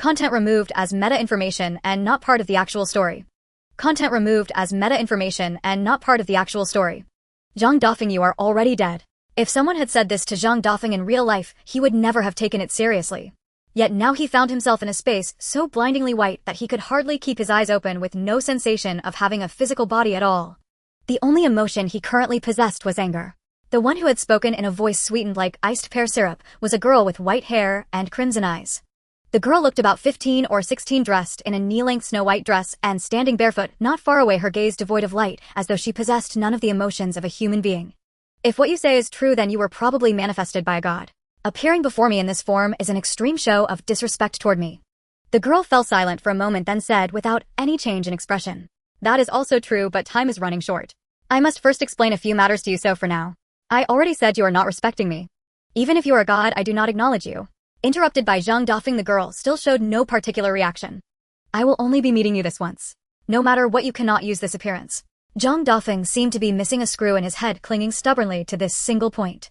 Content removed as meta information and not part of the actual story. Content removed as meta information and not part of the actual story. Zhang Dafeng, you are already dead. If someone had said this to Zhang Dafeng in real life, he would never have taken it seriously. Yet now he found himself in a space so blindingly white that he could hardly keep his eyes open with no sensation of having a physical body at all. The only emotion he currently possessed was anger. The one who had spoken in a voice sweetened like iced pear syrup was a girl with white hair and crimson eyes. The girl looked about 15 or 16, dressed in a knee-length snow-white dress and standing barefoot, not far away, her gaze devoid of light, as though she possessed none of the emotions of a human being. If what you say is true, then you were probably manifested by a god. Appearing before me in this form is an extreme show of disrespect toward me. The girl fell silent for a moment, then said without any change in expression. That is also true, but time is running short. I must first explain a few matters to you, so for now. I already said you are not respecting me. Even if you are a god, I do not acknowledge you. Interrupted by Zhang Dafeng, the girl still showed no particular reaction. I will only be meeting you this once. No matter what, you cannot use this appearance. Zhang Dafeng seemed to be missing a screw in his head, clinging stubbornly to this single point.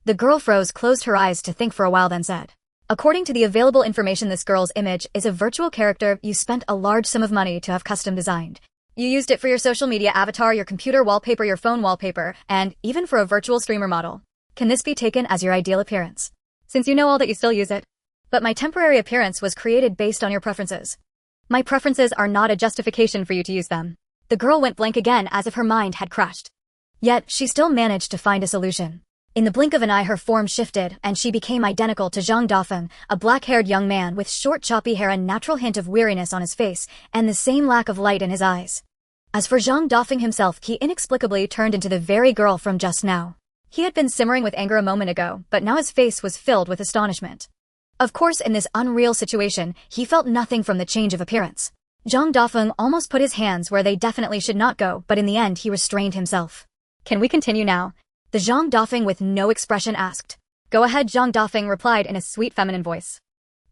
The girl froze, closed her eyes to think for a while, then said, according to the available information, this girl's image is a virtual character you spent a large sum of money to have custom designed. You used it for your social media avatar, your computer wallpaper, your phone wallpaper, and even for a virtual streamer model. Can this be taken as your ideal appearance? Since you know all that, you still use it. But my temporary appearance was created based on your preferences. My preferences are not a justification for you to use them. The girl went blank again, as if her mind had crashed. Yet, she still managed to find a solution. In the blink of an eye, her form shifted, and she became identical to Zhang Dafeng, a black-haired young man with short choppy hair, a natural hint of weariness on his face, and the same lack of light in his eyes. As for Zhang Dafeng himself, he inexplicably turned into the very girl from just now. He had been simmering with anger a moment ago, but now his face was filled with astonishment. Of course, in this unreal situation, he felt nothing from the change of appearance. Zhang Dafeng almost put his hands where they definitely should not go, but in the end he restrained himself. Can we continue now? The Zhang Dafeng with no expression asked. Go ahead, Zhang Dafeng replied in a sweet feminine voice.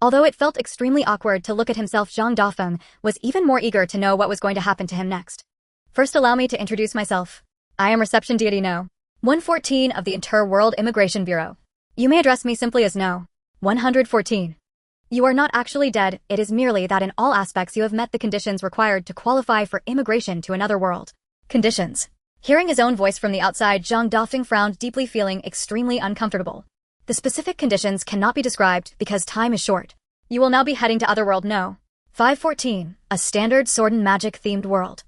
Although it felt extremely awkward to look at himself, Zhang Dafeng was even more eager to know what was going to happen to him next. First, allow me to introduce myself. I am Reception Deity No. 114 of the Inter-World Immigration Bureau. You may address me simply as No. 114. You are not actually dead, it is merely that in all aspects you have met the conditions required to qualify for immigration to another world. Conditions. Hearing his own voice from the outside, Zhang Dafeng frowned deeply, feeling extremely uncomfortable. The specific conditions cannot be described because time is short. You will now be heading to Otherworld No. 514, a standard sword and magic themed world.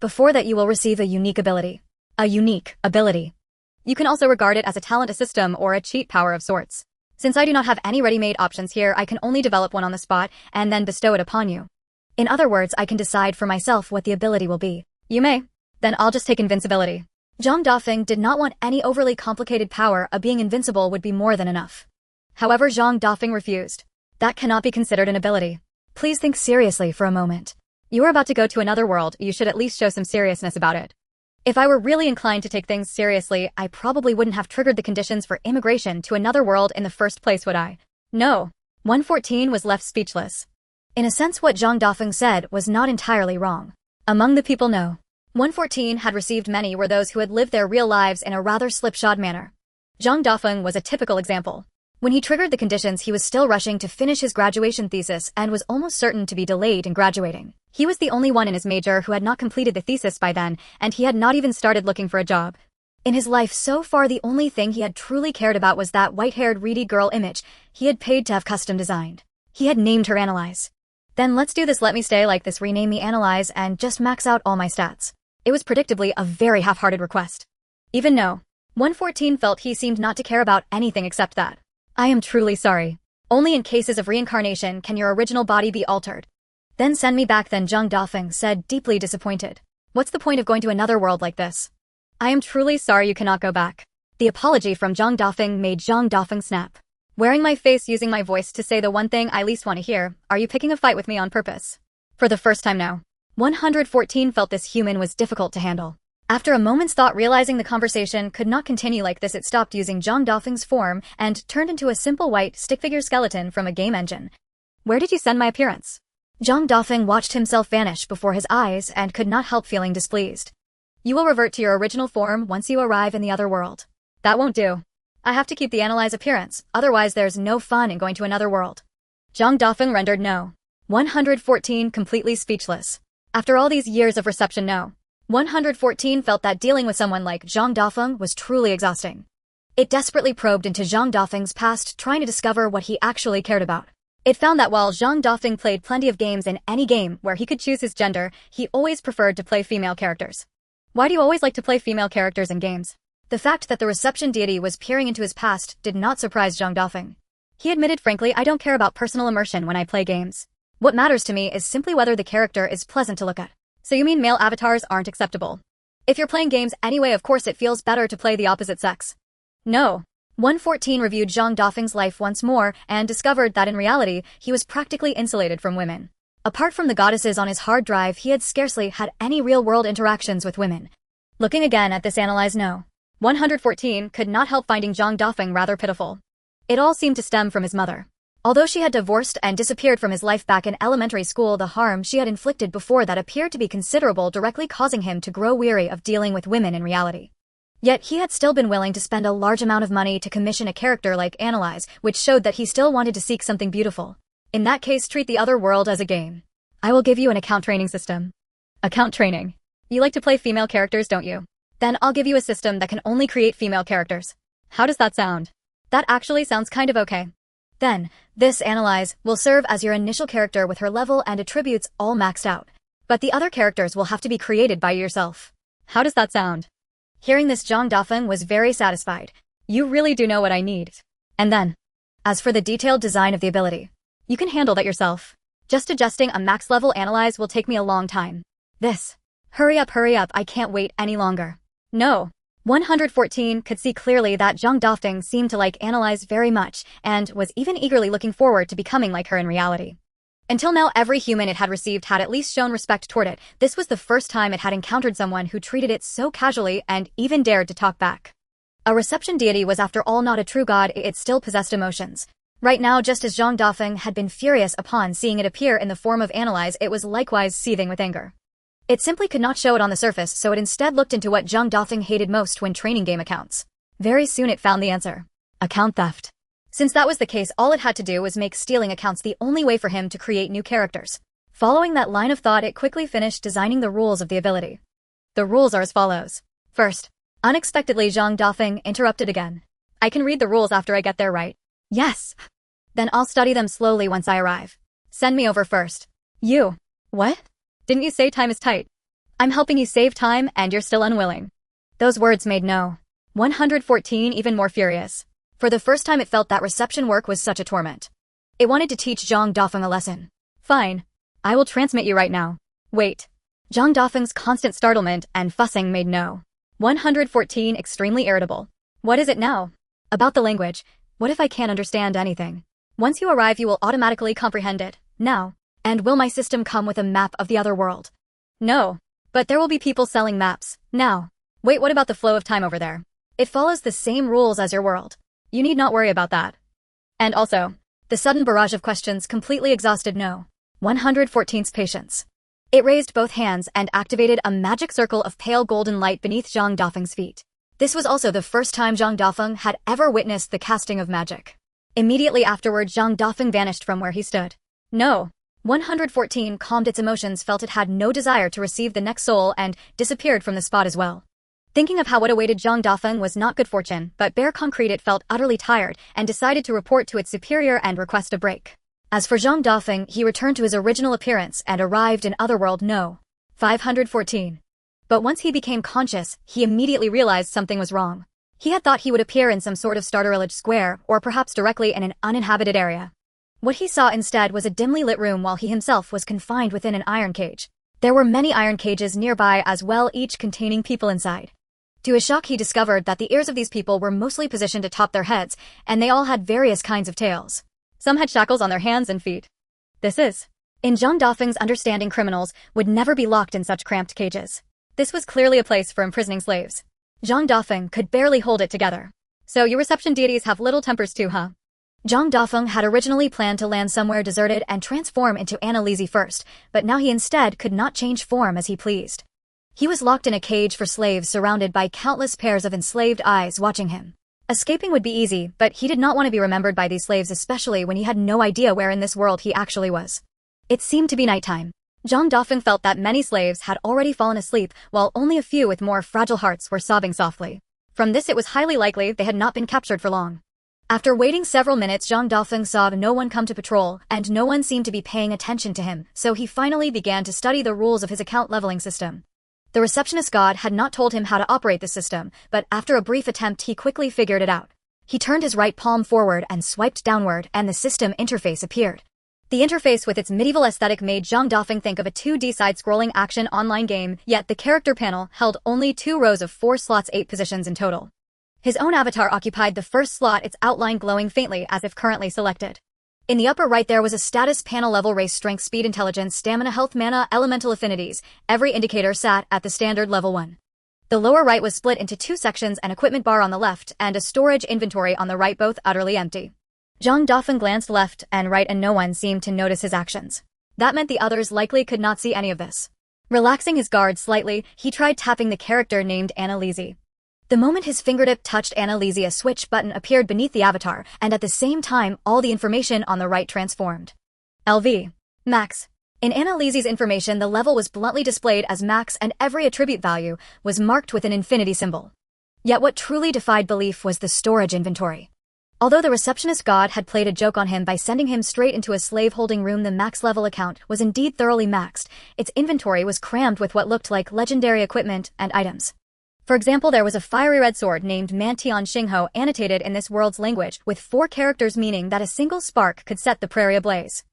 Before that, you will receive a unique ability. A unique ability. You can also regard it as a talent, a system, or a cheat power of sorts. Since I do not have any ready-made options here, I can only develop one on the spot and then bestow it upon you. In other words, I can decide for myself what the ability will be. You may. Then I'll just take invincibility. Zhang Dafeng did not want any overly complicated power. A being invincible would be more than enough. However, Zhang Dafeng refused. That cannot be considered an ability. Please think seriously for a moment. You are about to go to another world, you should at least show some seriousness about it. If I were really inclined to take things seriously, I probably wouldn't have triggered the conditions for immigration to another world in the first place, would I? No. 114 was left speechless. In a sense, what Zhang Dafeng said was not entirely wrong. Among the people No. 114 had received many were those who had lived their real lives in a rather slipshod manner. Zhang Dafeng was a typical example. When he triggered the conditions, he was still rushing to finish his graduation thesis and was almost certain to be delayed in graduating. He was the only one in his major who had not completed the thesis by then, and he had not even started looking for a job. In his life so far, the only thing he had truly cared about was that white-haired reedy girl image he had paid to have custom designed. He had named her Analyze. Then let's do this, let me stay like this, rename me Analyze, and just max out all my stats. It was predictably a very half-hearted request. Even No. 114 felt he seemed not to care about anything except that. I am truly sorry. Only in cases of reincarnation can your original body be altered. Then send me back then, Zhang Dafeng said, deeply disappointed. What's the point of going to another world like this? I am truly sorry you cannot go back. The apology from Zhang Dafeng made Zhang Dafeng snap. Wearing my face, using my voice to say the one thing I least want to hear, are you picking a fight with me on purpose? For the first time now. 114 felt this human was difficult to handle. After a moment's thought, realizing the conversation could not continue like this, it stopped using Zhang Dafeng's form and turned into a simple white stick-figure skeleton from a game engine. Where did you send my appearance? Zhang Dafeng watched himself vanish before his eyes and could not help feeling displeased. You will revert to your original form once you arrive in the other world. That won't do. I have to keep the analyzed appearance, otherwise there's no fun in going to another world. Zhang Dafeng rendered No. 114 completely speechless. After all these years of reception no. 114 felt that dealing with someone like Zhang Dafeng was truly exhausting. It desperately probed into Zhang Dafeng's past, trying to discover what he actually cared about. It found that while Zhang Dafeng played plenty of games in any game where he could choose his gender, he always preferred to play female characters. Why do you always like to play female characters in games? The fact that the reception deity was peering into his past did not surprise Zhang Dafeng. He admitted frankly, I don't care about personal immersion when I play games. What matters to me is simply whether the character is pleasant to look at. So you mean male avatars aren't acceptable? If you're playing games anyway, of course it feels better to play the opposite sex. No. 114 reviewed Zhang Dafeng's life once more and discovered that in reality, he was practically insulated from women. Apart from the goddesses on his hard drive, he had scarcely had any real-world interactions with women. Looking again at this analyze no. 114 could not help finding Zhang Dafeng rather pitiful. It all seemed to stem from his mother. Although she had divorced and disappeared from his life back in elementary school, the harm she had inflicted before that appeared to be considerable, directly causing him to grow weary of dealing with women in reality. Yet he had still been willing to spend a large amount of money to commission a character like Analyze, which showed that he still wanted to seek something beautiful. In that case, treat the other world as a game. I will give you an account training system. Account training. You like to play female characters, don't you? Then I'll give you a system that can only create female characters. How does that sound? That actually sounds kind of okay. Then, this Analyze will serve as your initial character with her level and attributes all maxed out. But the other characters will have to be created by yourself. How does that sound? Hearing this, Zhang Dafeng was very satisfied. You really do know what I need. And then, as for the detailed design of the ability, you can handle that yourself. Just adjusting a max level Analyze will take me a long time. Hurry up, I can't wait any longer. No. 114 could see clearly that Zhang Dafeng seemed to like Analyze very much and was even eagerly looking forward to becoming like her in reality. Until now, every human it had received had at least shown respect toward it. This was the first time it had encountered someone who treated it so casually and even dared to talk back. A reception deity was after all not a true god, it still possessed emotions. Right now, just as Zhang Dafeng had been furious upon seeing it appear in the form of Analyze, it was likewise seething with anger. It simply could not show it on the surface, so it instead looked into what Zhang Dafeng hated most when training game accounts. Very soon it found the answer. Account theft. Since that was the case, all it had to do was make stealing accounts the only way for him to create new characters. Following that line of thought, it quickly finished designing the rules of the ability. The rules are as follows. First, unexpectedly Zhang Dafeng interrupted again. I can read the rules after I get there, right? Yes. Then I'll study them slowly once I arrive. Send me over first. You. What? Didn't you say time is tight? I'm helping you save time and you're still unwilling. Those words made no. 114 even more furious. For the first time it felt that reception work was such a torment. It wanted to teach Zhang Dafeng a lesson. Fine. I will transmit you right now. Wait. Zhang Dafeng's constant startlement and fussing made no. 114 extremely irritable. What is it now? About the language. What if I can't understand anything? Once you arrive you will automatically comprehend it. Now. And will my system come with a map of the other world? No. But there will be people selling maps. Now. Wait, what about the flow of time over there? It follows the same rules as your world. You need not worry about that. And also, the sudden barrage of questions completely exhausted no. 114's patience. It raised both hands and activated a magic circle of pale golden light beneath Zhang Dafeng's feet. This was also the first time Zhang Dafeng had ever witnessed the casting of magic. Immediately afterward, Zhang Dafeng vanished from where he stood. No. 114 calmed its emotions, felt it had no desire to receive the next soul, and disappeared from the spot as well. Thinking of how what awaited Zhang Dafeng was not good fortune, but bare concrete, it felt utterly tired and decided to report to its superior and request a break. As for Zhang Dafeng, he returned to his original appearance and arrived in Otherworld No. 514. But once he became conscious, he immediately realized something was wrong. He had thought he would appear in some sort of starter-village square, or perhaps directly in an uninhabited area. What he saw instead was a dimly lit room while he himself was confined within an iron cage. There were many iron cages nearby as well, each containing people inside. To his shock, he discovered that the ears of these people were mostly positioned atop their heads, and they all had various kinds of tails. Some had shackles on their hands and feet. In Zhang Dafeng's understanding, criminals would never be locked in such cramped cages. This was clearly a place for imprisoning slaves. Zhang Dafeng could barely hold it together. So you reception deities have little tempers too, huh? Zhang Dafeng had originally planned to land somewhere deserted and transform into Annalise first, but now he instead could not change form as he pleased. He was locked in a cage for slaves, surrounded by countless pairs of enslaved eyes watching him. Escaping would be easy, but he did not want to be remembered by these slaves, especially when he had no idea where in this world he actually was. It seemed to be nighttime. Zhang Dafeng felt that many slaves had already fallen asleep, while only a few with more fragile hearts were sobbing softly. From this it was highly likely they had not been captured for long. After waiting several minutes, Zhang Dafeng saw no one come to patrol, and no one seemed to be paying attention to him, so he finally began to study the rules of his account leveling system. The receptionist god had not told him how to operate the system, but after a brief attempt he quickly figured it out. He turned his right palm forward and swiped downward, and the system interface appeared. The interface with its medieval aesthetic made Zhang Dafeng think of a 2D side-scrolling action online game, yet the character panel held only 2 rows of 4 slots, 8 positions in total. His own avatar occupied the first slot, its outline glowing faintly as if currently selected. In the upper right there was a status panel: level, race, strength, speed, intelligence, stamina, health, mana, elemental affinities. Every indicator sat at the standard level 1. The lower right was split into 2 sections, an equipment bar on the left and a storage inventory on the right, both utterly empty. Zhang Dafeng glanced left and right and no one seemed to notice his actions. That meant the others likely could not see any of this. Relaxing his guard slightly, he tried tapping the character named Annalise. The moment his fingertip touched Annalise, a switch button appeared beneath the avatar, and at the same time all the information on the right transformed. LV. Max. In Annalise's information, the level was bluntly displayed as max and every attribute value was marked with an infinity symbol. Yet what truly defied belief was the storage inventory. Although the receptionist god had played a joke on him by sending him straight into a slave-holding room, the max-level account was indeed thoroughly maxed. Its inventory was crammed with what looked like legendary equipment and items. For example, there was a fiery red sword named Mantian Xingho annotated in this world's language, with 4 characters meaning that a single spark could set the prairie ablaze.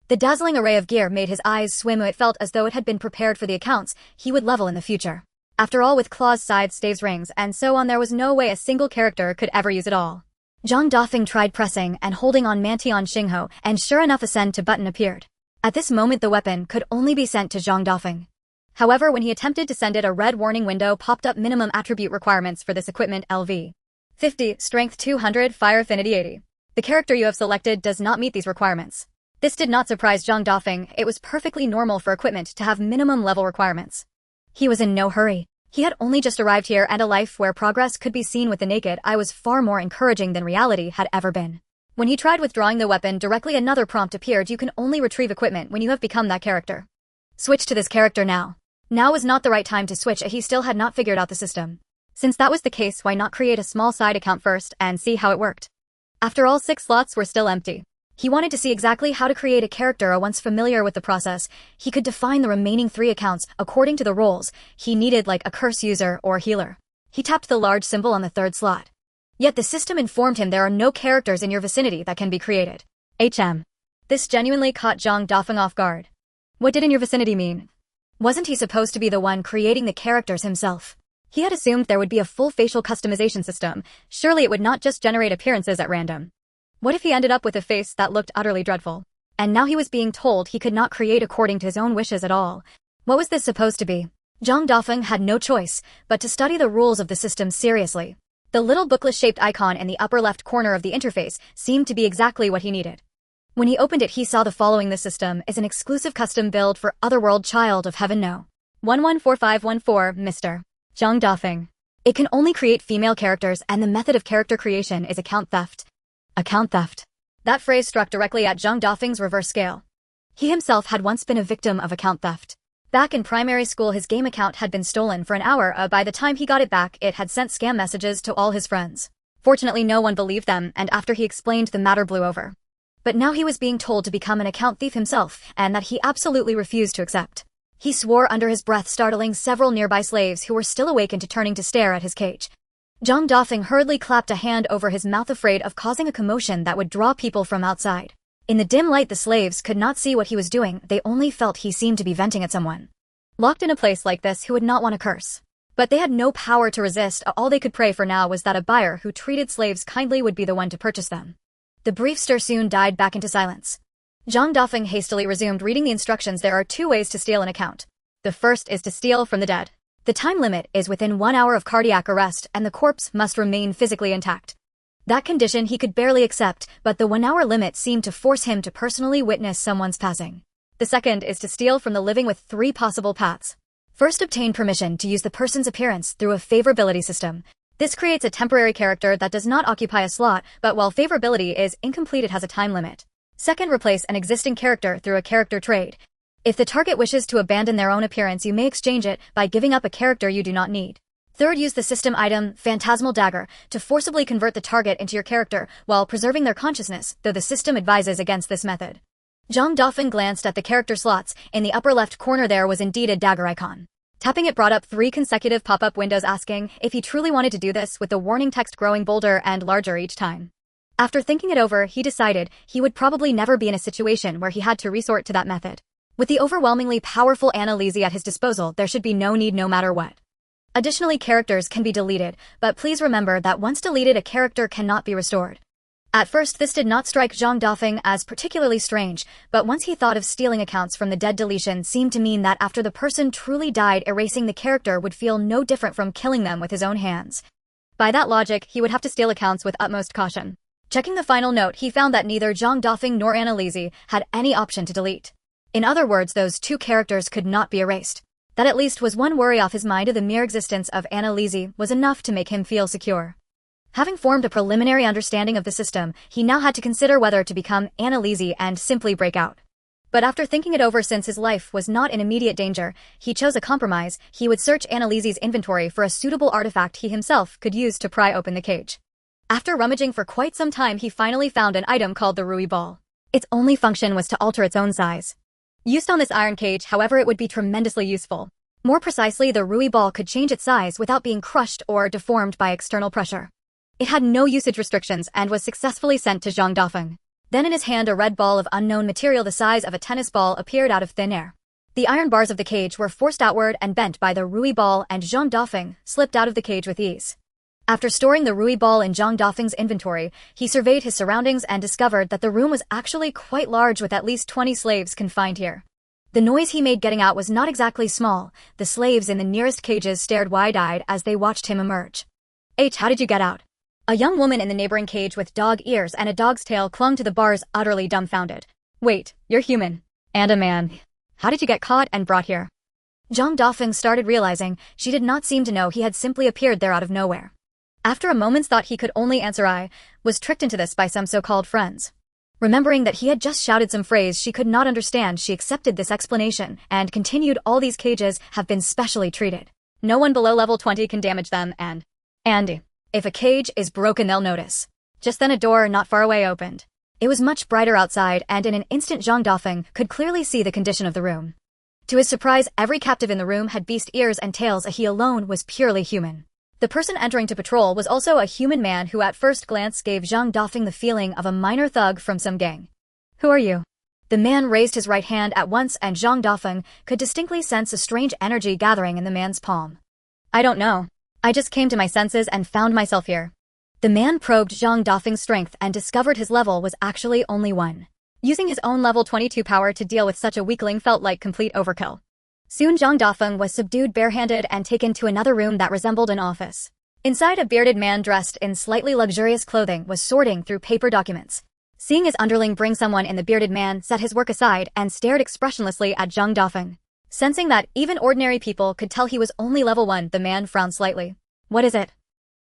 The dazzling array of gear made his eyes swim. It felt as though it had been prepared for the accounts he would level in the future. After all, with claws, scythes, staves, rings, and so on, there was no way a single character could ever use it all. Zhang Dafeng tried pressing and holding on Mantian Xingho, and sure enough a send to button appeared. At this moment the weapon could only be sent to Zhang Dafeng. However, when he attempted to send it, a red warning window popped up: minimum attribute requirements for this equipment: LV 50, strength 200, fire affinity 80. The character you have selected does not meet these requirements. This did not surprise Zhang Dafeng. It was perfectly normal for equipment to have minimum level requirements. He was in no hurry. He had only just arrived here, and a life where progress could be seen with the naked eye was far more encouraging than reality had ever been. When he tried withdrawing the weapon directly, another prompt appeared: you can only retrieve equipment when you have become that character. Switch to this character now. Now was not the right time to switch. He still had not figured out the system. Since that was the case, why not create a small side account first and see how it worked? After all, 6 slots were still empty. He wanted to see exactly how to create a character. Once familiar with the process, he could define the remaining 3 accounts according to the roles he needed, like a curse user or healer. He tapped the large symbol on the 3rd slot. Yet the system informed him there are no characters in your vicinity that can be created. This genuinely caught Zhang Dafeng off guard. What did "in your vicinity" mean? Wasn't he supposed to be the one creating the characters himself? He had assumed there would be a full facial customization system. Surely it would not just generate appearances at random. What if he ended up with a face that looked utterly dreadful? And now he was being told he could not create according to his own wishes at all. What was this supposed to be? Zhang Dafeng had no choice but to study the rules of the system seriously. The little booklet-shaped icon in the upper left corner of the interface seemed to be exactly what he needed. When he opened it, he saw the following: this system is an exclusive custom build for Otherworld Child of Heaven No. 114514, Mr. Zhang Dafeng. It can only create female characters, and the method of character creation is account theft. Account theft. That phrase struck directly at Zhang Dafeng's reverse scale. He himself had once been a victim of account theft. Back in primary school, his game account had been stolen for an hour. By the time he got it back, it had sent scam messages to all his friends. Fortunately, no one believed them, and after he explained, the matter blew over. But now he was being told to become an account thief himself, and that he absolutely refused to accept. He swore under his breath, startling several nearby slaves who were still awake into turning to stare at his cage. Zhang Dafeng hurriedly clapped a hand over his mouth, afraid of causing a commotion that would draw people from outside. In the dim light, the slaves could not see what he was doing. They only felt he seemed to be venting at someone. Locked in a place like this, who would not want to curse? But they had no power to resist. All they could pray for now was that a buyer who treated slaves kindly would be the one to purchase them. The brief stir soon died back into silence. Zhang Dafeng hastily resumed reading the instructions. There are 2 ways to steal an account. The first is to steal from the dead. The time limit is within 1 hour of cardiac arrest, and the corpse must remain physically intact. That condition he could barely accept, but the 1 hour limit seemed to force him to personally witness someone's passing. The second is to steal from the living, with 3 possible paths. First, obtain permission to use the person's appearance through a favorability system. This creates a temporary character that does not occupy a slot, but while favorability is incomplete, it has a time limit. Second, replace an existing character through a character trade. If the target wishes to abandon their own appearance, you may exchange it by giving up a character you do not need. Third, use the system item, Phantasmal Dagger, to forcibly convert the target into your character while preserving their consciousness, though the system advises against this method. Zhang Dafeng glanced at the character slots. In the upper left corner there was indeed a dagger icon. Tapping it brought up 3 consecutive pop-up windows asking if he truly wanted to do this, with the warning text growing bolder and larger each time. After thinking it over, he decided he would probably never be in a situation where he had to resort to that method. With the overwhelmingly powerful Annalise at his disposal, there should be no need no matter what. Additionally, characters can be deleted, but please remember that once deleted, a character cannot be restored. At first, this did not strike Zhang Dafeng as particularly strange, but once he thought of stealing accounts from the dead, deletion seemed to mean that after the person truly died, erasing the character would feel no different from killing them with his own hands. By that logic, he would have to steal accounts with utmost caution. Checking the final note, he found that neither Zhang Dafeng nor Annalise had any option to delete. In other words, those 2 characters could not be erased. That at least was one worry off his mind. The mere existence of Annalise was enough to make him feel secure. Having formed a preliminary understanding of the system, he now had to consider whether to become Annalise and simply break out. But after thinking it over, since his life was not in immediate danger, he chose a compromise. He would search Annalise's inventory for a suitable artifact he himself could use to pry open the cage. After rummaging for quite some time, he finally found an item called the Rui Ball. Its only function was to alter its own size. Used on this iron cage, however, it would be tremendously useful. More precisely, the Rui Ball could change its size without being crushed or deformed by external pressure. It had no usage restrictions and was successfully sent to Zhang Dafeng. Then in his hand, a red ball of unknown material the size of a tennis ball appeared out of thin air. The iron bars of the cage were forced outward and bent by the Rui Ball, and Zhang Dafeng slipped out of the cage with ease. After storing the Rui Ball in Zhang Dafeng's inventory, he surveyed his surroundings and discovered that the room was actually quite large, with at least 20 slaves confined here. The noise he made getting out was not exactly small. The slaves in the nearest cages stared wide-eyed as they watched him emerge. How did you get out? A young woman in the neighboring cage with dog ears and a dog's tail clung to the bars, utterly dumbfounded. Wait, you're human. And a man. How did you get caught and brought here? Zhang Dafeng started realizing she did not seem to know he had simply appeared there out of nowhere. After a moment's thought, he could only answer, I was tricked into this by some so-called friends. Remembering that he had just shouted some phrase she could not understand, she accepted this explanation and continued, all these cages have been specially treated. No one below level 20 can damage them, and if a cage is broken, they'll notice. Just then a door not far away opened. It was much brighter outside, and in an instant Zhang Dafeng could clearly see the condition of the room. To his surprise, every captive in the room had beast ears and tails. He alone was purely human. The person entering to patrol was also a human man who at first glance gave Zhang Dafeng the feeling of a minor thug from some gang. Who are you? The man raised his right hand at once, and Zhang Dafeng could distinctly sense a strange energy gathering in the man's palm. I don't know. I just came to my senses and found myself here. The man probed Zhang Dafeng's strength and discovered his level was actually only 1. Using his own level 22 power to deal with such a weakling felt like complete overkill. Soon Zhang Dafeng was subdued barehanded and taken to another room that resembled an office. Inside, a bearded man dressed in slightly luxurious clothing was sorting through paper documents. Seeing his underling bring someone in, the bearded man set his work aside and stared expressionlessly at Zhang Dafeng. Sensing that even ordinary people could tell he was only level 1, the man frowned slightly. What is it?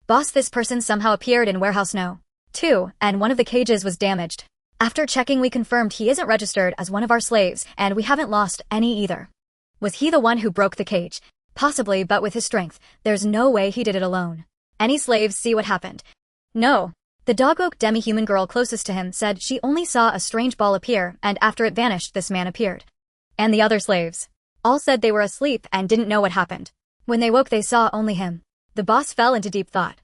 Boss, this person somehow appeared in warehouse No. 2, and one of the cages was damaged. After checking, we confirmed he isn't registered as one of our slaves, and we haven't lost any either. Was he the one who broke the cage? Possibly, but with his strength, there's no way he did it alone. Any slaves see what happened? No. The dog-oak demi-human girl closest to him said she only saw a strange ball appear, and after it vanished, this man appeared. And the other slaves? All said they were asleep and didn't know what happened. When they woke, they saw only him. The boss fell into deep thought.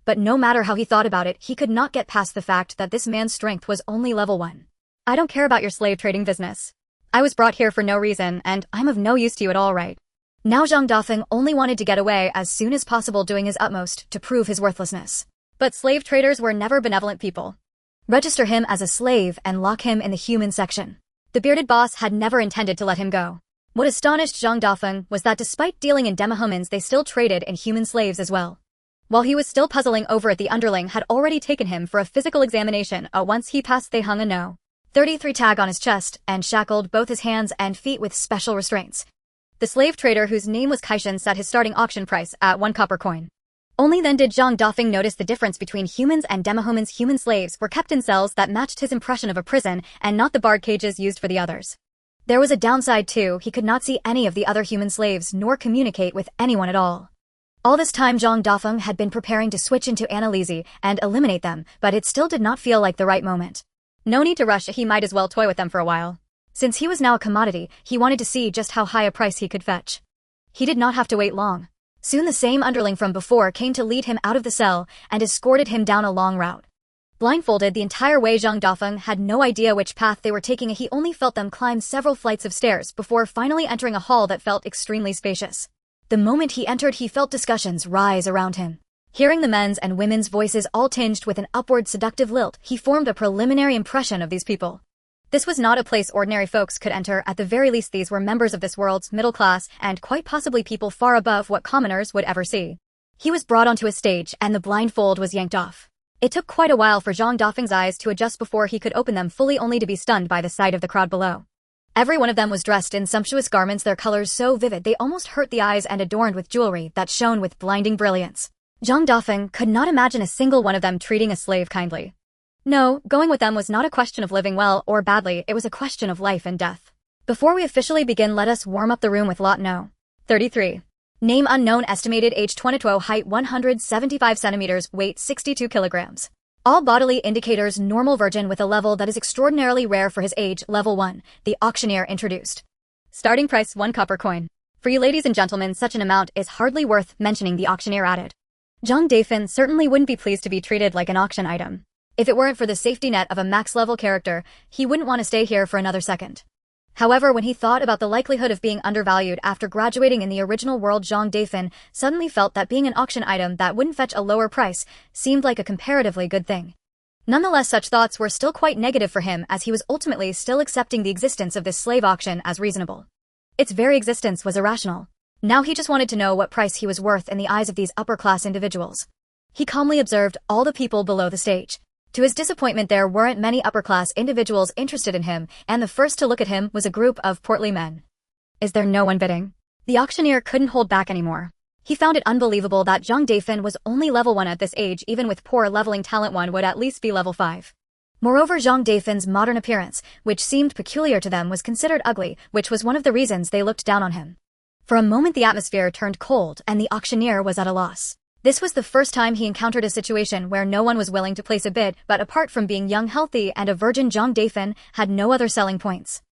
But no matter how he thought about it, he could not get past the fact that this man's strength was only level 1. I don't care about your slave trading business. I was brought here for no reason, and I'm of no use to you at all, right? Now Zhang Dafeng only wanted to get away as soon as possible, doing his utmost to prove his worthlessness. But slave traders were never benevolent people. Register him as a slave and lock him in the human section. The bearded boss had never intended to let him go. What astonished Zhang Dafeng was that despite dealing in demihumans, they still traded in human slaves as well. While he was still puzzling over it, the underling had already taken him for a physical examination. Once he passed, they hung a No. 33 tag on his chest and shackled both his hands and feet with special restraints. The slave trader, whose name was Kaishan, set his starting auction price at 1 copper coin. Only then did Zhang Dafeng notice the difference between humans and demihumans. Human slaves were kept in cells that matched his impression of a prison and not the barred cages used for the others. There was a downside too. He could not see any of the other human slaves nor communicate with anyone at all. All this time Zhang Dafeng had been preparing to switch into Annalise and eliminate them, but it still did not feel like the right moment. No need to rush, he might as well toy with them for a while. Since he was now a commodity, he wanted to see just how high a price he could fetch. He did not have to wait long. Soon the same underling from before came to lead him out of the cell and escorted him down a long route. Blindfolded the entire way, Zhang Dafeng had no idea which path they were taking. He only felt them climb several flights of stairs before finally entering a hall that felt extremely spacious. The moment he entered, he felt discussions rise around him. Hearing the men's and women's voices all tinged with an upward seductive lilt, he formed a preliminary impression of these people. This was not a place ordinary folks could enter. At the very least, these were members of this world's middle class and quite possibly people far above what commoners would ever see. He was brought onto a stage and the blindfold was yanked off. It took quite a while for Zhang Dafeng's eyes to adjust before he could open them fully, only to be stunned by the sight of the crowd below. Every one of them was dressed in sumptuous garments, their colors so vivid they almost hurt the eyes, and adorned with jewelry that shone with blinding brilliance. Zhang Dafeng could not imagine a single one of them treating a slave kindly. No, going with them was not a question of living well or badly, it was a question of life and death. Before we officially begin, let us warm up the room with lot no. 33. Name unknown, estimated age 22, height 175 centimeters, weight 62 kilograms. All bodily indicators normal, virgin with a level that is extraordinarily rare for his age, level 1, the auctioneer introduced. Starting price 1 copper coin. For you ladies and gentlemen, such an amount is hardly worth mentioning, the auctioneer added. Zhang Dafeng certainly wouldn't be pleased to be treated like an auction item. If it weren't for the safety net of a max-level character, he wouldn't want to stay here for another second. However, when he thought about the likelihood of being undervalued after graduating in the original world, Zhang Dafeng suddenly felt that being an auction item that wouldn't fetch a lower price seemed like a comparatively good thing. Nonetheless, such thoughts were still quite negative for him, as he was ultimately still accepting the existence of this slave auction as reasonable. Its very existence was irrational. Now he just wanted to know what price he was worth in the eyes of these upper-class individuals. He calmly observed all the people below the stage. To his disappointment, there weren't many upper-class individuals interested in him, and the first to look at him was a group of portly men. Is there no one bidding? The auctioneer couldn't hold back anymore. He found it unbelievable that Zhang Dafeng was only level 1 at this age. Even with poor leveling talent, one would at least be level 5. Moreover, Zhang Dafeng's modern appearance, which seemed peculiar to them, was considered ugly, which was one of the reasons they looked down on him. For a moment the atmosphere turned cold and the auctioneer was at a loss. This was the first time he encountered a situation where no one was willing to place a bid, but apart from being young, healthy, and a virgin, Zhang Dafeng had no other selling points.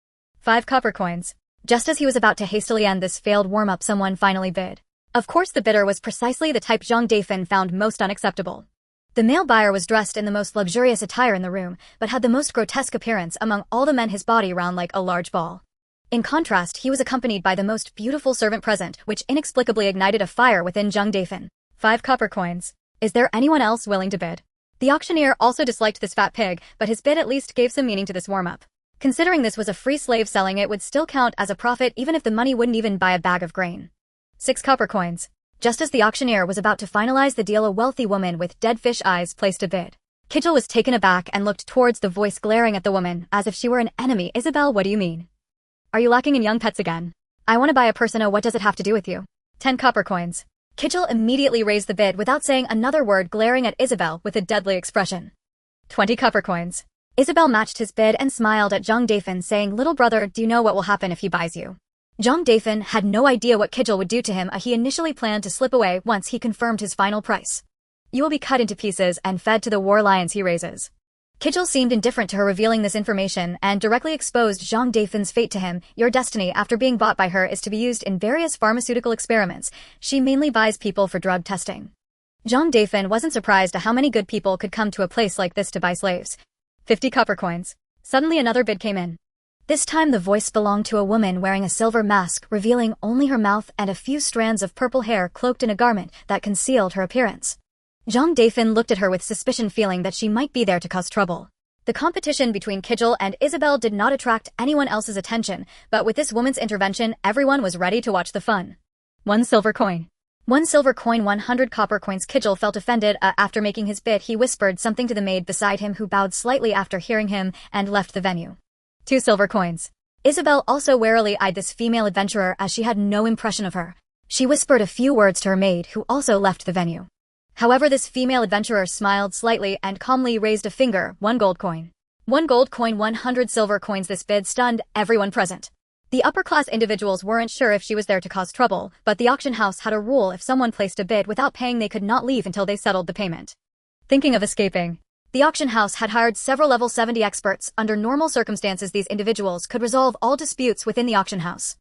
5 copper coins. Just as he was about to hastily end this failed warm-up, someone finally bid. Of course, the bidder was precisely the type Zhang Dafeng found most unacceptable. The male buyer was dressed in the most luxurious attire in the room, but had the most grotesque appearance among all the men, his body round like a large ball. In contrast, he was accompanied by the most beautiful servant present, which inexplicably ignited a fire within Zhang Dafeng. 5 copper coins. Is there anyone else willing to bid? The auctioneer also disliked this fat pig, but his bid at least gave some meaning to this warm-up. Considering this was a free slave selling, it would still count as a profit even if the money wouldn't even buy a bag of grain. 6 copper coins. Just as the auctioneer was about to finalize the deal, a wealthy woman with dead fish eyes placed a bid. Kijil was taken aback and looked towards the voice, glaring at the woman as if she were an enemy. Isabel, what do you mean? Are you lacking in young pets again? I want to buy a persona. What does it have to do with you? 10 copper coins. Kijil immediately raised the bid without saying another word, glaring at Isabel with a deadly expression. 20 copper coins. Isabel matched his bid and smiled at Zhang Dafeng, saying, little brother, do you know what will happen if he buys you? Zhang Dafeng had no idea what Kijil would do to him. He initially planned to slip away once he confirmed his final price. You will be cut into pieces and fed to the war lions he raises. Kijil seemed indifferent to her revealing this information and directly exposed Zhang Dafeng's fate to him. Your destiny after being bought by her is to be used in various pharmaceutical experiments. She mainly buys people for drug testing. Zhang Dafeng wasn't surprised at how many good people could come to a place like this to buy slaves. 50 copper coins. Suddenly another bid came in. This time the voice belonged to a woman wearing a silver mask, revealing only her mouth and a few strands of purple hair cloaked in a garment that concealed her appearance. Zhang Dafeng looked at her with suspicion, feeling that she might be there to cause trouble. The competition between Kijil and Isabel did not attract anyone else's attention, but with this woman's intervention, everyone was ready to watch the fun. 1 silver coin. 1 silver coin. 100 copper coins. Kijil felt offended. After making his bid, he whispered something to the maid beside him, who bowed slightly after hearing him and left the venue. 2 silver coins. Isabel also warily eyed this female adventurer as she had no impression of her. She whispered a few words to her maid, who also left the venue. However, this female adventurer smiled slightly and calmly raised a finger, 1 gold coin. 1 gold coin, 100 silver coins. This bid stunned everyone present. The upper-class individuals weren't sure if she was there to cause trouble, but the auction house had a rule: if someone placed a bid without paying, they could not leave until they settled the payment. Thinking of escaping, the auction house had hired several level 70 experts. Under normal circumstances, these individuals could resolve all disputes within the auction house.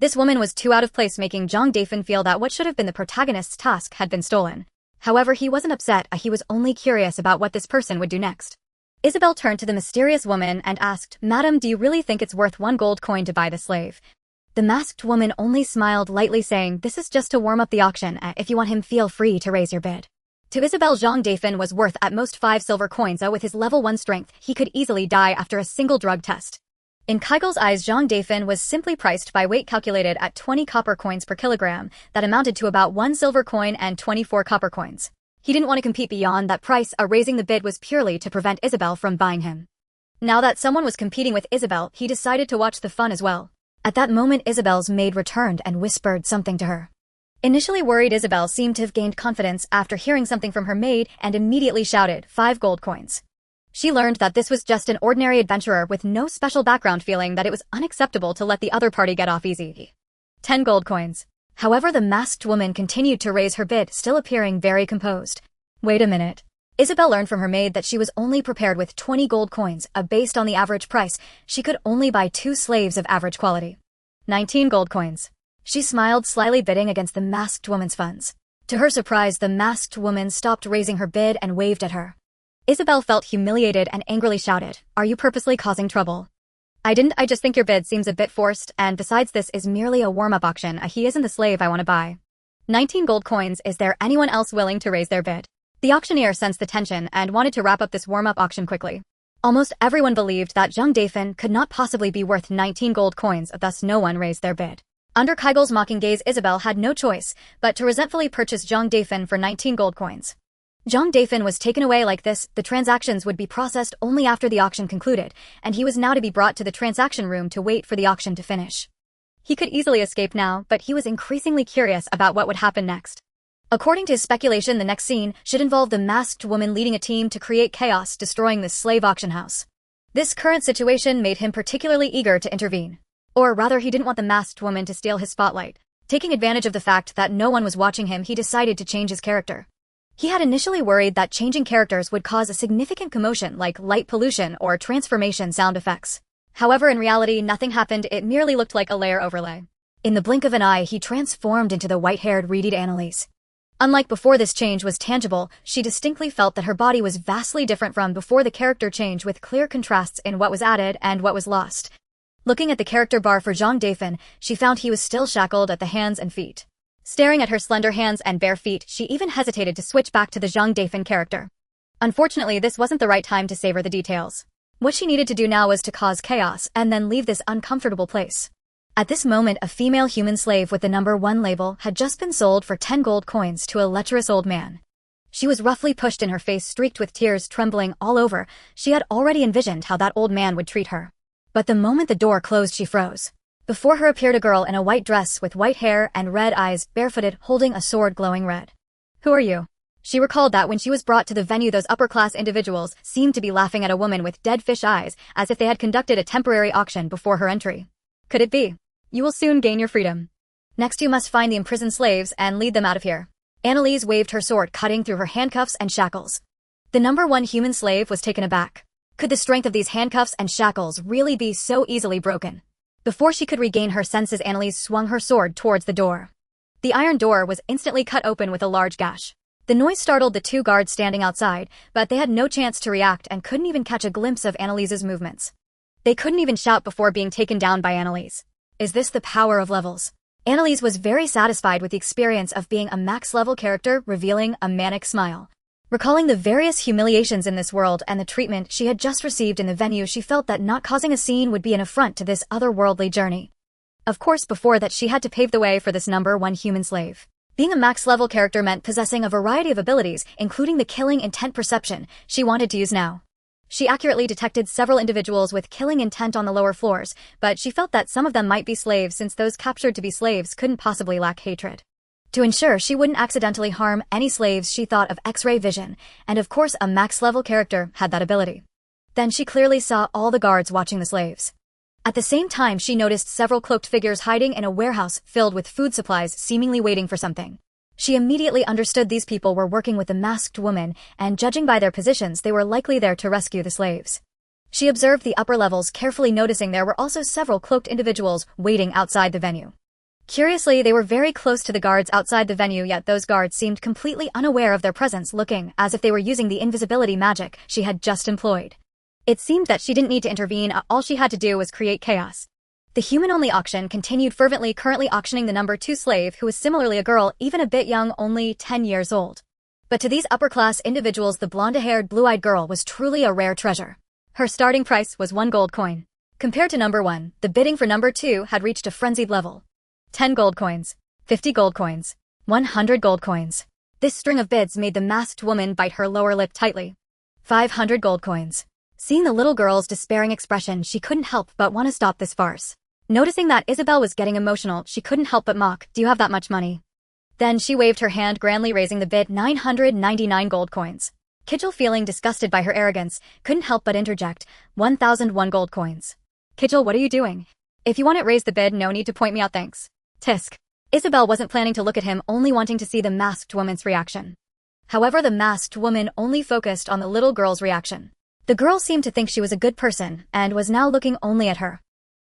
This woman was too out of place, making Zhang Dafeng feel that what should have been the protagonist's task had been stolen. However, he wasn't upset, he was only curious about what this person would do next. Isabel turned to the mysterious woman and asked, "Madam, do you really think it's worth 1 gold coin to buy the slave?" The masked woman only smiled lightly, saying, "This is just to warm up the auction. If you want him, feel free to raise your bid." To Isabel, Zhang Dafeng was worth at most 5 silver coins. With his level 1 strength, he could easily die after a single drug test. In Kaigel's eyes, Zhang Dafeng was simply priced by weight, calculated at 20 copper coins per kilogram. That amounted to about 1 silver coin and 24 copper coins. He didn't want to compete beyond that price. Raising the bid was purely to prevent Isabel from buying him. Now that someone was competing with Isabel, he decided to watch the fun as well. At that moment, Isabel's maid returned and whispered something to her. Initially worried, Isabel seemed to have gained confidence after hearing something from her maid and immediately shouted, 5 gold coins. She learned that this was just an ordinary adventurer with no special background, feeling that it was unacceptable to let the other party get off easy. 10 gold coins. However, the masked woman continued to raise her bid, still appearing very composed. Wait a minute. Isabel learned from her maid that she was only prepared with 20 gold coins. Based on the average price, she could only buy 2 slaves of average quality. 19 gold coins. She smiled slyly, bidding against the masked woman's funds. To her surprise, the masked woman stopped raising her bid and waved at her. Isabel felt humiliated and angrily shouted, "Are you purposely causing trouble?" I just think your bid seems a bit forced, and besides, this is merely a warm-up auction. He isn't the slave I want to buy." 19 gold coins. Is there anyone else willing to raise their bid? The auctioneer sensed the tension and wanted to wrap up this warm-up auction quickly. Almost everyone believed that Zhang Dafeng could not possibly be worth 19 gold coins, thus no one raised their bid. Under Kaigel's mocking gaze, Isabel had no choice but to resentfully purchase Zhang Dafeng for 19 gold coins. Zhang Dafeng was taken away like this. The transactions would be processed only after the auction concluded, and he was now to be brought to the transaction room to wait for the auction to finish. He could easily escape now, but he was increasingly curious about what would happen next. According to his speculation, the next scene should involve the masked woman leading a team to create chaos, destroying the slave auction house. This current situation made him particularly eager to intervene. Or rather, he didn't want the masked woman to steal his spotlight. Taking advantage of the fact that no one was watching him, he decided to change his character. He had initially worried that changing characters would cause a significant commotion like light pollution or transformation sound effects. However, in reality, nothing happened. It merely looked like a layer overlay. In the blink of an eye, he transformed into the white-haired, reedy Annalise. Unlike before, this change was tangible. She distinctly felt that her body was vastly different from before the character change, with clear contrasts in what was added and what was lost. Looking at the character bar for Zhang Dafeng, she found he was still shackled at the hands and feet. Staring at her slender hands and bare feet, she even hesitated to switch back to the Zhang Dafeng character. Unfortunately, this wasn't the right time to savor the details. What she needed to do now was to cause chaos and then leave this uncomfortable place. At this moment, a female human slave with the number 1 label had just been sold for 10 gold coins to a lecherous old man. She was roughly pushed in her face, streaked with tears, trembling all over. She had already envisioned how that old man would treat her. But the moment the door closed, she froze. Before her appeared a girl in a white dress with white hair and red eyes, barefooted, holding a sword glowing red. "Who are you?" She recalled that when she was brought to the venue, those upper-class individuals seemed to be laughing at a woman with dead fish eyes, as if they had conducted a temporary auction before her entry. Could it be? You will soon gain your freedom. Next, you must find the imprisoned slaves and lead them out of here. Annalise waved her sword, cutting through her handcuffs and shackles. The number 1 human slave was taken aback. Could the strength of these handcuffs and shackles really be so easily broken? Before she could regain her senses, Annalise swung her sword towards the door. The iron door was instantly cut open with a large gash. The noise startled the 2 guards standing outside, but they had no chance to react and couldn't even catch a glimpse of Annalise's movements. They couldn't even shout before being taken down by Annalise. Is this the power of levels? Annalise was very satisfied with the experience of being a max-level character, revealing a manic smile. Recalling the various humiliations in this world and the treatment she had just received in the venue, she felt that not causing a scene would be an affront to this otherworldly journey. Of course, before that, she had to pave the way for this number 1 human slave. Being a max-level character meant possessing a variety of abilities, including the killing intent perception she wanted to use now. She accurately detected several individuals with killing intent on the lower floors, but she felt that some of them might be slaves, since those captured to be slaves couldn't possibly lack hatred. To ensure she wouldn't accidentally harm any slaves, she thought of X-ray vision, and of course a max-level character had that ability. Then she clearly saw all the guards watching the slaves. At the same time, she noticed several cloaked figures hiding in a warehouse filled with food supplies, seemingly waiting for something. She immediately understood these people were working with the masked woman, and judging by their positions, they were likely there to rescue the slaves. She observed the upper levels, carefully noticing there were also several cloaked individuals waiting outside the venue. Curiously, they were very close to the guards outside the venue, yet those guards seemed completely unaware of their presence, looking as if they were using the invisibility magic she had just employed. It seemed that she didn't need to intervene, all she had to do was create chaos. The human-only auction continued fervently, currently auctioning the number 2 slave, who was similarly a girl, even a bit young, only 10 years old. But to these upper-class individuals, the blonde-haired, blue-eyed girl was truly a rare treasure. Her starting price was 1 gold coin. Compared to number 1, the bidding for number 2 had reached a frenzied level. 10 gold coins, 50 gold coins, 100 gold coins. This string of bids made the masked woman bite her lower lip tightly. 500 gold coins. Seeing the little girl's despairing expression, she couldn't help but want to stop this farce. Noticing that Isabel was getting emotional, she couldn't help but mock, "Do you have that much money?" Then she waved her hand, grandly raising the bid, 999 gold coins. Kijil, feeling disgusted by her arrogance, couldn't help but interject, 1001 gold coins. "Kijil, what are you doing? If you want it, raise the bid, no need to point me out, thanks." Tisk. Isabel wasn't planning to look at him, only wanting to see the masked woman's reaction. However, the masked woman only focused on the little girl's reaction. The girl seemed to think she was a good person, and was now looking only at her.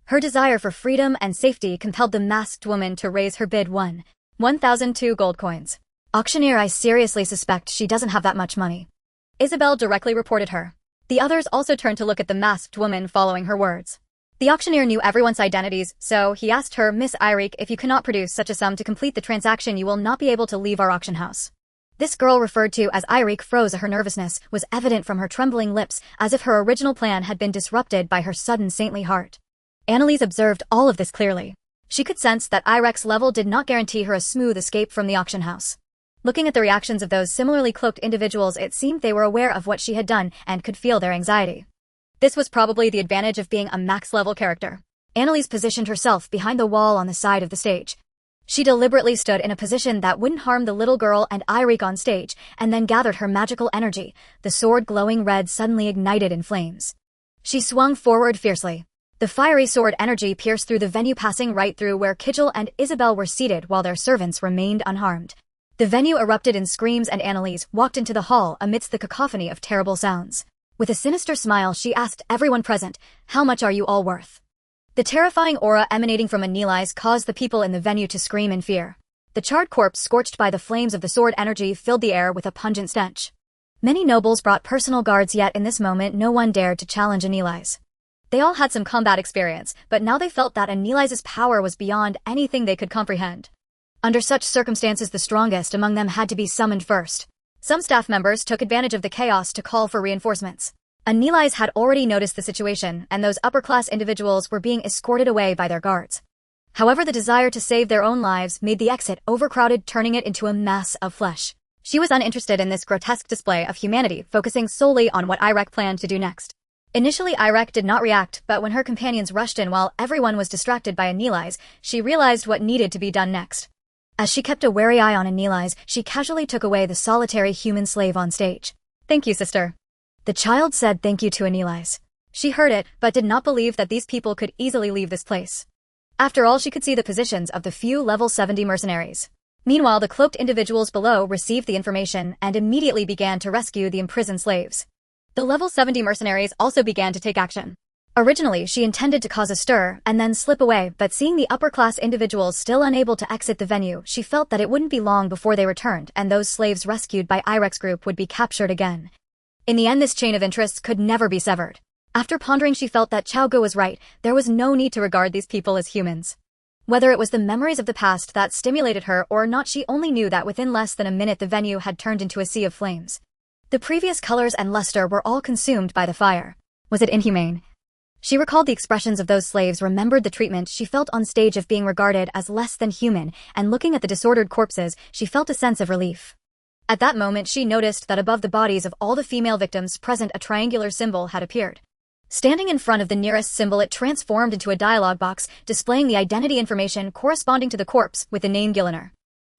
Her desire for freedom and safety compelled the masked woman to raise her bid 1,002 gold coins. "Auctioneer, I seriously suspect she doesn't have that much money." Isabel directly reported her. The others also turned to look at the masked woman, following her words. The auctioneer knew everyone's identities, so he asked her, "Miss Eirik, if you cannot produce such a sum to complete the transaction, you will not be able to leave our auction house." This girl, referred to as Eirik, froze. Her nervousness was evident from her trembling lips, as if her original plan had been disrupted by her sudden saintly heart. Annalise observed all of this clearly. She could sense that Eirik's level did not guarantee her a smooth escape from the auction house. Looking at the reactions of those similarly cloaked individuals, it seemed they were aware of what she had done and could feel their anxiety. This was probably the advantage of being a max-level character. Annalise positioned herself behind the wall on the side of the stage. She deliberately stood in a position that wouldn't harm the little girl and Eirik on stage, and then gathered her magical energy. The sword, glowing red, suddenly ignited in flames. She swung forward fiercely. The fiery sword energy pierced through the venue, passing right through where Kijil and Isabel were seated while their servants remained unharmed. The venue erupted in screams, and Annalise walked into the hall amidst the cacophony of terrible sounds. With a sinister smile, she asked everyone present, "How much are you all worth?" The terrifying aura emanating from Annalise caused the people in the venue to scream in fear. The charred corpse, scorched by the flames of the sword energy, filled the air with a pungent stench. Many nobles brought personal guards, yet in this moment no one dared to challenge Annalise. They all had some combat experience, but now they felt that Annalise's power was beyond anything they could comprehend. Under such circumstances, the strongest among them had to be summoned first. Some staff members took advantage of the chaos to call for reinforcements. Annalise had already noticed the situation, and those upper-class individuals were being escorted away by their guards. However, the desire to save their own lives made the exit overcrowded, turning it into a mass of flesh. She was uninterested in this grotesque display of humanity, focusing solely on what Eirik planned to do next. Initially, Eirik did not react, but when her companions rushed in while everyone was distracted by Annalise, she realized what needed to be done next. As she kept a wary eye on Annalise, she casually took away the solitary human slave on stage. "Thank you, sister." The child said thank you to Annalise. She heard it, but did not believe that these people could easily leave this place. After all, she could see the positions of the few level 70 mercenaries. Meanwhile, the cloaked individuals below received the information and immediately began to rescue the imprisoned slaves. The level 70 mercenaries also began to take action. Originally, she intended to cause a stir and then slip away, but seeing the upper-class individuals still unable to exit the venue, she felt that it wouldn't be long before they returned, and those slaves rescued by Eirik's group would be captured again. In the end, this chain of interests could never be severed. After pondering, she felt that Chao Gu was right. There was no need to regard these people as humans. Whether it was the memories of the past that stimulated her or not, she only knew that within less than a minute the venue had turned into a sea of flames. The previous colors and luster were all consumed by the fire. Was it inhumane? She recalled the expressions of those slaves, remembered the treatment she felt on stage of being regarded as less than human, and looking at the disordered corpses, she felt a sense of relief. At that moment, she noticed that above the bodies of all the female victims present, a triangular symbol had appeared. Standing in front of the nearest symbol, it transformed into a dialogue box, displaying the identity information corresponding to the corpse with the name Giliner.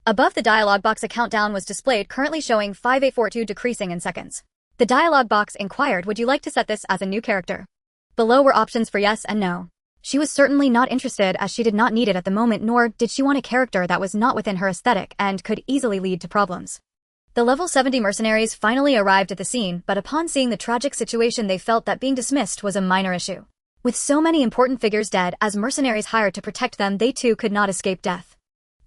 Above the dialog box, a countdown was displayed, currently showing 5842, decreasing in seconds. The dialog box inquired, would you like to set this as a new character? Below were options for yes and no. She was certainly not interested, as she did not need it at the moment, nor did she want a character that was not within her aesthetic and could easily lead to problems. The level 70 mercenaries finally arrived at the scene, but upon seeing the tragic situation they felt that being dismissed was a minor issue. With so many important figures dead as mercenaries hired to protect them, they too could not escape death.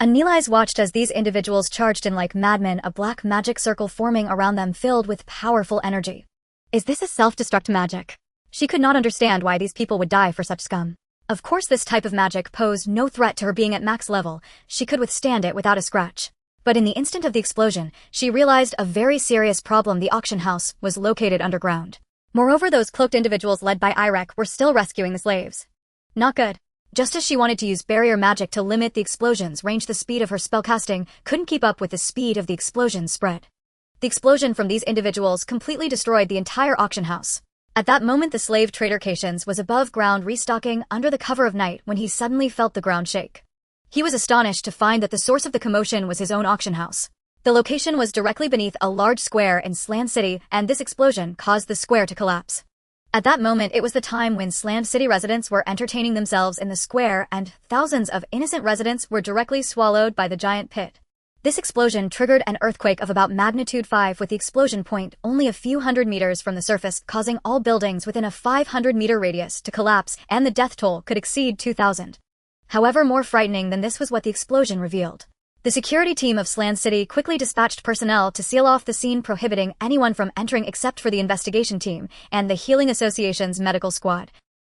Anilais watched as these individuals charged in like madmen, a black magic circle forming around them filled with powerful energy. Is this a self-destruct magic? She could not understand why these people would die for such scum. Of course this type of magic posed no threat to her being at max level, she could withstand it without a scratch. But in the instant of the explosion, she realized a very serious problem. The auction house was located underground. Moreover, those cloaked individuals led by Irek were still rescuing the slaves. Not good. Just as she wanted to use barrier magic to limit the explosion's range, the speed of her spellcasting couldn't keep up with the speed of the explosion's spread. The explosion from these individuals completely destroyed the entire auction house. At that moment, the slave trader Cations was above ground restocking under the cover of night when he suddenly felt the ground shake. He was astonished to find that the source of the commotion was his own auction house. The location was directly beneath a large square in Sland City, and this explosion caused the square to collapse. At that moment, it was the time when Sland City residents were entertaining themselves in the square, and thousands of innocent residents were directly swallowed by the giant pit. This explosion triggered an earthquake of about magnitude 5, with the explosion point only a few hundred meters from the surface, causing all buildings within a 500-meter radius to collapse, and the death toll could exceed 2,000. However, more frightening than this was what the explosion revealed. The security team of Sland City quickly dispatched personnel to seal off the scene, prohibiting anyone from entering except for the investigation team and the Healing Association's medical squad.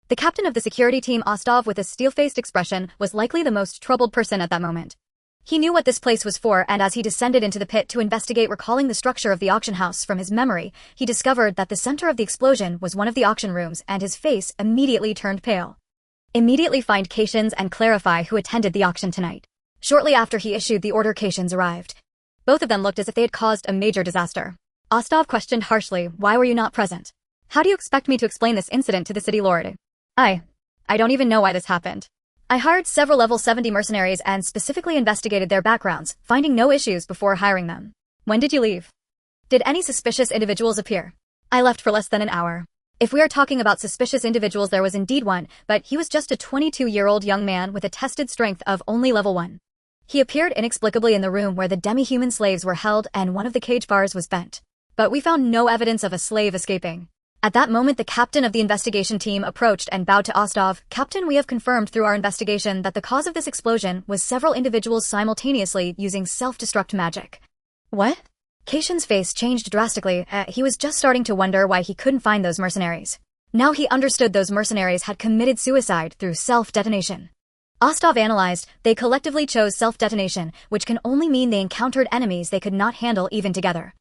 The captain of the security team, Ostov, with a steel-faced expression, was likely the most troubled person at that moment. He knew what this place was for, and as he descended into the pit to investigate, recalling the structure of the auction house from his memory, he discovered that the center of the explosion was one of the auction rooms, and his face immediately turned pale. Immediately find Cations and clarify who attended the auction tonight. Shortly after he issued the order, Cations arrived. Both of them looked as if they had caused a major disaster. Ostov questioned harshly, why were you not present? How do you expect me to explain this incident to the city lord? I don't even know why this happened. I hired several level 70 mercenaries and specifically investigated their backgrounds, finding no issues before hiring them. When did you leave? Did any suspicious individuals appear? I left for less than an hour. If we are talking about suspicious individuals, there was indeed one, but he was just a 22-year-old young man with a tested strength of only level 1. He appeared inexplicably in the room where the demi-human slaves were held, and one of the cage bars was bent. But we found no evidence of a slave escaping. At that moment, the captain of the investigation team approached and bowed to Ostov. Captain, we have confirmed through our investigation that the cause of this explosion was several individuals simultaneously using self-destruct magic. What? Cation's face changed drastically. He was just starting to wonder why he couldn't find those mercenaries. Now he understood those mercenaries had committed suicide through self-detonation. Ostov analyzed, they collectively chose self-detonation, which can only mean they encountered enemies they could not handle even together.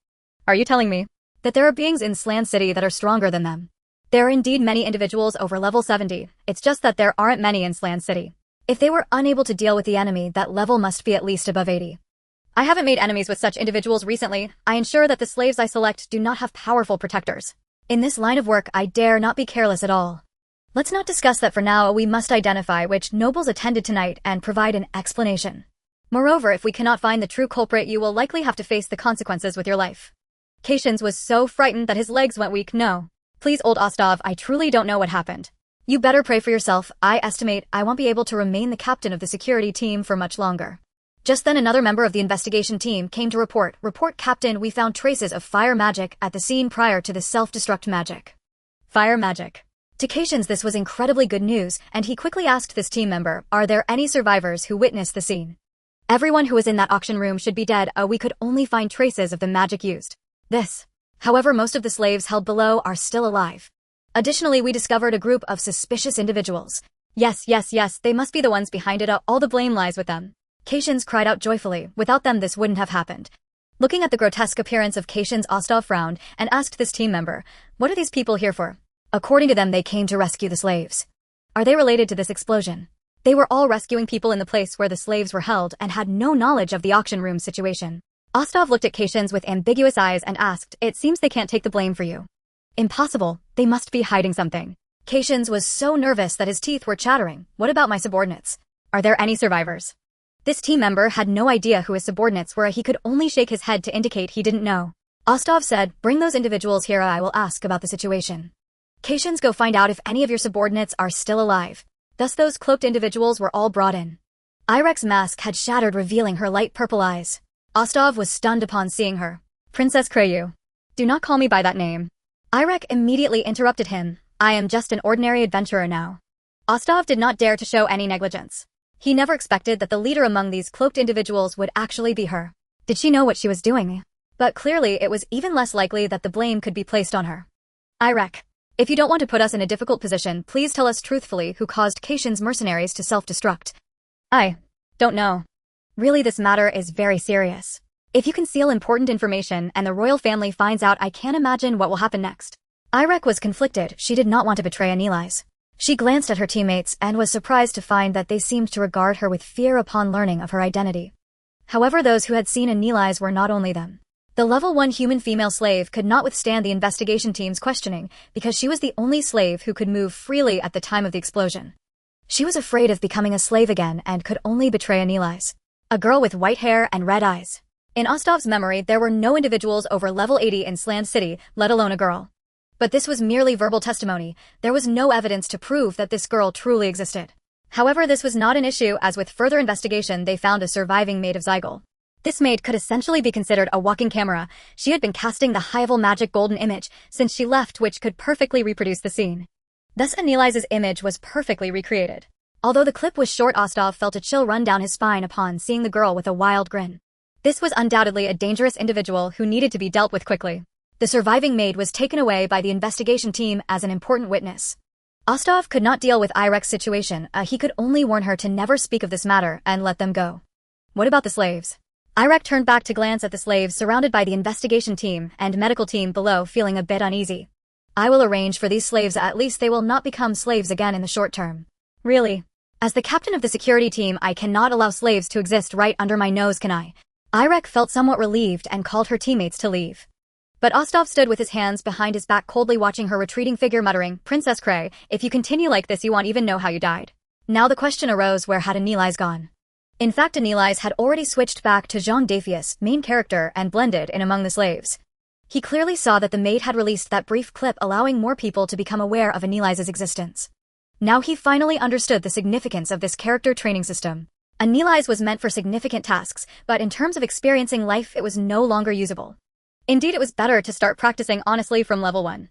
Are you telling me that there are beings in Sland City that are stronger than them? There are indeed many individuals over level 70, it's just that there aren't many in Sland City. If they were unable to deal with the enemy, that level must be at least above 80. I haven't made enemies with such individuals recently. I ensure that the slaves I select do not have powerful protectors. In this line of work, I dare not be careless at all. Let's not discuss that for now. We must identify which nobles attended tonight and provide an explanation. Moreover, if we cannot find the true culprit, you will likely have to face the consequences with your life. Cations was so frightened that his legs went weak. No. Please, old Ostov, I truly don't know what happened. You better pray for yourself. I estimate I won't be able to remain the captain of the security team for much longer. Just then another member of the investigation team came to report. Report, Captain, we found traces of fire magic at the scene prior to the self-destruct magic. Fire magic. To Cations this was incredibly good news, and he quickly asked this team member, are there any survivors who witnessed the scene? Everyone who was in that auction room should be dead. We could only find traces of the magic used. However, most of the slaves held below are still alive. Additionally, we discovered a group of suspicious individuals. Yes, they must be the ones behind it. All the blame lies with them. Cations cried out joyfully. Without them, this wouldn't have happened. Looking at the grotesque appearance of Cations, Ostov frowned and asked this team member, what are these people here for? According to them, they came to rescue the slaves. Are they related to this explosion? They were all rescuing people in the place where the slaves were held and had no knowledge of the auction room situation. Ostov looked at Cations with ambiguous eyes and asked, it seems they can't take the blame for you. Impossible. They must be hiding something. Cations was so nervous that his teeth were chattering. What about my subordinates? Are there any survivors? This team member had no idea who his subordinates were. He could only shake his head to indicate he didn't know. Ostov said, "Bring those individuals here. I will ask about the situation. Cations, go find out if any of your subordinates are still alive." Thus those cloaked individuals were all brought in. Irek's mask had shattered, revealing her light purple eyes. Ostov was stunned upon seeing her. "Princess Kreyu. Do not call me by that name." Irek immediately interrupted him. "I am just an ordinary adventurer now." Ostov did not dare to show any negligence. He never expected that the leader among these cloaked individuals would actually be her. Did she know what she was doing? But clearly it was even less likely that the blame could be placed on her. "Irek, if you don't want to put us in a difficult position, please tell us truthfully who caused Cation's mercenaries to self-destruct." "I don't know. Really, this matter is very serious. If you conceal important information and the royal family finds out, I can't imagine what will happen next." Irek was conflicted. She did not want to betray Anilais. She glanced at her teammates and was surprised to find that they seemed to regard her with fear upon learning of her identity. However, those who had seen Anilais were not only them. The level 1 human female slave could not withstand the investigation team's questioning because she was the only slave who could move freely at the time of the explosion. She was afraid of becoming a slave again and could only betray Anilais. A girl with white hair and red eyes. In Ostov's memory, there were no individuals over level 80 in Sland City, let alone a girl. But this was merely verbal testimony. There was no evidence to prove that this girl truly existed. However, this was not an issue, as with further investigation they found a surviving maid of Zygel. This maid could essentially be considered a walking camera. She had been casting the high-level magic golden image since she left, which could perfectly reproduce the scene. Thus Anilais' image was perfectly recreated. Although the clip was short, Ostov felt a chill run down his spine upon seeing the girl with a wild grin. This was undoubtedly a dangerous individual who needed to be dealt with quickly. The surviving maid was taken away by the investigation team as an important witness. Ostov could not deal with Irek's situation. He could only warn her to never speak of this matter and let them go. What about the slaves? Irek turned back to glance at the slaves surrounded by the investigation team and medical team below, feeling a bit uneasy. "I will arrange for these slaves. At least they will not become slaves again in the short term." "Really? As the captain of the security team, I cannot allow slaves to exist right under my nose, can I?" Irek felt somewhat relieved and called her teammates to leave. But Ostov stood with his hands behind his back, coldly watching her retreating figure, muttering, "Princess Kray, if you continue like this, you won't even know how you died." Now the question arose, where had Anilais gone? In fact, Anilais had already switched back to Zhang Dafeng, main character, and blended in among the slaves. He clearly saw that the maid had released that brief clip, allowing more people to become aware of Anilais' existence. Now he finally understood the significance of this character training system. Anilais was meant for significant tasks, but in terms of experiencing life, it was no longer usable. Indeed, it was better to start practicing honestly from level 1.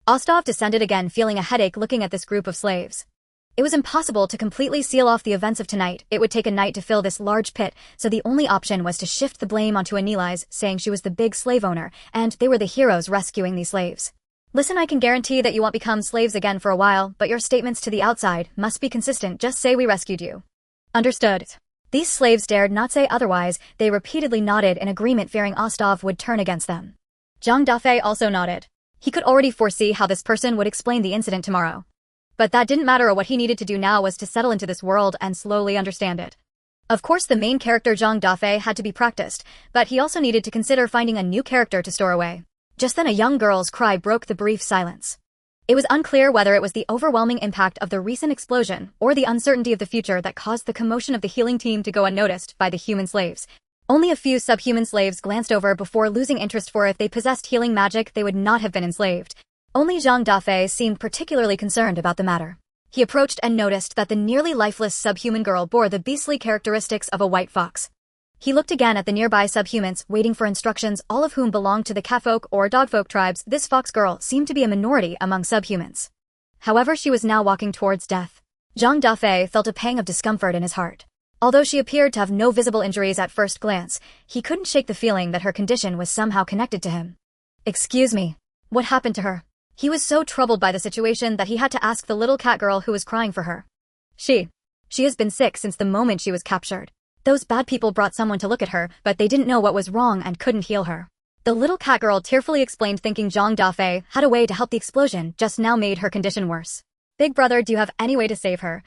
Ostov descended again, feeling a headache looking at this group of slaves. It was impossible to completely seal off the events of tonight. It would take a night to fill this large pit, so the only option was to shift the blame onto Anilais, saying she was the big slave owner, and they were the heroes rescuing these slaves. "Listen, I can guarantee that you won't become slaves again for a while, but your statements to the outside must be consistent. Just say we rescued you." "Understood." These slaves dared not say otherwise. They repeatedly nodded in agreement, fearing Ostov would turn against them. Zhang Dafeng also nodded. He could already foresee how this person would explain the incident tomorrow. But that didn't matter. What he needed to do now was to settle into this world and slowly understand it. Of course, the main character Zhang Dafeng had to be practiced, but he also needed to consider finding a new character to store away. Just then a young girl's cry broke the brief silence. It was unclear whether it was the overwhelming impact of the recent explosion or the uncertainty of the future that caused the commotion of the healing team to go unnoticed by the human slaves. Only a few subhuman slaves glanced over before losing interest, for if they possessed healing magic, they would not have been enslaved. Only Zhang Dafeng seemed particularly concerned about the matter. He approached and noticed that the nearly lifeless subhuman girl bore the beastly characteristics of a white fox. He looked again at the nearby subhumans, waiting for instructions, all of whom belonged to the catfolk or dogfolk tribes. This fox girl seemed to be a minority among subhumans. However, she was now walking towards death. Zhang Dafeng felt a pang of discomfort in his heart. Although she appeared to have no visible injuries at first glance, he couldn't shake the feeling that her condition was somehow connected to him. "Excuse me. What happened to her?" He was so troubled by the situation that he had to ask the little cat girl who was crying for her. She has been sick since the moment she was captured. Those bad people brought someone to look at her, but they didn't know what was wrong and couldn't heal her." The little cat girl tearfully explained, thinking Zhang Dafeng had a way to help. The explosion just now made her condition worse. "Big brother, do you have any way to save her?"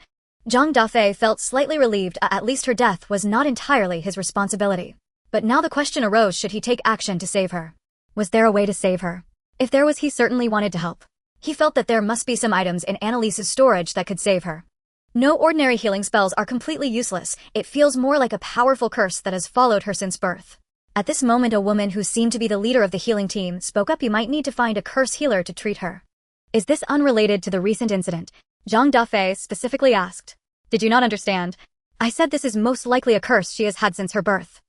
Zhang Dafeng felt slightly relieved. At least her death was not entirely his responsibility. But now the question arose, should he take action to save her? Was there a way to save her? If there was, he certainly wanted to help. He felt that there must be some items in Annalise's storage that could save her. No ordinary healing spells are completely useless. It feels more like a powerful curse that has followed her since birth. At this moment, a woman who seemed to be the leader of the healing team spoke up. You might need to find a curse healer to treat her. Is this unrelated to the recent incident? Zhang Dafeng specifically asked. Did you not understand? I said this is most likely a curse she has had since her birth.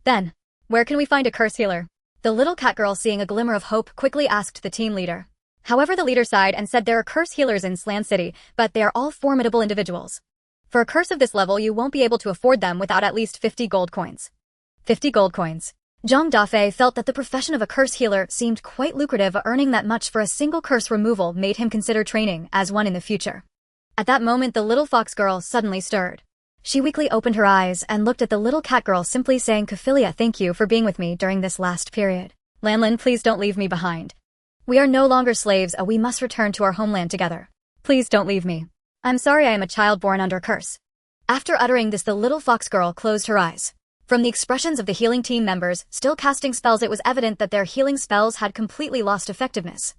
Then, where can we find a curse healer? The little cat girl, seeing a glimmer of hope, quickly asked the team leader. However, the leader sighed and said there are curse healers in Slan City, but they are all formidable individuals. For a curse of this level, you won't be able to afford them without at least 50 gold coins. 50 gold coins. Zhang Dafeng felt that the profession of a curse healer seemed quite lucrative. Earning that much for a single curse removal made him consider training as one in the future. At that moment, the little fox girl suddenly stirred. She weakly opened her eyes and looked at the little cat girl, simply saying, Cophelia, thank you for being with me during this last period. Lanlin, please don't leave me behind. We are no longer slaves. We must return to our homeland together. Please don't leave me. I'm sorry, I am a child born under curse. After uttering this, the little fox girl closed her eyes. From the expressions of the healing team members still casting spells, it was evident that their healing spells had completely lost effectiveness.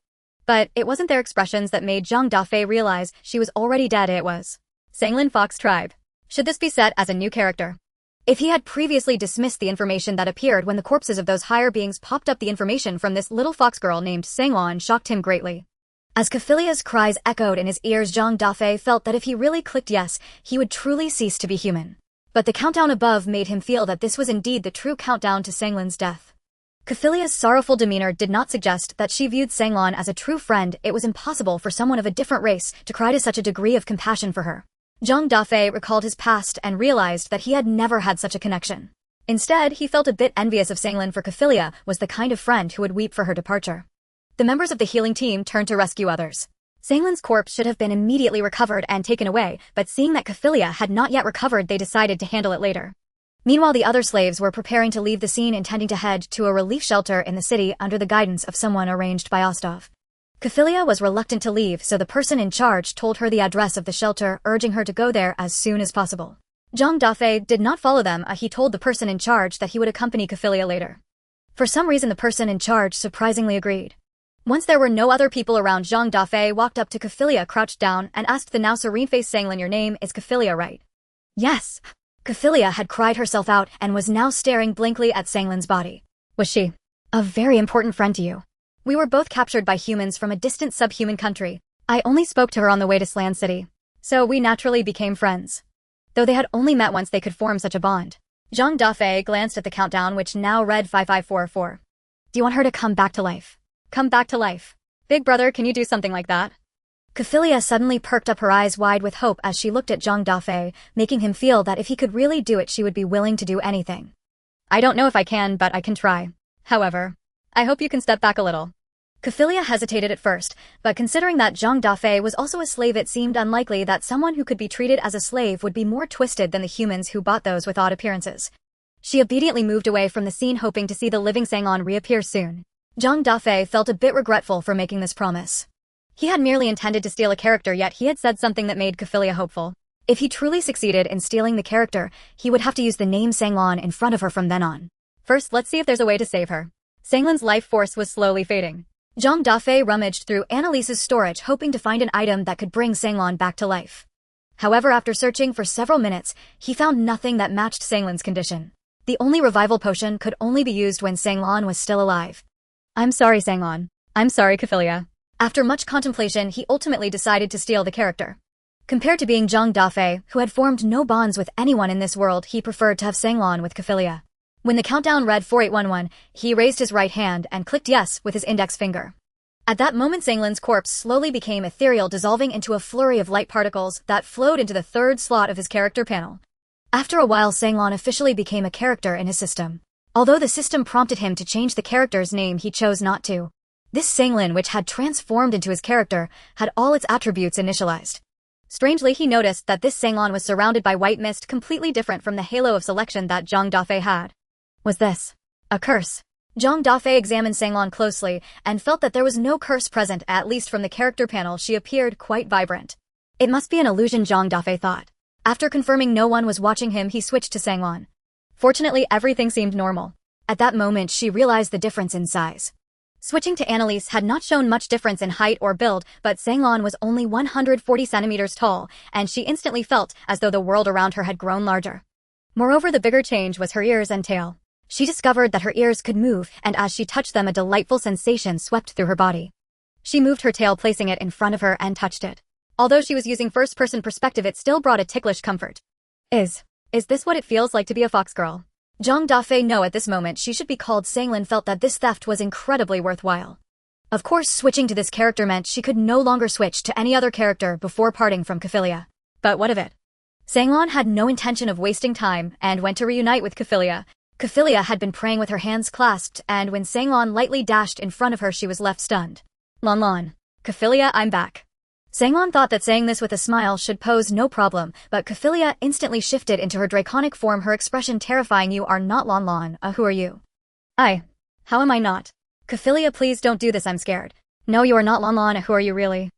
But it wasn't their expressions that made Zhang Dafeng realize she was already dead. It was Sanglin Fox Tribe. Should this be set as a new character? If he had previously dismissed the information that appeared when the corpses of those higher beings popped up, the information from this little fox girl named Sanglan shocked him greatly. As Cophilia's cries echoed in his ears, Zhang Dafeng felt that if he really clicked yes, he would truly cease to be human. But the countdown above made him feel that this was indeed the true countdown to Sanglin's death. Cophilia's sorrowful demeanor did not suggest that she viewed Sanglan as a true friend. It was impossible for someone of a different race to cry to such a degree of compassion for her. Zhang Dafeng recalled his past and realized that he had never had such a connection. Instead, he felt a bit envious of Sanglin, for Cophelia was the kind of friend who would weep for her departure. The members of the healing team turned to rescue others. Sanglin's corpse should have been immediately recovered and taken away, but seeing that Cophelia had not yet recovered, they decided to handle it later. Meanwhile, the other slaves were preparing to leave the scene, intending to head to a relief shelter in the city under the guidance of someone arranged by Ostov. Cophelia was reluctant to leave, so the person in charge told her the address of the shelter, urging her to go there as soon as possible. Zhang Dafeng did not follow them. He told the person in charge that he would accompany Cophelia later. For some reason, the person in charge surprisingly agreed. Once there were no other people around, Zhang Dafeng walked up to Cophelia, crouched down, and asked the now serene-faced Sanglin, your name is Cophelia, right? Yes. Cophelia had cried herself out and was now staring blankly at Sanglin's body. Was she a very important friend to you? We were both captured by humans from a distant subhuman country. I only spoke to her on the way to Slan City. So we naturally became friends. Though they had only met once, they could form such a bond. Zhang Dafeng glanced at the countdown, which now read 5544. Do you want her to come back to life? Come back to life. Big brother, can you do something like that? Cophelia suddenly perked up, her eyes wide with hope as she looked at Zhang Dafeng, making him feel that if he could really do it, she would be willing to do anything. I don't know if I can, but I can try. However, I hope you can step back a little. Cophelia hesitated at first, but considering that Zhang Dafeng was also a slave, it seemed unlikely that someone who could be treated as a slave would be more twisted than the humans who bought those with odd appearances. She obediently moved away from the scene, hoping to see the living Sanglan reappear soon. Zhang Dafeng felt a bit regretful for making this promise. He had merely intended to steal a character, yet he had said something that made Cophelia hopeful. If he truly succeeded in stealing the character, he would have to use the name Sanglan in front of her from then on. First, let's see if there's a way to save her. Sanglin's life force was slowly fading. Zhang Dafeng rummaged through Annalise's storage, hoping to find an item that could bring Sanglan back to life. However, after searching for several minutes, he found nothing that matched Sanglin's condition. The only revival potion could only be used when Sanglan was still alive. I'm sorry, Sanglan. I'm sorry, Cophelia. After much contemplation, he ultimately decided to steal the character. Compared to being Zhang Dafeng, who had formed no bonds with anyone in this world, he preferred to have Sanglan with Cophelia. When the countdown read 4811, he raised his right hand and clicked yes with his index finger. At that moment, Sanglin's corpse slowly became ethereal, dissolving into a flurry of light particles that flowed into the third slot of his character panel. After a while, Sanglan officially became a character in his system. Although the system prompted him to change the character's name, he chose not to. This Sanglin, which had transformed into his character, had all its attributes initialized. Strangely, he noticed that this Sanglan was surrounded by white mist, completely different from the halo of selection that Zhang Dafeng had. Was this a curse? Zhang Dafeng examined Sanglan closely and felt that there was no curse present. At least from the character panel, she appeared quite vibrant. It must be an illusion, Zhang Dafeng thought. After confirming no one was watching him, he switched to Sanglan. Fortunately, everything seemed normal. At that moment, she realized the difference in size. Switching to Annalise had not shown much difference in height or build, but Sanglan was only 140 centimeters tall, and she instantly felt as though the world around her had grown larger. Moreover, the bigger change was her ears and tail. She discovered that her ears could move, and as she touched them, a delightful sensation swept through her body. She moved her tail, placing it in front of her, and touched it. Although she was using first-person perspective, it still brought a ticklish comfort. Is this what it feels like to be a fox girl? Zhang Dafeng knew at this moment she should be called Sanglan felt that this theft was incredibly worthwhile. Of course, switching to this character meant she could no longer switch to any other character before parting from Kaphilia. But what of it? Sanglan had no intention of wasting time and went to reunite with Kaphilia. Kaphilia had been praying with her hands clasped, and when Sanglan lightly dashed in front of her, she was left stunned. Lan, Kaphilia, I'm back. Sanglan thought that saying this with a smile should pose no problem, but Kaphilia instantly shifted into her draconic form, her expression terrifying. You are not Lan, who are you? How am I not? Kaphilia, please don't do this, I'm scared. No, you are not Lan, who are you really?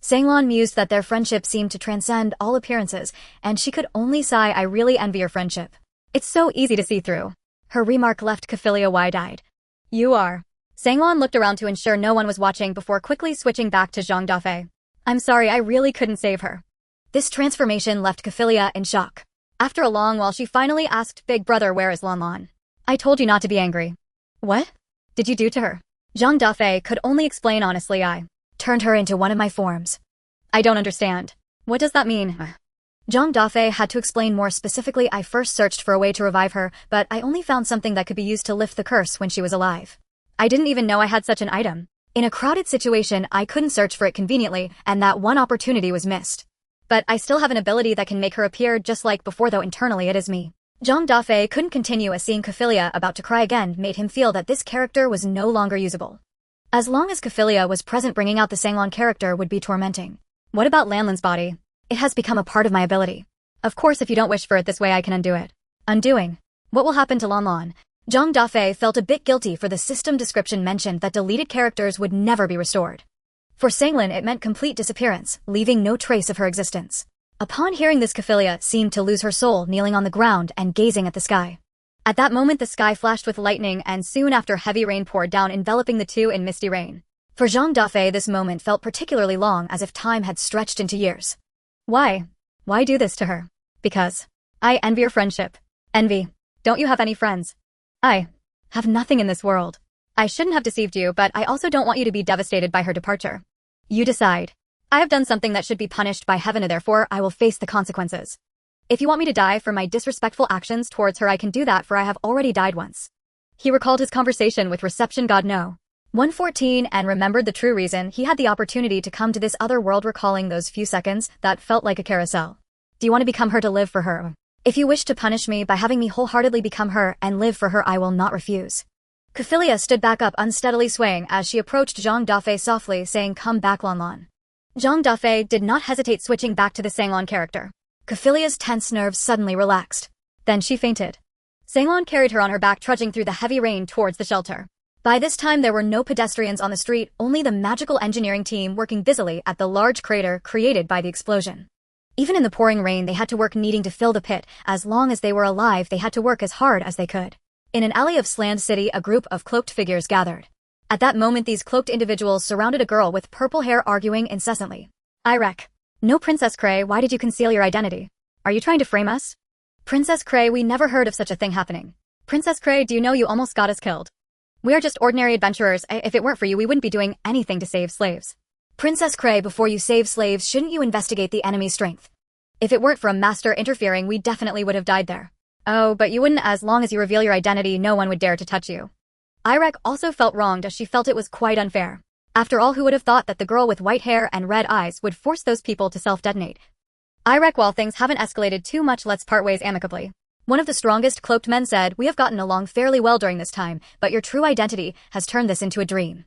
Sanglan mused that their friendship seemed to transcend all appearances, and she could only sigh. I really envy your friendship. It's so easy to see through. Her remark left Kaphilia wide-eyed. You are. Sanglan looked around to ensure no one was watching before quickly switching back to Zhang Dafeng. I'm sorry, I really couldn't save her. This transformation left Kaphilia in shock. After a long while, she finally asked, Big brother, where is Lan? I told you not to be angry. What did you do to her? Zhang Dafeng could only explain honestly. I turned her into one of my forms. I don't understand. What does that mean? Zhang Dafeng had to explain more specifically. I first searched for a way to revive her, but I only found something that could be used to lift the curse when she was alive. I didn't even know I had such an item. In a crowded situation, I couldn't search for it conveniently, and that one opportunity was missed. But I still have an ability that can make her appear just like before, though internally it is me. Zhang Dafeng couldn't continue, as seeing Kaphilia about to cry again made him feel that this character was no longer usable. As long as Kaphilia was present, bringing out the Sanglan character would be tormenting. What about Lanlan's body? It has become a part of my ability. Of course, if you don't wish for it this way, I can undo it. Undoing? What will happen to Lanlan? Zhang Dafeng felt a bit guilty, for the system description mentioned that deleted characters would never be restored. For Sanglan, it meant complete disappearance, leaving no trace of her existence. Upon hearing this, Kaphilia seemed to lose her soul, kneeling on the ground and gazing at the sky. At that moment, the sky flashed with lightning, and soon after, heavy rain poured down, enveloping the two in misty rain. For Zhang Dafeng, this moment felt particularly long, as if time had stretched into years. Why do this to her? Because I envy your friendship. Envy? Don't you have any friends? I have nothing in this world. I shouldn't have deceived you, but I also don't want you to be devastated by her departure. You decide. I have done something that should be punished by heaven, and therefore I will face the consequences. If you want me to die for my disrespectful actions towards her, I can do that, for I have already died once. He recalled his conversation with reception god No. 114 and remembered the true reason he had the opportunity to come to this other world, recalling those few seconds that felt like a carousel. Do you want to become her to live for her? If you wish to punish me by having me wholeheartedly become her and live for her, I will not refuse. Kaphilia stood back up, unsteadily swaying as she approached Zhang Dafeng softly, saying, Come back, Lan. Zhang Dafeng did not hesitate, switching back to the Sanglan character. Kaphilia's tense nerves suddenly relaxed. Then she fainted. Sanglan carried her on her back, trudging through the heavy rain towards the shelter. By this time, there were no pedestrians on the street, only the magical engineering team working busily at the large crater created by the explosion. Even in the pouring rain, they had to work, needing to fill the pit. As long as they were alive, they had to work as hard as they could. In an alley of Sland City, a group of cloaked figures gathered. At that moment, these cloaked individuals surrounded a girl with purple hair, arguing incessantly. No, Princess Cray, why did you conceal your identity? Are you trying to frame us? Princess Cray, we never heard of such a thing happening. Princess Cray, do you know you almost got us killed? We are just ordinary adventurers. If it weren't for you, we wouldn't be doing anything to save slaves. Princess Cray, before you save slaves, shouldn't you investigate the enemy's strength? If it weren't for a master interfering, we definitely would have died there. Oh, but you wouldn't. As long as you reveal your identity, no one would dare to touch you. Irek also felt wronged, as she felt it was quite unfair. After all, who would have thought that the girl with white hair and red eyes would force those people to self-detonate? Irek, while things haven't escalated too much, let's part ways amicably. One of the strongest cloaked men said, We have gotten along fairly well during this time, but your true identity has turned this into a dream.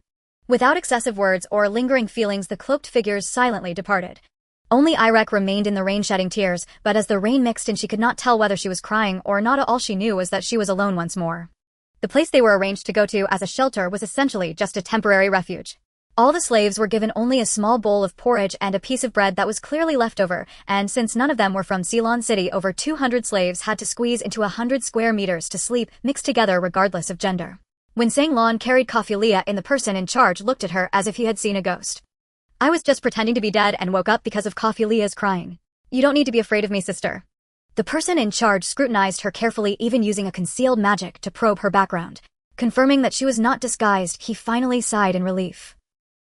Without excessive words or lingering feelings, the cloaked figures silently departed. Only Irek remained in the rain, shedding tears, but as the rain mixed in, she could not tell whether she was crying or not. All she knew was that she was alone once more. The place they were arranged to go to as a shelter was essentially just a temporary refuge. All the slaves were given only a small bowl of porridge and a piece of bread that was clearly left over, and since none of them were from Ceylon City, over 200 slaves had to squeeze into 100 square meters to sleep, mixed together regardless of gender. When Sang Lon carried Coffee Leah in, the person in charge looked at her as if he had seen a ghost. I was just pretending to be dead and woke up because of Coffee Leah's crying. You don't need to be afraid of me, sister. The person in charge scrutinized her carefully, even using a concealed magic to probe her background. Confirming that she was not disguised, he finally sighed in relief.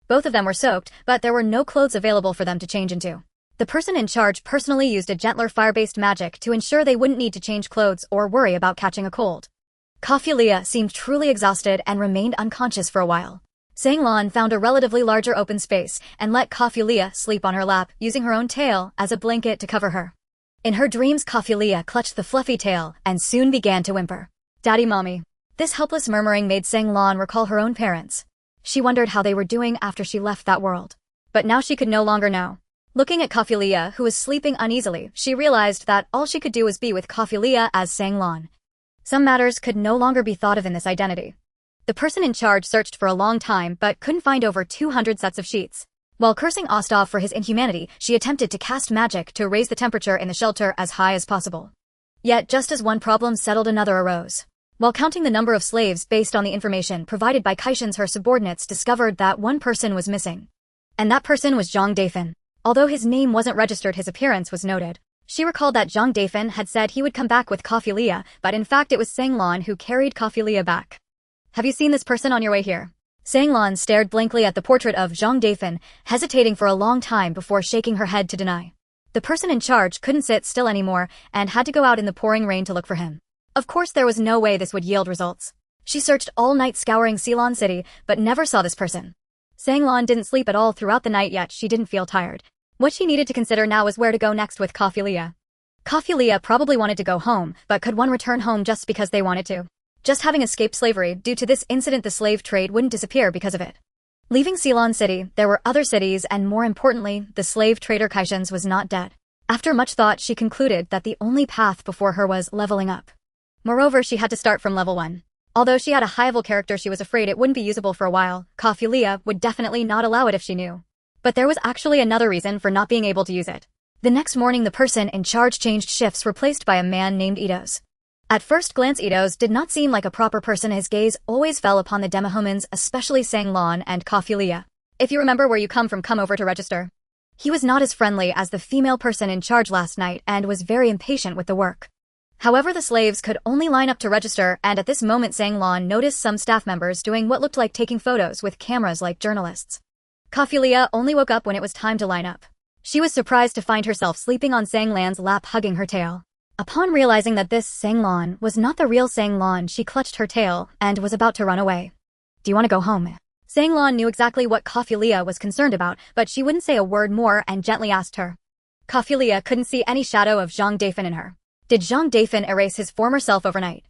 Both of them were soaked, but there were no clothes available for them to change into. The person in charge personally used a gentler fire-based magic to ensure they wouldn't need to change clothes or worry about catching a cold. Coffee Leah seemed truly exhausted and remained unconscious for a while. Sang Lon found a relatively larger open space and let Coffee Leah sleep on her lap, using her own tail as a blanket to cover her. In her dreams, Coffee Leah clutched the fluffy tail and soon began to whimper. Daddy, mommy. This helpless murmuring made Sang Lon recall her own parents. She wondered how they were doing after she left that world. But now she could no longer know. Looking at Coffee Leah, who was sleeping uneasily, she realized that all she could do was be with Coffee Leah as Sang Lon. Some matters could no longer be thought of in this identity. The person in charge searched for a long time but couldn't find over 200 sets of sheets. While cursing Ostov for his inhumanity, she attempted to cast magic to raise the temperature in the shelter as high as possible. Yet just as one problem settled, another arose. While counting the number of slaves based on the information provided by Kaishan's, her subordinates discovered that one person was missing. And that person was Zhang Dafeng. Although his name wasn't registered, his appearance was noted. She recalled that Zhang Dafeng had said he would come back with Coffee Leah, but in fact it was Sang Lon who carried Coffee Leah back. Have you seen this person on your way here? Sang Lon stared blankly at the portrait of Zhang Dafeng, hesitating for a long time before shaking her head to deny. The person in charge couldn't sit still anymore and had to go out in the pouring rain to look for him. Of course there was no way this would yield results. She searched all night scouring Ceylon City, but never saw this person. Sang Lon didn't sleep at all throughout the night, yet she didn't feel tired. What she needed to consider now was where to go next with Coffee Leah. Coffee Leah probably wanted to go home, but could one return home just because they wanted to? Just having escaped slavery, due to this incident the slave trade wouldn't disappear because of it. Leaving Ceylon City, there were other cities, and more importantly, the slave trader Kaishan's was not dead. After much thought, she concluded that the only path before her was leveling up. Moreover, she had to start from level 1. Although she had a high-level character, she was afraid it wouldn't be usable for a while. Coffee Leah would definitely not allow it if she knew. But there was actually another reason for not being able to use it. The next morning, the person in charge changed shifts, replaced by a man named Idos. At first glance, Idos did not seem like a proper person. His gaze always fell upon the demihumans, especially Sang Lon and Coffee Leah. If you remember where you come from, come over to register. He was not as friendly as the female person in charge last night and was very impatient with the work. However, the slaves could only line up to register, and at this moment Sang Lon noticed some staff members doing what looked like taking photos with cameras like journalists. Coffee Leah only woke up when it was time to line up. She was surprised to find herself sleeping on Sang Lan's lap, hugging her tail. Upon realizing that this Sang Lon was not the real Sang Lon, she clutched her tail and was about to run away. Do you want to go home? Sang Lon knew exactly what Coffee Leah was concerned about, but she wouldn't say a word more and gently asked her. Coffee Leah couldn't see any shadow of Zhang Dafeng in her. Did Zhang Dafeng erase his former self overnight?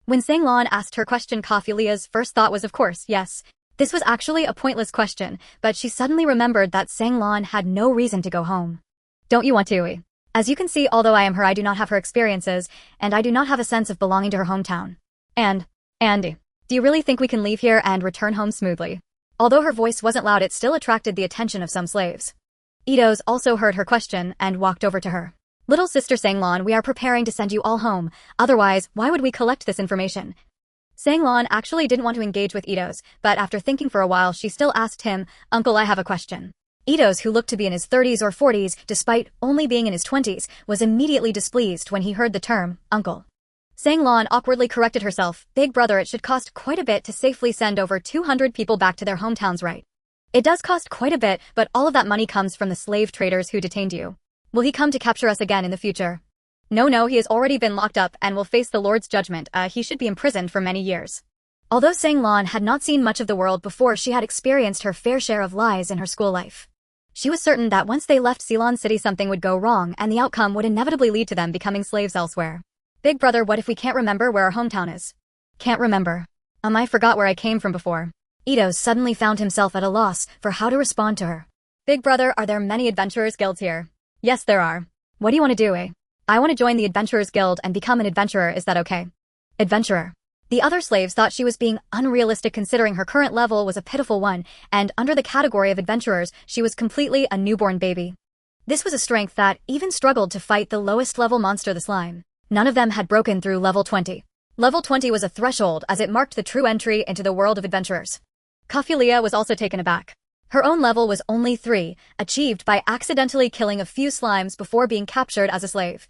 When Sang Lon asked her question, Coffee Leah's first thought was, of course, yes. This was actually a pointless question, but she suddenly remembered that Sang Lon had no reason to go home. Don't you want to? As you can see, although I am her, I do not have her experiences, and I do not have a sense of belonging to her hometown. And, Andy, do you really think we can leave here and return home smoothly? Although her voice wasn't loud, it still attracted the attention of some slaves. Idos also heard her question and walked over to her. Little sister Sang Lon, we are preparing to send you all home, otherwise, why would we collect this information? Sang Lon actually didn't want to engage with Idos, but after thinking for a while, she still asked him, Uncle, I have a question. Idos, who looked to be in his 30s or 40s, despite only being in his 20s, was immediately displeased when he heard the term, uncle. Sang Lon awkwardly corrected herself, Big brother, it should cost quite a bit to safely send over 200 people back to their hometowns, right? It does cost quite a bit, but all of that money comes from the slave traders who detained you. Will he come to capture us again in the future? No, he has already been locked up and will face the Lord's judgment. He should be imprisoned for many years. Although Sang Lon had not seen much of the world before, she had experienced her fair share of lies in her school life. She was certain that once they left Ceylon City, something would go wrong and the outcome would inevitably lead to them becoming slaves elsewhere. Big brother, what if we can't remember where our hometown is? Can't remember. I forgot where I came from before. Idos suddenly found himself at a loss for how to respond to her. Big brother, are there many adventurers guilds here? Yes, there are. What do you want to do, I want to join the Adventurers Guild and become an adventurer, is that okay? Adventurer. The other slaves thought she was being unrealistic considering her current level was a pitiful one, and under the category of adventurers, she was completely a newborn baby. This was a strength that even struggled to fight the lowest level monster, the slime. None of them had broken through level 20. Level 20 was a threshold as it marked the true entry into the world of adventurers. Kafilia was also taken aback. Her own level was only 3, achieved by accidentally killing a few slimes before being captured as a slave.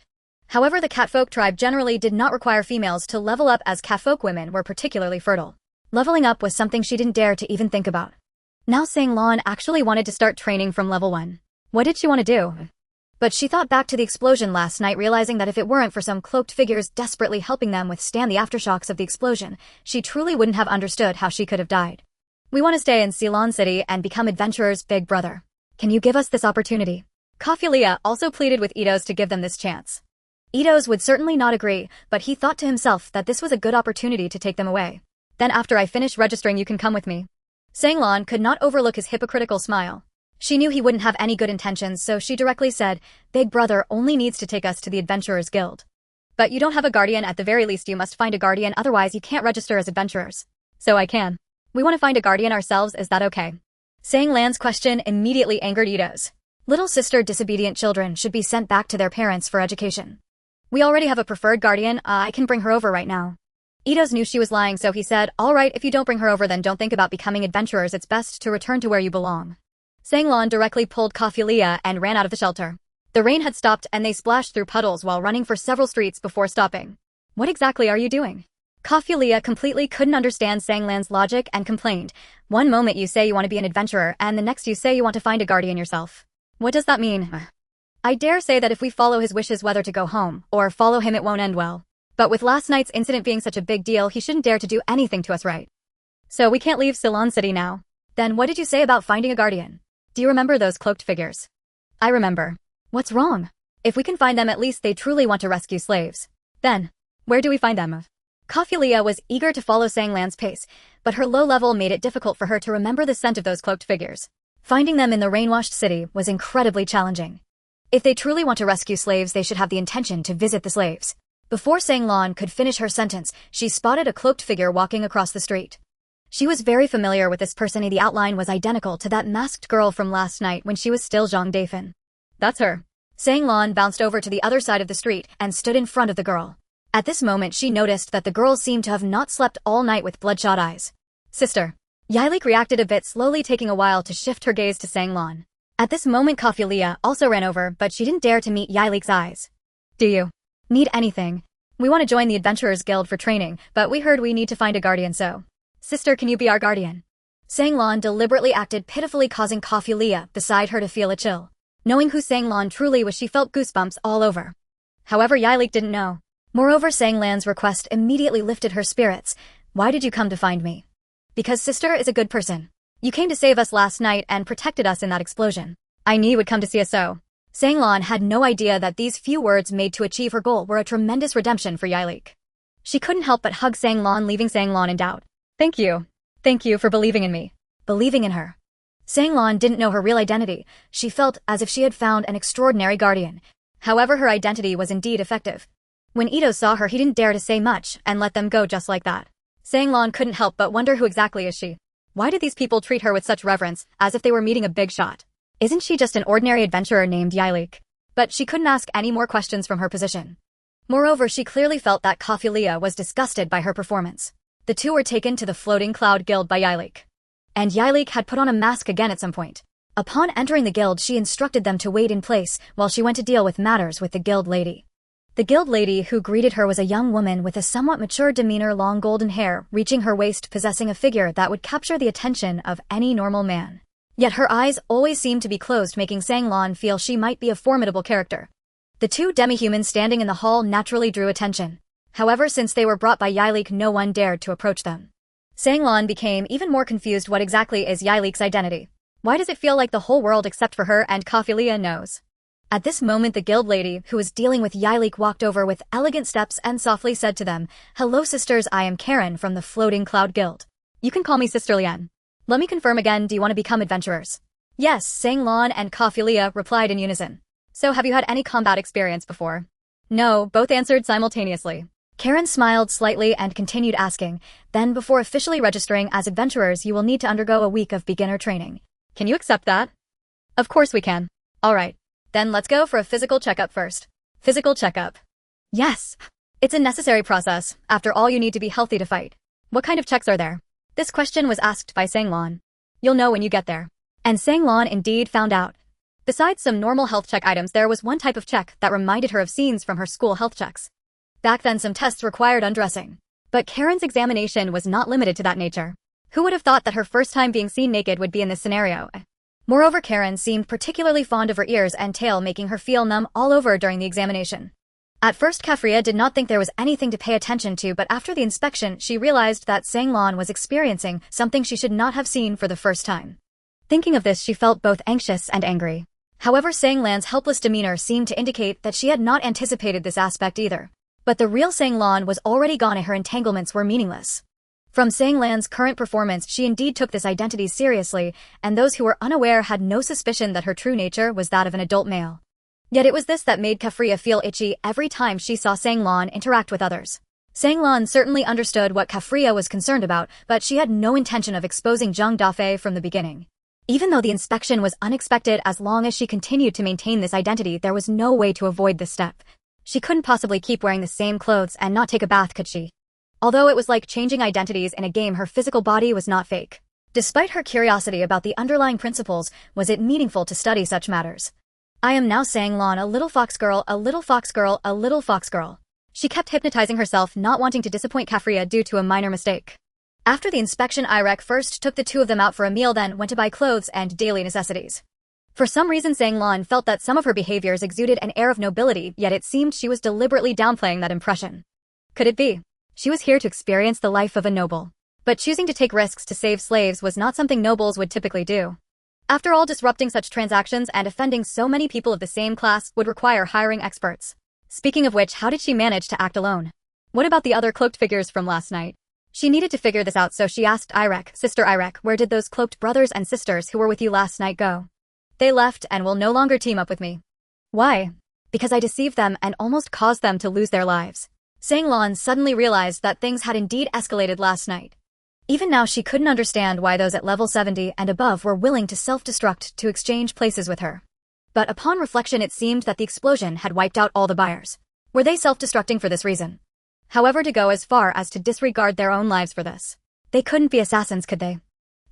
However, the catfolk tribe generally did not require females to level up, as catfolk women were particularly fertile. Leveling up was something she didn't dare to even think about. Now Sang-Lan actually wanted to start training from level 1. What did she want to do? But she thought back to the explosion last night, realizing that if it weren't for some cloaked figures desperately helping them withstand the aftershocks of the explosion, she truly wouldn't have understood how she could have died. We want to stay in Ceylon City and become adventurers, big brother. Can you give us this opportunity? Kafilia also pleaded with Eidos to give them this chance. Eidos would certainly not agree, but he thought to himself that this was a good opportunity to take them away. Then after I finish registering, you can come with me. Sang-Lan could not overlook his hypocritical smile. She knew he wouldn't have any good intentions, so she directly said, Big brother only needs to take us to the Adventurers Guild. But you don't have a guardian. At the very least you must find a guardian, otherwise you can't register as adventurers. So I can. We want to find a guardian ourselves, is that okay? Sang-Lan's question immediately angered Eidos. Little sister disobedient children should be sent back to their parents for education. We already have a preferred guardian, I can bring her over right now. Eidos knew she was lying, so he said, alright, if you don't bring her over then don't think about becoming adventurers, it's best to return to where you belong. Sang-Lan directly pulled Kafilia and ran out of the shelter. The rain had stopped and they splashed through puddles while running for several streets before stopping. What exactly are you doing? Kafilia completely couldn't understand Sang-Lan's logic and complained. One moment you say you want to be an adventurer and the next you say you want to find a guardian yourself. What does that mean? I dare say that if we follow his wishes whether to go home or follow him it won't end well. But with last night's incident being such a big deal, he shouldn't dare to do anything to us, right? So we can't leave Ceylon City now. Then what did you say about finding a guardian? Do you remember those cloaked figures? I remember. What's wrong? If we can find them, at least they truly want to rescue slaves. Then, where do we find them? Kafilia was eager to follow Sang-Lan's pace, but her low level made it difficult for her to remember the scent of those cloaked figures. Finding them in the rain-washed city was incredibly challenging. If they truly want to rescue slaves, they should have the intention to visit the slaves. Before Sang-Lan could finish her sentence, she spotted a cloaked figure walking across the street. She was very familiar with this person. The outline was identical to that masked girl from last night when she was still Zhang Dafeng. That's her. Sang-Lan bounced over to the other side of the street and stood in front of the girl. At this moment she noticed that the girl seemed to have not slept all night with bloodshot eyes. Sister. Yalik reacted a bit slowly, taking a while to shift her gaze to Sang-Lan. At this moment Kafilia also ran over, but she didn't dare to meet Yalik's eyes. Do you need anything? We want to join the Adventurers Guild for training, but we heard we need to find a guardian, so. Sister, can you be our guardian? Sang-Lan deliberately acted pitifully, causing Kafilia beside her to feel a chill. Knowing who Sang-Lan truly was, she felt goosebumps all over. However, Yalik didn't know. Moreover, Sang-Lan's request immediately lifted her spirits. Why did you come to find me? Because sister is a good person. You came to save us last night and protected us in that explosion. I knew you would come to see us, so. Sang-Lan had no idea that these few words made to achieve her goal were a tremendous redemption for Yalik. She couldn't help but hug Sang-Lan, leaving Sang-Lan in doubt. Thank you. Thank you for believing in me. Believing in her. Sang-Lan didn't know her real identity. She felt as if she had found an extraordinary guardian. However, her identity was indeed effective. When Eidos saw her, he didn't dare to say much and let them go just like that. Sang-Lan couldn't help but wonder, who exactly is she? Why did these people treat her with such reverence, as if they were meeting a big shot? Isn't she just an ordinary adventurer named Yalik? But she couldn't ask any more questions from her position. Moreover, she clearly felt that Kafilia was disgusted by her performance. The two were taken to the Floating Cloud Guild by Yalik. And Yalik had put on a mask again at some point. Upon entering the guild, she instructed them to wait in place while she went to deal with matters with the guild lady. The guild lady who greeted her was a young woman with a somewhat mature demeanor, long golden hair reaching her waist, possessing a figure that would capture the attention of any normal man. Yet her eyes always seemed to be closed, making Sang-Lan feel she might be a formidable character. The two demi-humans standing in the hall naturally drew attention. However, since they were brought by Yalik, no one dared to approach them. Sang-Lan became even more confused. What exactly is Yalik's identity? Why does it feel like the whole world except for her and Kafilia knows? At this moment, the guild lady, who was dealing with Yalik, walked over with elegant steps and softly said to them, "Hello sisters, I am Karen from the Floating Cloud Guild. You can call me Sister Lian. Let me confirm again, do you want to become adventurers?" Yes, Sang-Lan and Kafilia replied in unison. So have you had any combat experience before? No, both answered simultaneously. Karen smiled slightly and continued asking, then before officially registering as adventurers you will need to undergo a week of beginner training. Can you accept that? Of course we can. Alright. Then let's go for a physical checkup first. Physical checkup. Yes. It's a necessary process. After all, you need to be healthy to fight. What kind of checks are there? This question was asked by Sang Lan. You'll know when you get there. And Sang Lan indeed found out. Besides some normal health check items, there was one type of check that reminded her of scenes from her school health checks. Back then, some tests required undressing. But Karen's examination was not limited to that nature. Who would have thought that her first time being seen naked would be in this scenario? Moreover, Karen seemed particularly fond of her ears and tail, making her feel numb all over during the examination. At first, Kafria did not think there was anything to pay attention to, but after the inspection, she realized that Sang Lan was experiencing something she should not have seen for the first time. Thinking of this, she felt both anxious and angry. However, Sang Lan's helpless demeanor seemed to indicate that she had not anticipated this aspect either. But the real Sang Lan was already gone and her entanglements were meaningless. From Sang Lan's current performance, she indeed took this identity seriously, and those who were unaware had no suspicion that her true nature was that of an adult male. Yet it was this that made Kafria feel itchy every time she saw Sang Lan interact with others. Sang Lan certainly understood what Kafria was concerned about, but she had no intention of exposing Zhang Dafeng from the beginning. Even though the inspection was unexpected, as long as she continued to maintain this identity, there was no way to avoid this step. She couldn't possibly keep wearing the same clothes and not take a bath, could she? Although it was like changing identities in a game, her physical body was not fake. Despite her curiosity about the underlying principles, was it meaningful to study such matters? I am now Sang Lan, a little fox girl, a little fox girl, a little fox girl. She kept hypnotizing herself, not wanting to disappoint Kafria due to a minor mistake. After the inspection, Irek first took the two of them out for a meal, then went to buy clothes and daily necessities. For some reason, Sang Lan felt that some of her behaviors exuded an air of nobility, yet it seemed she was deliberately downplaying that impression. Could it be? She was here to experience the life of a noble. But choosing to take risks to save slaves was not something nobles would typically do. After all, disrupting such transactions and offending so many people of the same class would require hiring experts. Speaking of which, how did she manage to act alone? What about the other cloaked figures from last night? She needed to figure this out, so she asked Irek, Sister Irek, where did those cloaked brothers and sisters who were with you last night go? They left and will no longer team up with me. Why? Because I deceived them and almost caused them to lose their lives. Sang Lan suddenly realized that things had indeed escalated last night. Even now, she couldn't understand why those at level 70 and above were willing to self-destruct to exchange places with her. But upon reflection, it seemed that the explosion had wiped out all the buyers. Were they self-destructing for this reason? However, to go as far as to disregard their own lives for this. They couldn't be assassins, could they?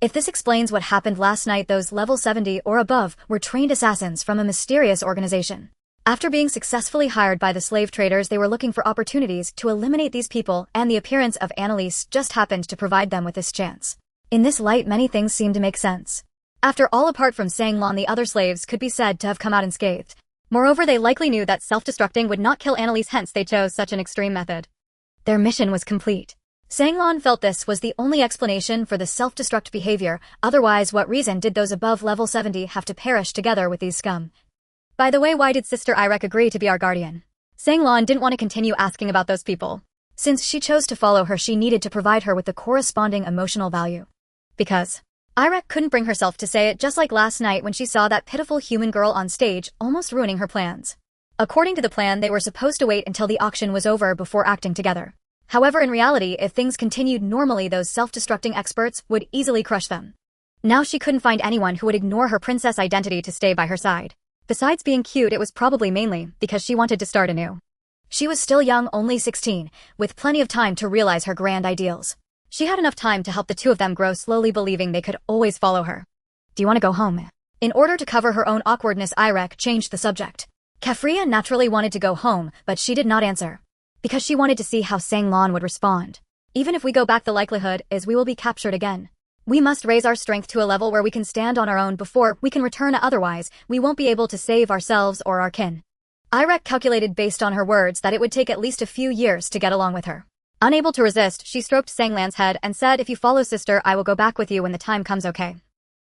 If this explains what happened last night, those level 70 or above were trained assassins from a mysterious organization. After being successfully hired by the slave traders, they were looking for opportunities to eliminate these people, and the appearance of Annalise just happened to provide them with this chance. In this light, many things seem to make sense. After all, apart from Sang Lan, the other slaves could be said to have come out unscathed. Moreover, they likely knew that self-destructing would not kill Annalise, hence they chose such an extreme method. Their mission was complete. Sang Lan felt this was the only explanation for the self-destruct behavior, otherwise what reason did those above level 70 have to perish together with these scum? By the way, why did Sister Irek agree to be our guardian? Sang Lan didn't want to continue asking about those people. Since she chose to follow her, she needed to provide her with the corresponding emotional value. Because Irek couldn't bring herself to say it, just like last night when she saw that pitiful human girl on stage, almost ruining her plans. According to the plan, they were supposed to wait until the auction was over before acting together. However, in reality, if things continued normally, those self-destructing experts would easily crush them. Now she couldn't find anyone who would ignore her princess identity to stay by her side. Besides being cute, it was probably mainly because she wanted to start anew. She was still young, only 16, with plenty of time to realize her grand ideals. She had enough time to help the two of them grow slowly, believing they could always follow her. Do you want to go home? In order to cover her own awkwardness, Irek changed the subject. Kafria naturally wanted to go home, but she did not answer. Because she wanted to see how Sang Lan would respond. Even if we go back, the likelihood is we will be captured again. We must raise our strength to a level where we can stand on our own before we can return, otherwise we won't be able to save ourselves or our kin. Irek calculated based on her words that it would take at least a few years to get along with her. Unable to resist, she stroked Sang Lan's head and said, if you follow sister, I will go back with you when the time comes, okay?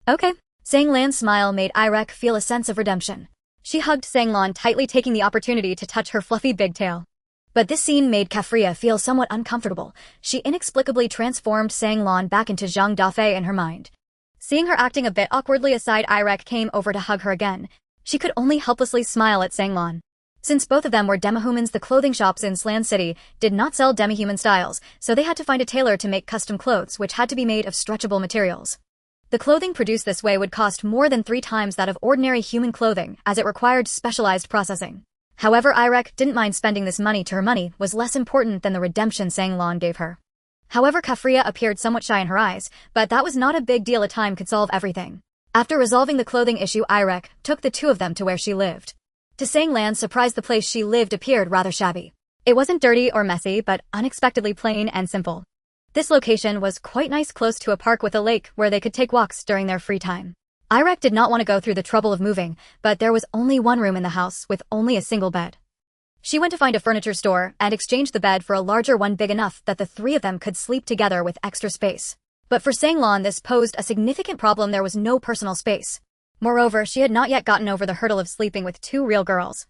Okay. Sang Lan's smile made Irek feel a sense of redemption. She hugged Sang Lan tightly, taking the opportunity to touch her fluffy big tail. But this scene made Kafria feel somewhat uncomfortable. She inexplicably transformed Sang Lan back into Zhang Dafeng in her mind. Seeing her acting a bit awkwardly aside, Irek came over to hug her again. She could only helplessly smile at Sang Lan. Since both of them were demihumans, the clothing shops in Slan City did not sell demihuman styles, so they had to find a tailor to make custom clothes which had to be made of stretchable materials. The clothing produced this way would cost more than 3 times that of ordinary human clothing, as it required specialized processing. However, Irek didn't mind spending this money to her money was less important than the redemption Sanglan gave her. However, Kafria appeared somewhat shy in her eyes, but that was not a big deal. A time could solve everything. After resolving the clothing issue, Irek took the two of them to where she lived. To Sanglan's surprise, the place she lived appeared rather shabby. It wasn't dirty or messy, but unexpectedly plain and simple. This location was quite nice, close to a park with a lake where they could take walks during their free time. Irek did not want to go through the trouble of moving, but there was only one room in the house with only a single bed. She went to find a furniture store and exchanged the bed for a larger one big enough that the three of them could sleep together with extra space. But for Sanglan, this posed a significant problem. There was no personal space. Moreover, she had not yet gotten over the hurdle of sleeping with two real girls.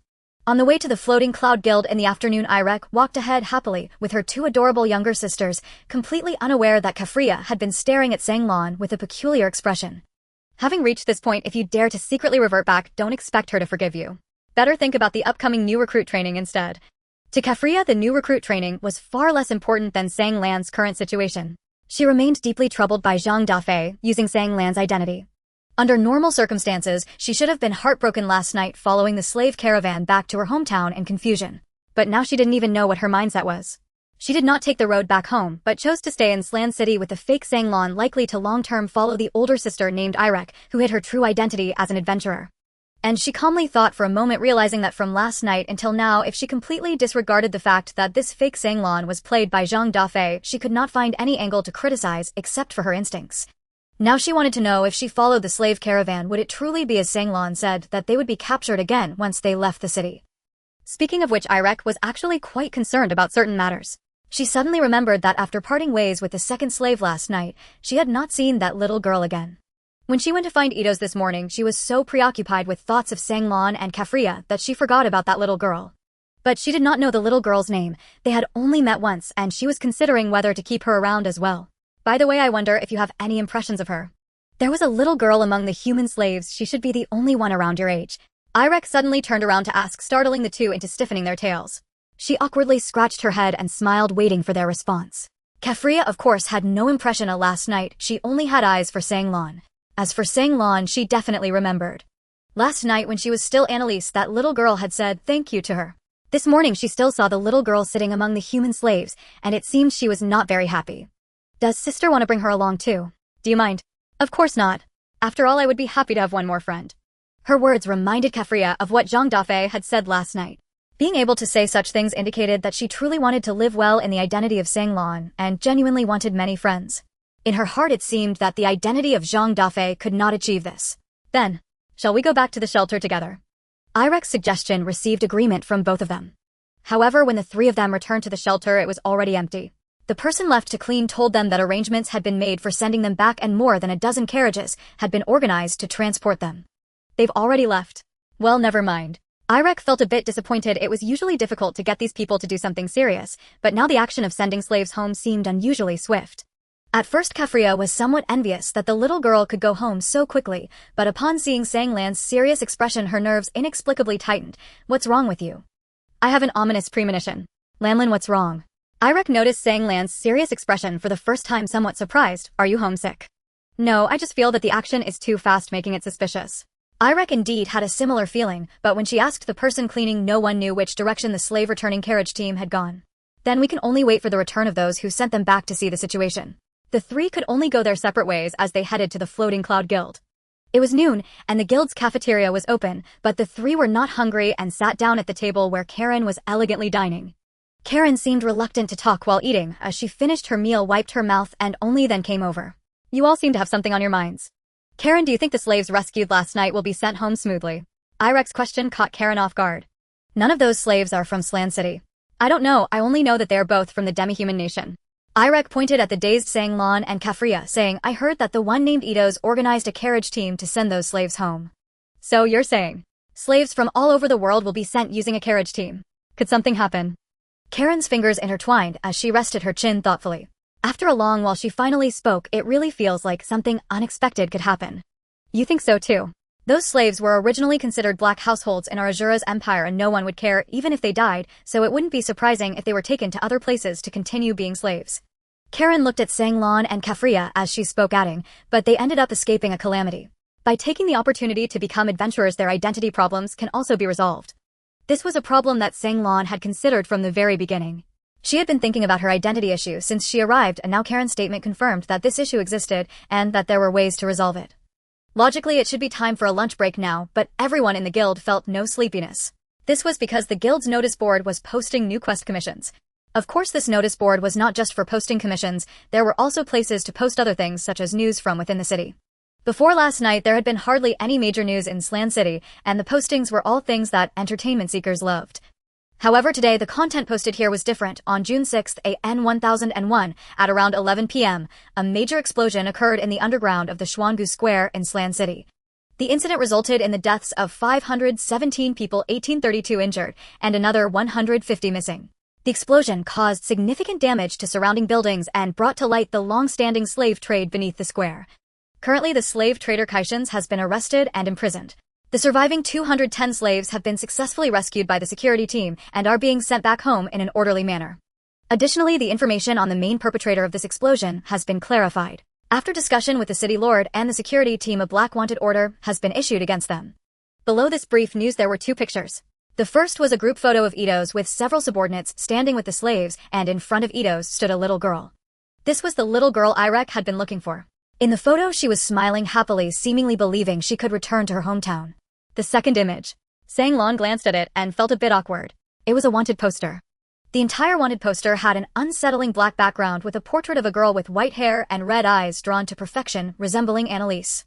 On the way to the Floating Cloud Guild in the afternoon, Irek walked ahead happily with her two adorable younger sisters, completely unaware that Kafria had been staring at Sanglan with a peculiar expression. Having reached this point, if you dare to secretly revert back, don't expect her to forgive you. Better think about the upcoming new recruit training instead. To Kafria, the new recruit training was far less important than Sanglan's current situation. She remained deeply troubled by Zhang Dafeng using Sanglan's identity. Under normal circumstances, she should have been heartbroken last night following the slave caravan back to her hometown in confusion. But now she didn't even know what her mindset was. She did not take the road back home, but chose to stay in Slan City with the fake Sanglan, likely to long-term follow the older sister named Irek, who hid her true identity as an adventurer. And she calmly thought for a moment, realizing that from last night until now, if she completely disregarded the fact that this fake Sanglan was played by Zhang Dafeng, she could not find any angle to criticize except for her instincts. Now she wanted to know, if she followed the slave caravan, would it truly be as Sanglan said, that they would be captured again once they left the city? Speaking of which, Irek was actually quite concerned about certain matters. She suddenly remembered that after parting ways with the second slave last night, she had not seen that little girl again. When she went to find Ito's this morning, she was so preoccupied with thoughts of Sanglan and Kafria that she forgot about that little girl. But she did not know the little girl's name. They had only met once, and she was considering whether to keep her around as well. By the way, I wonder if you have any impressions of her. There was a little girl among the human slaves. She should be the only one around your age. Irek suddenly turned around to ask, startling the two into stiffening their tails. She awkwardly scratched her head and smiled, waiting for their response. Kafria, of course, had no impression of last night. She only had eyes for Sanglan. As for Sanglan, she definitely remembered. Last night when she was still Annalise, that little girl had said thank you to her. This morning she still saw the little girl sitting among the human slaves, and it seemed she was not very happy. Does sister want to bring her along too? Do you mind? Of course not. After all, I would be happy to have one more friend. Her words reminded Kafria of what Zhang Dafeng had said last night. Being able to say such things indicated that she truly wanted to live well in the identity of Sanglan and genuinely wanted many friends. In her heart, it seemed that the identity of Zhang Dafeng could not achieve this. Then, shall we go back to the shelter together? Irek's suggestion received agreement from both of them. However, when the three of them returned to the shelter, it was already empty. The person left to clean told them that arrangements had been made for sending them back, and more than a dozen carriages had been organized to transport them. They've already left. Well, never mind. Irek felt a bit disappointed. It was usually difficult to get these people to do something serious, but now the action of sending slaves home seemed unusually swift. At first, Kafria was somewhat envious that the little girl could go home so quickly, but upon seeing Sanglan's serious expression, her nerves inexplicably tightened. What's wrong with you? I have an ominous premonition. Lanlin, what's wrong? Irek noticed Sanglan's serious expression for the first time, somewhat surprised. Are you homesick? No, I just feel that the action is too fast, making it suspicious. Irek indeed had a similar feeling, but when she asked the person cleaning, no one knew which direction the slave returning carriage team had gone. Then we can only wait for the return of those who sent them back to see the situation. The three could only go their separate ways as they headed to the Floating Cloud Guild. It was noon, and the guild's cafeteria was open, but the three were not hungry and sat down at the table where Karen was elegantly dining. Karen seemed reluctant to talk while eating. As she finished her meal, wiped her mouth, and only then came over. You all seem to have something on your minds. Karen, do you think the slaves rescued last night will be sent home smoothly? Irek's question caught Karen off guard. None of those slaves are from Slan City. I don't know, I only know that they are both from the demi-human nation. Irek pointed at the dazed Sanglan and Kafria, saying, I heard that the one named Ito's organized a carriage team to send those slaves home. So you're saying, slaves from all over the world will be sent using a carriage team? Could something happen? Karen's fingers intertwined as she rested her chin thoughtfully. After a long while she finally spoke. It really feels like something unexpected could happen. You think so too? Those slaves were originally considered black households in our Azura's empire, and no one would care even if they died, so it wouldn't be surprising if they were taken to other places to continue being slaves. Karen looked at Sanglan and Kafria as she spoke, adding, but they ended up escaping a calamity. By taking the opportunity to become adventurers, their identity problems can also be resolved. This was a problem that Sang-Lan had considered from the very beginning. She had been thinking about her identity issue since she arrived, and now Karen's statement confirmed that this issue existed and that there were ways to resolve it. Logically, it should be time for a lunch break now, but everyone in the guild felt no sleepiness. This was because the guild's notice board was posting new quest commissions. Of course, this notice board was not just for posting commissions, there were also places to post other things such as news from within the city. Before last night, there had been hardly any major news in Slan City, and the postings were all things that entertainment seekers loved. However, today the content posted here was different. On June 6, AN 1001, at around 11 p.m., a major explosion occurred in the underground of the Xuangu Square in Slan City. The incident resulted in the deaths of 517 people, 1832 injured, and another 150 missing. The explosion caused significant damage to surrounding buildings and brought to light the long-standing slave trade beneath the square. Currently, the slave trader Kaishins has been arrested and imprisoned. The surviving 210 slaves have been successfully rescued by the security team and are being sent back home in an orderly manner. Additionally, the information on the main perpetrator of this explosion has been clarified. After discussion with the city lord and the security team, a black wanted order has been issued against them. Below this brief news there were two pictures. The first was a group photo of Itos with several subordinates standing with the slaves, and in front of Itos stood a little girl. This was the little girl Irek had been looking for. In the photo, she was smiling happily, seemingly believing she could return to her hometown. The second image. Sang-Lan glanced at it and felt a bit awkward. It was a wanted poster. The entire wanted poster had an unsettling black background with a portrait of a girl with white hair and red eyes drawn to perfection, resembling Annalise.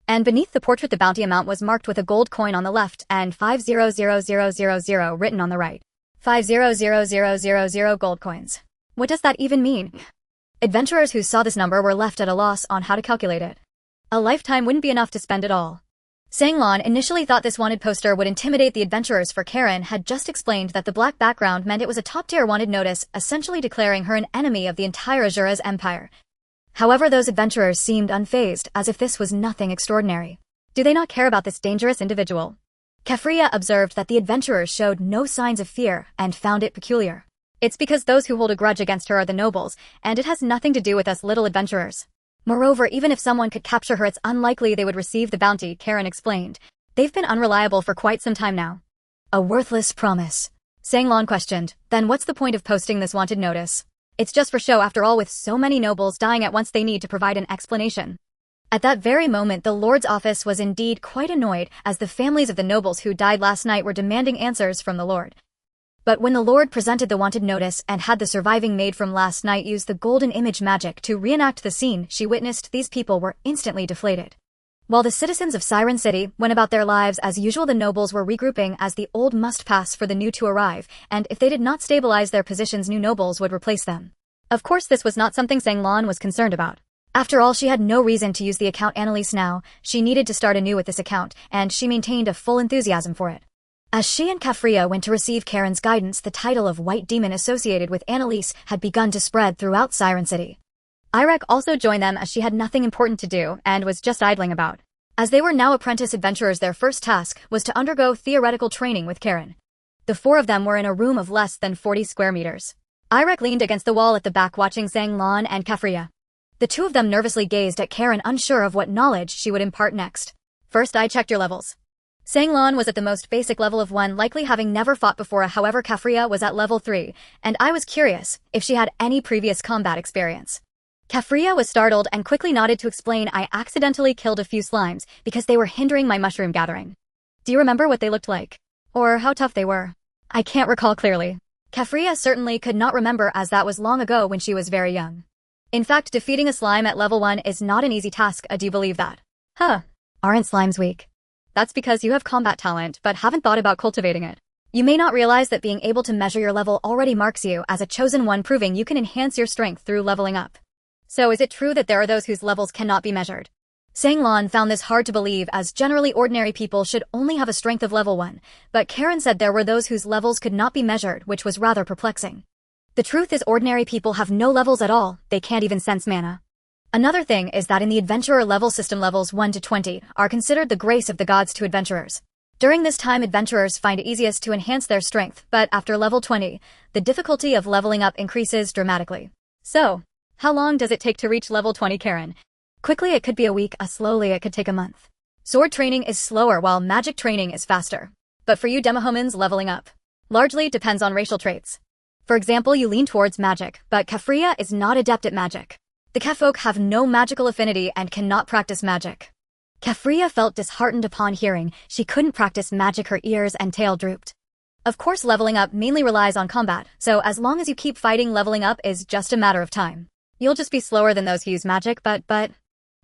And beneath the portrait, the bounty amount was marked with a gold coin on the left and 500000 written on the right. 500000 gold coins. What does that even mean? Adventurers who saw this number were left at a loss on how to calculate it. A lifetime wouldn't be enough to spend it all. Sang-Lan initially thought this wanted poster would intimidate the adventurers, for Karen had just explained that the black background meant it was a top-tier wanted notice, essentially declaring her an enemy of the entire Azura's empire. However, those adventurers seemed unfazed, as if this was nothing extraordinary. Do they not care about this dangerous individual? Kefria observed that the adventurers showed no signs of fear and found it peculiar. It's because those who hold a grudge against her are the nobles, and it has nothing to do with us little adventurers. Moreover, even if someone could capture her, it's unlikely they would receive the bounty, Karen explained. They've been unreliable for quite some time now. A worthless promise. Sang-Lan questioned. Then what's the point of posting this wanted notice? It's just for show, after all. With so many nobles dying at once, they need to provide an explanation. At that very moment, the Lord's office was indeed quite annoyed, as the families of the nobles who died last night were demanding answers from the Lord. But when the Lord presented the wanted notice and had the surviving maid from last night use the golden image magic to reenact the scene she witnessed, these people were instantly deflated. While the citizens of Siren City went about their lives as usual, the nobles were regrouping, as the old must pass for the new to arrive, and if they did not stabilize their positions, new nobles would replace them. Of course, this was not something Sang-Lan was concerned about. After all, she had no reason to use the account Annalise now. She needed to start anew with this account, and she maintained a full enthusiasm for it. As she and Kefria went to receive Karen's guidance, the title of White Demon associated with Annalise had begun to spread throughout Siren City. Irek also joined them, as she had nothing important to do and was just idling about. As they were now apprentice adventurers, their first task was to undergo theoretical training with Karen. The four of them were in a room of less than 40 square meters. Irek leaned against the wall at the back, watching Sang-Lan and Kefria. The two of them nervously gazed at Karen, unsure of what knowledge she would impart next. First, I checked your levels. Sang-Lan was at the most basic level of 1, likely having never fought before. However, Kefria was at level 3, and I was curious if she had any previous combat experience. Kefria was startled and quickly nodded to explain, I accidentally killed a few slimes because they were hindering my mushroom gathering. Do you remember what they looked like? Or how tough they were? I can't recall clearly. Kefria certainly could not remember, as that was long ago when she was very young. In fact, defeating a slime at level 1 is not an easy task. Do you believe that? Huh. Aren't slimes weak? That's because you have combat talent, but haven't thought about cultivating it. You may not realize that being able to measure your level already marks you as a chosen one, proving you can enhance your strength through leveling up. So is it true that there are those whose levels cannot be measured? Sang-Lan found this hard to believe, as generally ordinary people should only have a strength of level 1, but Karen said there were those whose levels could not be measured, which was rather perplexing. The truth is, ordinary people have no levels at all. They can't even sense mana. Another thing is that in the adventurer level system, levels 1 to 20 are considered the grace of the gods to adventurers. During this time, adventurers find it easiest to enhance their strength, but after level 20, the difficulty of leveling up increases dramatically. So, how long does it take to reach level 20, Karen? Quickly it could be a week, slowly it could take a month. Sword training is slower while magic training is faster. But for you demohumans, leveling up largely depends on racial traits. For example, you lean towards magic, but Kafria is not adept at magic. The Kaf-folk have no magical affinity and cannot practice magic. Kafria felt disheartened upon hearing she couldn't practice magic. Her ears and tail drooped. Of course, leveling up mainly relies on combat, so as long as you keep fighting, leveling up is just a matter of time. You'll just be slower than those who use magic, but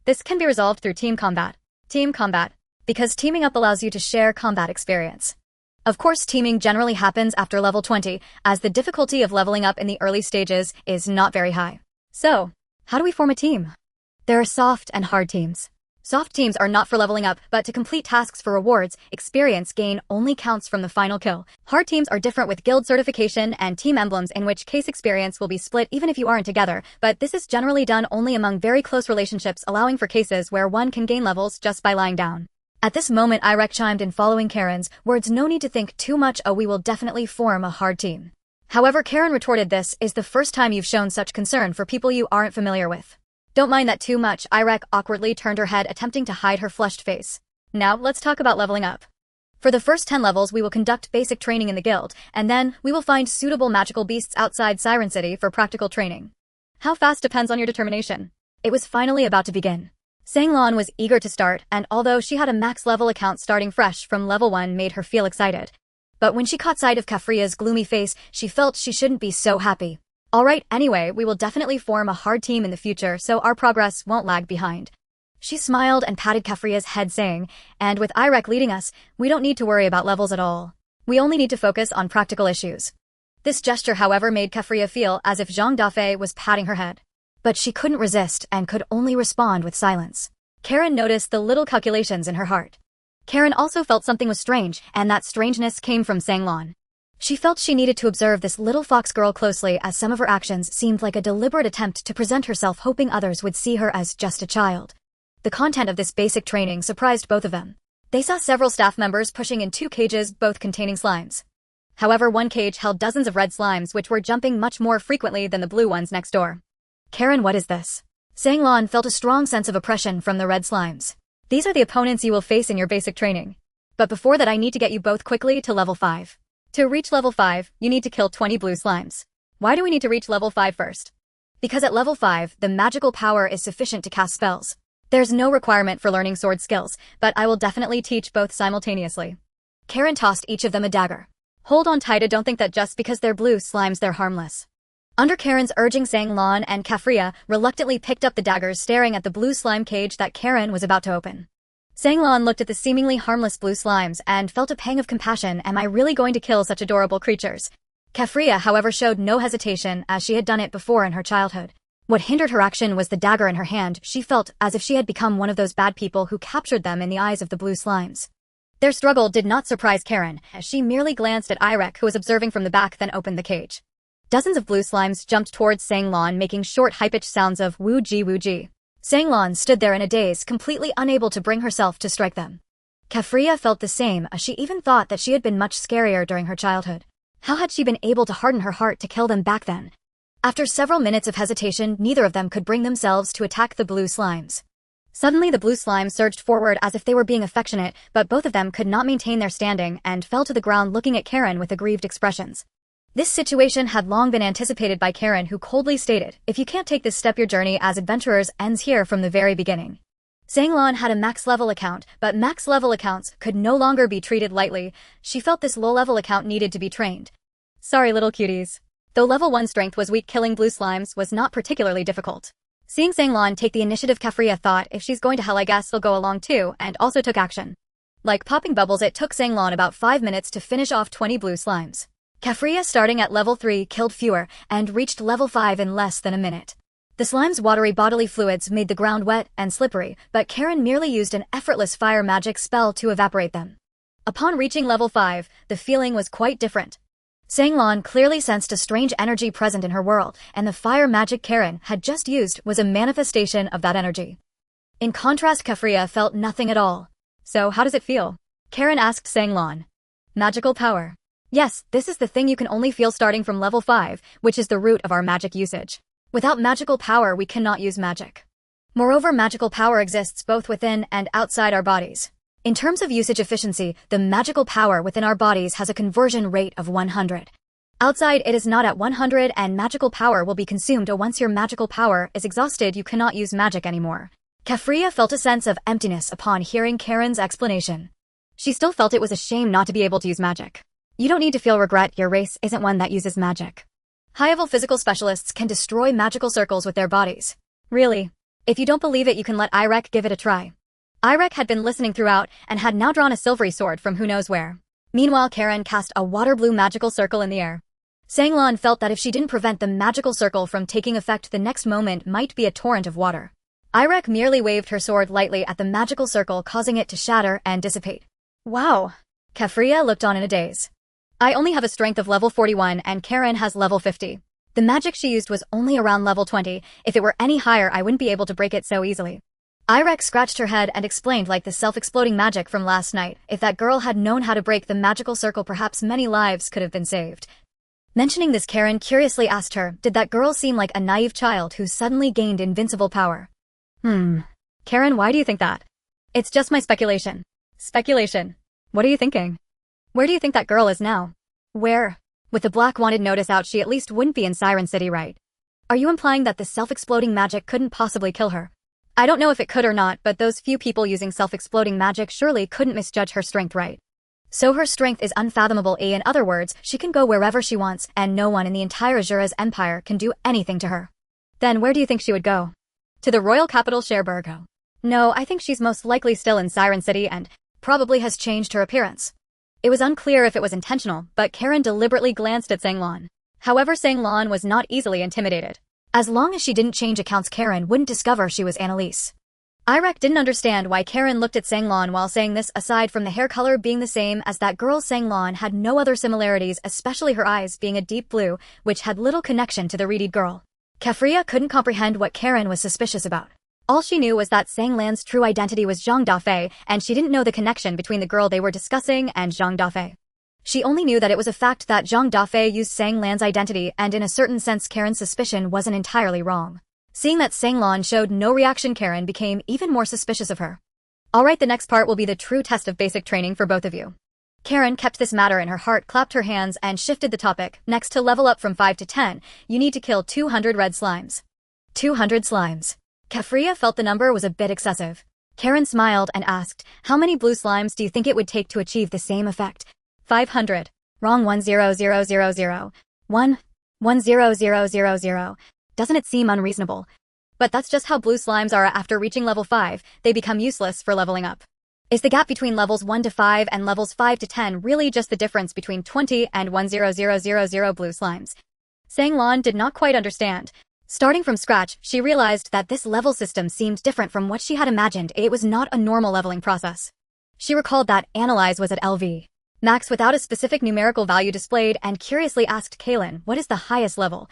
this can be resolved through team combat. Team combat. Because teaming up allows you to share combat experience. Of course, teaming generally happens after level 20, as the difficulty of leveling up in the early stages is not very high. So, how do we form a team? There are soft and hard teams. Soft teams are not for leveling up, but to complete tasks for rewards, experience gain only counts from the final kill. Hard teams are different with guild certification and team emblems, in which case experience will be split even if you aren't together, but this is generally done only among very close relationships, allowing for cases where one can gain levels just by lying down. At this moment, Irek chimed in following Karen's words. No need to think too much. Oh, we will definitely form a hard team. However, Karen retorted, this is the first time you've shown such concern for people you aren't familiar with. Don't mind that too much. Irek awkwardly turned her head, attempting to hide her flushed face. Now, let's talk about leveling up. For the first 10 levels, we will conduct basic training in the guild, and then we will find suitable magical beasts outside Siren City for practical training. How fast depends on your determination. It was finally about to begin. Sanglan was eager to start, and although she had a max level account, starting fresh from level 1 made her feel excited. But when she caught sight of Kafria's gloomy face, she felt she shouldn't be so happy. Alright, anyway, we will definitely form a hard team in the future, so our progress won't lag behind. She smiled and patted Kafria's head, saying, and with Irek leading us, we don't need to worry about levels at all. We only need to focus on practical issues. This gesture, however, made Kafria feel as if Zhang Dafeng was patting her head. But she couldn't resist and could only respond with silence. Karen noticed the little calculations in her heart. Karen also felt something was strange, and that strangeness came from Sanglan. She felt she needed to observe this little fox girl closely, as some of her actions seemed like a deliberate attempt to present herself, hoping others would see her as just a child. The content of this basic training surprised both of them. They saw several staff members pushing in 2 cages, both containing slimes. However, one cage held dozens of red slimes, which were jumping much more frequently than the blue ones next door. Karen, what is this? Sanglan felt a strong sense of oppression from the red slimes. These are the opponents you will face in your basic training. But before that, I need to get you both quickly to level 5. To reach level 5, you need to kill 20 blue slimes. Why do we need to reach level 5 first? Because at level 5, the magical power is sufficient to cast spells. There's no requirement for learning sword skills, but I will definitely teach both simultaneously. Karen tossed each of them a dagger. Hold on tight, don't think that just because they're blue slimes they're harmless. Under Karen's urging, Sanglan and Kafria reluctantly picked up the daggers, staring at the blue slime cage that Karen was about to open. Sanglan looked at the seemingly harmless blue slimes and felt a pang of compassion. Am I really going to kill such adorable creatures? Kafria, however, showed no hesitation, as she had done it before in her childhood. What hindered her action was the dagger in her hand. She felt as if she had become one of those bad people who captured them in the eyes of the blue slimes. Their struggle did not surprise Karen, as she merely glanced at Irek, who was observing from the back, then opened the cage. Dozens of blue slimes jumped towards Sanglan, making short, high-pitched sounds of woo-ji woo-ji. Sanglan stood there in a daze, completely unable to bring herself to strike them. Kafria felt the same, as she even thought that she had been much scarier during her childhood. How had she been able to harden her heart to kill them back then? After several minutes of hesitation, neither of them could bring themselves to attack the blue slimes. Suddenly, the blue slimes surged forward as if they were being affectionate, but both of them could not maintain their standing and fell to the ground, looking at Karen with aggrieved expressions. This situation had long been anticipated by Karen, who coldly stated, if you can't take this step, your journey as adventurers ends here from the very beginning. Sanglan had a max level account, but max level accounts could no longer be treated lightly. She felt this low level account needed to be trained. Sorry, little cuties. Though level 1 strength was weak, killing blue slimes was not particularly difficult. Seeing Sanglan take the initiative, Kafria thought, if she's going to hell, I guess I'll go along too, and also took action. Like popping bubbles, it took Sanglan about 5 minutes to finish off 20 blue slimes. Kafria, starting at level 3, killed fewer, and reached level 5 in less than a minute. The slime's watery bodily fluids made the ground wet and slippery, but Karen merely used an effortless fire magic spell to evaporate them. Upon reaching level 5, the feeling was quite different. Sanglan clearly sensed a strange energy present in her world, and the fire magic Karen had just used was a manifestation of that energy. In contrast, Kafria felt nothing at all. So how does it feel? Karen asked Sanglan. Magical power. Yes, this is the thing you can only feel starting from level 5, which is the root of our magic usage. Without magical power, we cannot use magic. Moreover, magical power exists both within and outside our bodies. In terms of usage efficiency, the magical power within our bodies has a conversion rate of 100. Outside, it is not at 100 and magical power will be consumed once your magical power is exhausted. You cannot use magic anymore. Kafria felt a sense of emptiness upon hearing Karen's explanation. She still felt it was a shame not to be able to use magic. You don't need to feel regret, your race isn't one that uses magic. High-level physical specialists can destroy magical circles with their bodies. Really? If you don't believe it, you can let Irek give it a try. Irek had been listening throughout and had now drawn a silvery sword from who knows where. Meanwhile, Karen cast a water-blue magical circle in the air. Sanglan felt that if she didn't prevent the magical circle from taking effect, the next moment might be a torrent of water. Irek merely waved her sword lightly at the magical circle, causing it to shatter and dissipate. Wow! Kafria looked on in a daze. I only have a strength of level 41 and Karen has level 50. The magic she used was only around level 20. If it were any higher, I wouldn't be able to break it so easily. Irek scratched her head and explained like the self-exploding magic from last night. If that girl had known how to break the magical circle, perhaps many lives could have been saved. Mentioning this, Karen curiously asked her, did that girl seem like a naive child who suddenly gained invincible power? Karen, why do you think that? It's just my speculation. Speculation? What are you thinking? Where do you think that girl is now? Where? With the black wanted notice out, she at least wouldn't be in Siren City, right? Are you implying that the self-exploding magic couldn't possibly kill her? I don't know if it could or not, but those few people using self-exploding magic surely couldn't misjudge her strength, right? So her strength is unfathomable. In other words, she can go wherever she wants, and no one in the entire Jura's empire can do anything to her. Then where do you think she would go? To the royal capital, Cherbourg. No, I think she's most likely still in Siren City and probably has changed her appearance. It was unclear if it was intentional, but Karen deliberately glanced at Sanglan. However, Sanglan was not easily intimidated. As long as she didn't change accounts, Karen wouldn't discover she was Annalise. Irek didn't understand why Karen looked at Sanglan while saying this. Aside from the hair color being the same as that girl, Sanglan had no other similarities, especially her eyes being a deep blue, which had little connection to the reedy girl. Kafria couldn't comprehend what Karen was suspicious about. All she knew was that Sanglan's true identity was Zhang Dafeng, and she didn't know the connection between the girl they were discussing and Zhang Dafeng. She only knew that it was a fact that Zhang Dafeng used Sanglan's identity, and in a certain sense Karen's suspicion wasn't entirely wrong. Seeing that Sanglan showed no reaction, Karen became even more suspicious of her. Alright, the next part will be the true test of basic training for both of you. Karen kept this matter in her heart, clapped her hands, and shifted the topic. Next, to level up from 5 to 10, you need to kill 200 red slimes. 200 slimes. Kafria felt the number was a bit excessive. Karen smiled and asked, how many blue slimes do you think it would take to achieve the same effect? 500. Wrong. 10000. 10000. Doesn't it seem unreasonable? But that's just how blue slimes are. After reaching level 5, they become useless for leveling up. Is the gap between levels 1 to 5 and levels 5 to 10 really just the difference between 20 and 10000 blue slimes? Sanglan did not quite understand. Starting from scratch, she realized that this level system seemed different from what she had imagined. It was not a normal leveling process. She recalled that Analyze was at LV Max without a specific numerical value displayed and curiously asked Kaylin, what is the highest level?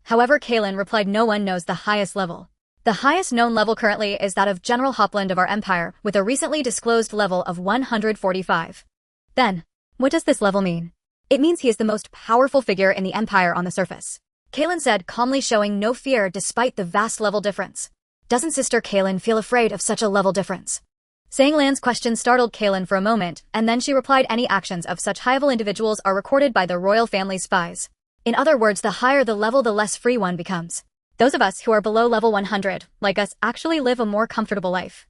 However, Kaylin replied, no one knows the highest level. The highest known level currently is that of General Hopland of our empire, with a recently disclosed level of 145. Then, what does this level mean? It means he is the most powerful figure in the empire on the surface. Kaylin said, calmly, showing no fear despite the vast level difference. Doesn't Sister Kaylin feel afraid of such a level difference? Sanglan's question startled Kaylin for a moment, and then she replied, any actions of such high-level individuals are recorded by the royal family's spies. In other words, the higher the level, the less free one becomes. Those of us who are below level 100, like us, actually live a more comfortable life.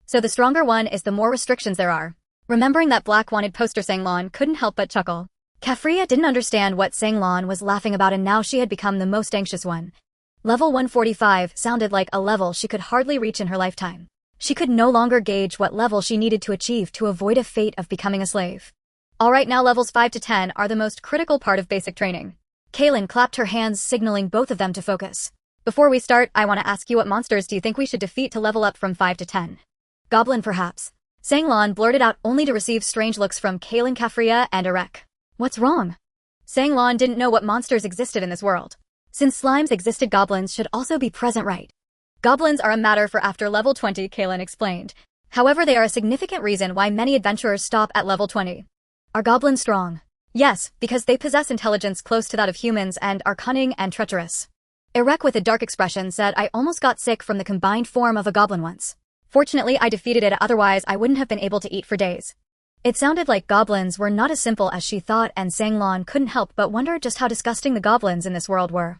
So the stronger one is, the more restrictions there are. Remembering that black wanted poster, Sanglan couldn't help but chuckle. Kafria didn't understand what Sanglan was laughing about, and now she had become the most anxious one. Level 145 sounded like a level she could hardly reach in her lifetime. She could no longer gauge what level she needed to achieve to avoid a fate of becoming a slave. Alright, now levels 5 to 10 are the most critical part of basic training. Kaylin clapped her hands, signaling both of them to focus. Before we start, I want to ask you, what monsters do you think we should defeat to level up from 5 to 10? Goblin, perhaps? Sanglan blurted out, only to receive strange looks from Kaylin, Kafria, and Irek. What's wrong? Sanglan didn't know what monsters existed in this world. Since slimes existed, goblins should also be present, right? Goblins are a matter for after level 20, Kaylin explained. However, they are a significant reason why many adventurers stop at level 20. Are goblins strong? Yes, because they possess intelligence close to that of humans and are cunning and treacherous. Irek, with a dark expression, said, I almost got sick from the combined form of a goblin once. Fortunately, I defeated it, otherwise I wouldn't have been able to eat for days. It sounded like goblins were not as simple as she thought, and Sanglon couldn't help but wonder just how disgusting the goblins in this world were.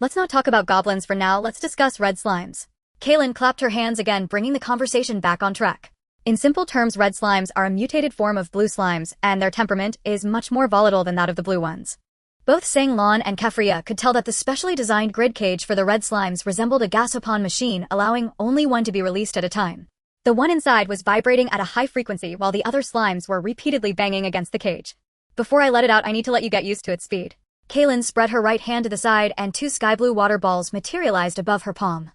Let's not talk about goblins for now, let's discuss red slimes. Kaylin clapped her hands again, bringing the conversation back on track. In simple terms, red slimes are a mutated form of blue slimes, and their temperament is much more volatile than that of the blue ones. Both Sanglon and Kefria could tell that the specially designed grid cage for the red slimes resembled a gasopon machine, allowing only one to be released at a time. The one inside was vibrating at a high frequency while the other slimes were repeatedly banging against the cage. Before I let it out, I need to let you get used to its speed. Kaylin spread her right hand to the side and two sky blue water balls materialized above her palm.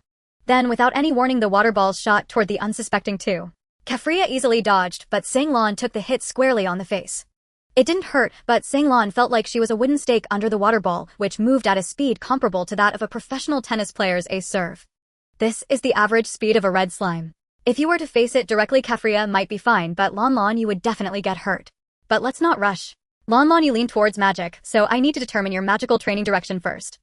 Then, without any warning, the water balls shot toward the unsuspecting two. Kefria easily dodged, but Sanglon took the hit squarely on the face. It didn't hurt, but Sanglon felt like she was a wooden stake under the water ball, which moved at a speed comparable to that of a professional tennis player's ace serve. This is the average speed of a red slime. If you were to face it directly, Kefria might be fine, but Lon, you would definitely get hurt. But let's not rush. Lon, you lean towards magic, so I need to determine your magical training direction first.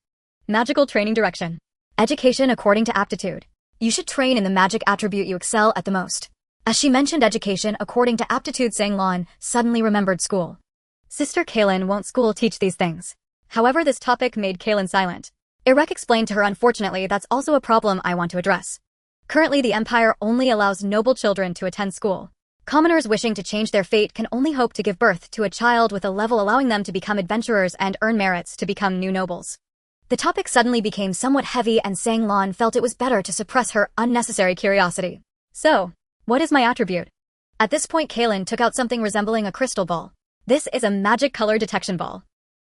Magical training direction. Education according to aptitude. You should train in the magic attribute you excel at the most. As she mentioned education according to aptitude, Sanglon suddenly remembered school. Sister Kaylin, won't school teach these things? However, this topic made Kaylin silent. Irek explained to her, unfortunately, that's also a problem I want to address. Currently, the Empire only allows noble children to attend school. Commoners wishing to change their fate can only hope to give birth to a child with a level allowing them to become adventurers and earn merits to become new nobles. The topic suddenly became somewhat heavy, and Sanglon felt it was better to suppress her unnecessary curiosity. So, what is my attribute? At this point, Kaylin took out something resembling a crystal ball. This is a magic color detection ball.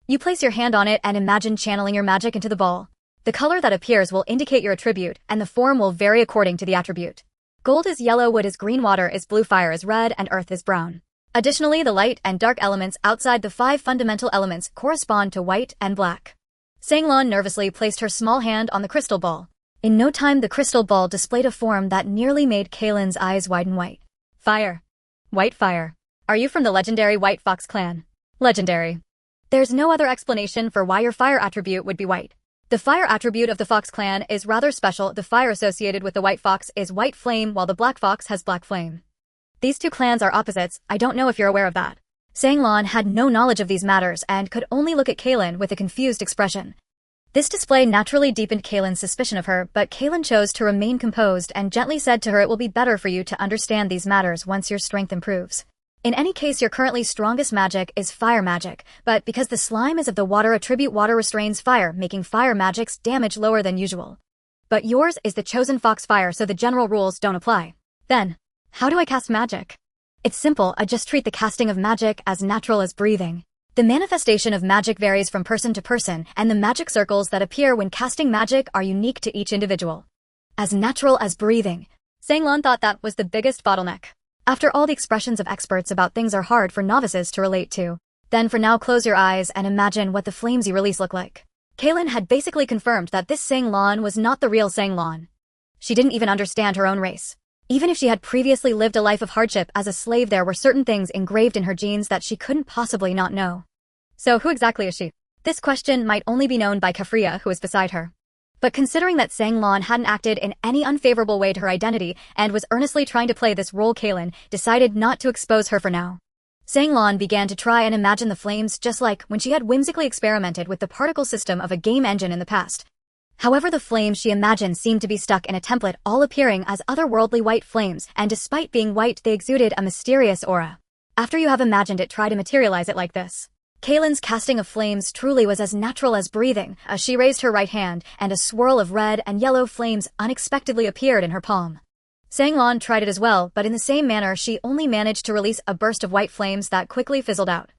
You place your hand on it and imagine channeling your magic into the ball. The color that appears will indicate your attribute, and the form will vary according to the attribute. Gold is yellow, wood is green, water is blue, fire is red, and earth is brown. Additionally, the light and dark elements outside the 5 fundamental elements correspond to white and black. Sanglon nervously placed her small hand on the crystal ball. In no time, the crystal ball displayed a form that nearly made Kaylin's eyes widen. White. Fire. White fire. Are you from the legendary White Fox clan? Legendary. There's no other explanation for why your fire attribute would be white. The fire attribute of the Fox clan is rather special. The fire associated with the White Fox is White Flame, while the Black Fox has Black Flame. These two clans are opposites. I don't know if you're aware of that. Sanglon had no knowledge of these matters and could only look at Kaylin with a confused expression. This display naturally deepened Kaylin's suspicion of her, but Kaylin chose to remain composed and gently said to her, it will be better for you to understand these matters once your strength improves. In any case, your currently strongest magic is fire magic, but because the slime is of the water attribute, water restrains fire, making fire magic's damage lower than usual. But yours is the chosen fox fire, so the general rules don't apply. Then, how do I cast magic? It's simple, I just treat the casting of magic as natural as breathing. The manifestation of magic varies from person to person, and the magic circles that appear when casting magic are unique to each individual. As natural as breathing. Sanglon thought that was the biggest bottleneck. After all, the expressions of experts about things are hard for novices to relate to. Then for now, close your eyes and imagine what the flames you release look like. Kaylin had basically confirmed that this Sanglon was not the real Sanglon. She didn't even understand her own race. Even if she had previously lived a life of hardship as a slave, there were certain things engraved in her genes that she couldn't possibly not know. So who exactly is she? This question might only be known by Kefria, who was beside her. But considering that Sanglon hadn't acted in any unfavorable way to her identity and was earnestly trying to play this role, Kaylin decided not to expose her for now. Sanglon began to try and imagine the flames just like when she had whimsically experimented with the particle system of a game engine in the past. However, the flames she imagined seemed to be stuck in a template, all appearing as otherworldly white flames, and despite being white, they exuded a mysterious aura. After you have imagined it, try to materialize it like this. Kaylin's casting of flames truly was as natural as breathing, as she raised her right hand, and a swirl of red and yellow flames unexpectedly appeared in her palm. Sanglon tried it as well, but in the same manner she only managed to release a burst of white flames that quickly fizzled out.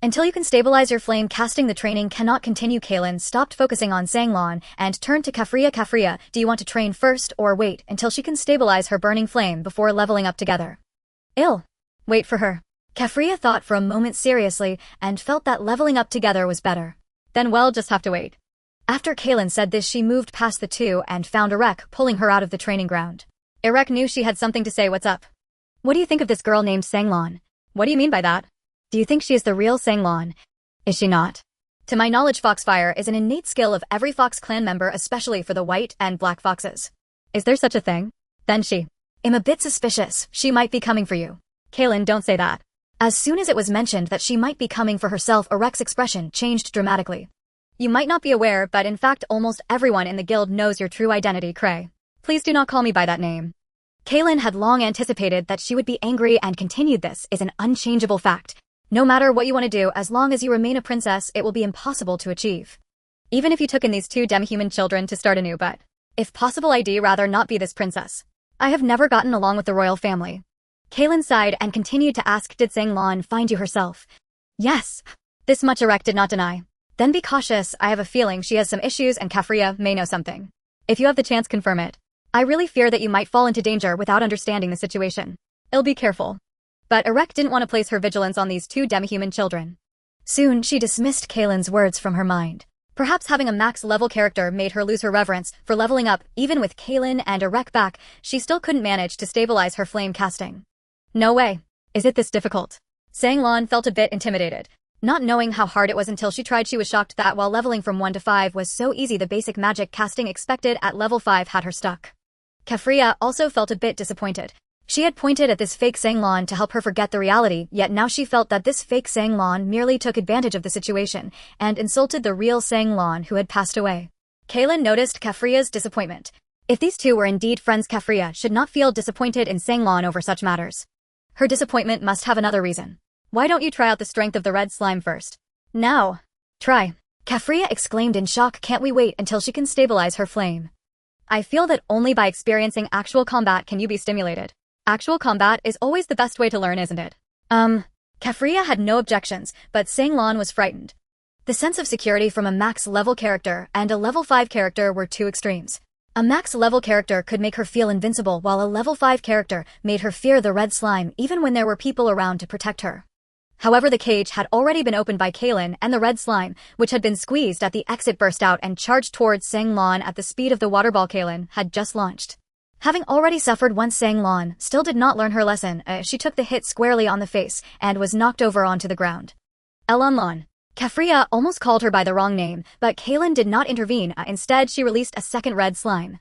Until you can stabilize your flame casting, the training cannot continue. Kaylin stopped focusing on Sanglon and turned to Kefria. Kefria, do you want to train first or wait until she can stabilize her burning flame before leveling up together? Wait for her. Kefria thought for a moment seriously and felt that leveling up together was better. Then we'll just have to wait. After Kaylin said this, she moved past the two and found Irek, pulling her out of the training ground. Irek knew she had something to say. What's up? What do you think of this girl named Sanglon? What do you mean by that? Do you think she is the real Sanglon? Is she not? To my knowledge, Foxfire is an innate skill of every Fox clan member, especially for the white and black foxes. Is there such a thing? Then she I'm a bit suspicious. She might be coming for you. Kaylin, don't say that. As soon as it was mentioned that she might be coming for herself, Erek's expression changed dramatically. You might not be aware, but in fact almost everyone in the guild knows your true identity, Cray. Please do not call me by that name. Kaylin had long anticipated that she would be angry and continued. This is an unchangeable fact. No matter what you want to do, as long as you remain a princess, it will be impossible to achieve. Even if you took in these 2 demi-human children to start anew, but if possible, I'd rather not be this princess. I have never gotten along with the royal family. Kaylin sighed and continued to ask, did Zhang Lan find you herself? Yes. This much Erek did not deny. Then be cautious, I have a feeling she has some issues and Kafria may know something. If you have the chance, confirm it. I really fear that you might fall into danger without understanding the situation. I'll be careful. But Erek didn't want to place her vigilance on these 2 demi-human children. Soon she dismissed Kaylin's words from her mind. Perhaps having a max-level character made her lose her reverence for leveling up. Even with Kaylin and Erek back, she still couldn't manage to stabilize her flame casting. No way. Is it this difficult? Zhang Lan felt a bit intimidated. Not knowing how hard it was until she tried, she was shocked that while leveling from 1 to 5 was so easy, the basic magic casting expected at level 5 had her stuck. Kafria also felt a bit disappointed. She had pointed at this fake Zhang Lan to help her forget the reality, yet now she felt that this fake Zhang Lan merely took advantage of the situation and insulted the real Zhang Lan who had passed away. Kaylin noticed Kafria's disappointment. If these 2 were indeed friends, Kafria should not feel disappointed in Zhang Lan over such matters. Her disappointment must have another reason. Why don't you try out the strength of the red slime first? Now. Try. Kafria exclaimed in shock. Can't we wait until she can stabilize her flame? I feel that only by experiencing actual combat can you be stimulated. Actual combat is always the best way to learn, isn't it? Kafria had no objections, but Zhang Lan was frightened. The sense of security from a max-level character and a level 5 character were 2 extremes. A max-level character could make her feel invincible, while a level 5 character made her fear the red slime even when there were people around to protect her. However, the cage had already been opened by Kaylin, and the red slime, which had been squeezed at the exit, burst out and charged towards Zhang Lan at the speed of the water ball Kaylin had just launched. Having already suffered once, Zhang Lan still did not learn her lesson. She took the hit squarely on the face and was knocked over onto the ground. Elan Lan. Kafria almost called her by the wrong name, but Kaylin did not intervene. Instead, she released a second red slime.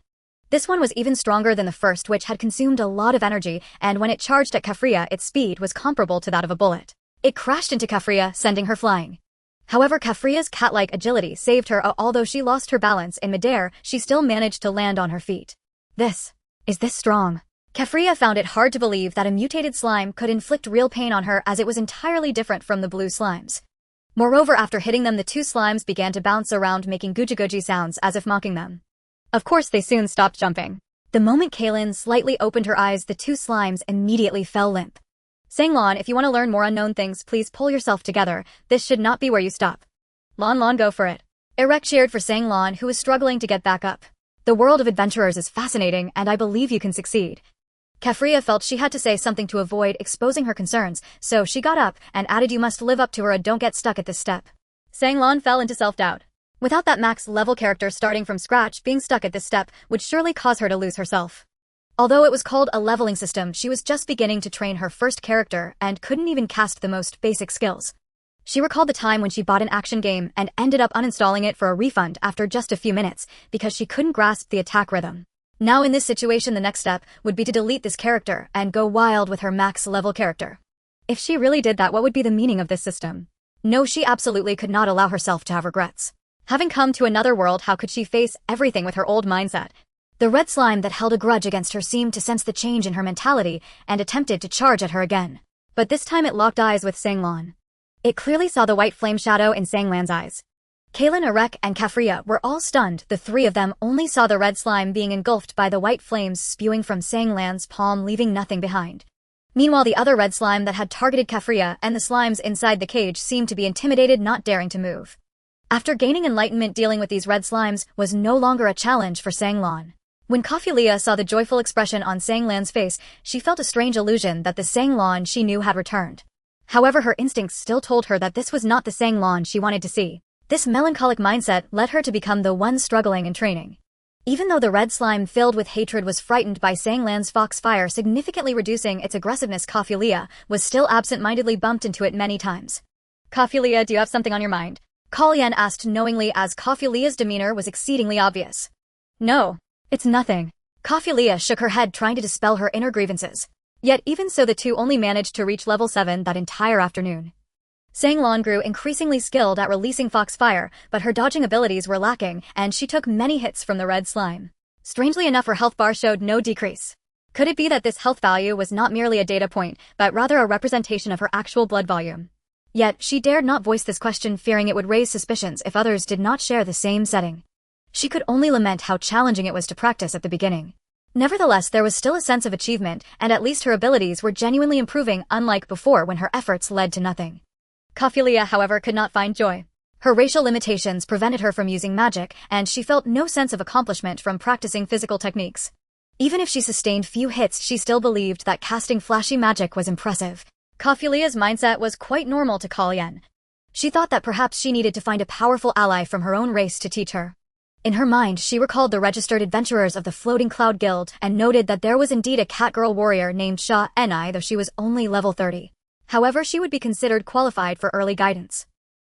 This one was even stronger than the first, which had consumed a lot of energy, and when it charged at Kafria, its speed was comparable to that of a bullet. It crashed into Kafria, sending her flying. However, Kafria's cat-like agility saved her. Although she lost her balance in midair, she still managed to land on her feet. Is this strong? Kafria found it hard to believe that a mutated slime could inflict real pain on her, as it was entirely different from the blue slimes. Moreover, after hitting them, the 2 slimes began to bounce around, making guji-guji sounds as if mocking them. Of course, they soon stopped jumping. The moment Kaylin slightly opened her eyes, the 2 slimes immediately fell limp. Zhang Lan, if you want to learn more unknown things, please pull yourself together. This should not be where you stop. Lan, go for it. Erek cheered for Zhang Lan, who was struggling to get back up. The world of adventurers is fascinating, and I believe you can succeed. Kafria felt she had to say something to avoid exposing her concerns, so she got up and added, you must live up to her. Don't get stuck at this step. Zhang Lan fell into self-doubt. Without that max-level character starting from scratch, being stuck at this step would surely cause her to lose herself. Although it was called a leveling system, she was just beginning to train her first character and couldn't even cast the most basic skills. She recalled the time when she bought an action game and ended up uninstalling it for a refund after just a few minutes because she couldn't grasp the attack rhythm. Now in this situation, the next step would be to delete this character and go wild with her max-level character. If she really did that, what would be the meaning of this system? No, she absolutely could not allow herself to have regrets. Having come to another world, how could she face everything with her old mindset? The red slime that held a grudge against her seemed to sense the change in her mentality and attempted to charge at her again. But this time it locked eyes with Zhang Lan. It clearly saw the white flame shadow in Zhang Lan's eyes. Kaylin, Erek, and Kafria were all stunned. The 3 of them only saw the red slime being engulfed by the white flames spewing from Zhang Lan's palm, leaving nothing behind. Meanwhile, the other red slime that had targeted Kafria and the slimes inside the cage seemed to be intimidated, not daring to move. After gaining enlightenment, dealing with these red slimes was no longer a challenge for Zhang Lan. When Kafria saw the joyful expression on Zhang Lan's face, she felt a strange illusion that the Zhang Lan she knew had returned. However, her instincts still told her that this was not the Zhang Lan she wanted to see. This melancholic mindset led her to become the one struggling in training. Even though the red slime filled with hatred was frightened by Zhang Lan's foxfire, significantly reducing its aggressiveness, Kafria was still absent-mindedly bumped into it many times. Kafria, do you have something on your mind? Kalyan asked knowingly, as Kafilia's demeanor was exceedingly obvious. No, it's nothing. Coffee Leah shook her head trying to dispel her inner grievances. Yet even so the two only managed to reach level 7 that entire afternoon. Zhang Lan grew increasingly skilled at releasing foxfire, but her dodging abilities were lacking, and she took many hits from the red slime. Strangely enough, her health bar showed no decrease. Could it be that this health value was not merely a data point, but rather a representation of her actual blood volume? Yet, she dared not voice this question, fearing it would raise suspicions if others did not share the same setting. She could only lament how challenging it was to practice at the beginning. Nevertheless, there was still a sense of achievement, and at least her abilities were genuinely improving, unlike before when her efforts led to nothing. Coffee Leah, however, could not find joy. Her racial limitations prevented her from using magic, and she felt no sense of accomplishment from practicing physical techniques. Even if she sustained few hits, she still believed that casting flashy magic was impressive. Coffee Leah's mindset was quite normal to Call Yen. She thought that perhaps she needed to find a powerful ally from her own race to teach her. In her mind, she recalled the registered adventurers of the Floating Cloud Guild and noted that there was indeed a catgirl warrior named Sha Ni, though she was only level 30. However, she would be considered qualified for early guidance.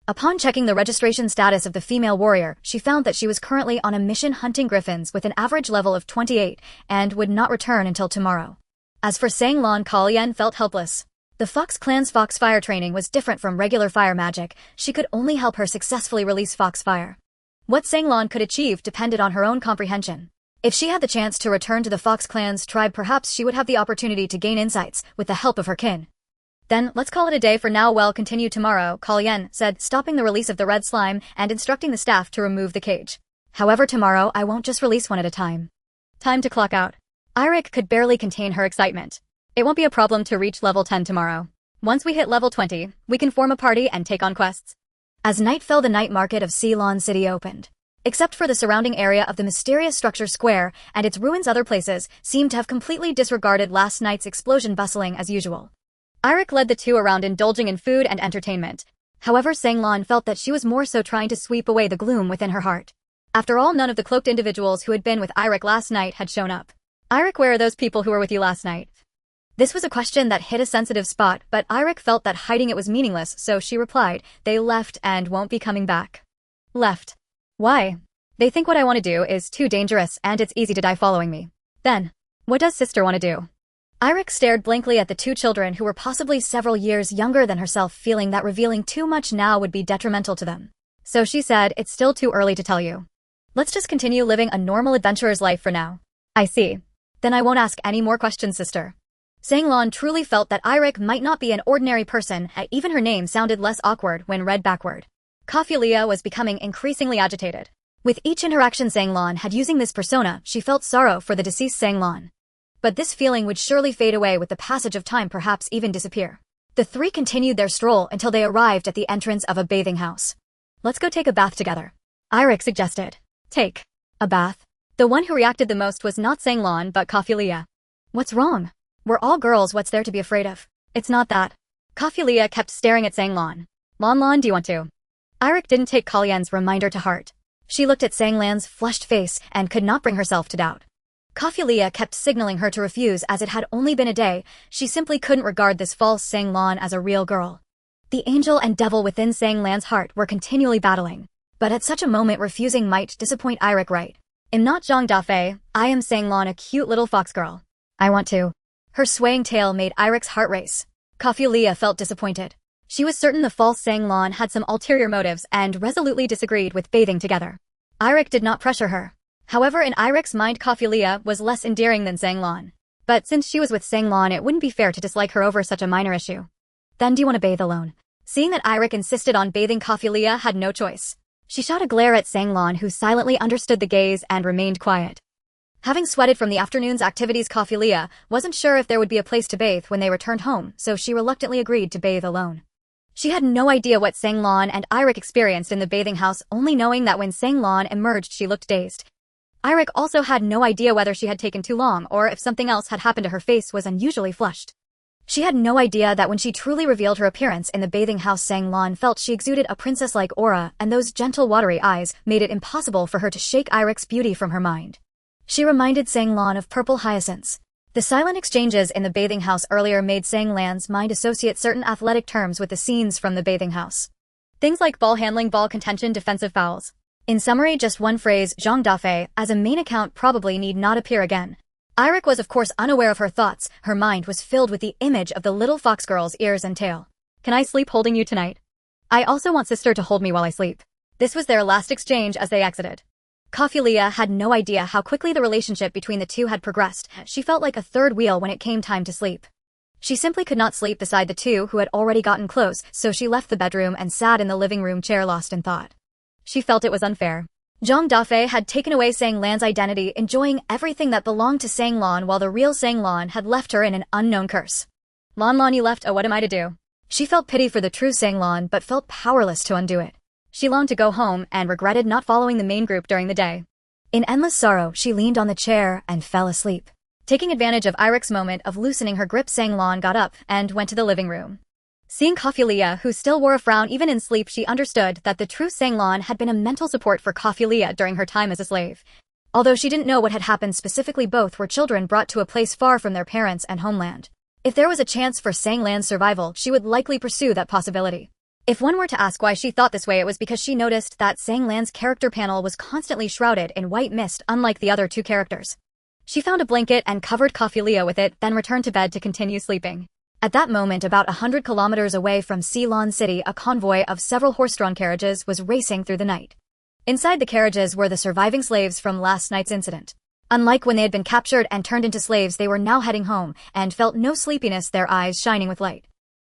Upon checking the registration status of the female warrior, she found that she was currently on a mission hunting griffins with an average level of 28 and would not return until tomorrow. As for Zhang Lan, Call Yen felt helpless. The Fox Clan's foxfire training was different from regular fire magic. She could only help her successfully release foxfire. What Zhang Lan could achieve depended on her own comprehension. If she had the chance to return to the Fox Clan's tribe, perhaps she would have the opportunity to gain insights with the help of her kin. Then, let's call it a day for now. Well, continue tomorrow, Call Yen said, stopping the release of the red slime and instructing the staff to remove the cage. However, tomorrow I won't just release one at a time. Time to clock out. Eirik could barely contain her excitement. It won't be a problem to reach level 10 tomorrow. Once we hit level 20, we can form a party and take on quests. As night fell, the night market of Ceylon City opened. Except for the surrounding area of the mysterious structure square and its ruins, other places seemed to have completely disregarded last night's explosion, bustling as usual. Eirik led the two around, indulging in food and entertainment. However, Zhang Lan felt that she was more so trying to sweep away the gloom within her heart. After all, none of the cloaked individuals who had been with Eirik last night had shown up. Eirik, where are those people who were with you last night? This was a question that hit a sensitive spot, but Eirik felt that hiding it was meaningless, so she replied, they left and won't be coming back. Left? Why? They think what I want to do is too dangerous and it's easy to die following me. Then, what does sister want to do? Eirik stared blankly at the two children who were possibly several years younger than herself, feeling that revealing too much now would be detrimental to them. So she said, it's still too early to tell you. Let's just continue living a normal adventurer's life for now. I see. Then I won't ask any more questions, sister. Zhang Lan truly felt that Eirik might not be an ordinary person, and even her name sounded less awkward when read backward. Coffee Leah was becoming increasingly agitated. With each interaction Zhang Lan had using this persona, she felt sorrow for the deceased Zhang Lan. But this feeling would surely fade away with the passage of time, perhaps even disappear. The three continued their stroll until they arrived at the entrance of a bathing house. Let's go take a bath together, Eirik suggested. Take a bath? The one who reacted the most was not Zhang Lan but Coffee Leah. What's wrong? We're all girls, what's there to be afraid of? It's not that. Coffee Leah kept staring at Zhang Lan. Lan, do you want to? Eirik didn't take Call Yen's reminder to heart. She looked at Zhang Lan's flushed face and could not bring herself to doubt. Coffee Leah kept signaling her to refuse, as it had only been a day. She simply couldn't regard this false Zhang Lan as a real girl. The angel and devil within Zhang Lan's heart were continually battling. But at such a moment, refusing might disappoint Eirik, right? I'm not Zhang Dafeng, I am Zhang Lan, a cute little fox girl. I want to. Her swaying tail made Eirik's heart race. Coffee Leah felt disappointed. She was certain the false Zhang Lan had some ulterior motives and resolutely disagreed with bathing together. Eirik did not pressure her. However, in Eirik's mind, Coffee Leah was less endearing than Zhang Lan. But since she was with Zhang Lan, it wouldn't be fair to dislike her over such a minor issue. Then do you want to bathe alone? Seeing that Eirik insisted on bathing, Coffee Leah had no choice. She shot a glare at Zhang Lan, who silently understood the gaze and remained quiet. Having sweated from the afternoon's activities, Coffee Leah wasn't sure if there would be a place to bathe when they returned home, so she reluctantly agreed to bathe alone. She had no idea what Zhang Lan and Eirik experienced in the bathing house, only knowing that when Zhang Lan emerged she looked dazed. Eirik also had no idea whether she had taken too long or if something else had happened to her face was unusually flushed. She had no idea that when she truly revealed her appearance in the bathing house, Zhang Lan felt she exuded a princess-like aura, and those gentle watery eyes made it impossible for her to shake Eirik's beauty from her mind. She reminded Zhang Lan of purple hyacinths. The silent exchanges in the bathing house earlier made Zhang Lan's mind associate certain athletic terms with the scenes from the bathing house. Things like ball handling, ball contention, defensive fouls. In summary, just one phrase, Zhang Dafeng, as a main account probably need not appear again. Eirik was of course unaware of her thoughts. Her mind was filled with the image of the little fox girl's ears and tail. Can I sleep holding you tonight? I also want sister to hold me while I sleep. This was their last exchange as they exited. Kafilia had no idea how quickly the relationship between the two had progressed. She felt like a third wheel when it came time to sleep. She simply could not sleep beside the two who had already gotten close, so she left the bedroom and sat in the living room chair lost in thought. She felt it was unfair. Zhang Dafeng had taken away Sang Lan's identity, enjoying everything that belonged to Sang Lan, while the real Sang Lan had left her in an unknown curse. Lan, you left, oh what am I to do? She felt pity for the true Sang Lan but felt powerless to undo it. She longed to go home and regretted not following the main group during the day. In endless sorrow, she leaned on the chair and fell asleep. Taking advantage of Eirik's moment of loosening her grip, Sang Lan got up and went to the living room. Seeing Kafilia, who still wore a frown even in sleep, she understood that the true Sang Lan had been a mental support for Kafilia during her time as a slave. Although she didn't know what had happened specifically, both were children brought to a place far from their parents and homeland. If there was a chance for Sang Lan's survival, she would likely pursue that possibility. If one were to ask why she thought this way, it was because she noticed that Sang Lan's character panel was constantly shrouded in white mist, unlike the other two characters. She found a blanket and covered Kafilia with it, then returned to bed to continue sleeping. At that moment, about 100 kilometers away from Ceylon City, a convoy of several horse-drawn carriages was racing through the night. Inside the carriages were the surviving slaves from last night's incident. Unlike when they had been captured and turned into slaves, they were now heading home and felt no sleepiness, their eyes shining with light.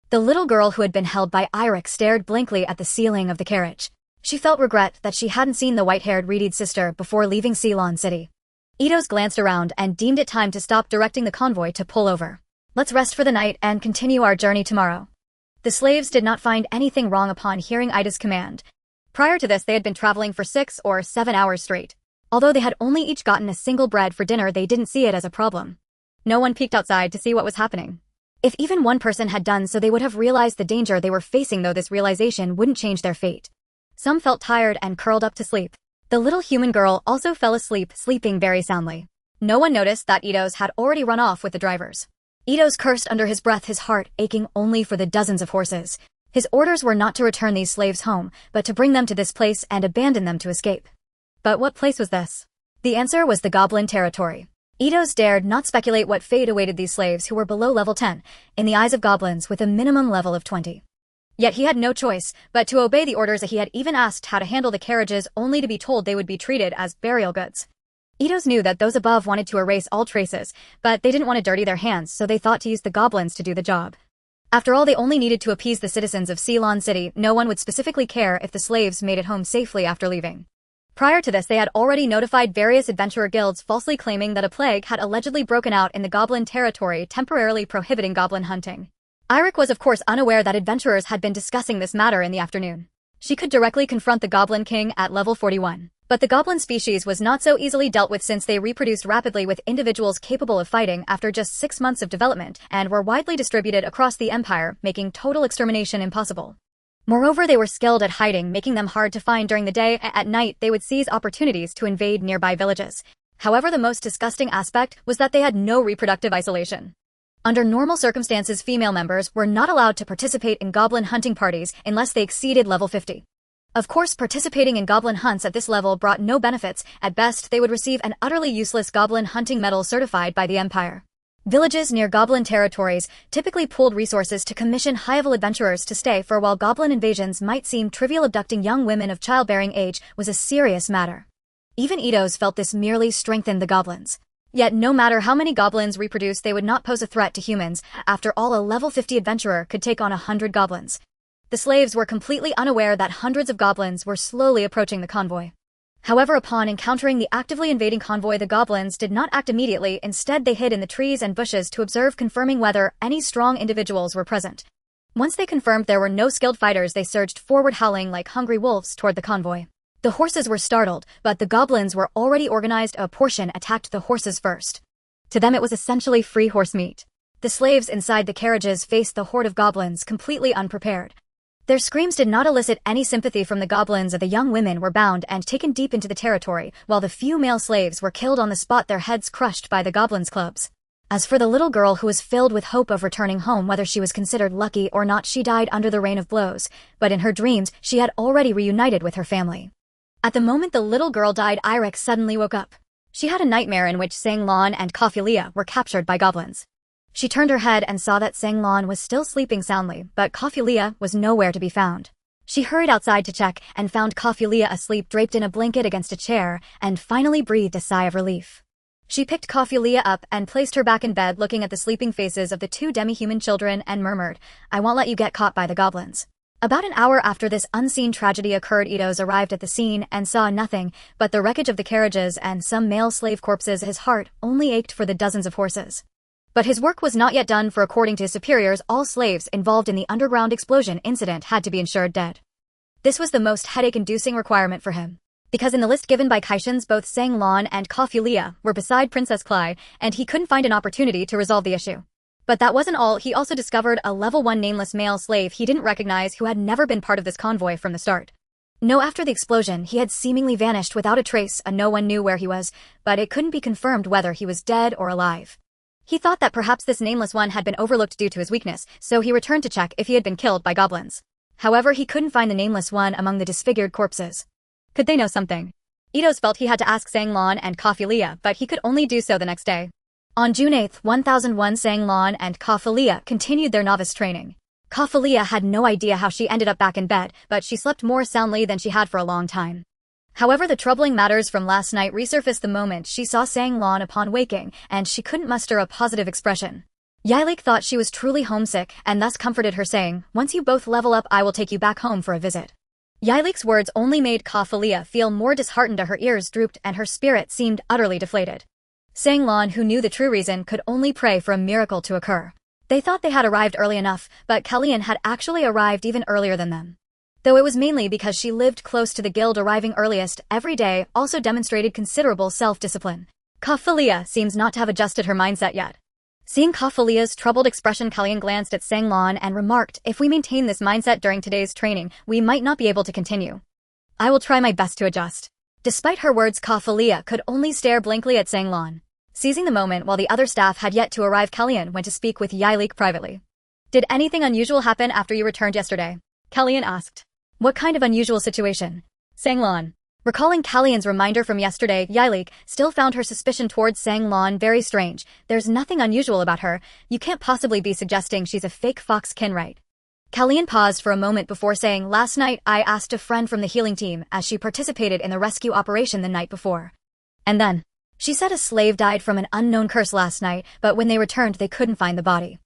The little girl who had been held by Eirik stared blankly at the ceiling of the carriage. She felt regret that she hadn't seen the white-haired Reed's sister before leaving Ceylon City. Eidos glanced around and deemed it time to stop directing the convoy to pull over. Let's rest for the night and continue our journey tomorrow. The slaves did not find anything wrong upon hearing Ida's command. Prior to this, they had been traveling for 6 or 7 hours straight. Although they had only each gotten a single bread for dinner, they didn't see it as a problem. No one peeked outside to see what was happening. If even one person had done so, they would have realized the danger they were facing, though this realization wouldn't change their fate. Some felt tired and curled up to sleep. The little human girl also fell asleep, sleeping very soundly. No one noticed that Eidos had already run off with the drivers. Eidos cursed under his breath, his heart aching only for the dozens of horses. His orders were not to return these slaves home, but to bring them to this place and abandon them to escape. But what place was this? The answer was the Goblin territory. Eidos dared not speculate what fate awaited these slaves who were below level 10, in the eyes of goblins with a minimum level of 20. Yet he had no choice but to obey the orders. He had even asked how to handle the carriages, only to be told they would be treated as burial goods. Eidos knew that those above wanted to erase all traces, but they didn't want to dirty their hands, so they thought to use the goblins to do the job. After all, they only needed to appease the citizens of Ceylon City. No one would specifically care if the slaves made it home safely after leaving. Prior to this, they had already notified various adventurer guilds, falsely claiming that a plague had allegedly broken out in the Goblin territory, temporarily prohibiting goblin hunting. Eirik was of course unaware that adventurers had been discussing this matter in the afternoon. She could directly confront the Goblin King at level 41. But the goblin species was not so easily dealt with, since they reproduced rapidly with individuals capable of fighting after just 6 months of development and were widely distributed across the empire, making total extermination impossible. Moreover, they were skilled at hiding, making them hard to find during the day. At night, they would seize opportunities to invade nearby villages. However, the most disgusting aspect was that they had no reproductive isolation. Under normal circumstances, female members were not allowed to participate in goblin hunting parties unless they exceeded level 50. Of course, participating in goblin hunts at this level brought no benefits. At best, they would receive an utterly useless goblin hunting medal certified by the Empire. Villages near goblin territories typically pooled resources to commission high-level adventurers to stay for a while. Goblin invasions might seem trivial. Abducting young women of childbearing age was a serious matter. Even Eidos felt this merely strengthened the goblins. Yet no matter how many goblins reproduced, they would not pose a threat to humans. After all, a level 50 adventurer could take on 100 goblins. The slaves were completely unaware that hundreds of goblins were slowly approaching the convoy. However, upon encountering the actively invading convoy, the goblins did not act immediately. Instead, they hid in the trees and bushes to observe, confirming whether any strong individuals were present. Once they confirmed there were no skilled fighters, they surged forward, howling like hungry wolves toward the convoy. The horses were startled, but the goblins were already organized. A portion attacked the horses first. To them, it was essentially free horse meat. The slaves inside the carriages faced the horde of goblins completely unprepared. Their screams did not elicit any sympathy from the goblins. The young women were bound and taken deep into the territory, while the few male slaves were killed on the spot, their heads crushed by the goblins' clubs. As for the little girl, who was filled with hope of returning home, whether she was considered lucky or not, she died under the rain of blows, but in her dreams, she had already reunited with her family. At the moment the little girl died, Eirik suddenly woke up. She had a nightmare in which Sang Lon and Kophelia were captured by goblins. She turned her head and saw that Sang Lon was still sleeping soundly, but Kophelia was nowhere to be found. She hurried outside to check and found Kophelia asleep draped in a blanket against a chair and finally breathed a sigh of relief. She picked Kophelia up and placed her back in bed looking at the sleeping faces of the two demi-human children and murmured, "I won't let you get caught by the goblins." About an hour after this unseen tragedy occurred, Eidos arrived at the scene and saw nothing but the wreckage of the carriages and some male slave corpses. His heart only ached for the dozens of horses. But his work was not yet done, for according to his superiors, all slaves involved in the underground explosion incident had to be ensured dead. This was the most headache-inducing requirement for him, because in the list given by Kaishans, both Sang Lon and Kophelia were beside Princess Klai, and he couldn't find an opportunity to resolve the issue. But that wasn't all. He also discovered a level 1 nameless male slave he didn't recognize who had never been part of this convoy from the start. No, after the explosion, he had seemingly vanished without a trace, and no one knew where he was, but it couldn't be confirmed whether he was dead or alive. He thought that perhaps this nameless one had been overlooked due to his weakness, so he returned to check if he had been killed by goblins. However, he couldn't find the nameless one among the disfigured corpses. Could they know something? Eidos felt he had to ask Sang Lon and Kophelia, but he could only do so the next day. On June 8, 1001, Sang Lon and Kophelia continued their novice training. Kophelia had no idea how she ended up back in bed, but she slept more soundly than she had for a long time. However, the troubling matters from last night resurfaced the moment she saw Sang Lon upon waking, and she couldn't muster a positive expression. Yalik thought she was truly homesick and thus comforted her, saying, "Once you both level up, I will take you back home for a visit." Yalik's words only made Kophelia feel more disheartened. Her ears drooped and her spirit seemed utterly deflated. Sang Lon, who knew the true reason, could only pray for a miracle to occur. They thought they had arrived early enough, but Kellyanne had actually arrived even earlier than them. Though it was mainly because she lived close to the guild, arriving earliest every day also demonstrated considerable self-discipline. Kophelia seems not to have adjusted her mindset yet. Seeing Kophelia's troubled expression, Kellyanne glanced at Sang Lon and remarked, "If we maintain this mindset during today's training, we might not be able to continue. I will try my best to adjust." Despite her words, Kophelia could only stare blankly at Sang Lon. Seizing the moment while the other staff had yet to arrive, Kellyanne went to speak with Yalik privately. "Did anything unusual happen after you returned yesterday?" Kellyanne asked. "What kind of unusual situation?" Sang Lon. Recalling Kellyanne's reminder from yesterday, Yalik still found her suspicion towards Sang Lon very strange. "There's nothing unusual about her. You can't possibly be suggesting she's a fake fox kin, right?" Kellyanne paused for a moment before saying, "Last night I asked a friend from the healing team as she participated in the rescue operation the night before. And then she said a slave died from an unknown curse last night, but when they returned they couldn't find the body."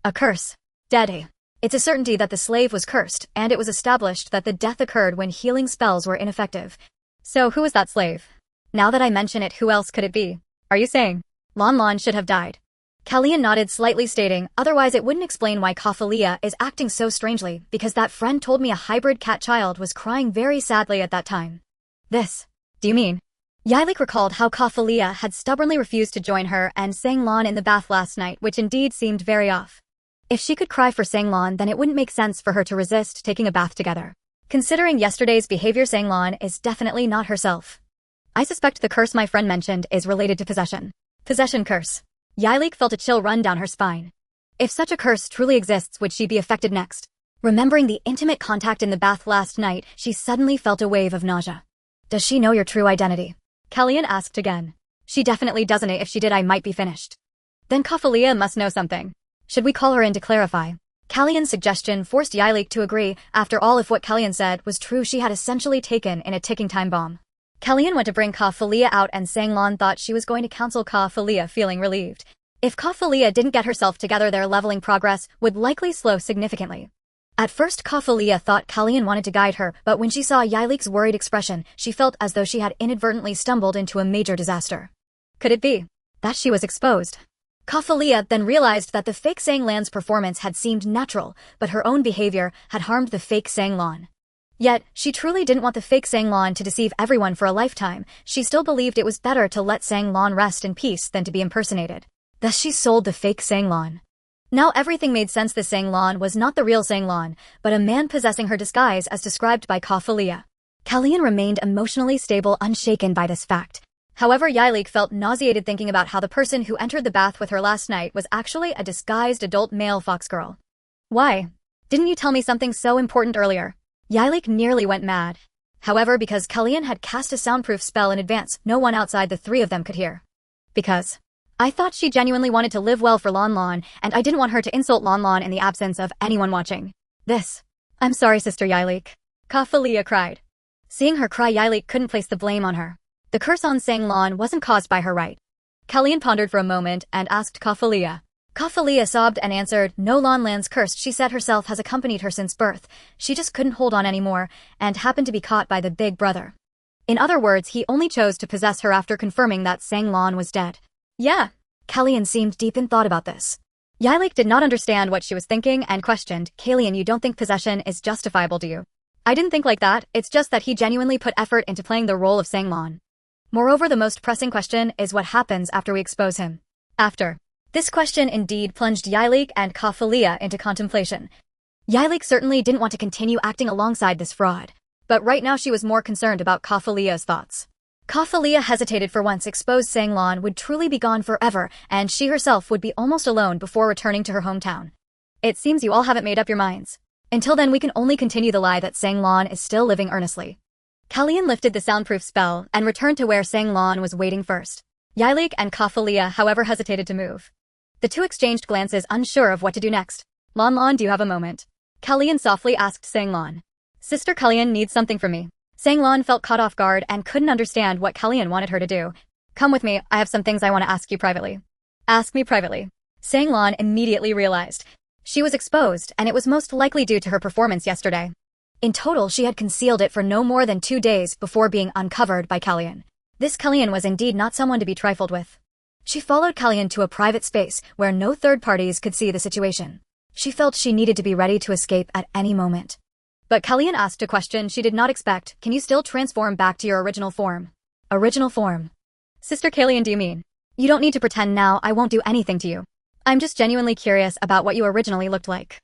"A curse? Dead? It's a certainty that the slave was cursed, and it was established that the death occurred when healing spells were ineffective. So who was that slave? Now that I mention it, who else could it be? Are you saying Lon Lon should have died?" Kellyanne nodded slightly, stating, "Otherwise it wouldn't explain why Kophelia is acting so strangely, because that friend told me a hybrid cat child was crying very sadly at that time." "This? Do you mean?" Yalik recalled how Kophelia had stubbornly refused to join her and Sang Lon in the bath last night, which indeed seemed very off. If she could cry for Sang Lon, then it wouldn't make sense for her to resist taking a bath together. Considering yesterday's behavior, Sang Lon is definitely not herself. "I suspect the curse my friend mentioned is related to possession." Possession curse. Yalik felt a chill run down her spine. If such a curse truly exists, would she be affected next? Remembering the intimate contact in the bath last night, she suddenly felt a wave of nausea. "Does she know your true identity?" Kellyanne asked again. "She definitely doesn't. If she did, I might be finished." "Then Kophelia must know something. Should we call her in to clarify?" Kellyanne's suggestion forced Yalik to agree. After all, if what Kellyanne said was true, she had essentially taken in a ticking time bomb. Kellyanne went to bring Kophelia out, and Sang Lon thought she was going to counsel Kophelia, feeling relieved. If Kophelia didn't get herself together, their leveling progress would likely slow significantly. At first, Kophelia thought Kellyanne wanted to guide her, but when she saw Yalik's worried expression, she felt as though she had inadvertently stumbled into a major disaster. Could it be that she was exposed? Kophelia then realized that the fake Sang Lan's performance had seemed natural, but her own behavior had harmed the fake Sang Lon. Yet, she truly didn't want the fake Sang Lon to deceive everyone for a lifetime. She still believed it was better to let Sang Lon rest in peace than to be impersonated. Thus she sold the fake Sang Lon. Now everything made sense. The Sang Lon was not the real Sang Lon, but a man possessing her disguise as described by Kophelia. Kellyanne remained emotionally stable, unshaken by this fact. However, Yalik felt nauseated thinking about how the person who entered the bath with her last night was actually a disguised adult male fox girl. "Why? Didn't you tell me something so important earlier?" Yalik nearly went mad. However, because Kellyan had cast a soundproof spell in advance, no one outside the three of them could hear. Because I thought she genuinely wanted to live well for Lon Lon, and I didn't want her to insult Lon Lon in the absence of anyone watching. I'm sorry, Sister Yalik. Kafalia cried. Seeing her cry, Yalik couldn't place the blame on her. The curse on Sang Lon wasn't caused by her, right? Kellyan pondered for a moment and asked Kafalia. Kafalia sobbed and answered, no, Lon Lan's cursed. She said herself has accompanied her since birth. She just couldn't hold on anymore, and happened to be caught by the big brother. In other words, he only chose to possess her after confirming that Sang Lon was dead. Yeah. Kellyan seemed deep in thought about this. Yalik did not understand what she was thinking and questioned, Kellyan, you don't think possession is justifiable, do you? I didn't think like that, it's just that he genuinely put effort into playing the role of Sang Lon. Moreover, the most pressing question is what happens after we expose him. After. This question indeed plunged Yalik and Kafalia into contemplation. Yalik certainly didn't want to continue acting alongside this fraud, but right now she was more concerned about Kafalia's thoughts. Kafalia hesitated for once. Exposed Sang Lon would truly be gone forever, and she herself would be almost alone before returning to her hometown. It seems you all haven't made up your minds. Until then, we can only continue the lie that Sang Lon is still living earnestly. Kellyan lifted the soundproof spell and returned to where Sang Lon was waiting first. Yalik and Kafalia, however, hesitated to move. The two exchanged glances, unsure of what to do next. Lon Lon, do you have a moment? Kellyan softly asked Sang Lon. Sister Kellyan needs something from me. Sang Lon felt caught off guard and couldn't understand what Kellyan wanted her to do. Come with me, I have some things I want to ask you privately. Ask me privately. Sang Lon immediately realized. She was exposed, and it was most likely due to her performance yesterday. In total, she had concealed it for no more than 2 days before being uncovered by Kellyan. This Kellyan was indeed not someone to be trifled with. She followed Kellyan to a private space where no third parties could see the situation. She felt she needed to be ready to escape at any moment. But Kellyan asked a question she did not expect. Can you still transform back to your original form? Original form? Sister Kellyan, do you mean? You don't need to pretend now, I won't do anything to you. I'm just genuinely curious about what you originally looked like.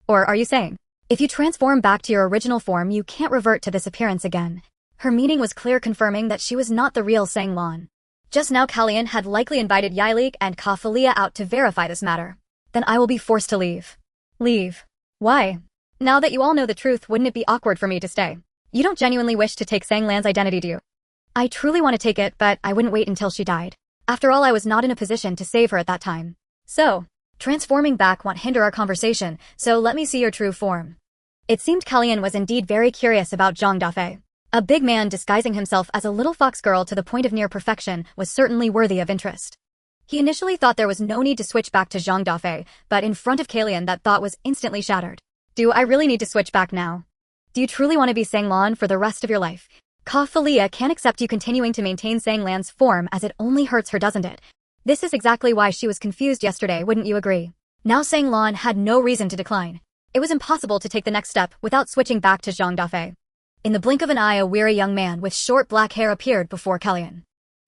Or are you saying, if you transform back to your original form, you can't revert to this appearance again? Her meaning was clear, confirming that she was not the real Sang Lon. Just now Kellyan had likely invited Yalik and Kafalia out to verify this matter. Then I will be forced to leave. Leave? Why? Now that you all know the truth, wouldn't it be awkward for me to stay? You don't genuinely wish to take Sang Lan's identity, do you? I truly want to take it, but I wouldn't wait until she died. After all, I was not in a position to save her at that time. So, transforming back won't hinder our conversation, so let me see your true form. It seemed Kellyan was indeed very curious about Zhang Dafeng. A big man disguising himself as a little fox girl to the point of near perfection was certainly worthy of interest. He initially thought there was no need to switch back to Zhang Dafeng, but in front of Kellyan that thought was instantly shattered. Do I really need to switch back now? Do you truly want to be Sang Lon for the rest of your life? Kafalia can't accept you continuing to maintain Sang Lan's form, as it only hurts her, doesn't it? This is exactly why she was confused yesterday, wouldn't you agree? Now Sang Lon had no reason to decline. It was impossible to take the next step without switching back to Zhang Dafeng. In the blink of an eye, a weary young man with short black hair appeared before Kellyan.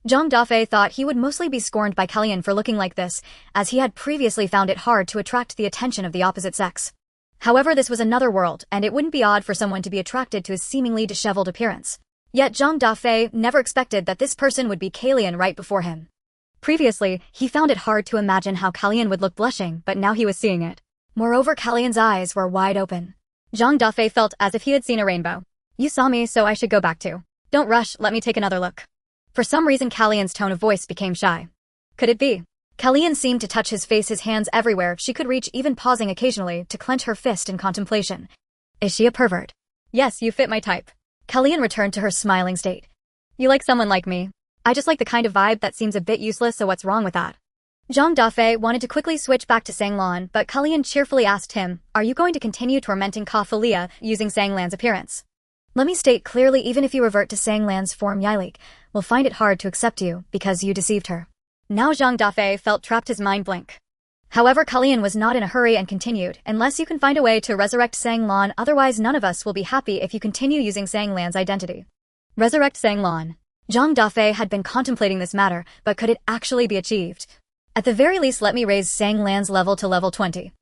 Zhang Dafeng thought he would mostly be scorned by Kellyan for looking like this, as he had previously found it hard to attract the attention of the opposite sex. However, this was another world, and it wouldn't be odd for someone to be attracted to his seemingly disheveled appearance. Yet Zhang Dafeng never expected that this person would be Kellyan right before him. Previously, he found it hard to imagine how Kellyan would look blushing, but now he was seeing it. Moreover, Kellyan's eyes were wide open. Zhang Dafeng felt as if he had seen a rainbow. You saw me, so I should go back too. Don't rush, let me take another look. For some reason, Kellyan's tone of voice became shy. Could it be? Kellyan seemed to touch his face, his hands everywhere she could reach, even pausing occasionally to clench her fist in contemplation. Is she a pervert? Yes, you fit my type. Kellyan returned to her smiling state. You like someone like me? I just like the kind of vibe that seems a bit useless, so what's wrong with that? Zhang Dafeng wanted to quickly switch back to Sang Lon, but Kellyan cheerfully asked him, are you going to continue tormenting Kafalia using Sang Lan's appearance? Let me state clearly, even if you revert to Sang Lan's form, Yalik will find it hard to accept you because you deceived her. Now Zhang Dafeng felt trapped, his mind blank. However, Kellyan was not in a hurry and continued, unless you can find a way to resurrect Sang Lon, otherwise none of us will be happy if you continue using Sang Lan's identity. Resurrect Sang Lon. Zhang Dafeng had been contemplating this matter, but could it actually be achieved? At the very least, let me raise Sang Lan's level to level 20.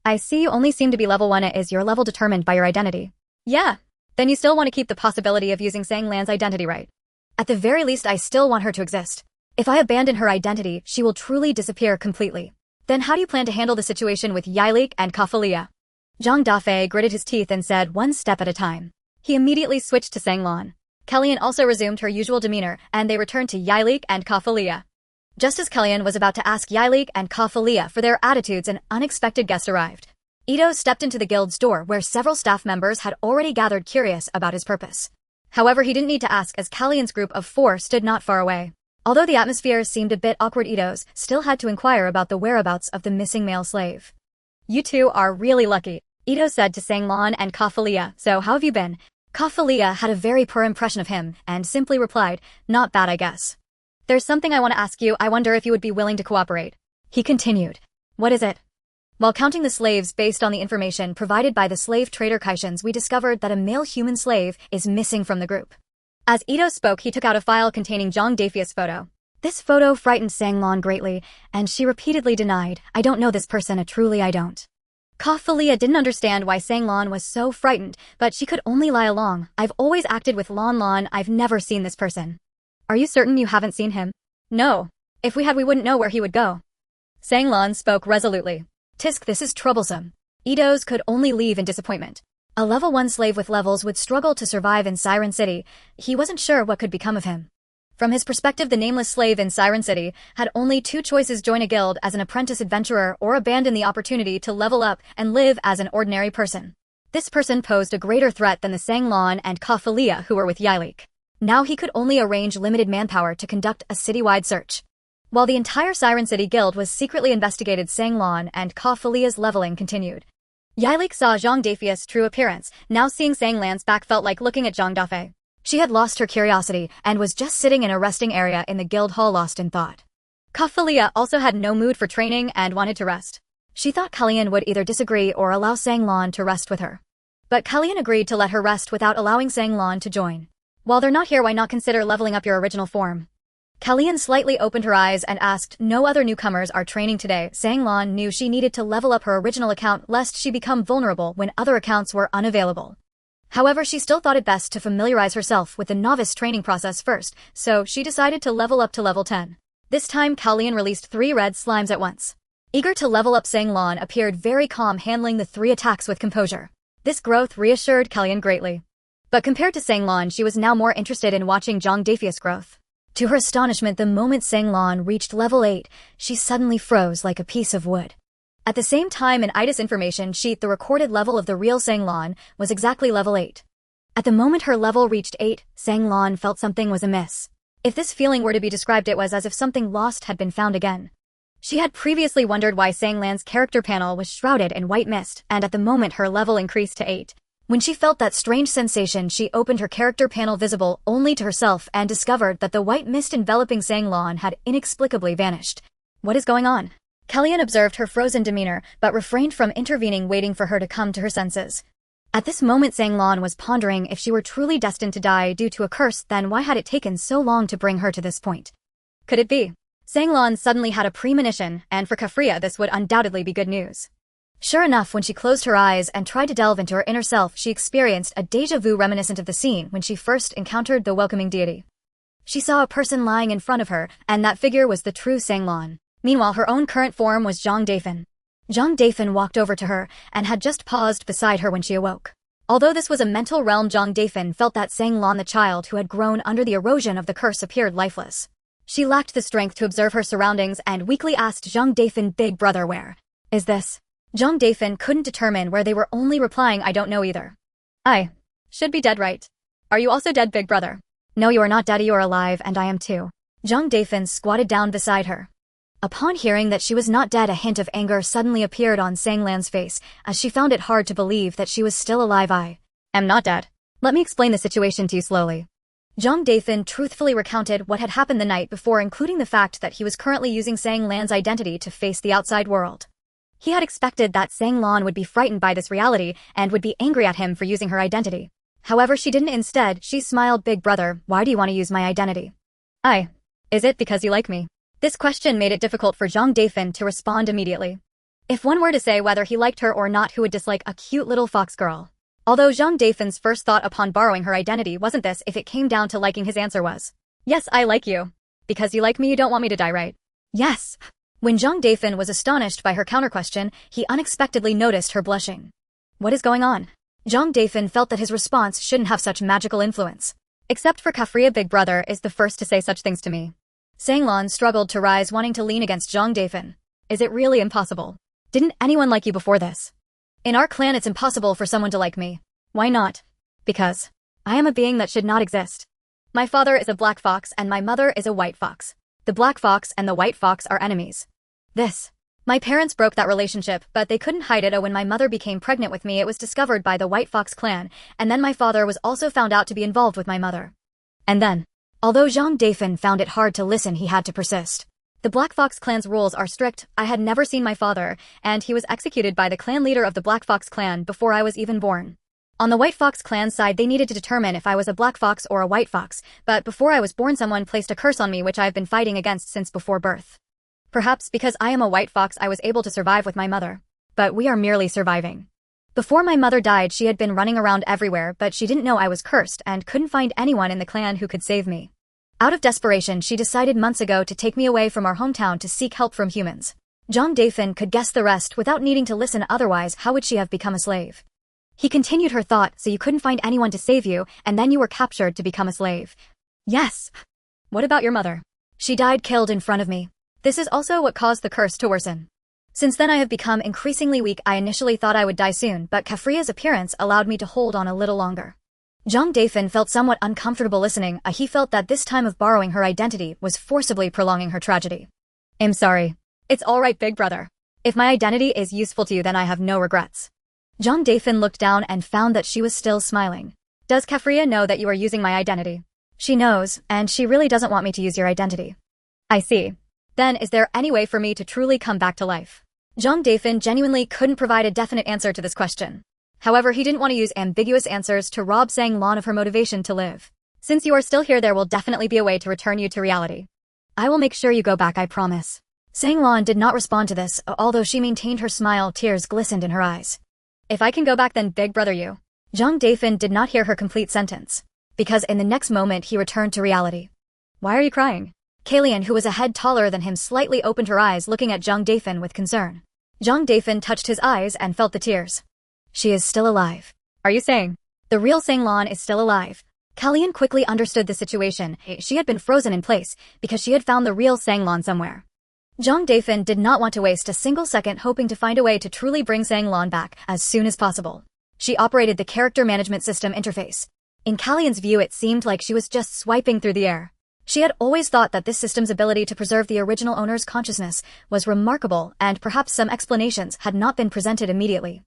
I see you only seem to be level 1. Is your level determined by your identity? Yeah. Then you still want to keep the possibility of using Sang Lan's identity, right? At the very least, I still want her to exist. If I abandon her identity, she will truly disappear completely. Then how do you plan to handle the situation with Yalik and Kafalia? Zhang Dafeng gritted his teeth and said, one step at a time. He immediately switched to Sang Lon. Kellyanne also resumed her usual demeanor, and they returned to Yilik and Kafalia. Just as Kellyanne was about to ask Yilik and Kafalia for their attitudes, an unexpected guest arrived. Ito stepped into the guild's door where several staff members had already gathered, curious about his purpose. However, he didn't need to ask, as Kellyanne's group of 4 stood not far away. Although the atmosphere seemed a bit awkward, Ito's still had to inquire about the whereabouts of the missing male slave. "You two are really lucky," Ito said to Sanglan and Kafalia. "So how have you been?" Kafalia had a very poor impression of him and simply replied, "Not bad, I guess." "There's something I want to ask you. I wonder if you would be willing to cooperate." He continued. "What is it?" "While counting the slaves based on the information provided by the slave trader Kaishans, we discovered that a male human slave is missing from the group." As Ito spoke, he took out a file containing Zhang Dafeng's photo. This photo frightened Sanglan greatly, and she repeatedly denied, "I don't know this person, truly I don't." Kafalia didn't understand why Sanglan was so frightened, but she could only lie along. "I've always acted with Lon Lon. I've never seen this person." "Are you certain you haven't seen him?" "No. If we had, we wouldn't know where he would go." Sanglan spoke resolutely. "Tisk, this is troublesome." Ito's could only leave in disappointment. A level 1 slave with levels would struggle to survive in Siren City. He wasn't sure what could become of him. From his perspective, the nameless slave in Siren City had only 2 choices: join a guild as an apprentice adventurer or abandon the opportunity to level up and live as an ordinary person. This person posed a greater threat than the Sanglan and Kafalia who were with Yilik. Now he could only arrange limited manpower to conduct a citywide search. While the entire Siren City guild was secretly investigated, Sanglan and Kafalia's leveling continued. Yilik saw Zhang Dafeng's true appearance. Now seeing Sanglan's back felt like looking at Zhang Dafeng. She had lost her curiosity and was just sitting in a resting area in the guild hall, lost in thought. Kafalia also had no mood for training and wanted to rest. She thought Kellyanne would either disagree or allow Sanglan to rest with her. But Kellyanne agreed to let her rest without allowing Sanglan to join. "While they're not here, why not consider leveling up your original form?" Kellyanne slightly opened her eyes and asked, "No other newcomers are training today." Sanglan knew she needed to level up her original account lest she become vulnerable when other accounts were unavailable. However, she still thought it best to familiarize herself with the novice training process first, so she decided to level up to level 10. This time, Kellyanne released 3 red slimes at once. Eager to level up, Sanglan appeared very calm, handling the 3 attacks with composure. This growth reassured Kellyanne greatly. But compared to Sanglan, she was now more interested in watching Zhang Dafeng's growth. To her astonishment, the moment Sanglan reached level 8, she suddenly froze like a piece of wood. At the same time, in Ida's information sheet, the recorded level of the real Sanglan was exactly level 8. At the moment her level reached 8, Sanglan felt something was amiss. If this feeling were to be described, it was as if something lost had been found again. She had previously wondered why Sanglan's character panel was shrouded in white mist, and at the moment her level increased to 8. When she felt that strange sensation, she opened her character panel, visible only to herself, and discovered that the white mist enveloping Sanglan had inexplicably vanished. "What is going on?" Kellyanne observed her frozen demeanor, but refrained from intervening, waiting for her to come to her senses. At this moment, Sanglan was pondering if she were truly destined to die due to a curse, then why had it taken so long to bring her to this point? Could it be? Sanglan suddenly had a premonition, and for Kafria this would undoubtedly be good news. Sure enough, when she closed her eyes and tried to delve into her inner self, she experienced a déjà vu reminiscent of the scene when she first encountered the welcoming deity. She saw a person lying in front of her, and that figure was the true Sanglan. Meanwhile, her own current form was Zhang Dafeng. Zhang Dafeng walked over to her and had just paused beside her when she awoke. Although this was a mental realm, Zhang Dafeng felt that Sanglan, the child who had grown under the erosion of the curse, appeared lifeless. She lacked the strength to observe her surroundings and weakly asked Zhang Dafeng, "Big brother, where is this?" Zhang Dafeng couldn't determine where they were, only replying, "I don't know either." "I should be dead, right? Are you also dead, big brother?" "No, you are not dead, you are alive, and I am too." Zhang Dafeng squatted down beside her. Upon hearing that she was not dead, a hint of anger suddenly appeared on Sanglan's face, as she found it hard to believe that she was still alive. "I am not dead. Let me explain the situation to you slowly." Zhang Dafeng truthfully recounted what had happened the night before, including the fact that he was currently using Sanglan's identity to face the outside world. He had expected that Sanglan would be frightened by this reality and would be angry at him for using her identity. However, she didn't. Instead, she smiled. "Big brother, why do you want to use my identity?" Is it because you like me?" This question made it difficult for Zhang Dafeng to respond immediately. If one were to say whether he liked her or not, who would dislike a cute little fox girl? Although Zhang Dafeng's first thought upon borrowing her identity wasn't this, if it came down to liking, his answer was, "Yes, I like you. Because you like me, you don't want me to die, right?" "Yes." When Zhang Dafeng was astonished by her counter-question, he unexpectedly noticed her blushing. What is going on? Zhang Dafeng felt that his response shouldn't have such magical influence. Except for Kafria, Big Brother is the first to say such things to me. Sanglan struggled to rise, wanting to lean against Zhang Dafeng. Is it really impossible? Didn't anyone like you before this? In our clan it's impossible for someone to like me. Why not? Because I am a being that should not exist. My father is a black fox and my mother is a white fox. The black fox and the white fox are enemies. My parents broke that relationship, but they couldn't hide it. When my mother became pregnant with me, it was discovered by the White Fox clan, and then my father was also found out to be involved with my mother. And then, although Zhang Dafeng found it hard to listen, he had to persist. The Black Fox clan's rules are strict. I had never seen my father, and he was executed by the clan leader of the Black Fox clan before I was even born. On the White Fox clan side, they needed to determine if I was a black fox or a white fox, but before I was born someone placed a curse on me which I've been fighting against since before birth. Perhaps because I am a white fox I was able to survive with my mother. But we are merely surviving. Before my mother died she had been running around everywhere, but she didn't know I was cursed and couldn't find anyone in the clan who could save me. Out of desperation she decided months ago to take me away from our hometown to seek help from humans. Zhang Dafeng could guess the rest without needing to listen, otherwise how would she have become a slave? He continued her thought, so you couldn't find anyone to save you, and then you were captured to become a slave. Yes. What about your mother? She died killed in front of me. This is also what caused the curse to worsen. Since then I have become increasingly weak. I initially thought I would die soon, but Kafria's appearance allowed me to hold on a little longer. Zhang Dafeng felt somewhat uncomfortable listening. He felt that this time of borrowing her identity was forcibly prolonging her tragedy. I'm sorry. It's alright, Big Brother. If my identity is useful to you then I have no regrets. Zhang Dafeng looked down and found that she was still smiling. Does Kafria know that you are using my identity? She knows, and she really doesn't want me to use your identity. I see. Then is there any way for me to truly come back to life? Zhang Dafeng genuinely couldn't provide a definite answer to this question. However, he didn't want to use ambiguous answers to rob Sanglan of her motivation to live. Since you are still here, there will definitely be a way to return you to reality. I will make sure you go back, I promise. Sanglan did not respond to this, although she maintained her smile. Tears glistened in her eyes. If I can go back then Big Brother you. Zhang Dafeng did not hear her complete sentence, because in the next moment he returned to reality. Why are you crying? Kalian, who was a head taller than him, slightly opened her eyes, looking at Zhang Dafeng with concern. Zhang Dafeng touched his eyes and felt the tears. She is still alive. Are you saying the real Sanglan is still alive? Kalian quickly understood the situation. She had been frozen in place because she had found the real Sanglan somewhere. Zhang Dafeng did not want to waste a single second, hoping to find a way to truly bring Sanglan back as soon as possible. She operated the character management system interface. In Kalian's view, it seemed like she was just swiping through the air. She had always thought that this system's ability to preserve the original owner's consciousness was remarkable, and perhaps some explanations had not been presented immediately.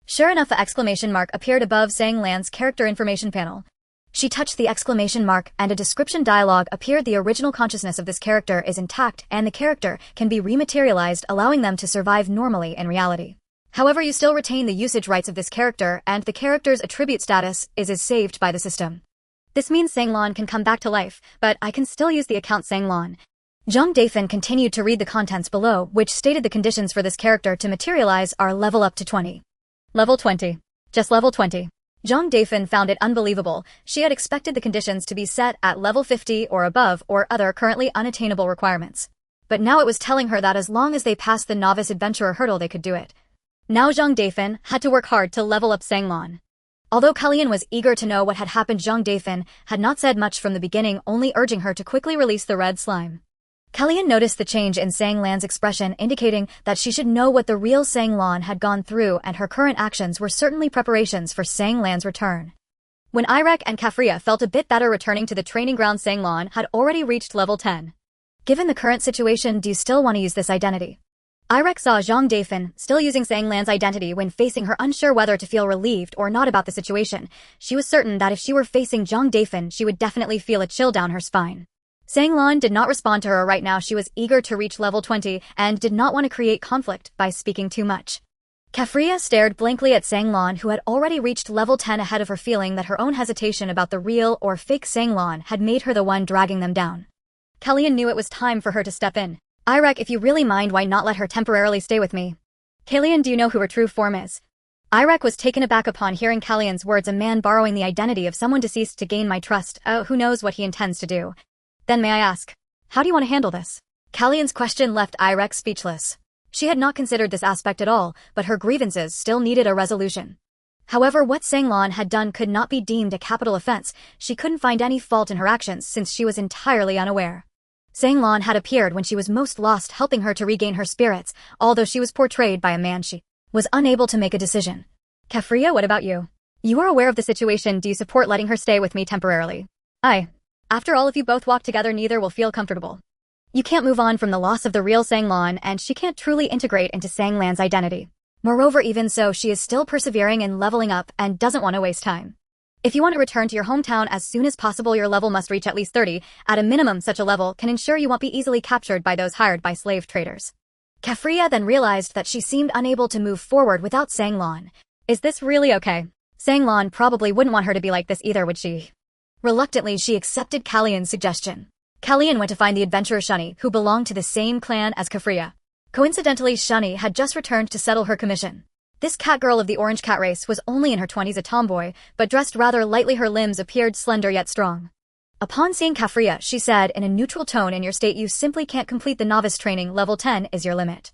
Sure enough, an exclamation mark appeared above Sanglan's character information panel. She touched the exclamation mark and a description dialogue appeared. The original consciousness of this character is intact and the character can be rematerialized, allowing them to survive normally in reality. However, you still retain the usage rights of this character and the character's attribute status is saved by the system. This means Sanglan can come back to life, but I can still use the account Sanglan. Zhang Dafeng continued to read the contents below, which stated the conditions for this character to materialize are level up to 20. Level 20. Just level 20. Zhang Dafeng found it unbelievable. She had expected the conditions to be set at level 50 or above or other currently unattainable requirements. But now it was telling her that as long as they passed the novice adventurer hurdle they could do it. Now Zhang Dafeng had to work hard to level up Sanglan. Although Kalian was eager to know what had happened, Zhang Dafeng had not said much from the beginning, only urging her to quickly release the red slime. Kalian noticed the change in Sanglan's expression, indicating that she should know what the real Sanglan had gone through, and her current actions were certainly preparations for Sanglan's return. When Irek and Kafria felt a bit better returning to the training ground, Sanglan had already reached level 10. Given the current situation, do you still want to use this identity? Irek saw Zhang Dafeng still using Sanglan's identity when facing her, unsure whether to feel relieved or not about the situation. She was certain that if she were facing Zhang Dafeng, she would definitely feel a chill down her spine. Sanglan did not respond to her right now. She was eager to reach level 20 and did not want to create conflict by speaking too much. Kafria stared blankly at Sanglan, who had already reached level 10 ahead of her, feeling that her own hesitation about the real or fake Sanglan had made her the one dragging them down. Kalian knew it was time for her to step in. Irek, if you really mind, why not let her temporarily stay with me? Kalian, do you know who her true form is? Irek was taken aback upon hearing Kalian's words. A man borrowing the identity of someone deceased to gain my trust. Who knows what he intends to do? Then may I ask, how do you want to handle this? Kalian's question left Irek speechless. She had not considered this aspect at all, but her grievances still needed a resolution. However, what Sanglan had done could not be deemed a capital offense. She couldn't find any fault in her actions since she was entirely unaware. Sanglan had appeared when she was most lost, helping her to regain her spirits, although she was portrayed by a man she was unable to make a decision. Kafria, what about you? You are aware of the situation. Do you support letting her stay with me temporarily? After all, if you both walk together, neither will feel comfortable. You can't move on from the loss of the real Sanglan, and she can't truly integrate into Sanglan's identity. Moreover, even so, she is still persevering in leveling up and doesn't want to waste time. If you want to return to your hometown as soon as possible, your level must reach at least 30. At a minimum, such a level can ensure you won't be easily captured by those hired by slave traders. Kafria then realized that she seemed unable to move forward without Sanglan. Is this really okay? Sanglan probably wouldn't want her to be like this either, would she? Reluctantly, she accepted Kallian's suggestion. Kallian went to find the adventurer Shani, who belonged to the same clan as Kafria. Coincidentally, Shani had just returned to settle her commission. This cat girl of the orange cat race was only in her 20s, a tomboy, but dressed rather lightly. Her limbs appeared slender yet strong. Upon seeing Kafria, she said in a neutral tone, in your state you simply can't complete the novice training, level 10 is your limit.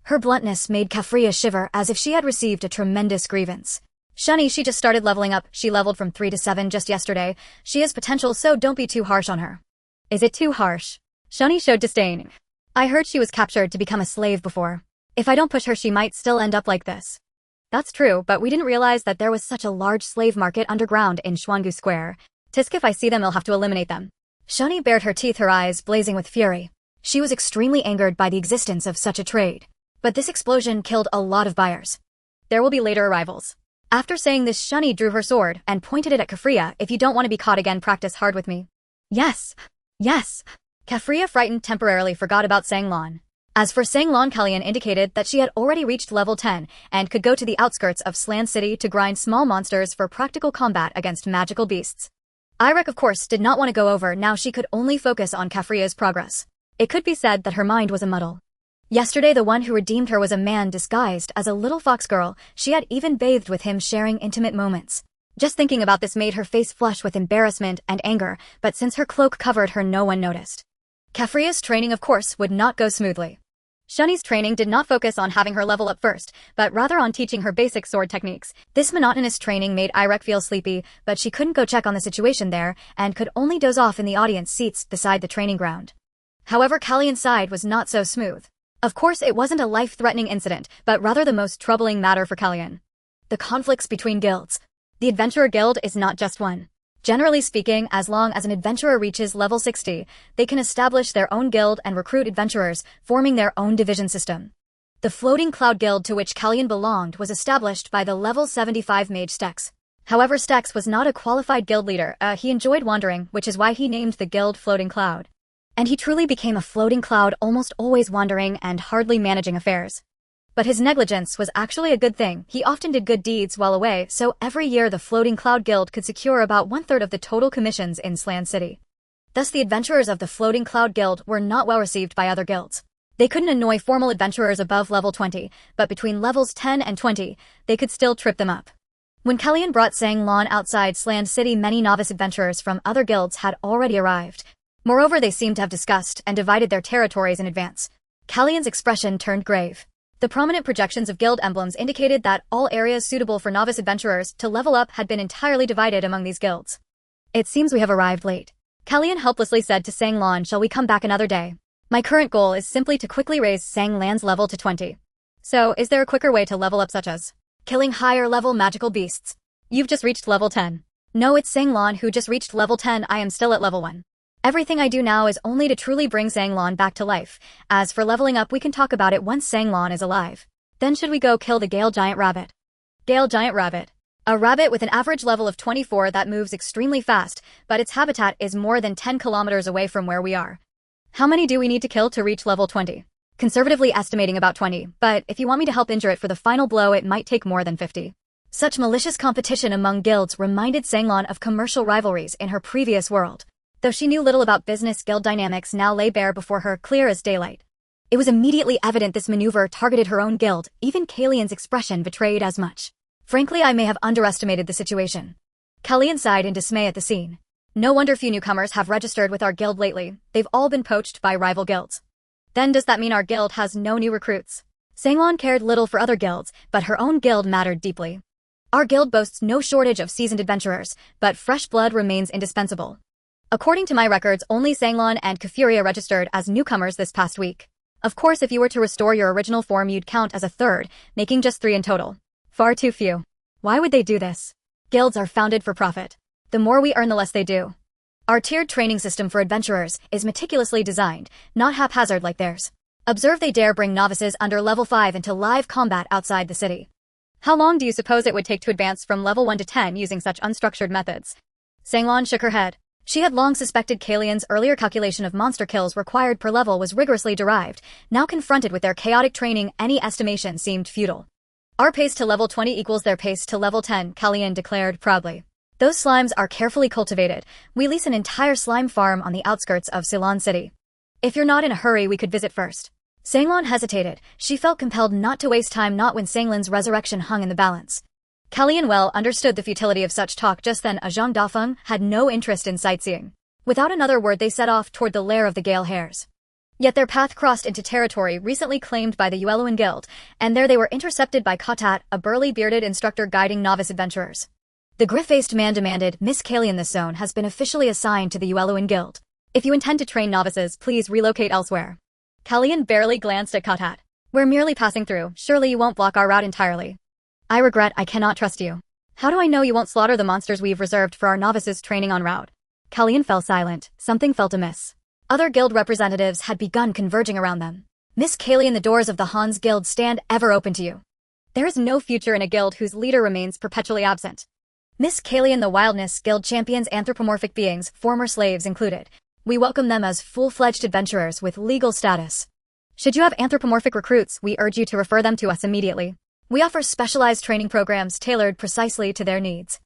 Her bluntness made Kafria shiver as if she had received a tremendous grievance. Shani, she just started leveling up. She leveled from 3 to 7 just yesterday. She has potential, so don't be too harsh on her. Is it too harsh? Shani showed disdain. I heard she was captured to become a slave before. If I don't push her, she might still end up like this. That's true, but we didn't realize that there was such a large slave market underground in Xuangu Square. Tisk, if I see them, I'll have to eliminate them. Shani bared her teeth, her eyes blazing with fury. She was extremely angered by the existence of such a trade. But this explosion killed a lot of buyers. There will be later arrivals. After saying this, Shani drew her sword and pointed it at Kafria. If you don't want to be caught again, practice hard with me. Yes. Kafria, frightened, temporarily forgot about Sanglan. As for Sanglan, Kallian indicated that she had already reached level 10 and could go to the outskirts of Slan City to grind small monsters for practical combat against magical beasts. Irek, of course, did not want to go over. Now she could only focus on Kafria's progress. It could be said that her mind was a muddle. Yesterday, the one who redeemed her was a man disguised as a little fox girl. She had even bathed with him, sharing intimate moments. Just thinking about this made her face flush with embarrassment and anger, but since her cloak covered her, no one noticed. Kafria's training, of course, would not go smoothly. Shani's training did not focus on having her level up first, but rather on teaching her basic sword techniques. This monotonous training made Irek feel sleepy, but she couldn't go check on the situation there and could only doze off in the audience seats beside the training ground. However, Kallian's side was not so smooth. Of course, it wasn't a life-threatening incident, but rather the most troubling matter for Kallian. The conflicts between guilds. The Adventurer Guild is not just one. Generally speaking, as long as an adventurer reaches level 60, they can establish their own guild and recruit adventurers, forming their own division system. The Floating Cloud Guild, to which Kallian belonged, was established by the level 75 mage Stex. However, Stex was not a qualified guild leader. He enjoyed wandering, which is why he named the guild Floating Cloud. And he truly became a floating cloud, almost always wandering and hardly managing affairs. But his negligence was actually a good thing. He often did good deeds while away, so every year the Floating Cloud Guild could secure about 1/3 of the total commissions in Slan City. Thus the adventurers of the Floating Cloud Guild were not well received by other guilds. They couldn't annoy formal adventurers above level 20, but between levels 10 and 20, they could still trip them up. When Kallian brought Sanglan outside Slan City, many novice adventurers from other guilds had already arrived. Moreover, they seemed to have discussed and divided their territories in advance. Kallian's expression turned grave. The prominent projections of guild emblems indicated that all areas suitable for novice adventurers to level up had been entirely divided among these guilds. It seems we have arrived late. Kallian helplessly said to Sanglan, shall we come back another day? My current goal is simply to quickly raise Sanglan's level to 20. So, is there a quicker way to level up, such as killing higher level magical beasts? You've just reached level 10. No, it's Sanglan who just reached level 10. I am still at level 1. Everything I do now is only to truly bring Sanglan back to life. As for leveling up, we can talk about it once Sanglan is alive. Then should we go kill the Gale Giant Rabbit? Gale Giant Rabbit. A rabbit with an average level of 24 that moves extremely fast, but its habitat is more than 10 kilometers away from where we are. How many do we need to kill to reach level 20? Conservatively estimating about 20, but if you want me to help injure it for the final blow, it might take more than 50. Such malicious competition among guilds reminded Sanglan of commercial rivalries in her previous world. Though she knew little about business, guild dynamics now lay bare before her, clear as daylight. It was immediately evident this maneuver targeted her own guild. Even Kallian's expression betrayed as much. Frankly, I may have underestimated the situation. Kallian sighed in dismay at the scene. No wonder few newcomers have registered with our guild lately. They've all been poached by rival guilds. Then does that mean our guild has no new recruits? Sanglan cared little for other guilds, but her own guild mattered deeply. Our guild boasts no shortage of seasoned adventurers, but fresh blood remains indispensable. According to my records, only Sanglon and Kafuria registered as newcomers this past week. Of course, if you were to restore your original form, you'd count as a third, making just 3 in total. Far too few. Why would they do this? Guilds are founded for profit. The more we earn, the less they do. Our tiered training system for adventurers is meticulously designed, not haphazard like theirs. Observe, they dare bring novices under level 5 into live combat outside the city. How long do you suppose it would take to advance from level 1 to 10 using such unstructured methods? Sanglon shook her head. She had long suspected Kalian's earlier calculation of monster kills required per level was rigorously derived. Now confronted with their chaotic training, any estimation seemed futile. Our pace to level 20 equals their pace to level 10, Kalian declared proudly. Those slimes are carefully cultivated. We lease an entire slime farm on the outskirts of Ceylon City. If you're not in a hurry, we could visit first. Sanglon hesitated. She felt compelled not to waste time, not when Sanglon's resurrection hung in the balance. Kalian well understood the futility of such talk just then. Zhang Dafeng had no interest in sightseeing. Without another word, they set off toward the lair of the Gale Hares. Yet their path crossed into territory recently claimed by the Ueluan Guild, and there they were intercepted by Katat, a burly bearded instructor guiding novice adventurers. The griff-faced man demanded, "Miss Kalian, this zone has been officially assigned to the Ueluan Guild. If you intend to train novices, please relocate elsewhere." Kalian barely glanced at Katat. "We're merely passing through. Surely you won't block our route entirely." "I regret I cannot trust you. How do I know you won't slaughter the monsters we've reserved for our novices training en route?" Kalian fell silent. Something felt amiss. Other guild representatives had begun converging around them. "Miss Kalian, the doors of the Hans Guild stand ever open to you. There is no future in a guild whose leader remains perpetually absent. Miss Kalian, the Wildness Guild champions anthropomorphic beings, former slaves included. We welcome them as full-fledged adventurers with legal status. Should you have anthropomorphic recruits, we urge you to refer them to us immediately. We offer specialized training programs tailored precisely to their needs."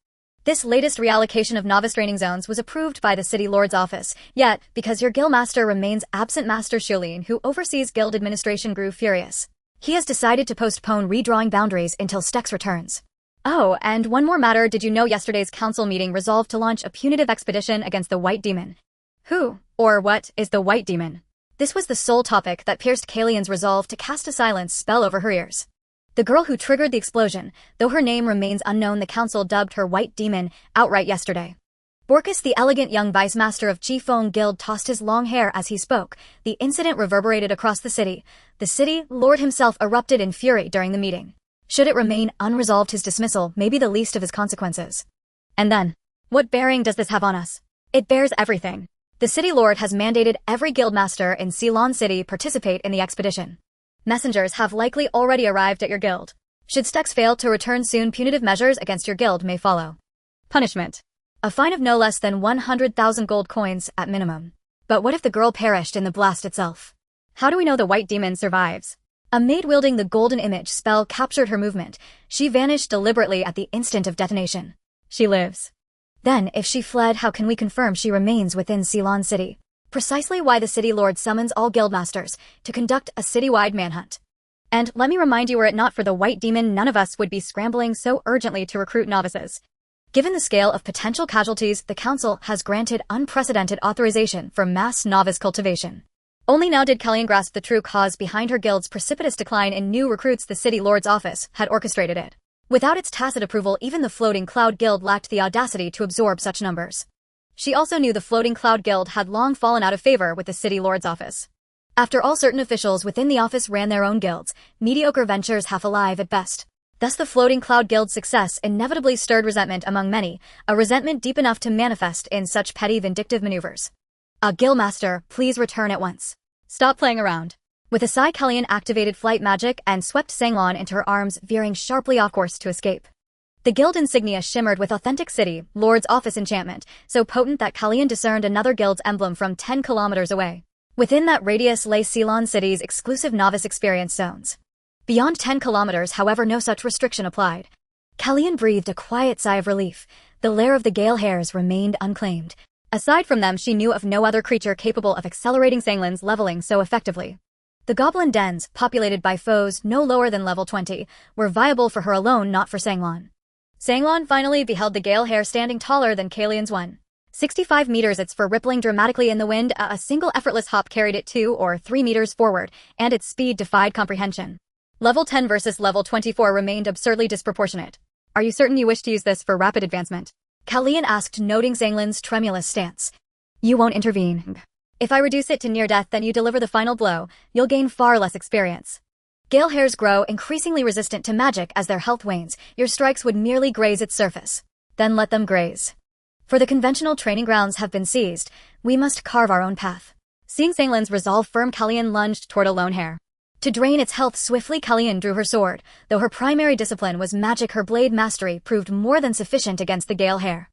This latest reallocation of novice training zones was approved by the City Lord's office, yet, because your guild master remains absent, Master Xiulin, who oversees guild administration, grew furious. He has decided to postpone redrawing boundaries until Stex returns. Oh, and one more matter, did you know yesterday's council meeting resolved to launch a punitive expedition against the White Demon? Who, or what, is the White Demon? This was the sole topic that pierced Kalian's resolve to cast a silence spell over her ears. The girl who triggered the explosion, though her name remains unknown, the council dubbed her White Demon outright yesterday. Borkus, the elegant young vice master of Qifeng Guild, tossed his long hair as he spoke. The incident reverberated across the city. The city lord himself erupted in fury during the meeting. Should it remain unresolved, his dismissal may be the least of his consequences. And then, what bearing does this have on us? It bears everything. The city lord has mandated every guildmaster in Ceylon City participate in the expedition. Messengers have likely already arrived at your guild. Should Stex fail to return soon, punitive measures against your guild may follow. Punishment: a fine of no less than 100,000 gold coins at minimum. But what if the girl perished in the blast itself? How do we know the White Demon survives? A maid wielding the golden image spell captured her movement. She vanished deliberately at the instant of detonation. She lives. Then, if she fled, how can we confirm she remains within Ceylon City? Precisely why the City Lord summons all guildmasters to conduct a citywide manhunt. And let me remind you, were it not for the White Demon, none of us would be scrambling so urgently to recruit novices. Given the scale of potential casualties, the Council has granted unprecedented authorization for mass novice cultivation. Only now did Kalian grasp the true cause behind her guild's precipitous decline in new recruits. The City Lord's office had orchestrated it. Without its tacit approval, even the Floating Cloud Guild lacked the audacity to absorb such numbers. She also knew the Floating Cloud Guild had long fallen out of favor with the City Lord's office. After all, certain officials within the office ran their own guilds, mediocre ventures half alive at best. Thus the Floating Cloud Guild's success inevitably stirred resentment among many, a resentment deep enough to manifest in such petty vindictive maneuvers. Guildmaster, please return at once. Stop playing around. With a sigh, Kalian activated flight magic and swept Sanglon into her arms, veering sharply off course to escape. The guild insignia shimmered with authentic City Lord's office enchantment, so potent that Kalian discerned another guild's emblem from 10 kilometers away. Within that radius lay Ceylon City's exclusive novice experience zones. Beyond 10 kilometers, however, no such restriction applied. Kalian breathed a quiet sigh of relief. The lair of the Gale Hares remained unclaimed. Aside from them, she knew of no other creature capable of accelerating Sanglon's leveling so effectively. The goblin dens, populated by foes no lower than level 20, were viable for her alone, not for Sanglon. Sanglon finally beheld the Gale Hare standing taller than Kalian's 165 meters, its fur rippling dramatically in the wind. A single effortless hop carried it 2 or 3 meters forward, and its speed defied comprehension. Level 10 versus level 24 remained absurdly disproportionate. Are you certain you wish to use this for rapid advancement? Kalian asked, noting Zhang Lin's tremulous stance. You won't intervene. If I reduce it to near death, then you deliver the final blow, you'll gain far less experience. Gale hairs grow increasingly resistant to magic as their health wanes. Your strikes would merely graze its surface. Then let them graze. For the conventional training grounds have been seized, we must carve our own path. Seeing Zhang Lin's resolve firm, Kalian lunged toward a lone hair. To drain its health swiftly, Kalian drew her sword. Though her primary discipline was magic, her blade mastery proved more than sufficient against the Gale hair.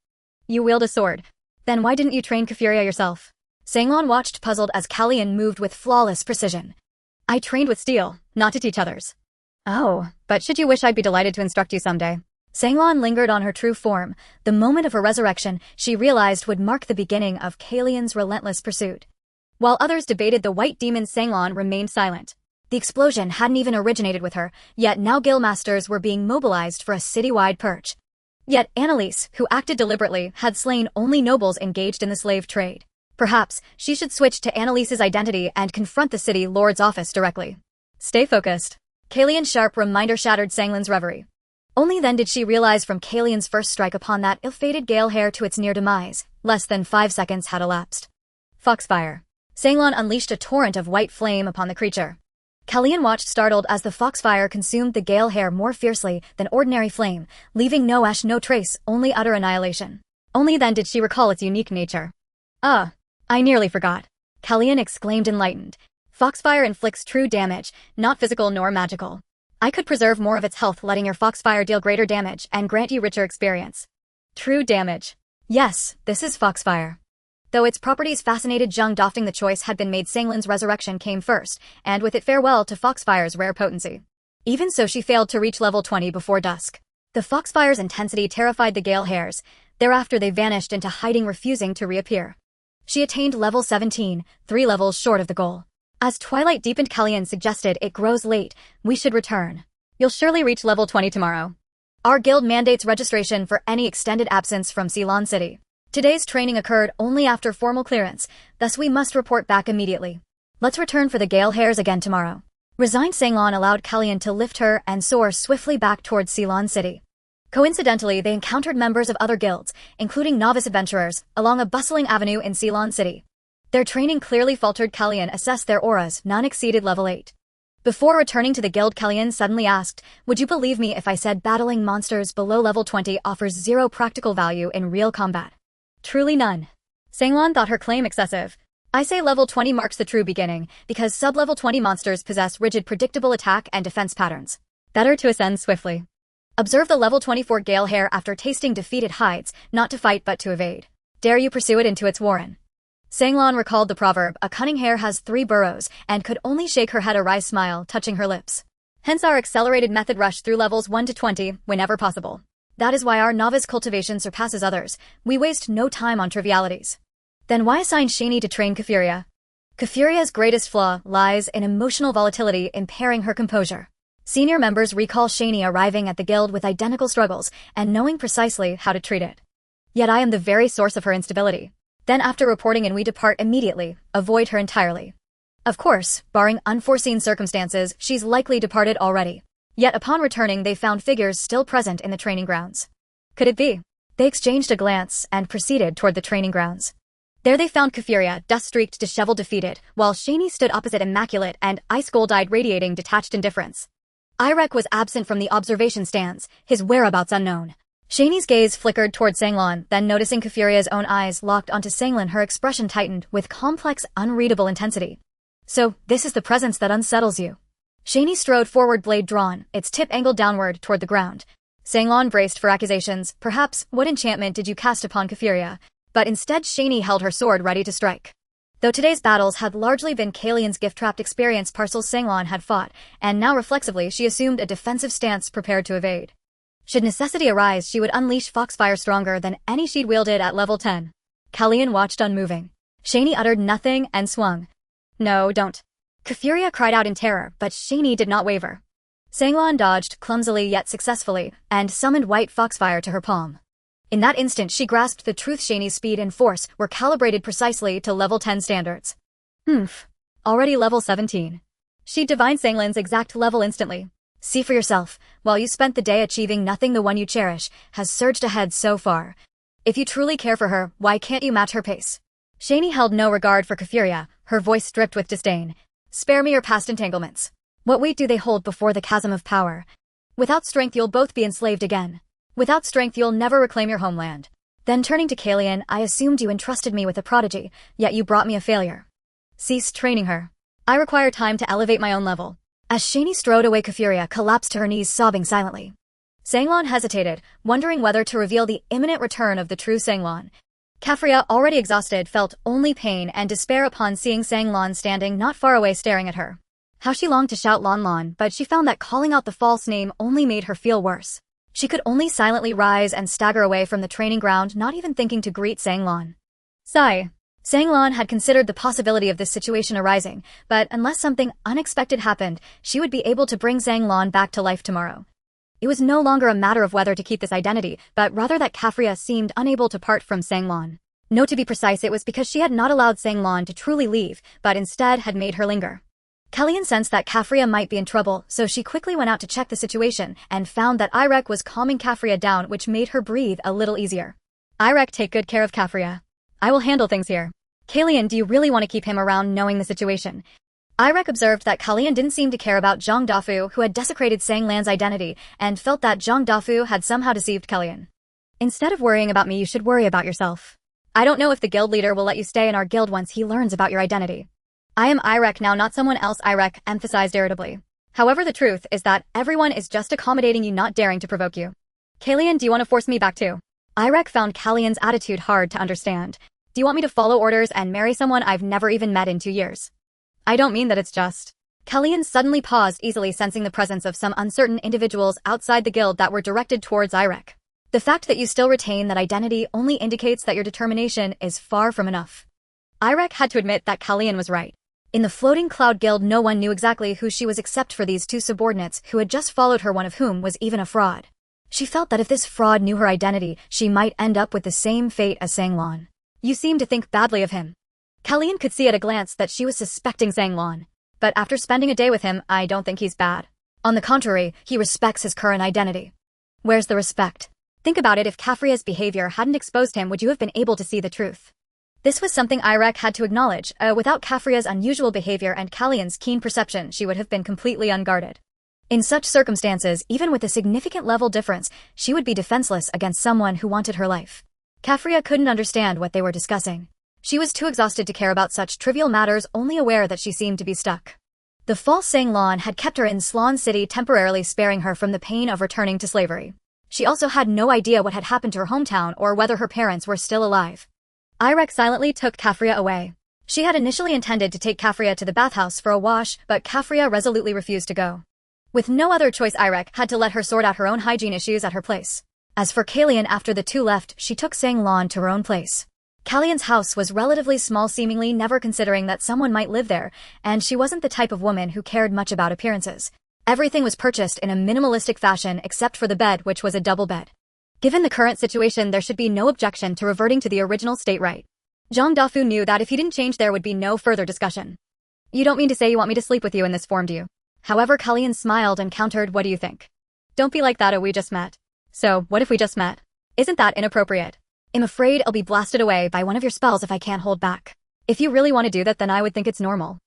You wield a sword. Then why didn't you train Kefurya yourself? Sanglon watched puzzled as Kalian moved with flawless precision. I trained with steel, not to teach others. Oh, but should you wish, I'd be delighted to instruct you someday. Sanglon lingered on her true form. The moment of her resurrection, she realized, would mark the beginning of Kalian's relentless pursuit. While others debated the white demon, Sanglon remained silent. The explosion hadn't even originated with her, yet now guild masters were being mobilized for a citywide purge. Yet Annalise, who acted deliberately, had slain only nobles engaged in the slave trade. Perhaps she should switch to Annalise's identity and confront the city lord's office directly. Stay focused. Kalian's sharp reminder shattered Sanglin's reverie. Only then did she realize from Kalian's first strike upon that ill-fated Gale hair to its near demise, less than 5 seconds had elapsed. Foxfire. Sanglon unleashed a torrent of white flame upon the creature. Kalian watched startled as the foxfire consumed the Gale hair more fiercely than ordinary flame, leaving no ash, no trace, only utter annihilation. Only then did she recall its unique nature. I nearly forgot. Kalian exclaimed, enlightened. Foxfire inflicts true damage, not physical nor magical. I could preserve more of its health, letting your foxfire deal greater damage and grant you richer experience. True damage. Yes, this is foxfire. Though its properties fascinated Zhang Dafeng, the choice had been made. Sanglin's resurrection came first, and with it farewell to foxfire's rare potency. Even so, she failed to reach level 20 before dusk. The foxfire's intensity terrified the Gale hairs. Thereafter they vanished into hiding, refusing to reappear. She attained level 17, 3 levels short of the goal. As twilight deepened, Kalian suggested, it grows late, we should return. You'll surely reach level 20 tomorrow. Our guild mandates registration for any extended absence from Ceylon City. Today's training occurred only after formal clearance, thus we must report back immediately. Let's return for the Gale hairs again tomorrow. Resigned, Sanglon allowed Kalian to lift her and soar swiftly back towards Ceylon City. Coincidentally, they encountered members of other guilds, including novice adventurers, along a bustling avenue in Ceylon City. Their training clearly faltered. Kalian assessed their auras, none exceeded level 8. Before returning to the guild, Kalian suddenly asked, would you believe me if I said battling monsters below level 20 offers 0 practical value in real combat? Truly none. Sanglon thought her claim excessive. I say level 20 marks the true beginning, because sub-level 20 monsters possess rigid, predictable attack and defense patterns. Better to ascend swiftly. Observe the level 24 Gale hair after tasting defeat. It hides, not to fight but to evade. Dare you pursue it into its warren? Sanglon recalled the proverb, a cunning hare has 3 burrows, and could only shake her head, a wry smile touching her lips. Hence our accelerated method, rush through levels 1 to 20 whenever possible. That is why our novice cultivation surpasses others. We waste no time on trivialities. Then why assign Shani to train Kefurya? Kefurya's greatest flaw lies in emotional volatility, impairing her composure. Senior members recall Shani arriving at the guild with identical struggles and knowing precisely how to treat it. Yet I am the very source of her instability. Then after reporting in, we depart immediately, avoid her entirely. Of course, barring unforeseen circumstances, she's likely departed already. Yet upon returning they found figures still present in the training grounds. Could it be? They exchanged a glance and proceeded toward the training grounds. There they found Kefurya, dust-streaked, disheveled, defeated, while Shani stood opposite, immaculate and ice-gold-eyed, radiating detached indifference. Irek was absent from the observation stands, his whereabouts unknown. Shani's gaze flickered toward Sanglon, then noticing Kefurya's own eyes locked onto Sanglon, her expression tightened with complex, unreadable intensity. So, this is the presence that unsettles you. Shani strode forward, blade drawn, its tip angled downward toward the ground. Sanglon braced for accusations. Perhaps, what enchantment did you cast upon Kefurya? But instead Shani held her sword ready to strike. Though today's battles had largely been Kalian's gift-trapped experience, parcels Sanglon had fought, and now reflexively she assumed a defensive stance, prepared to evade. Should necessity arise, she would unleash Foxfire stronger than any she'd wielded at level 10. Kalian watched unmoving. Shani uttered nothing and swung. No, don't. Kefurya cried out in terror, but Shani did not waver. Sanglon dodged, clumsily yet successfully, and summoned white Foxfire to her palm. In that instant she grasped the truth. Shani's speed and force were calibrated precisely to level 10 standards. Already level 17. She divined Sanglin's exact level instantly. See for yourself, while you spent the day achieving nothing, the one you cherish has surged ahead so far. If you truly care for her, why can't you match her pace? Shani held no regard for Kafuria, her voice dripped with disdain. Spare me your past entanglements. What weight do they hold before the chasm of power? Without strength you'll both be enslaved again. Without strength you'll never reclaim your homeland. Then turning to Kalian, I assumed you entrusted me with a prodigy, yet you brought me a failure. Cease training her. I require time to elevate my own level. As Shani strode away, Kafuria collapsed to her knees, sobbing silently. Sanglan hesitated, wondering whether to reveal the imminent return of the true Sanglan. Kafuria, already exhausted, felt only pain and despair upon seeing Sanglan standing not far away staring at her. How she longed to shout Lon Lon, but she found that calling out the false name only made her feel worse. She could only silently rise and stagger away from the training ground, not even thinking to greet Sanglan. Sigh. Sanglan had considered the possibility of this situation arising, but unless something unexpected happened, she would be able to bring Sanglan back to life tomorrow. It was no longer a matter of whether to keep this identity, but rather that Kafuria seemed unable to part from Sanglan. No, to be precise, it was because she had not allowed Sanglan to truly leave, but instead had made her linger. Kalian sensed that Kafuria might be in trouble, so she quickly went out to check the situation and found that Irek was calming Kafuria down, which made her breathe a little easier. Irek, take good care of Kafuria. I will handle things here. Kalian, do you really want to keep him around knowing the situation? Irek observed that Kalian didn't seem to care about Zhang Dafeng, who had desecrated Sanglan's identity, and felt that Zhang Dafeng had somehow deceived Kalian. Instead of worrying about me, you should worry about yourself. I don't know if the guild leader will let you stay in our guild once he learns about your identity. I am Irek now, not someone else, Irek emphasized irritably. However, the truth is that everyone is just accommodating you, not daring to provoke you. Kalian, do you want to force me back too? Irek found Kalian's attitude hard to understand. Do you want me to follow orders and marry someone I've never even met in 2 years? I don't mean that, it's just... Kalian suddenly paused, easily sensing the presence of some uncertain individuals outside the guild that were directed towards Irek. The fact that you still retain that identity only indicates that your determination is far from enough. Irek had to admit that Kalian was right. In the Floating Cloud Guild, no one knew exactly who she was except for these two subordinates who had just followed her, one of whom was even a fraud. She felt that if this fraud knew her identity, she might end up with the same fate as Sanglan. You seem to think badly of him. Kalian could see at a glance that she was suspecting Sanglan. But after spending a day with him, I don't think he's bad. On the contrary, he respects his current identity. Where's the respect? Think about it, if Kafria's behavior hadn't exposed him, would you have been able to see the truth? This was something Irek had to acknowledge. Without Kafria's unusual behavior and Kalian's keen perception, she would have been completely unguarded. In such circumstances, even with a significant level difference, she would be defenseless against someone who wanted her life. Kafria couldn't understand what they were discussing. She was too exhausted to care about such trivial matters, only aware that she seemed to be stuck. The false Sanglan had kept her in Slan City, temporarily sparing her from the pain of returning to slavery. She also had no idea what had happened to her hometown or whether her parents were still alive. Irek silently took Kafria away. She had initially intended to take Kafria to the bathhouse for a wash, but Kafria resolutely refused to go. With no other choice, Irek had to let her sort out her own hygiene issues at her place. As for Kalian, after the two left, she took Sanglan to her own place. Kalian's house was relatively small, seemingly never considering that someone might live there, and she wasn't the type of woman who cared much about appearances. Everything was purchased in a minimalistic fashion except for the bed, which was a double bed. Given the current situation, there should be no objection to reverting to the original state, right? Zhang Dafeng knew that if he didn't change, there would be no further discussion. You don't mean to say you want me to sleep with you in this form, do you? However, Kalian smiled and countered, what do you think? Don't be like that, we just met. So, what if we just met? Isn't that inappropriate? I'm afraid I'll be blasted away by one of your spells if I can't hold back. If you really want to do that, then I would think it's normal.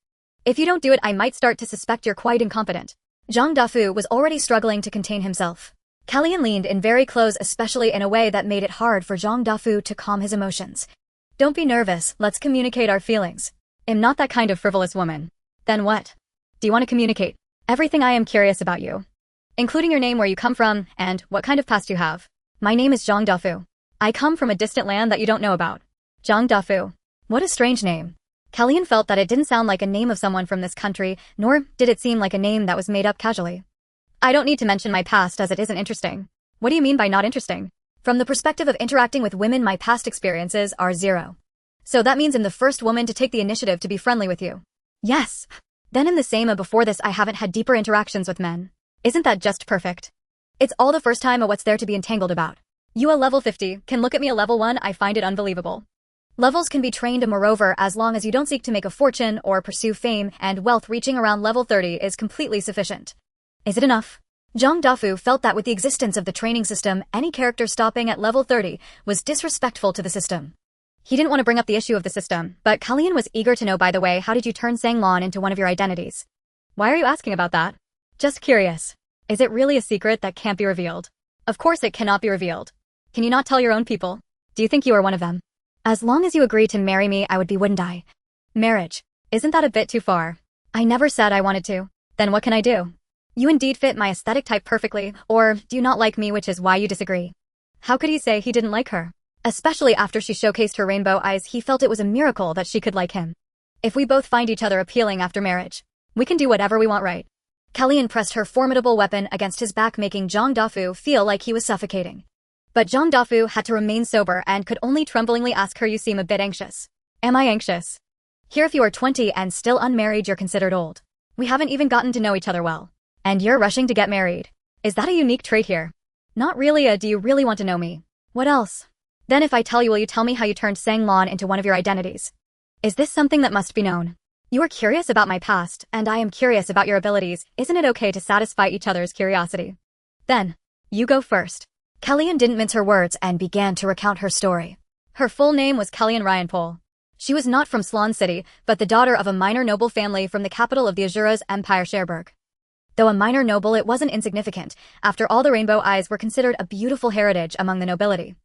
If you don't do it, I might start to suspect you're quite incompetent. Zhang Dafeng was already struggling to contain himself. Kalian leaned in very close, especially in a way that made it hard for Zhang Dafeng to calm his emotions. Don't be nervous, let's communicate our feelings. I'm not that kind of frivolous woman. Then what? Do you want to communicate? Everything. I am curious about you. Including your name, where you come from, and what kind of past you have. My name is Zhang Dafeng. I come from a distant land that you don't know about. Zhang Dafeng. What a strange name. Kalian felt that it didn't sound like a name of someone from this country, nor did it seem like a name that was made up casually. I don't need to mention my past as it isn't interesting. What do you mean by not interesting? From the perspective of interacting with women, my past experiences are 0. So that means I'm the first woman to take the initiative to be friendly with you. Yes. Then in the same before this, I haven't had deeper interactions with men. Isn't that just perfect? It's all the first time what's there to be entangled about. You a level 50 can look at me a level 1, I find it unbelievable. Levels can be trained, moreover, as long as you don't seek to make a fortune or pursue fame and wealth, reaching around level 30 is completely sufficient. Is it enough? Zhang Dafeng felt that with the existence of the training system, any character stopping at level 30 was disrespectful to the system. He didn't want to bring up the issue of the system, but Kalyan was eager to know, by the way, how did you turn Sanglan into one of your identities? Why are you asking about that? Just curious. Is it really a secret that can't be revealed? Of course it cannot be revealed. Can you not tell your own people? Do you think you are one of them? As long as you agree to marry me, I would be, wouldn't I? Marriage. Isn't that a bit too far? I never said I wanted to. Then what can I do? You indeed fit my aesthetic type perfectly, or do you not like me, which is why you disagree? How could he say he didn't like her? Especially after she showcased her rainbow eyes, he felt it was a miracle that she could like him. If we both find each other appealing after marriage, we can do whatever we want, right? Kalyan pressed her formidable weapon against his back, making Zhang Dafeng feel like he was suffocating. But Zhang Dafeng had to remain sober and could only tremblingly ask her, you seem a bit anxious. Am I anxious? Here, if you are 20 and still unmarried, you're considered old. We haven't even gotten to know each other well. And you're rushing to get married. Is that a unique trait here? Not really. Do you really want to know me? What else? Then if I tell you, will you tell me how you turned Sanglan into one of your identities? Is this something that must be known? You are curious about my past, and I am curious about your abilities. Isn't it okay to satisfy each other's curiosity? Then, you go first. Kalyan didn't mince her words and began to recount her story. Her full name was Kalyan Ryanpol. She was not from Slan City, but the daughter of a minor noble family from the capital of the Azura's Empire, Cherbourg. Though a minor noble, it wasn't insignificant. After all, the rainbow eyes were considered a beautiful heritage among the nobility.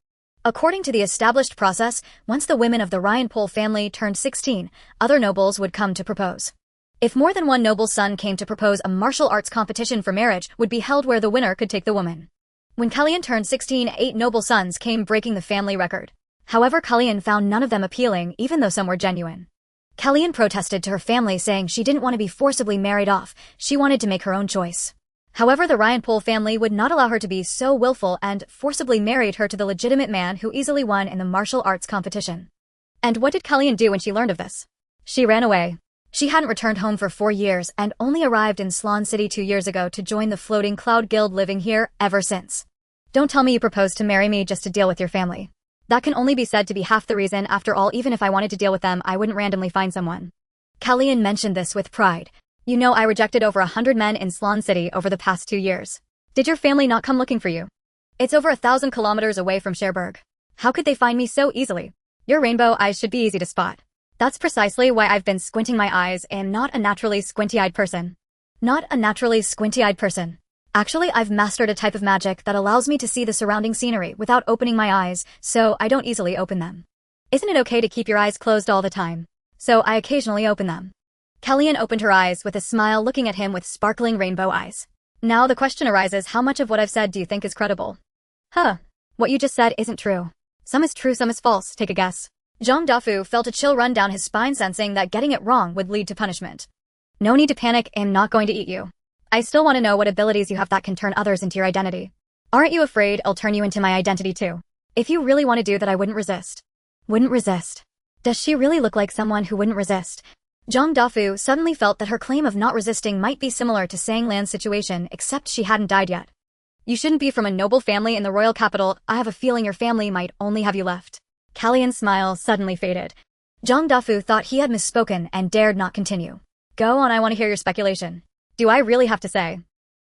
According to the established process, once the women of the Ryanpol family turned 16, other nobles would come to propose. If more than one noble's son came to propose, a martial arts competition for marriage would be held where the winner could take the woman. When Kalyan turned 16, 8 noble sons came, breaking the family record. However, Kalyan found none of them appealing, even though some were genuine. Kalyan protested to her family, saying she didn't want to be forcibly married off, she wanted to make her own choice. However, the Ryanpol family would not allow her to be so willful and forcibly married her to the legitimate man who easily won in the martial arts competition. And what did Kalyan do when she learned of this? She ran away. She hadn't returned home for 4 years and only arrived in Slan City 2 years ago to join the Floating Cloud Guild, living here ever since. Don't tell me you proposed to marry me just to deal with your family. That can only be said to be half the reason. After all, even if I wanted to deal with them, I wouldn't randomly find someone. Kalyan mentioned this with pride. You know, I rejected over 100 men in Slan City over the past 2 years. Did your family not come looking for you? It's over 1,000 kilometers away from Cherbourg. How could they find me so easily? Your rainbow eyes should be easy to spot. That's precisely why I've been squinting my eyes. I'm not a naturally squinty-eyed person. Not a naturally squinty-eyed person. Actually, I've mastered a type of magic that allows me to see the surrounding scenery without opening my eyes, so I don't easily open them. Isn't it okay to keep your eyes closed all the time? So I occasionally open them. Kalyan opened her eyes with a smile, looking at him with sparkling rainbow eyes. Now the question arises, how much of what I've said do you think is credible? What you just said isn't true. Some is true, some is false. Take a guess. Zhang Dafeng felt a chill run down his spine, sensing that getting it wrong would lead to punishment. No need to panic, I'm not going to eat you. I still want to know what abilities you have that can turn others into your identity. Aren't you afraid I'll turn you into my identity too? If you really want to do that, I wouldn't resist. Wouldn't resist? Does she really look like someone who wouldn't resist? Zhang Dafeng suddenly felt that her claim of not resisting might be similar to Sanglan's situation, except she hadn't died yet. You shouldn't be from a noble family in the royal capital. I have a feeling your family might only have you left. Kalyan's smile suddenly faded. Zhang Dafeng thought he had misspoken and dared not continue. Go on, I want to hear your speculation. Do I really have to say?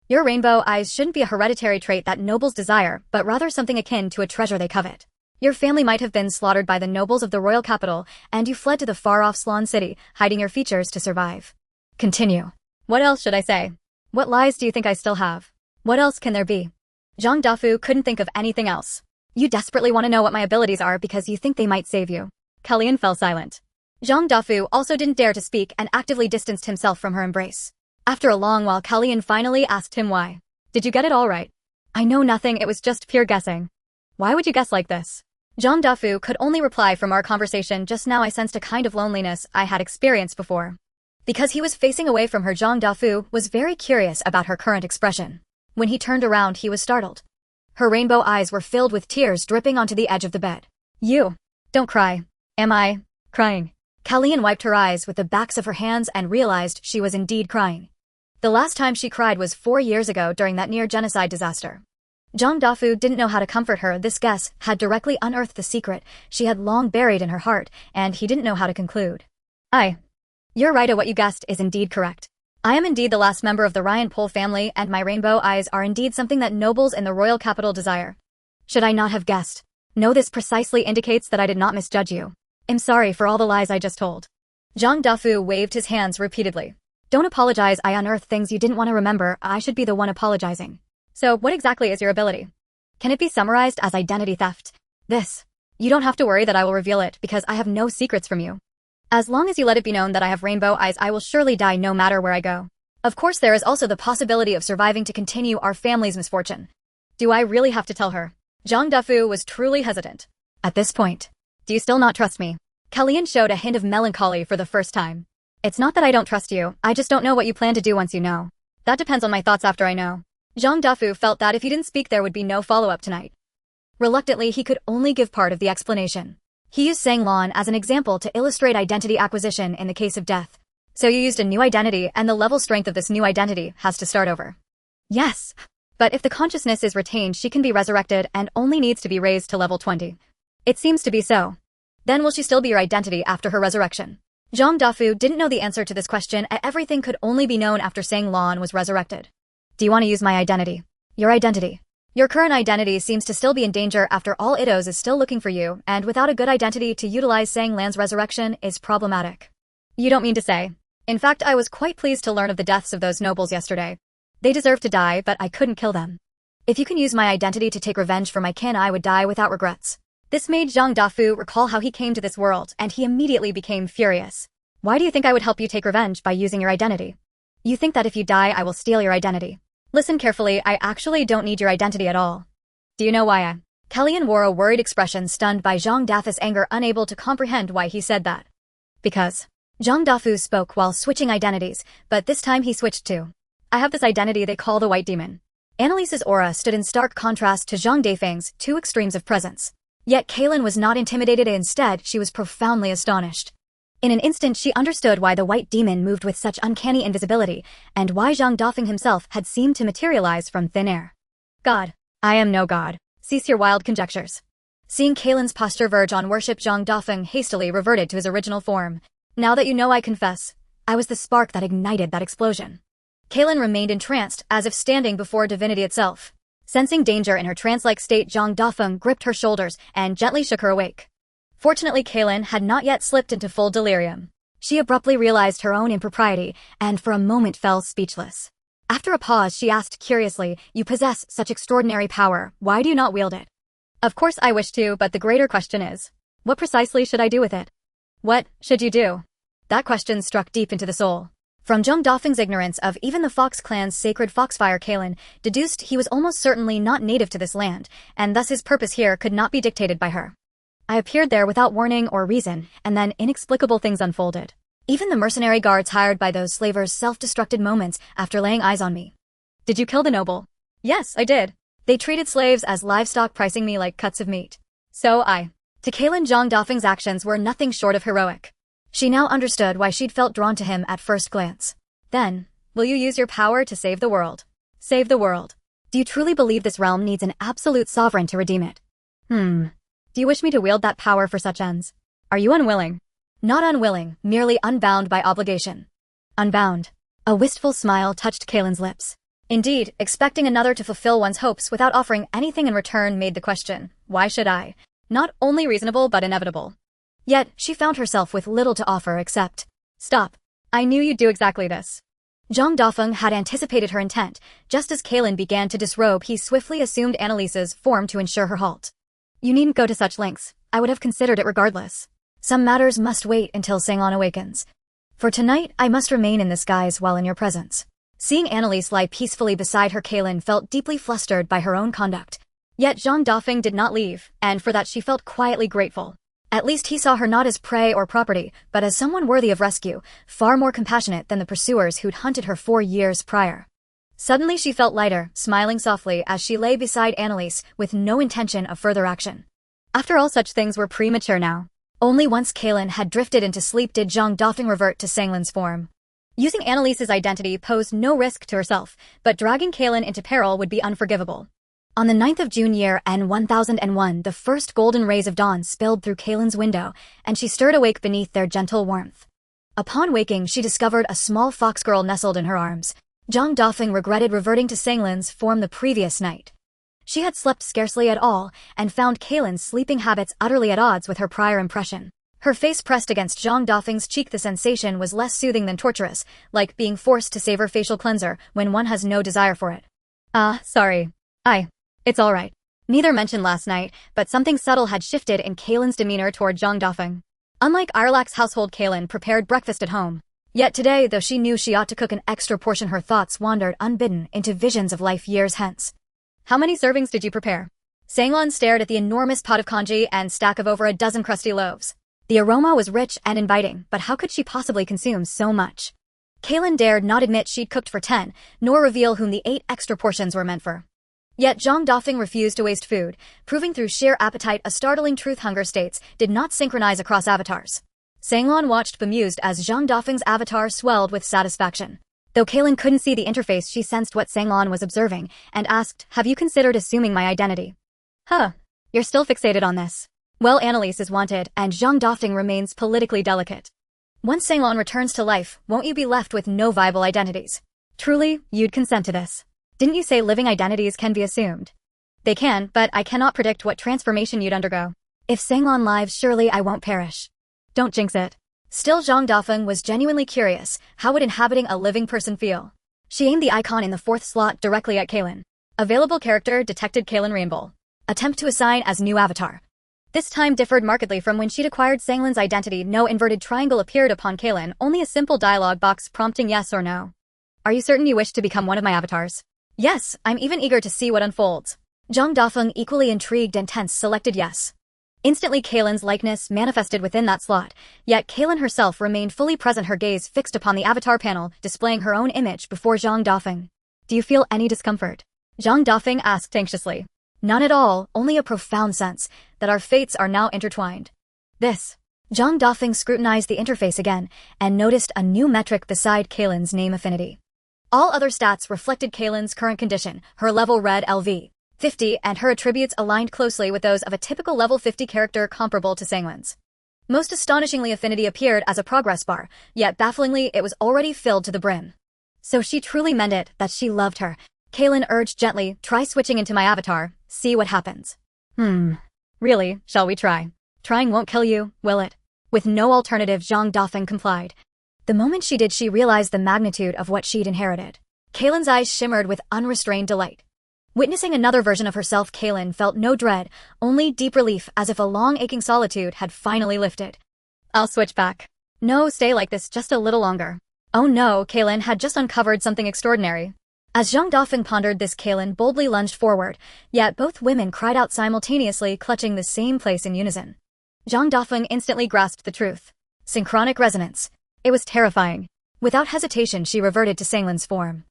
Your rainbow eyes shouldn't be a hereditary trait that nobles desire, but rather something akin to a treasure they covet. Your family might have been slaughtered by the nobles of the royal capital, and you fled to the far-off Slan City, hiding your features to survive. Continue. What else should I say? What lies do you think I still have? What else can there be? Zhang Dafeng couldn't think of anything else. You desperately want to know what my abilities are because you think they might save you. Kalyan fell silent. Zhang Dafeng also didn't dare to speak and actively distanced himself from her embrace. After a long while, Kalyan finally asked him why. Did you get it all right? I know nothing, it was just pure guessing. Why would you guess like this? Zhang Dafeng could only reply, from our conversation just now I sensed a kind of loneliness I had experienced before. Because he was facing away from her, Zhang Dafeng was very curious about her current expression. When he turned around, he was startled. Her rainbow eyes were filled with tears dripping onto the edge of the bed. You. Don't cry. Am I crying? Kalyan wiped her eyes with the backs of her hands and realized she was indeed crying. The last time she cried was 4 years ago during that near-genocide disaster. Zhang Dafeng didn't know how to comfort her. This guess had directly unearthed the secret she had long buried in her heart, and he didn't know how to conclude. You're right, what you guessed is indeed correct. I am indeed the last member of the Ryan Pole family, and my rainbow eyes are indeed something that nobles in the royal capital desire. Should I not have guessed? No, this precisely indicates that I did not misjudge you. I'm sorry for all the lies I just told. Zhang Dafeng waved his hands repeatedly. Don't apologize, I unearthed things you didn't want to remember, I should be the one apologizing. So, what exactly is your ability? Can it be summarized as identity theft? This. You don't have to worry that I will reveal it, because I have no secrets from you. As long as you let it be known that I have rainbow eyes, I will surely die no matter where I go. Of course, there is also the possibility of surviving to continue our family's misfortune. Do I really have to tell her? Zhang Dafeng was truly hesitant. At this point, do you still not trust me? Kellyan showed a hint of melancholy for the first time. It's not that I don't trust you, I just don't know what you plan to do once you know. That depends on my thoughts after I know. Zhang Dafeng felt that if he didn't speak there would be no follow-up tonight. Reluctantly, he could only give part of the explanation. He used Sang Lan as an example to illustrate identity acquisition in the case of death. So you used a new identity, and the level strength of this new identity has to start over. Yes. But if the consciousness is retained, she can be resurrected and only needs to be raised to level 20. It seems to be so. Then will she still be your identity after her resurrection? Zhang Dafeng didn't know the answer to this question, and everything could only be known after Sang Lan was resurrected. Do you want to use my identity? Your identity. Your current identity seems to still be in danger after all Idos is still looking for you, and without a good identity to utilize Sang Lan's resurrection is problematic. You don't mean to say. In fact, I was quite pleased to learn of the deaths of those nobles yesterday. They deserve to die, but I couldn't kill them. If you can use my identity to take revenge for my kin, I would die without regrets. This made Zhang Dafeng recall how he came to this world, and he immediately became furious. Why do you think I would help you take revenge by using your identity? You think that if you die, I will steal your identity. Listen carefully, I actually don't need your identity at all. Do you know why Kellyan wore a worried expression, stunned by Zhang Dafeng's anger, unable to comprehend why he said that. Because. Zhang Dafeng spoke while switching identities, but this time he switched too. I have this identity they call the White Demon. Annalise's aura stood in stark contrast to Zhang Dafeng's two extremes of presence. Yet Kellyan was not intimidated, instead she was profoundly astonished. In an instant she understood why the White Demon moved with such uncanny invisibility, and why Zhang Dafeng himself had seemed to materialize from thin air. God. I am no god. Cease your wild conjectures. Seeing Kellyan's posture verge on worship, Zhang Dafeng hastily reverted to his original form. Now that you know, I confess, I was the spark that ignited that explosion. Kellyan remained entranced, as if standing before divinity itself. Sensing danger in her trance-like state, Zhang Dafeng gripped her shoulders and gently shook her awake. Fortunately, Kellyan had not yet slipped into full delirium. She abruptly realized her own impropriety, and for a moment fell speechless. After a pause, she asked curiously, "You possess such extraordinary power, why do you not wield it?" Of course I wish to, but the greater question is, what precisely should I do with it? What should you do? That question struck deep into the soul. From Zhang Dafeng's ignorance of even the Fox clan's sacred foxfire, Kellyan deduced he was almost certainly not native to this land, and thus his purpose here could not be dictated by her. I appeared there without warning or reason, and then inexplicable things unfolded. Even the mercenary guards hired by those slavers self-destructed moments after laying eyes on me. Did you kill the noble? Yes, I did. They treated slaves as livestock, pricing me like cuts of meat. So To Kellyan, Zhang Dafeng's actions were nothing short of heroic. She now understood why she'd felt drawn to him at first glance. Then, will you use your power to save the world? Save the world. Do you truly believe this realm needs an absolute sovereign to redeem it? Do you wish me to wield that power for such ends? Are you unwilling? Not unwilling, merely unbound by obligation. Unbound. A wistful smile touched Kellyan's lips. Indeed, expecting another to fulfill one's hopes without offering anything in return made the question, why should I? Not only reasonable but inevitable. Yet, she found herself with little to offer except, stop. I knew you'd do exactly this. Zhang Dafeng had anticipated her intent. Just as Kellyan began to disrobe, he swiftly assumed Annalise's form to ensure her halt. You needn't go to such lengths. I would have considered it regardless. Some matters must wait until Sang Lan awakens. For tonight, I must remain in this guise while in your presence. Seeing Annalise lie peacefully beside her, Kellyan felt deeply flustered by her own conduct. Yet Zhang Dafeng did not leave, and for that she felt quietly grateful. At least he saw her not as prey or property, but as someone worthy of rescue, far more compassionate than the pursuers who'd hunted her 4 years prior. Suddenly she felt lighter, smiling softly as she lay beside Annalise with no intention of further action. After all, such things were premature now. Only once Kellyan had drifted into sleep did Zhang Dafeng revert to Sang Lan's form. Using Annalise's identity posed no risk to herself, but dragging Kellyan into peril would be unforgivable. On the 9th of June year N1001, the first golden rays of dawn spilled through Kellyan's window, and she stirred awake beneath their gentle warmth. Upon waking, she discovered a small fox girl nestled in her arms. Zhang Dafeng regretted reverting to Sanglin's form the previous night. She had slept scarcely at all, and found Kaylin's sleeping habits utterly at odds with her prior impression. Her face pressed against Zhang Dafeng's cheek. The sensation was less soothing than torturous, like being forced to savor facial cleanser when one has no desire for it. Sorry. It's alright. Neither mentioned last night, but something subtle had shifted in Kaylin's demeanor toward Zhang Dafeng. Unlike Arlak's household, Kaylin prepared breakfast at home. Yet today, though she knew she ought to cook an extra portion, her thoughts wandered unbidden into visions of life years hence. How many servings did you prepare? Sanglon stared at the enormous pot of congee and stack of over a dozen crusty loaves. The aroma was rich and inviting, but how could she possibly consume so much? Kaylin dared not admit she'd cooked for 10, nor reveal whom the 8 extra portions were meant for. Yet Zhang Dafeng refused to waste food, proving through sheer appetite a startling truth: hunger states did not synchronize across avatars. Sanglon watched bemused as Zhang Dafeng's avatar swelled with satisfaction. Though Kaylin couldn't see the interface, she sensed what Sanglon was observing, and asked, "Have you considered assuming my identity?" You're still fixated on this. Well, Annalise is wanted, and Zhang Dafeng remains politically delicate. Once Sanglon returns to life, won't you be left with no viable identities? Truly, you'd consent to this? Didn't you say living identities can be assumed? They can, but I cannot predict what transformation you'd undergo. If Sanglon lives, surely I won't perish. Don't jinx it. Still, Zhang Dafeng was genuinely curious. How would inhabiting a living person feel? She aimed the icon in the 4th slot directly at Kaylin. Available character detected: Kaylin Rainbow. Attempt to assign as new avatar. This time differed markedly from when she'd acquired Sanglin's identity. No inverted triangle appeared upon Kaylin, only a simple dialogue box prompting yes or no. Are you certain you wish to become one of my avatars? Yes, I'm even eager to see what unfolds. Zhang Dafeng, equally intrigued and tense, selected yes. Instantly Kaylin's likeness manifested within that slot, yet Kaylin herself remained fully present, her gaze fixed upon the avatar panel, displaying her own image before Zhang Dafeng. Do you feel any discomfort? Zhang Dafeng asked anxiously. None at all, only a profound sense that our fates are now intertwined. This. Zhang Dafeng scrutinized the interface again and noticed a new metric beside Kaylin's name: affinity. All other stats reflected Kaylin's current condition. Her level read LV 50, and her attributes aligned closely with those of a typical level 50 character comparable to Sanglin's. Most astonishingly, affinity appeared as a progress bar, yet bafflingly it was already filled to the brim. So she truly meant it, that she loved her. Kaylin urged gently, "Try switching into my avatar, see what happens." Really, shall we try? Trying won't kill you, will it? With no alternative, Zhang Dafeng complied. The moment she did, she realized the magnitude of what she'd inherited. Kaylin's eyes shimmered with unrestrained delight. Witnessing another version of herself, Kaylin felt no dread, only deep relief, as if a long aching solitude had finally lifted. I'll switch back. No, stay like this just a little longer. Oh no, Kaylin had just uncovered something extraordinary. As Zhang Dafeng pondered this, Kaylin boldly lunged forward, yet both women cried out simultaneously, clutching the same place in unison. Zhang Dafeng instantly grasped the truth. Synchronic resonance. It was terrifying. Without hesitation, she reverted to Sanglin's form.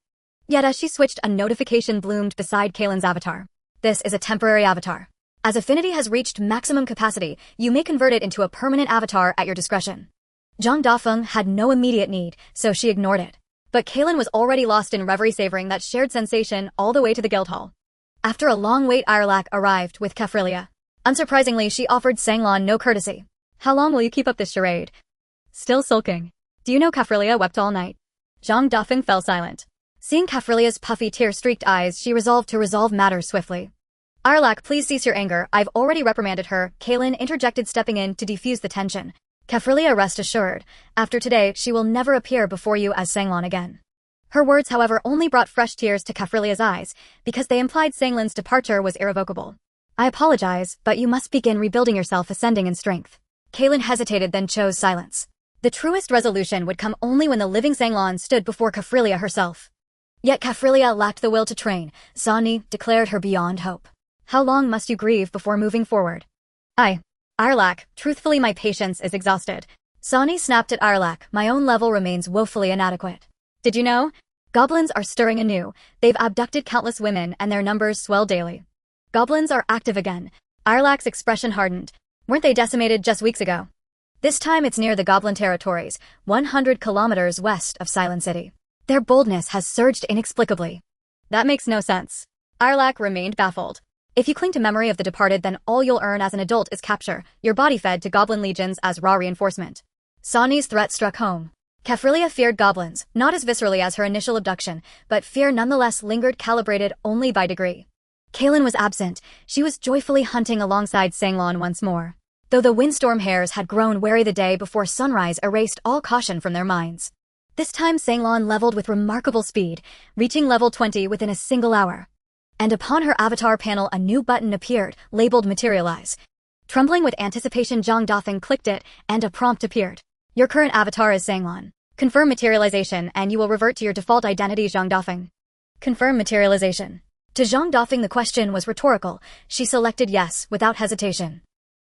Yet as she switched, a notification bloomed beside Kaylin's avatar. This is a temporary avatar. As affinity has reached maximum capacity, you may convert it into a permanent avatar at your discretion. Zhang Dafeng had no immediate need, so she ignored it. But Kaylin was already lost in reverie, savoring that shared sensation all the way to the Guildhall. After a long wait, Arlak arrived with Kefrilia. Unsurprisingly, she offered Sanglon no courtesy. How long will you keep up this charade? Still sulking. Do you know Kefrilia wept all night? Zhang Dafeng fell silent. Seeing Kefrilia's puffy, tear-streaked eyes, she resolved to resolve matters swiftly. Arlak, please cease your anger. I've already reprimanded her, Kaylin interjected, stepping in to defuse the tension. Kefrilia, rest assured, after today she will never appear before you as Sanglon again. Her words, however, only brought fresh tears to Kefrilia's eyes, because they implied Sanglin's departure was irrevocable. I apologize, but you must begin rebuilding yourself, ascending in strength. Kaylin hesitated, then chose silence. The truest resolution would come only when the living Sanglon stood before Kefrilia herself. Yet Kefrilia lacked the will to train. Sani declared her beyond hope. How long must you grieve before moving forward? Arlak, truthfully my patience is exhausted. Sani snapped at Arlak, my own level remains woefully inadequate. Did you know? Goblins are stirring anew. They've abducted countless women and their numbers swell daily. Goblins are active again. Arlak's expression hardened. Weren't they decimated just weeks ago? This time it's near the Goblin territories, 100 kilometers west of Silent City. Their boldness has surged inexplicably. That makes no sense. Arlak remained baffled. If you cling to memory of the departed, then all you'll earn as an adult is capture, your body fed to goblin legions as raw reinforcement. Sani's threat struck home. Kefrilia feared goblins, not as viscerally as her initial abduction, but fear nonetheless lingered, calibrated only by degree. Kaylin was absent. She was joyfully hunting alongside Sanglon once more. Though the windstorm hares had grown wary the day before sunrise erased all caution from their minds. This time Sanglon leveled with remarkable speed, reaching level 20 within a single hour. And upon her avatar panel a new button appeared, labeled Materialize. Trembling with anticipation, Zhang Dafeng clicked it, and a prompt appeared. Your current avatar is Sanglon. Confirm materialization and you will revert to your default identity, Zhang Dafeng. Confirm materialization. To Zhang Dafeng the question was rhetorical. She selected yes, without hesitation.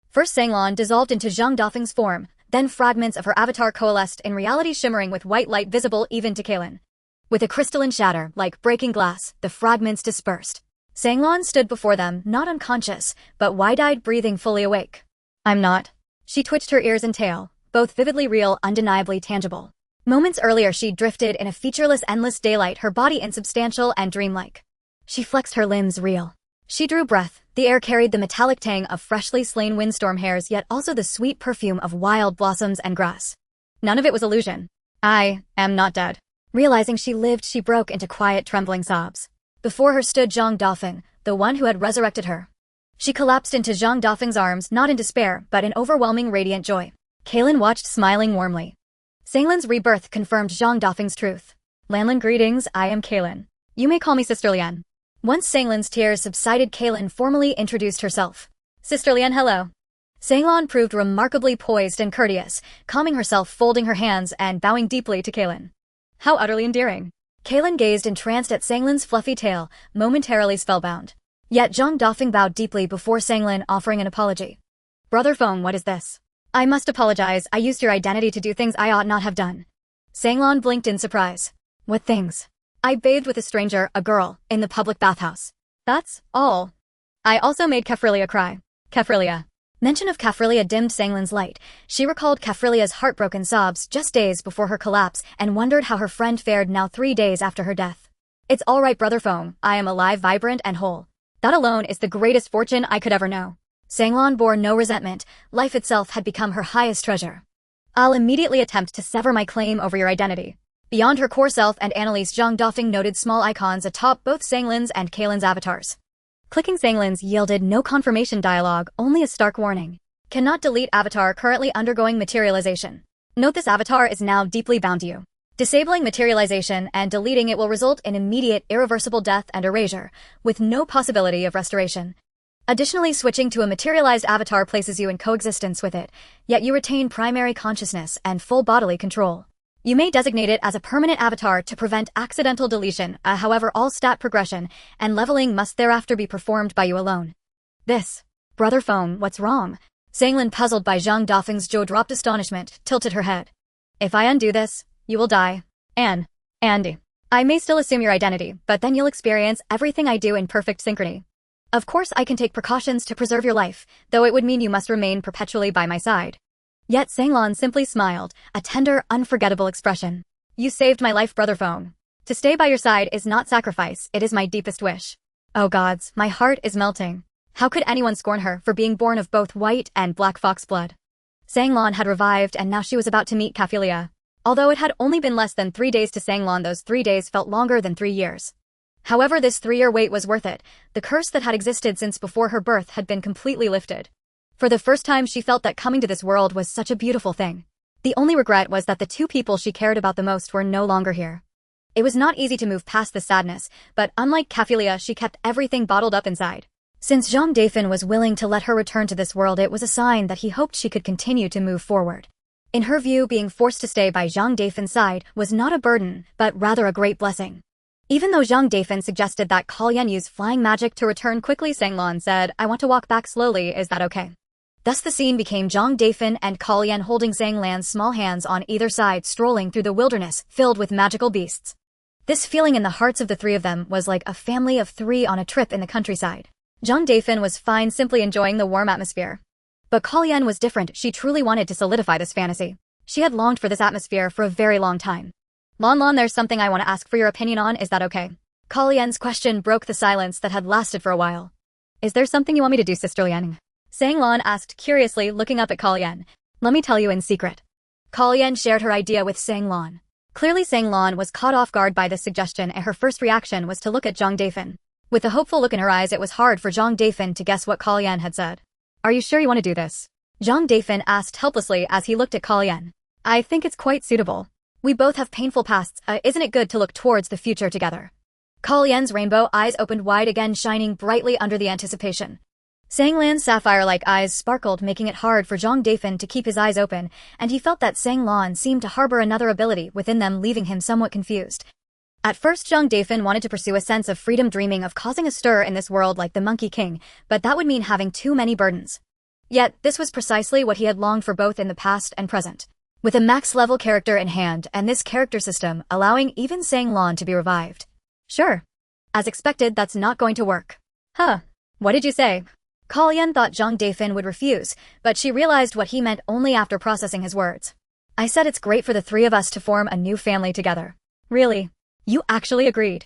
First Sanglon dissolved into Zhang Dafeng's form, then fragments of her avatar coalesced in reality, shimmering with white light visible even to Kaylin. With a crystalline shatter, like breaking glass, the fragments dispersed. Sanglon stood before them, not unconscious, but wide-eyed, breathing fully awake. I'm not. She twitched her ears and tail, both vividly real, undeniably tangible. Moments earlier she drifted in a featureless endless daylight, her body insubstantial and dreamlike. She flexed her limbs real. She drew breath. The air carried the metallic tang of freshly slain windstorm hares, yet also the sweet perfume of wild blossoms and grass. None of it was illusion. I am not dead. Realizing she lived, she broke into quiet, trembling sobs. Before her stood Zhang Dafeng, the one who had resurrected her. She collapsed into Zhang Dafeng's arms, not in despair, but in overwhelming radiant joy. Kaylin watched, smiling warmly. Sanglon's rebirth confirmed Zhang Dafeng's truth. Lanlin, greetings, I am Kaylin. You may call me Sister Lian. Once Sanglon's tears subsided, Kaylin formally introduced herself. Sister Lian, hello. Sanglon proved remarkably poised and courteous, calming herself, folding her hands, and bowing deeply to Kaylin. How utterly endearing. Kaylin gazed entranced at Sanglon's fluffy tail, momentarily spellbound. Yet Zhang Dafeng bowed deeply before Sanglon, offering an apology. Brother Feng, what is this? I must apologize, I used your identity to do things I ought not have done. Sanglon blinked in surprise. What things? I bathed with a stranger, a girl, in the public bathhouse. That's all. I also made Kefrilia cry. Kefrilia. Mention of Kefrilia dimmed Sanglon's light. She recalled Kefrilia's heartbroken sobs just days before her collapse and wondered how her friend fared now 3 days after her death. It's all right, Brother Feng, I am alive, vibrant, and whole. That alone is the greatest fortune I could ever know. Sanglon bore no resentment. Life itself had become her highest treasure. I'll immediately attempt to sever my claim over your identity. Beyond her core self and Annalise, Zhang Dafeng noted small icons atop both Sanglon's and Kaylin's avatars. Clicking Sanglon's yielded no confirmation dialogue, only a stark warning. Cannot delete avatar currently undergoing materialization. Note this avatar is now deeply bound to you. Disabling materialization and deleting it will result in immediate, irreversible death and erasure, with no possibility of restoration. Additionally, switching to a materialized avatar places you in coexistence with it, yet you retain primary consciousness and full bodily control. You may designate it as a permanent avatar to prevent accidental deletion, however all stat progression and leveling must thereafter be performed by you alone. This. Brother Feng, what's wrong? Sanglon, puzzled by Zhang Dafeng's jaw-dropped astonishment, tilted her head. If I undo this, you will die. Andy. I may still assume your identity, but then you'll experience everything I do in perfect synchrony. Of course I can take precautions to preserve your life, though it would mean you must remain perpetually by my side. Yet Sanglon simply smiled, a tender, unforgettable expression. You saved my life, Brother Feng. To stay by your side is not sacrifice, it is my deepest wish. Oh gods, my heart is melting. How could anyone scorn her for being born of both white and black fox blood? Sanglon had revived and now she was about to meet Kefrilia. Although it had only been less than 3 days to Sanglon, those 3 days felt longer than 3 years. However, this 3-year wait was worth it. The curse that had existed since before her birth had been completely lifted. For the first time she felt that coming to this world was such a beautiful thing. The only regret was that the 2 people she cared about the most were no longer here. It was not easy to move past the sadness, but unlike Kefrilia, she kept everything bottled up inside. Since Zhang Dafeng was willing to let her return to this world, it was a sign that he hoped she could continue to move forward. In her view, being forced to stay by Zhang Dafeng's side was not a burden, but rather a great blessing. Even though Zhang Dafeng suggested that Kalyan use flying magic to return quickly, Sanglon said, I want to walk back slowly, is that okay? Thus the scene became Zhang Dafeng and Kalyan holding Sanglan's small hands on either side, strolling through the wilderness filled with magical beasts. This feeling in the hearts of the 3 of them was like a family of 3 on a trip in the countryside. Zhang Dafeng was fine, simply enjoying the warm atmosphere. But Kalyan was different. She truly wanted to solidify this fantasy. She had longed for this atmosphere for a very long time. Lon, there's something I want to ask for your opinion on, is that okay? Kalyan's question broke the silence that had lasted for a while. Is there something you want me to do, Sister Lian? Sanglon asked curiously, looking up at Kalyan. Let me tell you in secret. Kalyan shared her idea with Sang Lan. Clearly Sang Lan was caught off guard by this suggestion and her first reaction was to look at Zhang Dafeng. With a hopeful look in her eyes, it was hard for Zhang Dafeng to guess what Kalyan had said. Are you sure you want to do this? Zhang Dafeng asked helplessly as he looked at Kalyan. I think it's quite suitable. We both have painful pasts, isn't it good to look towards the future together? Kalyan's rainbow eyes opened wide again, shining brightly under the anticipation. Sang Lan's sapphire-like eyes sparkled, making it hard for Zhang Dafeng to keep his eyes open, and he felt that Sang Lan seemed to harbor another ability within them, leaving him somewhat confused. At first Zhang Dafeng wanted to pursue a sense of freedom, dreaming of causing a stir in this world like the Monkey King, but that would mean having too many burdens. Yet, this was precisely what he had longed for both in the past and present. With a max-level character in hand and this character system allowing even Sang Lan to be revived. Sure. As expected, that's not going to work. Huh. What did you say? Kalyan thought Zhang Dafeng would refuse, but she realized what he meant only after processing his words. I said it's great for the three of us to form a new family together. Really? You actually agreed?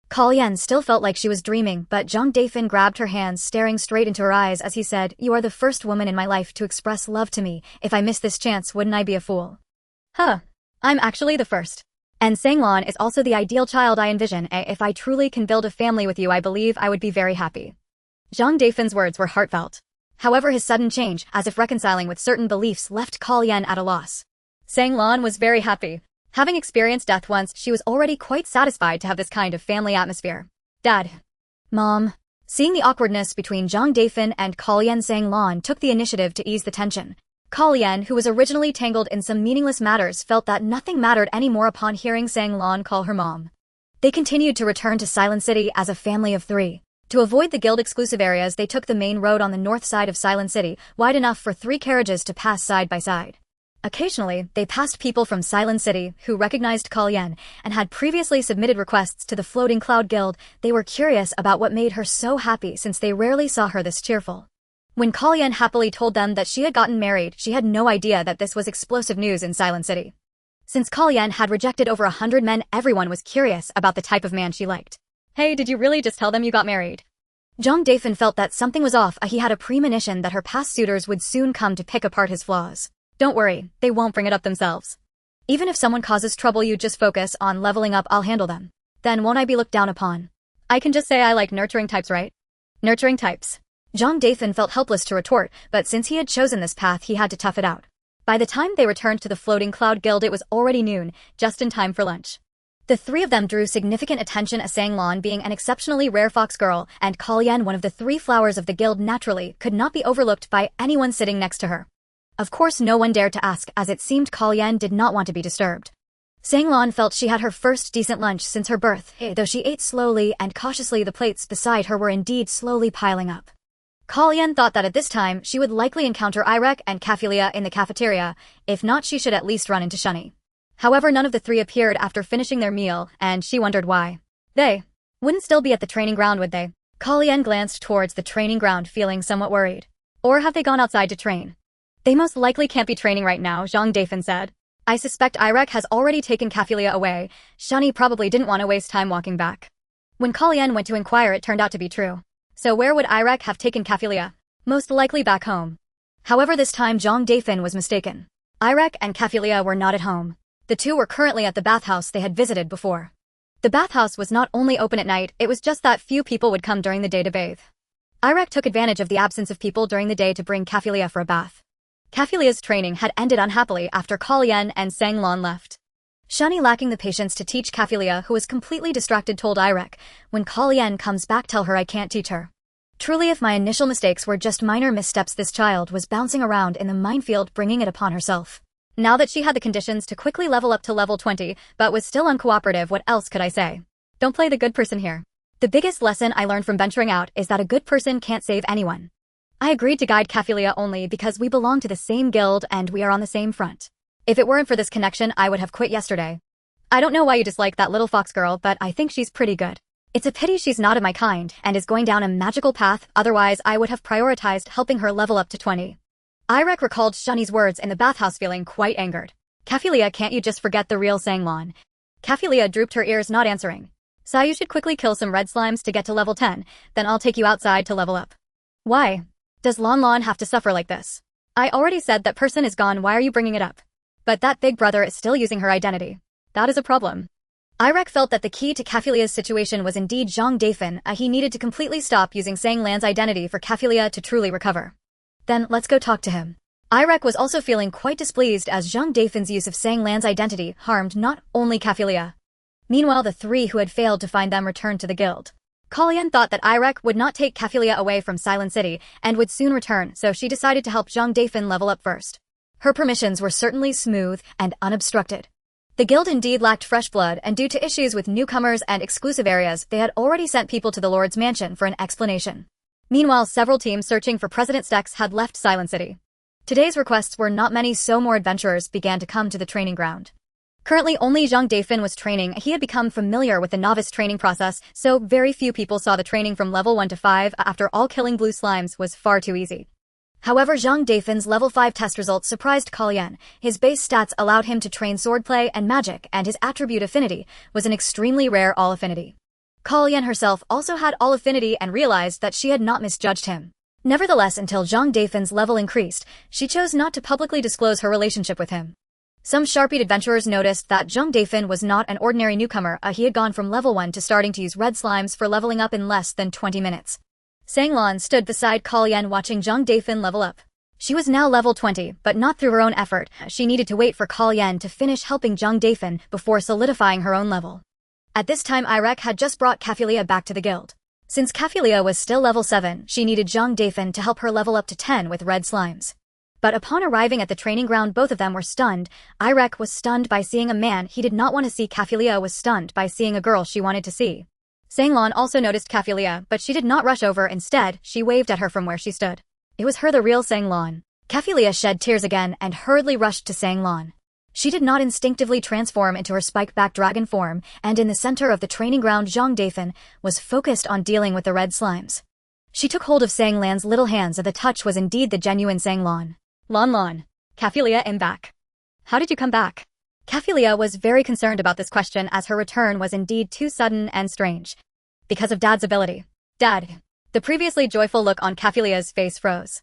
Kalyan still felt like she was dreaming, but Zhang Dafeng grabbed her hands, staring straight into her eyes as he said, You are the first woman in my life to express love to me. If I miss this chance, wouldn't I be a fool? Huh. I'm actually the first. And Sang Lan is also the ideal child I envision. If I truly can build a family with you, I believe I would be very happy. Zhang Dafeng's words were heartfelt. However, his sudden change, as if reconciling with certain beliefs, left Kalyan at a loss. Sang Lan was very happy. Having experienced death once, she was already quite satisfied to have this kind of family atmosphere. Dad. Mom. Seeing the awkwardness between Zhang Dafeng and Kalyan, Sang Lan took the initiative to ease the tension. Kalyan, who was originally tangled in some meaningless matters, felt that nothing mattered anymore upon hearing Sang Lan call her mom. They continued to return to Silent City as a family of three. To avoid the guild-exclusive areas, they took the main road on the north side of Silent City, wide enough for 3 carriages to pass side by side. Occasionally, they passed people from Silent City who recognized Kalyan and had previously submitted requests to the Floating Cloud Guild. They were curious about what made her so happy since they rarely saw her this cheerful. When Kalyan happily told them that she had gotten married, she had no idea that this was explosive news in Silent City. Since Kalyan had rejected over 100 men, everyone was curious about the type of man she liked. Hey, did you really just tell them you got married? Zhang Dafeng felt that something was off. He had a premonition that her past suitors would soon come to pick apart his flaws. Don't worry, they won't bring it up themselves. Even if someone causes trouble, you just focus on leveling up, I'll handle them. Then won't I be looked down upon? I can just say I like nurturing types, right? Nurturing types. Zhang Dafeng felt helpless to retort, but since he had chosen this path, he had to tough it out. By the time they returned to the Floating Cloud Guild, it was already noon, just in time for lunch. The three of them drew significant attention, as Sang Lan being an exceptionally rare fox girl, and Kalyan, one of the 3 flowers of the guild, naturally could not be overlooked by anyone sitting next to her. Of course, no one dared to ask, as it seemed Kalyan did not want to be disturbed. Sang Lan felt she had her first decent lunch since her birth, though she ate slowly and cautiously. The plates beside her were indeed slowly piling up. Kalyan thought that at this time she would likely encounter Irek and Kafilia in the cafeteria. If not, she should at least run into Shani. However, none of the 3 appeared after finishing their meal, and she wondered why. They wouldn't still be at the training ground, would they? Kalyan glanced towards the training ground, feeling somewhat worried. Or have they gone outside to train? They most likely can't be training right now, Zhang Dafeng said. I suspect Irek has already taken Kafilia away. Shani probably didn't want to waste time walking back. When Kalyan went to inquire, it turned out to be true. So where would Irek have taken Kafilia? Most likely back home. However, this time Zhang Dafeng was mistaken. Irek and Kafilia were not at home. The 2 were currently at the bathhouse they had visited before. The bathhouse was not only open at night, it was just that few people would come during the day to bathe. Irek took advantage of the absence of people during the day to bring Kafilia for a bath. Kafilia's training had ended unhappily after Kalyan and Sang Lan left. Shani, lacking the patience to teach Kafilia, who was completely distracted, told Irek, when Kalyan comes back, tell her I can't teach her. Truly, if my initial mistakes were just minor missteps, this child was bouncing around in the minefield, bringing it upon herself. Now that she had the conditions to quickly level up to level 20, but was still uncooperative, what else could I say? Don't play the good person here. The biggest lesson I learned from venturing out is that a good person can't save anyone. I agreed to guide Kafilia only because we belong to the same guild and we are on the same front. If it weren't for this connection, I would have quit yesterday. I don't know why you dislike that little fox girl, but I think she's pretty good. It's a pity she's not of my kind and is going down a magical path, otherwise I would have prioritized helping her level up to 20. Irek recalled Shani's words in the bathhouse, feeling quite angered. Kafilia, can't you just forget the real Sang Lan? Kafilia drooped her ears, not answering. So you should quickly kill some red slimes to get to level 10, then I'll take you outside to level up. Why? Does Lan Lan have to suffer like this? I already said that person is gone, why are you bringing it up? But that big brother is still using her identity. That is a problem. Irek felt that the key to Kaphilia's situation was indeed Zhang Dafeng. He needed to completely stop using Sang Lan's identity for Kaphilia to truly recover. Then, let's go talk to him. Irek was also feeling quite displeased as Zhang Dafeng's use of Sang Lan's identity harmed not only Kaphilia. Meanwhile, the three who had failed to find them returned to the guild. Kalyan thought that Irek would not take Kaphilia away from Silent City and would soon return, so she decided to help Zhang Dafeng level up first. Her permissions were certainly smooth and unobstructed. The guild indeed lacked fresh blood, and due to issues with newcomers and exclusive areas, they had already sent people to the Lord's mansion for an explanation. Meanwhile, several teams searching for President Stex had left Silent City. Today's requests were not many, so more adventurers began to come to the training ground. Currently, only Zhang Dafeng was training. He had become familiar with the novice training process, so very few people saw the training from level 1 to 5. After all, killing blue slimes was far too easy. However, Zhang Dafeng's level 5 test results surprised Kalyan. His base stats allowed him to train swordplay and magic, and his attribute affinity was an extremely rare all affinity. Kalyan herself also had all affinity and realized that she had not misjudged him. Nevertheless, until Zhang Dafeng's level increased, she chose not to publicly disclose her relationship with him. Some sharp-eyed adventurers noticed that Zhang Dafeng was not an ordinary newcomer. He had gone from level 1 to starting to use red slimes for leveling up in less than 20 minutes. Sang Lan stood beside Kalyan watching Zhang Dafeng level up. She was now level 20, but not through her own effort. She needed to wait for Kalyan to finish helping Zhang Dafeng before solidifying her own level. At this time, Irek had just brought Kaphilia back to the guild. Since Kaphilia was still level 7, she needed Zhang Dafeng to help her level up to 10 with red slimes. But upon arriving at the training ground, both of them were stunned. Irek was stunned by seeing a man he did not want to see. Kaphilia was stunned by seeing a girl she wanted to see. Sang Lan also noticed Kaphilia, but she did not rush over. Instead, she waved at her from where she stood. It was her, the real Sang Lan. Kaphilia shed tears again and hurriedly rushed to Sang Lan. She did not instinctively transform into her spike-back dragon form, and in the center of the training ground, Zhang Dafeng was focused on dealing with the red slimes. She took hold of Sang Lan's little hands, and the touch was indeed the genuine Sang Lan. Lan. Kaphilia, I'm back. How did you come back? Kaphilia was very concerned about this question as her return was indeed too sudden and strange. Because of Dad's ability. Dad. The previously joyful look on Kaphilia's face froze.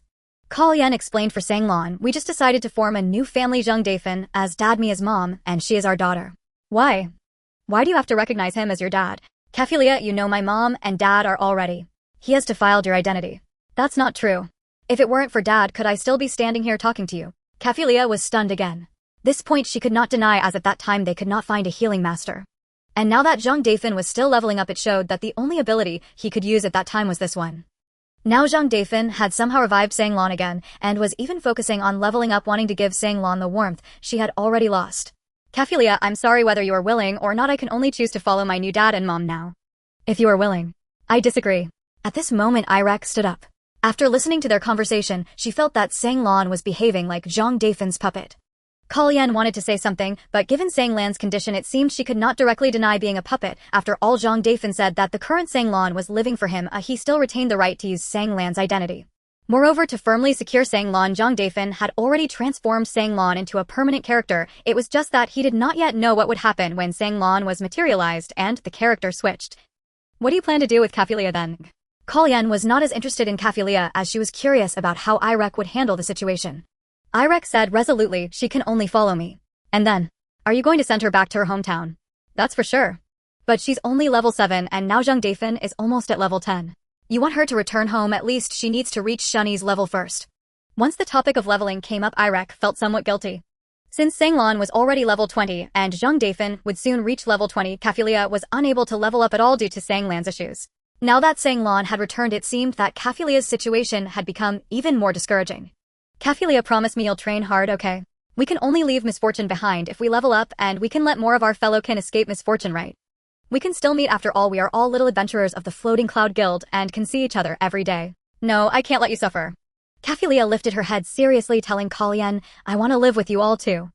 Kalyan explained for Sang Lan, we just decided to form a new family, Zhang Dafeng, as Dad, me as mom, and she is our daughter. Why? Why do you have to recognize him as your dad? Kaphilia, you know my mom and dad are already. He has defiled your identity. That's not true. If it weren't for Dad, could I still be standing here talking to you? Kaphilia was stunned again. This point she could not deny, as at that time they could not find a healing master. And now that Zhang Dafeng was still leveling up, it showed that the only ability he could use at that time was this one. Now Zhang Dafeng had somehow revived Sang Lan again, and was even focusing on leveling up, wanting to give Sang Lan the warmth she had already lost. Kaphilia, I'm sorry, whether you are willing or not, I can only choose to follow my new dad and mom now. If you are willing. I disagree. At this moment, Irek stood up. After listening to their conversation, she felt that Sang Lan was behaving like Zhang Dafeng's puppet. Kalyan wanted to say something, but given Sang Lan's condition, it seemed she could not directly deny being a puppet. After all, Zhang Dafeng said that the current Sang Lan was living for him. He still retained the right to use Sang Lan's identity. Moreover, to firmly secure Sang Lan, Zhang Dafeng had already transformed Sang Lan into a permanent character. It was just that he did not yet know what would happen when Sang Lan was materialized and the character switched. What do you plan to do with Kaphilia then? Kalyan was not as interested in Kaphilia as she was curious about how Irek would handle the situation. Irek said resolutely, she can only follow me. And then, are you going to send her back to her hometown? That's for sure. But she's only level 7 and now Zhang Dafeng is almost at level 10. You want her to return home, at least she needs to reach Shunny's level first. Once the topic of leveling came up, Irek felt somewhat guilty. Since Sang Lan was already level 20 and Zhang Dafeng would soon reach level 20, Kaphilia was unable to level up at all due to Sang Lan's issues. Now that Sang Lan had returned, it seemed that Kaphilia's situation had become even more discouraging. Kaphilia, promise me you'll train hard, okay? We can only leave misfortune behind if we level up, and we can let more of our fellow kin escape misfortune, right? We can still meet, after all we are all little adventurers of the Floating Cloud Guild and can see each other every day. No, I can't let you suffer. Kaphilia lifted her head seriously, telling Kalyan, I want to live with you all too.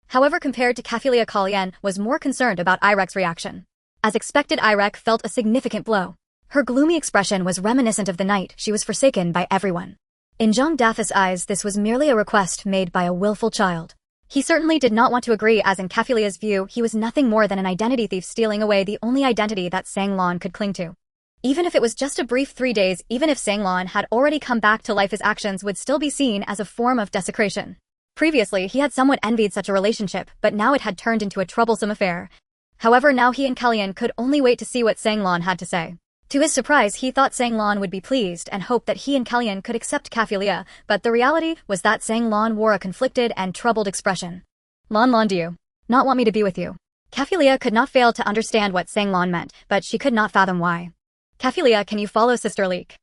However, compared to Kaphilia, Kalyan was more concerned about Irek's reaction. As expected, Irek felt a significant blow. Her gloomy expression was reminiscent of the night she was forsaken by everyone. In Zhang Dafeng's eyes, this was merely a request made by a willful child. He certainly did not want to agree, as in Kaphilia's view, he was nothing more than an identity thief stealing away the only identity that Sang Lan could cling to. Even if it was just a brief 3 days, even if Sang Lan had already come back to life, his actions would still be seen as a form of desecration. Previously, he had somewhat envied such a relationship, but now it had turned into a troublesome affair. However, now he and Kalyan could only wait to see what Sanglan had to say. To his surprise, he thought Sanglan would be pleased and hoped that he and Kalyan could accept Kafilia, but the reality was that Sanglan wore a conflicted and troubled expression. Lan, do you not want me to be with you? Kafilia could not fail to understand what Sanglan meant, but she could not fathom why. Kafilia, can you follow Sister Leek?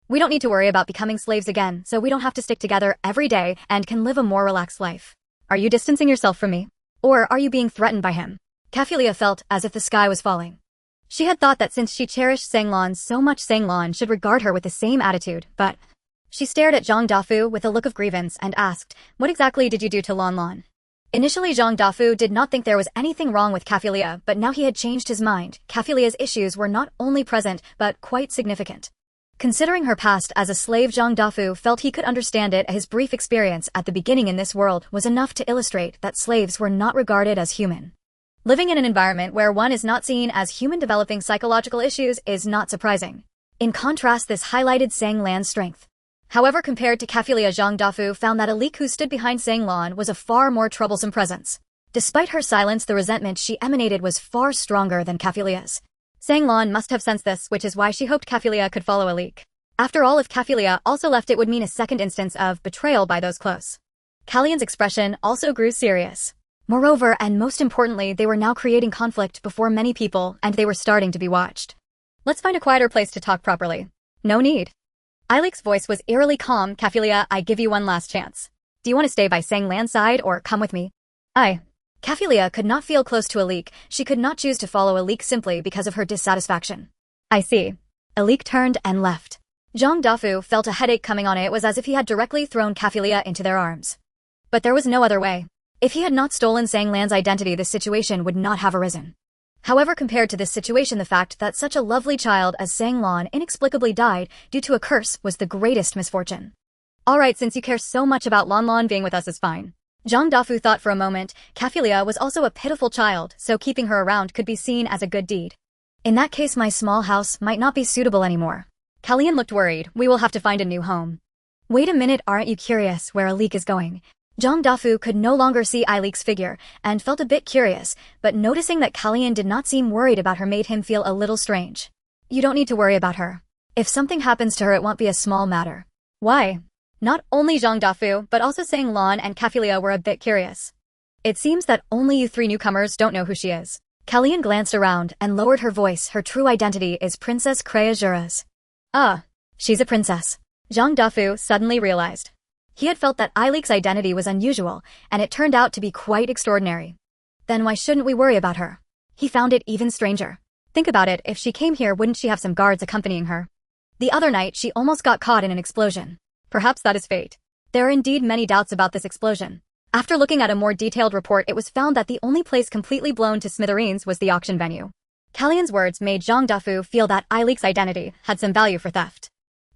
We don't need to worry about becoming slaves again, so we don't have to stick together every day and can live a more relaxed life. Are you distancing yourself from me? Or are you being threatened by him? Kafilia felt as if the sky was falling. She had thought that since she cherished Sanglan so much, Sanglan should regard her with the same attitude, but she stared at Zhang Dafeng with a look of grievance and asked, what exactly did you do to Lan? Initially, Zhang Dafeng did not think there was anything wrong with Kafilia, but now he had changed his mind. Kafilia's issues were not only present, but quite significant. Considering her past as a slave, Zhang Dafeng felt he could understand it. His brief experience at the beginning in this world was enough to illustrate that slaves were not regarded as human. Living in an environment where one is not seen as human, developing psychological issues is not surprising. In contrast, this highlighted Sanglan's strength. However, compared to Kafilia, Zhang Dafeng found that Alik, who stood behind Sanglan, was a far more troublesome presence. Despite her silence, the resentment she emanated was far stronger than Kafilia's. Sanglan must have sensed this, which is why she hoped Kafilia could follow Alik. After all, if Kafilia also left, it would mean a second instance of betrayal by those close. Kalyan's expression also grew serious. Moreover, and most importantly, they were now creating conflict before many people, and they were starting to be watched. Let's find a quieter place to talk properly. No need. Ilik's voice was eerily calm. Kafilia, I give you one last chance. Do you want to stay by Sanglan's side or come with me? Kafilia could not feel close to Alik. She could not choose to follow Alik simply because of her dissatisfaction. I see. Alik turned and left. Zhang Dafeng felt a headache coming on. It was as if he had directly thrown Kafilia into their arms. But there was no other way. If he had not stolen Sanglan's identity, this situation would not have arisen. However, compared to this situation, the fact that such a lovely child as Sanglan inexplicably died due to a curse was the greatest misfortune. Alright, since you care so much about Lan being with us is fine. Zhang Dafeng thought for a moment. Kafilia was also a pitiful child, so keeping her around could be seen as a good deed. In that case, my small house might not be suitable anymore. Kalyan looked worried. We will have to find a new home. Wait a minute, aren't you curious where Alik is going? Zhang Dafeng could no longer see Ilik's figure and felt a bit curious, but noticing that Kalyan did not seem worried about her made him feel a little strange. You don't need to worry about her. If something happens to her, it won't be a small matter. Why? Not only Zhang Dafeng, but also Sanglan and Kafilia were a bit curious. It seems that only you three newcomers don't know who she is. Kalyan glanced around and lowered her voice. Her true identity is Princess Kreia Juras. She's a princess. Zhang Dafeng suddenly realized. He had felt that Ilik's identity was unusual, and it turned out to be quite extraordinary. Then why shouldn't we worry about her? He found it even stranger. Think about it, if she came here, wouldn't she have some guards accompanying her? The other night, she almost got caught in an explosion. Perhaps that is fate. There are indeed many doubts about this explosion. After looking at a more detailed report, it was found that the only place completely blown to smithereens was the auction venue. Kalyan's words made Zhang Dafeng feel that Ilik's identity had some value for theft.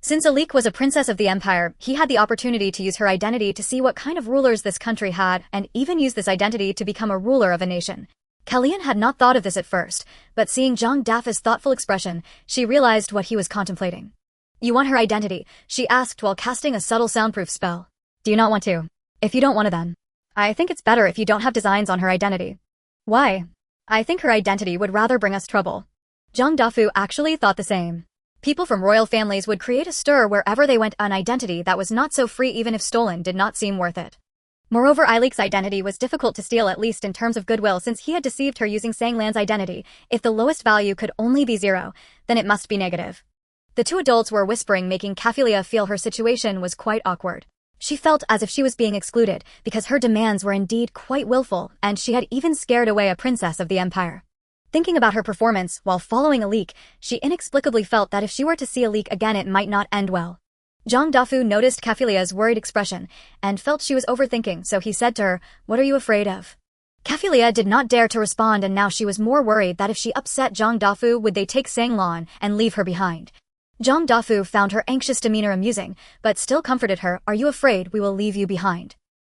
Since Alik was a princess of the empire, he had the opportunity to use her identity to see what kind of rulers this country had and even use this identity to become a ruler of a nation. Kalyan had not thought of this at first, but seeing Zhang Dafeng's thoughtful expression, she realized what he was contemplating. You want her identity? She asked while casting a subtle soundproof spell. Do you not want to? If you don't want to, then I think it's better if you don't have designs on her identity. Why? I think her identity would rather bring us trouble. Zhang Dafeng actually thought the same. People from royal families would create a stir wherever they went. An identity that was not so free, even if stolen, did not seem worth it. Moreover, Ilik's identity was difficult to steal, at least in terms of goodwill, since he had deceived her using Sanglan's identity. If the lowest value could only be 0, then it must be negative. The two adults were whispering, making Kafilia feel her situation was quite awkward. She felt as if she was being excluded, because her demands were indeed quite willful, and she had even scared away a princess of the empire. Thinking about her performance while following Alik, she inexplicably felt that if she were to see Alik again, it might not end well. Zhang Dafeng noticed Kafilia's worried expression and felt she was overthinking, so he said to her, "What are you afraid of?" Kafilia did not dare to respond, and now she was more worried that if she upset Zhang Dafeng, would they take Sanglan and leave her behind. Zhang Dafeng found her anxious demeanor amusing, but still comforted her. Are you afraid we will leave you behind?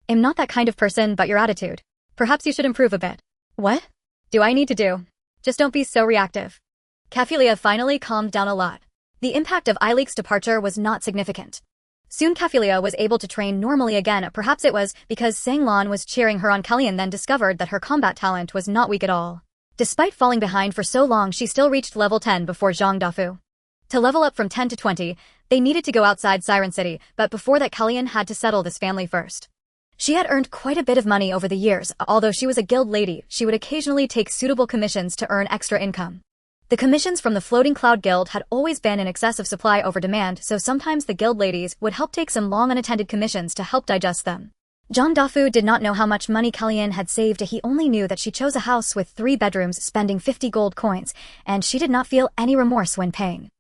I'm not that kind of person, but your attitude. Perhaps you should improve a bit. What do I need to do? Just don't be so reactive. Kafilia finally calmed down a lot. The impact of Ilik's departure was not significant. Soon Kaphilia was able to train normally again. Perhaps it was because Sang Lan was cheering her on. Kalyan then discovered that her combat talent was not weak at all. Despite falling behind for so long, she still reached level 10 before Zhang Dafeng. To level up from 10 to 20, they needed to go outside Siren City, but before that Kalyan had to settle this family first. She had earned quite a bit of money over the years. Although she was a guild lady, she would occasionally take suitable commissions to earn extra income. The commissions from the Floating Cloud Guild had always been in excess of supply over demand, so sometimes the guild ladies would help take some long unattended commissions to help digest them. Zhang Dafeng did not know how much money Kalyan had saved. He only knew that she chose a house with 3 bedrooms, spending 50 gold coins, and she did not feel any remorse when paying.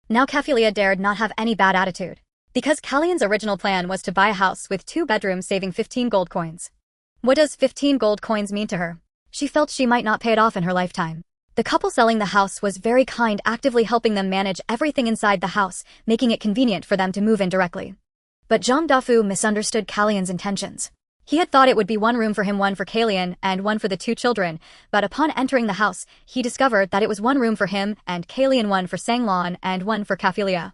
Now Kaphilia dared not have any bad attitude. Because Kalyan's original plan was to buy a house with 2 bedrooms saving 15 gold coins. What does 15 gold coins mean to her? She felt she might not pay it off in her lifetime. The couple selling the house was very kind, actively helping them manage everything inside the house, making it convenient for them to move in directly. But Zhang Dafeng misunderstood Kalyan's intentions. He had thought it would be 1 room for him, 1 for Kalyan, and 1 for the 2 children, but upon entering the house, he discovered that it was 1 room for him and Kalyan, 1 for Sang Lan, and 1 for Kaphilia.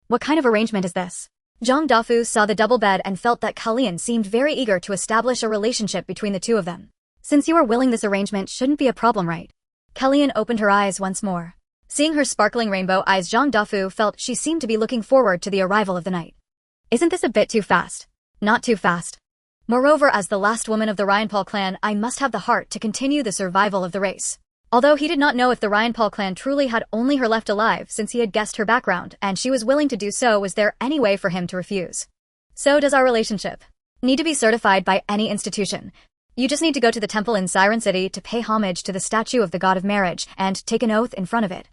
What kind of arrangement is this? Zhang Dafeng saw the double bed and felt that Kalyan seemed very eager to establish a relationship between the two of them. Since you are willing, this arrangement shouldn't be a problem, right? Kalyan opened her eyes once more. Seeing her sparkling rainbow eyes, Zhang Dafeng felt she seemed to be looking forward to the arrival of the night. Isn't this a bit too fast? Not too fast. Moreover, as the last woman of the Ryanpal clan, I must have the heart to continue the survival of the race. Although he did not know if the Ryanpal clan truly had only her left alive, since he had guessed her background and she was willing to do so, was there any way for him to refuse? So does our relationship need to be certified by any institution? You just need to go to the temple in Siren City to pay homage to the statue of the god of marriage and take an oath in front of it.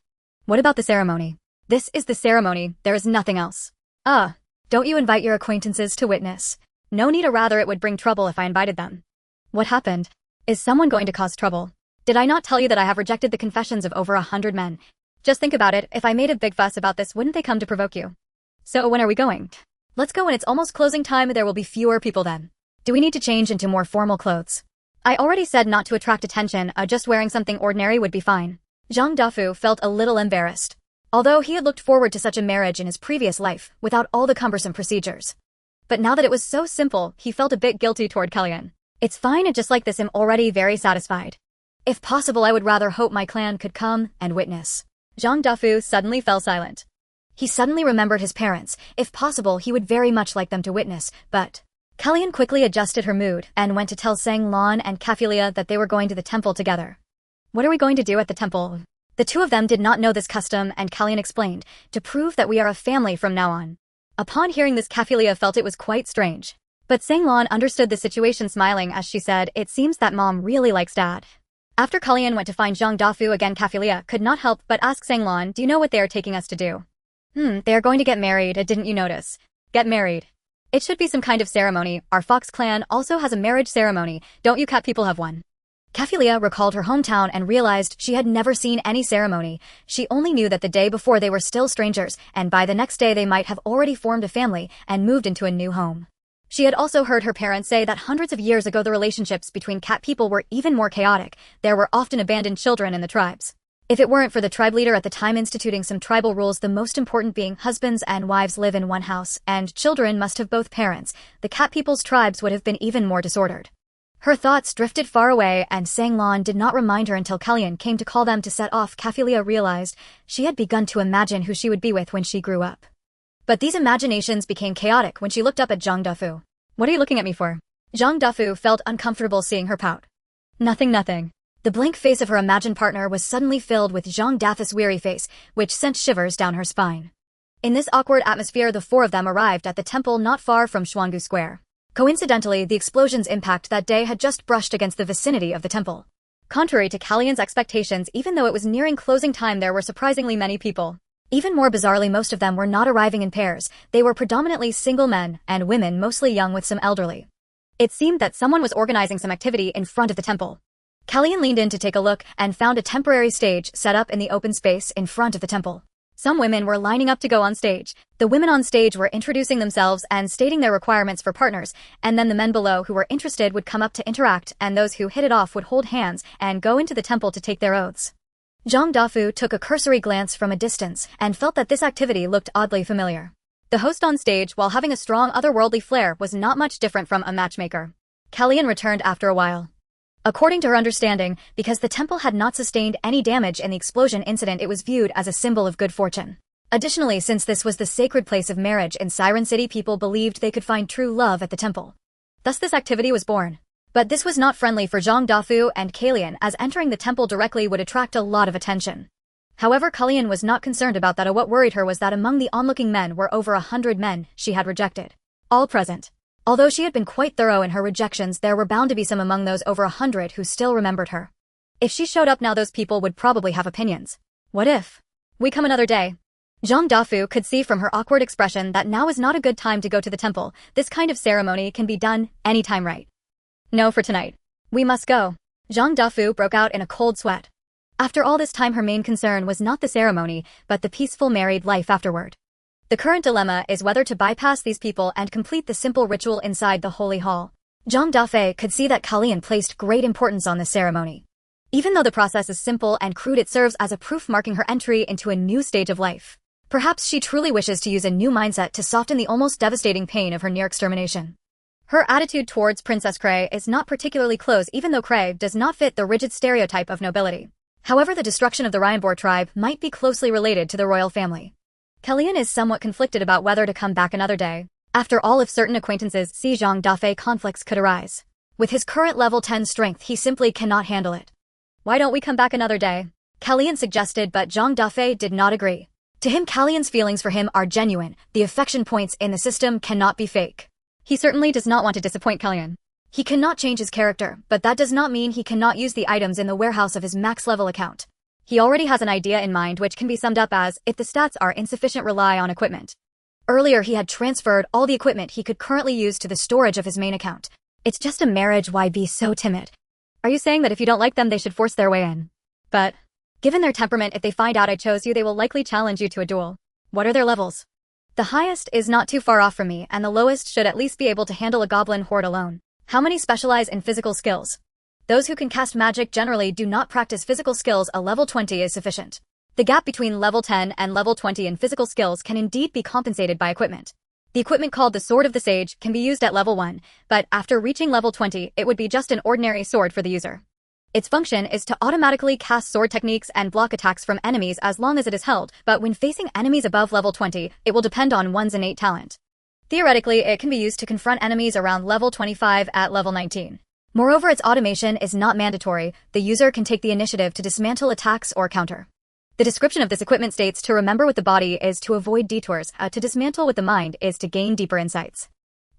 What about the ceremony? This is the ceremony, there is nothing else. Don't you invite your acquaintances to witness? No need, or rather it would bring trouble if I invited them. What happened? Is someone going to cause trouble? Did I not tell you that I have rejected the confessions of over 100 men? Just think about it, if I made a big fuss about this, wouldn't they come to provoke you? So when are we going? Let's go when it's almost closing time, there will be fewer people then. Do we need to change into more formal clothes? I already said not to attract attention, just wearing something ordinary would be fine. Zhang Dafeng felt a little embarrassed. Although he had looked forward to such a marriage in his previous life, without all the cumbersome procedures. But now that it was so simple, he felt a bit guilty toward Kalyan. It's fine, just like this I'm already very satisfied. If possible, I would rather hope my clan could come and witness. Zhang Dafeng suddenly fell silent. He suddenly remembered his parents. If possible, he would very much like them to witness, but Kalyan quickly adjusted her mood and went to tell Sang Lan and Kaphilia that they were going to the temple together. What are we going to do at the temple? The two of them did not know this custom, and Kalyan explained, to prove that we are a family from now on. Upon hearing this, Kaphilia felt it was quite strange. But Sang Lan understood the situation, smiling as she said, it seems that mom really likes dad. After Kalyan went to find Zhang Dafeng again, Kaphilia could not help but ask Sang Lan, do you know what they are taking us to do? They are going to get married, didn't you notice? Get married. It should be some kind of ceremony. Our Fox clan also has a marriage ceremony. Don't you cat people have one? Kaphilia recalled her hometown and realized she had never seen any ceremony. She only knew that the day before they were still strangers, and by the next day they might have already formed a family and moved into a new home. She had also heard her parents say that hundreds of years ago the relationships between cat people were even more chaotic. There were often abandoned children in the tribes. If it weren't for the tribe leader at the time instituting some tribal rules, the most important being husbands and wives live in one house, and children must have both parents, the cat people's tribes would have been even more disordered. Her thoughts drifted far away, and Sang Lan did not remind her until Kalyan came to call them to set off. Kaphilia realized she had begun to imagine who she would be with when she grew up. But these imaginations became chaotic when she looked up at Zhang Dafeng. What are you looking at me for? Zhang Dafeng felt uncomfortable seeing her pout. Nothing. The blank face of her imagined partner was suddenly filled with Zhang Dafeng's weary face, which sent shivers down her spine. In this awkward atmosphere, the four of them arrived at the temple not far from Xuangu Square. Coincidentally, the explosion's impact that day had just brushed against the vicinity of the temple. Contrary to Kalyan's expectations, even though it was nearing closing time, there were surprisingly many people. Even more bizarrely, most of them were not arriving in pairs. They were predominantly single men and women, mostly young with some elderly. It seemed that someone was organizing some activity in front of the temple. Kalyan leaned in to take a look and found a temporary stage set up in the open space in front of the temple. Some women were lining up to go on stage. The women on stage were introducing themselves and stating their requirements for partners, and then the men below who were interested would come up to interact, and those who hit it off would hold hands and go into the temple to take their oaths. Zhang Dafeng took a cursory glance from a distance and felt that this activity looked oddly familiar. The host on stage, while having a strong otherworldly flair, was not much different from a matchmaker. Kellyanne returned after a while. According to her understanding, because the temple had not sustained any damage in the explosion incident, it was viewed as a symbol of good fortune. Additionally, since this was the sacred place of marriage in Siren City, people believed they could find true love at the temple. Thus this activity was born. But this was not friendly for Zhang Dafeng and Kellyanne, as entering the temple directly would attract a lot of attention. However, Kellyanne was not concerned about that. What worried her was that among the onlooking men were over 100 men she had rejected. All present. Although she had been quite thorough in her rejections, there were bound to be some among those over 100 who still remembered her. If she showed up now, those people would probably have opinions. What if we come another day? Zhang Dafeng could see from her awkward expression that now is not a good time to go to the temple. This kind of ceremony can be done anytime, right? No, for tonight. We must go. Zhang Dafeng broke out in a cold sweat. After all this time, her main concern was not the ceremony, but the peaceful married life afterward. The current dilemma is whether to bypass these people and complete the simple ritual inside the holy hall. Zhang Dafeng could see that Kellyanne placed great importance on this ceremony. Even though the process is simple and crude, it serves as a proof marking her entry into a new stage of life. Perhaps she truly wishes to use a new mindset to soften the almost devastating pain of her near extermination. Her attitude towards Princess Cray is not particularly close, even though Cray does not fit the rigid stereotype of nobility. However, the destruction of the Ryanbor tribe might be closely related to the royal family. Kellyanne is somewhat conflicted about whether to come back another day. After all, if certain acquaintances see Zhang Dafeng, conflicts could arise. With his current level 10 strength, he simply cannot handle it. Why don't we come back another day? Kellyanne suggested, but Zhang Dafeng did not agree. To him, Kellyanne's feelings for him are genuine. The affection points in the system cannot be fake. He certainly does not want to disappoint Kellyanne. He cannot change his character, but that does not mean he cannot use the items in the warehouse of his max level account. He already has an idea in mind, which can be summed up as, if the stats are insufficient, rely on equipment. Earlier, he had transferred all the equipment he could currently use to the storage of his main account. It's just a marriage, why be so timid? Are you saying that if you don't like them, they should force their way in? But, given their temperament, if they find out I chose you, they will likely challenge you to a duel. What are their levels? The highest is not too far off from me, and the lowest should at least be able to handle a goblin horde alone. How many specialize in physical skills? Those who can cast magic generally do not practice physical skills. A level 20 is sufficient. The gap between level 10 and level 20 in physical skills can indeed be compensated by equipment. The equipment called the Sword of the Sage can be used at level 1, but after reaching level 20, it would be just an ordinary sword for the user. Its function is to automatically cast sword techniques and block attacks from enemies as long as it is held, but when facing enemies above level 20, it will depend on one's innate talent. Theoretically, it can be used to confront enemies around level 25 at level 19. Moreover, its automation is not mandatory. The user can take the initiative to dismantle attacks or counter. The description of this equipment states to remember with the body is to avoid detours, to dismantle with the mind is to gain deeper insights.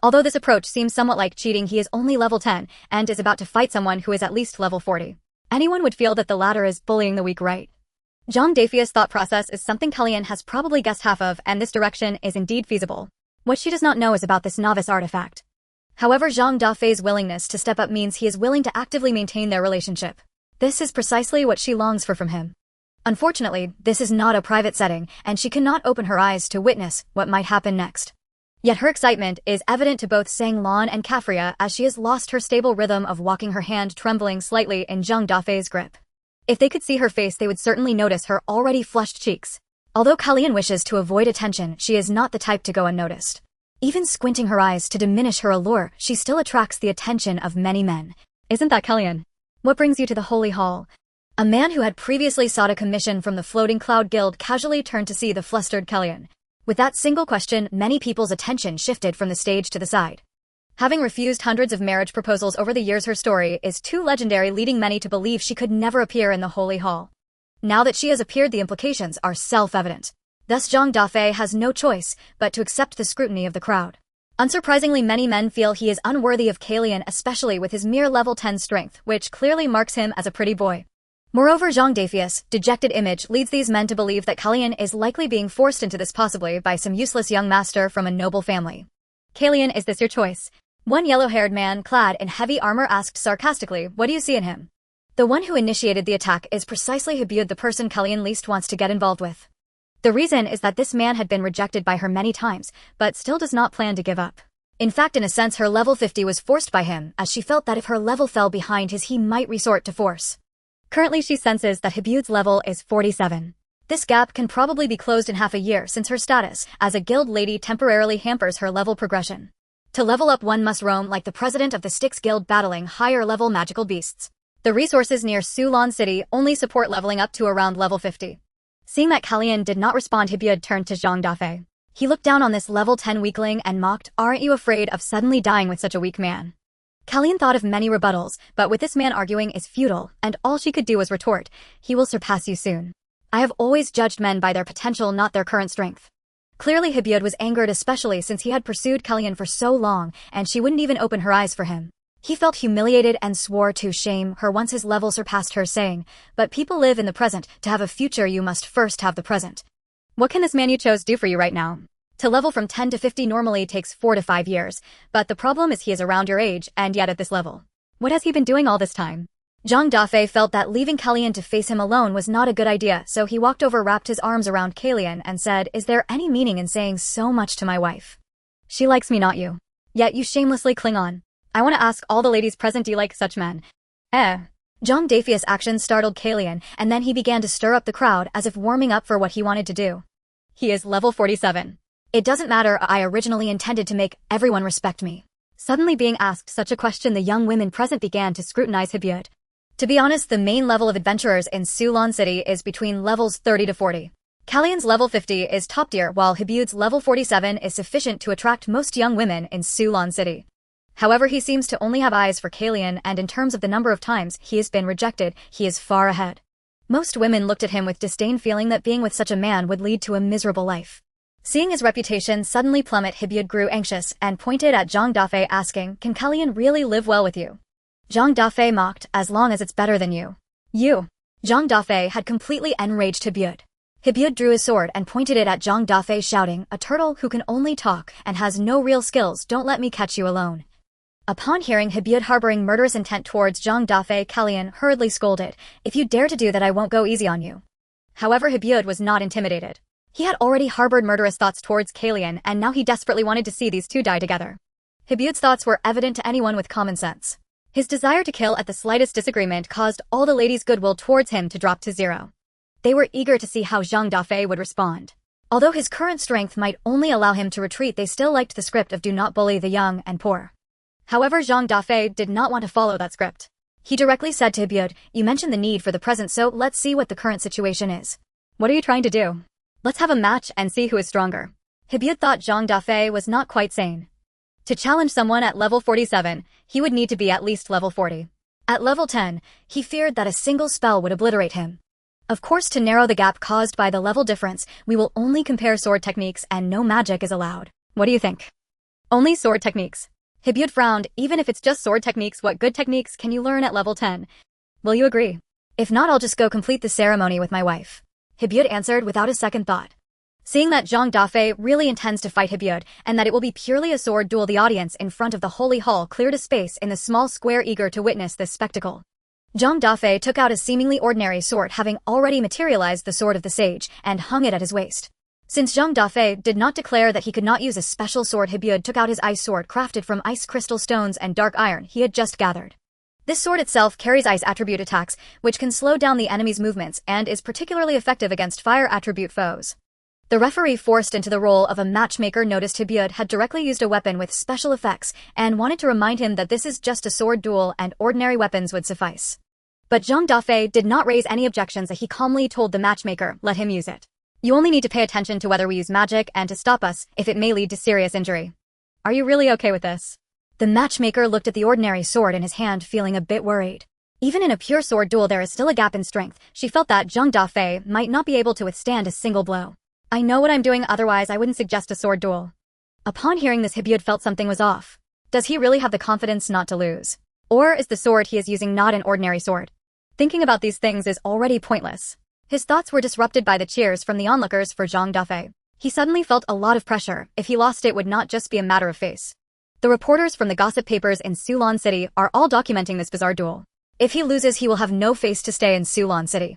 Although this approach seems somewhat like cheating, he is only level 10 and is about to fight someone who is at least level 40. Anyone would feel that the latter is bullying the weak, right? Zhang Dafeng's thought process is something Kellyanne has probably guessed half of, and this direction is indeed feasible. What she does not know is about this novice artifact. However, Zhang Dafeng's willingness to step up means he is willing to actively maintain their relationship. This is precisely what she longs for from him. Unfortunately, this is not a private setting, and she cannot open her eyes to witness what might happen next. Yet her excitement is evident to both Sang Lan and Kafria as she has lost her stable rhythm of walking, her hand trembling slightly in Zhang Dafeng's grip. If they could see her face, they would certainly notice her already flushed cheeks. Although Kellyanne wishes to avoid attention, she is not the type to go unnoticed. Even squinting her eyes to diminish her allure, she still attracts the attention of many men. Isn't that Kellyanne? What brings you to the Holy Hall? A man who had previously sought a commission from the Floating Cloud Guild casually turned to see the flustered Kellyanne. With that single question, many people's attention shifted from the stage to the side. Having refused hundreds of marriage proposals over the years, her story is too legendary, leading many to believe she could never appear in the Holy Hall. Now that she has appeared, the implications are self-evident. Thus Zhang Dafeng has no choice but to accept the scrutiny of the crowd. Unsurprisingly, many men feel he is unworthy of Kellyanne, especially with his mere level 10 strength, which clearly marks him as a pretty boy. Moreover, Zhang Dafeng's dejected image leads these men to believe that Kellyanne is likely being forced into this, possibly by some useless young master from a noble family. Kellyanne, is this your choice? One yellow-haired man clad in heavy armor asked sarcastically, what do you see in him? The one who initiated the attack is precisely Habud, the person Kellyanne least wants to get involved with. The reason is that this man had been rejected by her many times, but still does not plan to give up. In fact, in a sense, her level 50 was forced by him, as she felt that if her level fell behind his, he might resort to force. Currently, she senses that Habud's level is 47. This gap can probably be closed in half a year since her status as a guild lady temporarily hampers her level progression. To level up, one must roam like the president of the Styx Guild, battling higher-level magical beasts. The resources near Sulon City only support leveling up to around level 50. Seeing that Kalyan did not respond, Hibyud turned to Zhang Dafeng. He looked down on this level 10 weakling and mocked, "Aren't you afraid of suddenly dying with such a weak man?" Kalyan thought of many rebuttals, but with this man arguing is futile, and all she could do was retort, "He will surpass you soon. I have always judged men by their potential, not their current strength." Clearly Hibyud was angered, especially since he had pursued Kalyan for so long, and she wouldn't even open her eyes for him. He felt humiliated and swore to shame her once his level surpassed her, saying, "But people live in the present. To have a future, you must first have the present. What can this man you chose do for you right now? To level from 10 to 50 normally takes 4 to 5 years, but the problem is he is around your age, and yet at this level. What has he been doing all this time?" Zhang Dafeng felt that leaving Kalyan to face him alone was not a good idea, so he walked over, wrapped his arms around Kalyan, and said, "Is there any meaning in saying so much to my wife? She likes me, not you. Yet you shamelessly cling on. I want to ask all the ladies present, do you like such men?" Zhang Dafeng's actions startled Kalyan, and then he began to stir up the crowd as if warming up for what he wanted to do. "He is level 47. It doesn't matter, I originally intended to make everyone respect me." Suddenly being asked such a question, the young women present began to scrutinize Hibyud. To be honest, the main level of adventurers in Sulon City is between levels 30 to 40. Kalyan's level 50 is top tier, while Hibyud's level 47 is sufficient to attract most young women in Sulon City. However, he seems to only have eyes for Kalyan, and in terms of the number of times he has been rejected, he is far ahead. Most women looked at him with disdain, feeling that being with such a man would lead to a miserable life. Seeing his reputation suddenly plummet, Hibyud grew anxious and pointed at Zhang Dafeng, asking, "Can Kalyan really live well with you?" Zhang Dafeng mocked, "As long as it's better than you." "You." Zhang Dafeng had completely enraged Hibyud. Hibyud drew his sword and pointed it at Zhang Dafeng, shouting, "A turtle who can only talk and has no real skills, don't let me catch you alone." Upon hearing Hibyud harboring murderous intent towards Zhang Dafeng, Kalyan hurriedly scolded, "If you dare to do that, I won't go easy on you." However, Hibyud was not intimidated. He had already harbored murderous thoughts towards Kalyan, and now he desperately wanted to see these two die together. Hibyud's thoughts were evident to anyone with common sense. His desire to kill at the slightest disagreement caused all the ladies' goodwill towards him to drop to zero. They were eager to see how Zhang Dafeng would respond. Although his current strength might only allow him to retreat, they still liked the script of "Do not bully the young and poor." However, Zhang Dafeng did not want to follow that script. He directly said to Hibyud, "You mentioned the need for the present, so let's see what the current situation is. What are you trying to do? Let's have a match and see who is stronger." Hibyud thought Zhang Dafeng was not quite sane. To challenge someone at level 47, he would need to be at least level 40. At level 10, he feared that a single spell would obliterate him. Of course, to narrow the gap caused by the level difference, we will only compare sword techniques and no magic is allowed. What do you think? Only sword techniques. Hibyud frowned. Even if it's just sword techniques, what good techniques can you learn at level 10? Will you agree? If not, I'll just go complete the ceremony with my wife. Hibyud answered without a second thought. Seeing that Zhang Dafeng really intends to fight Hibyud, and that it will be purely a sword duel, the audience in front of the holy hall cleared a space in the small square, eager to witness this spectacle. Zhang Dafeng took out a seemingly ordinary sword, having already materialized the sword of the sage, and hung it at his waist. Since Zhang Dafeng did not declare that he could not use a special sword, Hibyud took out his ice sword, crafted from ice crystal stones and dark iron he had just gathered. This sword itself carries ice attribute attacks, which can slow down the enemy's movements and is particularly effective against fire attribute foes. The referee, forced into the role of a matchmaker, noticed Hibyud had directly used a weapon with special effects and wanted to remind him that this is just a sword duel and ordinary weapons would suffice. But Zhang Dafeng did not raise any objections, that he calmly told the matchmaker, "Let him use it. You only need to pay attention to whether we use magic and to stop us if it may lead to serious injury. Are you really okay with this?" The matchmaker looked at the ordinary sword in his hand, feeling a bit worried. Even in a pure sword duel, there is still a gap in strength. She felt that Zhang Dafeng might not be able to withstand a single blow. "I know what I'm doing, otherwise I wouldn't suggest a sword duel." Upon hearing this, Hibyud felt something was off. Does he really have the confidence not to lose? Or is the sword he is using not an ordinary sword? Thinking about these things is already pointless. His thoughts were disrupted by the cheers from the onlookers for Zhang Dafeng. He suddenly felt a lot of pressure. If he lost, it would not just be a matter of face. The reporters from the gossip papers in Sulon City are all documenting this bizarre duel. If he loses, he will have no face to stay in Sulon City.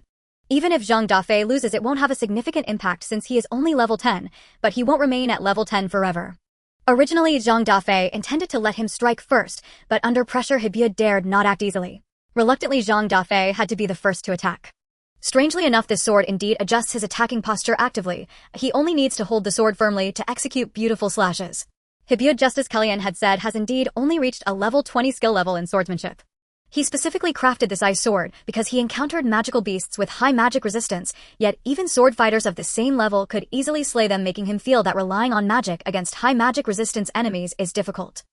Even if Zhang Dafeng loses, it won't have a significant impact since he is only level 10, but he won't remain at level 10 forever. Originally, Zhang Dafeng intended to let him strike first, but under pressure, Hibyud dared not act easily. Reluctantly, Zhang Dafeng had to be the first to attack. Strangely enough, this sword indeed adjusts his attacking posture actively. He only needs to hold the sword firmly to execute beautiful slashes. Hibud, just as Kellyan had said, has indeed only reached a level 20 skill level in swordsmanship. He specifically crafted this ice sword because he encountered magical beasts with high magic resistance, yet even sword fighters of the same level could easily slay them, making him feel that relying on magic against high magic resistance enemies is difficult.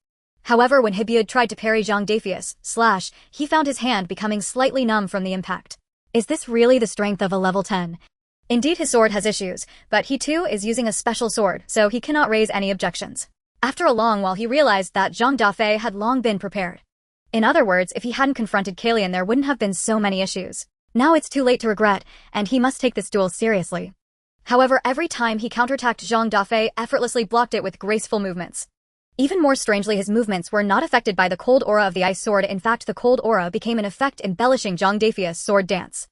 However, when Hibud tried to parry Zhang Dafeng's slash, he found his hand becoming slightly numb from the impact. Is this really the strength of a level 10? Indeed, his sword has issues, but he too is using a special sword, so he cannot raise any objections. After a long while, he realized that Zhang Dafeng had long been prepared. In other words, if he hadn't confronted Kellyan, there wouldn't have been so many issues. Now it's too late to regret, and he must take this duel seriously. However, every time he counterattacked, Zhang Dafeng effortlessly blocked it with graceful movements. Even more strangely, his movements were not affected by the cold aura of the ice sword. In fact, the cold aura became an effect, embellishing Zhang Dafeng's sword dance.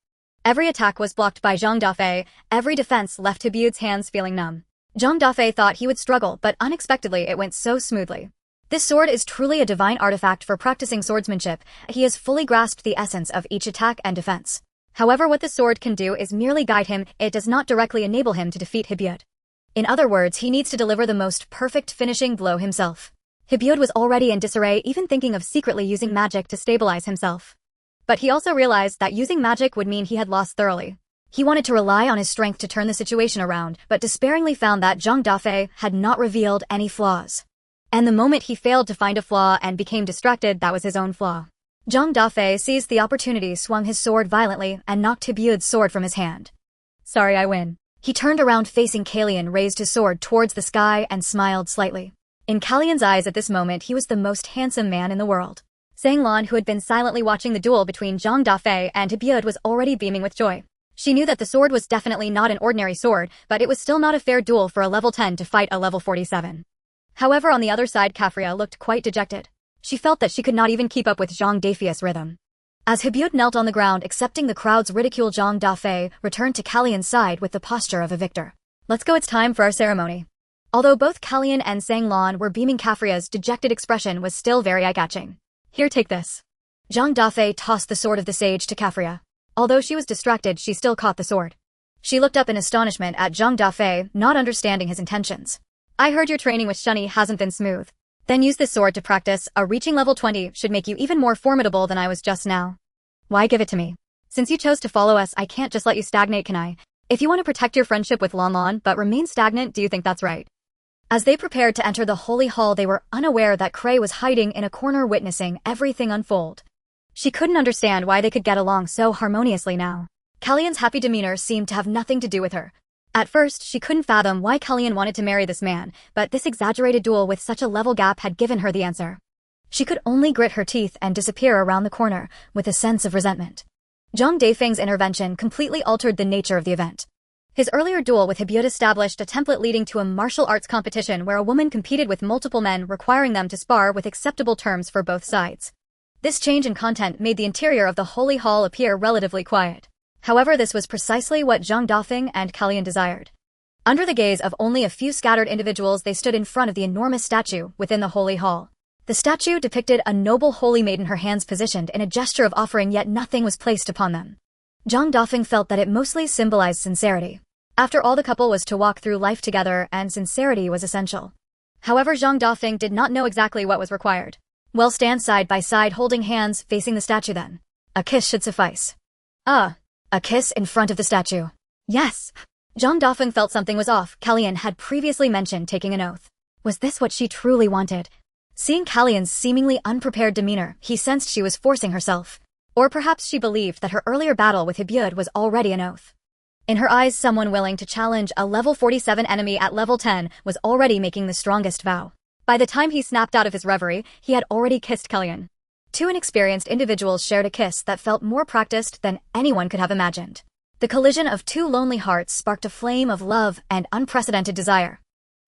Every attack was blocked by Zhang Dafeng, every defense left Hibud's hands feeling numb. Zhang Dafeng thought he would struggle, but unexpectedly it went so smoothly. This sword is truly a divine artifact for practicing swordsmanship. He has fully grasped the essence of each attack and defense. However, what the sword can do is merely guide him, it does not directly enable him to defeat Hibud. In other words, he needs to deliver the most perfect finishing blow himself. Hibud was already in disarray, even thinking of secretly using magic to stabilize himself. But he also realized that using magic would mean he had lost thoroughly. He wanted to rely on his strength to turn the situation around, but despairingly found that Zhang Dafeng had not revealed any flaws. And the moment he failed to find a flaw and became distracted, that was his own flaw. Zhang Dafeng seized the opportunity, swung his sword violently, and knocked Hibud's sword from his hand. Sorry, I win. He turned around facing Kellyan, raised his sword towards the sky, and smiled slightly. In Kellyan's eyes at this moment, he was the most handsome man in the world. Zhang Lan, who had been silently watching the duel between Zhang Dafeng and Hibud, was already beaming with joy. She knew that the sword was definitely not an ordinary sword, but it was still not a fair duel for a level 10 to fight a level 47. However, on the other side, Kafria looked quite dejected. She felt that she could not even keep up with Zhang Dafeng's rhythm. As Hibud knelt on the ground accepting the crowd's ridicule, Zhang Dafeng returned to Kellyan's side with the posture of a victor. Let's go, it's time for our ceremony. Although both Kellyan and Zhang Lan were beaming, Kafria's dejected expression was still very eye-catching. Here, take this. Zhang Dafeng tossed the sword of the sage to Kafria. Although she was distracted, she still caught the sword. She looked up in astonishment at Zhang Dafeng, not understanding his intentions. I heard your training with Shunny hasn't been smooth. Then use this sword to practice. Reaching level 20 should make you even more formidable than I was just now. Why give it to me? Since you chose to follow us, I can't just let you stagnate, can I? If you want to protect your friendship with Lan Lan but remain stagnant, do you think that's right? As they prepared to enter the holy hall, they were unaware that Cray was hiding in a corner witnessing everything unfold. She couldn't understand why they could get along so harmoniously now. Kellyan's happy demeanor seemed to have nothing to do with her. At first, she couldn't fathom why Kellyan wanted to marry this man, but this exaggerated duel with such a level gap had given her the answer. She could only grit her teeth and disappear around the corner with a sense of resentment. Zhang Dafeng's intervention completely altered the nature of the event. His earlier duel with Hibud established a template leading to a martial arts competition where a woman competed with multiple men, requiring them to spar with acceptable terms for both sides. This change in content made the interior of the holy hall appear relatively quiet. However, this was precisely what Zhang Dafeng and Kellyan desired. Under the gaze of only a few scattered individuals, they stood in front of the enormous statue within the holy hall. The statue depicted a noble holy maiden, her hands positioned in a gesture of offering, yet nothing was placed upon them. Zhang Dafeng felt that it mostly symbolized sincerity. After all, the couple was to walk through life together, and sincerity was essential. However, Zhang Dafeng did not know exactly what was required. Well, stand side by side holding hands facing the statue then. A kiss should suffice. A kiss in front of the statue. Yes. Zhang Dafeng felt something was off. Kellyan had previously mentioned taking an oath. Was this what she truly wanted? Seeing Kellyan's seemingly unprepared demeanor, he sensed she was forcing herself. Or perhaps she believed that her earlier battle with Hibud was already an oath. In her eyes, someone willing to challenge a level 47 enemy at level 10 was already making the strongest vow. By the time he snapped out of his reverie, he had already kissed Kellyan. Two inexperienced individuals shared a kiss that felt more practiced than anyone could have imagined. The collision of two lonely hearts sparked a flame of love and unprecedented desire.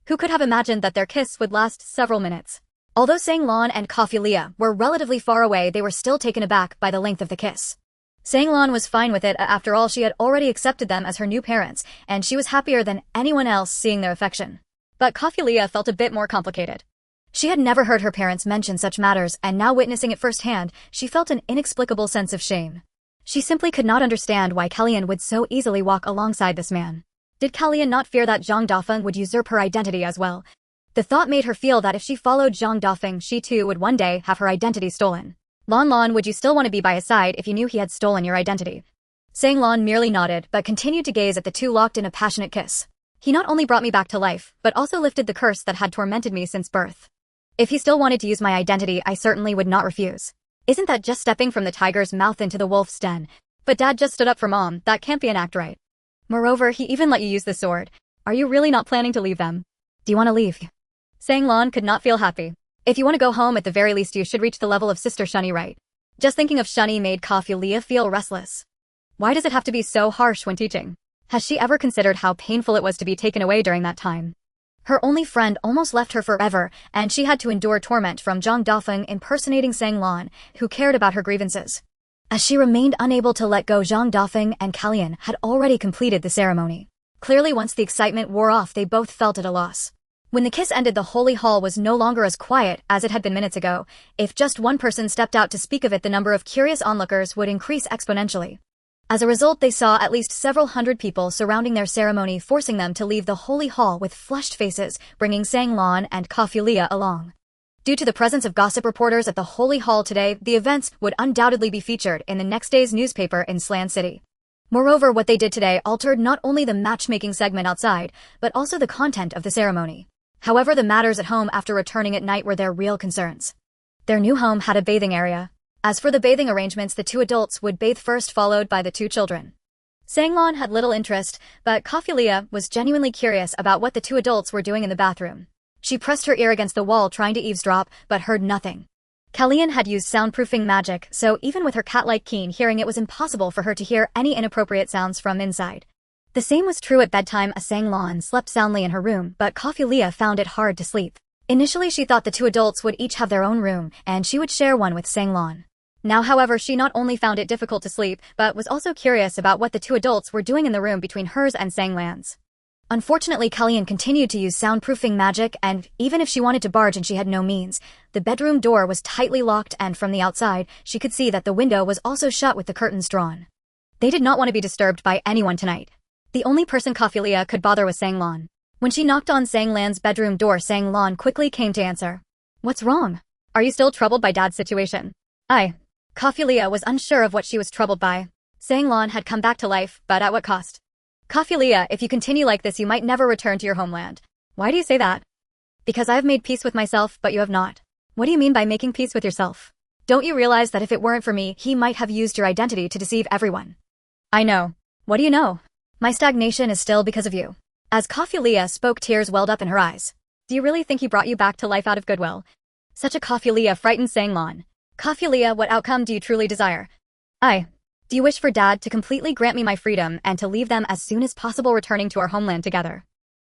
Who could have imagined that their kiss would last several minutes? Although Zhang Lan and Kafia were relatively far away, they were still taken aback by the length of the kiss. Zhang Lan was fine with it. After all, she had already accepted them as her new parents, and she was happier than anyone else seeing their affection. But Kafia felt a bit more complicated. She had never heard her parents mention such matters, and now witnessing it firsthand, she felt an inexplicable sense of shame. She simply could not understand why Kellyan would so easily walk alongside this man. Did Kellyan not fear that Zhang Dafeng would usurp her identity as well? The thought made her feel that if she followed Zhang Dafeng, she too would one day have her identity stolen. Lan, would you still want to be by his side if you knew he had stolen your identity? Lan merely nodded, but continued to gaze at the two locked in a passionate kiss. He not only brought me back to life, but also lifted the curse that had tormented me since birth. If he still wanted to use my identity, I certainly would not refuse. Isn't that just stepping from the tiger's mouth into the wolf's den? But Dad just stood up for Mom, that can't be an act, right? Moreover, he even let you use the sword. Are you really not planning to leave them? Do you want to leave? Lan could not feel happy. If you want to go home, at the very least you should reach the level of Sister Shunny, right? Just thinking of Shunny made Kafulia feel restless. Why does it have to be so harsh when teaching? Has she ever considered how painful it was to be taken away during that time? Her only friend almost left her forever, and she had to endure torment from Zhang Dafeng impersonating Lan, who cared about her grievances. As she remained unable to let go, Zhang Dafeng and Kellyan had already completed the ceremony. Clearly, once the excitement wore off, they both felt at a loss. When the kiss ended, the holy hall was no longer as quiet as it had been minutes ago. If just one person stepped out to speak of it, the number of curious onlookers would increase exponentially. As a result, they saw at least several hundred people surrounding their ceremony, forcing them to leave the holy hall with flushed faces, bringing Lan and Kafulia along. Due to the presence of gossip reporters at the holy hall today, the events would undoubtedly be featured in the next day's newspaper in Slan City. Moreover, what they did today altered not only the matchmaking segment outside, but also the content of the ceremony. However, the matters at home after returning at night were their real concerns. Their new home had a bathing area. As for the bathing arrangements, the two adults would bathe first, followed by the two children. Lan had little interest, but Kafulia was genuinely curious about what the two adults were doing in the bathroom. She pressed her ear against the wall trying to eavesdrop, but heard nothing. Kellyan had used soundproofing magic, so even with her cat-like keen hearing, it was impossible for her to hear any inappropriate sounds from inside. The same was true at bedtime. Lan slept soundly in her room, but Kafulia found it hard to sleep. Initially, she thought the two adults would each have their own room, and she would share one with Lan. Now, however, she not only found it difficult to sleep, but was also curious about what the two adults were doing in the room between hers and Lan's. Unfortunately, Kellyan continued to use soundproofing magic, and even if she wanted to barge in, she had no means. The bedroom door was tightly locked, and from the outside, she could see that the window was also shut with the curtains drawn. They did not want to be disturbed by anyone tonight. The only person Kafulia could bother was Lan. When she knocked on Lan's bedroom door, Lan quickly came to answer. What's wrong? Are you still troubled by Dad's situation? Kafulia was unsure of what she was troubled by. Lan had come back to life, but at what cost? Kafulia, if you continue like this, you might never return to your homeland. Why do you say that? Because I have made peace with myself, but you have not. What do you mean by making peace with yourself? Don't you realize that if it weren't for me, he might have used your identity to deceive everyone? I know. What do you know? My stagnation is still because of you. As Kafulia spoke, tears welled up in her eyes. Do you really think he brought you back to life out of goodwill? Such a Kafulia frightened Lan. Kafulia, what outcome do you truly desire? Do you wish for Dad to completely grant me my freedom and to leave them as soon as possible, returning to our homeland together?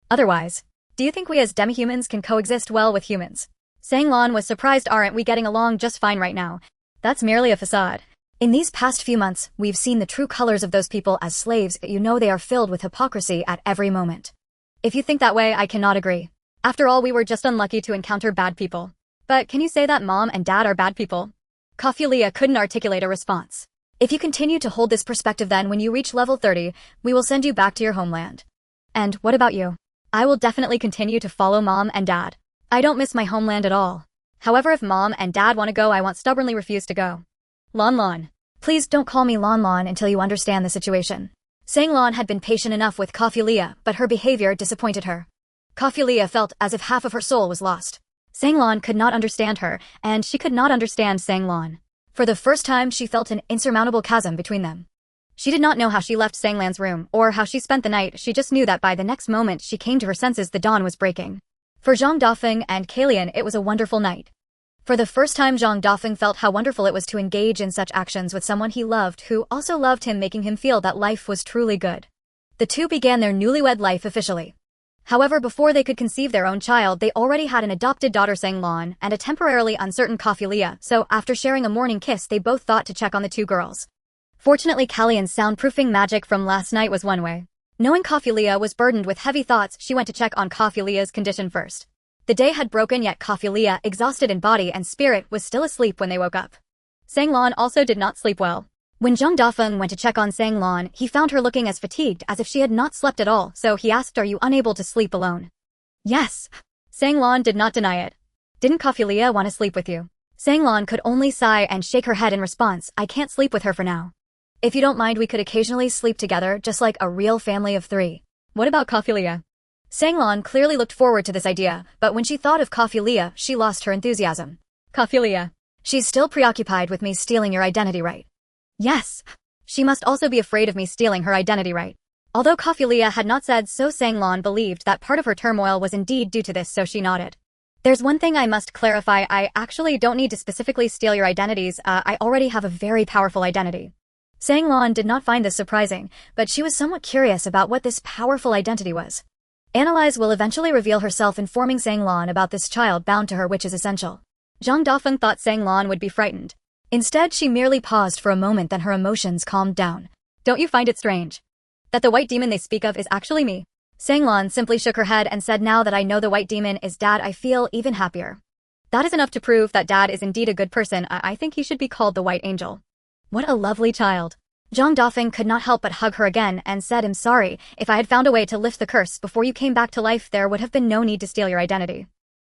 Otherwise, do you think we as demi-humans can coexist well with humans? Lan was surprised. Aren't we getting along just fine right now? That's merely a facade. In these past few months, we've seen the true colors of those people as slaves. You know they are filled with hypocrisy at every moment. If you think that way, I cannot agree. After all, we were just unlucky to encounter bad people. But can you say that Mom and Dad are bad people? Kafulia couldn't articulate a response. If you continue to hold this perspective, then when you reach level 30, we will send you back to your homeland. And what about you? I will definitely continue to follow Mom and Dad. I don't miss my homeland at all. However, if Mom and Dad want to go, I won't stubbornly refuse to go. Lan. Please don't call me Lan until you understand the situation. Lan had been patient enough with Kafulia, but her behavior disappointed her. Kafulia felt as if half of her soul was lost. Lan could not understand her, and she could not understand Lan. For the first time, she felt an insurmountable chasm between them. She did not know how she left Lan's room, or how she spent the night. She just knew that by the next moment she came to her senses, the dawn was breaking. For Zhang Dafeng and Kellyan, it was a wonderful night. For the first time, Zhang Dafeng felt how wonderful it was to engage in such actions with someone he loved, who also loved him, making him feel that life was truly good. The two began their newlywed life officially. However, before they could conceive their own child, they already had an adopted daughter, Lan, and a temporarily uncertain Kafulia, so after sharing a morning kiss, they both thought to check on the two girls. Fortunately, Kellyan's soundproofing magic from last night was one way. Knowing Kafulia was burdened with heavy thoughts, she went to check on Kafulia's condition first. The day had broken, yet Kafulia, exhausted in body and spirit, was still asleep when they woke up. Lan also did not sleep well. When Zhang Dafeng went to check on Sang Lan, he found her looking as fatigued as if she had not slept at all, so he asked, "Are you unable to sleep alone?" "Yes." Sang Lan did not deny it. "Didn't Kafilia want to sleep with you?" Sang Lan could only sigh and shake her head in response. "I can't sleep with her for now. If you don't mind, we could occasionally sleep together just like a real family of three." "What about Kafilia?" Sang Lan clearly looked forward to this idea, but when she thought of Kafilia, she lost her enthusiasm. "Kafilia. She's still preoccupied with me stealing your identity, right?" "Yes. She must also be afraid of me stealing her identity, right?" Although Kafilia had not said so, Sang Lan believed that part of her turmoil was indeed due to this, so she nodded. "There's one thing I must clarify. I actually don't need to specifically steal your identities. I already have a very powerful identity." Sang Lan did not find this surprising, but she was somewhat curious about what this powerful identity was. Analyze will eventually reveal herself, informing Sang Lan about this child bound to her, which is essential. Zhang Dafeng thought Sang Lan would be frightened. Instead, she merely paused for a moment, then her emotions calmed down. "Don't you find it strange that the white demon they speak of is actually me?" Sang Lan simply shook her head and said, "Now that I know the white demon is Dad, I feel even happier. That is enough to prove that Dad is indeed a good person. I think he should be called the White Angel." "What a lovely child." Zhang Dafeng could not help but hug her again and said, "I'm sorry. If I had found a way to lift the curse before you came back to life, there would have been no need to steal your identity."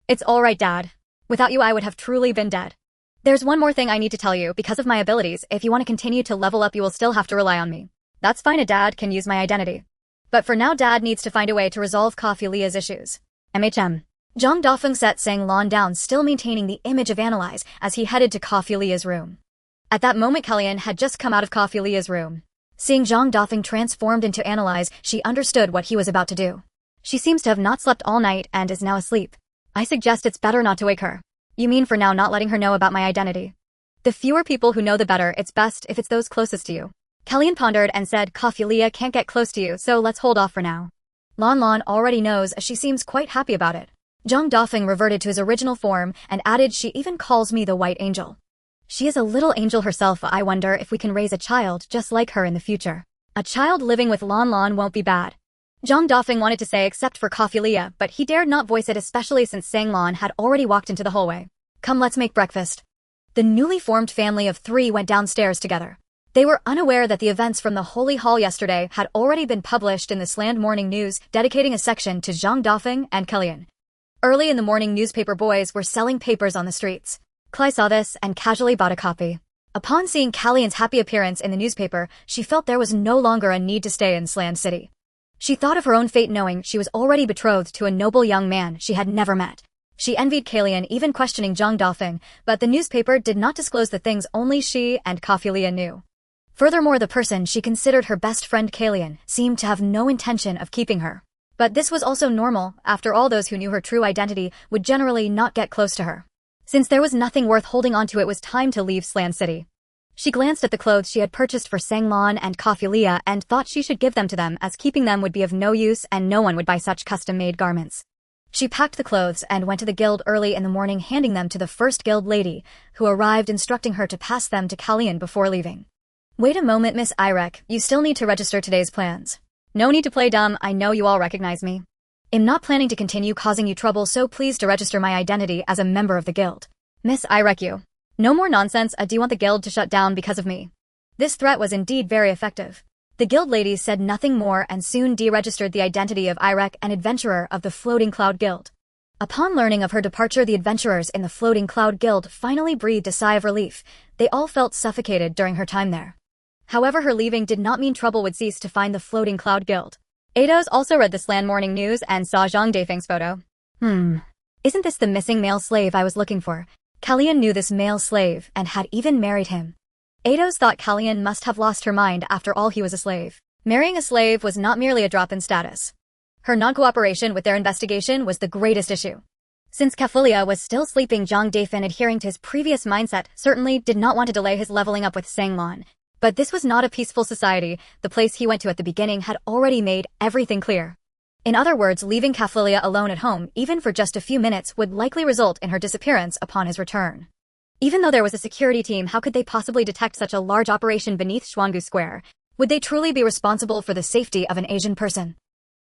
"It's all right, Dad. Without you, I would have truly been dead. There's one more thing I need to tell you. Because of my abilities, if you want to continue to level up, you will still have to rely on me. That's fine. A Dad can use my identity. But for now, Dad needs to find a way to resolve Kafilia's issues." "MHM." Zhang Dafeng set Sang Lan down, still maintaining the image of Analyze, as he headed to Kafilia's room. At that moment, Kellyan had just come out of Kafilia's room. Seeing Zhang Dafeng transformed into Analyze, she understood what he was about to do. "She seems to have not slept all night and is now asleep. I suggest it's better not to wake her." "You mean for now not letting her know about my identity?" "The fewer people who know the better. It's best if it's those closest to you." Kellyan pondered and said, "Kafilia can't get close to you, so let's hold off for now. Lan Lan already knows. She seems quite happy about it." Zhang Dafeng reverted to his original form and added, "She even calls me the White Angel. She is a little angel herself. I wonder if we can raise a child just like her in the future. A child living with Lan Lan won't be bad." Zhang Dafeng wanted to say except for Kafilia, but he dared not voice it, especially since Sang Lan had already walked into the hallway. "Come, let's make breakfast." The newly formed family of three went downstairs together. They were unaware that the events from the Holy Hall yesterday had already been published in the Sland Morning News, dedicating a section to Zhang Dafeng and Kellyan. Early in the morning, newspaper boys were selling papers on the streets. Clay saw this and casually bought a copy. Upon seeing Kellyan's happy appearance in the newspaper, she felt there was no longer a need to stay in Sland City. She thought of her own fate, knowing she was already betrothed to a noble young man she had never met. She envied Kellyan, even questioning Zhang Dafeng, but the newspaper did not disclose the things only she and Kafilia knew. Furthermore, the person she considered her best friend, Kellyan, seemed to have no intention of keeping her. But this was also normal. After all, those who knew her true identity would generally not get close to her. Since there was nothing worth holding onto, it was time to leave Sland City. She glanced at the clothes she had purchased for Sang Lan and Kafilia and thought she should give them to them, as keeping them would be of no use and no one would buy such custom-made garments. She packed the clothes and went to the guild early in the morning, handing them to the first guild lady, who arrived, instructing her to pass them to Kellyan before leaving. "Wait a moment, Miss Irek, you still need to register today's plans. No need to play dumb. I know you all recognize me. I'm not planning to continue causing you trouble, so please to register my identity as a member of the guild." "Miss Irek, you. No more nonsense. Do you want the guild to shut down because of me?" This threat was indeed very effective. The guild lady said nothing more and soon deregistered the identity of Irek, an adventurer of the Floating Cloud Guild. Upon learning of her departure, the adventurers in the Floating Cloud Guild finally breathed a sigh of relief. They all felt suffocated during her time there. However, her leaving did not mean trouble would cease to find the Floating Cloud Guild. Eidos also read the Sland Morning News and saw Zhang Dafeng's photo. Isn't this the missing male slave I was looking for?" Kellyan knew this male slave and had even married him. Eidos thought Kellyan must have lost her mind. After all, he was a slave. Marrying a slave was not merely a drop in status. Her non-cooperation with their investigation was the greatest issue. Since Kafilia was still sleeping, Zhang Dafeng, adhering to his previous mindset, certainly did not want to delay his leveling up with Sang Lan. But this was not a peaceful society. The place he went to at the beginning had already made everything clear. In other words, leaving Kafilia alone at home, even for just a few minutes, would likely result in her disappearance upon his return. Even though there was a security team, how could they possibly detect such a large operation beneath Xuangu Square? Would they truly be responsible for the safety of an Asian person?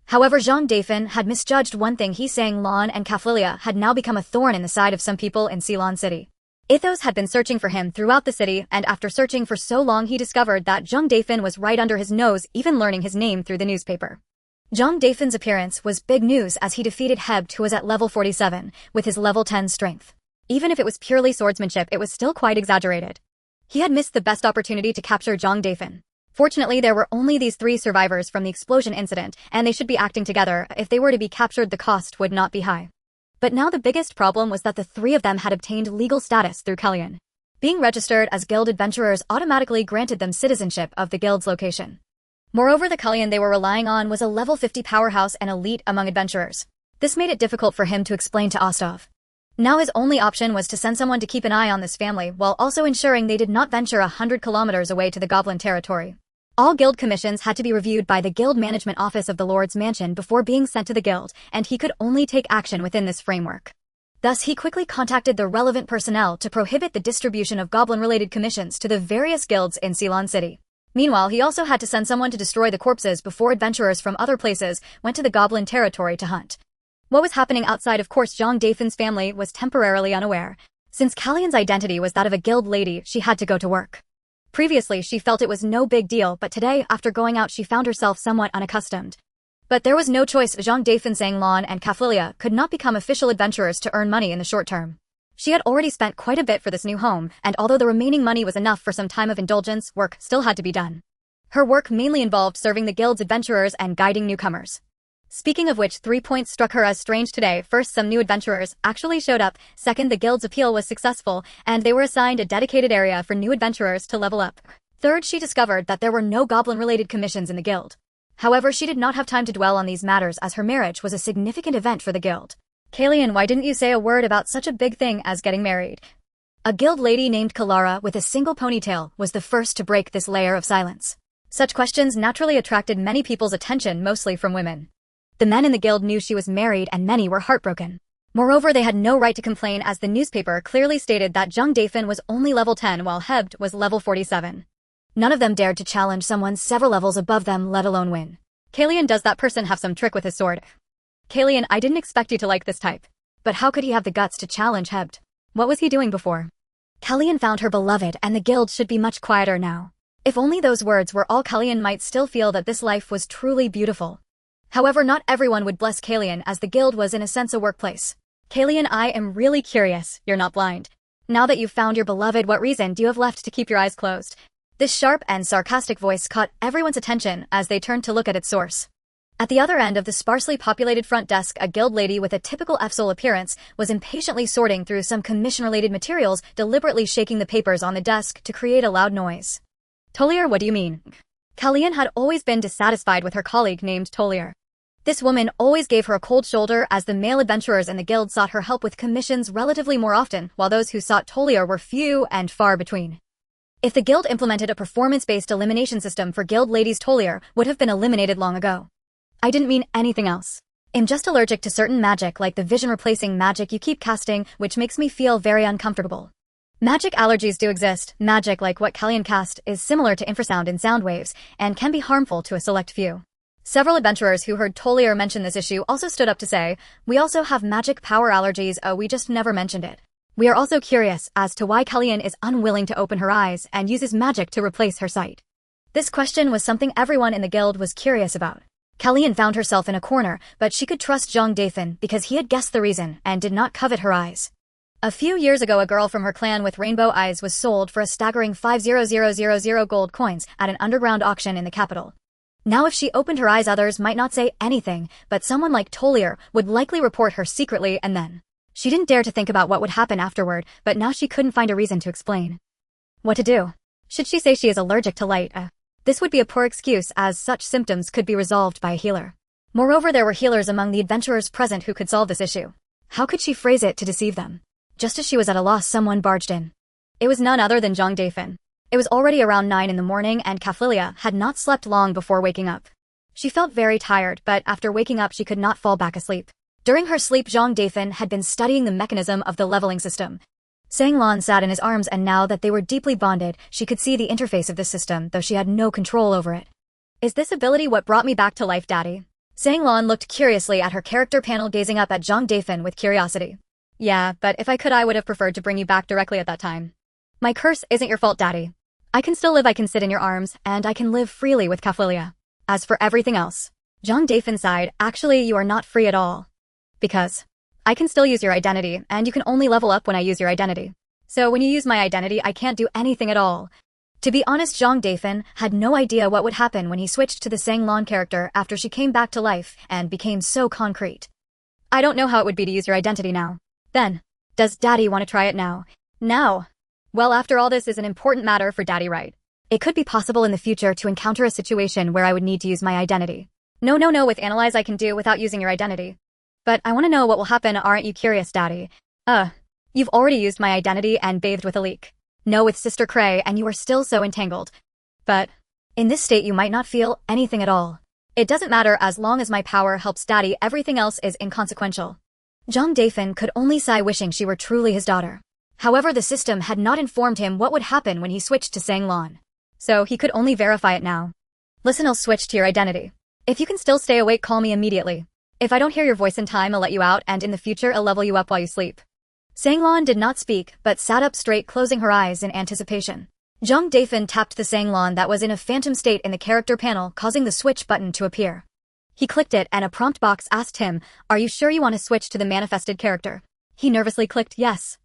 However, Zhang Dafeng had misjudged one thing. Sang Lan and Kafilia had now become a thorn in the side of some people in Ceylon City. Ithos had been searching for him throughout the city, and after searching for so long he discovered that Zhang Dafeng was right under his nose, even learning his name through the newspaper. Zhang Dafeng's appearance was big news as he defeated Hebt, who was at level 47, with his level 10 strength. Even if it was purely swordsmanship, it was still quite exaggerated. He had missed the best opportunity to capture Zhang Dafeng. Fortunately, there were only these 3 survivors from the explosion incident, and they should be acting together. If they were to be captured, the cost would not be high. But now the biggest problem was that the 3 of them had obtained legal status through Kellyan. Being registered as guild adventurers automatically granted them citizenship of the guild's location. Moreover, the Kellyan they were relying on was a level 50 powerhouse and elite among adventurers. This made it difficult for him to explain to Ostov. Now his only option was to send someone to keep an eye on this family while also ensuring they did not venture 100 kilometers away to the Goblin territory. All guild commissions had to be reviewed by the guild management office of the Lord's Mansion before being sent to the guild, and he could only take action within this framework. Thus, he quickly contacted the relevant personnel to prohibit the distribution of goblin-related commissions to the various guilds in Ceylon City. Meanwhile, he also had to send someone to destroy the corpses before adventurers from other places went to the Goblin territory to hunt. What was happening outside, of course, Zhang Dafeng's family was temporarily unaware. Since Kellyan's identity was that of a guild lady, she had to go to work. Previously, she felt it was no big deal, but today, after going out, she found herself somewhat unaccustomed. But there was no choice. Zhang Dafeng, Zhang Lan, and Kaflilia could not become official adventurers to earn money in the short term. She had already spent quite a bit for this new home, and although the remaining money was enough for some time of indulgence, work still had to be done. Her work mainly involved serving the guild's adventurers and guiding newcomers. Speaking of which, 3 points struck her as strange today. First, some new adventurers actually showed up. Second, the guild's appeal was successful, and they were assigned a dedicated area for new adventurers to level up. Third, she discovered that there were no goblin-related commissions in the guild. However, she did not have time to dwell on these matters as her marriage was a significant event for the guild. Kellyan, why didn't you say a word about such a big thing as getting married? A guild lady named Kalara with a single ponytail was the first to break this layer of silence. Such questions naturally attracted many people's attention, mostly from women. The men in the guild knew she was married and many were heartbroken. Moreover, they had no right to complain as the newspaper clearly stated that Zhang Dafeng was only level 10 while Hebt was level 47. None of them dared to challenge someone several levels above them, let alone win. Kellyan, does that person have some trick with his sword? Kellyan, I didn't expect you to like this type. But how could he have the guts to challenge Hebt? What was he doing before? Kellyan found her beloved and the guild should be much quieter now. If only those words were all, Kellyan might still feel that this life was truly beautiful. However, not everyone would bless Kellyan as the guild was in a sense a workplace. Kellyan, I am really curious. You're not blind. Now that you've found your beloved, what reason do you have left to keep your eyes closed? This sharp and sarcastic voice caught everyone's attention as they turned to look at its source. At the other end of the sparsely populated front desk, a guild lady with a typical F-Soul appearance was impatiently sorting through some commission-related materials, deliberately shaking the papers on the desk to create a loud noise. Tolier, what do you mean? Kellyan had always been dissatisfied with her colleague named Tolier. This woman always gave her a cold shoulder as the male adventurers in the guild sought her help with commissions relatively more often, while those who sought Tolier were few and far between. If the guild implemented a performance-based elimination system for guild ladies, Tolier would have been eliminated long ago. I didn't mean anything else. I'm just allergic to certain magic like the vision-replacing magic you keep casting, which makes me feel very uncomfortable. Magic allergies do exist. Magic like what Kellyan cast is similar to infrasound in sound waves and can be harmful to a select few. Several adventurers who heard Tolier mention this issue also stood up to say, we also have magic power allergies, we just never mentioned it. We are also curious as to why Kellyan is unwilling to open her eyes and uses magic to replace her sight. This question was something everyone in the guild was curious about. Kellyan found herself in a corner, but she could trust Zhang Dafeng because he had guessed the reason and did not covet her eyes. A few years ago, a girl from her clan with rainbow eyes was sold for a staggering 5,000 gold coins at an underground auction in the capital. Now if she opened her eyes, others might not say anything, but someone like Tolier would likely report her secretly, and then she didn't dare to think about what would happen afterward, but now she couldn't find a reason to explain what to do. Should she say she is allergic to light? This would be a poor excuse as such symptoms could be resolved by a healer. Moreover, there were healers among the adventurers present who could solve this issue. How could she phrase it to deceive them? Just as she was at a loss, someone barged in. It was none other than Zhang Dafeng. It was already around 9 in the morning and Kaflilia had not slept long before waking up. She felt very tired, but after waking up she could not fall back asleep. During her sleep, Zhang Dafeng had been studying the mechanism of the leveling system. Zhang Lan sat in his arms, and now that they were deeply bonded, she could see the interface of this system, though she had no control over it. Is this ability what brought me back to life, Daddy? Zhang Lan looked curiously at her character panel, gazing up at Zhang Dafeng with curiosity. Yeah, but if I could I would have preferred to bring you back directly at that time. My curse isn't your fault, Daddy. I can still live, I can sit in your arms, and I can live freely with Kaflilia. As for everything else, Zhang Dafeng sighed, actually you are not free at all. Because I can still use your identity, and you can only level up when I use your identity. So when you use my identity, I can't do anything at all. To be honest, Zhang Dafeng had no idea what would happen when he switched to the Sang Lan character after she came back to life and became so concrete. I don't know how it would be to use your identity now. Then, does Daddy want to try it now? Now? Well, after all, this is an important matter for Daddy, right? It could be possible in the future to encounter a situation where I would need to use my identity. No, with Analyze I can do without using your identity. But I want to know what will happen, aren't you curious, Daddy? You've already used my identity and bathed with a leak. No, with Sister Cray, and you are still so entangled. But in this state you might not feel anything at all. It doesn't matter as long as my power helps Daddy, everything else is inconsequential. Zhang Dafeng could only sigh, wishing she were truly his daughter. However, the system had not informed him what would happen when he switched to Sang Lan. So he could only verify it now. Listen, I'll switch to your identity. If you can still stay awake, call me immediately. If I don't hear your voice in time, I'll let you out, and in the future I'll level you up while you sleep. Sang Lan did not speak, but sat up straight, closing her eyes in anticipation. Zhang Dafeng tapped the Sang Lan that was in a phantom state in the character panel, causing the switch button to appear. He clicked it and a prompt box asked him, "Are you sure you want to switch to the manifested character?" He nervously clicked yes.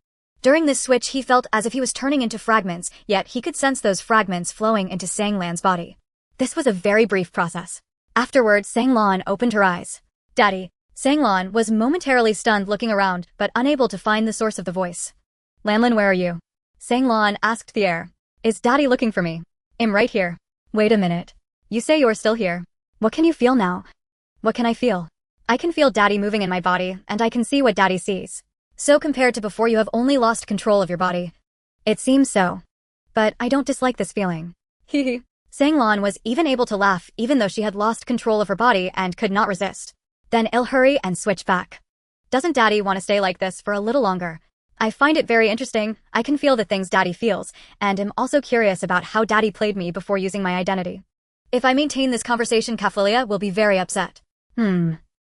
During this switch he felt as if he was turning into fragments, yet he could sense those fragments flowing into Sang Lan's body. This was a very brief process. Afterward, Sang Lan opened her eyes. Daddy. Sang Lan was momentarily stunned, looking around, but unable to find the source of the voice. Lanlan, where are you? Sang Lan asked the air. Is Daddy looking for me? I'm right here. Wait a minute. You say you're still here. What can you feel now? What can I feel? I can feel Daddy moving in my body, and I can see what Daddy sees. So compared to before, you have only lost control of your body. It seems so. But I don't dislike this feeling. Hehe. Sang Lan was even able to laugh, even though she had lost control of her body and could not resist. Then I'll hurry and switch back. Doesn't Daddy want to stay like this for a little longer? I find it very interesting. I can feel the things Daddy feels, and am also curious about how Daddy played me before using my identity. If I maintain this conversation, Kaflilia will be very upset.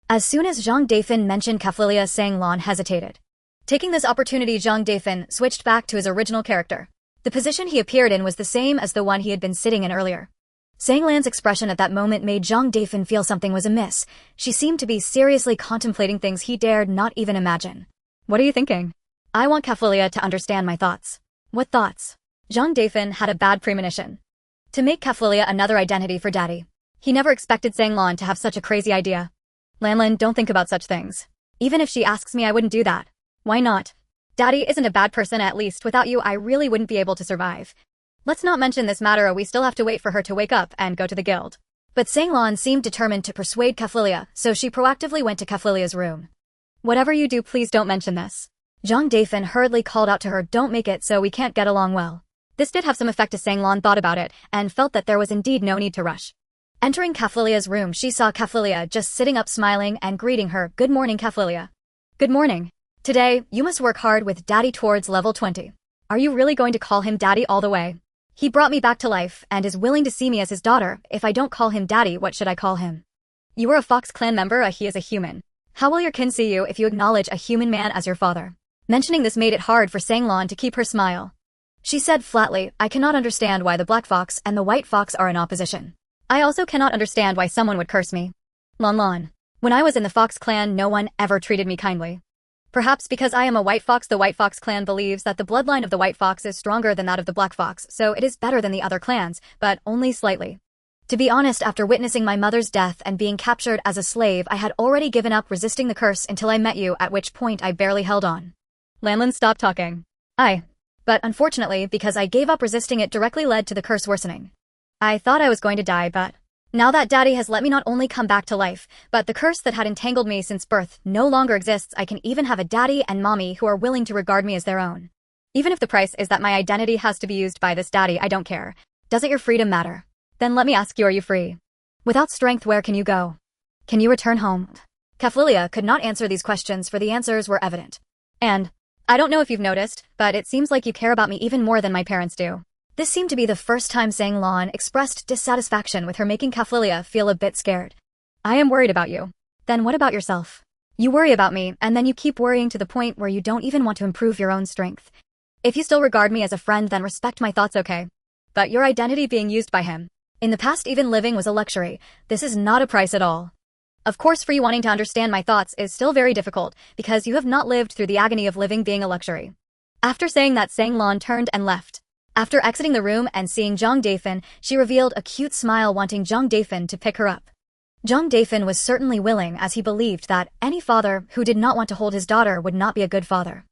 As soon as Zhang Dafeng mentioned Kaflilia, Sang Lan hesitated. Taking this opportunity, Zhang Dafeng switched back to his original character. The position he appeared in was the same as the one he had been sitting in earlier. Sang Lan's expression at that moment made Zhang Dafeng feel something was amiss. She seemed to be seriously contemplating things he dared not even imagine. What are you thinking? I want Kaflilia to understand my thoughts. What thoughts? Zhang Dafeng had a bad premonition. To make Kaflilia another identity for Daddy. He never expected Sang Lan to have such a crazy idea. Lanlan, don't think about such things. Even if she asks me, I wouldn't do that. Why not? Daddy isn't a bad person, at least without you I really wouldn't be able to survive. Let's not mention this matter, we still have to wait for her to wake up and go to the guild. But Sang Lan seemed determined to persuade Kaflilia, so she proactively went to Kaflilia's room. Whatever you do, please don't mention this. Zhang Dafeng hurriedly called out to her, don't make it so we can't get along well. This did have some effect as Sang Lan thought about it, and felt that there was indeed no need to rush. Entering Kaflilia's room, she saw Kaflilia just sitting up smiling and greeting her. Good morning, Kaflilia. Good morning. Today, you must work hard with Daddy towards level 20. Are you really going to call him Daddy all the way? He brought me back to life and is willing to see me as his daughter. If I don't call him Daddy, what should I call him? You are a Fox Clan member, he is a human. How will your kin see you if you acknowledge a human man as your father? Mentioning this made it hard for Sang Lan to keep her smile. She said flatly, I cannot understand why the black fox and the white fox are in opposition. I also cannot understand why someone would curse me. Lan. When I was in the Fox Clan, no one ever treated me kindly. Perhaps because I am a white fox, the white fox clan believes that the bloodline of the white fox is stronger than that of the black fox, so it is better than the other clans, but only slightly. To be honest, after witnessing my mother's death and being captured as a slave, I had already given up resisting the curse until I met you, at which point I barely held on. Lanlan stopped talking. But unfortunately, because I gave up resisting, it directly led to the curse worsening. I thought I was going to die, but now that Daddy has let me not only come back to life, but the curse that had entangled me since birth no longer exists. I can even have a daddy and mommy who are willing to regard me as their own. Even if the price is that my identity has to be used by this daddy, I don't care. Doesn't your freedom matter? Then let me ask you, are you free? Without strength, where can you go? Can you return home? Kaflilia could not answer these questions, for the answers were evident. And I don't know if you've noticed, but it seems like you care about me even more than my parents do. This seemed to be the first time Sang Lan expressed dissatisfaction with her, making Kaflilia feel a bit scared. I am worried about you. Then what about yourself? You worry about me, and then you keep worrying to the point where you don't even want to improve your own strength. If you still regard me as a friend, then respect my thoughts, okay? But your identity being used by him. In the past, even living was a luxury. This is not a price at all. Of course, for you wanting to understand my thoughts is still very difficult, because you have not lived through the agony of living being a luxury. After saying that, Sang Lan turned and left. After exiting the room and seeing Zhang Dafeng, she revealed a cute smile, wanting Zhang Dafeng to pick her up. Zhang Dafeng was certainly willing, as he believed that any father who did not want to hold his daughter would not be a good father.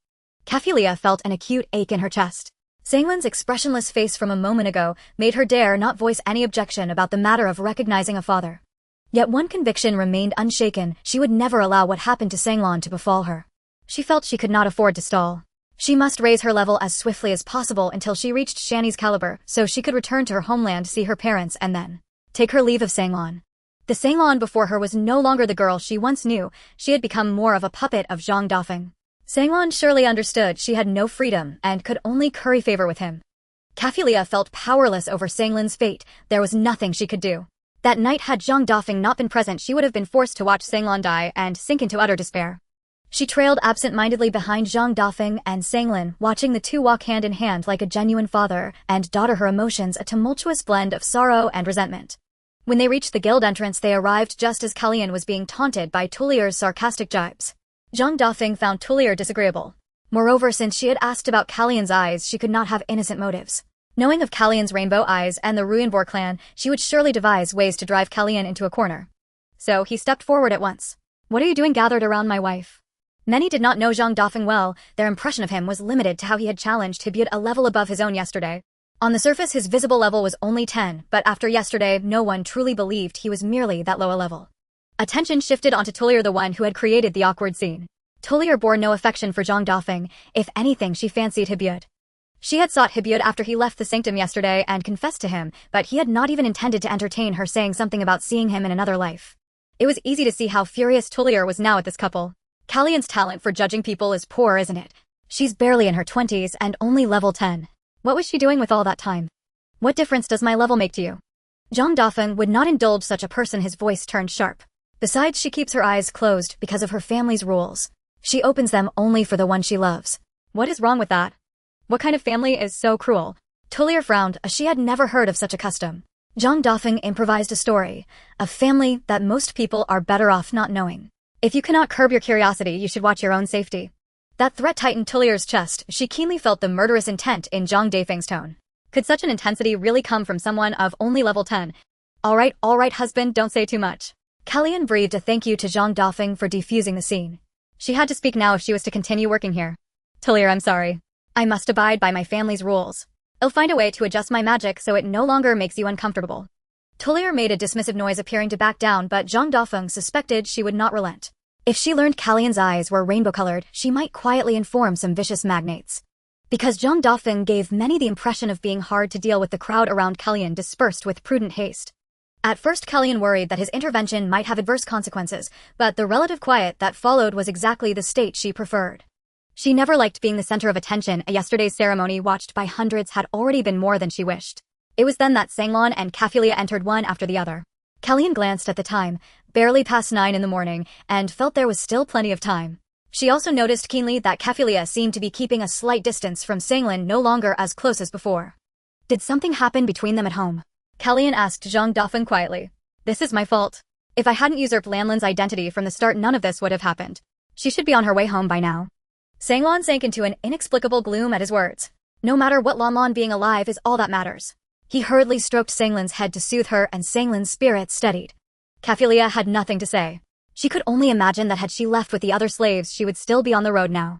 Kafilia felt an acute ache in her chest. Sanglan's expressionless face from a moment ago made her dare not voice any objection about the matter of recognizing a father. Yet one conviction remained unshaken: she would never allow what happened to Sanglan to befall her. She felt she could not afford to stall. She must raise her level as swiftly as possible until she reached Shani's caliber, so she could return to her homeland, see her parents, and then take her leave of Sanglan. The Sanglan before her was no longer the girl she once knew. She had become more of a puppet of Zhang Dafeng. Sanglan surely understood she had no freedom and could only curry favor with him. Kafilia felt powerless over Sanglan's fate. There was nothing she could do. That night, had Zhang Dafeng not been present, she would have been forced to watch Sanglan die and sink into utter despair. She trailed absent-mindedly behind Zhang Dafeng and Sanglan, watching the two walk hand in hand like a genuine father and daughter, her emotions a tumultuous blend of sorrow and resentment. When they reached the guild entrance, they arrived just as Kalyan was being taunted by Tulier's sarcastic jibes. Zhang Dafeng found Tulier disagreeable. Moreover, since she had asked about Kalyan's eyes, she could not have innocent motives. Knowing of Kalyan's rainbow eyes and the Ruinbor clan, she would surely devise ways to drive Kalyan into a corner. So he stepped forward at once. "What are you doing gathered around my wife?" Many did not know Zhang Dafeng well. Their impression of him was limited to how he had challenged Hibyud a level above his own yesterday. On the surface, his visible level was only 10, but after yesterday, no one truly believed he was merely that low a level. Attention shifted onto Tulier, the one who had created the awkward scene. Tulier bore no affection for Zhang Dafeng. If anything, she fancied Hibyud. She had sought Hibyud after he left the sanctum yesterday and confessed to him, but he had not even intended to entertain her saying something about seeing him in another life. It was easy to see how furious Tulier was now at this couple. Kalyan's talent for judging people is poor, isn't it? She's barely in her 20s and only level 10. What was she doing with all that time? What difference does my level make to you? Zhang Dafeng would not indulge such a person. His voice turned sharp. Besides, she keeps her eyes closed because of her family's rules. She opens them only for the one she loves. What is wrong with that? What kind of family is so cruel? Tulier frowned, as she had never heard of such a custom. Zhang Dafeng improvised a story, a family that most people are better off not knowing. If you cannot curb your curiosity, you should watch your own safety. That threat tightened Tulier's chest. She keenly felt the murderous intent in Zhang Dafeng's tone. Could such an intensity really come from someone of only level 10? All right, husband, don't say too much. Kalyan breathed a thank you to Zhang Dafeng for defusing the scene. She had to speak now if she was to continue working here. Tulier, I'm sorry. I must abide by my family's rules. I'll find a way to adjust my magic so it no longer makes you uncomfortable. Tulier made a dismissive noise, appearing to back down, but Zhang Dafeng suspected she would not relent. If she learned Kalyan's eyes were rainbow-colored, she might quietly inform some vicious magnates. Because Zhang Dafeng gave many the impression of being hard to deal with, the crowd around Kalyan dispersed with prudent haste. At first, Kalyan worried that his intervention might have adverse consequences, but the relative quiet that followed was exactly the state she preferred. She never liked being the center of attention. Yesterday's ceremony, watched by hundreds, had already been more than she wished. It was then that Sanglan and Kafilia entered one after the other. Kalyan glanced at the time, barely past 9 in the morning, and felt there was still plenty of time. She also noticed keenly that Kafilia seemed to be keeping a slight distance from Sanglan, no longer as close as before. Did something happen between them at home? Kalyan asked Zhang Dafeng quietly. This is my fault. If I hadn't usurped Lanlan's identity from the start, none of this would have happened. She should be on her way home by now. Sanglan sank into an inexplicable gloom at his words. No matter what, Lanlan being alive is all that matters. He hurriedly stroked Sanglan's head to soothe her, and Sanglan's spirits steadied. Kafilia had nothing to say. She could only imagine that had she left with the other slaves, she would still be on the road now.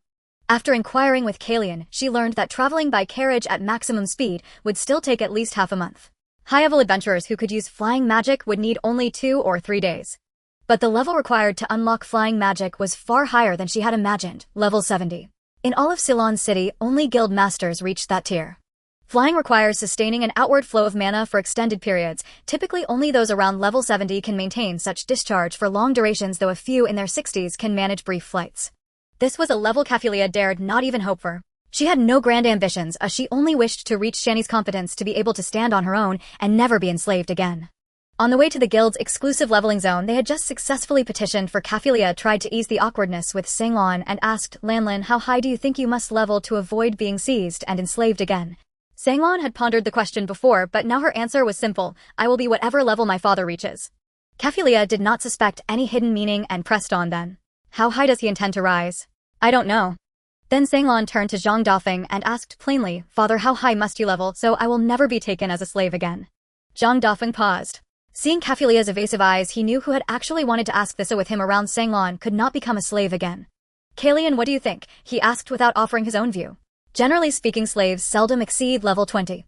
After inquiring with Kalyan, she learned that traveling by carriage at maximum speed would still take at least half a month. High-level adventurers who could use flying magic would need only 2 or 3 days. But the level required to unlock flying magic was far higher than she had imagined, level 70. In all of Ceylon City, only guild masters reached that tier. Flying requires sustaining an outward flow of mana for extended periods. Typically, only those around level 70 can maintain such discharge for long durations, though a few in their 60s can manage brief flights. This was a level Kafilia dared not even hope for. She had no grand ambitions, as she only wished to reach Shani's competence to be able to stand on her own and never be enslaved again. On the way to the guild's exclusive leveling zone, they had just successfully petitioned for Kaphilia tried to ease the awkwardness with Sanglon and asked Lanlin, how high do you think you must level to avoid being seized and enslaved again? Sanglon had pondered the question before, but now her answer was simple: I will be whatever level my father reaches. Kaphilia did not suspect any hidden meaning and pressed on then. How high does he intend to rise? I don't know. Then Sanglon turned to Zhang Dafeng and asked plainly, Father, how high must you level so I will never be taken as a slave again? Zhang Dafeng paused. Seeing Kaphilia's evasive eyes, he knew who had actually wanted to ask this with him around Sanglon could not become a slave again. Kalian, what do you think? He asked without offering his own view. Generally speaking, slaves seldom exceed level 20.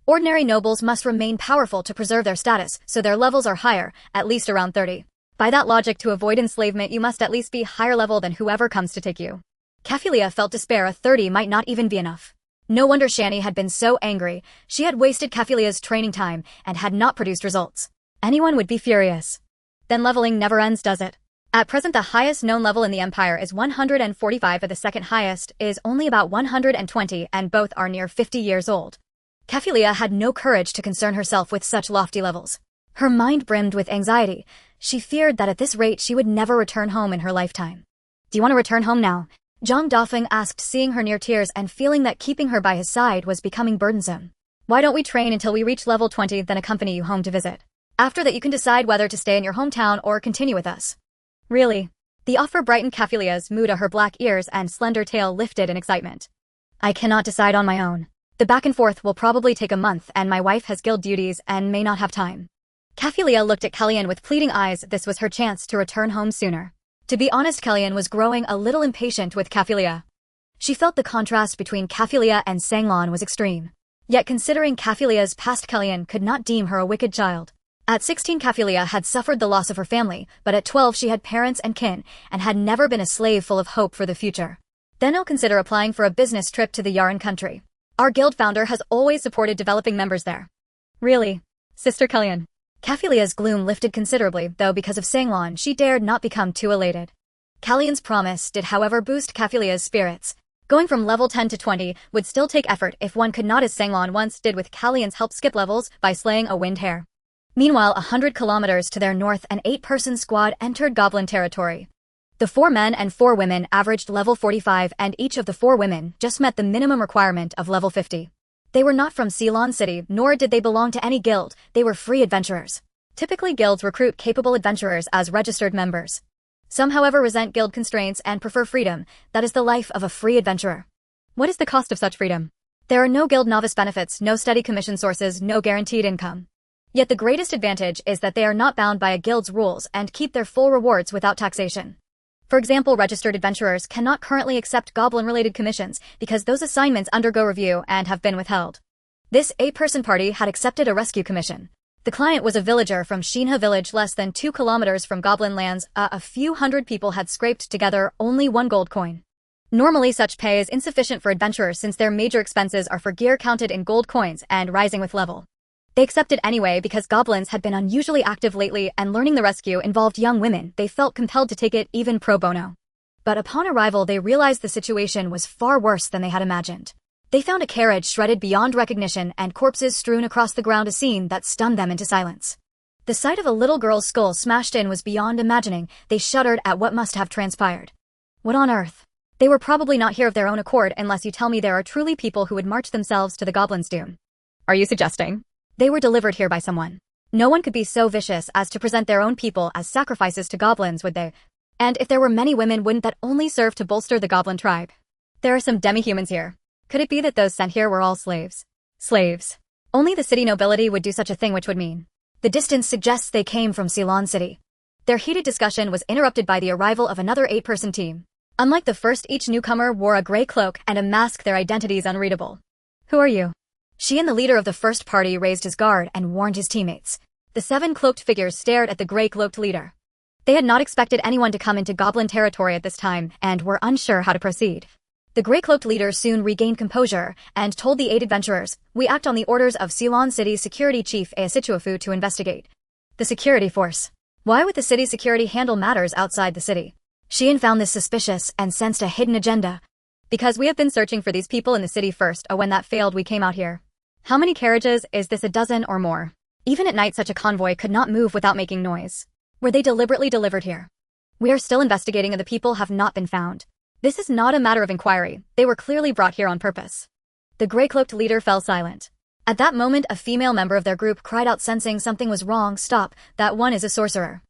Ordinary nobles must remain powerful to preserve their status, so their levels are higher, at least around 30. By that logic, to avoid enslavement, you must at least be higher level than whoever comes to take you. Kaphilia felt despair. A 30 might not even be enough. No wonder Shani had been so angry. She had wasted Kaphilia's training time and had not produced results. Anyone would be furious. Then leveling never ends, does it? At present, the highest known level in the Empire is 145, and the second highest is only about 120, and both are near 50 years old. Kaphilia had no courage to concern herself with such lofty levels. Her mind brimmed with anxiety. She feared that at this rate she would never return home in her lifetime. Do you want to return home now? Zhang Dafeng asked, seeing her near tears and feeling that keeping her by his side was becoming burdensome. Why don't we train until we reach level 20, then accompany you home to visit? After that you can decide whether to stay in your hometown or continue with us. Really? The offer brightened Kaphilia's mood. Her black ears and slender tail lifted in excitement. I cannot decide on my own. The back and forth will probably take a month, and my wife has guild duties and may not have time. Kaphilia looked at Kellyan with pleading eyes. This was her chance to return home sooner. To be honest, Kellyan was growing a little impatient with Kaphilia. She felt the contrast between Kaphilia and Sanglon was extreme. Yet considering Kaphilia's past, Kellyan could not deem her a wicked child. At 16, Kaphilia had suffered the loss of her family, but at 12 she had parents and kin, and had never been a slave full of hope for the future. Then I'll consider applying for a business trip to the Yaran country. Our guild founder has always supported developing members there. Really? Sister Kellyan. Kaphilia's gloom lifted considerably, though because of Sanglon she dared not become too elated. Kellyan's promise did however boost Kaphilia's spirits. Going from level 10 to 20 would still take effort if one could not, as Sanglon once did with Kellyan's help, skip levels by slaying a wind hare. Meanwhile, 100 kilometers to their north, an 8-person squad entered Goblin territory. The 4 men and 4 women averaged level 45, and each of the 4 women just met the minimum requirement of level 50. They were not from Ceylon City, nor did they belong to any guild. They were free adventurers. Typically, guilds recruit capable adventurers as registered members. Some, however, resent guild constraints and prefer freedom. That is the life of a free adventurer. What is the cost of such freedom? There are no guild novice benefits, no steady commission sources, no guaranteed income. Yet the greatest advantage is that they are not bound by a guild's rules and keep their full rewards without taxation. For example, registered adventurers cannot currently accept goblin-related commissions because those assignments undergo review and have been withheld. This 8-person party had accepted a rescue commission. The client was a villager from Shinha village less than 2 kilometers from goblin lands. A few hundred people had scraped together only 1 gold coin. Normally such pay is insufficient for adventurers since their major expenses are for gear counted in gold coins and rising with level. They accepted anyway because goblins had been unusually active lately, and learning the rescue involved young women. They felt compelled to take it even pro bono. But upon arrival they realized the situation was far worse than they had imagined. They found a carriage shredded beyond recognition and corpses strewn across the ground, a scene that stunned them into silence. The sight of a little girl's skull smashed in was beyond imagining. They shuddered at what must have transpired. What on earth? They were probably not here of their own accord unless you tell me there are truly people who would march themselves to the goblin's doom. Are you suggesting they were delivered here by someone? No one could be so vicious as to present their own people as sacrifices to goblins, would they? And if there were many women, wouldn't that only serve to bolster the goblin tribe? There are some demi-humans here. Could it be that those sent here were all slaves? Slaves. Only the city nobility would do such a thing, which would mean the distance suggests they came from Ceylon City. Their heated discussion was interrupted by the arrival of another 8-person team. Unlike the first, each newcomer wore a gray cloak and a mask, their identities unreadable. Who are you? She and the leader of the first party raised his guard and warned his teammates. The 7 cloaked figures stared at the gray-cloaked leader. They had not expected anyone to come into goblin territory at this time and were unsure how to proceed. The gray-cloaked leader soon regained composure and told the 8 adventurers, "We act on the orders of Ceylon City's security chief Aesituafu to investigate." The security force. Why would the city security handle matters outside the city? Sheehan found this suspicious and sensed a hidden agenda. Because we have been searching for these people in the city first. When that failed, we came out here. How many carriages? Is this a dozen or more? Even at night such a convoy could not move without making noise. Were they deliberately delivered here? We are still investigating and the people have not been found. This is not a matter of inquiry, they were clearly brought here on purpose. The gray-cloaked leader fell silent. At that moment a female member of their group cried out sensing something was wrong. Stop, that one is a sorcerer.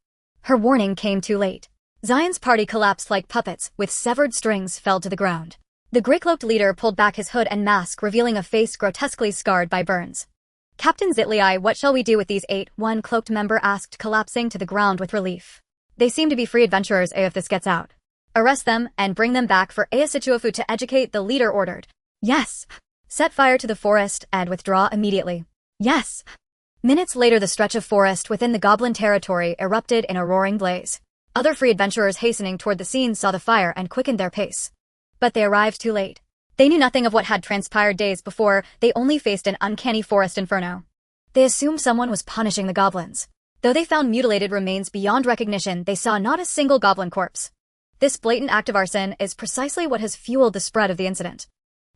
Her warning came too late. Zion's party collapsed like puppets, with severed strings fell to the ground. The gray-cloaked leader pulled back his hood and mask revealing a face grotesquely scarred by burns. Captain Zitlei, what shall we do with these 8? One cloaked member asked, collapsing to the ground with relief. They seem to be free adventurers, if this gets out. Arrest them and bring them back for Aosituofu to educate, the leader ordered. Yes. Set fire to the forest and withdraw immediately. Yes. Minutes later the stretch of forest within the goblin territory erupted in a roaring blaze. Other free adventurers hastening toward the scene saw the fire and quickened their pace. But they arrived too late. They knew nothing of what had transpired days before, they only faced an uncanny forest inferno. They assumed someone was punishing the goblins. Though they found mutilated remains beyond recognition, they saw not a single goblin corpse. This blatant act of arson is precisely what has fueled the spread of the incident.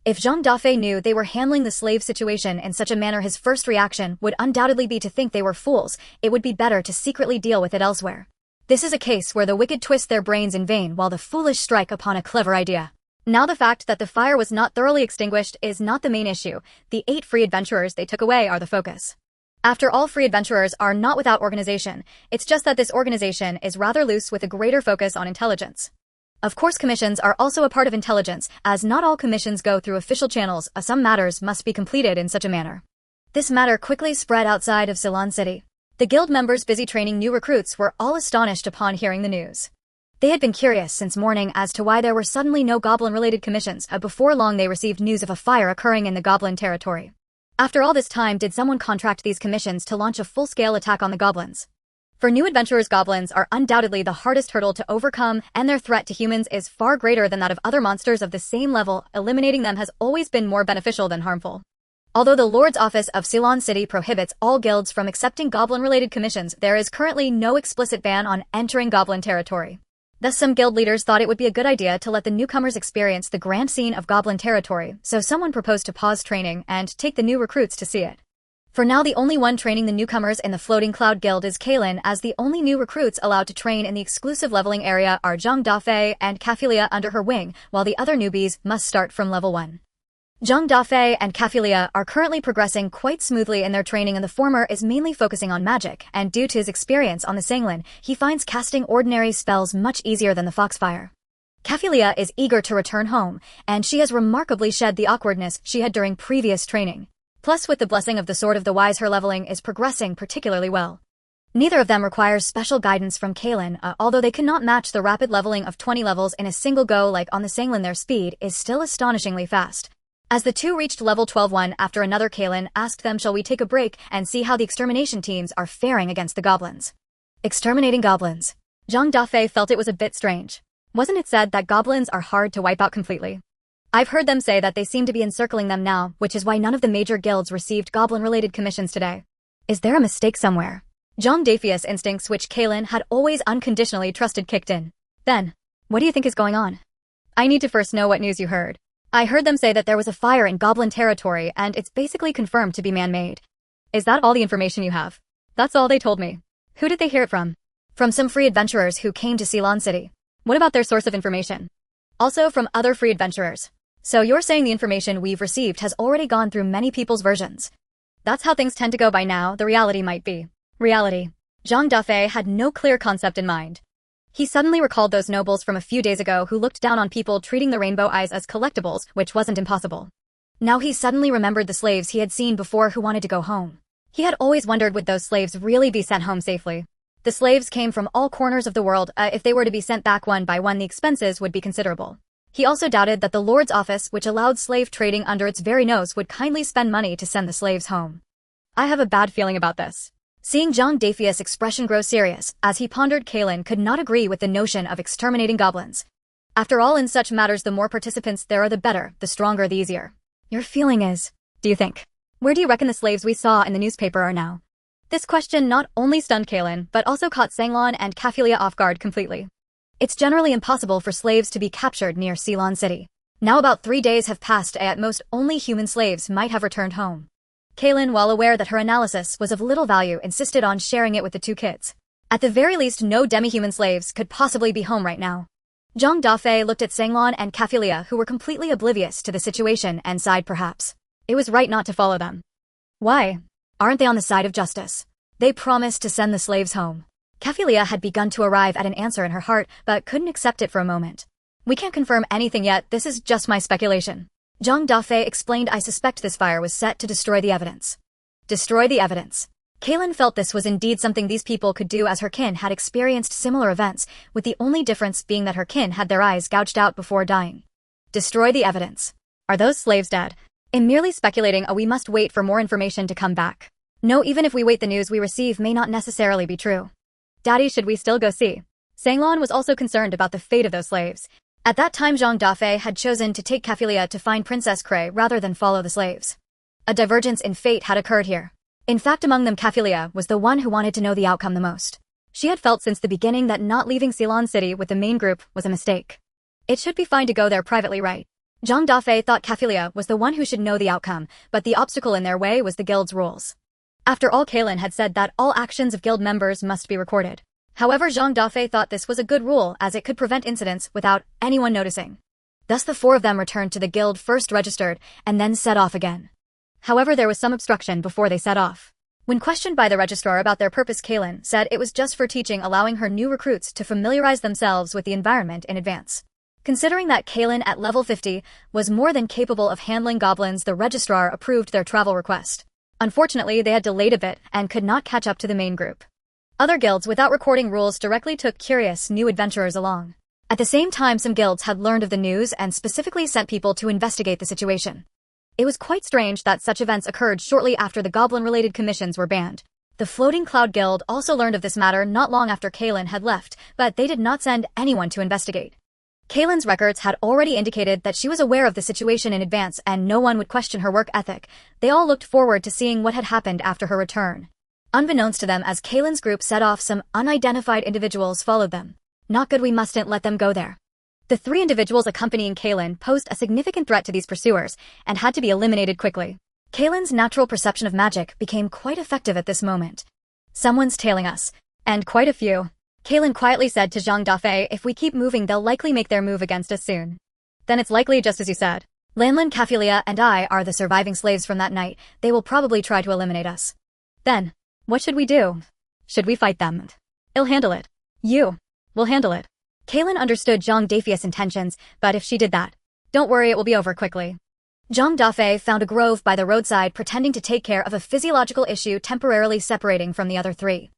If Zhang Dafeng knew they were handling the slave situation in such a manner, his first reaction would undoubtedly be to think they were fools. It would be better to secretly deal with it elsewhere. This is a case where the wicked twist their brains in vain while the foolish strike upon a clever idea. Now the fact that the fire was not thoroughly extinguished is not the main issue. The 8 free adventurers they took away are the focus. After all, free adventurers are not without organization. It's just that this organization is rather loose with a greater focus on intelligence. Of course, commissions are also a part of intelligence, as not all commissions go through official channels. Some matters must be completed in such a manner. This matter quickly spread outside of Ceylon City. The guild members busy training new recruits were all astonished upon hearing the news. They had been curious since morning as to why there were suddenly no goblin-related commissions. Before long they received news of a fire occurring in the goblin territory. After all this time, did someone contract these commissions to launch a full-scale attack on the goblins? For new adventurers, goblins are undoubtedly the hardest hurdle to overcome, and their threat to humans is far greater than that of other monsters of the same level. Eliminating them has always been more beneficial than harmful. Although the Lord's Office of Ceylon City prohibits all guilds from accepting goblin-related commissions, there is currently no explicit ban on entering goblin territory. Thus some guild leaders thought it would be a good idea to let the newcomers experience the grand scene of goblin territory, so someone proposed to pause training and take the new recruits to see it. For now the only one training the newcomers in the Floating Cloud Guild is Kaylin, as the only new recruits allowed to train in the exclusive leveling area are Zhang Dafeng and Kaphilia under her wing, while the other newbies must start from level 1. Zhang Dafeng and Kaphilia are currently progressing quite smoothly in their training, and the former is mainly focusing on magic, and due to his experience on the Sanglin, he finds casting ordinary spells much easier than the Foxfire. Kaphilia is eager to return home, and she has remarkably shed the awkwardness she had during previous training. Plus, with the blessing of the Sword of the Wise, her leveling is progressing particularly well. Neither of them requires special guidance from Kaylin, although they cannot match the rapid leveling of 20 levels in a single go like on the Sanglin. Their speed is still astonishingly fast. As the two reached level 12, one after another, Kaylin asked them, shall we take a break and see how the extermination teams are faring against the goblins? Exterminating goblins. Zhang Dafeng felt it was a bit strange. Wasn't it said that goblins are hard to wipe out completely? I've heard them say that they seem to be encircling them now, which is why none of the major guilds received goblin-related commissions today. Is there a mistake somewhere? Zhang Dafeng's instincts, which Kaylin had always unconditionally trusted, kicked in. Then, what do you think is going on? I need to first know what news you heard. I heard them say that there was a fire in goblin territory and it's basically confirmed to be man-made. Is that all the information you have? That's all they told me. Who did they hear it from? From some free adventurers who came to Ceylon City. What about their source of information? Also from other free adventurers. So you're saying the information we've received has already gone through many people's versions. That's how things tend to go by now. The reality might be. Reality. Zhang Dafeng had no clear concept in mind. He suddenly recalled those nobles from a few days ago who looked down on people treating the rainbow eyes as collectibles, which wasn't impossible. Now he suddenly remembered the slaves he had seen before who wanted to go home. He had always wondered, would those slaves really be sent home safely? The slaves came from all corners of the world. If they were to be sent back one by one, the expenses would be considerable. He also doubted that the Lord's Office, which allowed slave trading under its very nose, would kindly spend money to send the slaves home. I have a bad feeling about this. Seeing Zhang Dafeng's expression grow serious, as he pondered, Kaylin could not agree with the notion of exterminating goblins. After all, in such matters, the more participants there are, the better, the stronger, the easier. Your feeling is, do you think? Where do you reckon the slaves we saw in the newspaper are now? This question not only stunned Kaylin, but also caught Sanglin and Kaphilia off guard completely. It's generally impossible for slaves to be captured near Ceylon City. Now about 3 days have passed, at most only human slaves might have returned home. Kaylin, while aware that her analysis was of little value, insisted on sharing it with the two kids. At the very least, no demi-human slaves could possibly be home right now. Zhang Dafeng looked at Sanglon and Kafilia, who were completely oblivious to the situation, and sighed. Perhaps it was right not to follow them. Why? Aren't they on the side of justice? They promised to send the slaves home. Kafilia had begun to arrive at an answer in her heart, but couldn't accept it for a moment. We can't confirm anything yet, this is just my speculation. Zhang Dafeng explained. I suspect this fire was set to destroy the evidence. Destroy the evidence. Kaylin felt this was indeed something these people could do, as her kin had experienced similar events, with the only difference being that her kin had their eyes gouged out before dying. Destroy the evidence. Are those slaves dead? In merely speculating, we must wait for more information to come back. No, even if we wait, the news we receive may not necessarily be true. Daddy, should we still go see? Sanglon was also concerned about the fate of those slaves. At that time, Zhang Dafeng had chosen to take Kafilia to find Princess Cray rather than follow the slaves. A divergence in fate had occurred here. In fact, among them, Kafilia was the one who wanted to know the outcome the most. She had felt since the beginning that not leaving Ceylon City with the main group was a mistake. It should be fine to go there privately, right? Zhang Dafeng thought Kafilia was the one who should know the outcome, but the obstacle in their way was the guild's rules. After all, Kaylin had said that all actions of guild members must be recorded. However, Zhang Dafeng thought this was a good rule, as it could prevent incidents without anyone noticing. Thus the four of them returned to the guild, first registered, and then set off again. However, there was some obstruction before they set off. When questioned by the registrar about their purpose, Kaylin said it was just for teaching, allowing her new recruits to familiarize themselves with the environment in advance. Considering that Kaylin at level 50 was more than capable of handling goblins, the registrar approved their travel request. Unfortunately, they had delayed a bit and could not catch up to the main group. Other guilds, without recording rules, directly took curious new adventurers along. At the same time, some guilds had learned of the news and specifically sent people to investigate the situation. It was quite strange that such events occurred shortly after the goblin-related commissions were banned. The Floating Cloud Guild also learned of this matter not long after Kaylin had left, but they did not send anyone to investigate. Kaylin's records had already indicated that she was aware of the situation in advance and no one would question her work ethic. They all looked forward to seeing what had happened after her return. Unbeknownst to them, as Kaylin's group set off, some unidentified individuals followed them. Not good, we mustn't let them go there. The three individuals accompanying Kaylin posed a significant threat to these pursuers and had to be eliminated quickly. Kaylin's natural perception of magic became quite effective at this moment. Someone's tailing us. And quite a few. Kaylin quietly said to Zhang Dafeng, if we keep moving, they'll likely make their move against us soon. Then it's likely just as you said. Lanlin, Kafilia, and I are the surviving slaves from that night. They will probably try to eliminate us. Then, what should we do? Should we fight them? I'll handle it. You will handle it. Kaylin understood Zhang Dafeng's intentions, but if she did that, don't worry, it will be over quickly. Zhang Dafeng found a grove by the roadside, pretending to take care of a physiological issue, temporarily separating from the other three.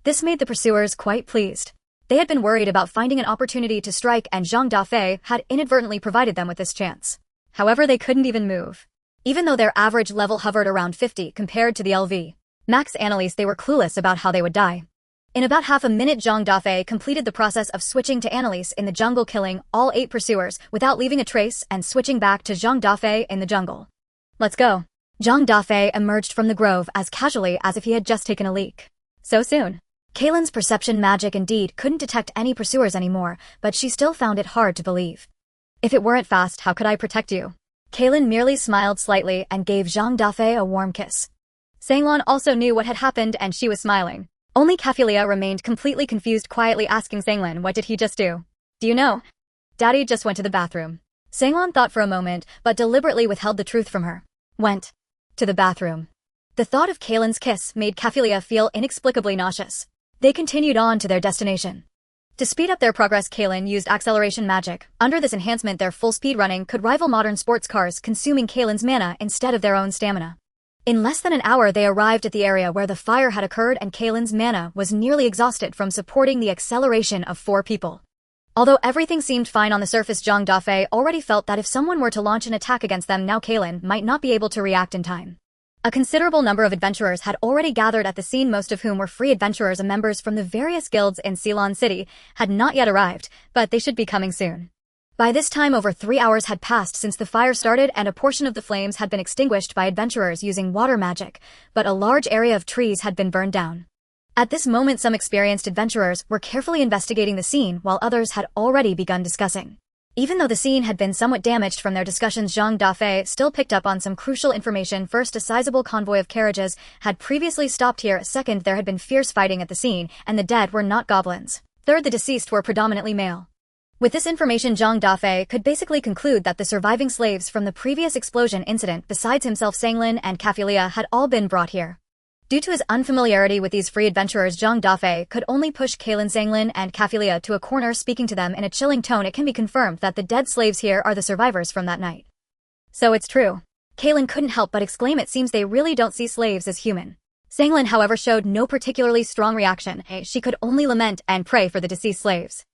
This made the pursuers quite pleased. They had been worried about finding an opportunity to strike, and Zhang Dafeng had inadvertently provided them with this chance. However, they couldn't even move. Even though their average level hovered around 50 compared to the LV Max Annalise, they were clueless about how they would die. In about half a minute, Zhang Dafeng completed the process of switching to Annalise in the jungle, killing all 8 pursuers without leaving a trace and switching back to Zhang Dafeng in the jungle. Let's go. Zhang Dafeng emerged from the grove as casually as if he had just taken a leak. So soon. Kaylin's perception magic indeed couldn't detect any pursuers anymore, but she still found it hard to believe. If it weren't fast, how could I protect you? Kaylin merely smiled slightly and gave Zhang Dafeng a warm kiss. Sanglon also knew what had happened and she was smiling. Only Kafilia remained completely confused, quietly asking Sanglon, what did he just do? Do you know? Daddy just went to the bathroom. Sanglon thought for a moment, but deliberately withheld the truth from her. Went to the bathroom. The thought of Kaylin's kiss made Kafilia feel inexplicably nauseous. They continued on to their destination. To speed up their progress, Kaylin used acceleration magic. Under this enhancement, their full-speed running could rival modern sports cars, consuming Kaylin's mana instead of their own stamina. In less than an hour, they arrived at the area where the fire had occurred, and Kaylin's mana was nearly exhausted from supporting the acceleration of 4 people. Although everything seemed fine on the surface, Zhang Dafeng already felt that if someone were to launch an attack against them now, Kaylin might not be able to react in time. A considerable number of adventurers had already gathered at the scene, most of whom were free adventurers and members from the various guilds in Ceylon City had not yet arrived, but they should be coming soon. By this time, over 3 hours had passed since the fire started, and a portion of the flames had been extinguished by adventurers using water magic, but a large area of trees had been burned down. At this moment, some experienced adventurers were carefully investigating the scene, while others had already begun discussing. Even though the scene had been somewhat damaged from their discussions, Zhang Dafeng still picked up on some crucial information. First, a sizable convoy of carriages had previously stopped here. Second, there had been fierce fighting at the scene, and the dead were not goblins. Third, the deceased were predominantly male. With this information, Zhang Dafeng could basically conclude that the surviving slaves from the previous explosion incident, besides himself, Sanglin and Kafilia, had all been brought here. Due to his unfamiliarity with these free adventurers, Zhang Dafeng could only push Kaylin, Sanglin, and Kafilia to a corner, speaking to them in a chilling tone. It can be confirmed that the dead slaves here are the survivors from that night. So it's true. Kaylin couldn't help but exclaim, it seems they really don't see slaves as human. Sanglin, however, showed no particularly strong reaction. She could only lament and pray for the deceased slaves.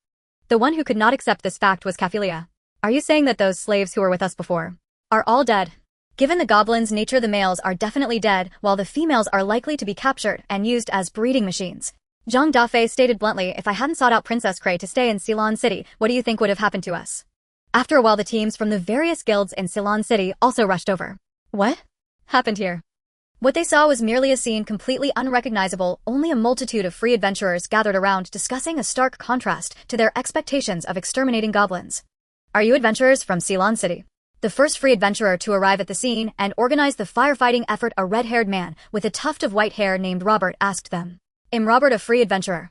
The one who could not accept this fact was Kafilia. Are you saying that those slaves who were with us before are all dead? Given the goblins' nature, the males are definitely dead, while the females are likely to be captured and used as breeding machines. Zhang Dafeng stated bluntly, if I hadn't sought out Princess Cray to stay in Ceylon City, what do you think would have happened to us? After a while, the teams from the various guilds in Ceylon City also rushed over. What happened here? What they saw was merely a scene completely unrecognizable. Only a multitude of free adventurers gathered around, discussing a stark contrast to their expectations of exterminating goblins. Are you adventurers from Ceylon City? The first free adventurer to arrive at the scene and organize the firefighting effort, a red-haired man with a tuft of white hair named Robert, asked them. I'm Robert, a free adventurer.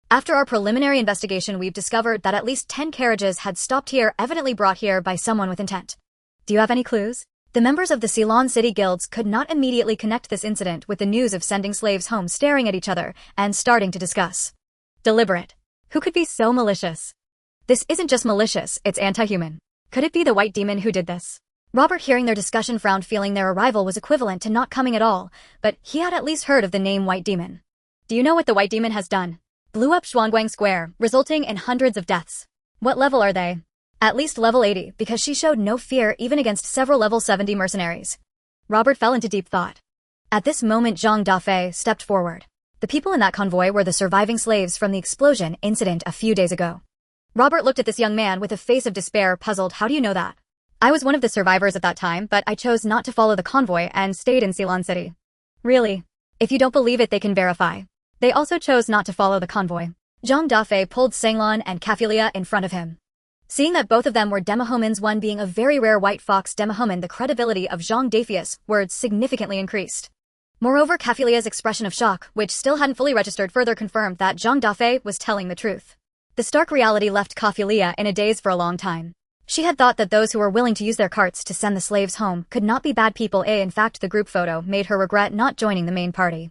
After our preliminary investigation, we've discovered that at least 10 carriages had stopped here, evidently brought here by someone with intent. Do you have any clues? The members of the Ceylon City guilds could not immediately connect this incident with the news of sending slaves home, staring at each other and starting to discuss. Deliberate. Who could be so malicious? This isn't just malicious, it's anti-human. Could it be the White Demon who did this? Robert, hearing their discussion, frowned, feeling their arrival was equivalent to not coming at all, but he had at least heard of the name White Demon. Do you know what the White Demon has done? Blew up Xuanguang Square, resulting in hundreds of deaths. What level are they? At least level 80, because she showed no fear even against several level 70 mercenaries. Robert fell into deep thought. At this moment, Zhang Dafeng stepped forward. The people in that convoy were the surviving slaves from the explosion incident a few days ago. Robert looked at this young man with a face of despair, puzzled. How do you know that? I was one of the survivors at that time, but I chose not to follow the convoy and stayed in Ceylon City. Really? If you don't believe it, they can verify. They also chose not to follow the convoy. Zhang Dafeng pulled Sanglin and Kafilia in front of him. Seeing that both of them were Demahomins, one being a very rare white fox Demahomin, the credibility of Zhang Dafeng's words significantly increased. Moreover, Kafilia's expression of shock, which still hadn't fully registered, further confirmed that Zhang Dafeng was telling the truth. The stark reality left Kafilia in a daze for a long time. She had thought that those who were willing to use their carts to send the slaves home could not be bad people. In fact, the group photo made her regret not joining the main party.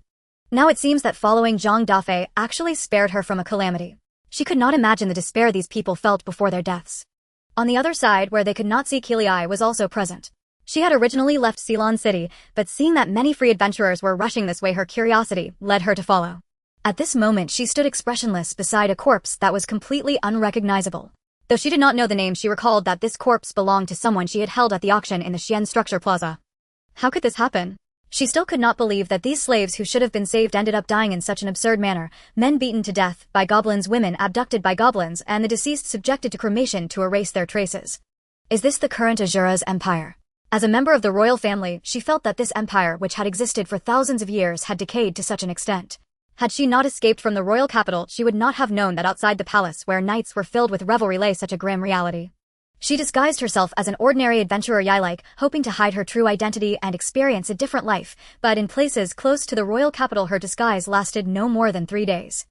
Now it seems that following Zhang Dafeng actually spared her from a calamity. She could not imagine the despair these people felt before their deaths. On the other side, where they could not see, Kili was also present. She had originally left Ceylon City, but seeing that many free adventurers were rushing this way, her curiosity led her to follow. At this moment, she stood expressionless beside a corpse that was completely unrecognizable. Though she did not know the name, she recalled that this corpse belonged to someone she had held at the auction in the Xian Structure Plaza. How could this happen? She still could not believe that these slaves who should have been saved ended up dying in such an absurd manner. Men beaten to death by goblins, women abducted by goblins, and the deceased subjected to cremation to erase their traces. Is this the current Azura's empire? As a member of the royal family, she felt that this empire, which had existed for thousands of years, had decayed to such an extent. Had she not escaped from the royal capital, she would not have known that outside the palace, where nights were filled with revelry, lay such a grim reality. She disguised herself as an ordinary adventurer, hoping to hide her true identity and experience a different life, but in places close to the royal capital her disguise lasted no more than 3 days.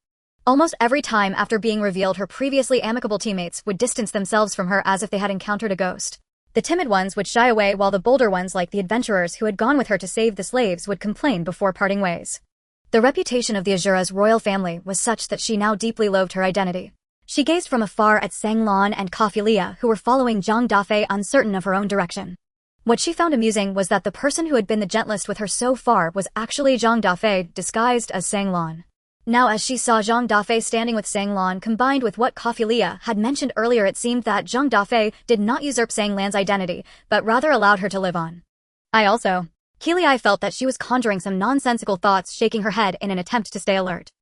Almost every time after being revealed, her previously amicable teammates would distance themselves from her as if they had encountered a ghost. The timid ones would shy away, while the bolder ones, like the adventurers who had gone with her to save the slaves, would complain before parting ways. The reputation of the Azura's royal family was such that she now deeply loathed her identity. She gazed from afar at Sanglin and Kafilia, who were following Zhang Dafeng, uncertain of her own direction. What she found amusing was that the person who had been the gentlest with her so far was actually Zhang Dafeng, disguised as Sanglin. Now, as she saw Zhang Dafeng standing with Sanglin, combined with what Kafilia had mentioned earlier, it seemed that Zhang Dafeng did not usurp Sanglin's identity, but rather allowed her to live on. Kili felt that she was conjuring some nonsensical thoughts, shaking her head in an attempt to stay alert.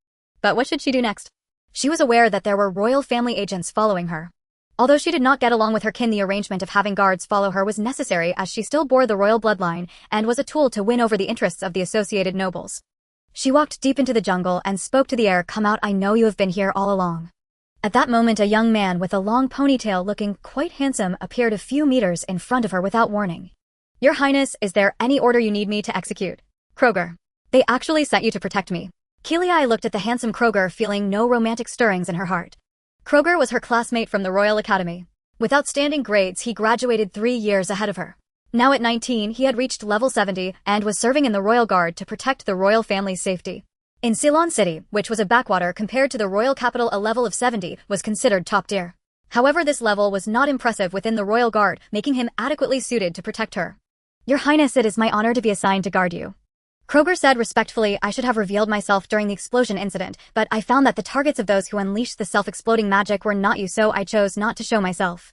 But what should she do next? She was aware that there were royal family agents following her. Although she did not get along with her kin, the arrangement of having guards follow her was necessary, as she still bore the royal bloodline and was a tool to win over the interests of the associated nobles. She walked deep into the jungle and spoke to the air. Come out, I know you have been here all along. At that moment, a young man with a long ponytail looking quite handsome appeared a few meters in front of her without warning. Your Highness, is there any order you need me to execute? Kroger. They actually sent you to protect me. Keeley looked at the handsome Kroger, feeling no romantic stirrings in her heart. Kroger was her classmate from the Royal Academy. With outstanding grades, he graduated 3 years ahead of her. Now at 19, he had reached level 70 and was serving in the Royal Guard to protect the royal family's safety. In Ceylon City, which was a backwater compared to the royal capital, a level of 70 was considered top tier. However, this level was not impressive within the Royal Guard, making him adequately suited to protect her. Your Highness, it is my honor to be assigned to guard you. Kroger said respectfully, I should have revealed myself during the explosion incident, but I found that the targets of those who unleashed the self-exploding magic were not you, so I chose not to show myself.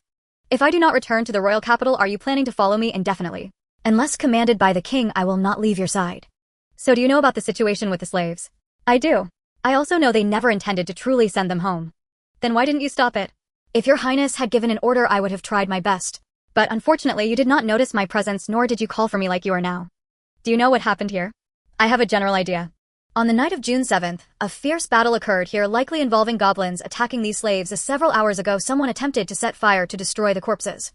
If I do not return to the royal capital, are you planning to follow me indefinitely? Unless commanded by the king, I will not leave your side. So do you know about the situation with the slaves? I do. I also know they never intended to truly send them home. Then why didn't you stop it? If your Highness had given an order, I would have tried my best. But unfortunately, you did not notice my presence, nor did you call for me like you are now. Do you know what happened here? I have a general idea. On the night of June 7th, a fierce battle occurred here, likely involving goblins attacking these slaves, as several hours ago someone attempted to set fire to destroy the corpses.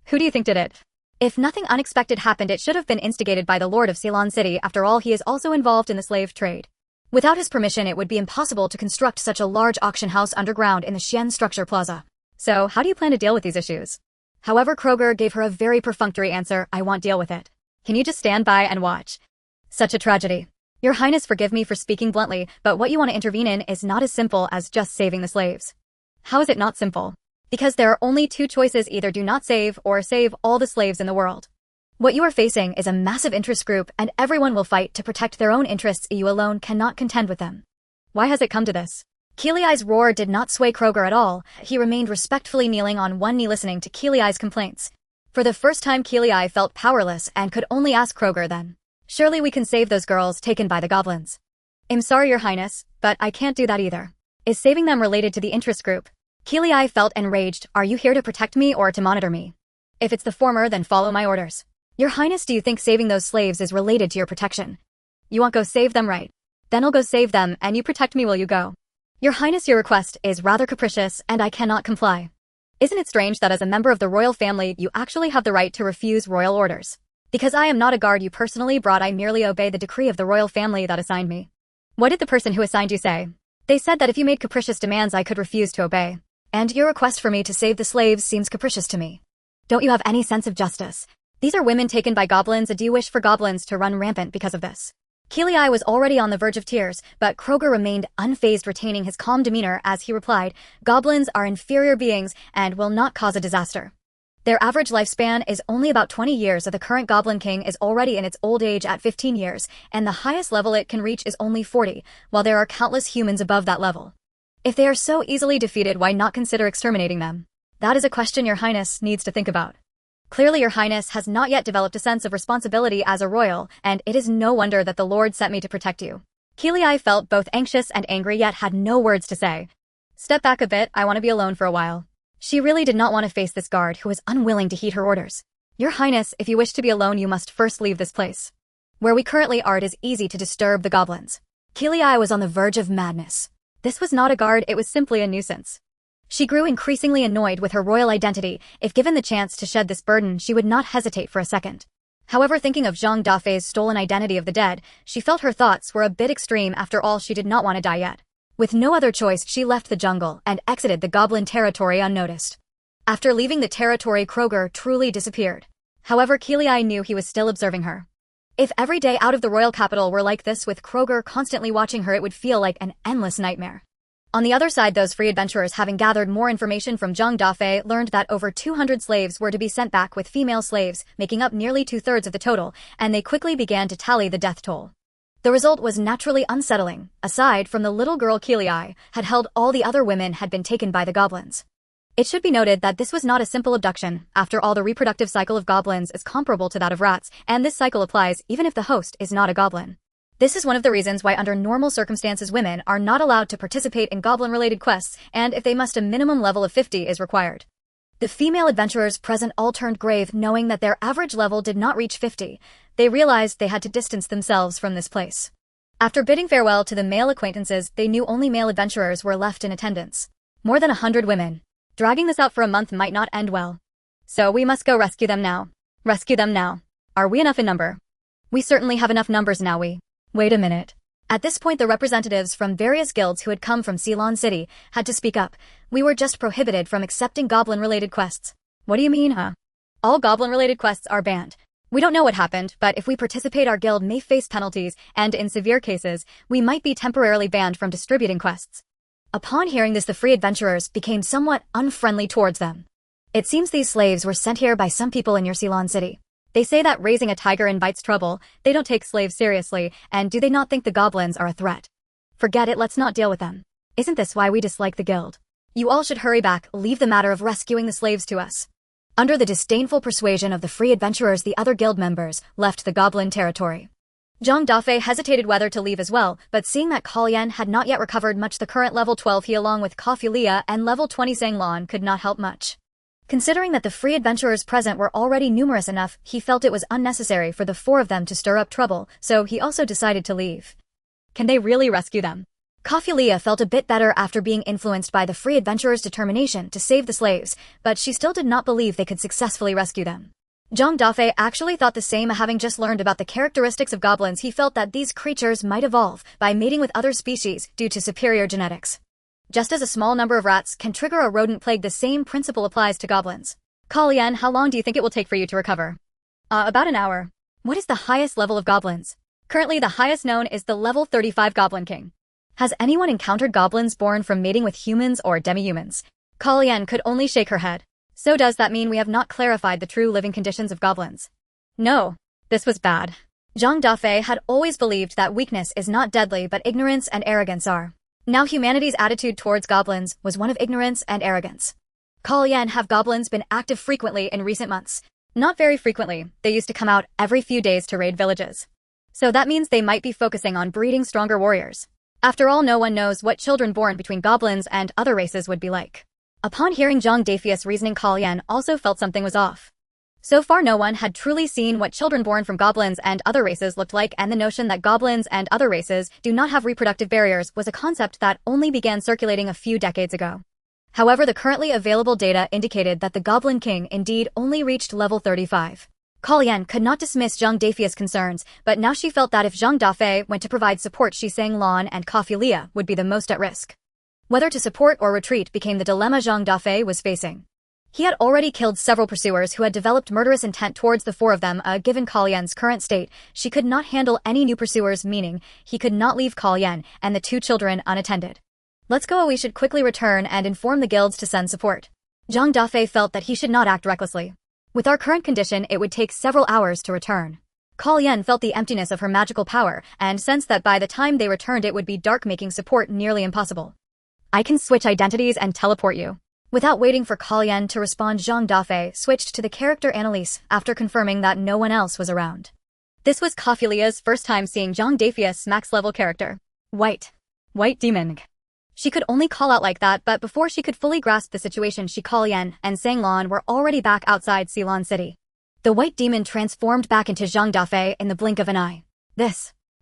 Who do you think did it? If nothing unexpected happened, it should have been instigated by the Lord of Ceylon City. After all, he is also involved in the slave trade. Without his permission, it would be impossible to construct such a large auction house underground in the Xian Structure Plaza. So, how do you plan to deal with these issues? However, Kroger gave her a very perfunctory answer, I won't deal with it. Can you just stand by and watch? Such a tragedy. Your Highness, forgive me for speaking bluntly, but what you want to intervene in is not as simple as just saving the slaves. How is it not simple? Because there are only two choices: either do not save or save all the slaves in the world. What you are facing is a massive interest group, and everyone will fight to protect their own interests. You alone cannot contend with them. Why has it come to this? Keeley's roar did not sway Kroger at all. He remained respectfully kneeling on one knee, listening to Keeley's complaints. For the first time, Keeley felt powerless and could only ask Kroger then. Surely we can save those girls taken by the goblins. I'm sorry, Your Highness, but I can't do that either. Is saving them related to the interest group? Keeley felt enraged. Are you here to protect me or to monitor me? If it's the former, then follow my orders. Your Highness, do you think saving those slaves is related to your protection? You want go save them, right? Then I'll go save them, and you protect me while you go. Your Highness, your request is rather capricious, and I cannot comply. Isn't it strange that as a member of the royal family, you actually have the right to refuse royal orders? Because I am not a guard you personally brought, I merely obey the decree of the royal family that assigned me. What did the person who assigned you say? They said that if you made capricious demands, I could refuse to obey. And your request for me to save the slaves seems capricious to me. Don't you have any sense of justice? These are women taken by goblins. Do you wish for goblins to run rampant because of this? Keeley was already on the verge of tears, but Kroger remained unfazed, retaining his calm demeanor as he replied, goblins are inferior beings and will not cause a disaster. Their average lifespan is only about 20 years. The current Goblin King is already in its old age at 15 years, and the highest level it can reach is only 40, while there are countless humans above that level. If they are so easily defeated, why not consider exterminating them? That is a question Your Highness needs to think about. Clearly, Your Highness has not yet developed a sense of responsibility as a royal, and it is no wonder that the Lord sent me to protect you. Keeley felt both anxious and angry, yet had no words to say. Step back a bit, I want to be alone for a while. She really did not want to face this guard who was unwilling to heed her orders. Your Highness, if you wish to be alone, you must first leave this place. Where we currently are, it is easy to disturb the goblins. Keeley was on the verge of madness. This was not a guard, it was simply a nuisance. She grew increasingly annoyed with her royal identity. If given the chance to shed this burden, she would not hesitate for a second. However, thinking of Zhang Dafeng's stolen identity of the dead, she felt her thoughts were a bit extreme. After all, she did not want to die yet. With no other choice, she left the jungle and exited the goblin territory unnoticed. After leaving the territory, Kroger truly disappeared. However, Keeley knew he was still observing her. If every day out of the royal capital were like this, with Kroger constantly watching her, it would feel like an endless nightmare. On the other side, those free adventurers, having gathered more information from Zhang Dafeng, learned that over 200 slaves were to be sent back, with female slaves making up nearly 2/3 of the total, and they quickly began to tally the death toll. The result was naturally unsettling. Aside from the little girl, Keeley had held, all the other women had been taken by the goblins. It should be noted that this was not a simple abduction. After all, the reproductive cycle of goblins is comparable to that of rats, and this cycle applies even if the host is not a goblin. This is one of the reasons why under normal circumstances women are not allowed to participate in goblin-related quests, and if they must, a minimum level of 50 is required. The female adventurers present all turned grave, knowing that their average level did not reach 50. They realized they had to distance themselves from this place. After bidding farewell to the male acquaintances, they knew only male adventurers were left in attendance. More than 100 women. Dragging this out for a month might not end well. So we must go rescue them now. Rescue them now. Are we enough in number? We certainly have enough numbers now. Wait a minute. At this point, the representatives from various guilds who had come from Ceylon City had to speak up. We were just prohibited from accepting goblin-related quests. What do you mean, huh? All goblin-related quests are banned. We don't know what happened, but if we participate, our guild may face penalties, and in severe cases, we might be temporarily banned from distributing quests. Upon hearing this, the free adventurers became somewhat unfriendly towards them. It seems these slaves were sent here by some people in your Ceylon City. They say that raising a tiger invites trouble, they don't take slaves seriously, and do they not think the goblins are a threat? Forget it, let's not deal with them. Isn't this why we dislike the guild? You all should hurry back, leave the matter of rescuing the slaves to us. Under the disdainful persuasion of the free adventurers, the other guild members left the goblin territory. Zhang Dafeng hesitated whether to leave as well, but seeing that Kalyan had not yet recovered much, the current level 12 he along with Kafulia and level 20 Zhang could not help much. Considering that the free adventurers present were already numerous enough, he felt it was unnecessary for the four of them to stir up trouble, so he also decided to leave. Can they really rescue them? Kafulia felt a bit better after being influenced by the free adventurers' determination to save the slaves, but she still did not believe they could successfully rescue them. Zhang Dafeng actually thought the same. Having just learned about the characteristics of goblins, he felt that these creatures might evolve by mating with other species due to superior genetics. Just as a small number of rats can trigger a rodent plague, the same principle applies to goblins. Kalyan, how long do you think it will take for you to recover? About an hour. What is the highest level of goblins? Currently, the highest known is the level 35 Goblin King. Has anyone encountered goblins born from mating with humans or demi-humans? Kalyan could only shake her head. So does that mean we have not clarified the true living conditions of goblins? No. This was bad. Zhang Dafeng had always believed that weakness is not deadly but ignorance and arrogance are. Now humanity's attitude towards goblins was one of ignorance and arrogance. Kalyan, have goblins been active frequently in recent months? Not very frequently. They used to come out every few days to raid villages. So that means they might be focusing on breeding stronger warriors. After all, no one knows what children born between goblins and other races would be like. Upon hearing Zhang Dafeng's reasoning, Kalyan also felt something was off. So far no one had truly seen what children born from goblins and other races looked like, and the notion that goblins and other races do not have reproductive barriers was a concept that only began circulating a few decades ago. However, the currently available data indicated that the Goblin King indeed only reached level 35. Kalyan could not dismiss Zhang Dafeng's concerns, but now she felt that if Zhang Dafeng went to provide support, Zhang and Kafulia would be the most at risk. Whether to support or retreat became the dilemma Zhang Dafeng was facing. He had already killed several pursuers who had developed murderous intent towards the four of them. Given Kalyan's current state, she could not handle any new pursuers, meaning he could not leave Kalyan and the two children unattended. Let's go. We should quickly return and inform the guilds to send support. Zhang Dafeng felt that he should not act recklessly. With our current condition, it would take several hours to return. Kalyan felt the emptiness of her magical power and sensed that by the time they returned it would be dark, making support nearly impossible. I can switch identities and teleport you. Without waiting for Kalyan to respond, Zhang Dafeng switched to the character Annalise after confirming that no one else was around. This was Kafulia's first time seeing Zhang Dafeng's max-level character. White Demon. She could only call out like that, but before she could fully grasp the situation, Kalyan and Zhang were already back outside Ceylon City. The White Demon transformed back into Zhang Dafeng in the blink of an eye.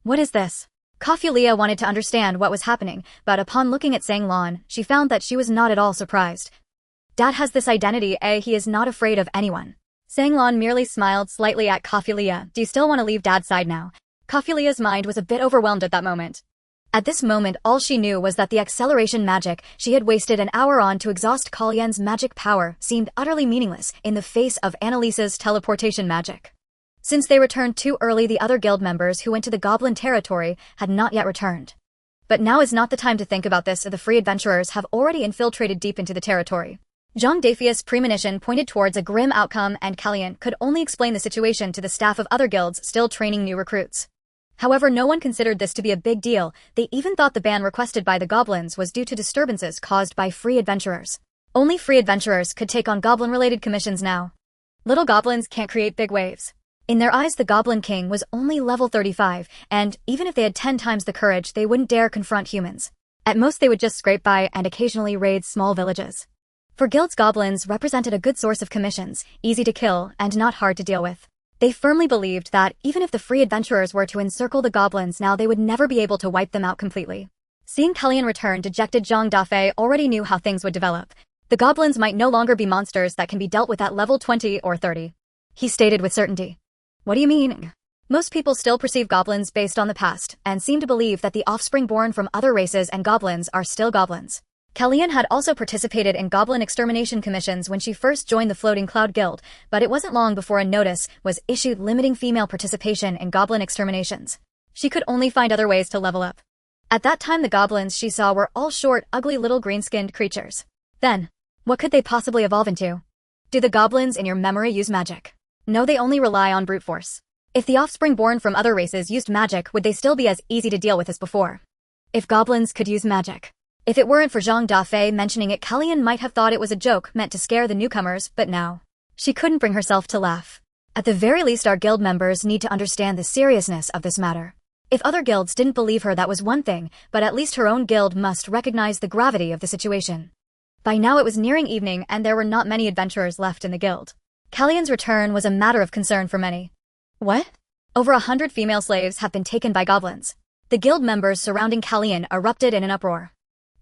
What is this? Kafulia wanted to understand what was happening, but upon looking at Zhang, she found that she was not at all surprised. Dad has this identity, he is not afraid of anyone. Zhang merely smiled slightly at Kafulia. Do you still want to leave Dad's side now? Kafulia's mind was a bit overwhelmed at that moment. At this moment, all she knew was that the acceleration magic she had wasted an hour on to exhaust Kalyan's magic power seemed utterly meaningless in the face of Annalise's teleportation magic. Since they returned too early, the other guild members who went to the Goblin territory had not yet returned. But now is not the time to think about this. The free adventurers have already infiltrated deep into the territory. Zhang Dafeng's premonition pointed towards a grim outcome, and Kalyan could only explain the situation to the staff of other guilds still training new recruits. However, no one considered this to be a big deal. They even thought the ban requested by the goblins was due to disturbances caused by free adventurers. Only free adventurers could take on goblin-related commissions now. Little goblins can't create big waves. In their eyes, the Goblin King was only level 35, and even if they had 10 times the courage, they wouldn't dare confront humans. At most, they would just scrape by and occasionally raid small villages. For guilds, goblins represented a good source of commissions, easy to kill and not hard to deal with. They firmly believed that even if the free adventurers were to encircle the goblins now, they would never be able to wipe them out completely. Seeing Kellyan return, dejected Zhang Dafeng already knew how things would develop. The goblins might no longer be monsters that can be dealt with at level 20 or 30. He stated with certainty. What do you mean? Most people still perceive goblins based on the past, and seem to believe that the offspring born from other races and goblins are still goblins. Kellyan had also participated in goblin extermination commissions when she first joined the Floating Cloud Guild, but it wasn't long before a notice was issued limiting female participation in goblin exterminations. She could only find other ways to level up. At that time the goblins she saw were all short, ugly little green-skinned creatures. Then, what could they possibly evolve into? Do the goblins in your memory use magic? No, they only rely on brute force. If the offspring born from other races used magic, would they still be as easy to deal with as before? If goblins could use magic. If it weren't for Zhang Dafeng mentioning it, Kellyan might have thought it was a joke meant to scare the newcomers, but now she couldn't bring herself to laugh. At the very least, our guild members need to understand the seriousness of this matter. If other guilds didn't believe her, that was one thing, but at least her own guild must recognize the gravity of the situation. By now it was nearing evening and there were not many adventurers left in the guild. Kellyan's return was a matter of concern for many. What? Over 100 female slaves have been taken by goblins. The guild members surrounding Kellyan erupted in an uproar.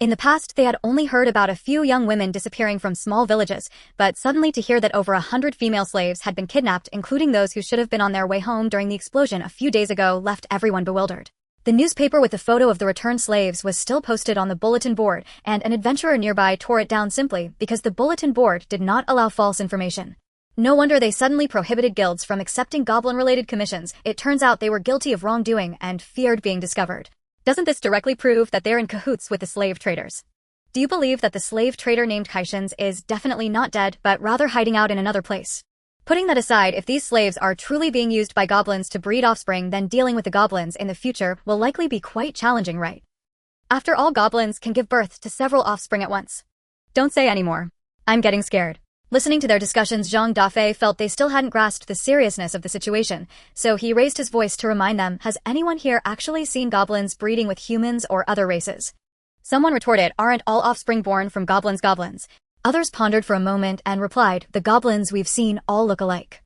In the past, they had only heard about a few young women disappearing from small villages, but suddenly to hear that over 100 female slaves had been kidnapped, including those who should have been on their way home during the explosion a few days ago, left everyone bewildered. The newspaper with the photo of the returned slaves was still posted on the bulletin board, and an adventurer nearby tore it down simply because the bulletin board did not allow false information. No wonder they suddenly prohibited guilds from accepting goblin-related commissions. It turns out they were guilty of wrongdoing and feared being discovered. Doesn't this directly prove that they're in cahoots with the slave traders? Do you believe that the slave trader named Kaishans is definitely not dead, but rather hiding out in another place? Putting that aside, if these slaves are truly being used by goblins to breed offspring, then dealing with the goblins in the future will likely be quite challenging, right? After all, goblins can give birth to several offspring at once. Don't say anymore. I'm getting scared. Listening to their discussions, Zhang Dafeng felt they still hadn't grasped the seriousness of the situation, so he raised his voice to remind them, has anyone here actually seen goblins breeding with humans or other races? Someone retorted, aren't all offspring born from goblins goblins? Others pondered for a moment and replied, the goblins we've seen all look alike.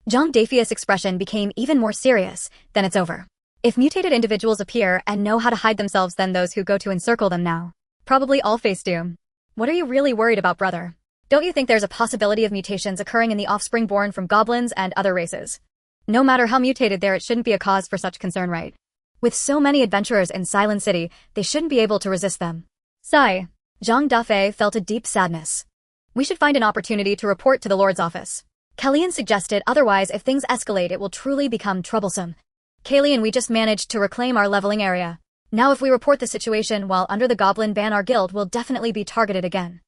Zhang Dafeng's expression became even more serious. Then it's over. If mutated individuals appear and know how to hide themselves, then those who go to encircle them now probably all face doom. What are you really worried about, brother? Don't you think there's a possibility of mutations occurring in the offspring born from goblins and other races? No matter how mutated they are, it shouldn't be a cause for such concern, right? With so many adventurers in Silent City, they shouldn't be able to resist them. Sigh. Zhang Dafeng felt a deep sadness. We should find an opportunity to report to the Lord's office. Kellyan suggested, otherwise if things escalate it will truly become troublesome. Kellyan, we just managed to reclaim our leveling area. Now if we report the situation while under the goblin ban, our guild will definitely be targeted again.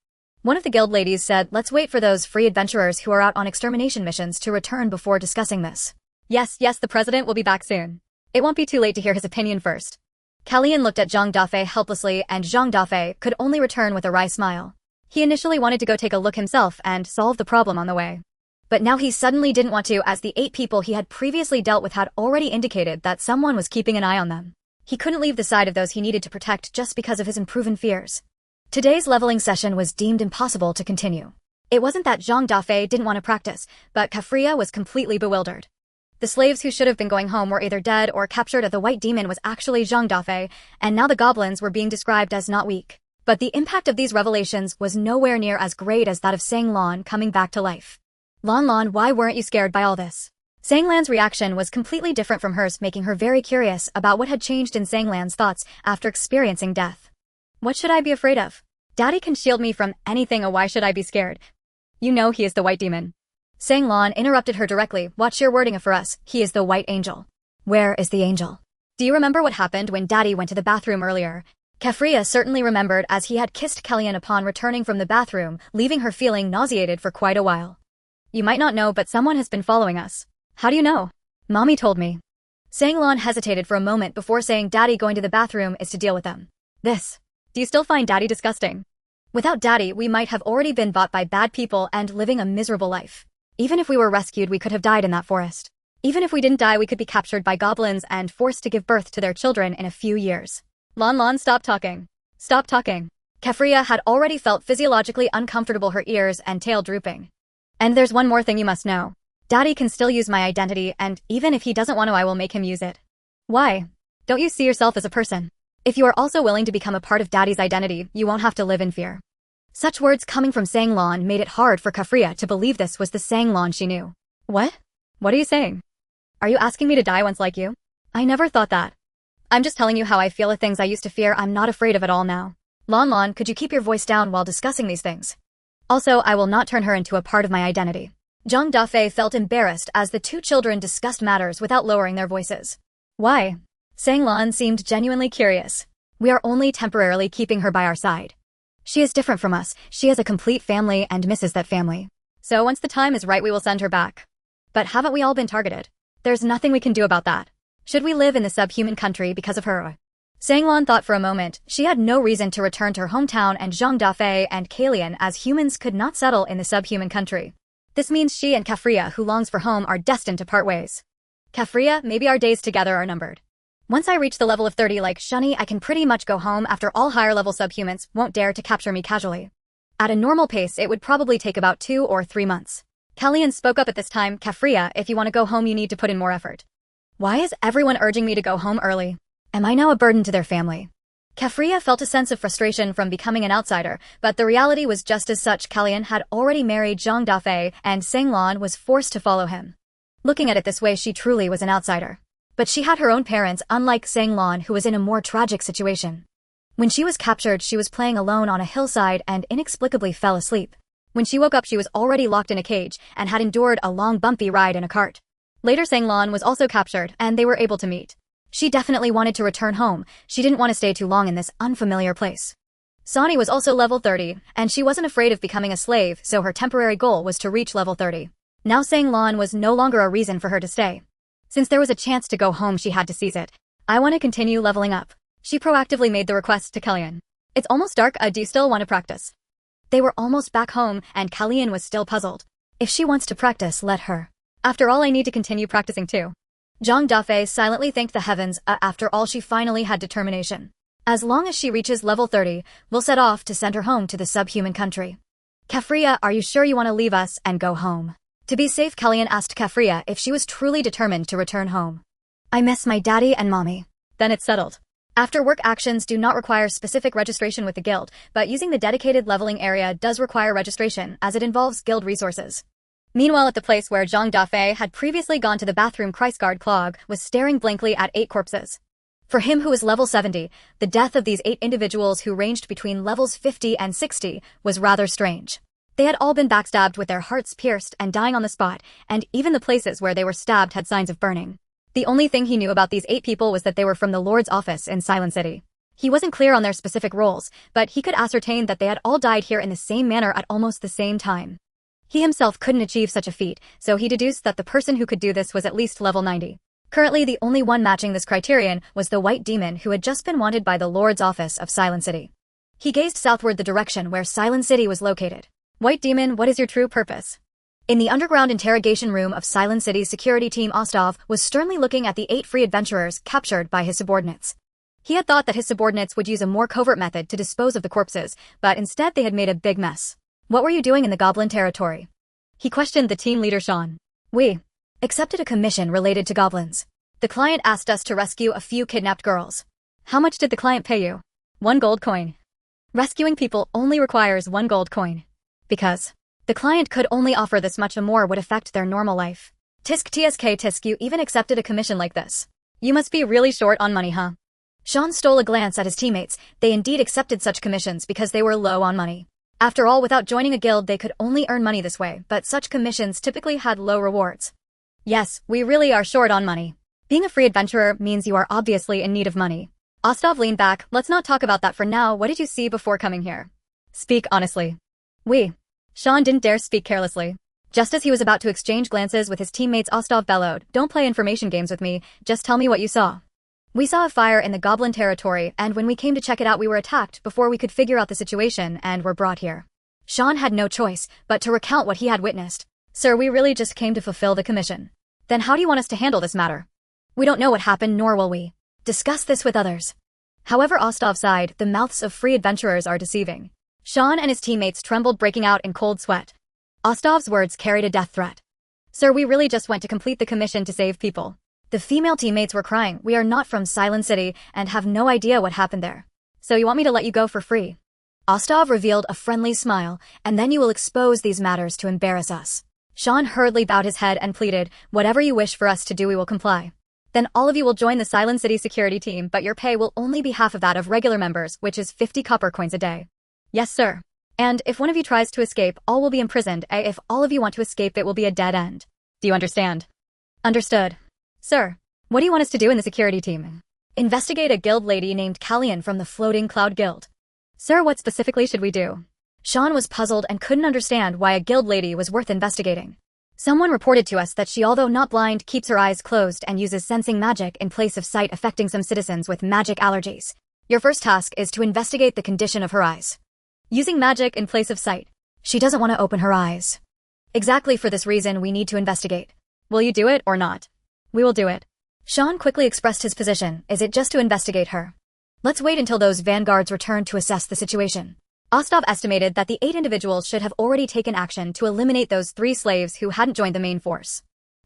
One of the guild ladies said, let's wait for those free adventurers who are out on extermination missions to return before discussing this. Yes, the president will be back soon. It won't be too late to hear his opinion first. Kellyan looked at Zhang Dafeng helplessly, and Zhang Dafeng could only return with a wry smile. He initially wanted to go take a look himself and solve the problem on the way. But now he suddenly didn't want to, as the 8 people he had previously dealt with had already indicated that someone was keeping an eye on them. He couldn't leave the side of those he needed to protect just because of his unproven fears. Today's leveling session was deemed impossible to continue. It wasn't that Zhang Dafeng didn't want to practice, but Kafria was completely bewildered. The slaves who should have been going home were either dead or captured, or the White Demon was actually Zhang Dafeng, and now the goblins were being described as not weak. But the impact of these revelations was nowhere near as great as that of Sang Lan coming back to life. Lan, why weren't you scared by all this? Sang Lan's reaction was completely different from hers, making her very curious about what had changed in Sang Lan's thoughts after experiencing death. What should I be afraid of? Daddy can shield me from anything, or why should I be scared? You know he is the White Demon. Sang Lan interrupted her directly, watch your wording for us, he is the White Angel. Where is the angel? Do you remember what happened when Daddy went to the bathroom earlier? Kafria certainly remembered, as he had kissed Kellyan upon returning from the bathroom, leaving her feeling nauseated for quite a while. You might not know, but someone has been following us. How do you know? Mommy told me. Sang Lan hesitated for a moment before saying, Daddy going to the bathroom is to deal with them. This. Do you still find Daddy disgusting? Without Daddy, we might have already been bought by bad people and living a miserable life. Even if we were rescued, we could have died in that forest. Even if we didn't die, we could be captured by goblins and forced to give birth to their children in a few years. Lan, stop talking. Stop talking. Kafria had already felt physiologically uncomfortable, her ears and tail drooping. And there's one more thing you must know. Daddy can still use my identity, and even if he doesn't want to, I will make him use it. Why? Don't you see yourself as a person? If you are also willing to become a part of Daddy's identity, you won't have to live in fear. Such words coming from Sang Lon made it hard for Kafria to believe this was the Sang Lon she knew. What? What are you saying? Are you asking me to die once like you? I never thought that. I'm just telling you how I feel. The things I used to fear I'm not afraid of at all now. Lon, could you keep your voice down while discussing these things? Also, I will not turn her into a part of my identity. Zhang Dafeng felt embarrassed as the two children discussed matters without lowering their voices. Why? Sang Lon seemed genuinely curious. We are only temporarily keeping her by our side. She is different from us. She has a complete family and misses that family. So once the time is right, we will send her back. But haven't we all been targeted? There's nothing we can do about that. Should we live in the subhuman country because of her? Sang Lon thought for a moment. She had no reason to return to her hometown, and Zhang Dafeng and Kalian as humans could not settle in the subhuman country. This means she and Kafria, who longs for home, are destined to part ways. Kafria, maybe our days together are numbered. Once I reach the level of 30 like Shani, I can pretty much go home. After all, higher level subhumans won't dare to capture me casually. At a normal pace, it would probably take about 2 or 3 months. Kalian spoke up at this time. Kafria, if you want to go home, you need to put in more effort. Why is everyone urging me to go home early? Am I now a burden to their family? Kafria felt a sense of frustration from becoming an outsider, but the reality was just as such. Kalian had already married Zhang Dafeng, and Sang Lon was forced to follow him. Looking at it this way, she truly was an outsider. But she had her own parents, unlike Sang Lon, who was in a more tragic situation. When she was captured, she was playing alone on a hillside and inexplicably fell asleep. When she woke up, she was already locked in a cage and had endured a long bumpy ride in a cart. Later, Sang Lon was also captured, and they were able to meet. She definitely wanted to return home. She didn't want to stay too long in this unfamiliar place. Sani was also level 30, and she wasn't afraid of becoming a slave, so her temporary goal was to reach level 30. Now Sang Lon was no longer a reason for her to stay. Since there was a chance to go home, she had to seize it. I want to continue leveling up. She proactively made the request to Kalian. It's almost dark, do you still want to practice? They were almost back home, and Kalian was still puzzled. If she wants to practice, let her. After all, I need to continue practicing too. Zhang Dafeng silently thanked the heavens. After all, she finally had determination. As long as she reaches level 30, we'll set off to send her home to the subhuman country. Kafria, are you sure you want to leave us and go home? To be safe, Kalian asked Kafria if she was truly determined to return home. I miss my daddy and mommy. Then it's settled. After work actions do not require specific registration with the guild, but using the dedicated leveling area does require registration as it involves guild resources. Meanwhile, at the place where Zhang Dafeng had previously gone to the bathroom, Christguard Clog was staring blankly at 8 corpses. For him, who was level 70, the death of these 8 individuals who ranged between levels 50 and 60 was rather strange. They had all been backstabbed with their hearts pierced and dying on the spot, and even the places where they were stabbed had signs of burning. The only thing he knew about these 8 people was that they were from the Lord's office in Silent City. He wasn't clear on their specific roles, but he could ascertain that they had all died here in the same manner at almost the same time. He himself couldn't achieve such a feat, so he deduced that the person who could do this was at least level 90. Currently, the only one matching this criterion was the White Demon, who had just been wanted by the Lord's office of Silent City. He gazed southward, the direction where Silent City was located. White Demon, what is your true purpose? In the underground interrogation room of Silent City's security team, Ostov was sternly looking at the 8 free adventurers captured by his subordinates. He had thought that his subordinates would use a more covert method to dispose of the corpses, but instead they had made a big mess. What were you doing in the Goblin territory? He questioned the team leader Sean. We accepted a commission related to goblins. The client asked us to rescue a few kidnapped girls. How much did the client pay you? 1 gold coin. Rescuing people only requires 1 gold coin. Because the client could only offer this much, and more would affect their normal life. Tisk, you even accepted a commission like this. You must be really short on money, huh? Sean stole a glance at his teammates. They indeed accepted such commissions because they were low on money. After all, without joining a guild, they could only earn money this way, but such commissions typically had low rewards. Yes, we really are short on money. Being a free adventurer means you are obviously in need of money. Ostov leaned back. Let's not talk about that for now. What did you see before coming here? Speak honestly. Sean didn't dare speak carelessly. Just as he was about to exchange glances with his teammates, Ostov bellowed, don't play information games with me, just tell me what you saw. We saw a fire in the Goblin territory, and when we came to check it out, we were attacked before we could figure out the situation and were brought here. Sean had no choice but to recount what he had witnessed. Sir, we really just came to fulfill the commission. Then how do you want us to handle this matter? We don't know what happened, nor will we discuss this with others. However, Ostov sighed, the mouths of free adventurers are deceiving. Sean and his teammates trembled, breaking out in cold sweat. Ostov's words carried a death threat. Sir, we really just went to complete the commission to save people. The female teammates were crying. We are not from Silent City and have no idea what happened there. So you want me to let you go for free? Ostov revealed a friendly smile, and then you will expose these matters to embarrass us. Sean hurriedly bowed his head and pleaded, whatever you wish for us to do we will comply. Then all of you will join the Silent City security team, but your pay will only be half of that of regular members, which is 50 copper coins a day. Yes, sir. And if one of you tries to escape, all will be imprisoned. If all of you want to escape, it will be a dead end. Do you understand? Understood. Sir, what do you want us to do in the security team? Investigate a guild lady named Callian from the Floating Cloud Guild. Sir, what specifically should we do? Sean was puzzled and couldn't understand why a guild lady was worth investigating. Someone reported to us that she, although not blind, keeps her eyes closed and uses sensing magic in place of sight, affecting some citizens with magic allergies. Your first task is to investigate the condition of her eyes. Using magic in place of sight. She doesn't want to open her eyes. Exactly for this reason we need to investigate. Will you do it or not? We will do it. Sean quickly expressed his position. Is it just to investigate her? Let's wait until those vanguards return to assess the situation. Ostov estimated that the 8 individuals should have already taken action to eliminate those 3 slaves who hadn't joined the main force.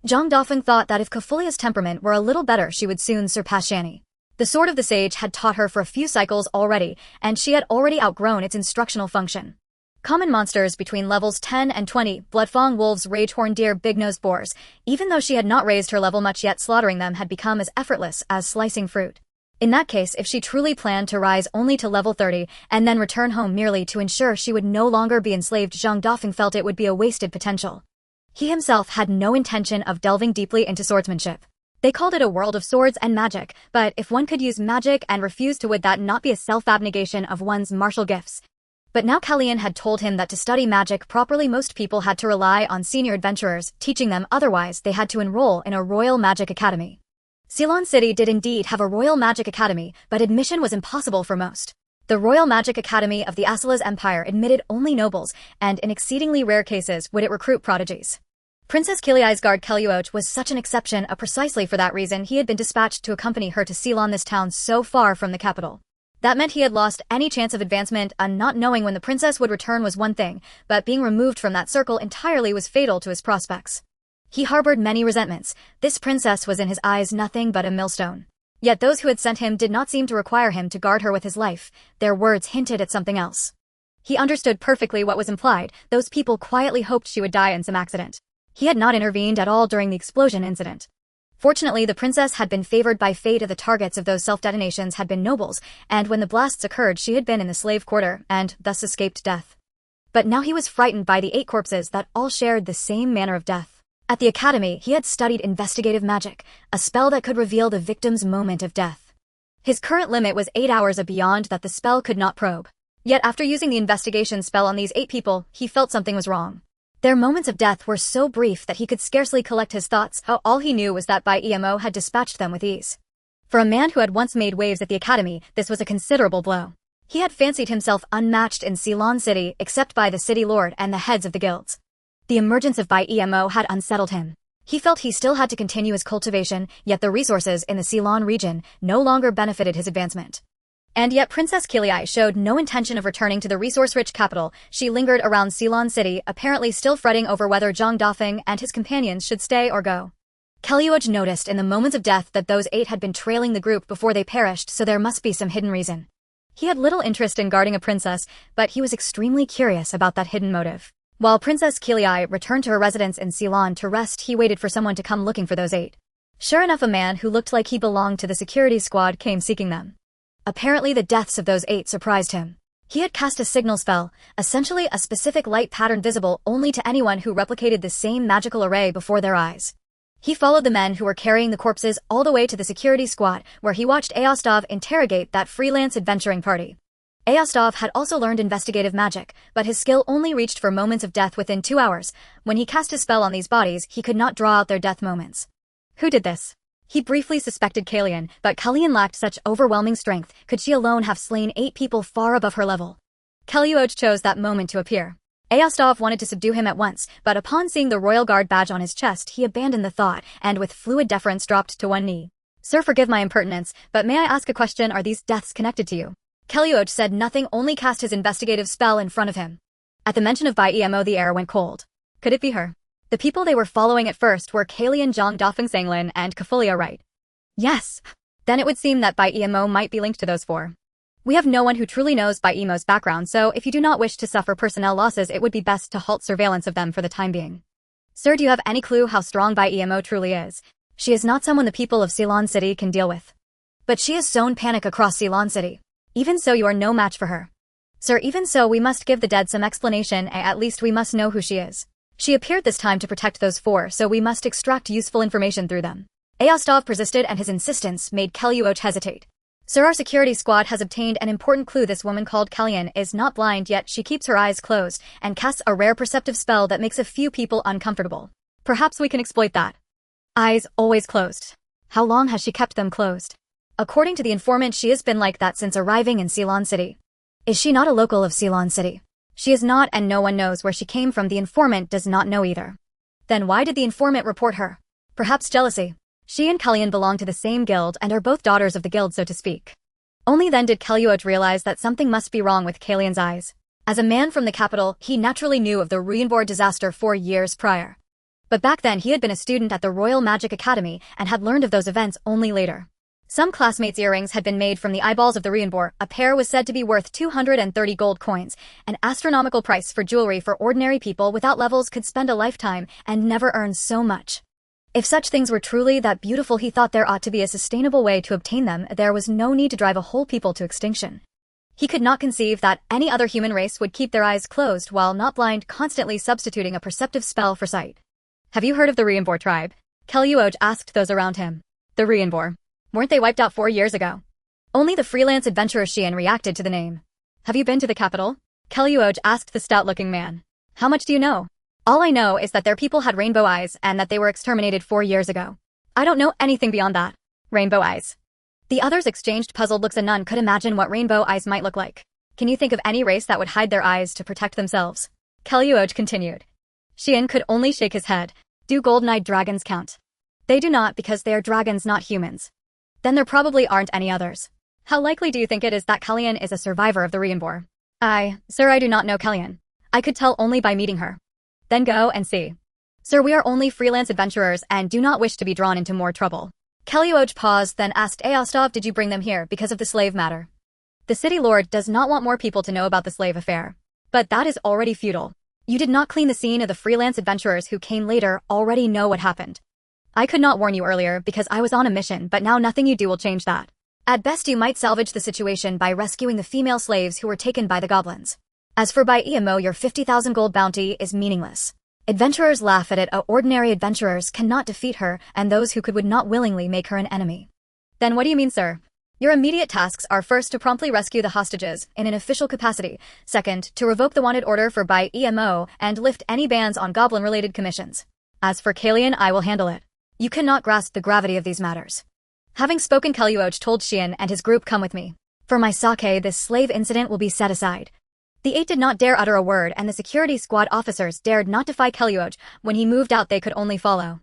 Zhang Dafeng thought that if Kafulia's temperament were a little better, she would soon surpass Shani. The Sword of the Sage had taught her for a few cycles already, and she had already outgrown its instructional function. Common monsters between levels 10 and 20, bloodfang wolves, rage-horned deer, big-nosed boars, even though she had not raised her level much yet, slaughtering them had become as effortless as slicing fruit. In that case, if she truly planned to rise only to level 30 and then return home merely to ensure she would no longer be enslaved, Zhang Dafeng felt it would be a wasted potential. He himself had no intention of delving deeply into swordsmanship. They called it a world of swords and magic, but if one could use magic and refuse to, would that not be a self-abnegation of one's martial gifts? But now Callian had told him that to study magic properly most people had to rely on senior adventurers teaching them, otherwise they had to enroll in a Royal Magic Academy. Ceylon City did indeed have a Royal Magic Academy, but admission was impossible for most. The Royal Magic Academy of the Asilas Empire admitted only nobles, and in exceedingly rare cases would it recruit prodigies. Princess Kiliai's guard Kelyuoch was such an exception, precisely for that reason he had been dispatched to accompany her to Ceylon, this town so far from the capital. That meant he had lost any chance of advancement, and not knowing when the princess would return was one thing, but being removed from that circle entirely was fatal to his prospects. He harbored many resentments. This princess was in his eyes nothing but a millstone. Yet those who had sent him did not seem to require him to guard her with his life. Their words hinted at something else. He understood perfectly what was implied. Those people quietly hoped she would die in some accident. He had not intervened at all during the explosion incident. Fortunately, the princess had been favored by fate. The targets of those self-detonations had been nobles, and when the blasts occurred she had been in the slave quarter, and thus escaped death. But now he was frightened by the 8 corpses that all shared the same manner of death. At the academy, he had studied investigative magic, a spell that could reveal the victim's moment of death. His current limit was 8 hours, beyond that the spell could not probe. Yet after using the investigation spell on these 8 people, he felt something was wrong. Their moments of death were so brief that he could scarcely collect his thoughts. All he knew was that Emo had dispatched them with ease. For a man who had once made waves at the academy, this was a considerable blow. He had fancied himself unmatched in Ceylon City, except by the city lord and the heads of the guilds. The emergence of Emo had unsettled him. He felt he still had to continue his cultivation, yet the resources in the Ceylon region no longer benefited his advancement. And yet Princess Kiliai showed no intention of returning to the resource-rich capital. She lingered around Ceylon City, apparently still fretting over whether Zhang Dafeng and his companions should stay or go. Kelyuoch noticed in the moments of death that those 8 had been trailing the group before they perished, so there must be some hidden reason. He had little interest in guarding a princess, but he was extremely curious about that hidden motive. While Princess Kiliai returned to her residence in Ceylon to rest, he waited for someone to come looking for those 8. Sure enough, a man who looked like he belonged to the security squad came seeking them. Apparently the deaths of those 8 surprised him. He had cast a signal spell, essentially a specific light pattern visible only to anyone who replicated the same magical array before their eyes. He followed the men who were carrying the corpses all the way to the security squad, where he watched Aostov interrogate that freelance adventuring party. Aostov had also learned investigative magic, but his skill only reached for moments of death within 2 hours. When he cast his spell on these bodies, he could not draw out their death moments. Who did this? He briefly suspected Callian, but Callian lacked such overwhelming strength. Could she alone have slain 8 people far above her level? Kelyuoch chose that moment to appear. Aostov wanted to subdue him at once, but upon seeing the Royal Guard badge on his chest, he abandoned the thought, and with fluid deference dropped to one knee. Sir, forgive my impertinence, but may I ask a question? Are these deaths connected to you? Kelyuoch said nothing, only cast his investigative spell in front of him. At the mention of Emo, the air went cold. Could it be her? The people they were following at first were Kalian, Zhang Dafeng, Sanglin, and Kafulia, right? Yes. Then it would seem that Bai Emo might be linked to those four. We have no one who truly knows Bai Emo's background, so if you do not wish to suffer personnel losses, it would be best to halt surveillance of them for the time being. Sir, do you have any clue how strong Bai Emo truly is? She is not someone the people of Ceylon City can deal with. But she has sown panic across Ceylon City. Even so, you are no match for her. Sir, even so, we must give the dead some explanation, and at least we must know who she is. She appeared this time to protect those four, so we must extract useful information through them. Ayostov persisted, and his insistence made Kelyuoch hesitate. Sir, our security squad has obtained an important clue. This woman called Kalian is not blind, yet she keeps her eyes closed and casts a rare perceptive spell that makes a few people uncomfortable. Perhaps we can exploit that. Eyes always closed. How long has she kept them closed? According to the informant, she has been like that since arriving in Ceylon City. Is she not a local of Ceylon City? She is not, and no one knows where she came from. The informant does not know either. Then why did the informant report her? Perhaps jealousy. She and Kalian belong to the same guild and are both daughters of the guild, so to speak. Only then did Kelyuoch realize that something must be wrong with Kalian's eyes. As a man from the capital, he naturally knew of the Ruinbor disaster 4 years prior. But back then he had been a student at the Royal Magic Academy and had learned of those events only later. Some classmates' earrings had been made from the eyeballs of the Ruinbor. A pair was said to be worth 230 gold coins, an astronomical price for jewelry for ordinary people without levels could spend a lifetime and never earn so much. If such things were truly that beautiful, he thought there ought to be a sustainable way to obtain them. There was no need to drive a whole people to extinction. He could not conceive that any other human race would keep their eyes closed while not blind, constantly substituting a perceptive spell for sight. Have you heard of the Ruinbor tribe? Kelyuoch asked those around him. The Ruinbor. Weren't they wiped out 4 years ago? Only the freelance adventurer Xian reacted to the name. Have you been to the capital? Kelyuoch asked the stout-looking man. How much do you know? All I know is that their people had rainbow eyes and that they were exterminated 4 years ago. I don't know anything beyond that. Rainbow eyes. The others exchanged puzzled looks, and none could imagine what rainbow eyes might look like. Can you think of any race that would hide their eyes to protect themselves? Kelyuoch continued. Xian could only shake his head. Do golden-eyed dragons count? They do not, because they are dragons, not humans. Then there probably aren't any others. How likely do you think it is that Kalian is a survivor of the Ruinbor? Sir, I do not know Kalian. I could tell only by meeting her. Then go and see. Sir, we are only freelance adventurers and do not wish to be drawn into more trouble. Kelyuoch paused, then asked Ayostov, did you bring them here because of the slave matter? The city lord does not want more people to know about the slave affair. But that is already futile. You did not clean the scene of the freelance adventurers who came later already know what happened. I could not warn you earlier because I was on a mission, but now nothing you do will change that. At best you might salvage the situation by rescuing the female slaves who were taken by the goblins. As for Bai Emo, your 50,000 gold bounty is meaningless. Adventurers laugh at it. Ordinary adventurers cannot defeat her, and those who could would not willingly make her an enemy. Then what do you mean, sir? Your immediate tasks are first to promptly rescue the hostages in an official capacity, second, to revoke the wanted order for Bai Emo and lift any bans on goblin-related commissions. As for Kalian, I will handle it. You cannot grasp the gravity of these matters. Having spoken, Kelyuoch told Xian and his group, come with me. For my sake, this slave incident will be set aside. The 8 did not dare utter a word, and the security squad officers dared not defy Kelyuoch. When he moved out, they could only follow.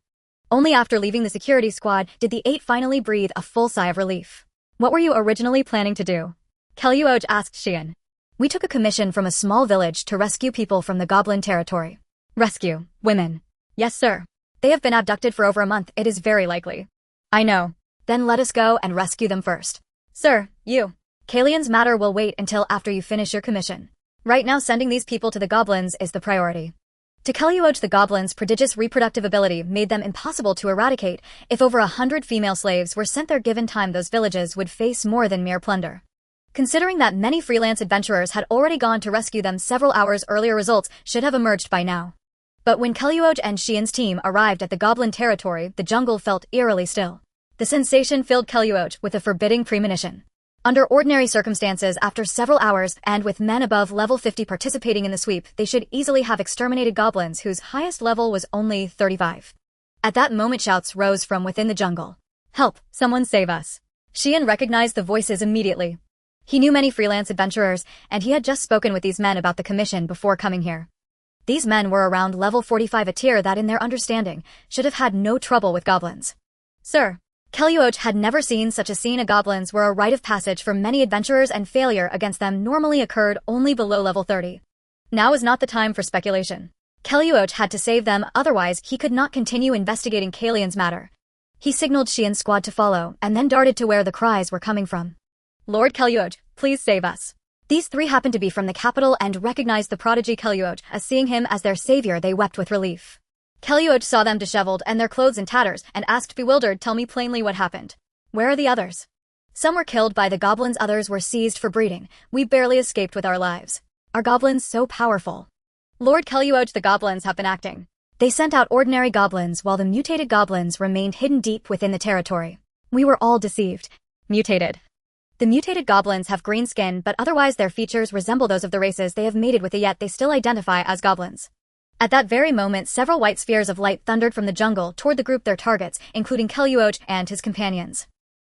Only after leaving the security squad did the 8 finally breathe a full sigh of relief. What were you originally planning to do? Kelyuoch asked Xian. We took a commission from a small village to rescue people from the goblin territory. Rescue women. Yes, sir. They have been abducted for over a month. It is very likely. I know. Then let us go and rescue them first. Sir, you. Kalian's matter will wait until after you finish your commission. Right now, sending these people to the goblins is the priority. To Kelyuoch, the goblins' prodigious reproductive ability made them impossible to eradicate. If over 100 female slaves were sent there given time, those villages would face more than mere plunder. Considering that many freelance adventurers had already gone to rescue them several hours earlier, results should have emerged by now. But when Kelyuoch and Xian's team arrived at the goblin territory, the jungle felt eerily still. The sensation filled Kelyuoch with a forbidding premonition. Under ordinary circumstances, after several hours, and with men above level 50 participating in the sweep, they should easily have exterminated goblins whose highest level was only 35. At that moment, shouts rose from within the jungle. Help! Someone save us! Xian recognized the voices immediately. He knew many freelance adventurers, and he had just spoken with these men about the commission before coming here. These men were around level 45, a tier that, in their understanding, should have had no trouble with goblins. Sir, Kelyuoch had never seen such a scene. Goblins were a rite of passage for many adventurers, and failure against them normally occurred only below level 30. Now is not the time for speculation. Kellyuoj had to save them, otherwise he could not continue investigating Kalian's matter. He signaled Xian's squad to follow, and then darted to where the cries were coming from. Lord Kellyuoj, please save us. These three happened to be from the capital and recognized the prodigy Kellyuoj, as seeing him as their savior they wept with relief. Kellyuoj saw them disheveled and their clothes in tatters, and asked bewildered, "Tell me plainly what happened. Where are the others?" "Some were killed by the goblins, others were seized for breeding. We barely escaped with our lives. Are goblins so powerful?" "Lord Kellyuoj, the goblins have been acting. They sent out ordinary goblins while the mutated goblins remained hidden deep within the territory. We were all deceived." "Mutated." "The mutated goblins have green skin, but otherwise their features resemble those of the races they have mated with, yet they still identify as goblins." At that very moment, several white spheres of light thundered from the jungle toward the group, their targets, including Kellyuoj and his companions.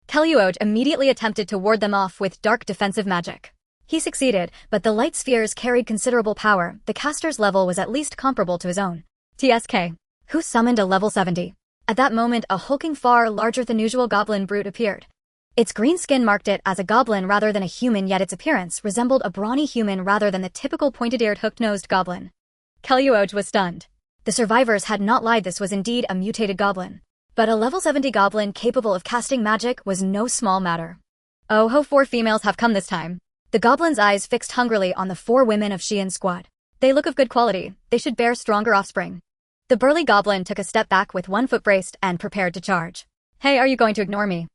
Kellyuoj immediately attempted to ward them off with dark defensive magic. He succeeded, but the light spheres carried considerable power. The caster's level was at least comparable to his own. TSK. Who summoned a level 70? At that moment, a hulking, far larger than usual goblin brute appeared. Its green skin marked it as a goblin rather than a human, yet its appearance resembled a brawny human rather than the typical pointed-eared, hooked-nosed goblin. Kellyuoj was stunned. The survivors had not lied, this was indeed a mutated goblin. But a level 70 goblin capable of casting magic was no small matter. "Oh ho, 4 females have come this time." The goblin's eyes fixed hungrily on the 4 women of Xian's squad. "They look of good quality. They should bear stronger offspring." The burly goblin took a step back with 1 foot braced and prepared to charge. "Hey, are you going to ignore me?"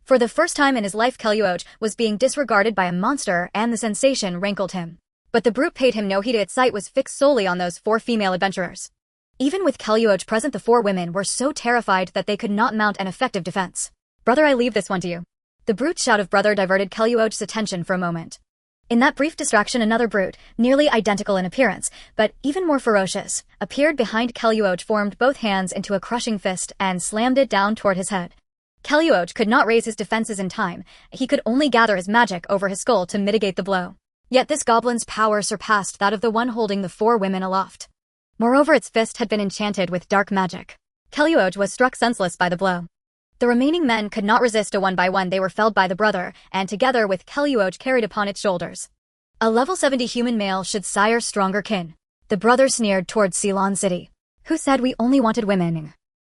For the first time in his life, Kellyuoj was being disregarded by a monster, and the sensation rankled him. But the brute paid him no heed. Its sight was fixed solely on those 4 female adventurers. Even with Kellyuoj present, the 4 women were so terrified that they could not mount an effective defense. "Brother, I leave this one to you." The brute's shout of brother diverted Kellyuoj's attention for a moment. In that brief distraction, another brute, nearly identical in appearance, but even more ferocious, appeared behind Kellyuoj, formed both hands into a crushing fist, and slammed it down toward his head. Kellyuoj could not raise his defenses in time. He could only gather his magic over his skull to mitigate the blow. Yet this goblin's power surpassed that of the one holding the 4 women aloft. Moreover, its fist had been enchanted with dark magic. Kellyuoj was struck senseless by the blow. The remaining men could not resist. One by one they were felled by the brother, and together with Kellyuoj carried upon its shoulders. A level 70 human male should sire stronger kin. The brother sneered towards Ceylon City. "Who said we only wanted women?"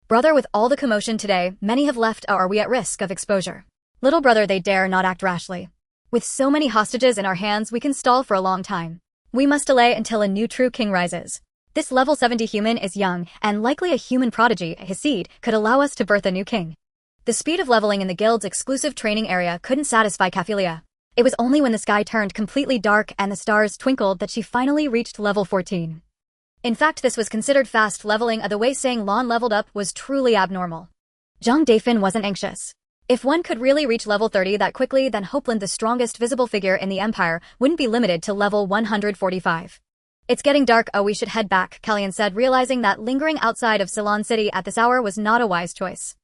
"Brother, with all the commotion today, many have left. Are we at risk of exposure?" "Little brother, they dare not act rashly. With so many hostages in our hands, we can stall for a long time. We must delay until a new true king rises. This level 70 human is young, and likely a human prodigy. His seed could allow us to birth a new king." The speed of leveling in the guild's exclusive training area couldn't satisfy Kafilia. It was only when the sky turned completely dark and the stars twinkled that she finally reached level 14. In fact, this was considered fast leveling. The way Zhang Lan leveled up was truly abnormal. Zhang Dafeng wasn't anxious. If one could really reach level 30 that quickly, then Hopeland, the strongest visible figure in the Empire, wouldn't be limited to level 145. "It's getting dark. Oh, we should head back," Kalian said, realizing that lingering outside of Ceylon City at this hour was not a wise choice.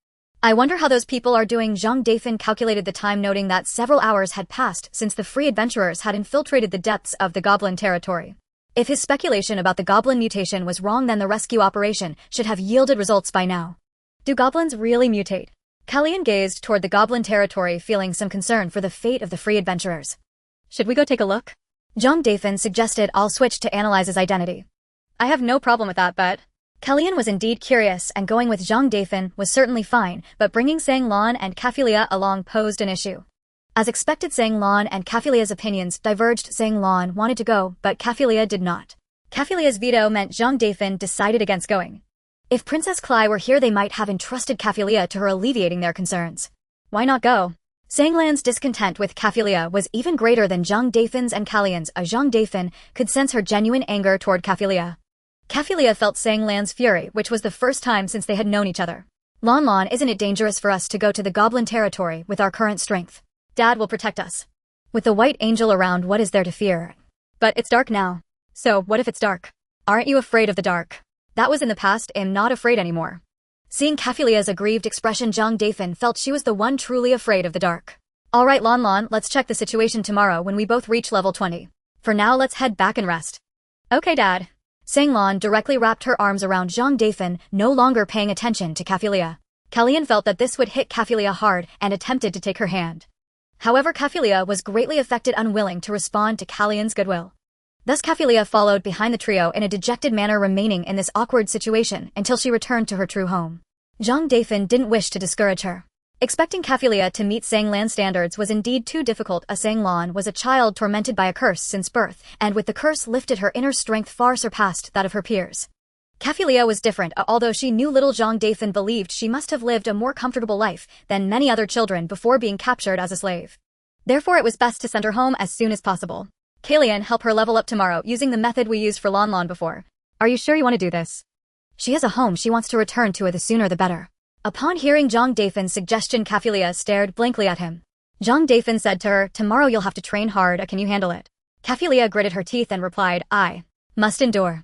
"I wonder how those people are doing." Zhang Dafeng calculated the time, noting that several hours had passed since the free adventurers had infiltrated the depths of the goblin territory. If his speculation about the goblin mutation was wrong, then the rescue operation should have yielded results by now. Do goblins really mutate? Kalian gazed toward the goblin territory, feeling some concern for the fate of the free adventurers. "Should we go take a look?" Zhang Dafeng suggested. "I'll switch to analyze his identity." "I have no problem with that, but..." Kalian was indeed curious, and going with Zhang Dafeng was certainly fine, but bringing Zhang Lan and Kafilia along posed an issue. As expected, Zhang Lan and Kafilia's opinions diverged. Zhang Lan wanted to go, but Kafilia did not. Kafilia's veto meant Zhang Dafeng decided against going. If Princess Klai were here, they might have entrusted Kafilia to her, alleviating their concerns. Why not go? Zhang Lan's discontent with Kafilia was even greater than Zhang Dafeng's and Kalian's. Zhang Dafeng could sense her genuine anger toward Kafilia. Kafilia felt Zhang Lan's fury, which was the first time since they had known each other. "Lan, isn't it dangerous for us to go to the goblin territory with our current strength? Dad will protect us. With the white angel around, what is there to fear? But it's dark now. So, what if it's dark? Aren't you afraid of the dark?" "That was in the past. I'm not afraid anymore." Seeing Kafilia's aggrieved expression, Zhang Dafeng felt she was the one truly afraid of the dark. "All right, Lan, let's check the situation tomorrow when we both reach level 20. For now, let's head back and rest." "Okay, Dad." Zhang Lan directly wrapped her arms around Zhang Dafeng, no longer paying attention to Kafilia. Kalian felt that this would hit Kafilia hard and attempted to take her hand. However, Kafilia was greatly affected, unwilling to respond to Kalian's goodwill. Thus Caphulia followed behind the trio in a dejected manner, remaining in this awkward situation until she returned to her true home. Zhang Dafeng didn't wish to discourage her. Expecting Caphulia to meet Sanglan's standards was indeed too difficult. Sanglan was a child tormented by a curse since birth, and with the curse lifted, her inner strength far surpassed that of her peers. Caphulia was different. Although she knew little, Zhang Dafeng believed she must have lived a more comfortable life than many other children before being captured as a slave. Therefore it was best to send her home as soon as possible. Kalian, help her level up tomorrow using the method we used for Lan before. Are you sure you want to do this? She has a home she wants to return to, the sooner the better. Upon hearing Zhang Dafeng's suggestion, Caphulia stared blankly at him. Zhang Dafeng said to her, tomorrow you'll have to train hard. Can you handle it? Caphulia gritted her teeth and replied, I must endure.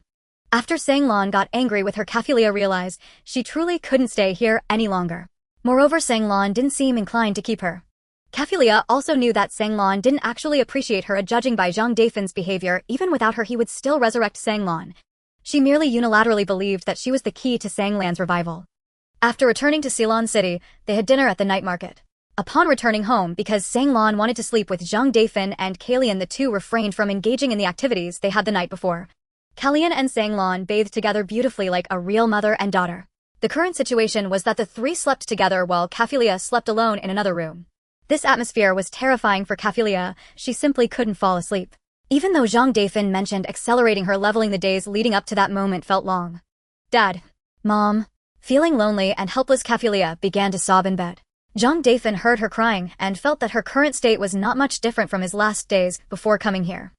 After Sanglan got angry with her, Caphulia realized she truly couldn't stay here any longer. Moreover, Sanglan didn't seem inclined to keep her. Caphulia also knew that Sanglan didn't actually appreciate her, judging by Zhang Dafeng's behavior. Even without her, he would still resurrect Sanglan. She merely unilaterally believed that she was the key to Sanglan's revival. After returning to Ceylon City, they had dinner at the night market. Upon returning home, because Sanglan wanted to sleep with Zhang Dafeng and Kalian, the two refrained from engaging in the activities they had the night before. Kalian and Sanglan bathed together beautifully like a real mother and daughter. The current situation was that the three slept together while Caphulia slept alone in another room. This atmosphere was terrifying for Caphulia. She simply couldn't fall asleep. Even though Zhang Dafeng mentioned accelerating her leveling, the days leading up to that moment felt long. Dad. Mom. Feeling lonely and helpless, Caphulia began to sob in bed. Zhang Dafeng heard her crying and felt that her current state was not much different from his last days before coming here.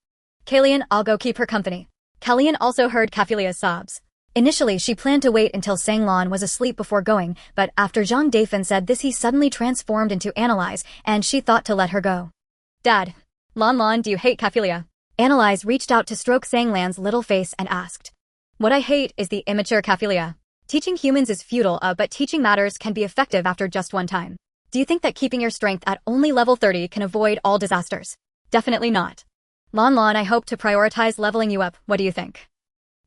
Kalian, I'll go keep her company. Kalian also heard Caphulia's sobs. Initially, she planned to wait until Sanglan was asleep before going, but after Zhang Dafeng said this, he suddenly transformed into Analyze, and she thought to let her go. Dad. Lan, do you hate Caphulia? Analyze reached out to stroke Sanglan's little face and asked. What I hate is the immature Caphulia. Teaching humans is futile, but teaching matters can be effective after just one time. Do you think that keeping your strength at only level 30 can avoid all disasters? Definitely not. Lan, I hope to prioritize leveling you up. What do you think?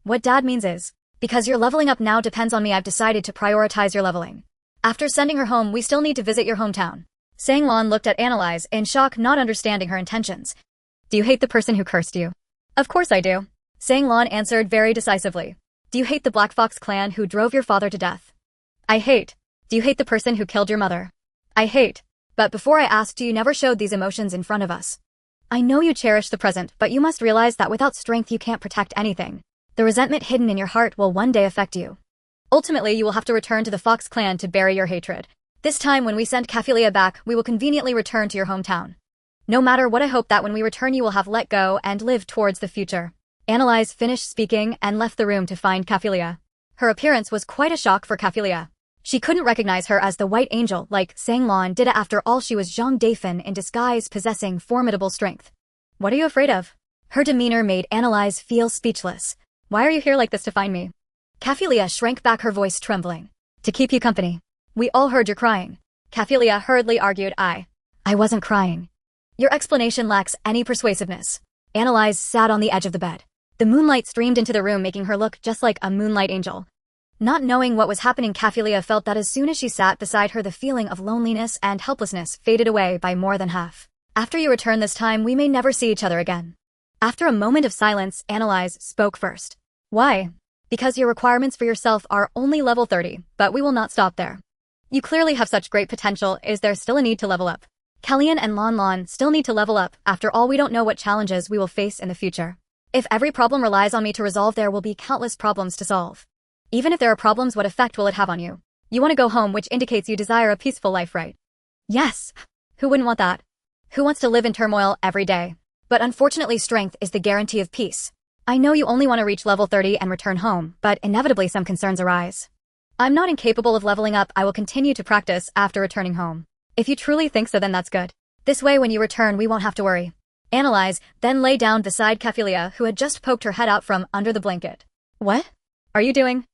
What Dad means is, because your leveling up now depends on me, I've decided to prioritize your leveling. After sending her home, we still need to visit your hometown. Sanglan looked at Analyze in shock, not understanding her intentions. Do you hate the person who cursed you? Of course I do. Sanglan answered very decisively. Do you hate the Black Fox clan who drove your father to death? I hate. Do you hate the person who killed your mother? I hate. But before I asked, you never showed these emotions in front of us. I know you cherish the present, but you must realize that without strength you can't protect anything. The resentment hidden in your heart will one day affect you. Ultimately, you will have to return to the Fox clan to bury your hatred. This time, when we send Caphulia back, we will conveniently return to your hometown. No matter what, I hope that when we return you will have let go and live towards the future. Analyze finished speaking and left the room to find Caphulia. Her appearance was quite a shock for Caphulia. She couldn't recognize her as the White Angel like Sanglan did. After all, she was Zhang Dafeng in disguise, possessing formidable strength. What are you afraid of? Her demeanor made Analyze feel speechless. Why are you here like this to find me? Caphulia shrank back, her voice trembling. To keep you company. We all heard you crying. Caphulia hurriedly argued. I wasn't crying. Your explanation lacks any persuasiveness. Analyze sat on the edge of the bed. The moonlight streamed into the room, making her look just like a moonlight angel. Not knowing what was happening, Caphulia felt that as soon as she sat beside her, the feeling of loneliness and helplessness faded away by more than half. After you return this time, we may never see each other again. After a moment of silence, Analyze spoke first. Why? Because your requirements for yourself are only level 30, but we will not stop there. You clearly have such great potential. Is there still a need to level up? Kalian and Lan still need to level up. After all, we don't know what challenges we will face in the future. If every problem relies on me to resolve, there will be countless problems to solve. Even if there are problems, what effect will it have on you? You want to go home, which indicates you desire a peaceful life, right? Yes. Who wouldn't want that? Who wants to live in turmoil every day? But unfortunately, strength is the guarantee of peace. I know you only want to reach level 30 and return home, but inevitably some concerns arise. I'm not incapable of leveling up. I will continue to practice after returning home. If you truly think so, then that's good. This way, when you return, we won't have to worry. Analyze then lay down beside Caphulia, who had just poked her head out from under the blanket. What are you doing?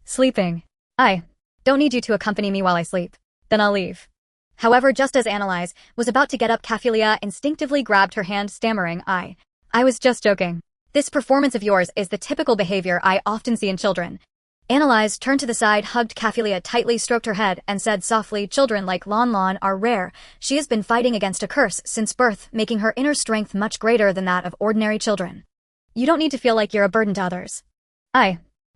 Sleeping. I don't need you to accompany me while I sleep. Then I'll leave. However, just as Analyze was about to get up, Caphulia instinctively grabbed her hand, stammering, I was just joking. This performance of yours is the typical behavior I often see in children. Analyze turned to the side, hugged Caphulia tightly, stroked her head, and said softly, children like Lan are rare. She has been fighting against a curse since birth, making her inner strength much greater than that of ordinary children. You don't need to feel like you're a burden to others.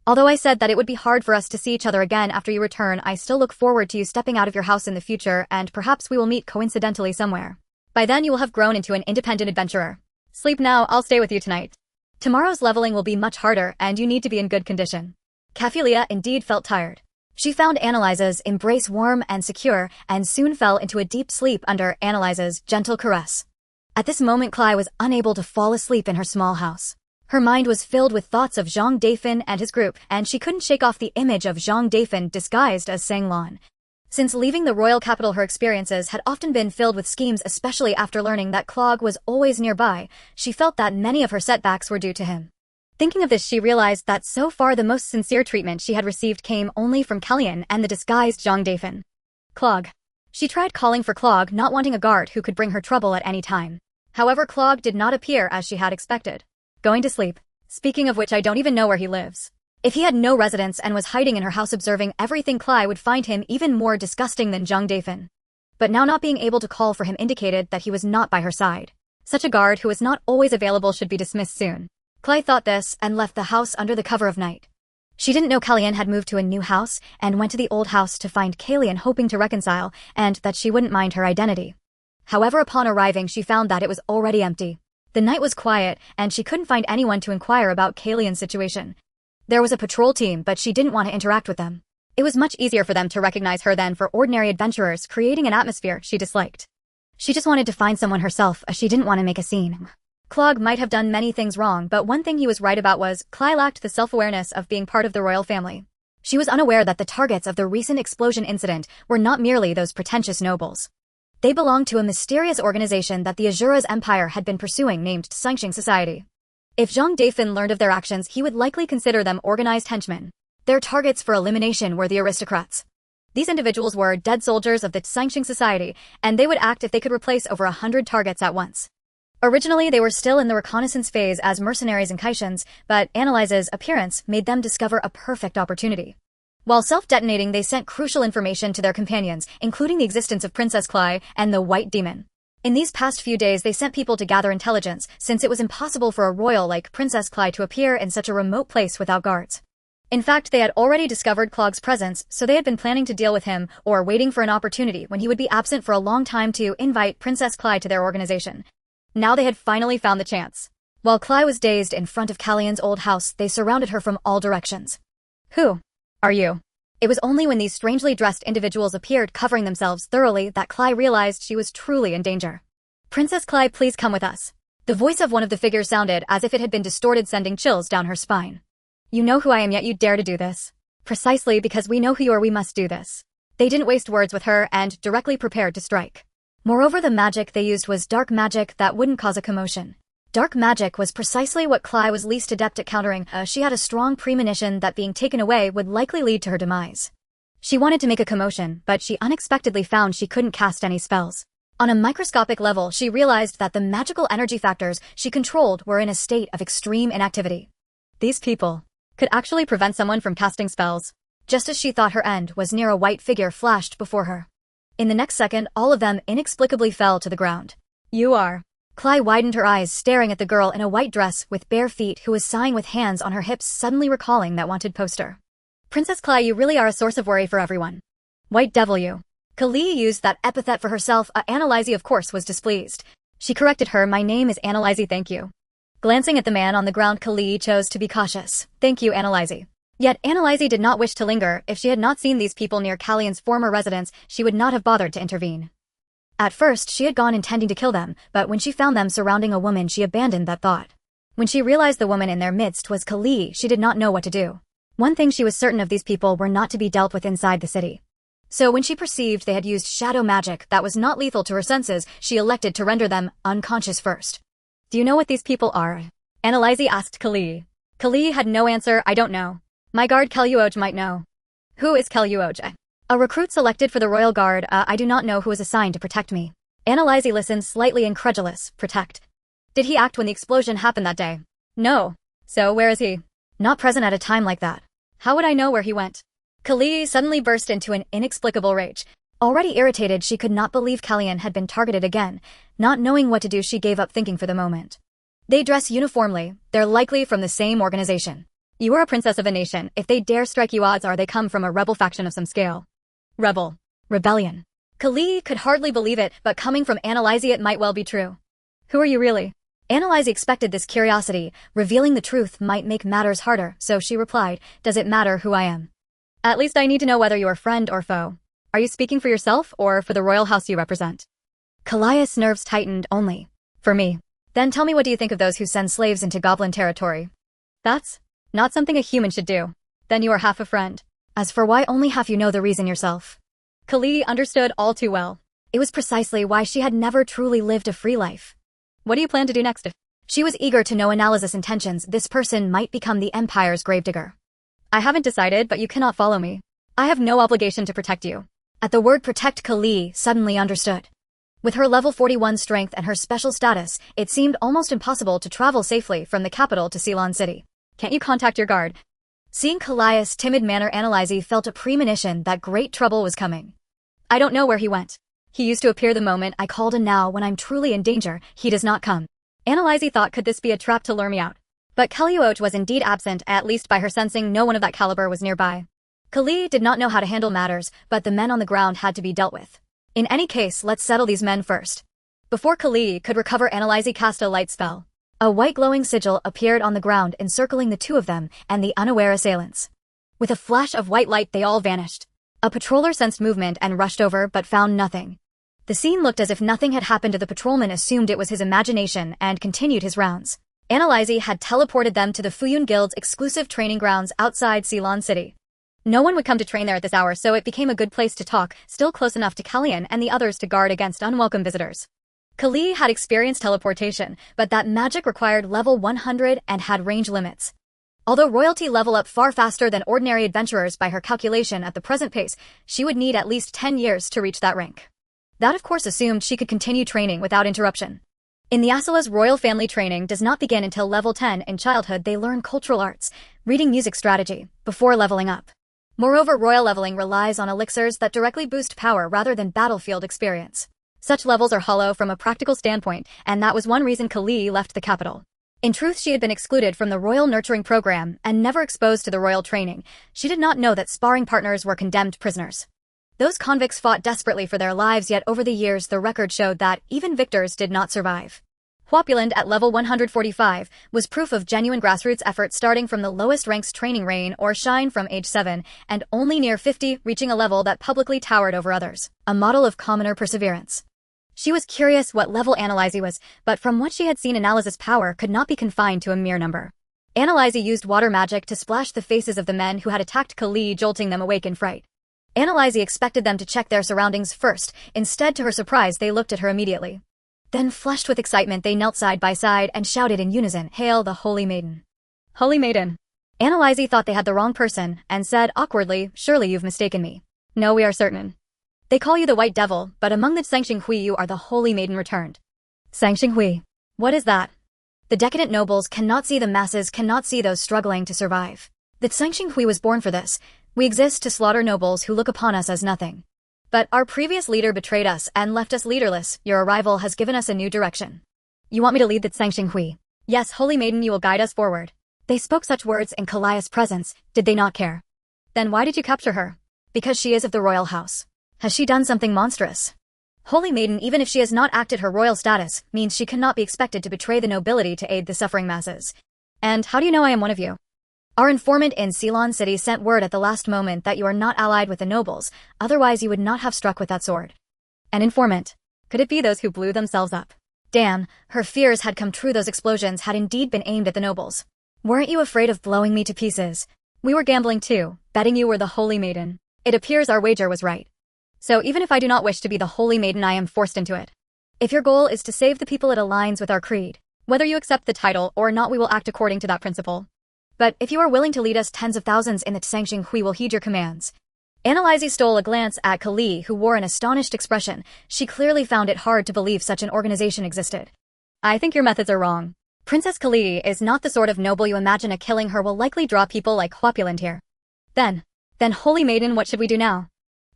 Although I said that it would be hard for us to see each other again after you return, I still look forward to you stepping out of your house in the future, and perhaps we will meet coincidentally somewhere. By then you will have grown into an independent adventurer. Sleep now, I'll stay with you tonight. Tomorrow's leveling will be much harder, and you need to be in good condition. Caphelia indeed felt tired. She found Annalaisa's embrace warm and secure, and soon fell into a deep sleep under Annalaisa's gentle caress. At this moment Cly was unable to fall asleep in her small house. Her mind was filled with thoughts of Zhang Dafeng and his group, and she couldn't shake off the image of Zhang Dafeng disguised as Sanglan. Since leaving the royal capital, her experiences had often been filled with schemes, especially after learning that Clog was always nearby. She felt that many of her setbacks were due to him. Thinking of this, she realized that so far the most sincere treatment she had received came only from Kellyan and the disguised Zhang Dafeng. Clog. She tried calling for Clog, not wanting a guard who could bring her trouble at any time. However, Clog did not appear as she had expected. Going to sleep. Speaking of which, I don't even know where he lives. If he had no residence and was hiding in her house observing everything, Cly would find him even more disgusting than Zhang Dafeng. But now not being able to call for him indicated that he was not by her side. Such a guard who was not always available should be dismissed soon. Cly thought this and left the house under the cover of night. She didn't know Kellyan had moved to a new house and went to the old house to find Kellyan, hoping to reconcile and that she wouldn't mind her identity. However, upon arriving she found that it was already empty. The night was quiet and she couldn't find anyone to inquire about Kellyan's situation. There was a patrol team, but she didn't want to interact with them. It was much easier for them to recognize her than for ordinary adventurers, creating an atmosphere she disliked. She just wanted to find someone herself, as she didn't want to make a scene. Clog might have done many things wrong, but one thing he was right about was Cly lacked the self-awareness of being part of the royal family. She was unaware that the targets of the recent explosion incident were not merely those pretentious nobles. They belonged to a mysterious organization that the Azura's empire had been pursuing, named Sanctioning Society. If Zhang Dafeng learned of their actions, he would likely consider them organized henchmen. Their targets for elimination were the aristocrats. These individuals were dead soldiers of the Sanctioning Society, and they would act if they could replace over 100 targets at once. Originally, they were still in the reconnaissance phase as mercenaries and Kaishans, but Annalaisa's appearance made them discover a perfect opportunity. While self-detonating, they sent crucial information to their companions, including the existence of Princess Cly and the White Demon. In these past few days, they sent people to gather intelligence, since it was impossible for a royal like Princess Cly to appear in such a remote place without guards. In fact, they had already discovered Clog's presence, so they had been planning to deal with him or waiting for an opportunity when he would be absent for a long time to invite Princess Cly to their organization. Now they had finally found the chance. While Cly was dazed in front of Kellyan's old house, they surrounded her from all directions. Who are you? It was only when these strangely dressed individuals appeared covering themselves thoroughly that Cly realized she was truly in danger. Princess Cly, please come with us. The voice of one of the figures sounded as if it had been distorted, sending chills down her spine. You know who I am, yet you dare to do this. Precisely because we know who you are, we must do this. They didn't waste words with her and directly prepared to strike. Moreover, the magic they used was dark magic that wouldn't cause a commotion. Dark magic was precisely what Cly was least adept at countering. She had a strong premonition that being taken away would likely lead to her demise. She wanted to make a commotion, but she unexpectedly found she couldn't cast any spells. On a microscopic level, she realized that the magical energy factors she controlled were in a state of extreme inactivity. These people could actually prevent someone from casting spells. Just as she thought her end was near, a white figure flashed before her. In the next second, all of them inexplicably fell to the ground. You are. Cly widened her eyes, staring at the girl in a white dress with bare feet who was sighing with hands on her hips, suddenly recalling that wanted poster. Princess Cly, you really are a source of worry for everyone. White devil you. Kali used that epithet for herself. Annalise, of course, was displeased. She corrected her, my name is Annalise, thank you. Glancing at the man on the ground, Kali chose to be cautious. Thank you, Annalise. Yet Annalise did not wish to linger. If she had not seen these people near Kellyan's former residence, she would not have bothered to intervene. At first, she had gone intending to kill them, but when she found them surrounding a woman, she abandoned that thought. When she realized the woman in their midst was Kali, she did not know what to do. One thing she was certain of, these people were not to be dealt with inside the city. So when she perceived they had used shadow magic that was not lethal to her senses, she elected to render them unconscious first. Do you know what these people are? Annalise asked Kali. Kali had no answer. I don't know. My guard Kelyuoj might know. Who is Kelyuoj? A recruit selected for the royal guard. I do not know who is assigned to protect me. Annalise listened, slightly incredulous. Protect? Did he act when the explosion happened that day? No. So where is he? Not present at a time like that. How would I know where he went? Kali suddenly burst into an inexplicable rage. Already irritated, she could not believe Kellyan had been targeted again. Not knowing what to do, she gave up thinking for the moment. They dress uniformly, they're likely from the same organization. You are a princess of a nation. If they dare strike you, odds are they come from a rebel faction of some scale. Rebel. Rebellion. Kali could hardly believe it, but coming from Annalise it might well be true. Who are you really? Annalise expected this curiosity. Revealing the truth might make matters harder, so she replied, does it matter who I am? At least I need to know whether you are friend or foe. Are you speaking for yourself or for the royal house you represent? Kali's nerves tightened. Only for me. Then tell me, what do you think of those who send slaves into goblin territory? That's not something a human should do. Then you are half a friend. As for why only half, you know the reason yourself. Kali understood all too well. It was precisely why she had never truly lived a free life. What do you plan to do next? She was eager to know Annalise's intentions. This person might become the Empire's gravedigger. I haven't decided, but you cannot follow me. I have no obligation to protect you. At the word protect, Kali suddenly understood. With her level 41 strength and her special status, it seemed almost impossible to travel safely from the capital to Ceylon City. Can't you contact your guard? Seeing Kali's timid manner, Annalise felt a premonition that great trouble was coming. I don't know where he went. He used to appear the moment I called, and now, when I'm truly in danger, he does not come. Annalise thought, could this be a trap to lure me out? But Kaliuoch was indeed absent, at least by her sensing no one of that caliber was nearby. Kali did not know how to handle matters, but the men on the ground had to be dealt with. In any case, let's settle these men first. Before Kali could recover, Annalise cast a light spell. A white glowing sigil appeared on the ground, encircling the two of them and the unaware assailants. With a flash of white light, they all vanished. A patroller sensed movement and rushed over, but found nothing. The scene looked as if nothing had happened to the patrolman, assumed it was his imagination, and continued his rounds. Annalise had teleported them to the Fuyun Guild's exclusive training grounds outside Ceylon City. No one would come to train there at this hour, so it became a good place to talk, still close enough to Kallian and the others to guard against unwelcome visitors. Kali had experienced teleportation, but that magic required level 100 and had range limits. Although royalty level up far faster than ordinary adventurers by her calculation at the present pace, she would need at least 10 years to reach that rank. That of course assumed she could continue training without interruption. In the Asila's royal family, training does not begin until level 10. In childhood they learn cultural arts, reading, music, strategy, before leveling up. Moreover, royal leveling relies on elixirs that directly boost power rather than battlefield experience. Such levels are hollow from a practical standpoint, and that was one reason Kali left the capital. In truth, she had been excluded from the royal nurturing program and never exposed to the royal training. She did not know that sparring partners were condemned prisoners. Those convicts fought desperately for their lives, yet over the years the record showed that even victors did not survive. Huapuland at level 145 was proof of genuine grassroots effort, starting from the lowest ranks, training rain or shine from age 7, and only near 50 reaching a level that publicly towered over others, a model of commoner perseverance. She was curious what level Annalise was, but from what she had seen, Annalise's power could not be confined to a mere number. Annalise used water magic to splash the faces of the men who had attacked Kali, jolting them awake in fright. Annalise expected them to check their surroundings first. Instead, to her surprise, they looked at her immediately. Then, flushed with excitement, they knelt side by side and shouted in unison, "Hail the Holy Maiden!" Holy Maiden! Annalise thought they had the wrong person, and said awkwardly, "Surely you've mistaken me." "No, we are certain. They call you the White Devil, but among the Zhang Hui you are the Holy Maiden returned." Zhang Hui? What is that? The decadent nobles cannot see, the masses cannot see those struggling to survive. The Zhang Hui was born for this. We exist to slaughter nobles who look upon us as nothing. But our previous leader betrayed us and left us leaderless. Your arrival has given us a new direction. You want me to lead the Zhang Hui? Yes, Holy Maiden, you will guide us forward. They spoke such words in Kali's presence. Did they not care? Then why did you capture her? Because she is of the royal house. Has she done something monstrous? Holy Maiden, even if she has not acted her royal status, means she cannot be expected to betray the nobility to aid the suffering masses. And how do you know I am one of you? Our informant in Ceylon City sent word at the last moment that you are not allied with the nobles, otherwise you would not have struck with that sword. An informant? Could it be those who blew themselves up? Damn, her fears had come true. Those explosions had indeed been aimed at the nobles. Weren't you afraid of blowing me to pieces? We were gambling too, betting you were the Holy Maiden. It appears our wager was right. So even if I do not wish to be the Holy Maiden, I am forced into it. If your goal is to save the people, it aligns with our creed. Whether you accept the title or not, we will act according to that principle. But if you are willing to lead us tens of thousands in the Zhang Hui, will heed your commands. Annalise stole a glance at Kali, who wore an astonished expression. She clearly found it hard to believe such an organization existed. I think your methods are wrong. Princess Kali is not the sort of noble you imagine. A killing her will likely draw people like Huapuland here. Then Holy Maiden, what should we do now?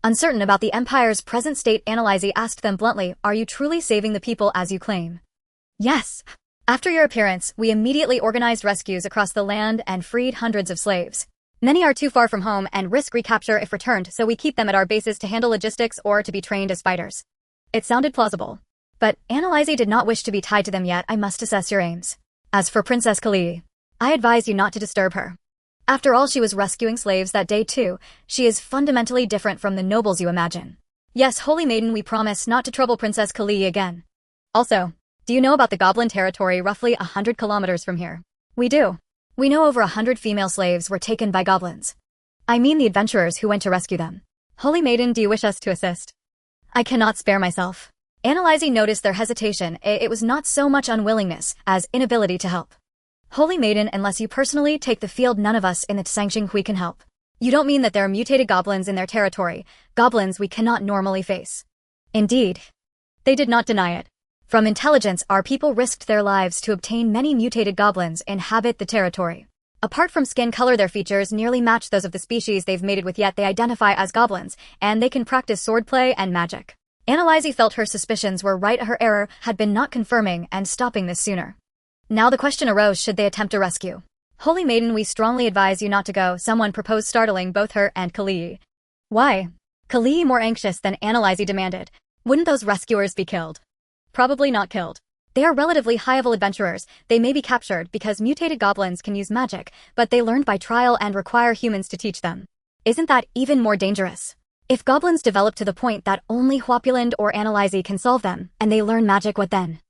Uncertain about the Empire's present state, Annalise asked them bluntly, are you truly saving the people as you claim? Yes. After your appearance, we immediately organized rescues across the land and freed hundreds of slaves. Many are too far from home and risk recapture if returned, so we keep them at our bases to handle logistics or to be trained as fighters. It sounded plausible. But Analyze did not wish to be tied to them yet. I must assess your aims. As for Princess Kali, I advise you not to disturb her. After all, she was rescuing slaves that day too. She is fundamentally different from the nobles you imagine. Yes, Holy Maiden, we promise not to trouble Princess Kali again. Also, do you know about the Goblin territory roughly 100 kilometers from here? We do. We know over 100 female slaves were taken by goblins. I mean the adventurers who went to rescue them. Holy Maiden, do you wish us to assist? I cannot spare myself. Analyze noticed their hesitation. It was not so much unwillingness as inability to help. Holy Maiden, unless you personally take the field, none of us in the Tsangxing can help. You don't mean that there are mutated goblins in their territory, goblins we cannot normally face. Indeed. They did not deny it. From intelligence, our people risked their lives to obtain many mutated goblins inhabit the territory. Apart from skin color, their features nearly match those of the species they've mated with, yet they identify as goblins, and they can practice swordplay and magic. Analyze felt her suspicions were right. Her error had been not confirming and stopping this sooner. Now the question arose, should they attempt a rescue? Holy Maiden, we strongly advise you not to go, someone proposed, startling both her and Kali. Why? Kali, more anxious than Analyze, demanded. Wouldn't those rescuers be killed? Probably not killed. They are relatively high-level adventurers. They may be captured because mutated goblins can use magic, but they learned by trial and require humans to teach them. Isn't that even more dangerous? If goblins develop to the point that only Huapuland or Analyze can solve them, and they learn magic, what then?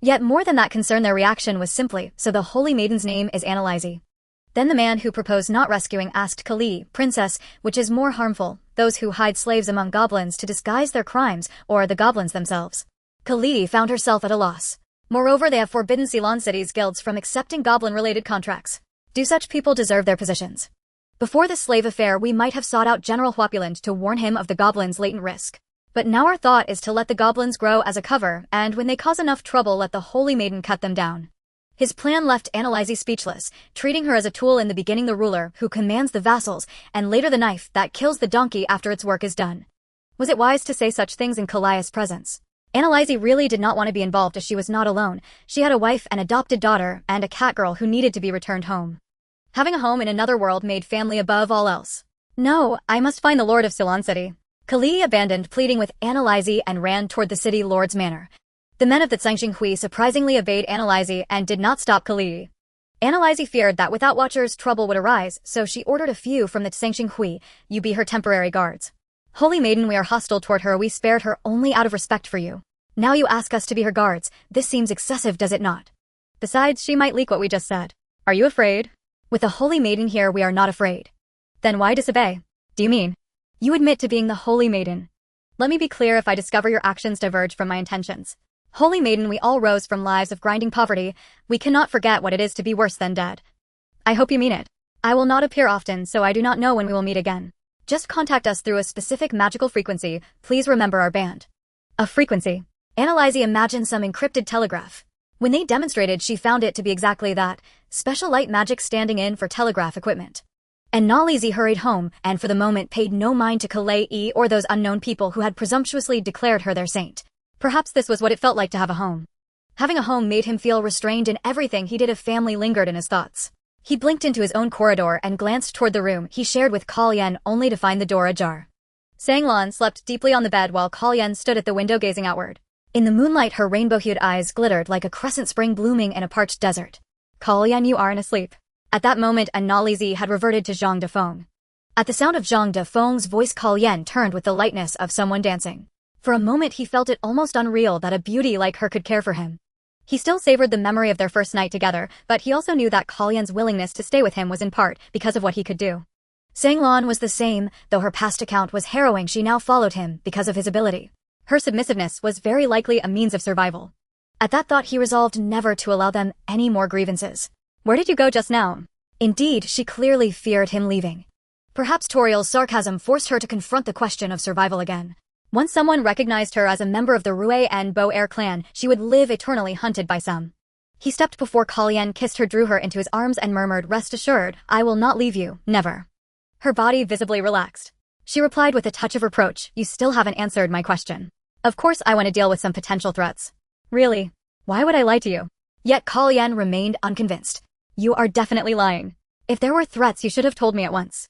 Yet more than that concern, their reaction was simply, so the Holy Maiden's name is Analyze. Then the man who proposed not rescuing asked Kali, Princess, which is more harmful, those who hide slaves among goblins to disguise their crimes, or the goblins themselves? Kali found herself at a loss. Moreover, they have forbidden Ceylon City's guilds from accepting goblin-related contracts. Do such people deserve their positions? Before the slave affair, we might have sought out General Huapuland to warn him of the goblins' latent risk. But now our thought is to let the goblins grow as a cover, and when they cause enough trouble, let the Holy Maiden cut them down. His plan left Analyze speechless, treating her as a tool, in the beginning the ruler who commands the vassals, and later the knife that kills the donkey after its work is done. Was it wise to say such things in Kali's presence? Analyze really did not want to be involved, as she was not alone. She had a wife, an adopted daughter, and a cat girl who needed to be returned home. Having a home in another world made family above all else. No, I must find the Lord of Ceylon City. Kali abandoned pleading with Analyze and ran toward the city lord's manor. The men of the Tsangxing surprisingly obeyed Analyze and did not stop Kali. Analyze feared that without watchers trouble would arise, so she ordered a few from the Tsangxing, you be her temporary guards. Holy Maiden, we are hostile toward her. We spared her only out of respect for you. Now you ask us to be her guards. This seems excessive, does it not? Besides, she might leak what we just said. Are you afraid? With the Holy Maiden here, we are not afraid. Then why disobey? Do you mean? You admit to being the Holy Maiden. Let me be clear, if I discover your actions diverge from my intentions. Holy Maiden, we all rose from lives of grinding poverty. We cannot forget what it is to be worse than dead. I hope you mean it. I will not appear often, so I do not know when we will meet again. Just contact us through a specific magical frequency. Please remember our band. A frequency. Analyze imagined some encrypted telegraph. When they demonstrated, she found it to be exactly that, special light magic standing in for telegraph equipment. And Nalizi hurried home, and for the moment paid no mind to Kalei or those unknown people who had presumptuously declared her their saint. Perhaps this was what it felt like to have a home. Having a home made him feel restrained in everything he did. If family lingered in his thoughts. He blinked into his own corridor and glanced toward the room he shared with Kalyan, only to find the door ajar. Sanglan slept deeply on the bed while Kalyan stood at the window gazing outward. In the moonlight, her rainbow-hued eyes glittered like a crescent spring blooming in a parched desert. Kalyan, you aren't asleep. At that moment, Analizi had reverted to Zhang Dafeng. At the sound of Zhang Dafeng's voice, Kalyan turned with the lightness of someone dancing. For a moment he felt it almost unreal that a beauty like her could care for him. He still savored the memory of their first night together, but he also knew that Kalyan's willingness to stay with him was in part because of what he could do. Sanglan was the same, though her past account was harrowing. She now followed him because of his ability. Her submissiveness was very likely a means of survival. At that thought, he resolved never to allow them any more grievances. Where did you go just now? Indeed, she clearly feared him leaving. Perhaps Toriel's sarcasm forced her to confront the question of survival again. Once someone recognized her as a member of the Rue and Beau Air clan, she would live eternally hunted by some. He stepped before Kalyan, kissed her, drew her into his arms and murmured, "Rest assured, I will not leave you, never." Her body visibly relaxed. She replied with a touch of reproach, "You still haven't answered my question." "Of course I want to deal with some potential threats." "Really? Why would I lie to you? Yet Kal Yan remained unconvinced. You are definitely lying. If there were threats, you should have told me at once.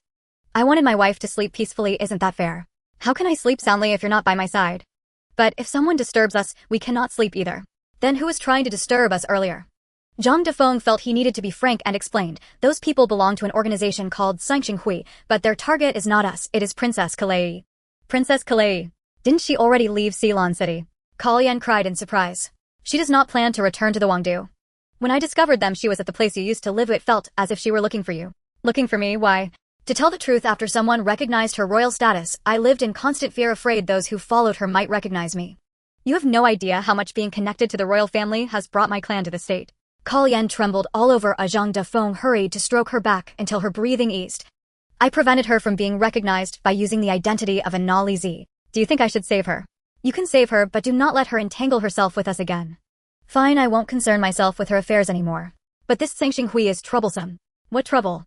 I wanted my wife to sleep peacefully. Isn't that fair? How can I sleep soundly if you're not by my side? But if someone disturbs us, we cannot sleep either. Then who was trying to disturb us earlier? Zhang Dafeng felt he needed to be frank and explained. Those people belong to an organization called Sanxing Hui, but their target is not us, it is Princess Kalei. Princess Kalei. Didn't she already leave Ceylon City? Kal Yan cried in surprise. She does not plan to return to the Wangdu. When I discovered them, she was at the place you used to live. It felt as if she were looking for you. Looking for me? Why? To tell the truth, after someone recognized her royal status, I lived in constant fear, afraid those who followed her might recognize me. You have no idea how much being connected to the royal family has brought my clan to the state. Kal Yan trembled all over. Zhang Dafeng hurried to stroke her back until her breathing eased. I prevented her from being recognized by using the identity of a Nali Z. Do you think I should save her? You can save her, but do not let her entangle herself with us again. Fine, I won't concern myself with her affairs anymore. But this Sanxing Hui is troublesome. What trouble?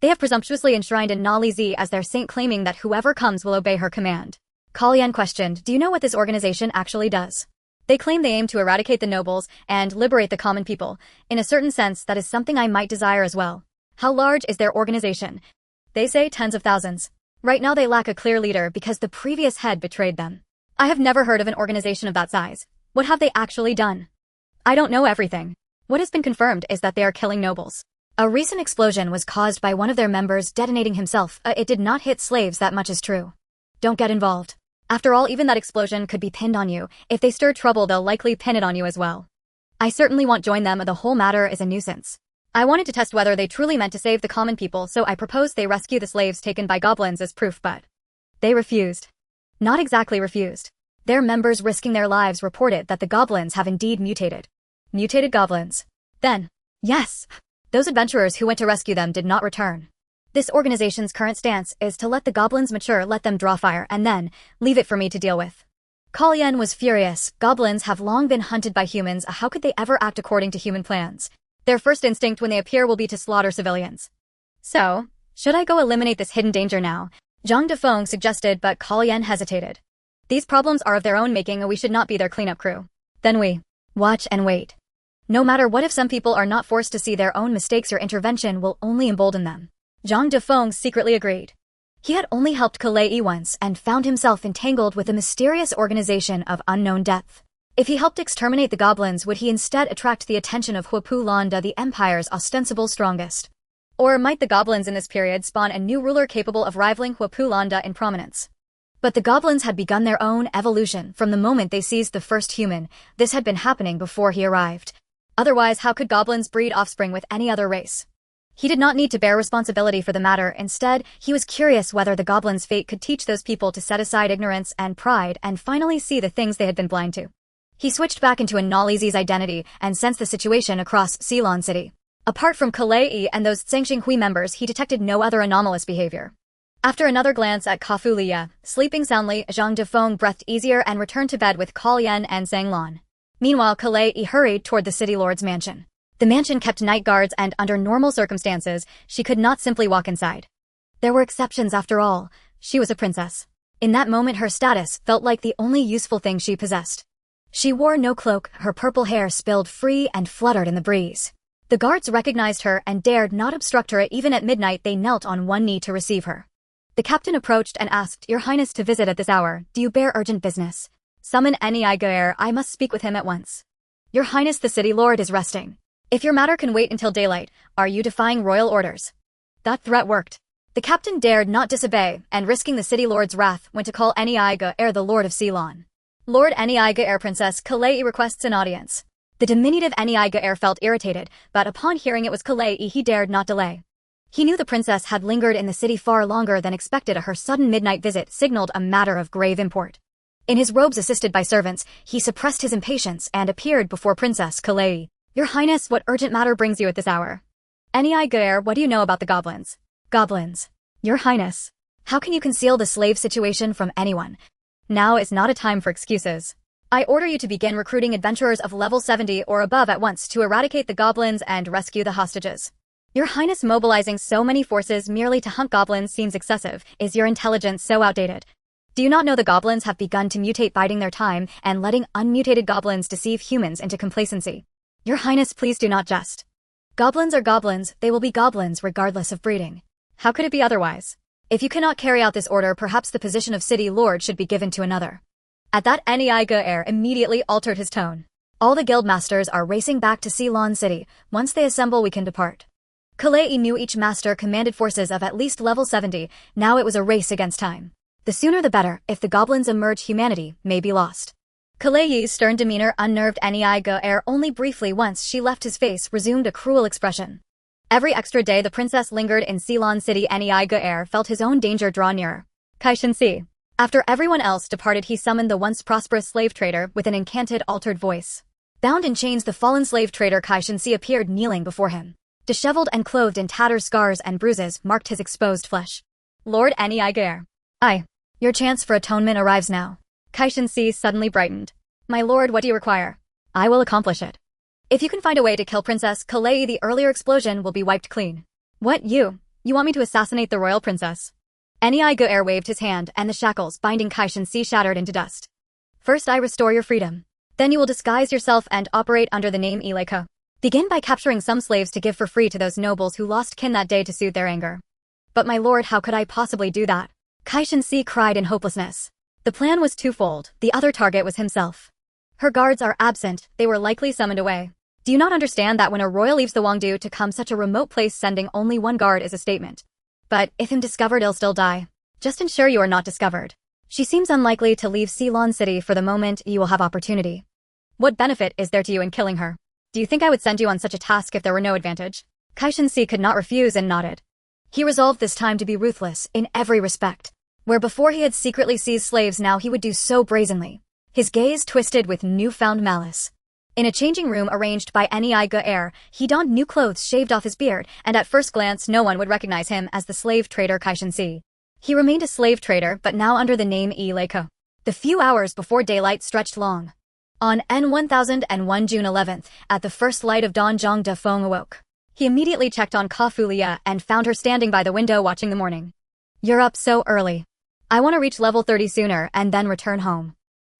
They have presumptuously enshrined a Nali Z as their saint, claiming that whoever comes will obey her command. Kal Yan questioned, do you know what this organization actually does? They claim they aim to eradicate the nobles and liberate the common people. In a certain sense, that is something I might desire as well. How large is their organization? They say tens of thousands. Right now they lack a clear leader because the previous head betrayed them. I have never heard of an organization of that size. What have they actually done? I don't know everything. What has been confirmed is that they are killing nobles. A recent explosion was caused by one of their members detonating himself. It did not hit slaves, that much is true. Don't get involved. After all, even that explosion could be pinned on you. If they stir trouble, they'll likely pin it on you as well. I certainly won't join them. The whole matter is a nuisance. I wanted to test whether they truly meant to save the common people, so I proposed they rescue the slaves taken by goblins as proof, but they refused. Not exactly refused. Their members risking their lives reported that the goblins have indeed mutated. Mutated goblins. Then, yes, those adventurers who went to rescue them did not return. This organization's current stance is to let the goblins mature, let them draw fire, and then leave it for me to deal with. Kal Yan was furious. Goblins have long been hunted by humans. How could they ever act according to human plans? Their first instinct when they appear will be to slaughter civilians. So, should I go eliminate this hidden danger now? Zhang Dafeng suggested, but Kal Yan hesitated. These problems are of their own making, and we should not be their cleanup crew. Then we watch and wait. No matter what, if some people are not forced to see their own mistakes, your intervention will only embolden them. Zhang Dafeng secretly agreed. He had only helped Kalei once and found himself entangled with a mysterious organization of unknown depth. If he helped exterminate the goblins, would he instead attract the attention of Huapu Landa, the empire's ostensible strongest? Or might the goblins in this period spawn a new ruler capable of rivaling Huapu Landa in prominence? But the goblins had begun their own evolution from the moment they seized the first human. This had been happening before he arrived. Otherwise, how could goblins breed offspring with any other race? He did not need to bear responsibility for the matter. Instead, he was curious whether the goblins' fate could teach those people to set aside ignorance and pride and finally see the things they had been blind to. He switched back into a Nalizi's identity and sensed the situation across Ceylon City. Apart from Kalei and those Sanxing Hui members, he detected no other anomalous behavior. After another glance at Kafu Liya, sleeping soundly, Zhang Dafeng breathed easier and returned to bed with Kal Yan and Zhang Lan. Meanwhile, Kalei hurried toward the city lord's mansion. The mansion kept night guards, and under normal circumstances, she could not simply walk inside. There were exceptions after all. She was a princess. In that moment, her status felt like the only useful thing she possessed. She wore no cloak, her purple hair spilled free and fluttered in the breeze. The guards recognized her and dared not obstruct her. Even at midnight, they knelt on one knee to receive her. The captain approached and asked, "Your Highness to visit at this hour. Do you bear urgent business? Summon Nei Gaer, I must speak with him at once." "Your Highness, the city lord is resting. If your matter can wait until daylight, are you defying royal orders?" That threat worked. The captain dared not disobey, and risking the city lord's wrath, went to call Nei Gaer, the lord of Ceylon. "Lord Nei Gaer, Princess Kalei requests an audience." The diminutive Nei Gaer felt irritated, but upon hearing it was Kalei, he dared not delay. He knew the princess had lingered in the city far longer than expected. Her sudden midnight visit signaled a matter of grave import. In his robes, assisted by servants, he suppressed his impatience and appeared before Princess Kalei. "Your Highness, what urgent matter brings you at this hour?" "Nei Gaer, what do you know about the goblins?" "Goblins. Your Highness. How can you conceal the slave situation from anyone? Now is not a time for excuses. I order you to begin recruiting adventurers of level 70 or above at once to eradicate the goblins and rescue the hostages." "Your Highness, mobilizing so many forces merely to hunt goblins seems excessive. Is your intelligence so outdated? Do you not know the goblins have begun to mutate, biding their time and letting unmutated goblins deceive humans into complacency? Your Highness, please do not jest. Goblins are goblins, they will be goblins regardless of breeding. How could it be otherwise? If you cannot carry out this order, perhaps the position of city lord should be given to another. At that, Nei immediately altered his tone. All the guild masters are racing back to Ceylon City. Once they assemble, we can depart. Kalei knew each master commanded forces of at least level 70, now it was a race against time. The sooner the better, if the goblins emerge, humanity may be lost. Kalei's stern demeanor unnerved Nei only briefly. Once she left, his face resumed a cruel expression. Every extra day the princess lingered in Ceylon City. Nei felt his own danger draw nearer. Kaishan-si. After everyone else departed, he summoned the once prosperous slave trader with an incanted altered voice. Bound in chains, the fallen slave trader Kaishan-si appeared kneeling before him. Disheveled and clothed in tatters, scars and bruises marked his exposed flesh. Lord Nei. Your chance for atonement arrives now. Kaishan-si suddenly brightened. My lord, what do you require? I will accomplish it. If you can find a way to kill Princess Kalei, the earlier explosion will be wiped clean. What, you want me to assassinate the royal princess? Nei waved his hand, and the shackles binding Kaishan-si shattered into dust. First I restore your freedom. Then you will disguise yourself and operate under the name Ileko. Begin by capturing some slaves to give for free to those nobles who lost kin that day to soothe their anger. But my lord, how could I possibly do that? Kaishan-si cried in hopelessness. The plan was twofold. The other target was himself. Her guards are absent, they were likely summoned away. Do you not understand that when a royal leaves the Wangdu to come such a remote place, sending only one guard is a statement? But if him discovered, he'll still die. Just ensure you are not discovered. She seems unlikely to leave Ceylon City. For the moment, you will have opportunity. What benefit is there to you in killing her? Do you think I would send you on such a task if there were no advantage? Kaishan-si could not refuse and nodded. He resolved this time to be ruthless in every respect. Where before he had secretly seized slaves, now he would do so brazenly. His gaze twisted with newfound malice. In a changing room arranged by Nei, he donned new clothes, shaved off his beard, and at first glance no one would recognize him as the slave trader Kaishan-si. He remained a slave trader, but now under the name Ileko. The few hours before daylight stretched long. On N1001 June 11th, at the first light of dawn, Zhang Dafeng awoke. He immediately checked on Kafulia and found her standing by the window watching the morning. You're up so early. I want to reach level 30 sooner and then return home.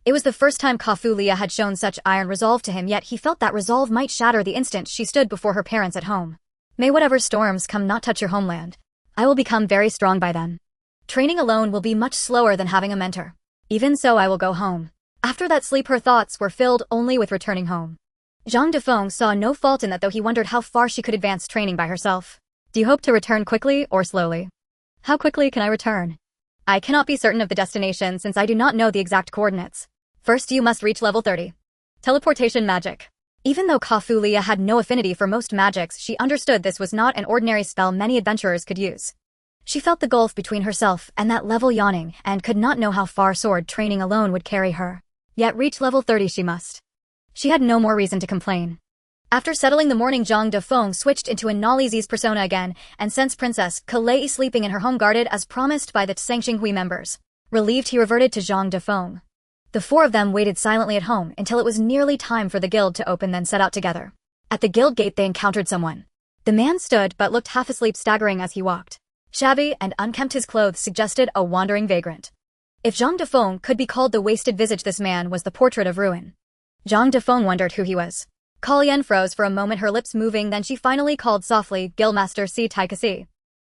It was the first time Kafulia had shown such iron resolve to him, yet he felt that resolve might shatter the instant she stood before her parents at home. May whatever storms come not touch your homeland. I will become very strong by then. Training alone will be much slower than having a mentor. Even so, I will go home. After that sleep, her thoughts were filled only with returning home. Zhang Dafeng saw no fault in that, though he wondered how far she could advance training by herself. Do you hope to return quickly or slowly? How quickly can I return? I cannot be certain of the destination since I do not know the exact coordinates. First, you must reach level 30. Teleportation magic. Even though Kafulia had no affinity for most magics, she understood this was not an ordinary spell many adventurers could use. She felt the gulf between herself and that level yawning and could not know how far sword training alone would carry her. Yet reach level 30 she must. She had no more reason to complain. After settling the morning, Zhang Dafeng switched into a Nalizi's persona again and sensed Princess Kalei sleeping in her home, guarded as promised by the Tsangxinghui members. Relieved, he reverted to Zhang Dafeng. The four of them waited silently at home until it was nearly time for the guild to open, then set out together. At the guild gate they encountered someone. The man stood but looked half asleep, staggering as he walked. Shabby and unkempt, his clothes suggested a wandering vagrant. If Zhang Dafeng could be called the wasted visage, this man was the portrait of ruin. Zhang Dafeng wondered who he was. Kalien froze for a moment, her lips moving, then she finally called softly, Guildmaster Si Taikasi.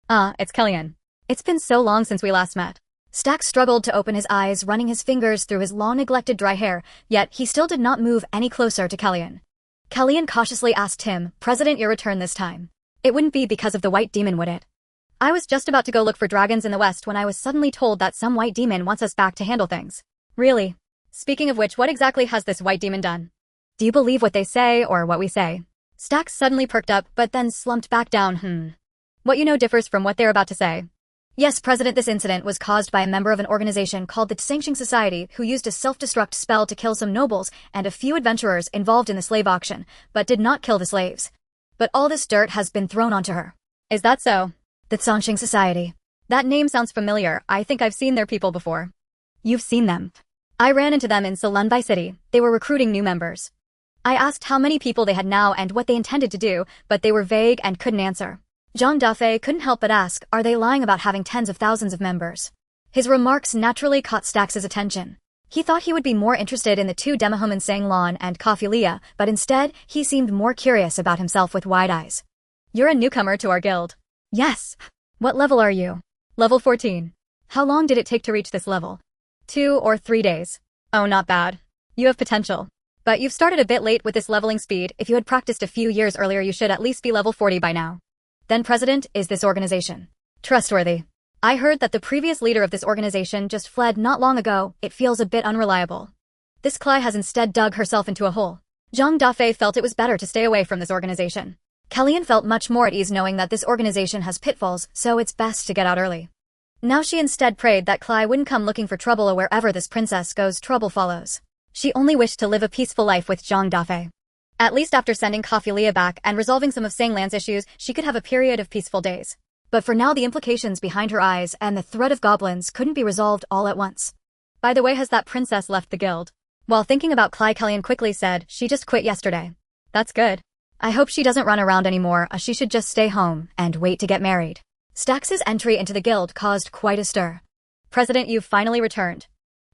It's Kalien. It's been so long since we last met. Stack struggled to open his eyes, running his fingers through his long-neglected dry hair, yet he still did not move any closer to Kalien. Kalien cautiously asked him, President, your return this time. It wouldn't be because of the white demon, would it? I was just about to go look for dragons in the west when I was suddenly told that some white demon wants us back to handle things. Really? Speaking of which, what exactly has this white demon done? Do you believe what they say or what we say? Stack suddenly perked up, but then slumped back down. What you know differs from what they're about to say. Yes, President, this incident was caused by a member of an organization called the Tsangxing Society who used a self-destruct spell to kill some nobles and a few adventurers involved in the slave auction, but did not kill the slaves. But all this dirt has been thrown onto her. Is that so? The Tsangxing Society. That name sounds familiar. I think I've seen their people before. You've seen them. I ran into them in Salunbai City. They were recruiting new members. I asked how many people they had now and what they intended to do, but they were vague and couldn't answer. Zhang Dafeng couldn't help but ask, are they lying about having tens of thousands of members? His remarks naturally caught Stax's attention. He thought he would be more interested in the two Demahomen Sang Lon and Coffee Leah, but instead, he seemed more curious about himself with wide eyes. You're a newcomer to our guild. Yes. What level are you? Level 14. How long did it take to reach this level? 2 or 3 days. Oh, not bad. You have potential. But you've started a bit late with this leveling speed. If you had practiced a few years earlier, you should at least be level 40 by now. Then President is this organization. Trustworthy. I heard that the previous leader of this organization just fled not long ago. It feels a bit unreliable. This Cly has instead dug herself into a hole. Zhang Dafeng felt it was better to stay away from this organization. Kellyanne felt much more at ease knowing that this organization has pitfalls, so it's best to get out early. Now she instead prayed that Cly wouldn't come looking for trouble, or wherever this princess goes, trouble follows. She only wished to live a peaceful life with Zhang Dafeng. At least after sending Coffee Leah back and resolving some of Sanglan's issues, she could have a period of peaceful days. But for now, the implications behind her eyes and the threat of goblins couldn't be resolved all at once. By the way, has that princess left the guild? While thinking about Cly, Kellyanne quickly said, she just quit yesterday. That's good. I hope she doesn't run around anymore. She should just stay home and wait to get married. Stax's entry into the guild caused quite a stir. President, you've finally returned.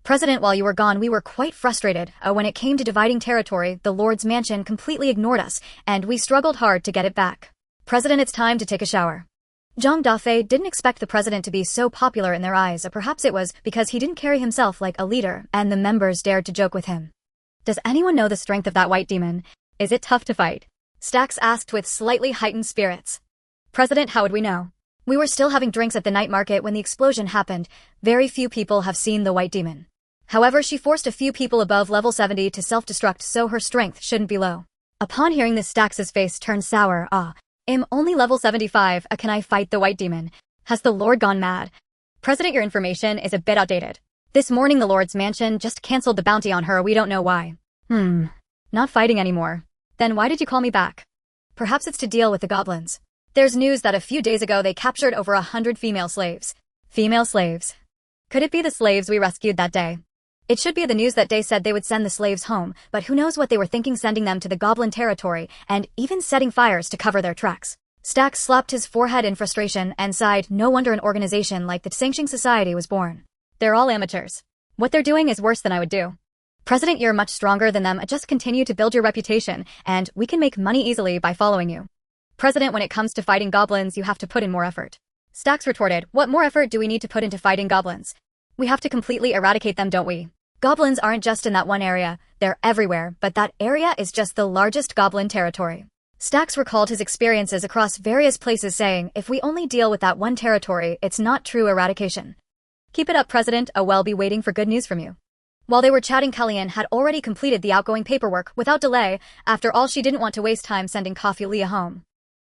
President, while you were gone, we were quite frustrated. When it came to dividing territory, the Lord's mansion completely ignored us, and we struggled hard to get it back. President, it's time to take a shower. Zhang Dafeng didn't expect the president to be so popular in their eyes. Perhaps it was because he didn't carry himself like a leader, and the members dared to joke with him. Does anyone know the strength of that white demon? Is it tough to fight? Stax asked with slightly heightened spirits. President, how would we know? We were still having drinks at the night market when the explosion happened. Very few people have seen the white demon. However, she forced a few people above level 70 to self-destruct, so her strength shouldn't be low. Upon hearing this, Stax's face turned sour. I'm only level 75. Can I fight the white demon? Has the Lord gone mad? President, your information is a bit outdated. This morning the Lord's mansion just cancelled the bounty on her. We don't know why. Not fighting anymore. Then why did you call me back? Perhaps it's to deal with the goblins. There's news that a few days ago they captured over 100 female slaves. Female slaves? Could it be the slaves we rescued that day? It should be. The news that day said they would send the slaves home, but who knows what they were thinking, sending them to the goblin territory and even setting fires to cover their tracks. Stax slapped his forehead in frustration and sighed. No wonder an organization like the Sanctioning Society was born. They're all amateurs. What they're doing is worse than I would do. President, you're much stronger than them. Just continue to build your reputation, and we can make money easily by following you. President, when it comes to fighting goblins, you have to put in more effort. Stax retorted, what more effort do we need to put into fighting goblins? We have to completely eradicate them, don't we? Goblins aren't just in that one area, they're everywhere, but that area is just the largest goblin territory. Stax recalled his experiences across various places, saying, if we only deal with that one territory, it's not true eradication. Keep it up, President. We'll be waiting for good news from you. While they were chatting, Kellyanne had already completed the outgoing paperwork without delay. After all, she didn't want to waste time sending Coffee Leah home.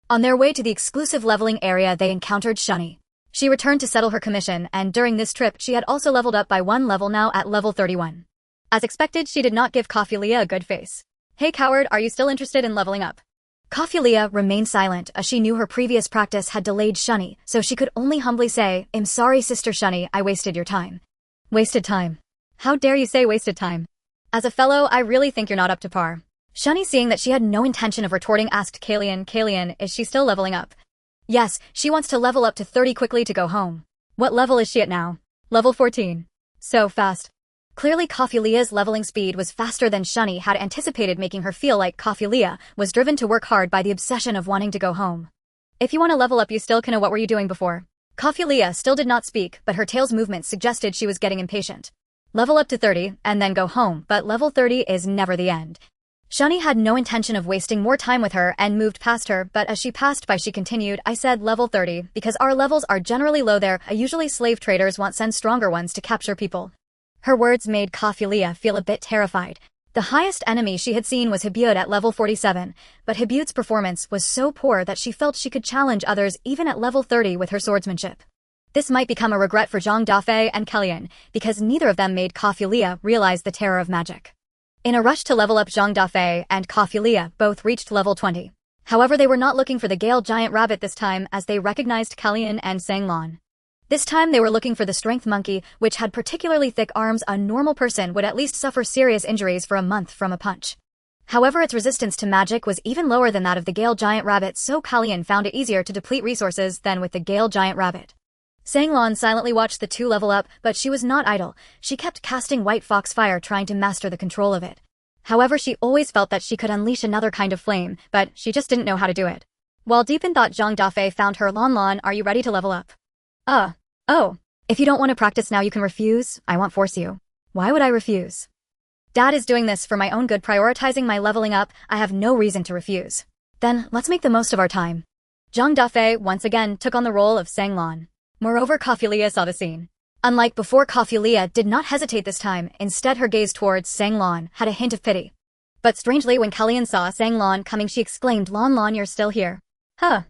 On their way to the exclusive leveling area, they encountered Shunny. She returned to settle her commission, and during this trip, she had also leveled up by 1 level, now at level 31. As expected, she did not give Coffee Leah a good face. Hey coward, are you still interested in leveling up? Coffee Leah remained silent, as she knew her previous practice had delayed Shunny, so she could only humbly say, I'm sorry, Sister Shunny, I wasted your time. Wasted time? How dare you say wasted time? As a fellow, I really think you're not up to par. Shunny, seeing that she had no intention of retorting, asked Kellyanne, is she still leveling up? Yes, she wants to level up to 30 quickly to go home. What level is she at now? Level 14. So fast. Clearly Coffee Leah's leveling speed was faster than Shunny had anticipated, making her feel like Coffee Leah was driven to work hard by the obsession of wanting to go home. If you want to level up, you still can. What were you doing before? Coffee Leah still did not speak, but her tail's movements suggested she was getting impatient. Level up to 30, and then go home, but level 30 is never the end. Shunny had no intention of wasting more time with her and moved past her, but as she passed by she continued, I said level 30, because our levels are generally low there. Usually slave traders want send stronger ones to capture people. Her words made Coffee Leah feel a bit terrified. The highest enemy she had seen was Hibyud at level 47, but Hibyud's performance was so poor that she felt she could challenge others even at level 30 with her swordsmanship. This might become a regret for Zhang Dafeng and Kellyanne, because neither of them made Coffee Leah realize the terror of magic. In a rush to level up, Zhang Dafeng and Coffee Leah both reached level 20. However, they were not looking for the Gale Giant Rabbit this time, as they recognized Kellyanne and Sanglon. This time they were looking for the Strength Monkey, which had particularly thick arms. A normal person would at least suffer serious injuries for a month from a punch. However, its resistance to magic was even lower than that of the Gale Giant Rabbit, so Kellyanne found it easier to deplete resources than with the Gale Giant Rabbit. Sanglan silently watched the two level up, but she was not idle. She kept casting White Fox Fire, trying to master the control of it. However, she always felt that she could unleash another kind of flame, but she just didn't know how to do it. While deep in thought, Zhang Dafeng found her. Lan, are you ready to level up? Oh. If you don't want to practice now, you can refuse. I won't force you. Why would I refuse? Dad is doing this for my own good, prioritizing my leveling up. I have no reason to refuse. Then, let's make the most of our time. Zhang Dafeng once again took on the role of Sanglan. Moreover, Kafulia saw the scene. Unlike before, Kafulia did not hesitate this time. Instead, her gaze towards Sanglan had a hint of pity. But strangely, when Kalyan saw Sanglan coming, she exclaimed, Lan, you're still here. Huh.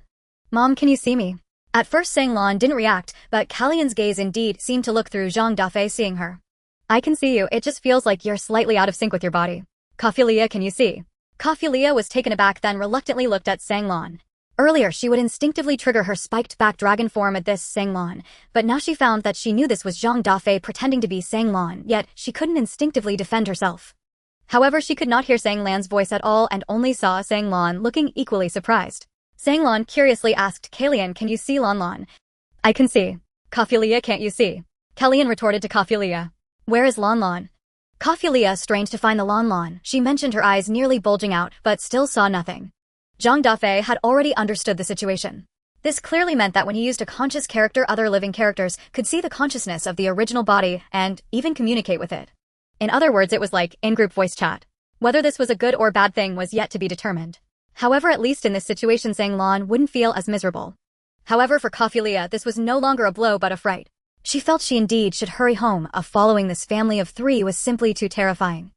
Mom, can you see me? At first, Sanglan didn't react, but Kalyan's gaze indeed seemed to look through Zhang Dafeng, seeing her. I can see you, it just feels like you're slightly out of sync with your body. Kafulia, can you see? Kafulia was taken aback, then reluctantly looked at Sanglan. Earlier, she would instinctively trigger her spiked-back dragon form at this Sanglan, but now she found that she knew this was Zhang Dafeng pretending to be Sanglan, yet she couldn't instinctively defend herself. However, she could not hear Sanglan's voice at all and only saw Sanglan looking equally surprised. Sanglan curiously asked Kalyan, can you see Lan? I can see. Kafulia, can't you see? Kalyan retorted to Kafulia. Where is Lan? Kafulia strained to find the Lan. She mentioned, her eyes nearly bulging out, but still saw nothing. Zhang Dafeng had already understood the situation. This clearly meant that when he used a conscious character, other living characters could see the consciousness of the original body and even communicate with it. In other words, it was like in-group voice chat. Whether this was a good or bad thing was yet to be determined. However, at least in this situation, Sanglan wouldn't feel as miserable. However, for Kafulia, this was no longer a blow but a fright. She felt she indeed should hurry home. Following this family of three was simply too terrifying.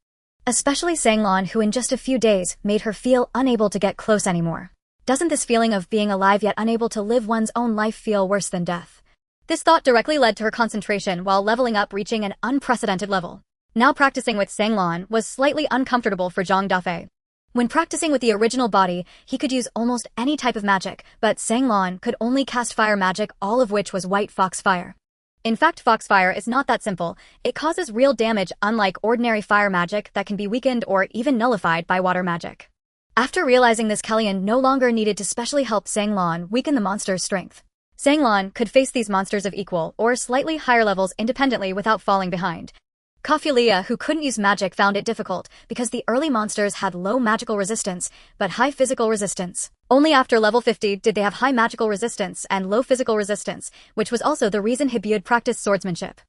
Especially Sanglan, who in just a few days made her feel unable to get close anymore. Doesn't this feeling of being alive yet unable to live one's own life feel worse than death? This thought directly led to her concentration while leveling up, reaching an unprecedented level. Now practicing with Sanglan was slightly uncomfortable for Zhang Dafeng. When practicing with the original body, he could use almost any type of magic, but Sanglan could only cast fire magic, all of which was White Fox Fire. In fact, Foxfire is not that simple. It causes real damage, unlike ordinary fire magic that can be weakened or even nullified by water magic. After realizing this, Kalyan no longer needed to specially help Sanglan weaken the monster's strength. Sanglan could face these monsters of equal or slightly higher levels independently without falling behind. Kafulia, who couldn't use magic, found it difficult because the early monsters had low magical resistance but high physical resistance. Only after level 50 did they have high magical resistance and low physical resistance, which was also the reason he would practice swordsmanship.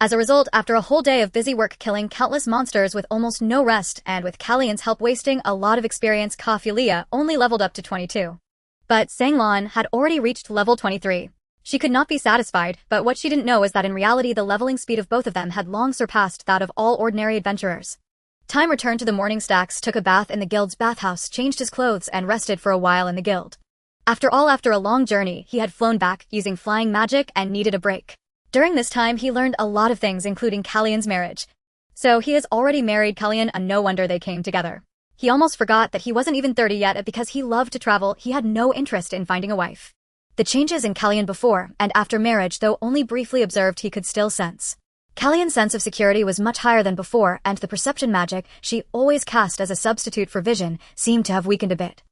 As a result, after a whole day of busy work killing countless monsters with almost no rest and with Kalyan's help wasting a lot of experience, Kafulia only leveled up to 22. But Sanglan had already reached level 23. She could not be satisfied, but what she didn't know is that in reality the leveling speed of both of them had long surpassed that of all ordinary adventurers. Time returned to the morning. Stax took a bath in the guild's bathhouse, changed his clothes, and rested for a while in the guild. After a long journey, he had flown back using flying magic and needed a break. During this time, he learned a lot of things, including Kalyan's marriage. So he has already married Kalyan, and no wonder they came together. He almost forgot that he wasn't even 30 yet, because he loved to travel. He had no interest in finding a wife. The changes in Kalyan before and after marriage, though only briefly observed, he could still sense. Kalyan's sense of security was much higher than before, and the perception magic she always cast as a substitute for vision seemed to have weakened a bit.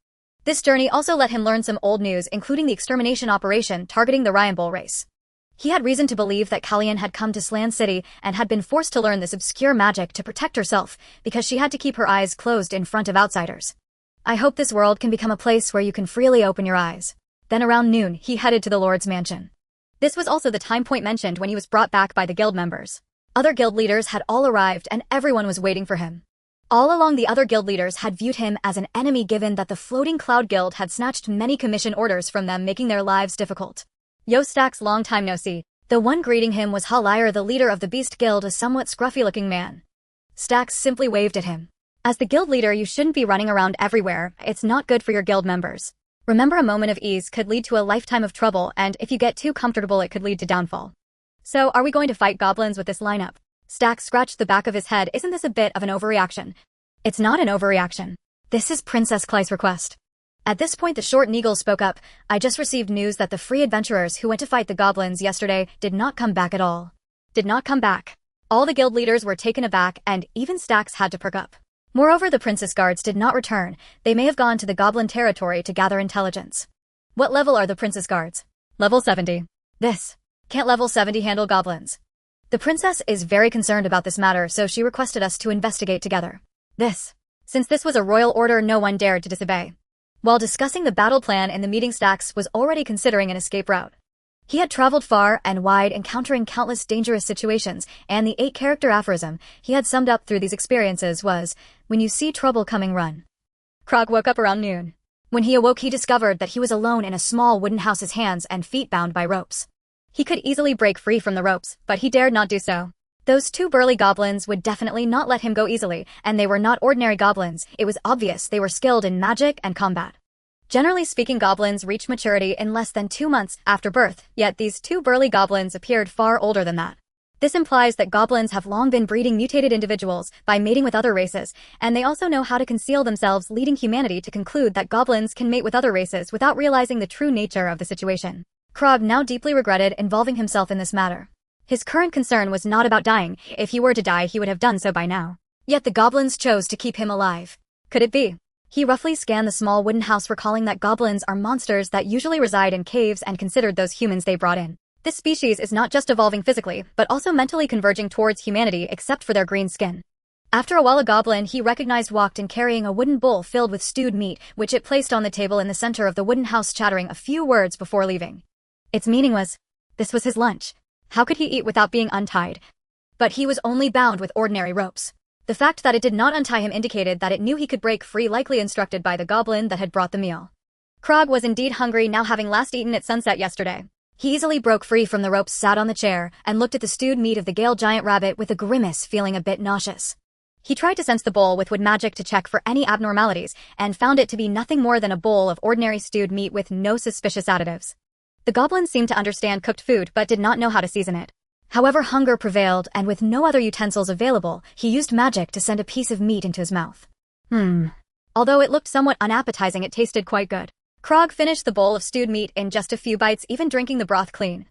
This journey also let him learn some old news, including the extermination operation targeting the Ryanbull race. He had reason to believe that Kalyan had come to Slan City and had been forced to learn this obscure magic to protect herself because she had to keep her eyes closed in front of outsiders. I hope this world can become a place where you can freely open your eyes. Then around noon, he headed to the Lord's mansion. This was also the time point mentioned when he was brought back by the guild members. Other guild leaders had all arrived and everyone was waiting for him. All along, the other guild leaders had viewed him as an enemy, given that the Floating Cloud Guild had snatched many commission orders from them, making their lives difficult. Yo, Stax, long time no see. The one greeting him was Halyre, the leader of the Beast Guild, a somewhat scruffy-looking man. Stax simply waved at him. As the guild leader, you shouldn't be running around everywhere. It's not good for your guild members. Remember, a moment of ease could lead to a lifetime of trouble, and if you get too comfortable, it could lead to downfall. So, are we going to fight goblins with this lineup? Stax scratched the back of his head. Isn't this a bit of an overreaction? It's not an overreaction. This is Princess Cly's request. At this point, the short Neagle spoke up. I just received news that the free adventurers who went to fight the goblins yesterday did not come back at all. Did not come back. All the guild leaders were taken aback, and even Stax had to perk up. Moreover, the princess guards did not return. They may have gone to the goblin territory to gather intelligence. What level are the princess guards? Level 70. This. Can't level 70 handle goblins. The princess is very concerned about this matter, so she requested us to investigate together. Since this was a royal order, no one dared to disobey. While discussing the battle plan in the meeting, Stax was already considering an escape route. He had traveled far and wide, encountering countless dangerous situations, and the 8-character aphorism he had summed up through these experiences was, "When you see trouble coming, run." Krog woke up around noon. When he awoke, he discovered that he was alone in a small wooden house, his hands and feet bound by ropes. He could easily break free from the ropes, but he dared not do so. Those 2 burly goblins would definitely not let him go easily, and they were not ordinary goblins. It was obvious they were skilled in magic and combat. Generally speaking, goblins reach maturity in less than 2 months after birth, yet these 2 burly goblins appeared far older than that. This implies that goblins have long been breeding mutated individuals by mating with other races, and they also know how to conceal themselves, leading humanity to conclude that goblins can mate with other races without realizing the true nature of the situation. Krog now deeply regretted involving himself in this matter. His current concern was not about dying. If he were to die, he would have done so by now. Yet the goblins chose to keep him alive. Could it be? He roughly scanned the small wooden house, recalling that goblins are monsters that usually reside in caves, and considered those humans they brought in. This species is not just evolving physically, but also mentally converging towards humanity, except for their green skin. After a while, a goblin he recognized walked in, carrying a wooden bowl filled with stewed meat, which it placed on the table in the center of the wooden house, chattering a few words before leaving. Its meaning was, this was his lunch. How could he eat without being untied? But he was only bound with ordinary ropes. The fact that it did not untie him indicated that it knew he could break free, likely instructed by the goblin that had brought the meal. Krog was indeed hungry now, having last eaten at sunset yesterday. He easily broke free from the ropes, sat on the chair, and looked at the stewed meat of the Gale giant rabbit with a grimace, feeling a bit nauseous. He tried to sense the bowl with wood magic to check for any abnormalities, and found it to be nothing more than a bowl of ordinary stewed meat with no suspicious additives. The goblin seemed to understand cooked food but did not know how to season it. However, hunger prevailed, and with no other utensils available, he used magic to send a piece of meat into his mouth. Although it looked somewhat unappetizing, it tasted quite good. Krog finished the bowl of stewed meat in just a few bites, even drinking the broth clean.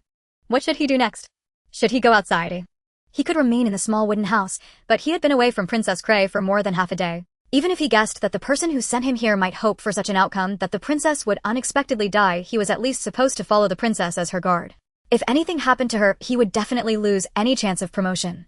What should he do next? Should he go outside? He could remain in the small wooden house, but he had been away from Princess Cray for more than half a day. Even if he guessed that the person who sent him here might hope for such an outcome, that the princess would unexpectedly die, he was at least supposed to follow the princess as her guard. If anything happened to her, he would definitely lose any chance of promotion.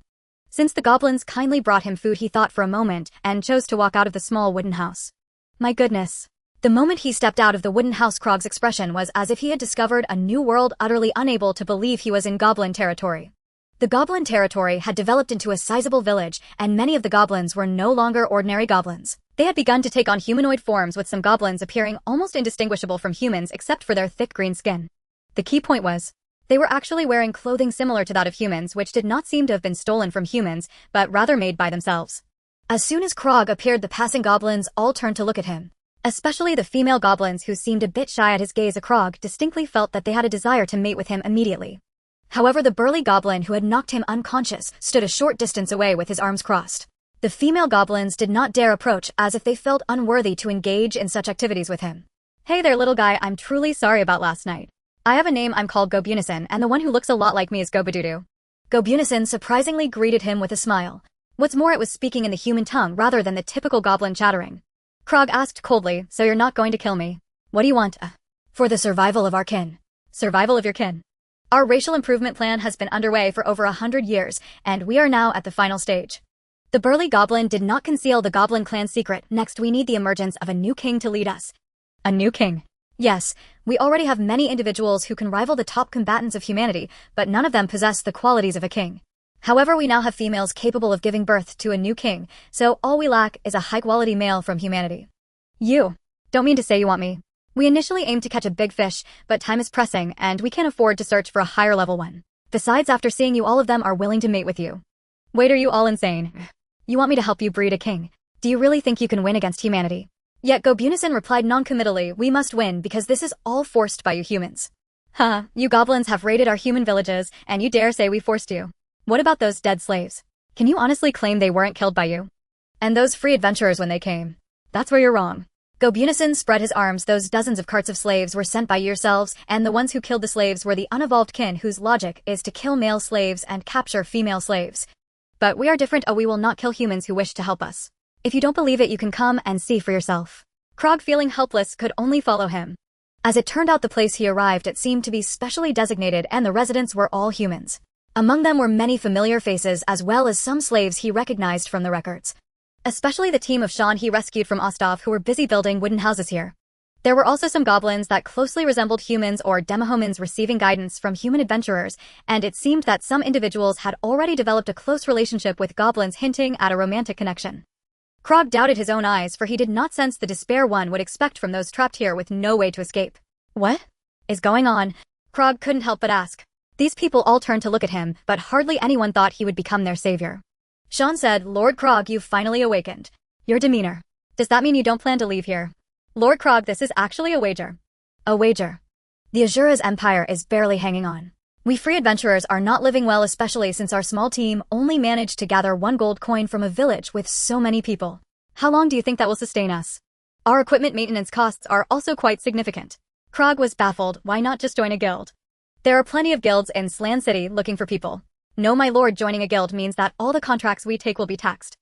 Since the goblins kindly brought him food, he thought for a moment and chose to walk out of the small wooden house. My goodness. The moment he stepped out of the wooden house, Krog's expression was as if he had discovered a new world, utterly unable to believe he was in goblin territory. The goblin territory had developed into a sizable village, and many of the goblins were no longer ordinary goblins. They had begun to take on humanoid forms, with some goblins appearing almost indistinguishable from humans except for their thick green skin. The key point was, they were actually wearing clothing similar to that of humans, which did not seem to have been stolen from humans, but rather made by themselves. As soon as Krog appeared, the passing goblins all turned to look at him. Especially the female goblins, who seemed a bit shy at his gaze. Krog distinctly felt that they had a desire to mate with him immediately. However, the burly goblin who had knocked him unconscious stood a short distance away with his arms crossed. The female goblins did not dare approach, as if they felt unworthy to engage in such activities with him. Hey there, little guy, I'm truly sorry about last night. I have a name, I'm called Gobunison, and the one who looks a lot like me is Gobadoodoo. Gobunison surprisingly greeted him with a smile. What's more, it was speaking in the human tongue rather than the typical goblin chattering. Krog asked coldly, so you're not going to kill me? What do you want? For the survival of our kin. Survival of your kin? Our racial improvement plan has been underway for over 100 years, and we are now at the final stage. The burly goblin did not conceal the goblin clan secret. Next, we need the emergence of a new king to lead us. A new king? Yes, we already have many individuals who can rival the top combatants of humanity, but none of them possess the qualities of a king. However, we now have females capable of giving birth to a new king, so all we lack is a high-quality male from humanity. You don't mean to say you want me? We initially aimed to catch a big fish, but time is pressing, and we can't afford to search for a higher-level one. Besides, after seeing you, all of them are willing to mate with you. Wait, are you all insane? You want me to help you breed a king? Do you really think you can win against humanity? Yet Gobunison replied non-committally, we must win because this is all forced by you humans. You goblins have raided our human villages, and you dare say we forced you. What about those dead slaves? Can you honestly claim they weren't killed by you? And those free adventurers when they came? That's where you're wrong. Gobunison spread his arms. Those dozens of carts of slaves were sent by yourselves, and the ones who killed the slaves were the unevolved kin whose logic is to kill male slaves and capture female slaves. But we are different. We will not kill humans who wish to help us. If you don't believe it, you can come and see for yourself. Krog, feeling helpless, could only follow him. As it turned out, the place he arrived at seemed to be specially designated, and the residents were all humans. Among them were many familiar faces as well as some slaves he recognized from the records. Especially the team of Shan he rescued from Ostov, who were busy building wooden houses here. There were also some goblins that closely resembled humans or demohumans receiving guidance from human adventurers, and it seemed that some individuals had already developed a close relationship with goblins, hinting at a romantic connection. Krog doubted his own eyes, for he did not sense the despair one would expect from those trapped here with no way to escape. What is going on? Krog couldn't help but ask. These people all turned to look at him, but hardly anyone thought he would become their savior. Shan said, "Lord Krog, you've finally awakened. Your demeanor. Does that mean you don't plan to leave here?" "Lord Krog, this is actually a wager." "A wager?" "The Azura's empire is barely hanging on. We free adventurers are not living well, especially since our small team only managed to gather 1 gold coin from a village with so many people. How long do you think that will sustain us? Our equipment maintenance costs are also quite significant." Krog was baffled. Why not just join a guild? There are plenty of guilds in Slan City looking for people. "No, my lord, joining a guild means that all the contracts we take will be taxed.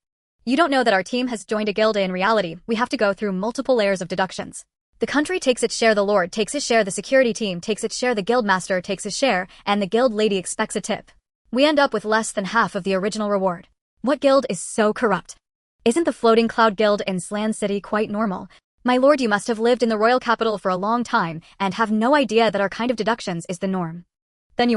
You don't know that our team has joined a guild. In reality, we have to go through multiple layers of deductions. The country takes its share, the lord takes his share, the security team takes its share, the guild master takes his share, and the guild lady expects a tip. We end up with less than half of the original reward. What guild is so corrupt? Isn't the Floating Cloud Guild in Slan City quite normal? My lord, you must have lived in the royal capital for a long time and have no idea that our kind of deductions is the norm. Then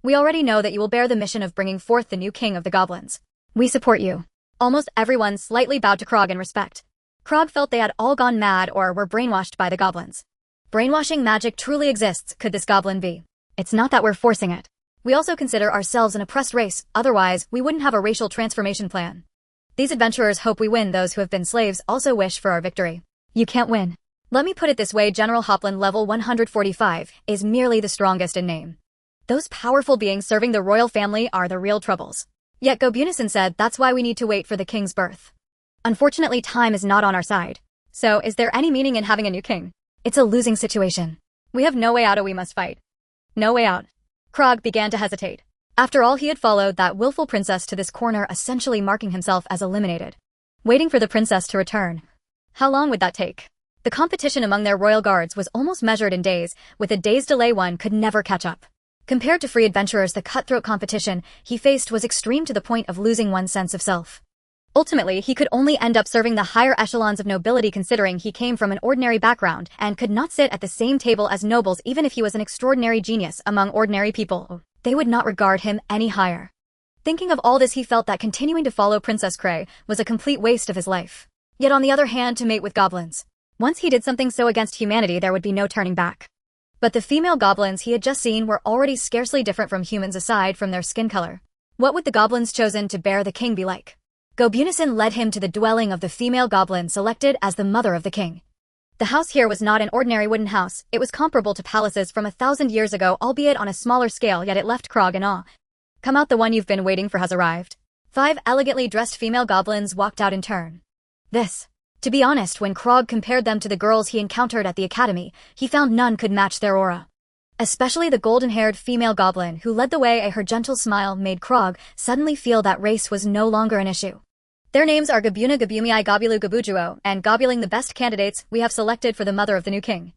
we already know that you will bear the mission of bringing forth the new king of the goblins. We support you." Almost everyone slightly bowed to Krog in respect. Krog felt they had all gone mad or were brainwashed by the goblins. Brainwashing magic truly exists. Could this goblin be? It's not that we're forcing it. We also consider ourselves an oppressed race, otherwise we wouldn't have a racial transformation plan. These adventurers hope we win. Those who have been slaves also wish for our victory. You can't win. Let me put it this way, General Hopland level 145 is merely the strongest in name. Those powerful beings serving the royal family are the real troubles. Yet Gobunison said that's why we need to wait for the king's birth. Unfortunately, time is not on our side. So is there any meaning in having a new king? It's a losing situation. We have no way out, or we must fight. No way out. Krog began to hesitate. After all, he had followed that willful princess to this corner, essentially marking himself as eliminated. Waiting for the princess to return. How long would that take? The competition among their royal guards was almost measured in days. With a day's delay, one could never catch up. Compared to free adventurers, the cutthroat competition he faced was extreme, to the point of losing one's sense of self. Ultimately, he could only end up serving the higher echelons of nobility, considering he came from an ordinary background and could not sit at the same table as nobles. Even if he was an extraordinary genius among ordinary people, they would not regard him any higher. Thinking of all this, he felt that continuing to follow Princess Cray was a complete waste of his life. Yet on the other hand, to mate with goblins. Once he did something so against humanity, there would be no turning back. But the female goblins he had just seen were already scarcely different from humans aside from their skin color. What would the goblins chosen to bear the king be like? Gobunison led him to the dwelling of the female goblin selected as the mother of the king. The house here was not an ordinary wooden house. It was comparable to palaces from 1,000 years ago, albeit on a smaller scale, yet it left Krog in awe. "Come out, the one you've been waiting for has arrived." 5 elegantly dressed female goblins walked out in turn. To be honest, when Krog compared them to the girls he encountered at the academy, he found none could match their aura. Especially the golden-haired female goblin who led the way, her gentle smile made Krog suddenly feel that race was no longer an issue. "Their names are Gabuna, Gabumii, Gobulu, Gabujuo, and Gobuling, the best candidates we have selected for the mother of the new king.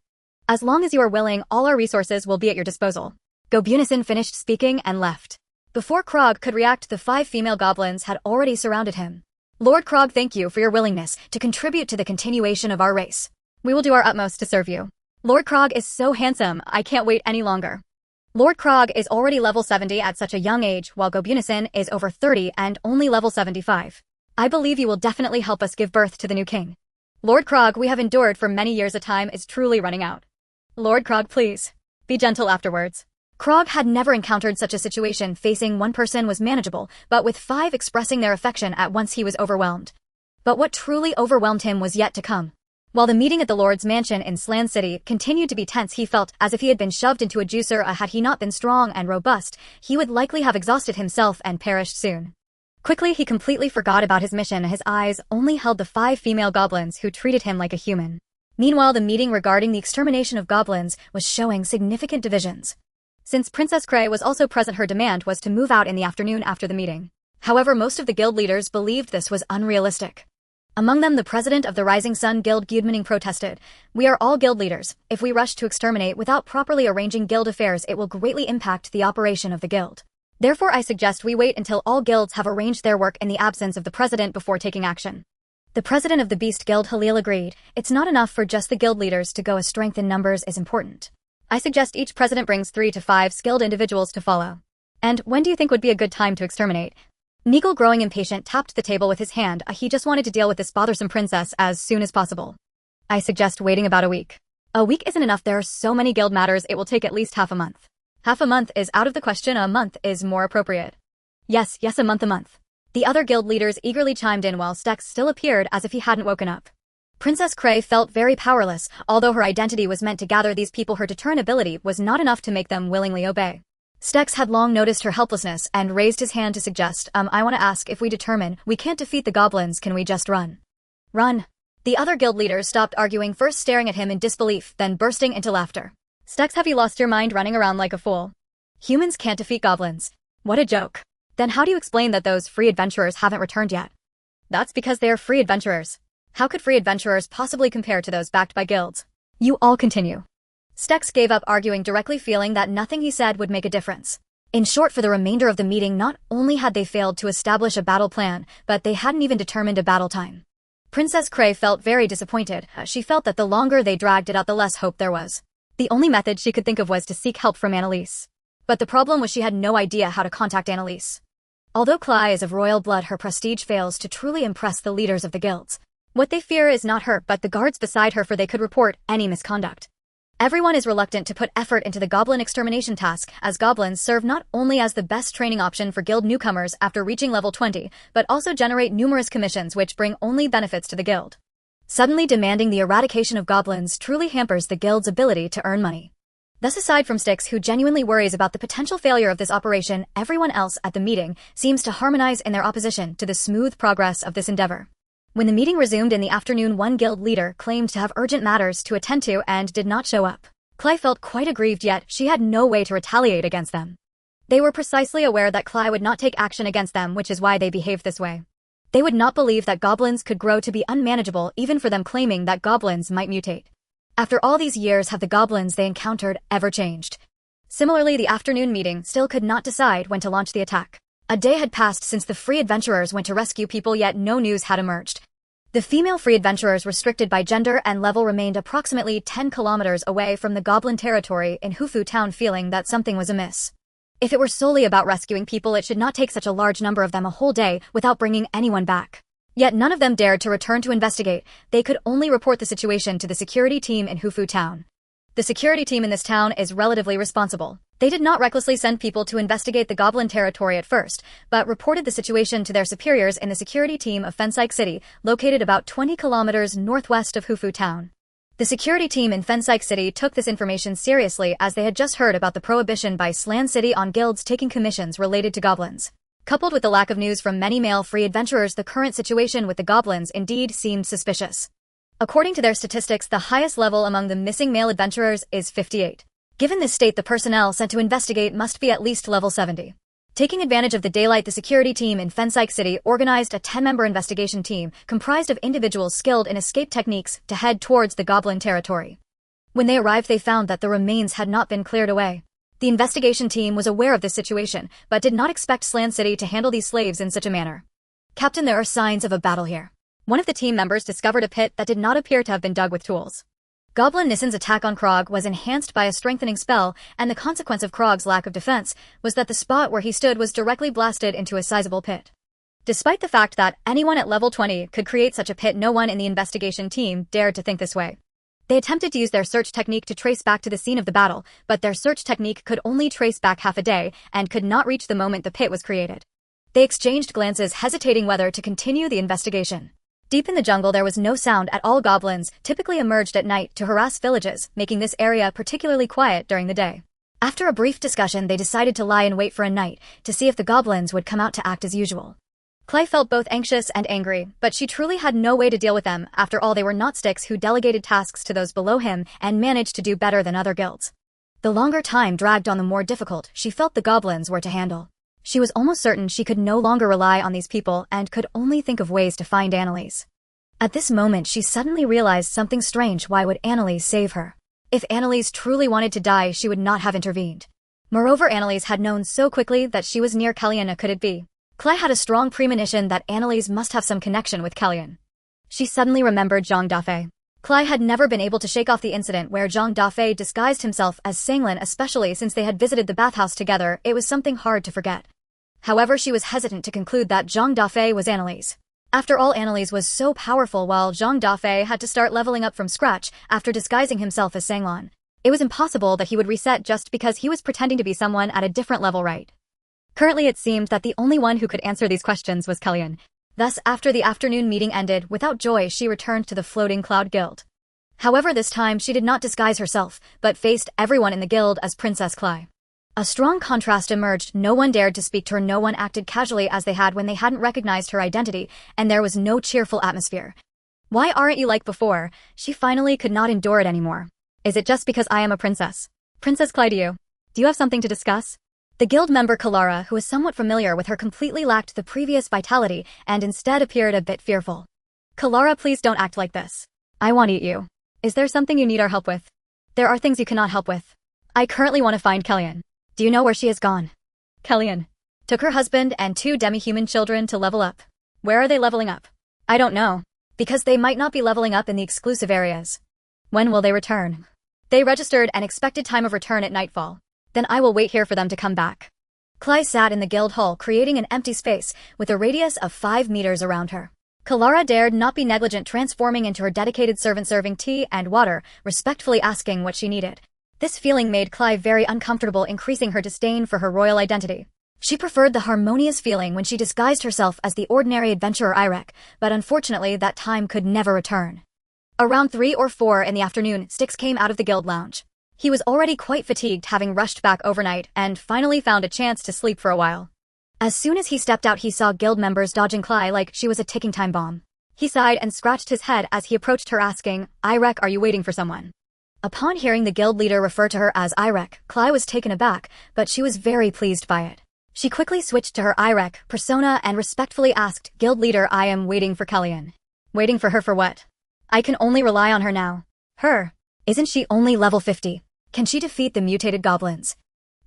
As long as you are willing, all our resources will be at your disposal." Gobunison finished speaking and left. Before Krog could react, the 5 female goblins had already surrounded him. "Lord Krog, thank you for your willingness to contribute to the continuation of our race. We will do our utmost to serve you. Lord Krog is so handsome, I can't wait any longer." Lord Krog is already level 70 at such a young age, while Gobunison is over 30 and only level 75. "I believe you will definitely help us give birth to the new king. Lord Krog, we have endured for many years, a time is truly running out. Lord Krog, please, be gentle afterwards." Krog had never encountered such a situation. Facing one person was manageable, but with 5 expressing their affection at once, he was overwhelmed. But what truly overwhelmed him was yet to come. While the meeting at the Lord's mansion in Slan City continued to be tense, he felt as if he had been shoved into a juicer. Had he not been strong and robust, he would likely have exhausted himself and perished soon. Quickly, he completely forgot about his mission. His eyes only held the 5 female goblins who treated him like a human. Meanwhile, the meeting regarding the extermination of goblins was showing significant divisions. Since Princess Cray was also present, her demand was to move out in the afternoon after the meeting. However, most of the guild leaders believed this was unrealistic. Among them the president of the Rising Sun Guild Gudmaning protested, "We are all guild leaders. If we rush to exterminate without properly arranging guild affairs it will greatly impact the operation of the guild. Therefore I suggest we wait until all guilds have arranged their work in the absence of the president before taking action." The president of the Beast Guild Halil agreed, "It's not enough for just the guild leaders to go, a strength in numbers is important. I suggest each president brings 3 to 5 skilled individuals to follow." "And when do you think would be a good time to exterminate?" Nigel, growing impatient, tapped the table with his hand. He just wanted to deal with this bothersome princess as soon as possible. "I suggest waiting about a week." "A week isn't enough. There are so many guild matters. It will take at least half a month." "Half a month is out of the question. A month is more appropriate." Yes, a month. The other guild leaders eagerly chimed in while Stex still appeared as if he hadn't woken up. Princess Cray felt very powerless. Although her identity was meant to gather these people, her deterrent ability was not enough to make them willingly obey. Stex had long noticed her helplessness and raised his hand to suggest, I want to ask, if we determine we can't defeat the goblins, can we just run?" "Run?" The other guild leaders stopped arguing, first staring at him in disbelief, then bursting into laughter. "Stex, have you lost your mind running around like a fool? Humans can't defeat goblins. What a joke. Then how do you explain that those free adventurers haven't returned yet?" "That's because they are free adventurers. How could free adventurers possibly compare to those backed by guilds?" "You all continue." Stex gave up arguing directly, feeling that nothing he said would make a difference. In short, for the remainder of the meeting, not only had they failed to establish a battle plan, but they hadn't even determined a battle time. Princess Cray felt very disappointed. She felt that the longer they dragged it out, the less hope there was. The only method she could think of was to seek help from Annalise. But the problem was she had no idea how to contact Annalise. Although Cly is of royal blood, her prestige fails to truly impress the leaders of the guilds. What they fear is not her, but the guards beside her, for they could report any misconduct. Everyone is reluctant to put effort into the goblin extermination task, as goblins serve not only as the best training option for guild newcomers after reaching level 20, but also generate numerous commissions which bring only benefits to the guild. Suddenly demanding the eradication of goblins truly hampers the guild's ability to earn money. Thus, aside from Styx, who genuinely worries about the potential failure of this operation, everyone else at the meeting seems to harmonize in their opposition to the smooth progress of this endeavor. When the meeting resumed in the afternoon, one guild leader claimed to have urgent matters to attend to and did not show up. Cly felt quite aggrieved, yet she had no way to retaliate against them. They were precisely aware that Cly would not take action against them, which is why they behaved this way. They would not believe that goblins could grow to be unmanageable, even for them claiming that goblins might mutate. After all these years, have the goblins they encountered ever changed? Similarly, the afternoon meeting still could not decide when to launch the attack. A day had passed since the free adventurers went to rescue people, yet no news had emerged. The female free adventurers, restricted by gender and level, remained approximately 10 kilometers away from the goblin territory in Hufu town, feeling that something was amiss. If it were solely about rescuing people, it should not take such a large number of them a whole day without bringing anyone back. Yet none of them dared to return to investigate. They could only report the situation to the security team in Hufu town. The security team in this town is relatively responsible. They did not recklessly send people to investigate the goblin territory at first, but reported the situation to their superiors in the security team of Fensike City, located about 20 kilometers northwest of Hufu town. The security team in Fensike City took this information seriously, as they had just heard about the prohibition by Slan City on guilds taking commissions related to goblins. Coupled with the lack of news from many male free adventurers, the current situation with the goblins indeed seemed suspicious. According to their statistics, the highest level among the missing male adventurers is 58. Given this state, the personnel sent to investigate must be at least level 70. Taking advantage of the daylight, the security team in Fensike City organized a 10-member investigation team comprised of individuals skilled in escape techniques to head towards the goblin territory. When they arrived, they found that the remains had not been cleared away. The investigation team was aware of this situation, but did not expect Slan City to handle these slaves in such a manner. "Captain, there are signs of a battle here." One of the team members discovered a pit that did not appear to have been dug with tools. Goblin Nissan's attack on Krog was enhanced by a strengthening spell, and the consequence of Krog's lack of defense was that the spot where he stood was directly blasted into a sizable pit. Despite the fact that anyone at level 20 could create such a pit, no one in the investigation team dared to think this way. They attempted to use their search technique to trace back to the scene of the battle, but their search technique could only trace back half a day and could not reach the moment the pit was created. They exchanged glances, hesitating whether to continue the investigation. Deep in the jungle, there was no sound at all. Goblins typically emerged at night to harass villages, making this area particularly quiet during the day. After a brief discussion, they decided to lie in wait for a night to see if the goblins would come out to act as usual. Clay felt both anxious and angry, but she truly had no way to deal with them. After all, they were not Styx, who delegated tasks to those below him and managed to do better than other guilds. The longer time dragged on, the more difficult she felt the goblins were to handle. She was almost certain she could no longer rely on these people and could only think of ways to find Annalise. At this moment she suddenly realized something strange. Why would Annalise save her? If Annalise truly wanted to die, she would not have intervened. Moreover, Annalise had known so quickly that she was near Kellyanne. Could it be? Clay had a strong premonition that Annalise must have some connection with Kellyanne. She suddenly remembered Zhang Dafeng. Clay had never been able to shake off the incident where Zhang Dafeng disguised himself as Sanglin, especially since they had visited the bathhouse together. It was something hard to forget. However, she was hesitant to conclude that Zhang Dafeng was Annalise. After all, Annalise was so powerful, while Zhang Dafeng had to start leveling up from scratch after disguising himself as Sanglin. It was impossible that he would reset just because he was pretending to be someone at a different level, right? Currently it seemed that the only one who could answer these questions was Kellyanne. Thus, after the afternoon meeting ended, without joy she returned to the Floating Cloud Guild. However, this time she did not disguise herself, but faced everyone in the guild as Princess Clay. A strong contrast emerged. No one dared to speak to her, no one acted casually as they had when they hadn't recognized her identity, and there was no cheerful atmosphere. Why aren't you like before? She finally could not endure it anymore. Is it just because I am a princess? Princess Clay, do you have something to discuss? The guild member Kalara, who was somewhat familiar with her, completely lacked the previous vitality and instead appeared a bit fearful. Kalara, please don't act like this. I want to eat you. Is there something you need our help with? There are things you cannot help with. I currently want to find Kellyanne. Do you know where she has gone? Kellyanne took her husband and 2 demi-human children to level up. Where are they leveling up? I don't know. Because they might not be leveling up in the exclusive areas. When will they return? They registered an expected time of return at nightfall. Then I will wait here for them to come back. Clay sat in the guild hall, creating an empty space with a radius of 5 meters around her. Kalara dared not be negligent, transforming into her dedicated servant, serving tea and water, respectfully asking what she needed. This feeling made Clay very uncomfortable, increasing her disdain for her royal identity. She preferred the harmonious feeling when she disguised herself as the ordinary adventurer Irek, but unfortunately that time could never return. Around 3 or 4 in the afternoon, Styx came out of the guild lounge. He was already quite fatigued, having rushed back overnight, and finally found a chance to sleep for a while. As soon as he stepped out, he saw guild members dodging Clay like she was a ticking time bomb. He sighed and scratched his head as he approached her, asking, Irek, are you waiting for someone? Upon hearing the guild leader refer to her as Irek, Clay was taken aback, but she was very pleased by it. She quickly switched to her Irek persona and respectfully asked, Guild leader, I am waiting for Kellyanne. Waiting for her for what? I can only rely on her now. Her? Isn't she only level 50? Can she defeat the mutated goblins?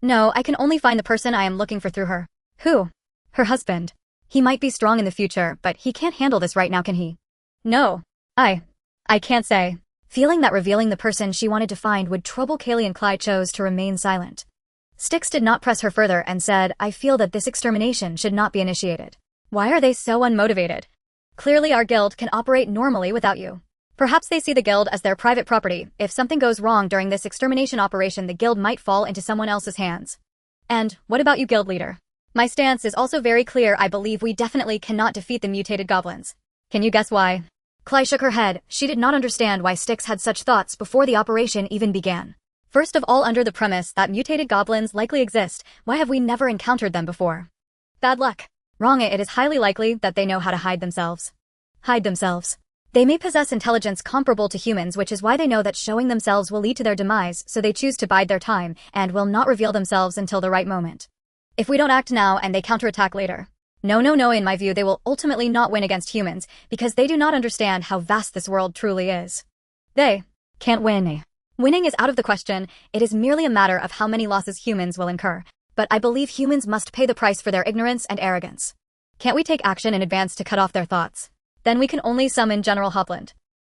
No, I can only find the person I am looking for through her. Who? Her husband. He might be strong in the future, but he can't handle this right now, can he? No. I can't say. Feeling that revealing the person she wanted to find would trouble Kellyanne, Clay chose to remain silent. Styx did not press her further and said, I feel that this extermination should not be initiated. Why are they so unmotivated? Clearly our guild can operate normally without you. Perhaps they see the guild as their private property. If something goes wrong during this extermination operation, the guild might fall into someone else's hands. And what about you, guild leader? My stance is also very clear. I believe we definitely cannot defeat the mutated goblins. Can you guess why? Clay shook her head. She did not understand why Styx had such thoughts before the operation even began. First of all, under the premise that mutated goblins likely exist, why have we never encountered them before? Bad luck. Wrong. It is highly likely that they know how to hide themselves. Hide themselves. They may possess intelligence comparable to humans, which is why they know that showing themselves will lead to their demise, so they choose to bide their time and will not reveal themselves until the right moment. If we don't act now and they counterattack later. No, in my view they will ultimately not win against humans because they do not understand how vast this world truly is. They can't win. Winning is out of the question. It is merely a matter of how many losses humans will incur. But I believe humans must pay the price for their ignorance and arrogance. Can't we take action in advance to cut off their thoughts? Then we can only summon General Hopland.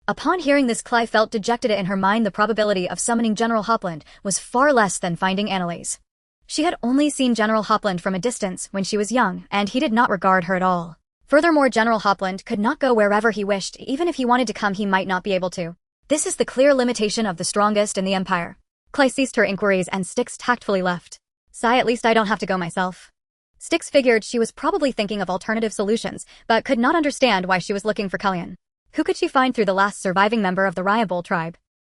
Upon hearing this, Clay felt dejected. In her mind, the probability of summoning General Hopland was far less than finding Annalise. She had only seen General Hopland from a distance when she was young, and he did not regard her at all. Furthermore, General Hopland could not go wherever he wished. Even if he wanted to come, he might not be able to. This is the clear limitation of the strongest in the Empire. Clay ceased her inquiries and Styx tactfully left. Sigh, at least I don't have to go myself. Styx figured she was probably thinking of alternative solutions, but could not understand why she was looking for Kellyanne. Who could she find through the last surviving member of the Ryabol tribe?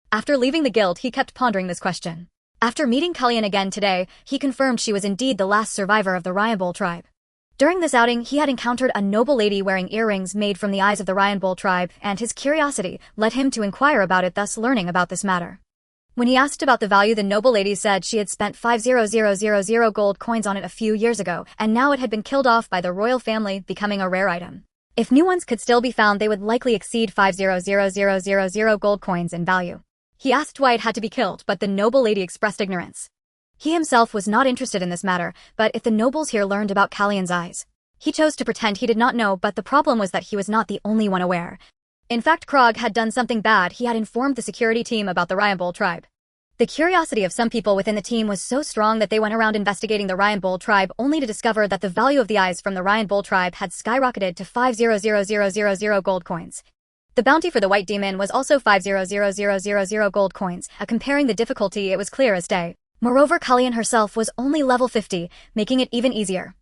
After leaving the guild, he kept pondering this question. After meeting Kellyanne again today, he confirmed she was indeed the last survivor of the Ryabol tribe. During this outing, he had encountered a noble lady wearing earrings made from the eyes of the Ryabol tribe, and his curiosity led him to inquire about it, thus learning about this matter. When he asked about the value, the noble lady said she had spent 5,000 gold coins on it a few years ago, and now it had been killed off by the royal family, becoming a rare item. If new ones could still be found, they would likely exceed 500,000 gold coins in value. He asked why it had to be killed, but the noble lady expressed ignorance. He himself was not interested in this matter, but if the nobles here learned about Kalian's eyes, he chose to pretend he did not know, but the problem was that he was not the only one aware. In fact, Krog had done something bad. He had informed the security team about the Ryanbol tribe. The curiosity of some people within the team was so strong that they went around investigating the Ryanbol tribe only to discover that the value of the eyes from the Ryanbol tribe had skyrocketed to 500,000 gold coins. The bounty for the white demon was also 500,000 gold coins. Comparing the difficulty, it was clear as day. Moreover, Kalian herself was only level 50, making it even easier.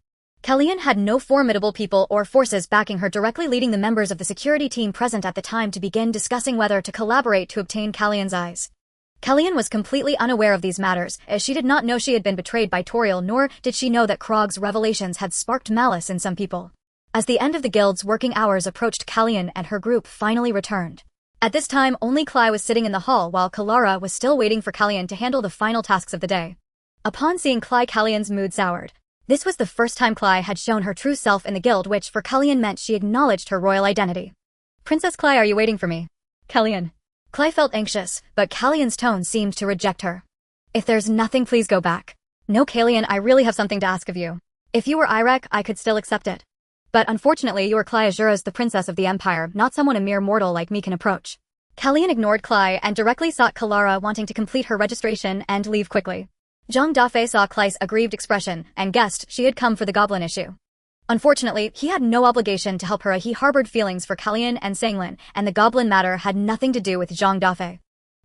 Kalian had no formidable people or forces backing her, directly leading the members of the security team present at the time to begin discussing whether to collaborate to obtain Kalian's eyes. Kalian was completely unaware of these matters, as she did not know she had been betrayed by Toriel, nor did she know that Krog's revelations had sparked malice in some people. As the end of the guild's working hours approached, Kalian and her group finally returned. At this time, only Klai was sitting in the hall while Kalara was still waiting for Kalian to handle the final tasks of the day. Upon seeing Klai, Kalian's mood soured. This was the first time Klai had shown her true self in the guild, which for Kalian meant she acknowledged her royal identity. "Princess Klai, are you waiting for me?" "Kalian." Klai felt anxious, but Kalian's tone seemed to reject her. "If there's nothing, please go back." "No, Kalian, I really have something to ask of you. If you were Irek, I could still accept it. But unfortunately, you are Klai Azuras, the princess of the empire, not someone a mere mortal like me can approach." Kalian ignored Klai and directly sought Kalara, wanting to complete her registration and leave quickly. Zhang Dafeng saw Klai's aggrieved expression and guessed she had come for the goblin issue. Unfortunately, he had no obligation to help her. He harbored feelings for Kalian and Sanglin, and the goblin matter had nothing to do with Zhang Dafeng.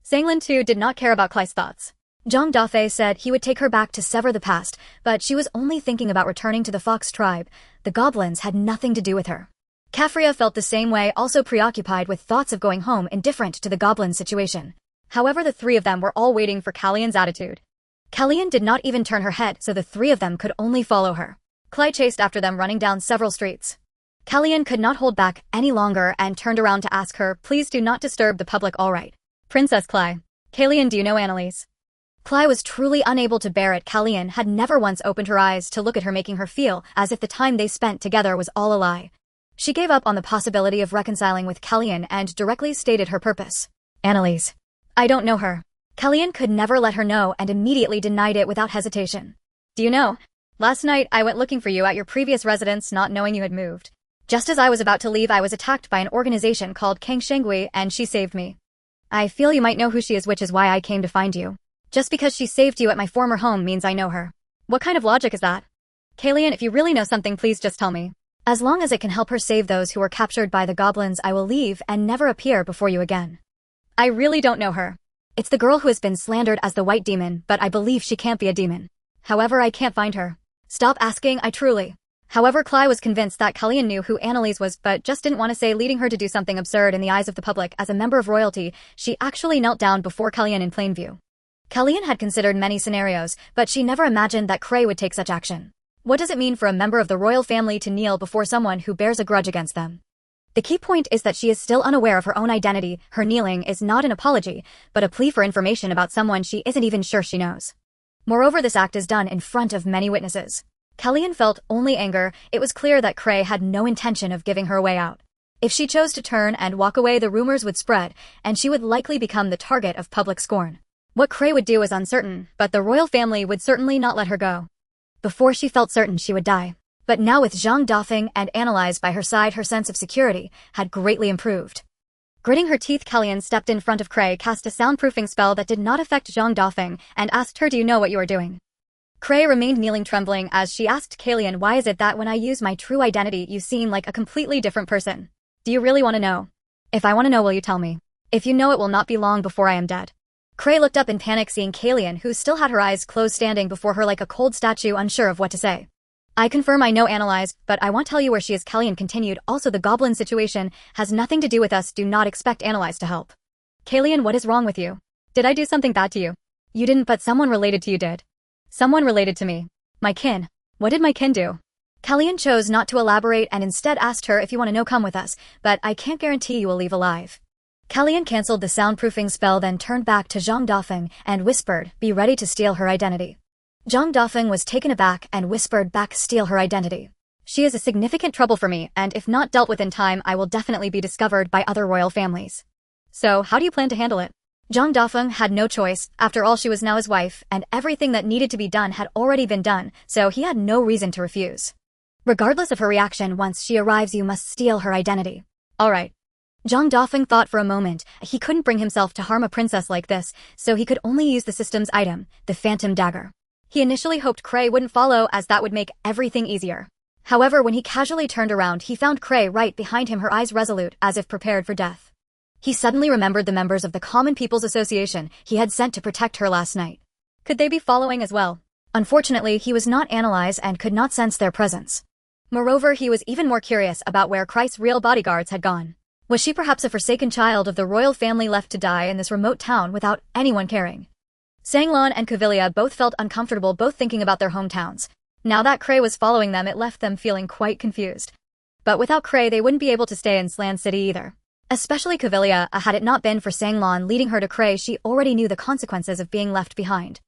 Sanglin too did not care about Klai's thoughts. Zhang Dafeng said he would take her back to sever the past, but she was only thinking about returning to the Fox tribe. The goblins had nothing to do with her. Kafria felt the same way, also preoccupied with thoughts of going home, indifferent to the goblin situation. However, the three of them were all waiting for Kalian's attitude. Kalian did not even turn her head, so the three of them could only follow her. Klai chased after them, running down several streets. Kalian could not hold back any longer and turned around to ask her, "Please do not disturb the public, all right?" "Princess Klai." "Kalian, do you know Annalise?" Klai was truly unable to bear it. Kalian had never once opened her eyes to look at her, making her feel as if the time they spent together was all a lie. She gave up on the possibility of reconciling with Kalian and directly stated her purpose. "Annalise. I don't know her." Kalian could never let her know and immediately denied it without hesitation. "Do you know? Last night I went looking for you at your previous residence, not knowing you had moved. Just as I was about to leave, I was attacked by an organization called Kang Shengui, and she saved me. I feel you might know who she is, which is why I came to find you. Just because she saved you at my former home means I know her." "What kind of logic is that?" "Kalian, if you really know something, please just tell me. As long as it can help her save those who were captured by the goblins, I will leave and never appear before you again." "I really don't know her. It's the girl who has been slandered as the white demon, but I believe she can't be a demon. However, I can't find her." "Stop asking, I truly." However, Klai was convinced that Kalian knew who Annalise was, but just didn't want to say, leading her to do something absurd in the eyes of the public. As a member of royalty, she actually knelt down before Kalian in plain view. Kalian had considered many scenarios, but she never imagined that Kray would take such action. What does it mean for a member of the royal family to kneel before someone who bears a grudge against them? The key point is that she is still unaware of her own identity. Her kneeling is not an apology, but a plea for information about someone she isn't even sure she knows. Moreover, this act is done in front of many witnesses. Kalian felt only anger. It was clear that Kray had no intention of giving her a way out. If she chose to turn and walk away, the rumors would spread, and she would likely become the target of public scorn. What Kray would do is uncertain, but the royal family would certainly not let her go. Before, she felt certain she would die. But now, with Zhang Dafeng and Annalise by her side, her sense of security had greatly improved. Gritting her teeth, Kalian stepped in front of Kray, cast a soundproofing spell that did not affect Zhang Dafeng, and asked her, "Do you know what you are doing?" Kray remained kneeling, trembling, as she asked Kalian, "Why is it that when I use my true identity, you seem like a completely different person? Do you really want to know? If I want to know, will you tell me? If you know, it will not be long before I am dead." Kray looked up in panic, seeing Kalian, who still had her eyes closed, standing before her like a cold statue, unsure of what to say. "I confirm I know Annalise, but I won't tell you where she is," Kalian continued. "Also, the goblin situation has nothing to do with us. Do not expect Annalise to help." "Kalian, what is wrong with you? Did I do something bad to you?" "You didn't, but someone related to you did." "Someone related to me? My kin? What did my kin do?" Kalian chose not to elaborate and instead asked her, "If you want to know, come with us, but I can't guarantee you will leave alive." Kalian cancelled the soundproofing spell, then turned back to Zhang Dafeng and whispered, "Be ready to steal her identity." Zhang Dafeng was taken aback and whispered back, "Steal her identity?" She is a significant trouble for me, and if not dealt with in time, I will definitely be discovered by other royal families. So, how do you plan to handle it? Zhang Dafeng had no choice. After all, she was now his wife, and everything that needed to be done had already been done, so he had no reason to refuse. Regardless of her reaction, once she arrives, you must steal her identity. All right. Zhang Dafeng thought for a moment. He couldn't bring himself to harm a princess like this, so he could only use the system's item, the phantom dagger. He initially hoped Cray wouldn't follow, as that would make everything easier. However, when he casually turned around, he found Cray right behind him, her eyes resolute, as if prepared for death. He suddenly remembered the members of the Common People's Association he had sent to protect her last night. Could they be following as well? Unfortunately, he was not analyzed and could not sense their presence. Moreover, he was even more curious about where Cry's real bodyguards had gone. Was she perhaps a forsaken child of the royal family left to die in this remote town without anyone caring? Sanglan and Kavilia both felt uncomfortable both thinking about their hometowns. Now that Cray was following them, it left them feeling quite confused. But without Cray, they wouldn't be able to stay in Slan City either. Especially Kavilia, had it not been for Sanglan leading her to Cray, she already knew the consequences of being left behind.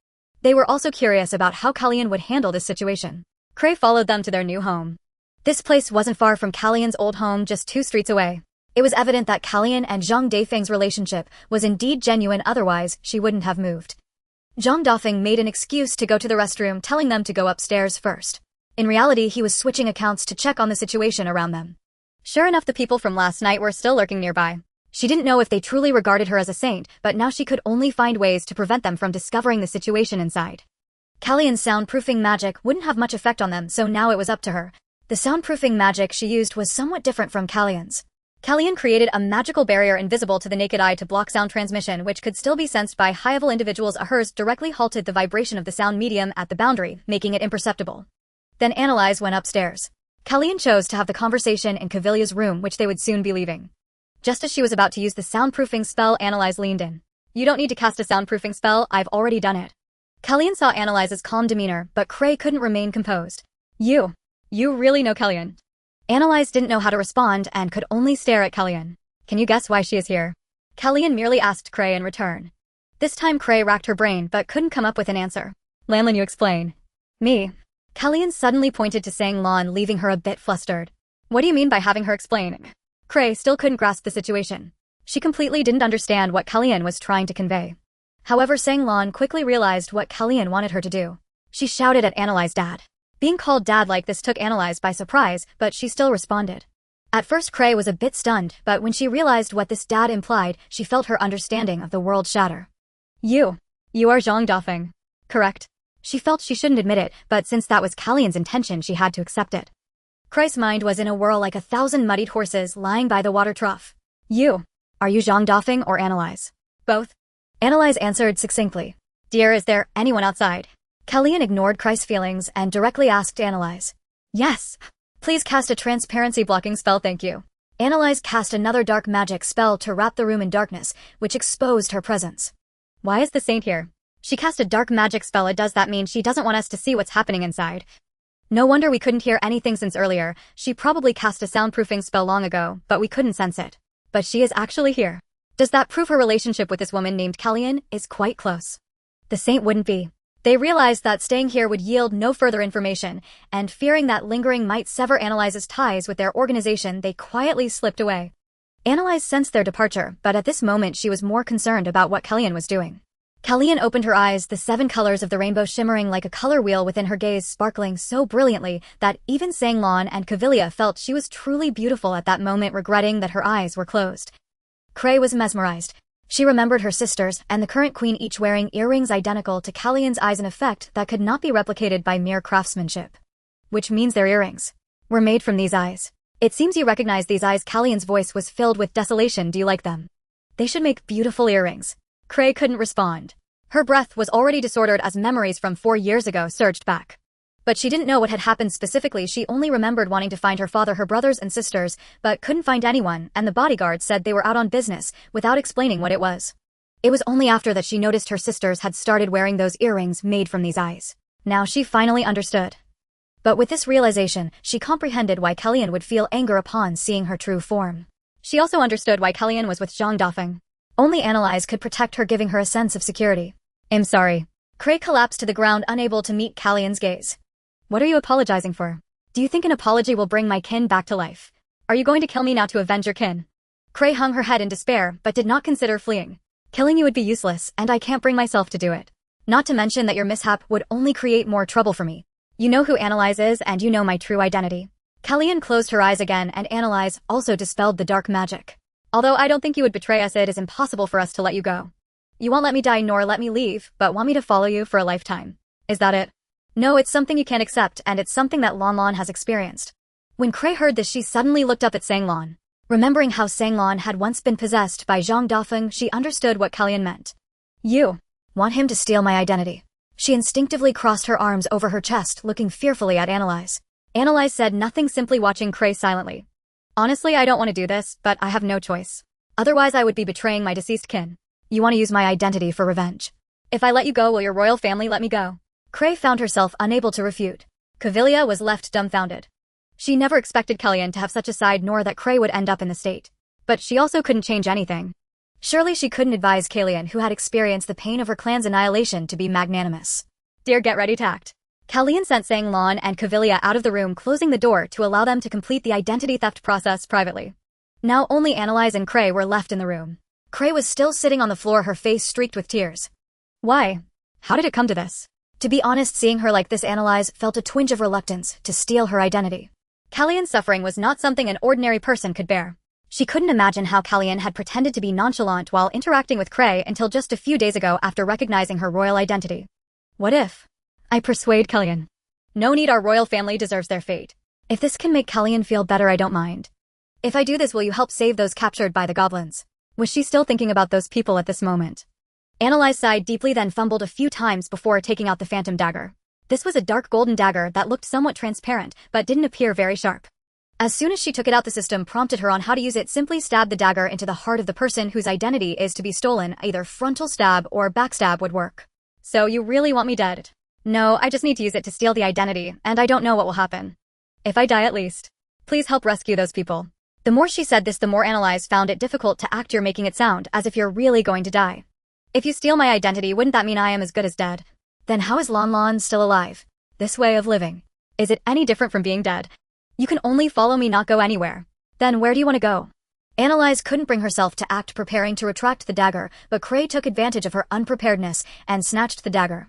They were also curious about how Kallian would handle this situation. Cray followed them to their new home. This place wasn't far from Kallian's old home, just 2 streets away. It was evident that Kallian and Zhang Dafeng's relationship was indeed genuine, otherwise she wouldn't have moved. Zhang Dafeng made an excuse to go to the restroom, telling them to go upstairs first. In reality, he was switching accounts to check on the situation around them. Sure enough, the people from last night were still lurking nearby. She didn't know if they truly regarded her as a saint, but now she could only find ways to prevent them from discovering the situation inside. Kallian's soundproofing magic wouldn't have much effect on them, so now it was up to her. The soundproofing magic she used was somewhat different from Kallian's. Kallian created a magical barrier invisible to the naked eye to block sound transmission, which could still be sensed by high-level individuals. Hers directly halted the vibration of the sound medium at the boundary, making it imperceptible. Then Analyze went upstairs. Kallian chose to have the conversation in Kavilia's room, which they would soon be leaving. Just as she was about to use the soundproofing spell, Analyze leaned in. You don't need to cast a soundproofing spell, I've already done it. Kallian saw Analyze's calm demeanor, but Cray couldn't remain composed. You really know Kallian. Analyze didn't know how to respond and could only stare at Kallian. Can you guess why she is here? Kallian merely asked Cray in return. This time Cray racked her brain but couldn't come up with an answer. Lanlin, you explain. Me. Kallian suddenly pointed to Sanglan, leaving her a bit flustered. What do you mean by having her explain? Cray still couldn't grasp the situation. She completely didn't understand what Kallian was trying to convey. However, Sanglan quickly realized what Kallian wanted her to do. She shouted at Analyze's dad. Being called dad like this took Analyze by surprise, but she still responded. At first Cray was a bit stunned, but when she realized what this dad implied, she felt her understanding of the world shatter. You are Zhang Dafeng, correct? She felt she shouldn't admit it, but since that was Kallian's intention, she had to accept it. Cray's mind was in a whirl like 1,000 muddied horses lying by the water trough. Are you Zhang Dafeng or Analyze? Both. Analyze answered succinctly. Dear, is there anyone outside? Kallian ignored Cry's feelings and directly asked Analyze. Yes. Please cast a transparency blocking spell, thank you. Analyze cast another dark magic spell to wrap the room in darkness, which exposed her presence. Why is the saint here? She cast a dark magic spell. Does that mean she doesn't want us to see what's happening inside? No wonder we couldn't hear anything since earlier. She probably cast a soundproofing spell long ago, but we couldn't sense it. But she is actually here. Does that prove her relationship with this woman named Kallian is quite close? The saint wouldn't be. They realized that staying here would yield no further information, and fearing that lingering might sever Analyze's ties with their organization, they quietly slipped away. Analyze sensed their departure, but at this moment she was more concerned about what Kallian was doing. Kallian opened her eyes, the 7 colors of the rainbow shimmering like a color wheel within her gaze, sparkling so brilliantly that even Sanglan and Kavilia felt she was truly beautiful at that moment, regretting that her eyes were closed. Cray was mesmerized. She remembered her sisters and the current queen, each wearing earrings identical to Kallian's eyes, an effect that could not be replicated by mere craftsmanship. Which means their earrings were made from these eyes. It seems you recognize these eyes. Kallian's voice was filled with desolation. Do you like them? They should make beautiful earrings. Cray couldn't respond. Her breath was already disordered as memories from 4 years ago surged back. But she didn't know what had happened specifically. She only remembered wanting to find her father, her brothers and sisters, but couldn't find anyone, and the bodyguard said they were out on business, without explaining what it was. It was only after that she noticed her sisters had started wearing those earrings made from these eyes. Now she finally understood. But with this realization, she comprehended why Kallian would feel anger upon seeing her true form. She also understood why Kallian was with Zhang Dafeng. Only Analyze could protect her, giving her a sense of security. I'm sorry. Cray collapsed to the ground, unable to meet Kallian's gaze. What are you apologizing for? Do you think an apology will bring my kin back to life? Are you going to kill me now to avenge your kin? Cray hung her head in despair but did not consider fleeing. Killing you would be useless, and I can't bring myself to do it. Not to mention that your mishap would only create more trouble for me. You know who Analyze is, and you know my true identity. Kellyanne closed her eyes again, and Analyze also dispelled the dark magic. Although I don't think you would betray us, it is impossible for us to let you go. You won't let me die nor let me leave, but want me to follow you for a lifetime. Is that it? No, it's something you can't accept, and it's something that Lan Lan has experienced. When Cray heard this, she suddenly looked up at Sang Lan. Remembering how Sang Lan had once been possessed by Zhang Dafeng, she understood what Kellyanne meant. You want him to steal my identity. She instinctively crossed her arms over her chest, looking fearfully at Analyze. Analyze said nothing, simply watching Cray silently. Honestly, I don't want to do this, but I have no choice. Otherwise I would be betraying my deceased kin. You want to use my identity for revenge. If I let you go, will your royal family let me go? Cray found herself unable to refute. Cavilia was left dumbfounded. She never expected Kellyanne to have such a side, nor that Cray would end up in the state. But she also couldn't change anything. Surely she couldn't advise Kellyanne, who had experienced the pain of her clan's annihilation, to be magnanimous. Dear, get ready to act. Kellyanne sent Sang Lan and Cavilia out of the room, closing the door to allow them to complete the identity theft process privately. Now only Analyze and Cray were left in the room. Cray was still sitting on the floor, her face streaked with tears. Why? How did it come to this? To be honest, seeing her like this, Analyze felt a twinge of reluctance to steal her identity. Kellyanne's suffering was not something an ordinary person could bear. She couldn't imagine how Kellyanne had pretended to be nonchalant while interacting with Cray until just a few days ago after recognizing her royal identity. What if I persuade Kellyanne? No need, our royal family deserves their fate. If this can make Kellyanne feel better, I don't mind. If I do this, will you help save those captured by the goblins? Was she still thinking about those people at this moment? Analyze sighed deeply, then fumbled a few times before taking out the phantom dagger. This was a dark golden dagger that looked somewhat transparent, but didn't appear very sharp. As soon as she took it out, the system prompted her on how to use it. Simply stab the dagger into the heart of the person whose identity is to be stolen. Either frontal stab or backstab would work. So you really want me dead? No, I just need to use it to steal the identity, and I don't know what will happen. If I die, at least. Please help rescue those people. The more she said this, the more Analyze found it difficult to act. You're making it sound as if you're really going to die. If you steal my identity, wouldn't that mean I am as good as dead? Then how is Lan Lan still alive? This way of living, is it any different from being dead? You can only follow me, not go anywhere. Then where do you want to go? Analyze couldn't bring herself to act, preparing to retract the dagger, but Cray took advantage of her unpreparedness and snatched the dagger.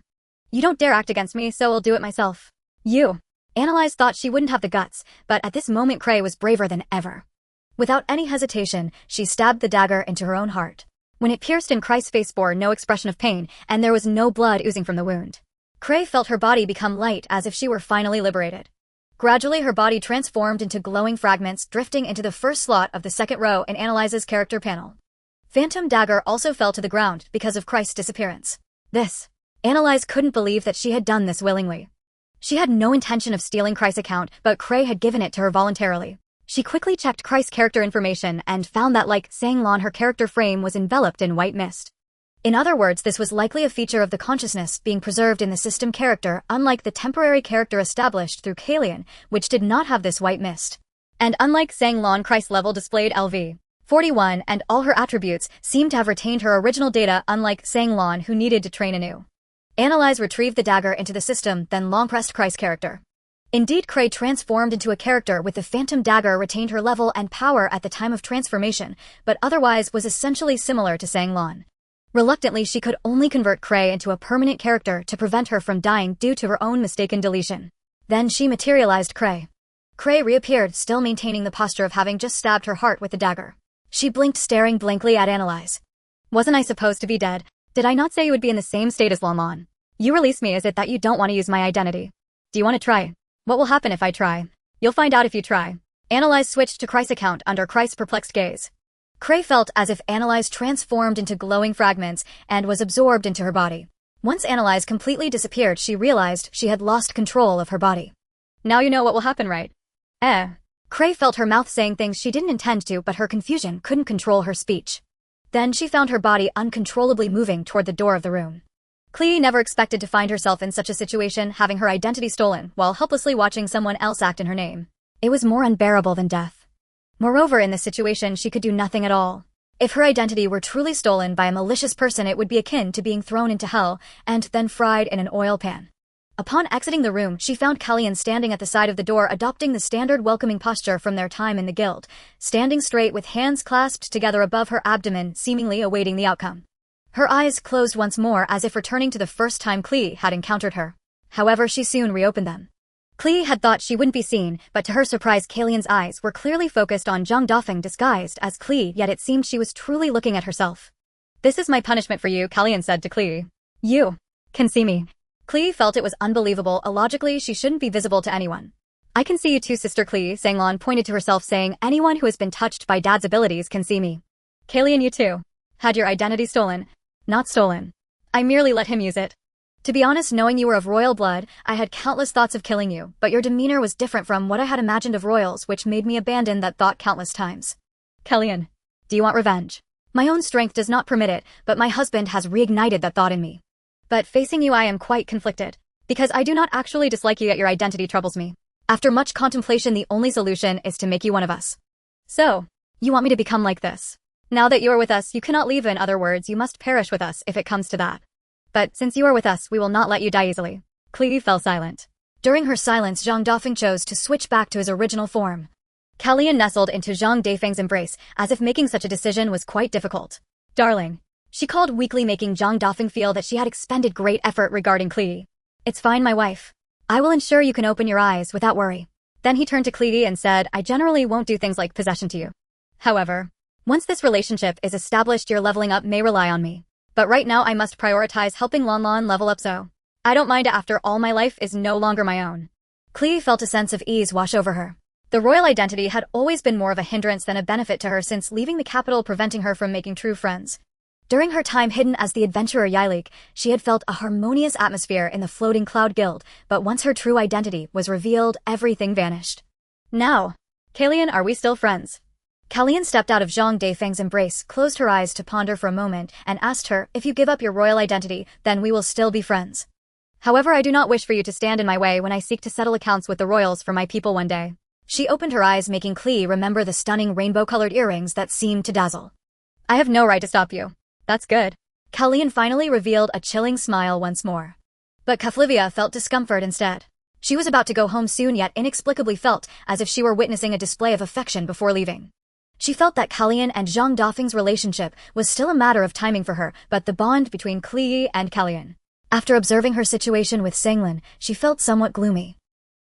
You don't dare act against me, so I'll do it myself. You. Analyze thought she wouldn't have the guts, but at this moment Cray was braver than ever. Without any hesitation, she stabbed the dagger into her own heart. When it pierced in, Cray's face bore no expression of pain, and there was no blood oozing from the wound. Cray felt her body become light, as if she were finally liberated. Gradually, her body transformed into glowing fragments, drifting into the first slot of the second row in Analyze's character panel. Phantom dagger also fell to the ground because of Christ's disappearance. Analyze couldn't believe that she had done this willingly. She had no intention of stealing Christ's account, but Cray had given it to her voluntarily. She quickly checked Christ's character information and found that, like Sang Lan, her character frame was enveloped in white mist. In other words, this was likely a feature of the consciousness being preserved in the system character, unlike the temporary character established through Kellyanne, which did not have this white mist. And unlike Sang Lan, Christ's level displayed LV 41, and all her attributes seemed to have retained her original data, unlike Sang Lan, who needed to train anew. Analyze retrieved the dagger into the system, then long-pressed Christ's character. Indeed, Cray transformed into a character with the phantom dagger, retained her level and power at the time of transformation, but otherwise was essentially similar to Sang Lan. Reluctantly, she could only convert Cray into a permanent character to prevent her from dying due to her own mistaken deletion. Then she materialized Cray. Cray reappeared, still maintaining the posture of having just stabbed her heart with the dagger. She blinked, staring blankly at Analyze. Wasn't I supposed to be dead? Did I not say you would be in the same state as Lan Lan? You release me. Is it that you don't want to use my identity? Do you want to try? What will happen if I try? You'll find out if you try. Analyze switched to Christ's account under Christ's perplexed gaze. Cray felt as if Analyze transformed into glowing fragments and was absorbed into her body. Once Analyze completely disappeared, she realized she had lost control of her body. Now you know what will happen, right? Cray felt her mouth saying things she didn't intend to, but her confusion couldn't control her speech. Then she found her body uncontrollably moving toward the door of the room. Clee never expected to find herself in such a situation, having her identity stolen while helplessly watching someone else act in her name. It was more unbearable than death. Moreover, in this situation, she could do nothing at all. If her identity were truly stolen by a malicious person, it would be akin to being thrown into hell and then fried in an oil pan. Upon exiting the room, she found Kellyan standing at the side of the door, adopting the standard welcoming posture from their time in the guild, standing straight with hands clasped together above her abdomen, seemingly awaiting the outcome. Her eyes closed once more as if returning to the first time Klee had encountered her. However, she soon reopened them. Klee had thought she wouldn't be seen, but to her surprise Kellyan's eyes were clearly focused on Zhang Dafeng disguised as Klee, yet it seemed she was truly looking at herself. "This is my punishment for you," Kellyan said to Klee. "You can see me." Klee felt it was unbelievable. Illogically, she shouldn't be visible to anyone. "I can see you too, Sister Klee," Sanglan pointed to herself, saying, "Anyone who has been touched by Dad's abilities can see me." "Kellyan, you too. Had your identity stolen." "Not stolen. I merely let him use it. To be honest, knowing you were of royal blood, I had countless thoughts of killing you, but your demeanor was different from what I had imagined of royals, which made me abandon that thought countless times." "Kellyan, do you want revenge?" "My own strength does not permit it, but my husband has reignited that thought in me. But facing you I am quite conflicted. Because I do not actually dislike you, yet your identity troubles me. After much contemplation, the only solution is to make you one of us." "So, you want me to become like this? Now that you are with us, you cannot leave. In other words, you must perish with us if it comes to that. But since you are with us, we will not let you die easily." Klee fell silent. During her silence, Zhang Dafeng chose to switch back to his original form. Kellyan nestled into Zhang Dafeng's embrace, as if making such a decision was quite difficult. "Darling," she called weakly, making Zhang Dafeng feel that she had expended great effort regarding Klee. "It's fine, my wife. I will ensure you can open your eyes without worry." Then he turned to Klee and said, "I generally won't do things like possession to you. However, once this relationship is established, your leveling up may rely on me. But right now I must prioritize helping Lan level up, so I don't mind after all. My life is no longer my own." Klee felt a sense of ease wash over her. The royal identity had always been more of a hindrance than a benefit to her since leaving the capital, preventing her from making true friends. During her time hidden as the adventurer Yalik, she had felt a harmonious atmosphere in the floating cloud guild, but once her true identity was revealed, everything vanished. "Now, Kellyan, are we still friends?" Kellyan stepped out of Zhang Dafeng's embrace, closed her eyes to ponder for a moment, and asked her, "If you give up your royal identity, then we will still be friends. However, I do not wish for you to stand in my way when I seek to settle accounts with the royals for my people one day." She opened her eyes, making Klee remember the stunning rainbow-colored earrings that seemed to dazzle. "I have no right to stop you." "That's good." Kellyan finally revealed a chilling smile once more. But Kaflivia felt discomfort instead. She was about to go home soon, yet inexplicably felt as if she were witnessing a display of affection before leaving. She felt that Kellyan and Zhang Dafeng's relationship was still a matter of timing for her, but the bond between Klee and Kellyan. After observing her situation with Sanglan, she felt somewhat gloomy.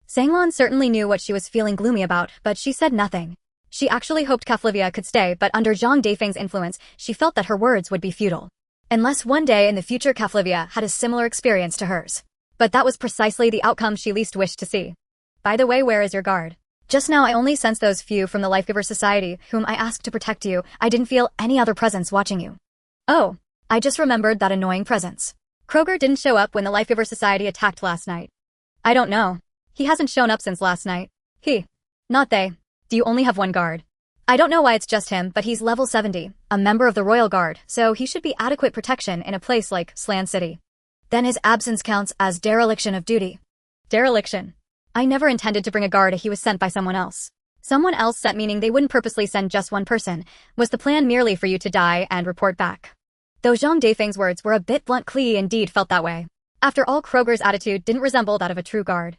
Sanglan certainly knew what she was feeling gloomy about, but she said nothing. She actually hoped Kaflivia could stay, but under Zhang Dafeng's influence, she felt that her words would be futile. Unless one day in the future Kaflivia had a similar experience to hers. But that was precisely the outcome she least wished to see. "By the way, where is your guard?" "Just now I only sensed those few from the Lifegiver Society, whom I asked to protect you. I didn't feel any other presence watching you." "Oh, I just remembered that annoying presence. Kroger didn't show up when the Lifegiver Society attacked last night." "I don't know. He hasn't shown up since last night." "He. Not they. Do you only have one guard?" "I don't know why it's just him, but he's level 70, a member of the Royal Guard, so he should be adequate protection in a place like Slan City." "Then his absence counts as dereliction of duty." "Dereliction? I never intended to bring a guard. He was sent by someone else." "Someone else sent, meaning they wouldn't purposely send just one person. Was the plan merely for you to die and report back?" Though Zhang Dafeng's words were a bit blunt, Klee indeed felt that way. After all, Kroger's attitude didn't resemble that of a true guard.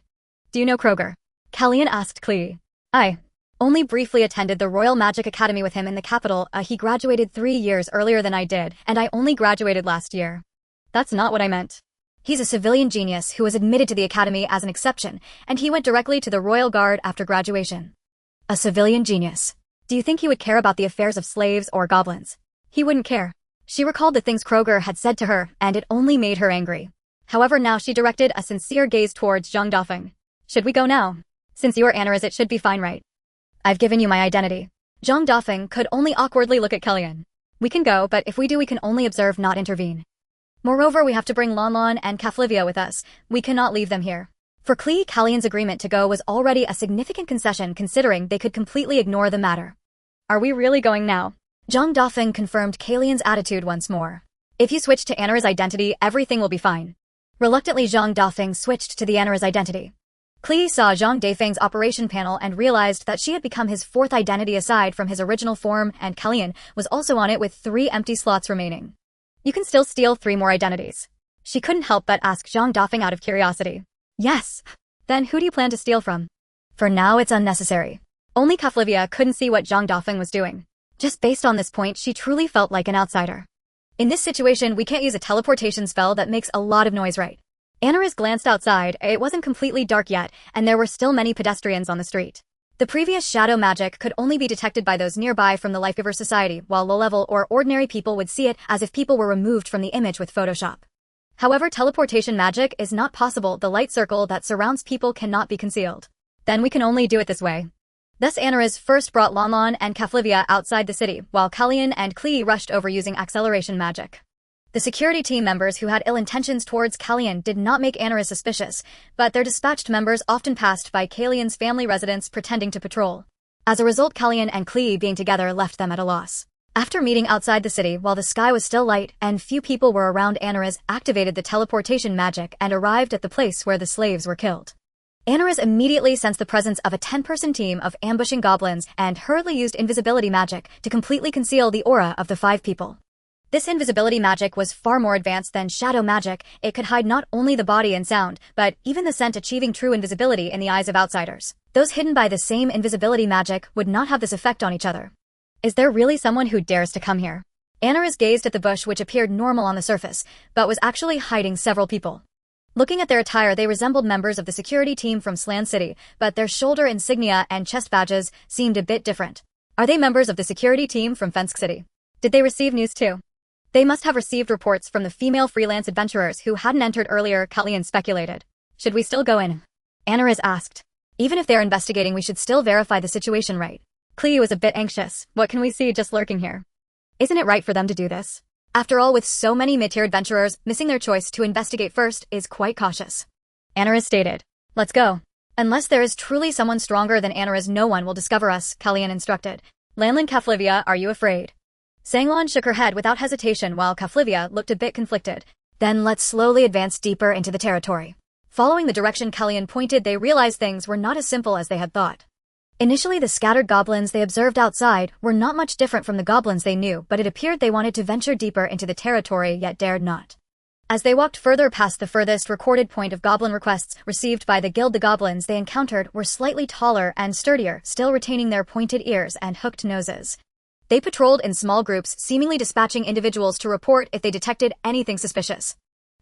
"Do you know Kroger?" Kellyan asked Klee. "I only briefly attended the Royal Magic Academy with him in the capital. He graduated 3 years earlier than I did, and I only graduated last year." "That's not what I meant. He's a civilian genius who was admitted to the academy as an exception, and he went directly to the Royal Guard after graduation." "A civilian genius. Do you think he would care about the affairs of slaves or goblins?" "He wouldn't care." She recalled the things Kroger had said to her, and it only made her angry. However, now she directed a sincere gaze towards Zhang Dafeng. "Should we go now? Since you are Anaris, it should be fine, right?" "I've given you my identity." Zhang Dafeng could only awkwardly look at Kellyan. "We can go, but if we do we can only observe, not intervene. Moreover, we have to bring Lan and Kaflivia with us. We cannot leave them here." For Klee, Kellyan's agreement to go was already a significant concession considering they could completely ignore the matter. "Are we really going now?" Zhang Dafeng confirmed Kellyan's attitude once more. "If you switch to Anara's identity, everything will be fine." Reluctantly, Zhang Dafeng switched to the Anara's identity. Klee saw Zhang Dafeng's operation panel and realized that she had become his fourth identity aside from his original form, and Kellyan was also on it with 3 empty slots remaining. "You can still steal 3 more identities." She couldn't help but ask Zhang Dafeng out of curiosity. Yes. Then who do you plan to steal from? For now, it's unnecessary. Only Kaflivia couldn't see what Zhang Dafeng was doing. Just based on this point, she truly felt like an outsider. In this situation, we can't use a teleportation spell that makes a lot of noise, right? Anaris glanced outside. It wasn't completely dark yet, and there were still many pedestrians on the street. The previous shadow magic could only be detected by those nearby from the Lifegiver Society, while low-level or ordinary people would see it as if people were removed from the image with Photoshop. However, teleportation magic is not possible. The light circle that surrounds people cannot be concealed. Then we can only do it this way. Thus Anaris first brought Lanlan and Kaflivia outside the city, while Kalyan and Klee rushed over using acceleration magic. The security team members who had ill intentions towards Kalyan did not make Anaris suspicious, but their dispatched members often passed by Kalyan's family residence pretending to patrol. As a result, Kalyan and Klee being together left them at a loss. After meeting outside the city while the sky was still light and few people were around, Anaris activated the teleportation magic and arrived at the place where the slaves were killed. Anaris immediately sensed the presence of a 10-person team of ambushing goblins and hurriedly used invisibility magic to completely conceal the aura of the 5 people. This invisibility magic was far more advanced than shadow magic. It could hide not only the body and sound, but even the scent, achieving true invisibility in the eyes of outsiders. Those hidden by the same invisibility magic would not have this effect on each other. Is there really someone who dares to come here? Anaris gazed at the bush, which appeared normal on the surface, but was actually hiding several people. Looking at their attire, they resembled members of the security team from Slan City, but their shoulder insignia and chest badges seemed a bit different. Are they members of the security team from Fensk City? Did they receive news too? They must have received reports from the female freelance adventurers who hadn't entered earlier, Kalyan speculated. Should we still go in? Anaris asked. Even if they're investigating, we should still verify the situation, right? Klee was a bit anxious. What can we see just lurking here? Isn't it right for them to do this? After all, with so many mid-tier adventurers, missing their choice to investigate first is quite cautious. Anaris stated. Let's go. Unless there is truly someone stronger than Anaris, no one will discover us, Kalyan instructed. Lanlan, Kaflivia, are you afraid? Sanglan shook her head without hesitation while Kaflivia looked a bit conflicted. Then let's slowly advance deeper into the territory. Following the direction Kalyan pointed, they realized things were not as simple as they had thought. Initially, the scattered goblins they observed outside were not much different from the goblins they knew, but it appeared they wanted to venture deeper into the territory yet dared not. As they walked further past the furthest recorded point of goblin requests received by the guild, the goblins they encountered were slightly taller and sturdier, still retaining their pointed ears and hooked noses. They patrolled in small groups, seemingly dispatching individuals to report if they detected anything suspicious.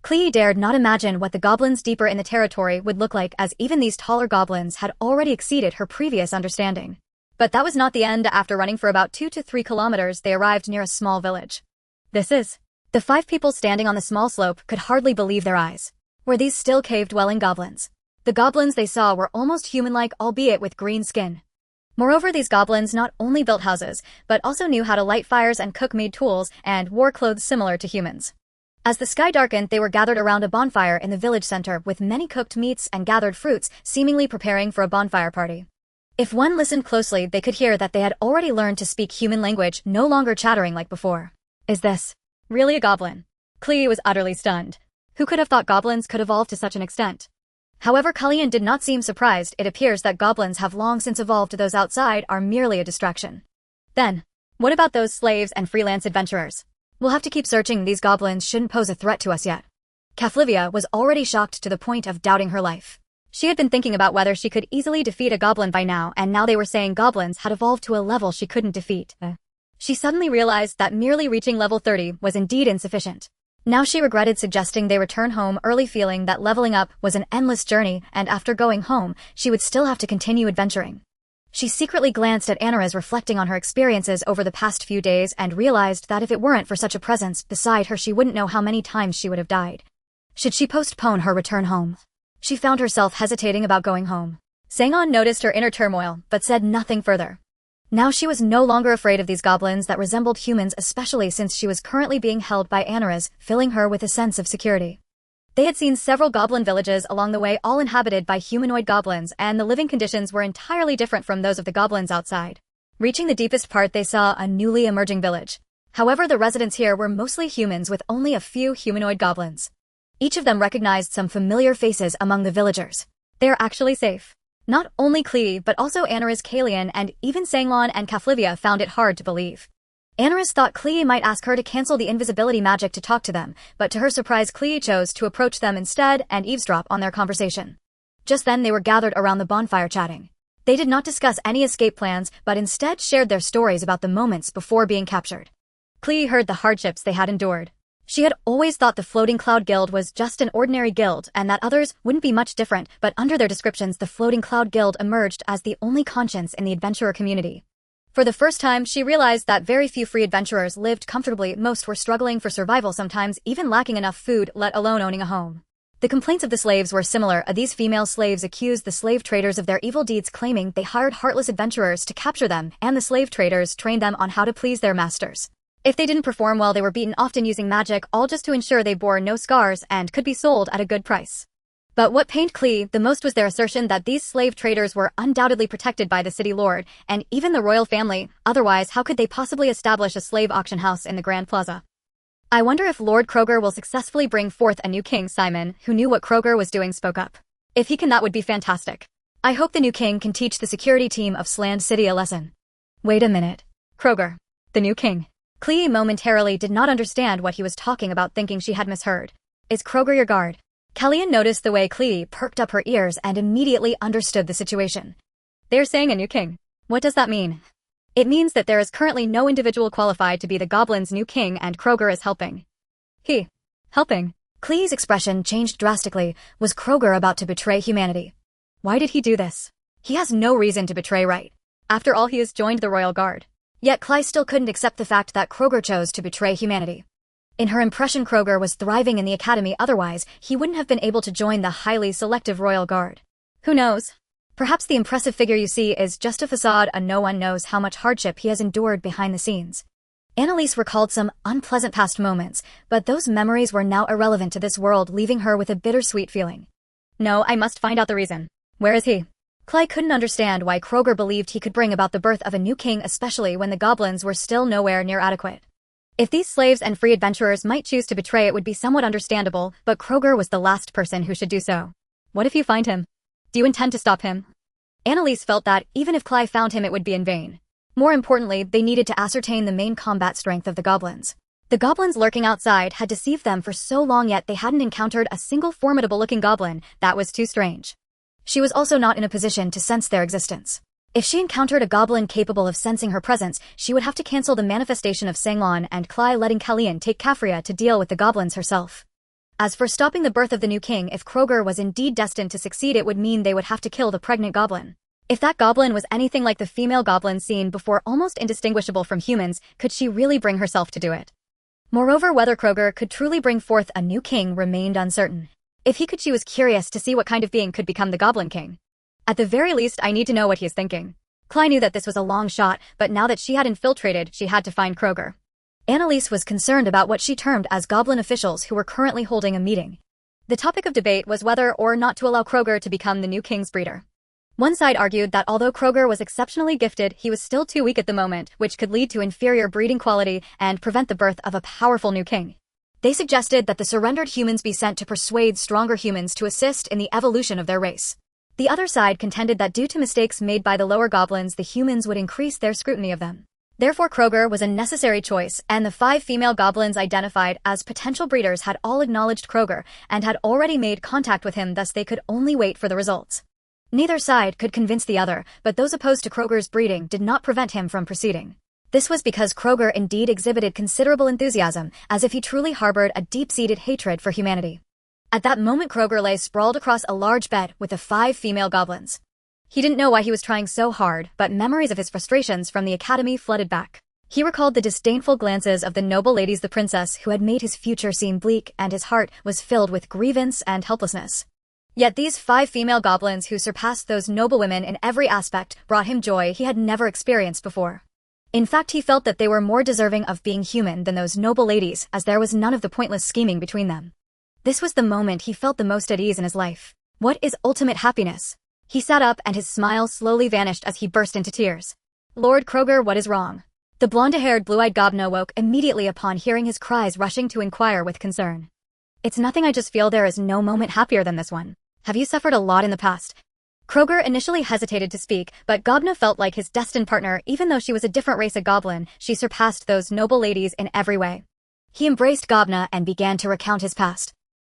Klee dared not imagine what the goblins deeper in the territory would look like, as even these taller goblins had already exceeded her previous understanding. But that was not the end. After running for about 2 to 3 kilometers, they arrived near a small village. The 5 people standing on the small slope could hardly believe their eyes. Were these still cave-dwelling goblins? The goblins they saw were almost human-like, albeit with green skin. Moreover, these goblins not only built houses, but also knew how to light fires and cook, made tools, and wore clothes similar to humans. As the sky darkened, they were gathered around a bonfire in the village center with many cooked meats and gathered fruits, seemingly preparing for a bonfire party. If one listened closely, they could hear that they had already learned to speak human language, no longer chattering like before. Is this really a goblin? Klee was utterly stunned. Who could have thought goblins could evolve to such an extent? However, Kalyan did not seem surprised. It appears that goblins have long since evolved. Those outside are merely a distraction. Then, what about those slaves and freelance adventurers? We'll have to keep searching. These goblins shouldn't pose a threat to us yet. Kaflivia was already shocked to the point of doubting her life. She had been thinking about whether she could easily defeat a goblin by now, and now they were saying goblins had evolved to a level she couldn't defeat. She suddenly realized that merely reaching level 30 was indeed insufficient. Now she regretted suggesting they return home early, feeling that leveling up was an endless journey, and after going home, she would still have to continue adventuring. She secretly glanced at Anaris, reflecting on her experiences over the past few days, and realized that if it weren't for such a presence beside her, she wouldn't know how many times she would have died. Should she postpone her return home? She found herself hesitating about going home. Sangon noticed her inner turmoil, but said nothing further. Now she was no longer afraid of these goblins that resembled humans, especially since she was currently being held by Anaris, filling her with a sense of security. They had seen several goblin villages along the way, all inhabited by humanoid goblins, and the living conditions were entirely different from those of the goblins outside. Reaching the deepest part, they saw a newly emerging village. However, the residents here were mostly humans with only a few humanoid goblins. Each of them recognized some familiar faces among the villagers. They are actually safe. Not only Klee, but also Anaris, Kalyan, and even Sanglan and Kaflivia found it hard to believe. Anaris thought Klee might ask her to cancel the invisibility magic to talk to them, but to her surprise, Klee chose to approach them instead and eavesdrop on their conversation. Just then they were gathered around the bonfire chatting. They did not discuss any escape plans, but instead shared their stories about the moments before being captured. Klee heard the hardships they had endured. She had always thought the Floating Cloud Guild was just an ordinary guild and that others wouldn't be much different, but under their descriptions the Floating Cloud Guild emerged as the only conscience in the adventurer community. For the first time, she realized that very few free adventurers lived comfortably. Most were struggling for survival, sometimes even lacking enough food, let alone owning a home. The complaints of the slaves were similar. These female slaves accused the slave traders of their evil deeds, claiming they hired heartless adventurers to capture them, and the slave traders trained them on how to please their masters. If they didn't perform well, they were beaten, often using magic, all just to ensure they bore no scars and could be sold at a good price. But what pained Klee the most was their assertion that these slave traders were undoubtedly protected by the city lord, and even the royal family. Otherwise, how could they possibly establish a slave auction house in the Grand Plaza? I wonder if Lord Kroger will successfully bring forth a new king. Simon, who knew what Kroger was doing, spoke up. If he can, that would be fantastic. I hope the new king can teach the security team of Sland City a lesson. Wait a minute. Kroger. The new king. Klee momentarily did not understand what he was talking about, thinking she had misheard. Is Kroger your guard? Kellyanne noticed the way Klee perked up her ears and immediately understood the situation. They're saying a new king. What does that mean? It means that there is currently no individual qualified to be the goblins' new king, and Kroger is helping. Helping? Klee's expression changed drastically. Was Kroger about to betray humanity? Why did he do this? He has no reason to betray, right? After all, he has joined the royal guard. Yet Klee still couldn't accept the fact that Kroger chose to betray humanity. In her impression, Kroger was thriving in the academy, otherwise he wouldn't have been able to join the highly selective royal guard. Who knows? Perhaps the impressive figure you see is just a facade, and no one knows how much hardship he has endured behind the scenes. Annalise recalled some unpleasant past moments, but those memories were now irrelevant to this world, leaving her with a bittersweet feeling. No, I must find out the reason. Where is he? Klee couldn't understand why Kroger believed he could bring about the birth of a new king, especially when the goblins were still nowhere near adequate. If these slaves and free adventurers might choose to betray, it would be somewhat understandable, but Kroger was the last person who should do so. What if you find him? Do you intend to stop him? Annalise felt that, even if Klee found him, it would be in vain. More importantly, they needed to ascertain the main combat strength of the goblins. The goblins lurking outside had deceived them for so long, yet they hadn't encountered a single formidable-looking goblin. That was too strange. She was also not in a position to sense their existence. If she encountered a goblin capable of sensing her presence, she would have to cancel the manifestation of Sanglan and Klee, letting Kellyanne take Kafria to deal with the goblins herself. As for stopping the birth of the new king, if Kroger was indeed destined to succeed, it would mean they would have to kill the pregnant goblin. If that goblin was anything like the female goblins seen before, almost indistinguishable from humans, could she really bring herself to do it? Moreover, whether Kroger could truly bring forth a new king remained uncertain. If he could, she was curious to see what kind of being could become the Goblin King. At the very least, I need to know what he is thinking. Klee knew that this was a long shot, but now that she had infiltrated, she had to find Kroger. Annalise was concerned about what she termed as goblin officials who were currently holding a meeting. The topic of debate was whether or not to allow Kroger to become the new king's breeder. One side argued that although Kroger was exceptionally gifted, he was still too weak at the moment, which could lead to inferior breeding quality and prevent the birth of a powerful new king. They suggested that the surrendered humans be sent to persuade stronger humans to assist in the evolution of their race. The other side contended that due to mistakes made by the lower goblins, the humans would increase their scrutiny of them. Therefore, Kroger was a necessary choice, and the 5 female goblins identified as potential breeders had all acknowledged Kroger and had already made contact with him, thus they could only wait for the results. Neither side could convince the other, but those opposed to Kroger's breeding did not prevent him from proceeding. This was because Kroger indeed exhibited considerable enthusiasm, as if he truly harbored a deep-seated hatred for humanity. At that moment, Kroger lay sprawled across a large bed with the 5 female goblins. He didn't know why he was trying so hard, but memories of his frustrations from the academy flooded back. He recalled the disdainful glances of the noble ladies, the princess, who had made his future seem bleak, and his heart was filled with grievance and helplessness. Yet these 5 female goblins, who surpassed those noble women in every aspect, brought him joy he had never experienced before. In fact, he felt that they were more deserving of being human than those noble ladies, as there was none of the pointless scheming between them. This was the moment he felt the most at ease in his life. What is ultimate happiness? He sat up and his smile slowly vanished as he burst into tears. Lord Kroger, what is wrong? The blonde-haired, blue-eyed Gobna woke immediately upon hearing his cries, rushing to inquire with concern. It's nothing, I just feel there is no moment happier than this one. Have you suffered a lot in the past? Kroger initially hesitated to speak, but Gobna felt like his destined partner. Even though she was a different race of goblin, she surpassed those noble ladies in every way. He embraced Gobna and began to recount his past.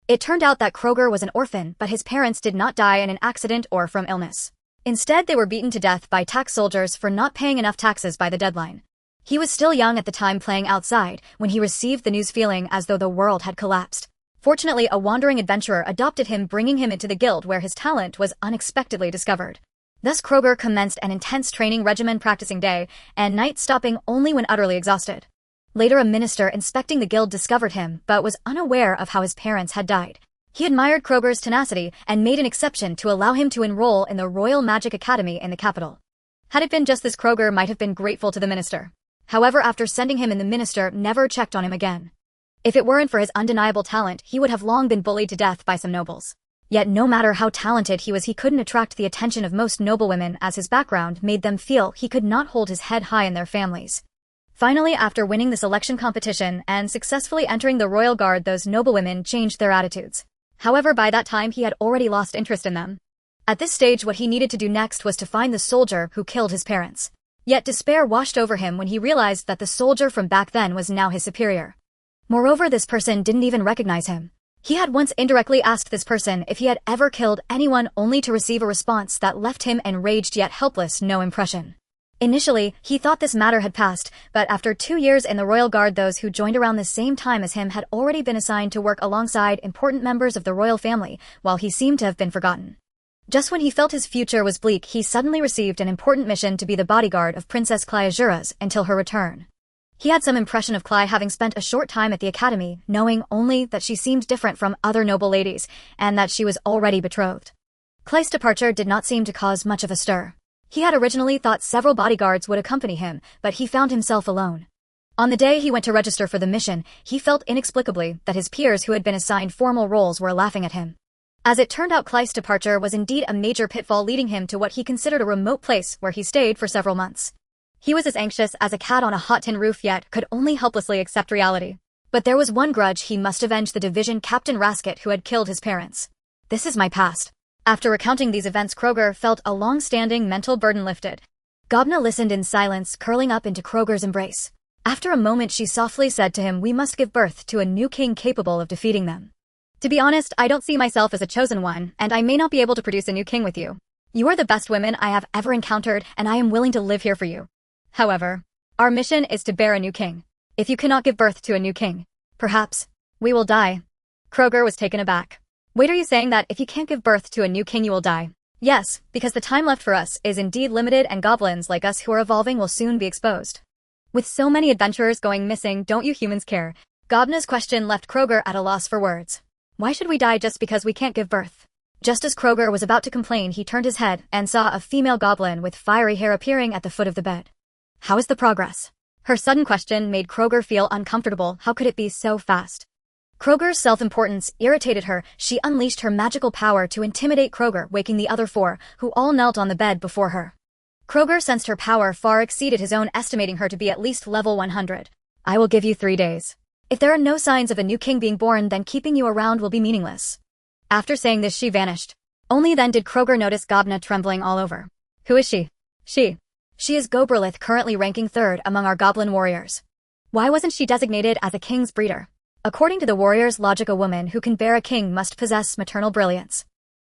It turned out that Kroger was an orphan, but his parents did not die in an accident or from illness. Instead, they were beaten to death by tax soldiers for not paying enough taxes by the deadline. He was still young at the time, playing outside when he received the news, feeling as though the world had collapsed. Fortunately, a wandering adventurer adopted him, bringing him into the guild where his talent was unexpectedly discovered. Thus Kroger commenced an intense training regimen, practicing day and night, stopping only when utterly exhausted. Later, a minister inspecting the guild discovered him, but was unaware of how his parents had died. He admired Kroger's tenacity and made an exception to allow him to enroll in the Royal Magic Academy in the capital. Had it been just this, Kroger might have been grateful to the minister. However, after sending him in, the minister never checked on him again. If it weren't for his undeniable talent, he would have long been bullied to death by some nobles. Yet no matter how talented he was, he couldn't attract the attention of most noblewomen, as his background made them feel he could not hold his head high in their families. Finally, after winning the selection competition and successfully entering the royal guard, those noblewomen changed their attitudes. However, by that time he had already lost interest in them. At this stage, what he needed to do next was to find the soldier who killed his parents. Yet despair washed over him when he realized that the soldier from back then was now his superior. Moreover, this person didn't even recognize him. He had once indirectly asked this person if he had ever killed anyone, only to receive a response that left him enraged yet helpless, no impression. Initially, he thought this matter had passed, but after 2 years in the royal guard, those who joined around the same time as him had already been assigned to work alongside important members of the royal family, while he seemed to have been forgotten. Just when he felt his future was bleak, he suddenly received an important mission to be the bodyguard of Princess Clyajura's until her return. He had some impression of Cly, having spent a short time at the academy, knowing only that she seemed different from other noble ladies, and that she was already betrothed. Cly's departure did not seem to cause much of a stir. He had originally thought several bodyguards would accompany him, but he found himself alone. On the day he went to register for the mission, he felt inexplicably that his peers who had been assigned formal roles were laughing at him. As it turned out, Cly's departure was indeed a major pitfall, leading him to what he considered a remote place where he stayed for several months. He was as anxious as a cat on a hot tin roof, yet could only helplessly accept reality. But there was one grudge he must avenge: the division captain Rasket, who had killed his parents. This is my past. After recounting these events, Kroger felt a long-standing mental burden lifted. Gobna listened in silence, curling up into Kroger's embrace. After a moment, she softly said to him, "We must give birth to a new king capable of defeating them. To be honest, I don't see myself as a chosen one, and I may not be able to produce a new king with you. You are the best women I have ever encountered, and I am willing to live here for you. However, our mission is to bear a new king. If you cannot give birth to a new king, perhaps we will die." Kroger was taken aback. "Wait, are you saying that if you can't give birth to a new king you will die?" "Yes, because the time left for us is indeed limited, and goblins like us who are evolving will soon be exposed. With so many adventurers going missing, don't you humans care?" Gobna's question left Kroger at a loss for words. Why should we die just because we can't give birth? Just as Kroger was about to complain, he turned his head and saw a female goblin with fiery hair appearing at the foot of the bed. "How is the progress?" Her sudden question made Kroger feel uncomfortable. How could it be so fast? Kroger's self-importance irritated her. She unleashed her magical power to intimidate Kroger, waking the other four, who all knelt on the bed before her. Kroger sensed her power far exceeded his own, estimating her to be at least level 100. "I will give you 3 days. If there are no signs of a new king being born, then keeping you around will be meaningless." After saying this, she vanished. Only then did Kroger notice Gobna trembling all over. "Who is she?" She is Gobrelith, currently ranking 3rd among our goblin warriors." "Why wasn't she designated as a king's breeder?" "According to the warrior's logic, a woman who can bear a king must possess maternal brilliance.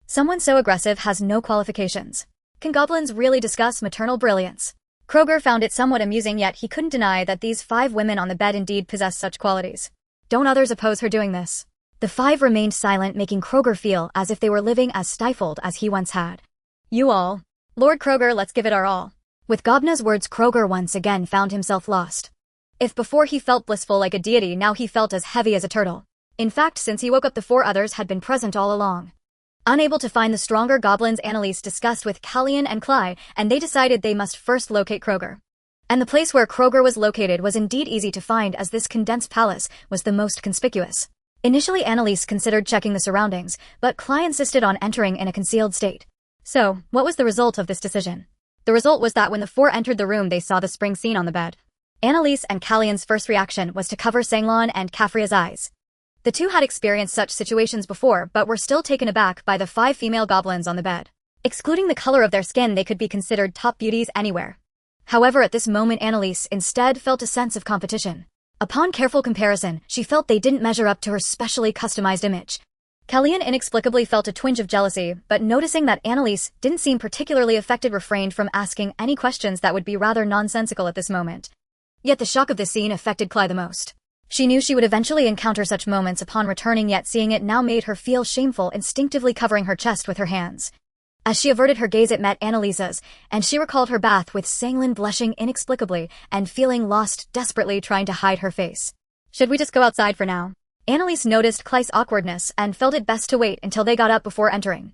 Someone so aggressive has no qualifications. Can goblins really discuss maternal brilliance?" Kroger found it somewhat amusing, yet he couldn't deny that these 5 women on the bed indeed possessed such qualities. Don't others oppose her doing this? The 5 remained silent, making Kroger feel as if they were living as stifled as he once had. "You all. Lord Kroger, let's give it our all." With Gobna's words, Kroger once again found himself lost. If before he felt blissful like a deity, now he felt as heavy as a turtle. In fact, since he woke up, the 4 others had been present all along. Unable to find the stronger goblins, Annalise discussed with Callian and Cly, and they decided they must first locate Kroger. And the place where Kroger was located was indeed easy to find, as this condensed palace was the most conspicuous. Initially, Annalise considered checking the surroundings, but Cly insisted on entering in a concealed state. So, what was the result of this decision? The result was that when the 4 entered the room, they saw the spring scene on the bed. Annalise and Callian's first reaction was to cover Sanglon and Kafria's eyes. The 2 had experienced such situations before, but were still taken aback by the 5 female goblins on the bed. Excluding the color of their skin, they could be considered top beauties anywhere. However, at this moment, Annalise instead felt a sense of competition. Upon careful comparison, she felt they didn't measure up to her specially customized image. Kellyanne inexplicably felt a twinge of jealousy, but noticing that Annalise didn't seem particularly affected, refrained from asking any questions that would be rather nonsensical at this moment. Yet the shock of this scene affected Cly the most. She knew she would eventually encounter such moments upon returning, yet seeing it now made her feel shameful, instinctively covering her chest with her hands. As she averted her gaze, it met Annalise's, and she recalled her bath with Sanglin, blushing inexplicably and feeling lost, desperately trying to hide her face. Should we just go outside for now? Annalise noticed Cly's awkwardness and felt it best to wait until they got up before entering.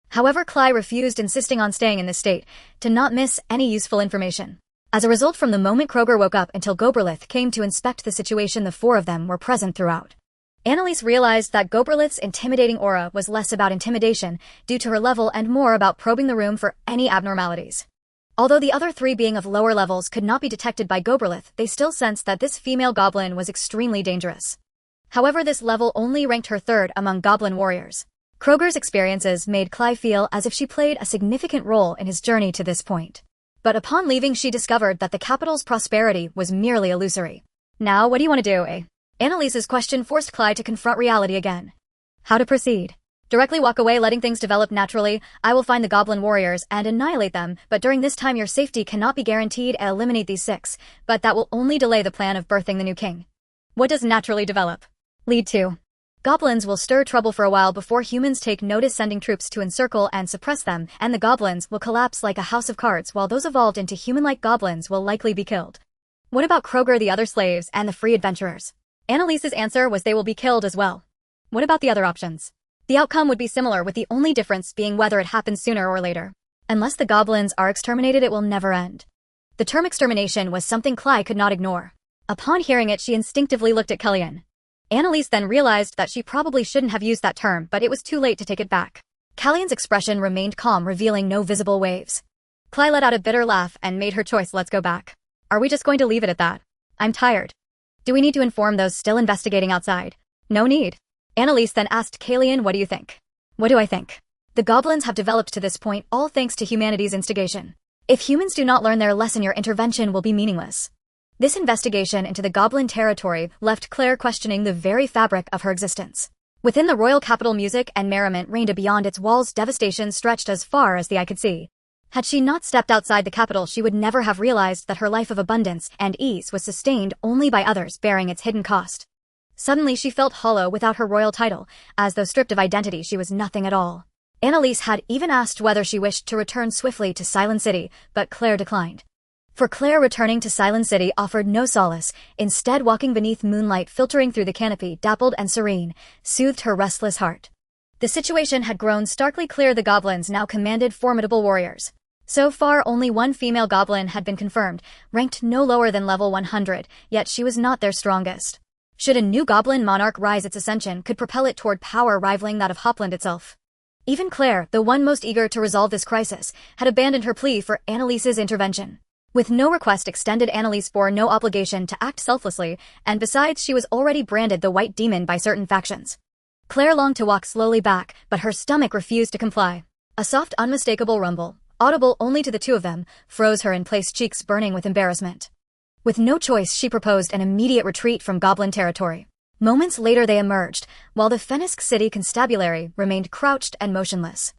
However, Cly refused, insisting on staying in this state to not miss any useful information. As a result, from the moment Kroger woke up until Goberlith came to inspect the situation, the four of them were present throughout. Annalise realized that Goberlith's intimidating aura was less about intimidation due to her level and more about probing the room for any abnormalities. Although the other three, being of lower levels, could not be detected by Goberlith, they still sensed that this female goblin was extremely dangerous. However, this level only ranked her third among goblin warriors. Kroger's experiences made Cly feel as if she played a significant role in his journey to this point. But upon leaving, she discovered that the capital's prosperity was merely illusory. Now, what do you want to do, eh? Annalise's question forced Cly to confront reality again. How to proceed? Directly walk away, letting things develop naturally. I will find the goblin warriors and annihilate them, but during this time your safety cannot be guaranteed. Eliminate these 6, but that will only delay the plan of birthing the new king. What does naturally develop lead to? Goblins will stir trouble for a while before humans take notice, sending troops to encircle and suppress them, and the goblins will collapse like a house of cards, while those evolved into human-like goblins will likely be killed. What about Kroger, the other slaves, and the free adventurers? Annalise's answer was they will be killed as well. What about the other options? The outcome would be similar, with the only difference being whether it happens sooner or later. Unless the goblins are exterminated, it will never end. The term extermination was something Cly could not ignore. Upon hearing it, she instinctively looked at Kellyanne. Annalise then realized that she probably shouldn't have used that term, but it was too late to take it back. Kellyanne's expression remained calm, revealing no visible waves. Cly let out a bitter laugh and made her choice. Let's go back. Are we just going to leave it at that? I'm tired. Do we need to inform those still investigating outside? No need. Annalise then asked Kellyanne, what do you think? What do I think? The goblins have developed to this point, all thanks to humanity's instigation. If humans do not learn their lesson, your intervention will be meaningless. This investigation into the goblin territory left Claire questioning the very fabric of her existence. Within the royal capital, music and merriment reigned beyond its walls. Devastation stretched as far as the eye could see. Had she not stepped outside the capital, she would never have realized that her life of abundance and ease was sustained only by others, bearing its hidden cost. Suddenly she felt hollow without her royal title, as though stripped of identity she was nothing at all. Annalise had even asked whether she wished to return swiftly to Silent City, but Claire declined. For Claire, returning to Silent City offered no solace. Instead, walking beneath moonlight filtering through the canopy, dappled and serene, soothed her restless heart. The situation had grown starkly clear. The goblins now commanded formidable warriors. So far, only one female goblin had been confirmed, ranked no lower than level 100, yet she was not their strongest. Should a new goblin monarch rise, its ascension could propel it toward power rivaling that of Hopland itself. Even Claire, the one most eager to resolve this crisis, had abandoned her plea for Annalise's intervention. With no request extended, Annalise bore no obligation to act selflessly, and besides, she was already branded the White Demon by certain factions. Claire longed to walk slowly back, but her stomach refused to comply. A soft, unmistakable rumble, audible only to the two of them, froze her in place, cheeks burning with embarrassment. With no choice, she proposed an immediate retreat from goblin territory. Moments later they emerged, while the Fennisk City constabulary remained crouched and motionless.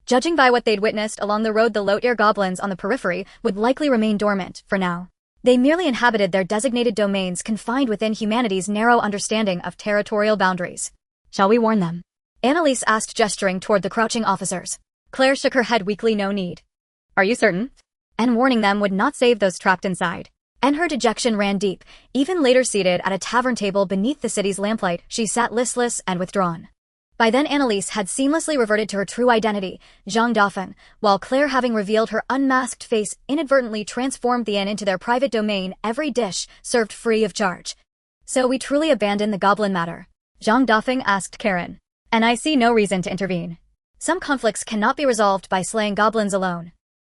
Judging by what they'd witnessed along the road, the Loteir goblins on the periphery would likely remain dormant for now. They merely inhabited their designated domains, confined within humanity's narrow understanding of territorial boundaries. Shall we warn them? Annalise asked, gesturing toward the crouching officers. Claire shook her head weakly. No need. Are you certain? And warning them would not save those trapped inside. And her dejection ran deep. Even later, seated at a tavern table beneath the city's lamplight, she sat listless and withdrawn. By then Annalise had seamlessly reverted to her true identity, Zhang Dafeng, while Claire, having revealed her unmasked face, inadvertently transformed the inn into their private domain, every dish served free of charge. So we truly abandoned the goblin matter? Zhang Dafeng asked Karen. And I see no reason to intervene. Some conflicts cannot be resolved by slaying goblins alone.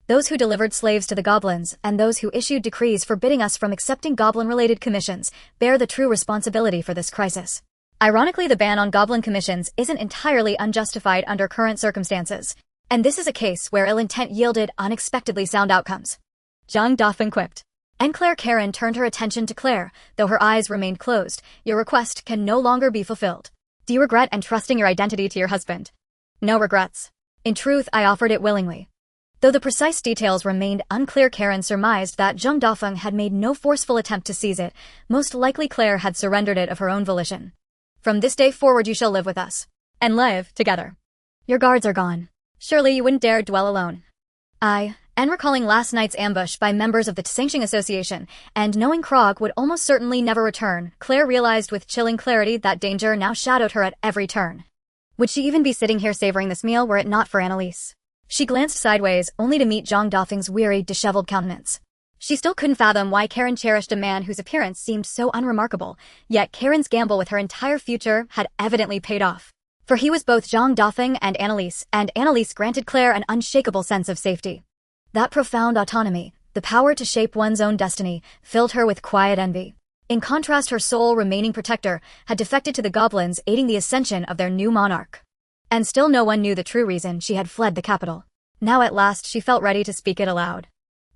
Those who delivered slaves to the goblins and those who issued decrees forbidding us from accepting goblin-related commissions bear the true responsibility for this crisis. Ironically, the ban on goblin commissions isn't entirely unjustified under current circumstances, and this is a case where ill intent yielded unexpectedly sound outcomes. Zhang Dafeng quipped. And Karen turned her attention to Claire, though her eyes remained closed. Your request can no longer be fulfilled. Do you regret entrusting your identity to your husband? No regrets. In truth, I offered it willingly. Though the precise details remained unclear, Karen surmised that Zhang Dafeng had made no forceful attempt to seize it. Most likely Claire had surrendered it of her own volition. From this day forward you shall live with us. And live together. Your guards are gone. Surely you wouldn't dare dwell alone. And recalling last night's ambush by members of the Sanctioning Association, and knowing Krog would almost certainly never return, Claire realized with chilling clarity that danger now shadowed her at every turn. Would she even be sitting here savoring this meal were it not for Annalise? She glanced sideways, only to meet Zhang Dafeng's weary, disheveled countenance. She still couldn't fathom why Karen cherished a man whose appearance seemed so unremarkable, yet Karen's gamble with her entire future had evidently paid off. For he was both Zhang Dafeng and Annalise granted Claire an unshakable sense of safety. That profound autonomy, the power to shape one's own destiny, filled her with quiet envy. In contrast, her sole remaining protector had defected to the goblins, aiding the ascension of their new monarch. And still no one knew the true reason she had fled the capital. Now at last she felt ready to speak it aloud.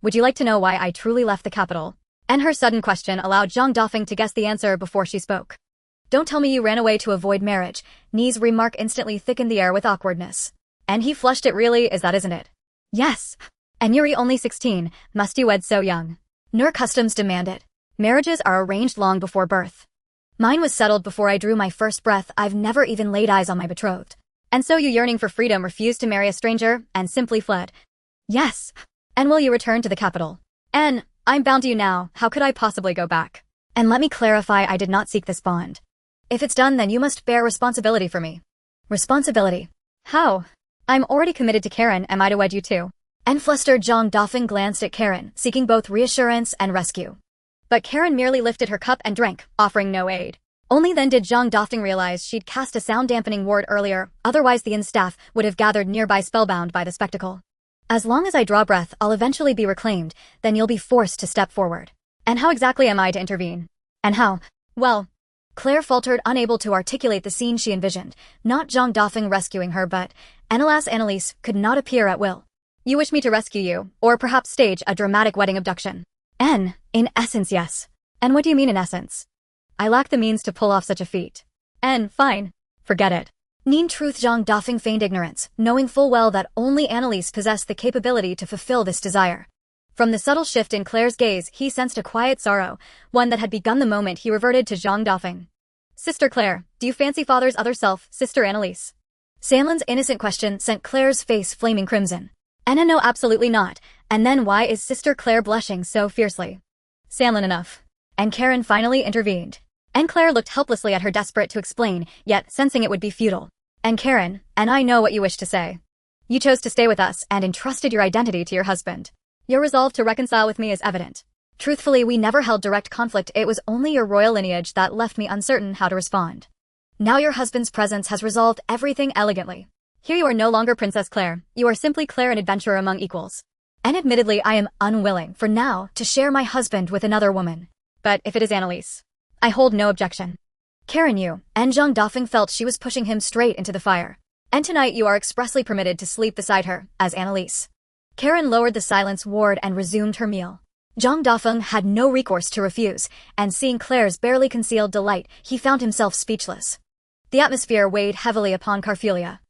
Would you like to know why I truly left the capital? And her sudden question allowed Zhang Dafeng to guess the answer before she spoke. Don't tell me you ran away to avoid marriage. Ni's remark instantly thickened the air with awkwardness. And he flushed it. Really, isn't it? Yes. And you're only 16, must you wed so young? Nur customs demand it. Marriages are arranged long before birth. Mine was settled before I drew my first breath. I've never even laid eyes on my betrothed. And so you, yearning for freedom, refused to marry a stranger and simply fled? Yes. And will you return to the capital? And I'm bound to you now. How could I possibly go back? And let me clarify, I did not seek this bond. If it's done, then you must bear responsibility for me. Responsibility? How? I'm already committed to Karen. Am I to wed you too? And flustered, Zhang Dafeng glanced at Karen, seeking both reassurance and rescue. But Karen merely lifted her cup and drank, offering no aid. Only then did Zhang Dafeng realize she'd cast a sound-dampening ward earlier, otherwise the inn staff would have gathered nearby spellbound by the spectacle. As long as I draw breath, I'll eventually be reclaimed, then you'll be forced to step forward. And how exactly am I to intervene? And how? Well, Claire faltered, unable to articulate the scene she envisioned, not Zhang Dafeng rescuing her, but Annalise could not appear at will. You wish me to rescue you, or perhaps stage a dramatic wedding abduction? In essence, yes. And what do you mean in essence? I lack the means to pull off such a feat. Fine. Forget it. In truth, Zhang Dafeng feigned ignorance, knowing full well that only Annalise possessed the capability to fulfill this desire. From the subtle shift in Claire's gaze, he sensed a quiet sorrow, one that had begun the moment he reverted to Zhang Dafeng. Sister Claire, do you fancy father's other self, Sister Annalise? Sanlin's innocent question sent Claire's face flaming crimson. Anna, no, absolutely not. And then why is Sister Claire blushing so fiercely? Sanlin, enough. And Karen finally intervened. And Claire looked helplessly at her, desperate to explain, yet sensing it would be futile. And Karen, and I know what you wish to say. You chose to stay with us and entrusted your identity to your husband. Your resolve to reconcile with me is evident. Truthfully, we never held direct conflict. It was only your royal lineage that left me uncertain how to respond. Now your husband's presence has resolved everything elegantly. Here you are no longer Princess Claire, you are simply Claire, an adventurer among equals. And admittedly, I am unwilling, for now, to share my husband with another woman. But if it is Annalise, I hold no objection. Karen, you, and Zhang Dafeng felt she was pushing him straight into the fire. And tonight you are expressly permitted to sleep beside her, as Annalise. Karen lowered the silence ward and resumed her meal. Zhang Dafeng had no recourse to refuse, and seeing Claire's barely concealed delight, he found himself speechless. The atmosphere weighed heavily upon Carfelia.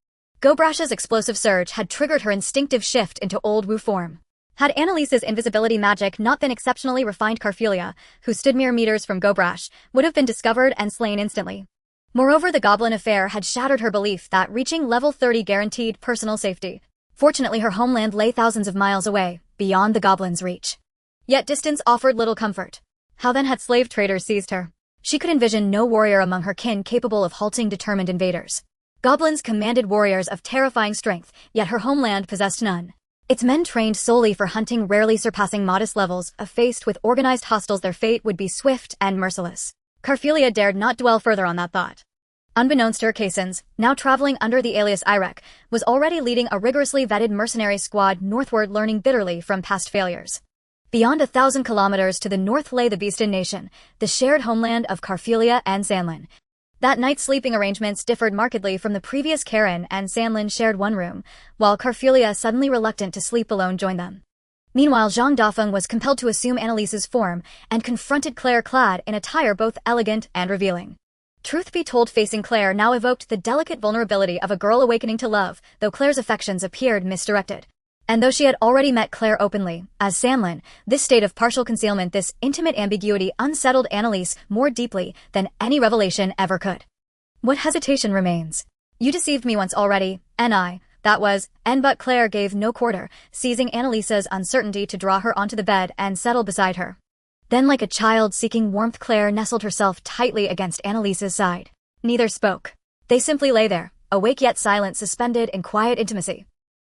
Gobrash's explosive surge had triggered her instinctive shift into Old Wu form. Had Annalise's invisibility magic not been exceptionally refined, Carfelia, who stood mere meters from Gobrash, would have been discovered and slain instantly. Moreover, the goblin affair had shattered her belief that reaching level 30 guaranteed personal safety. Fortunately, her homeland lay thousands of miles away, beyond the goblin's reach. Yet distance offered little comfort. How then had slave traders seized her? She could envision no warrior among her kin capable of halting determined invaders. Goblins commanded warriors of terrifying strength, yet her homeland possessed none. Its men trained solely for hunting, rarely surpassing modest levels, faced with organized hostiles their fate would be swift and merciless. Carfelia dared not dwell further on that thought. Unbeknownst to her, Caissons, now traveling under the alias Irek, was already leading a rigorously vetted mercenary squad northward, learning bitterly from past failures. Beyond 1,000 kilometers to the north lay the Beastin Nation, the shared homeland of Carfelia and Sanlin. That night's sleeping arrangements differed markedly from the previous. Karen and Sanlin shared one room, while Carfelia, suddenly reluctant to sleep alone, joined them. Meanwhile, Zhang Dafeng was compelled to assume Annalise's form and confronted Claire clad in attire both elegant and revealing. Truth be told, facing Claire now evoked the delicate vulnerability of a girl awakening to love, though Claire's affections appeared misdirected. And though she had already met Claire openly, as Sanlin, this state of partial concealment, this intimate ambiguity unsettled Annalise more deeply than any revelation ever could. What hesitation remains? You deceived me once already, and but Claire gave no quarter, seizing Annalise's uncertainty to draw her onto the bed and settle beside her. Then, like a child seeking warmth, Claire nestled herself tightly against Annalise's side. Neither spoke. They simply lay there, awake yet silent, suspended in quiet intimacy.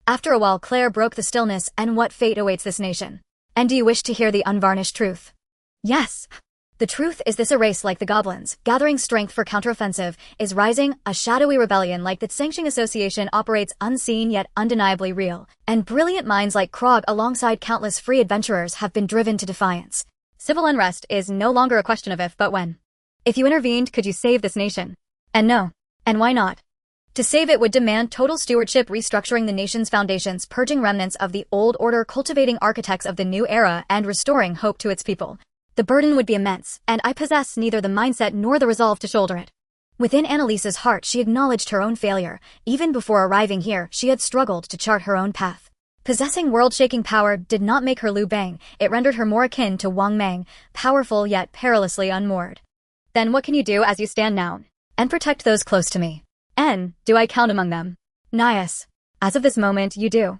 After a while, Claire broke the stillness. And what fate awaits this nation? And do you wish to hear the unvarnished truth? Yes. The truth is this: a race like the goblins, gathering strength for counteroffensive, is rising. A shadowy rebellion like the Tsengxing Association operates unseen yet undeniably real, and brilliant minds like Krog alongside countless free adventurers have been driven to defiance. Civil unrest is no longer a question of if but when. If you intervened, could you save this nation? And no. And why not? To save it would demand total stewardship, restructuring the nation's foundations, purging remnants of the old order, cultivating architects of the new era, and restoring hope to its people. The burden would be immense, and I possess neither the mindset nor the resolve to shoulder it. Within Annalise's heart, she acknowledged her own failure. Even before arriving here, she had struggled to chart her own path. Possessing world-shaking power did not make her Liu Bang, it rendered her more akin to Wang Mang, powerful yet perilously unmoored. Then what can you do as you stand now? And protect those close to me. And do I count among them? Nias. As of this moment, you do.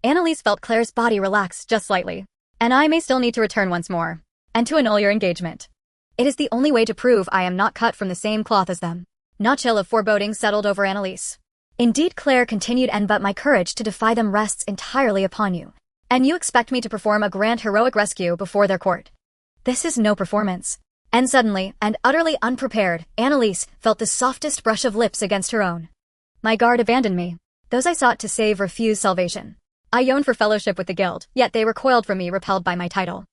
Annalise felt Claire's body relax just slightly. And I may still need to return once more. And to annul your engagement. It is the only way to prove I am not cut from the same cloth as them. Not chill of foreboding settled over Annalise. Indeed, Claire continued, and but my courage to defy them rests entirely upon you. And you expect me to perform a grand heroic rescue before their court. This is no performance. And suddenly, and utterly unprepared, Annalise felt the softest brush of lips against her own. My guard abandoned me. Those I sought to save refused salvation. I yearned for fellowship with the guild, yet they recoiled from me, repelled by my title.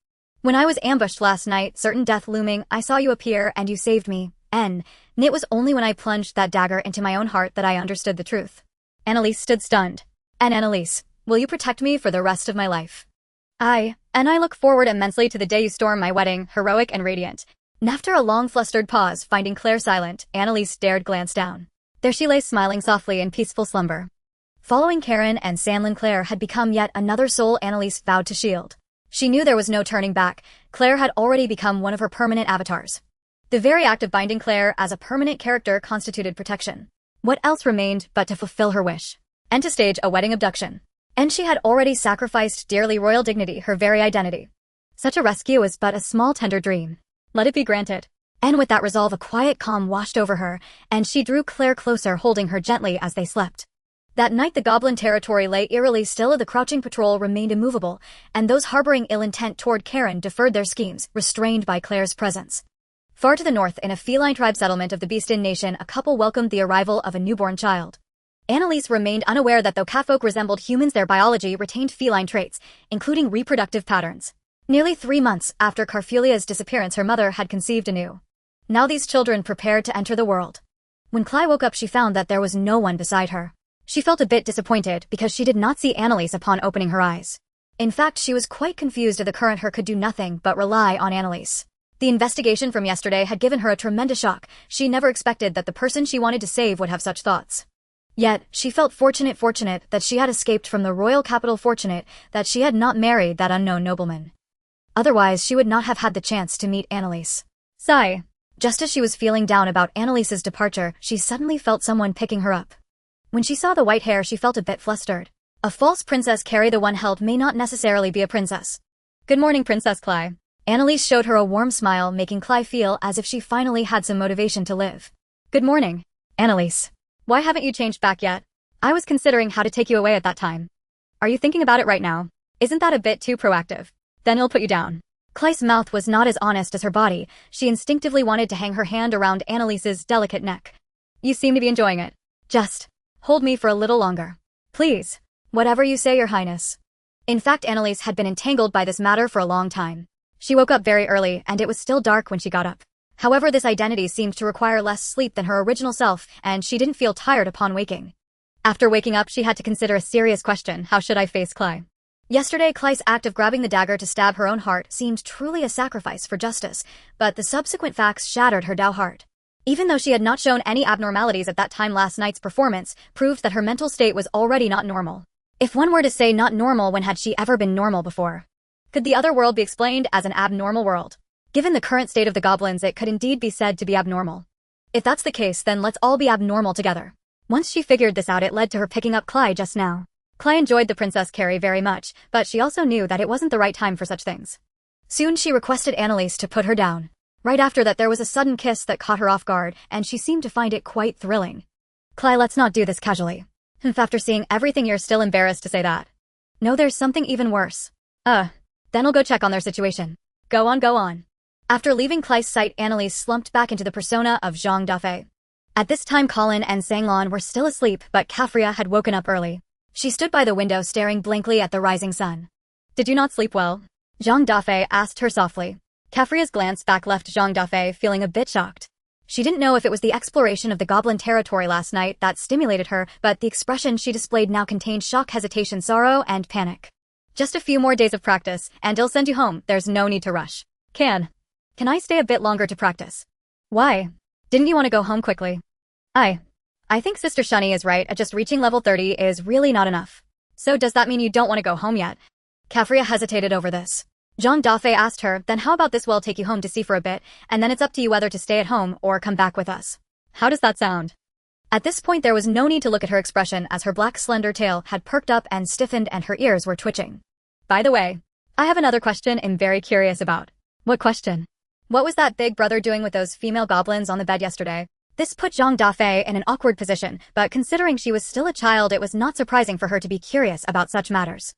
When I was ambushed last night, certain death looming, I saw you appear and you saved me, and it was only when I plunged that dagger into my own heart that I understood the truth. Annalise stood stunned. And Annalise, will you protect me for the rest of my life? I look forward immensely to the day you storm my wedding, heroic and radiant. After a long flustered pause, finding Claire silent, Annalise dared glance down. There she lay, smiling softly in peaceful slumber. Following Karen and Sanlin, Claire had become yet another soul Annalise vowed to shield. She knew there was no turning back. Claire had already become one of her permanent avatars. The very act of binding Claire as a permanent character constituted protection. What else remained but to fulfill her wish? And to stage a wedding abduction. And she had already sacrificed dearly royal dignity, her very identity. Such a rescue was but a small tender dream. Let it be granted. And with that resolve, a quiet calm washed over her, and she drew Claire closer, holding her gently as they slept. That night the goblin territory lay eerily still. The crouching patrol remained immovable, and those harboring ill intent toward Karen deferred their schemes, restrained by Claire's presence. Far to the north, in a feline tribe settlement of the Beastin Nation, a couple welcomed the arrival of a newborn child. Annalise remained unaware that though catfolk resembled humans, their biology retained feline traits, including reproductive patterns. Nearly 3 months after Carfulia's disappearance, her mother had conceived anew. Now these children prepared to enter the world. When Claire woke up, she found that there was no one beside her. She felt a bit disappointed because she did not see Annalise upon opening her eyes. In fact, she was quite confused. The current her could do nothing but rely on Annalise. The investigation from yesterday had given her a tremendous shock. She never expected that the person she wanted to save would have such thoughts. Yet, she felt fortunate that she had escaped from the royal capital, fortunate that she had not married that unknown nobleman. Otherwise, she would not have had the chance to meet Annalise. Sigh. Just as she was feeling down about Annalise's departure, she suddenly felt someone picking her up. When she saw the white hair, she felt a bit flustered. A false princess carry the one held may not necessarily be a princess. Good morning, Princess Claire. Annalise showed her a warm smile, making Claire feel as if she finally had some motivation to live. Good morning, Annalise. Why haven't you changed back yet? I was considering how to take you away at that time. Are you thinking about it right now? Isn't that a bit too proactive? Then he'll put you down. Claire's mouth was not as honest as her body. She instinctively wanted to hang her hand around Annalise's delicate neck. You seem to be enjoying it. Just hold me for a little longer. Please. Whatever you say, Your Highness. In fact, Annalise had been entangled by this matter for a long time. She woke up very early, and it was still dark when she got up. However, this identity seemed to require less sleep than her original self, and she didn't feel tired upon waking. After waking up, she had to consider a serious question: how should I face Claire? Yesterday, Claire's act of grabbing the dagger to stab her own heart seemed truly a sacrifice for justice, but the subsequent facts shattered her Dao heart. Even though she had not shown any abnormalities at that time, last night's performance proved that her mental state was already not normal. If one were to say not normal, when had she ever been normal before? Could the other world be explained as an abnormal world? Given the current state of the goblins, it could indeed be said to be abnormal. If that's the case, then let's all be abnormal together. Once she figured this out, it led to her picking up Cly just now. Cly enjoyed the Princess Carrie very much, but she also knew that it wasn't the right time for such things. Soon she requested Annalise to put her down. Right after that, there was a sudden kiss that caught her off guard, and she seemed to find it quite thrilling. Cly, let's not do this casually. After seeing everything, you're still embarrassed to say that. No, there's something even worse. Then I'll go check on their situation. Go on, go on. After leaving Cly's sight, Annalise slumped back into the persona of Zhang Dafeng. At this time, Colin and Sanglon were still asleep, but Kafria had woken up early. She stood by the window staring blankly at the rising sun. Did you not sleep well? Zhang Dafeng asked her softly. Kafria's glance back left Zhang Dafeng feeling a bit shocked. She didn't know if it was the exploration of the goblin territory last night that stimulated her, but the expression she displayed now contained shock, hesitation, sorrow, and panic. Just a few more days of practice, and I'll send you home. There's no need to rush. Can I stay a bit longer to practice? Why? Didn't you want to go home quickly? I think Sister Shani is right. Just reaching level 30 is really not enough. So does that mean you don't want to go home yet? Kafria hesitated over this. Zhang Dafeng asked her, then how about this? We'll take you home to see for a bit, and then it's up to you whether to stay at home or come back with us. How does that sound? At this point, there was no need to look at her expression, as her black slender tail had perked up and stiffened and her ears were twitching. By the way, I have another question I'm very curious about. What question? What was that big brother doing with those female goblins on the bed yesterday? This put Zhang Dafeng in an awkward position, but considering she was still a child, it was not surprising for her to be curious about such matters.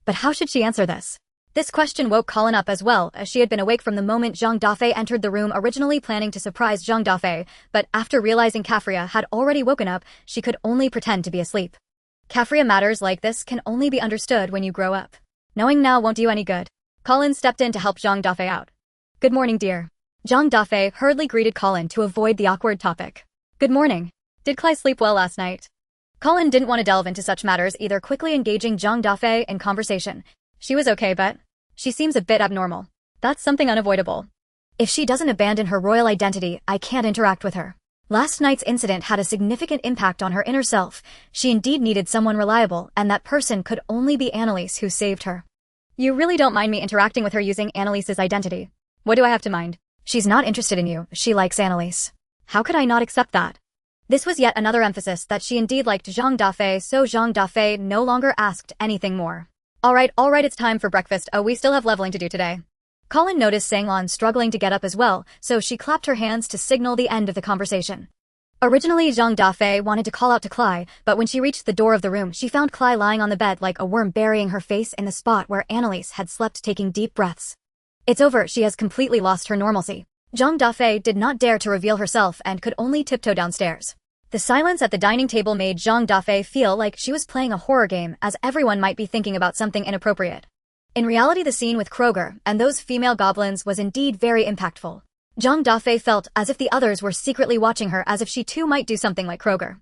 But how should she answer this? This question woke Colin up as well, as she had been awake from the moment Zhang Dafeng entered the room, originally planning to surprise Zhang Dafeng, but after realizing Kafria had already woken up, she could only pretend to be asleep. Kafria, matters like this can only be understood when you grow up. Knowing now won't do you any good. Colin stepped in to help Zhang Dafeng out. Good morning, dear. Zhang Dafeng hurriedly greeted Colin to avoid the awkward topic. Good morning. Did Cly sleep well last night? Colin didn't want to delve into such matters either, quickly engaging Zhang Dafeng in conversation. She was okay, but she seems a bit abnormal. That's something unavoidable. If she doesn't abandon her royal identity, I can't interact with her. Last night's incident had a significant impact on her inner self. She indeed needed someone reliable, and that person could only be Annalise, who saved her. You really don't mind me interacting with her using Annalise's identity? What do I have to mind? She's not interested in you, she likes Annalise. How could I not accept that? This was yet another emphasis that she indeed liked Zhang Dafeng, so Zhang Dafeng no longer asked anything more. Alright, it's time for breakfast. We still have leveling to do today. Colin noticed Sanglon struggling to get up as well, so she clapped her hands to signal the end of the conversation. Originally, Zhang Dafeng wanted to call out to Cly, but when she reached the door of the room, she found Cly lying on the bed like a worm, burying her face in the spot where Annalise had slept, taking deep breaths. It's over, she has completely lost her normalcy. Zhang Dafeng did not dare to reveal herself and could only tiptoe downstairs. The silence at the dining table made Zhang Dafeng feel like she was playing a horror game, as everyone might be thinking about something inappropriate. In reality, the scene with Kroger and those female goblins was indeed very impactful. Zhang Dafeng felt as if the others were secretly watching her, as if she too might do something like Kroger.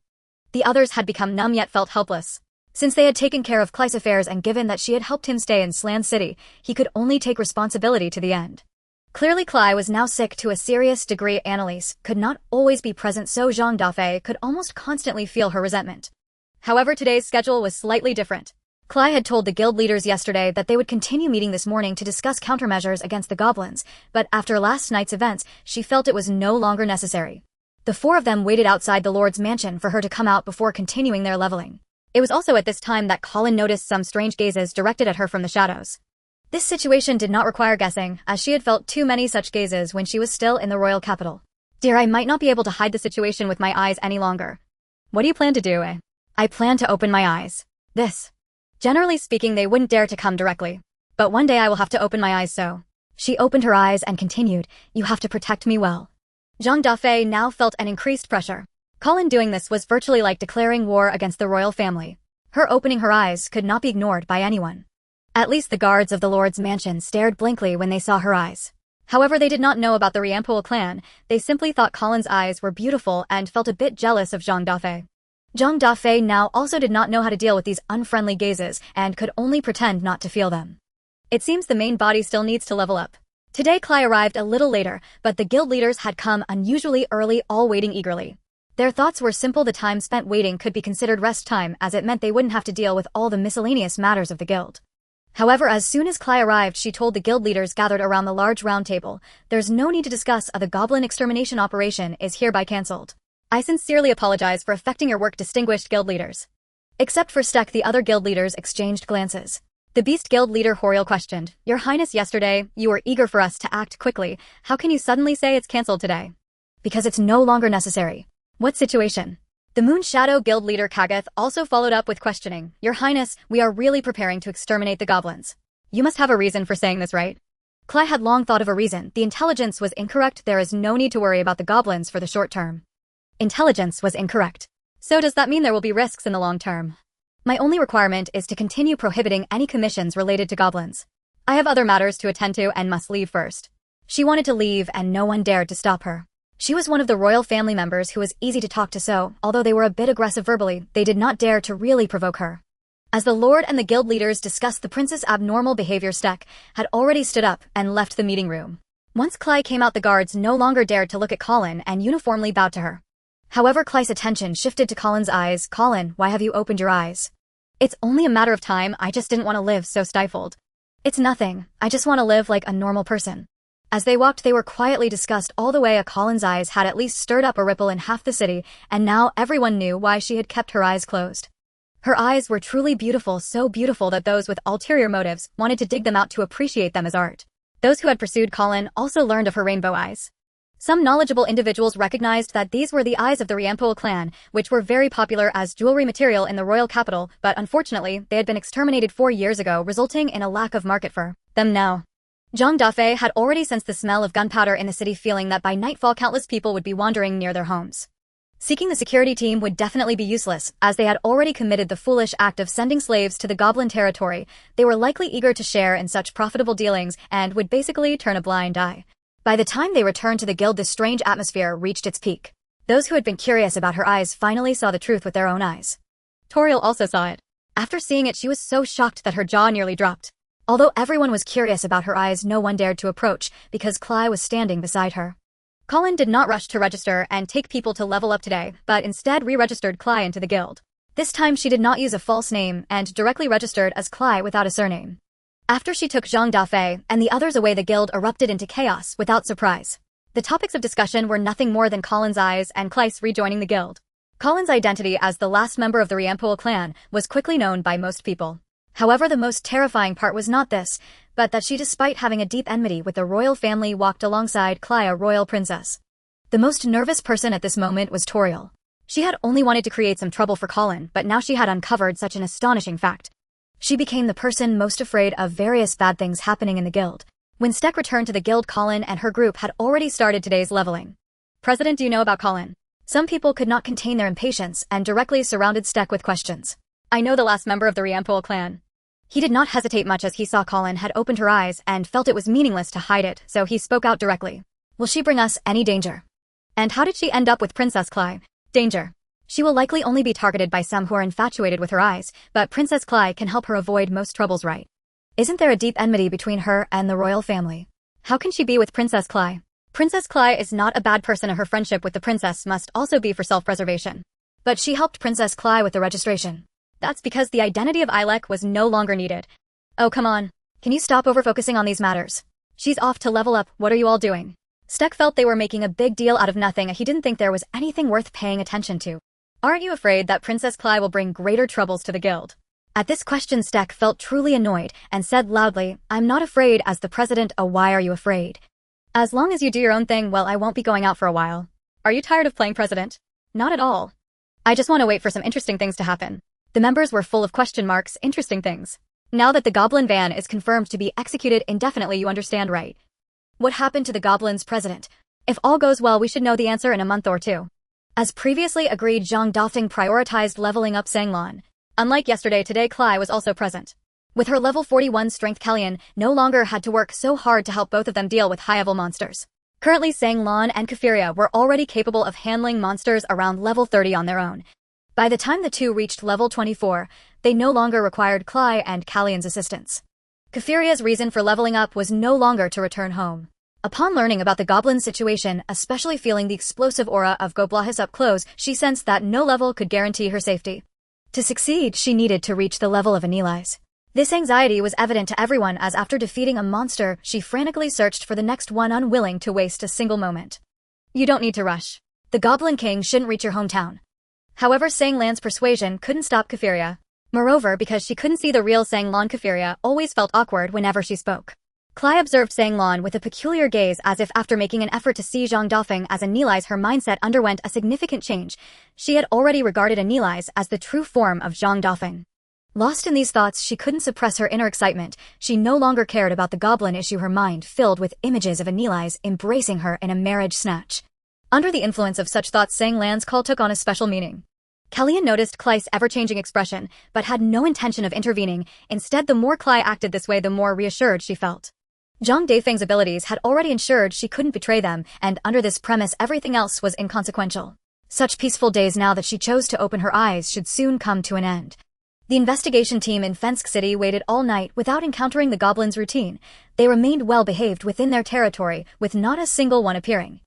The others had become numb yet felt helpless. Since they had taken care of Cly's affairs and given that she had helped him stay in Slan City, he could only take responsibility to the end. Clearly Cly was now sick to a serious degree. Annalise could not always be present, so Zhang Dafeng could almost constantly feel her resentment. However, today's schedule was slightly different. Cly had told the guild leaders yesterday that they would continue meeting this morning to discuss countermeasures against the goblins, but after last night's events, she felt it was no longer necessary. The four of them waited outside the Lord's mansion for her to come out before continuing their leveling. It was also at this time that Colin noticed some strange gazes directed at her from the shadows. This situation did not require guessing, as she had felt too many such gazes when she was still in the royal capital. Dear, I might not be able to hide the situation with my eyes any longer. What do you plan to do, eh? I plan to open my eyes. Generally speaking, they wouldn't dare to come directly. But one day I will have to open my eyes, so. She opened her eyes and continued, you have to protect me well. Zhang Dafeng now felt an increased pressure. Colin doing this was virtually like declaring war against the royal family. Her opening her eyes could not be ignored by anyone. At least the guards of the Lord's mansion stared blankly when they saw her eyes. However, they did not know about the Riampol clan. They simply thought Colin's eyes were beautiful and felt a bit jealous of Zhang Dafeng. Zhang Dafeng now also did not know how to deal with these unfriendly gazes and could only pretend not to feel them. It seems the main body still needs to level up. Today Cly arrived a little later, but the guild leaders had come unusually early, all waiting eagerly. Their thoughts were simple: the time spent waiting could be considered rest time, as it meant they wouldn't have to deal with all the miscellaneous matters of the guild. However, as soon as Cly arrived, she told the guild leaders gathered around the large round table, "There's no need to discuss. The goblin extermination operation is hereby cancelled. I sincerely apologize for affecting your work, distinguished guild leaders." Except for Stek, the other guild leaders exchanged glances. The Beast Guild leader Horiel questioned, "Your Highness, yesterday, you were eager for us to act quickly. How can you suddenly say it's cancelled today?" "Because it's no longer necessary." "What situation?" The Moon Shadow Guild leader Kagath also followed up with questioning, "Your Highness, we are really preparing to exterminate the goblins." "You must have a reason for saying this, right?" Cly had long thought of a reason. The intelligence was incorrect. There is no need to worry about the goblins for the short term. Intelligence was incorrect. So does that mean there will be risks in the long term? My only requirement is to continue prohibiting any commissions related to goblins. I have other matters to attend to and must leave first. She wanted to leave and no one dared to stop her. She was one of the royal family members who was easy to talk to, so, although they were a bit aggressive verbally, they did not dare to really provoke her. As the lord and the guild leaders discussed the prince's abnormal behavior, Stek had already stood up and left the meeting room. Once Cly came out, the guards no longer dared to look at Colin and uniformly bowed to her. However, Cly's attention shifted to Colin's eyes. "Colin, why have you opened your eyes?" "It's only a matter of time. I just didn't want to live so stifled." "It's nothing. I just want to live like a normal person." As they walked, they were quietly discussed all the way. Colin's eyes had at least stirred up a ripple in half the city, and now everyone knew why she had kept her eyes closed. Her eyes were truly beautiful, so beautiful that those with ulterior motives wanted to dig them out to appreciate them as art. Those who had pursued Colin also learned of her rainbow eyes. Some knowledgeable individuals recognized that these were the eyes of the Riampol clan, which were very popular as jewelry material in the royal capital, but unfortunately, they had been exterminated 4 years ago, resulting in a lack of market for them now. Zhang Dafeng had already sensed the smell of gunpowder in the city, feeling that by nightfall countless people would be wandering near their homes. Seeking the security team would definitely be useless, as they had already committed the foolish act of sending slaves to the goblin territory. They were likely eager to share in such profitable dealings and would basically turn a blind eye. By the time they returned to the guild, the strange atmosphere reached its peak. Those who had been curious about her eyes finally saw the truth with their own eyes. Toriel also saw it. After seeing it, she was so shocked that her jaw nearly dropped. Although everyone was curious about her eyes, no one dared to approach because Cly was standing beside her. Colin did not rush to register and take people to level up today, but instead re-registered Cly into the guild. This time she did not use a false name and directly registered as Cly without a surname. After she took Zhang Dafeng and the others away, the guild erupted into chaos without surprise. The topics of discussion were nothing more than Colin's eyes and Cly's rejoining the guild. Colin's identity as the last member of the Riampol clan was quickly known by most people. However, the most terrifying part was not this, but that she, despite having a deep enmity with the royal family, walked alongside Cly, a royal princess. The most nervous person at this moment was Toriel. She had only wanted to create some trouble for Colin, but now she had uncovered such an astonishing fact. She became the person most afraid of various bad things happening in the guild. When Stek returned to the guild, Colin and her group had already started today's leveling. "President, do you know about Colin?" Some people could not contain their impatience and directly surrounded Stek with questions. "I know the last member of the Riampol clan." He did not hesitate much as he saw Colin had opened her eyes and felt it was meaningless to hide it, so he spoke out directly. "Will she bring us any danger?" "And how did she end up with Princess Cly?" "Danger. She will likely only be targeted by some who are infatuated with her eyes, but Princess Cly can help her avoid most troubles, right? Isn't there a deep enmity between her and the royal family? How can she be with Princess Cly?" "Princess Cly is not a bad person, and her friendship with the princess must also be for self-preservation. But she helped Princess Cly with the registration. That's because the identity of Ilek was no longer needed." "Oh, come on. Can you stop over-focusing on these matters? She's off to level up. What are you all doing?" Stek felt they were making a big deal out of nothing. He didn't think there was anything worth paying attention to. "Aren't you afraid that Princess Cly will bring greater troubles to the guild?" At this question, Stek felt truly annoyed and said loudly, "I'm not afraid as the president." "Oh, why are you afraid?" "As long as you do your own thing, well, I won't be going out for a while." "Are you tired of playing president?" "Not at all. I just want to wait for some interesting things to happen." The members were full of question marks. Interesting things. Now that the goblin ban is confirmed to be executed indefinitely, you understand, right? What happened to the goblin's president? If all goes well, we should know the answer in a month or two. As previously agreed, Zhang Dafeng prioritized leveling up Sanglan. Unlike yesterday, today Cly was also present. With her level 41 strength, Kellyan no longer had to work so hard to help both of them deal with high-level monsters. Currently, Sanglan and Kafiria were already capable of handling monsters around level 30 on their own. By the time the two reached level 24, they no longer required Cly and Kellyan's assistance. Kefiria's reason for leveling up was no longer to return home. Upon learning about the goblin's situation, especially feeling the explosive aura of Goblahis up close, she sensed that no level could guarantee her safety. To succeed, she needed to reach the level of Anilai's. This anxiety was evident to everyone as after defeating a monster, she frantically searched for the next one, unwilling to waste a single moment. You don't need to rush. The Goblin King shouldn't reach your hometown. However, Sang Lan's persuasion couldn't stop Kefiria. Moreover, because she couldn't see the real Sang Lan, Kefiria always felt awkward whenever she spoke. Klai observed Sang Lan with a peculiar gaze, as if after making an effort to see Zhang Dafeng as Anilai's, her mindset underwent a significant change. She had already regarded Anilai's as the true form of Zhang Dafeng. Lost in these thoughts, she couldn't suppress her inner excitement. She no longer cared about the goblin issue, her mind filled with images of Anilai's embracing her in a marriage snatch. Under the influence of such thoughts, Sang Lan's call took on a special meaning. Kellyanne noticed Klai's ever-changing expression, but had no intention of intervening. Instead, the more Klai acted this way, the more reassured she felt. Zhang Dafeng's abilities had already ensured she couldn't betray them, and under this premise everything else was inconsequential. Such peaceful days now that she chose to open her eyes should soon come to an end. The investigation team in Fensk City waited all night without encountering the goblins' routine. They remained well-behaved within their territory, with not a single one appearing.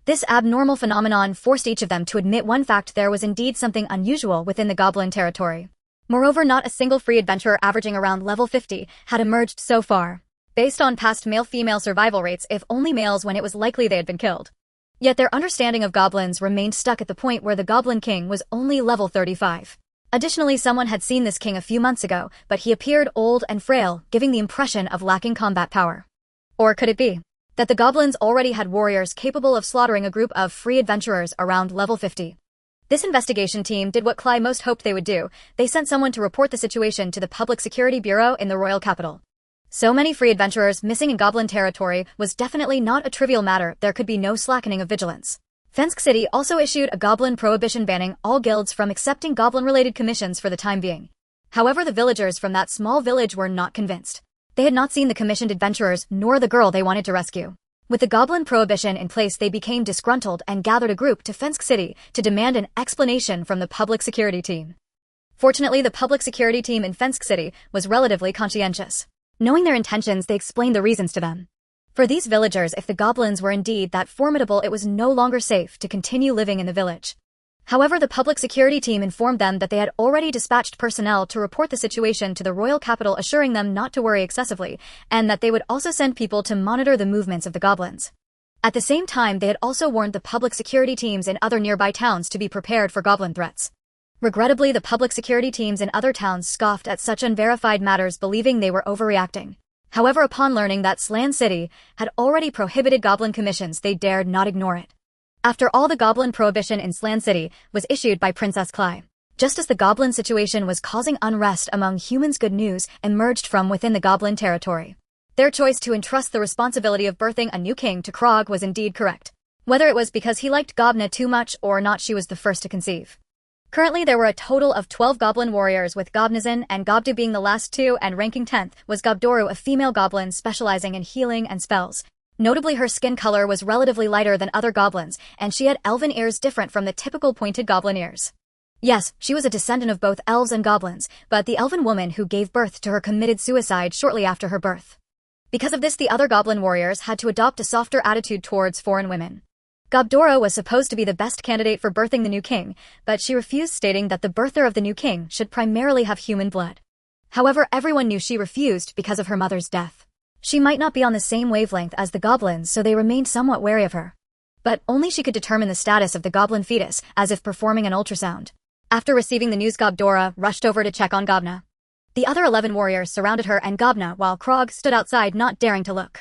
This abnormal phenomenon forced each of them to admit one fact: there was indeed something unusual within the goblin territory. Moreover, not a single free adventurer averaging around level 50 had emerged so far. Based on past male-female survival rates, if only males, when it was likely they had been killed. Yet their understanding of goblins remained stuck at the point where the Goblin King was only level 35. Additionally, someone had seen this king a few months ago, but he appeared old and frail, giving the impression of lacking combat power. Or could it be that the goblins already had warriors capable of slaughtering a group of free adventurers around level 50? This investigation team did what Klai most hoped they would do. They sent someone to report the situation to the Public Security Bureau in the royal capital. So many free adventurers missing in goblin territory was definitely not a trivial matter. There could be no slackening of vigilance. Fensk City also issued a goblin prohibition banning all guilds from accepting goblin-related commissions for the time being. However, the villagers from that small village were not convinced. They had not seen the commissioned adventurers nor the girl they wanted to rescue. With the goblin prohibition in place, they became disgruntled and gathered a group to Fensk City to demand an explanation from the public security team. Fortunately, the public security team in Fensk City was relatively conscientious. Knowing their intentions, they explained the reasons to them. For these villagers, if the goblins were indeed that formidable, it was no longer safe to continue living in the village. However, the public security team informed them that they had already dispatched personnel to report the situation to the royal capital, assuring them not to worry excessively, and that they would also send people to monitor the movements of the goblins. At the same time, they had also warned the public security teams in other nearby towns to be prepared for goblin threats. Regrettably, the public security teams in other towns scoffed at such unverified matters, believing they were overreacting. However, upon learning that Slan City had already prohibited goblin commissions, they dared not ignore it. After all, the goblin prohibition in Slan City was issued by Princess Klai. Just as the goblin situation was causing unrest among humans, good news emerged from within the goblin territory. Their choice to entrust the responsibility of birthing a new king to Krog was indeed correct. Whether it was because he liked Gobna too much or not, she was the first to conceive. Currently, there were a total of 12 goblin warriors, with Gobnazin and Gobdu being the last two, and ranking 10th was Gobdoru, a female goblin specializing in healing and spells. Notably, her skin color was relatively lighter than other goblins, and she had elven ears different from the typical pointed goblin ears. Yes, she was a descendant of both elves and goblins, but the elven woman who gave birth to her committed suicide shortly after her birth. Because of this, the other goblin warriors had to adopt a softer attitude towards foreign women. Gobdora was supposed to be the best candidate for birthing the new king, but she refused, stating that the birther of the new king should primarily have human blood. However, everyone knew she refused because of her mother's death. She might not be on the same wavelength as the goblins, so they remained somewhat wary of her. But only she could determine the status of the goblin fetus, as if performing an ultrasound. After receiving the news, Gobdora rushed over to check on Gobna. The other 11 warriors surrounded her and Gobna, while Krog stood outside, not daring to look.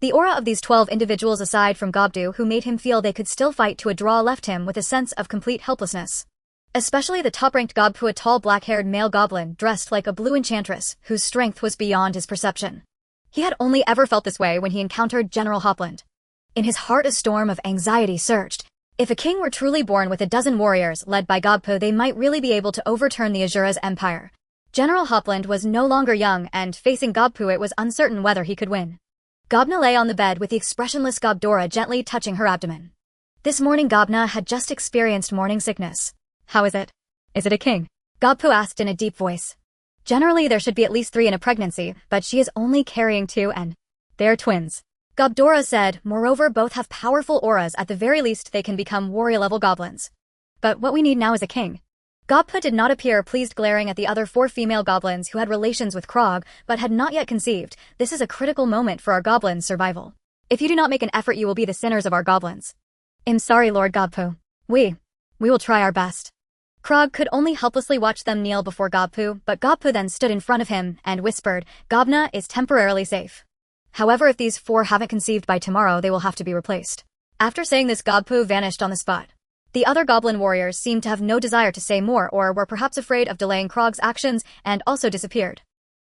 The aura of these 12 individuals, aside from Gobdu, who made him feel they could still fight to a draw, left him with a sense of complete helplessness. Especially the top-ranked Gobpu, a tall black-haired male goblin dressed like a blue enchantress, whose strength was beyond his perception. He had only ever felt this way when he encountered General Hopland. In his heart, a storm of anxiety surged. If a king were truly born with a dozen warriors led by Gobpu, they might really be able to overturn the Azura's empire. General Hopland was no longer young, and facing Gobpu, it was uncertain whether he could win. Gobna lay on the bed with the expressionless Gobdora gently touching her abdomen. This morning, Gobna had just experienced morning sickness. How is it? Is it a king? Gobpu asked in a deep voice. Generally, there should be at least 3 in a pregnancy, but she is only carrying 2 and they're twins. Gobdora said, moreover both have powerful auras, at the very least they can become warrior-level goblins. But what we need now is a king. Gobpa did not appear pleased, glaring at the other 4 female goblins who had relations with Krog, but had not yet conceived. This is a critical moment for our goblins' survival. If you do not make an effort, you will be the sinners of our goblins. I'm sorry, Lord Gobpu. We will try our best. Krog could only helplessly watch them kneel before Gobpu, but Gobpu then stood in front of him and whispered, Gobna is temporarily safe. However, if these 4 haven't conceived by tomorrow, they will have to be replaced. After saying this, Gobpu vanished on the spot. The other goblin warriors seemed to have no desire to say more, or were perhaps afraid of delaying Krog's actions, and also disappeared.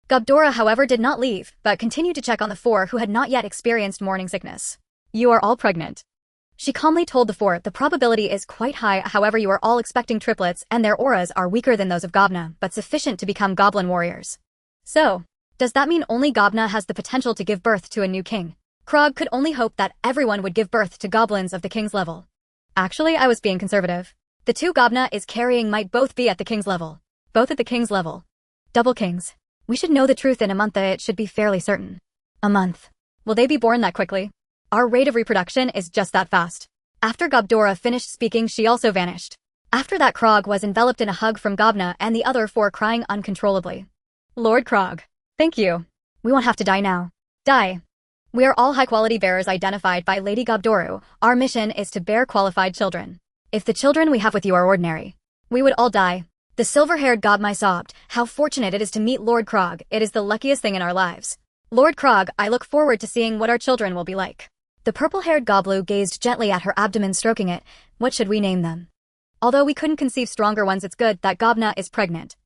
Gobdora, however, did not leave, but continued to check on the 4 who had not yet experienced morning sickness. You are all pregnant. She calmly told the 4, the probability is quite high, however you are all expecting triplets, and their auras are weaker than those of Gobna, but sufficient to become goblin warriors. So, does that mean only Gobna has the potential to give birth to a new king? Krog could only hope that everyone would give birth to goblins of the king's level. Actually, I was being conservative. The 2 Gobna is carrying might both be at the king's level. Both at the king's level. Double kings. We should know the truth in a month. It should be fairly certain. A month. Will they be born that quickly? Our rate of reproduction is just that fast. After Gobdora finished speaking, she also vanished. After that, Krog was enveloped in a hug from Gobna and the other 4 crying uncontrollably. Lord Krog. Thank you. We won't have to die now. Die. We are all high-quality bearers identified by Lady Gobdoru. Our mission is to bear qualified children. If the children we have with you are ordinary, we would all die. The silver-haired Gobmai sobbed. How fortunate it is to meet Lord Krog. It is the luckiest thing in our lives. Lord Krog, I look forward to seeing what our children will be like. The purple-haired Goblu gazed gently at her abdomen, stroking it. What should we name them? Although we couldn't conceive stronger ones, it's good that Gobna is pregnant.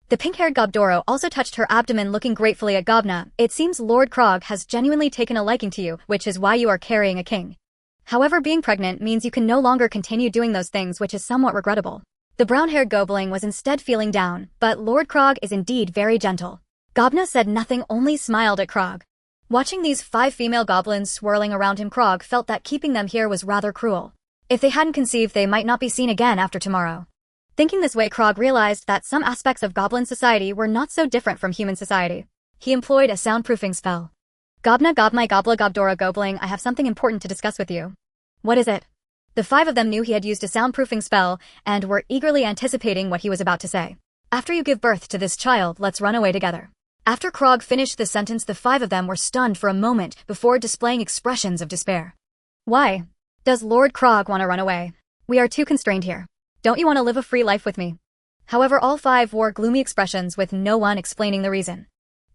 The pink-haired Gobdoro also touched her abdomen, looking gratefully at Gobna. It seems Lord Krog has genuinely taken a liking to you, which is why you are carrying a king. However, being pregnant means you can no longer continue doing those things, which is somewhat regrettable. The brown-haired Goblin was instead feeling down, but Lord Krog is indeed very gentle. Gobna said nothing, only smiled at Krog. Watching these 5 female goblins swirling around him, Krog felt that keeping them here was rather cruel. If they hadn't conceived, they might not be seen again after tomorrow. Thinking this way, Krog realized that some aspects of goblin society were not so different from human society. He employed a soundproofing spell. Gobna Gobmai Gobla Gobdora Gobling, I have something important to discuss with you. What is it? The 5 of them knew he had used a soundproofing spell and were eagerly anticipating what he was about to say. After you give birth to this child, let's run away together. After Krog finished the sentence, the 5 of them were stunned for a moment before displaying expressions of despair. Why? Does Lord Krog want to run away? We are too constrained here. Don't you want to live a free life with me? However, all 5 wore gloomy expressions with no one explaining the reason.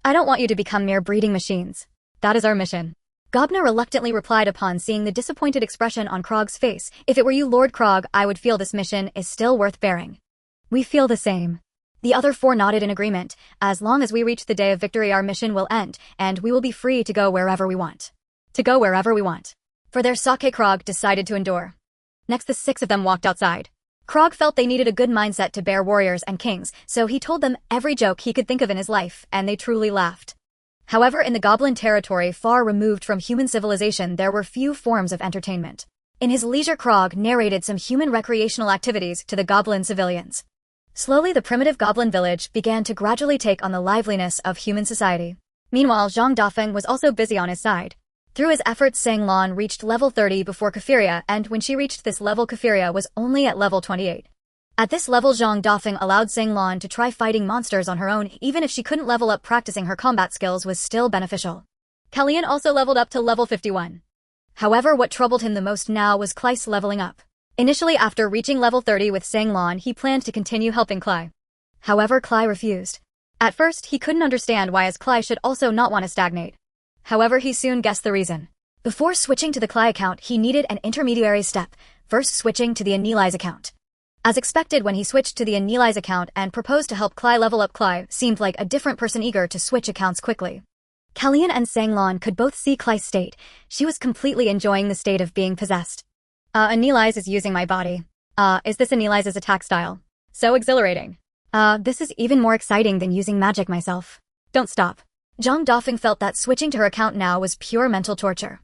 I don't want you to become mere breeding machines. That is our mission. Gobna reluctantly replied upon seeing the disappointed expression on Krog's face. If it were you, Lord Krog, I would feel this mission is still worth bearing. We feel the same. The other 4 nodded in agreement. As long as we reach the day of victory, our mission will end, and we will be free to go wherever we want. For their sake, Krog decided to endure. Next, the 6 of them walked outside. Krog felt they needed a good mindset to bear warriors and kings, so he told them every joke he could think of in his life, and they truly laughed. However, in the goblin territory far removed from human civilization, there were few forms of entertainment. In his leisure, Krog narrated some human recreational activities to the goblin civilians. Slowly, the primitive goblin village began to gradually take on the liveliness of human society. Meanwhile, Zhang Dafeng was also busy on his side. Through his efforts, Sang Lan reached level 30 before Kafiria, and when she reached this level, Kafiria was only at level 28. At this level, Zhang Dafeng allowed Sang Lan to try fighting monsters on her own. Even if she couldn't level up, practicing her combat skills was still beneficial. Kallian also leveled up to level 51. However, what troubled him the most now was Klei's leveling up. Initially, after reaching level 30 with Sang Lan, he planned to continue helping Klei. However, Klei refused. At first, he couldn't understand why, as Klei should also not want to stagnate. However, he soon guessed the reason. Before switching to the Klei account, he needed an intermediary step, first switching to the Anili's account. As expected, when he switched to the Anili's account and proposed to help Klei level up, Klei seemed like a different person, eager to switch accounts quickly. Kallian and Sang Lan could both see Klei's state. She was completely enjoying the state of being possessed. Anili's is using my body. Is this Anili's attack style? So exhilarating. This is even more exciting than using magic myself. Don't stop. Zhang Dafeng felt that switching to her account now was pure mental torture.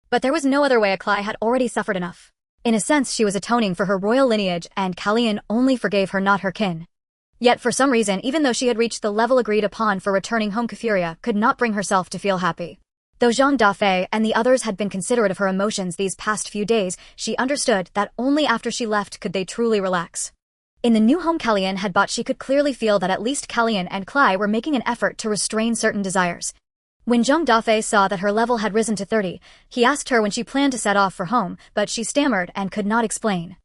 But there was no other way. Klei had already suffered enough. In a sense, she was atoning for her royal lineage, and Kallian only forgave her, not her kin. Yet for some reason, even though she had reached the level agreed upon for returning home, Kefauria could not bring herself to feel happy. Though Zhang Dafeng and the others had been considerate of her emotions these past few days, she understood that only after she left could they truly relax. In the new home Kalyan had bought, she could clearly feel that at least Kalyan and Klai were making an effort to restrain certain desires. When Zhang Dafeng saw that her level had risen to 30, he asked her when she planned to set off for home, but she stammered and could not explain.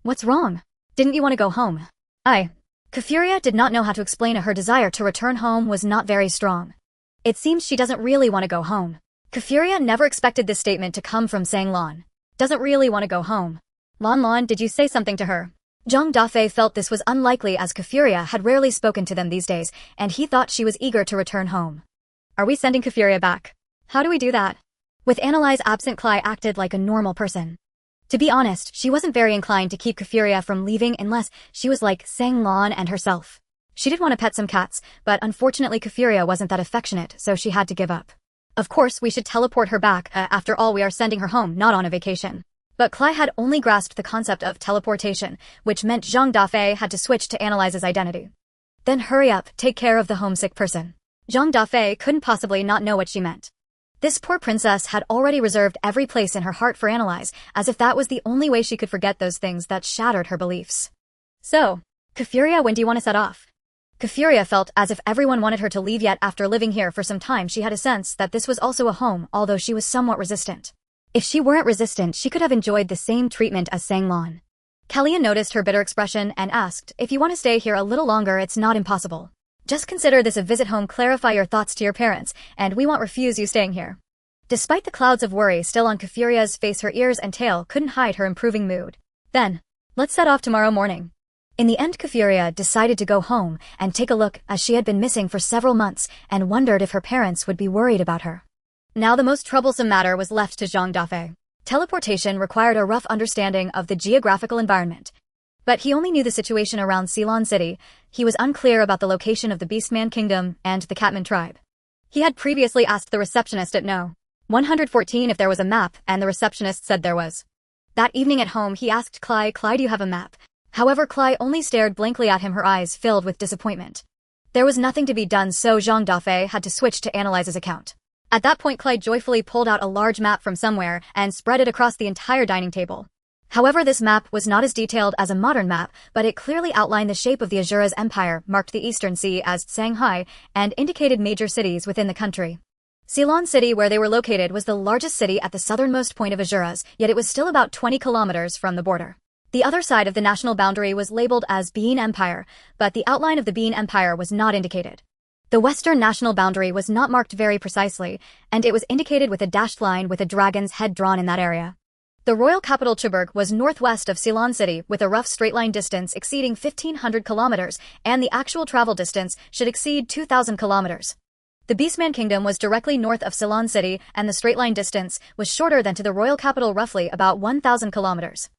What's wrong? Didn't you want to go home? Kefauria did not know how to explain her desire to return home was not very strong. It seems she doesn't really want to go home. Kefauria never expected this statement to come from Sang Lan. Doesn't really want to go home. Lan, did you say something to her? Zhang Dafeng felt this was unlikely as Kefauria had rarely spoken to them these days, and he thought she was eager to return home. Are we sending Kefauria back? How do we do that? With Analyze absent, Klai acted like a normal person. To be honest, she wasn't very inclined to keep Kefauria from leaving unless she was like Sang Lan and herself. She did want to pet some cats, but unfortunately Kefauria wasn't that affectionate, so she had to give up. Of course, we should teleport her back. After all, we are sending her home, not on a vacation. But Klai had only grasped the concept of teleportation, which meant Zhang Dafeng had to switch to Analyze's identity. Then hurry up, take care of the homesick person. Zhang Dafeng couldn't possibly not know what she meant. This poor princess had already reserved every place in her heart for Analyze, as if that was the only way she could forget those things that shattered her beliefs. So, Kefauria, when do you want to set off? Kefauria felt as if everyone wanted her to leave, yet after living here for some time she had a sense that this was also a home, although she was somewhat resistant. If she weren't resistant, she could have enjoyed the same treatment as Sang Lan. Kalyan noticed her bitter expression and asked, if you want to stay here a little longer, it's not impossible. Just consider this a visit home, clarify your thoughts to your parents, and we won't refuse you staying here. Despite the clouds of worry still on Kefuria's face, her ears and tail couldn't hide her improving mood. Then, let's set off tomorrow morning. In the end, Kefauria decided to go home and take a look, as she had been missing for several months and wondered if her parents would be worried about her. Now the most troublesome matter was left to Zhang Dafeng. Teleportation required a rough understanding of the geographical environment. But he only knew the situation around Ceylon City. He was unclear about the location of the Beastman Kingdom and the Catman tribe. He had previously asked the receptionist at No. 114 if there was a map, and the receptionist said there was. That evening at home he asked Klai, do you have a map? However, Klai only stared blankly at him, her eyes filled with disappointment. There was nothing to be done, so Zhang Dafeng had to switch to Analyze's account. At that point, Klai joyfully pulled out a large map from somewhere and spread it across the entire dining table. However, this map was not as detailed as a modern map, but it clearly outlined the shape of the Azura's empire, marked the Eastern Sea as Shanghai, and indicated major cities within the country. Ceylon City, where they were located, was the largest city at the southernmost point of Azura's, yet it was still about 20 kilometers from the border. The other side of the national boundary was labeled as Bean Empire, but the outline of the Bean Empire was not indicated. The western national boundary was not marked very precisely, and it was indicated with a dashed line with a dragon's head drawn in that area. The royal capital Chuburg was northwest of Ceylon City, with a rough straight-line distance exceeding 1,500 kilometers, and the actual travel distance should exceed 2,000 kilometers. The Beastman Kingdom was directly north of Ceylon City, and the straight-line distance was shorter than to the royal capital, roughly about 1,000 kilometers.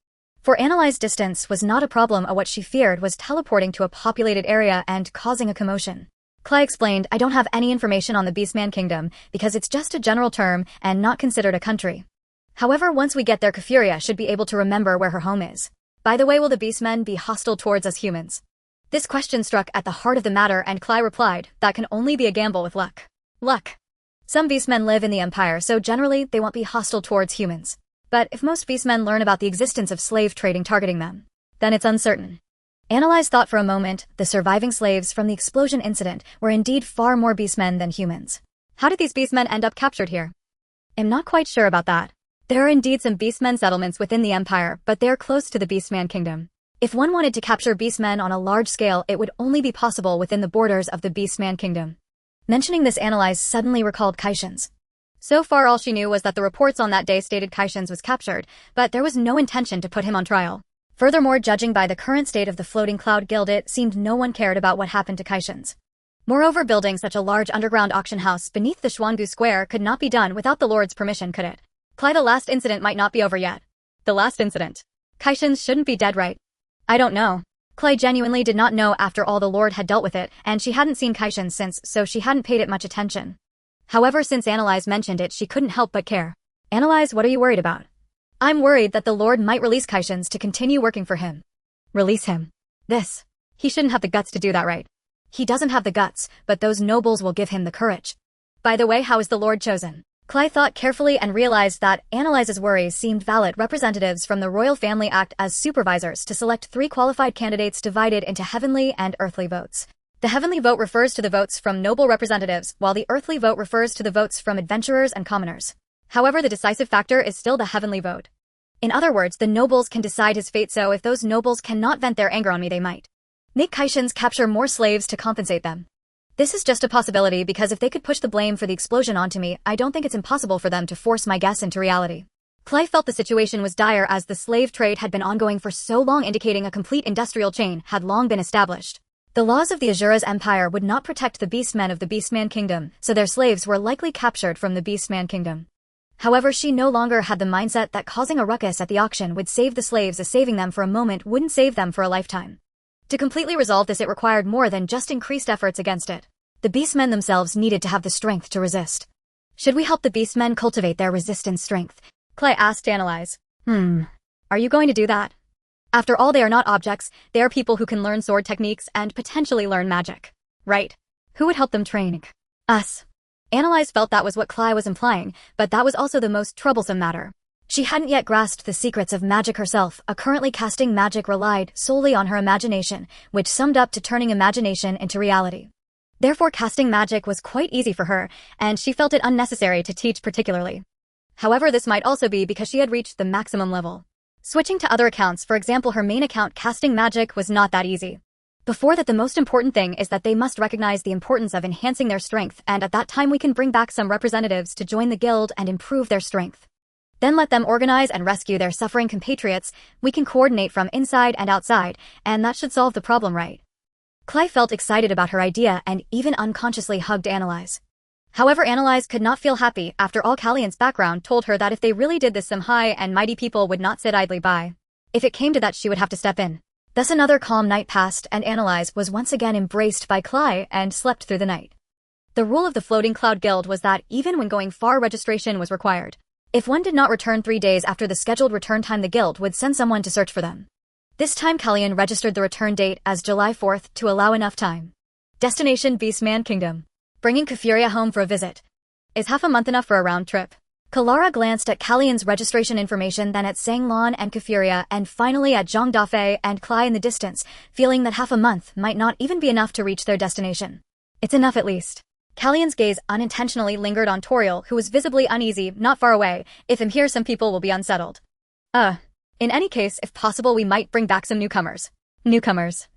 For Analyze, distance was not a problem. What she feared was teleporting to a populated area and causing a commotion. Klai explained, I don't have any information on the Beastman Kingdom because it's just a general term and not considered a country. However, once we get there, Kefauria should be able to remember where her home is. By the way, will the Beastmen be hostile towards us humans? This question struck at the heart of the matter, and Klai replied, that can only be a gamble with luck. Luck. Some Beastmen live in the Empire, so generally they won't be hostile towards humans. But if most Beastmen learn about the existence of slave trading targeting them, then it's uncertain. Analyze thought for a moment. The surviving slaves from the explosion incident were indeed far more Beastmen than humans. How did these Beastmen end up captured here? I'm not quite sure about that. There are indeed some Beastmen settlements within the Empire, but they are close to the Beastman Kingdom. If one wanted to capture Beastmen on a large scale, it would only be possible within the borders of the Beastman Kingdom. Mentioning this, Analyze suddenly recalled Kaishin's. So far all she knew was that the reports on that day stated Kaishin's was captured, but there was no intention to put him on trial. Furthermore, judging by the current state of the Floating Cloud Guild, it seemed no one cared about what happened to Kaishin's. Moreover, building such a large underground auction house beneath the Xuangu Square could not be done without the Lord's permission, could it? Klai, the last incident might not be over yet. The last incident? Kaishin's shouldn't be dead, right? I don't know. Klai genuinely did not know. After all, the Lord had dealt with it, and she hadn't seen Kaishin since, so she hadn't paid it much attention. However, since Analyze mentioned it, she couldn't help but care. Analyze, what are you worried about? I'm worried that the Lord might release Kaishin's to continue working for him. Release him. This. He shouldn't have the guts to do that, right? He doesn't have the guts, but those nobles will give him the courage. By the way, how is the Lord chosen? Clay thought carefully and realized that Annalise's worries seemed valid. Representatives from the royal family act as supervisors to select 3 qualified candidates divided into heavenly and earthly votes. The heavenly vote refers to the votes from noble representatives, while the earthly vote refers to the votes from adventurers and commoners. However, the decisive factor is still the heavenly vote. In other words, the nobles can decide his fate, so if those nobles cannot vent their anger on me, they might make Caitians capture more slaves to compensate them. This is just a possibility because if they could push the blame for the explosion onto me, I don't think it's impossible for them to force my guess into reality. Clay felt the situation was dire as the slave trade had been ongoing for so long, indicating a complete industrial chain had long been established. The laws of the Azura's empire would not protect the beastmen of the Beastman Kingdom, so their slaves were likely captured from the Beastman Kingdom. However, she no longer had the mindset that causing a ruckus at the auction would save the slaves, as saving them for a moment wouldn't save them for a lifetime. To completely resolve this, it required more than just increased efforts against it. The beastmen themselves needed to have the strength to resist. Should we help the beastmen cultivate their resistance strength? Clay asked Annalise. Are you going to do that? After all, they are not objects, they are people who can learn sword techniques and potentially learn magic. Right? Who would help them train? Us. Annalise felt that was what Clay was implying, but that was also the most troublesome matter. She hadn't yet grasped the secrets of magic herself. Currently casting magic relied solely on her imagination, which summed up to turning imagination into reality. Therefore, casting magic was quite easy for her, and she felt it unnecessary to teach particularly. However, this might also be because she had reached the maximum level. Switching to other accounts, for example her main account, casting magic was not that easy. Before that, the most important thing is that they must recognize the importance of enhancing their strength, and at that time we can bring back some representatives to join the guild and improve their strength. Then let them organize and rescue their suffering compatriots. We can coordinate from inside and outside, and that should solve the problem, right? Clay felt excited about her idea and even unconsciously hugged Annalise. However, Annalise could not feel happy. After all, Callian's background told her that if they really did this, some high and mighty people would not sit idly by. If it came to that, she would have to step in. Thus another calm night passed, and Annalise was once again embraced by Clay and slept through the night. The rule of the Floating Cloud Guild was that even when going far, registration was required. If one did not return 3 days after the scheduled return time, the guild would send someone to search for them. This time Callian registered the return date as July 4th to allow enough time. Destination: Beastman Kingdom. Bringing Kafuria home for a visit. Is half a month enough for a round trip? Kalara glanced at Callian's registration information, then at Sanglan and Kafuria, and finally at Zhang Dafeng and Clay in the distance, feeling that half a month might not even be enough to reach their destination. It's enough at least. Callian's gaze unintentionally lingered on Toriel, who was visibly uneasy, not far away. If I'm here, some people will be unsettled. In any case, if possible, we might bring back some newcomers. Newcomers.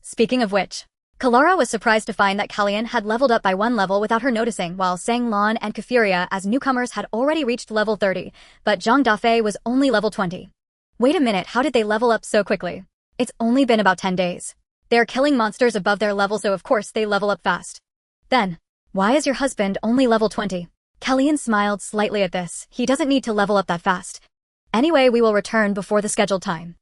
Speaking of which, Kalara was surprised to find that Callian had leveled up by 1 level without her noticing, while Sanglan and Kafuria as newcomers had already reached level 30, but Zhang Dafeng was only level 20. Wait a minute, how did they level up so quickly? It's only been about 10 days. They're killing monsters above their level, so of course they level up fast. Then, why is your husband only level 20? Callian smiled slightly at this. He doesn't need to level up that fast. Anyway, we will return before the scheduled time.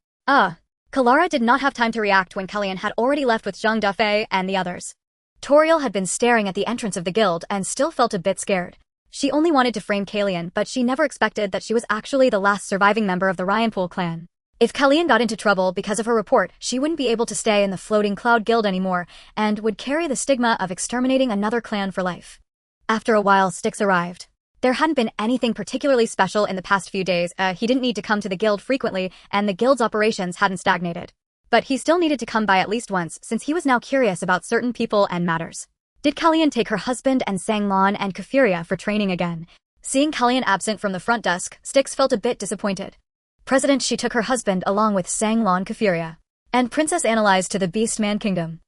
Kalara did not have time to react when Callian had already left with Zhang Dafeng and the others. Toriel had been staring at the entrance of the guild and still felt a bit scared. She only wanted to frame Callian, but she never expected that she was actually the last surviving member of the Ryanpool clan. If Callian got into trouble because of her report, she wouldn't be able to stay in the Floating Cloud Guild anymore, and would carry the stigma of exterminating another clan for life. After a while, Styx arrived. There hadn't been anything particularly special in the past few days. He didn't need to come to the guild frequently, and the guild's operations hadn't stagnated. But he still needed to come by at least once, since he was now curious about certain people and matters. Did Callian take her husband and Sanglan and Kafuria for training again? Seeing Callian absent from the front desk, Styx felt a bit disappointed. President, she took her husband along with Sanglan, Kafuria, and Princess Annalise to the Beastman Kingdom.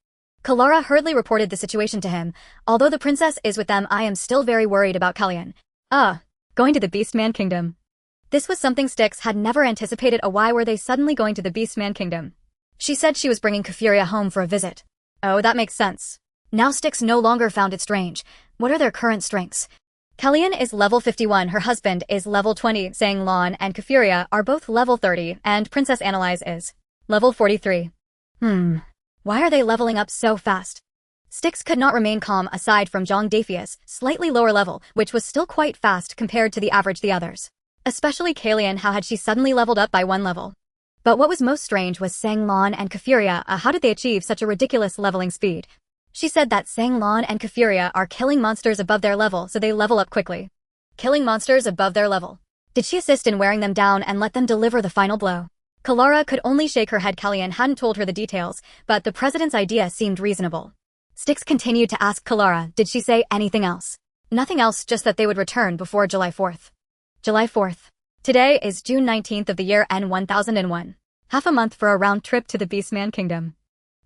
Kalara hurriedly reported the situation to him. Although the princess is with them, I am still very worried about Callian. Going to the Beastman Kingdom. This was something Styx had never anticipated. Why were they suddenly going to the Beastman Kingdom? She said she was bringing Kafuria home for a visit. Oh, that makes sense. Now Styx no longer found it strange. What are their current strengths? Callian is level 51, her husband is level 20, Sanglan and Kafuria are both level 30, and Princess Annalise is level 43. Why are they leveling up so fast? Styx could not remain calm aside from Zhang Dafeng's slightly lower level, which was still quite fast compared to the average the others. Especially Callian, how had she suddenly leveled up by 1 level? But what was most strange was Sang Lon and Kafuria. How did they achieve such a ridiculous leveling speed? She said that Sang Lon and Kafuria are killing monsters above their level, so they level up quickly. Killing monsters above their level. Did she assist in wearing them down and let them deliver the final blow? Kalara could only shake her head. Kallian hadn't told her the details, but the president's idea seemed reasonable. Styx continued to ask Kalara, did she say anything else? Nothing else, just that they would return before July 4th. July 4th. Today is June 19th of the year N1001. Half a month for a round trip to the Beastman Kingdom.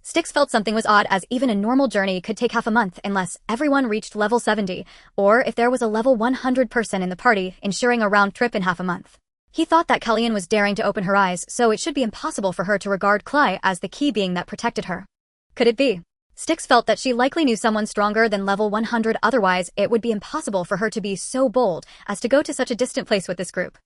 Styx felt something was odd, as even a normal journey could take half a month unless everyone reached level 70, or if there was a level 100 person in the party ensuring a round trip in half a month. He thought that Kallian was daring to open her eyes, so it should be impossible for her to regard Klai as the key being that protected her. Could it be? Styx felt that she likely knew someone stronger than level 100, otherwise it would be impossible for her to be so bold as to go to such a distant place with this group.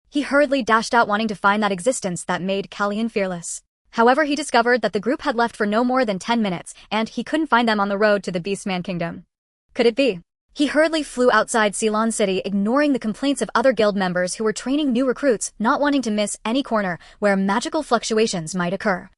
He hurriedly dashed out, wanting to find that existence that made Kallian fearless. However, he discovered that the group had left for no more than 10 minutes, and he couldn't find them on the road to the Beastman Kingdom. Could it be? He hurriedly flew outside Ceylon City, ignoring the complaints of other guild members who were training new recruits, not wanting to miss any corner where magical fluctuations might occur.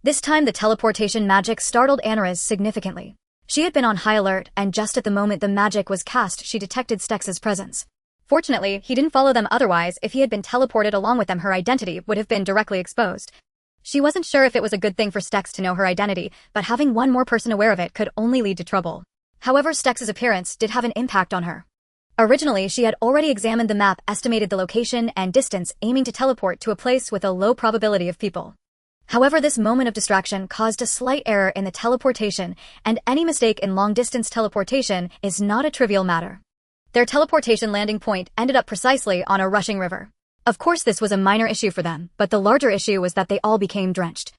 This time the teleportation magic startled Anaris significantly. She had been on high alert, and just at the moment the magic was cast, she detected Styx's presence. Fortunately, he didn't follow them, otherwise if he had been teleported along with them her identity would have been directly exposed. She wasn't sure if it was a good thing for Styx to know her identity, but having one more person aware of it could only lead to trouble. However, Styx's appearance did have an impact on her. Originally, she had already examined the map, estimated the location and distance, aiming to teleport to a place with a low probability of people. However, this moment of distraction caused a slight error in the teleportation, and any mistake in long-distance teleportation is not a trivial matter. Their teleportation landing point ended up precisely on a rushing river. Of course, this was a minor issue for them, but the larger issue was that they all became drenched.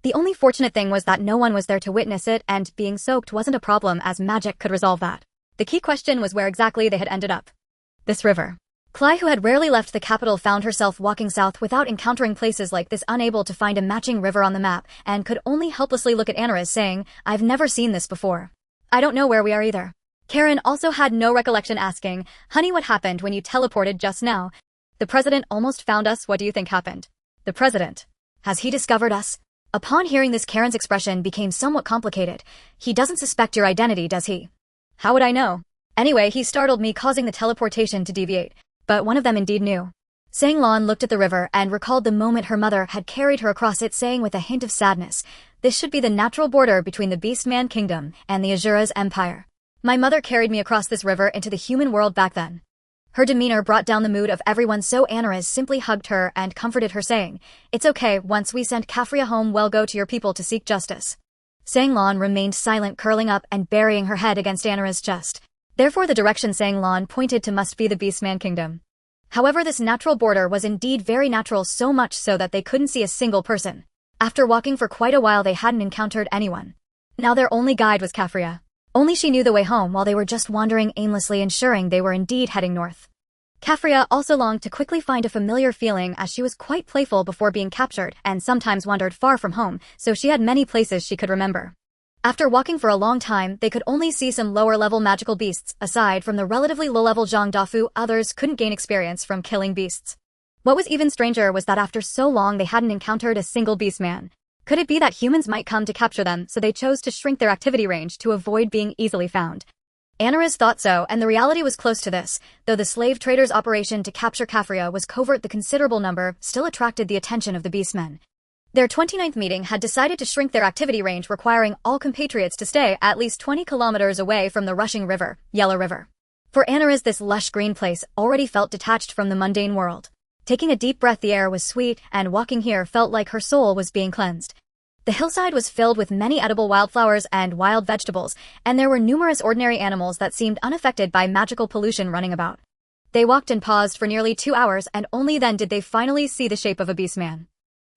The only fortunate thing was that no one was there to witness it, and being soaked wasn't a problem as magic could resolve that. The key question was where exactly they had ended up. This river. Klai, who had rarely left the capital, found herself walking south without encountering places like this, unable to find a matching river on the map, and could only helplessly look at Anaris, saying, I've never seen this before. I don't know where we are either. Karen also had no recollection, asking, Honey, what happened when you teleported just now? The president almost found us. What do you think happened? The president. Has he discovered us? Upon hearing this, Karen's expression became somewhat complicated. He doesn't suspect your identity, does he? How would I know? Anyway, he startled me, causing the teleportation to deviate. But one of them indeed knew. Sang Lon looked at the river and recalled the moment her mother had carried her across it, saying with a hint of sadness, This should be the natural border between the Beastman Kingdom and the Azura's Empire. My mother carried me across this river into the human world back then. Her demeanor brought down the mood of everyone, so Anaris simply hugged her and comforted her, saying, It's okay, once we send Kafuria home we'll go to your people to seek justice. Sang Lon remained silent, curling up and burying her head against Anaris' chest. Therefore the direction Sang Lon pointed to must be the Beastman Kingdom. However, this natural border was indeed very natural, so much so that they couldn't see a single person. After walking for quite a while they hadn't encountered anyone. Now their only guide was Kafuria. Only she knew the way home while they were just wandering aimlessly, ensuring they were indeed heading north. Kafuria also longed to quickly find a familiar feeling, as she was quite playful before being captured and sometimes wandered far from home, so she had many places she could remember. After walking for a long time, they could only see some lower-level magical beasts. Aside from the relatively low-level Zhang Dafeng, others couldn't gain experience from killing beasts. What was even stranger was that after so long they hadn't encountered a single beastman. Could it be that humans might come to capture them, so they chose to shrink their activity range to avoid being easily found? Anaris thought so, and the reality was close to this. Though the slave traders' operation to capture Kafuria was covert, the considerable number still attracted the attention of the beastmen. Their 29th meeting had decided to shrink their activity range, requiring all compatriots to stay at least 20 kilometers away from the rushing river, Yellow River. For Anaris, this lush green place already felt detached from the mundane world. Taking a deep breath, the air was sweet, and walking here felt like her soul was being cleansed. The hillside was filled with many edible wildflowers and wild vegetables, and there were numerous ordinary animals that seemed unaffected by magical pollution running about. They walked and paused for nearly 2 hours, and only then did they finally see the shape of a beastman.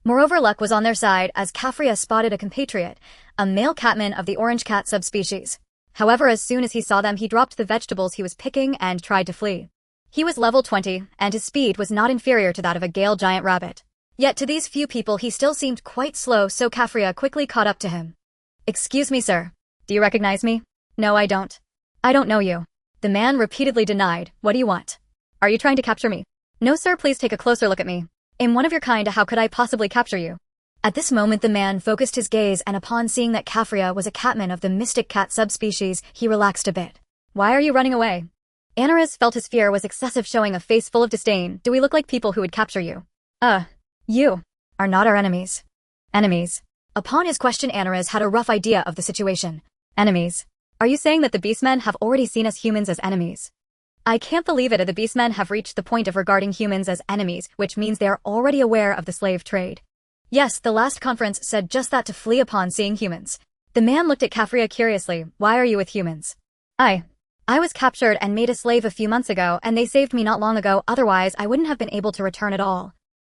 Moreover, luck was on their side, as Kafuria spotted a compatriot, a male catman of the orange cat subspecies. However, as soon as he saw them, he dropped the vegetables he was picking and tried to flee. He was level 20, and his speed was not inferior to that of a Gale giant rabbit. Yet to these few people he still seemed quite slow, so Kafuria quickly caught up to him. Excuse me, sir. Do you recognize me? No, I don't. I don't know you. The man repeatedly denied. What do you want? Are you trying to capture me? No, sir, please take a closer look at me. In one of your kind, how could I possibly capture you? At this moment the man focused his gaze, and upon seeing that Kafria was a catman of the mystic cat subspecies, he relaxed a bit. Why are you running away? Anaris felt his fear was excessive, showing a face full of disdain. Do we look like people who would capture you? You are not our enemies. Enemies. Upon his question, Anaris had a rough idea of the situation. Enemies. Are you saying that the beastmen have already seen us humans as enemies? I can't believe it. The beastmen have reached the point of regarding humans as enemies, which means they are already aware of the slave trade. Yes, the last conference said just that, to flee upon seeing humans. The man looked at Kafria curiously. Why are you with humans? I was captured and made a slave a few months ago, and they saved me not long ago, otherwise I wouldn't have been able to return at all.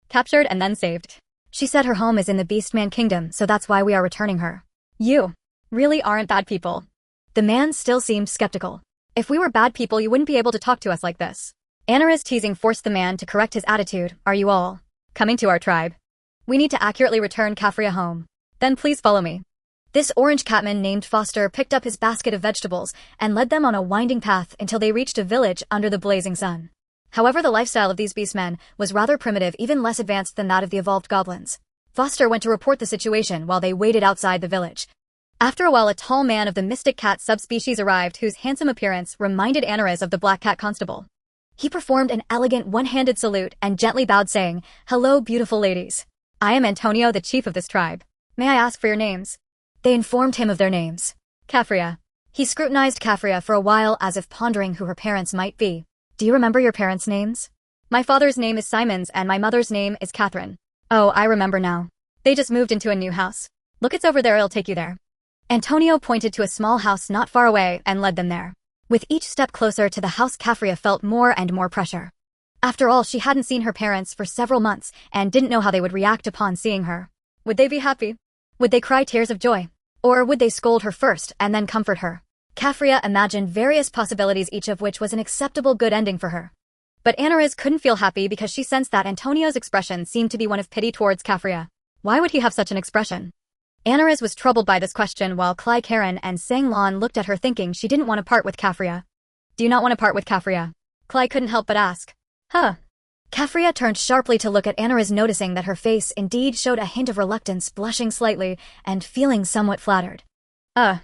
Captured and then saved. She said her home is in the Beastman Kingdom, so that's why we are returning her. You really aren't bad people. The man still seemed skeptical. If we were bad people, you wouldn't be able to talk to us like this. Anaris teasing forced the man to correct his attitude. Are you all coming to our tribe? We need to accurately return Kafria home. Then please follow me. This orange catman named Foster picked up his basket of vegetables and led them on a winding path until they reached a village under the blazing sun. However, the lifestyle of these beastmen was rather primitive, even less advanced than that of the evolved goblins. Foster went to report the situation while they waited outside the village. After a while, a tall man of the mystic cat subspecies arrived, whose handsome appearance reminded Anaris of the black cat constable. He performed an elegant one-handed salute and gently bowed, saying, "Hello, beautiful ladies. I am Antonio, the chief of this tribe. May I ask for your names?" They informed him of their names. Kafria. He scrutinized Kafria for a while as if pondering who her parents might be. Do you remember your parents' names? My father's name is Simons and my mother's name is Catherine. Oh, I remember now. They just moved into a new house. Look, it's over there, I'll take you there. Antonio pointed to a small house not far away and led them there. With each step closer to the house, Kafria felt more and more pressure. After all, she hadn't seen her parents for several months and didn't know how they would react upon seeing her. Would they be happy? Would they cry tears of joy? Or would they scold her first and then comfort her? Kafria imagined various possibilities, each of which was an acceptable good ending for her. But Anaris couldn't feel happy because she sensed that Antonio's expression seemed to be one of pity towards Kafria. Why would he have such an expression? Anaris was troubled by this question, while Cly Karen and Sanglan looked at her thinking she didn't want to part with Kafria. Do you not want to part with Kafria? Cly couldn't help but ask. Kafria turned sharply to look at Anaris, noticing that her face indeed showed a hint of reluctance, blushing slightly and feeling somewhat flattered. I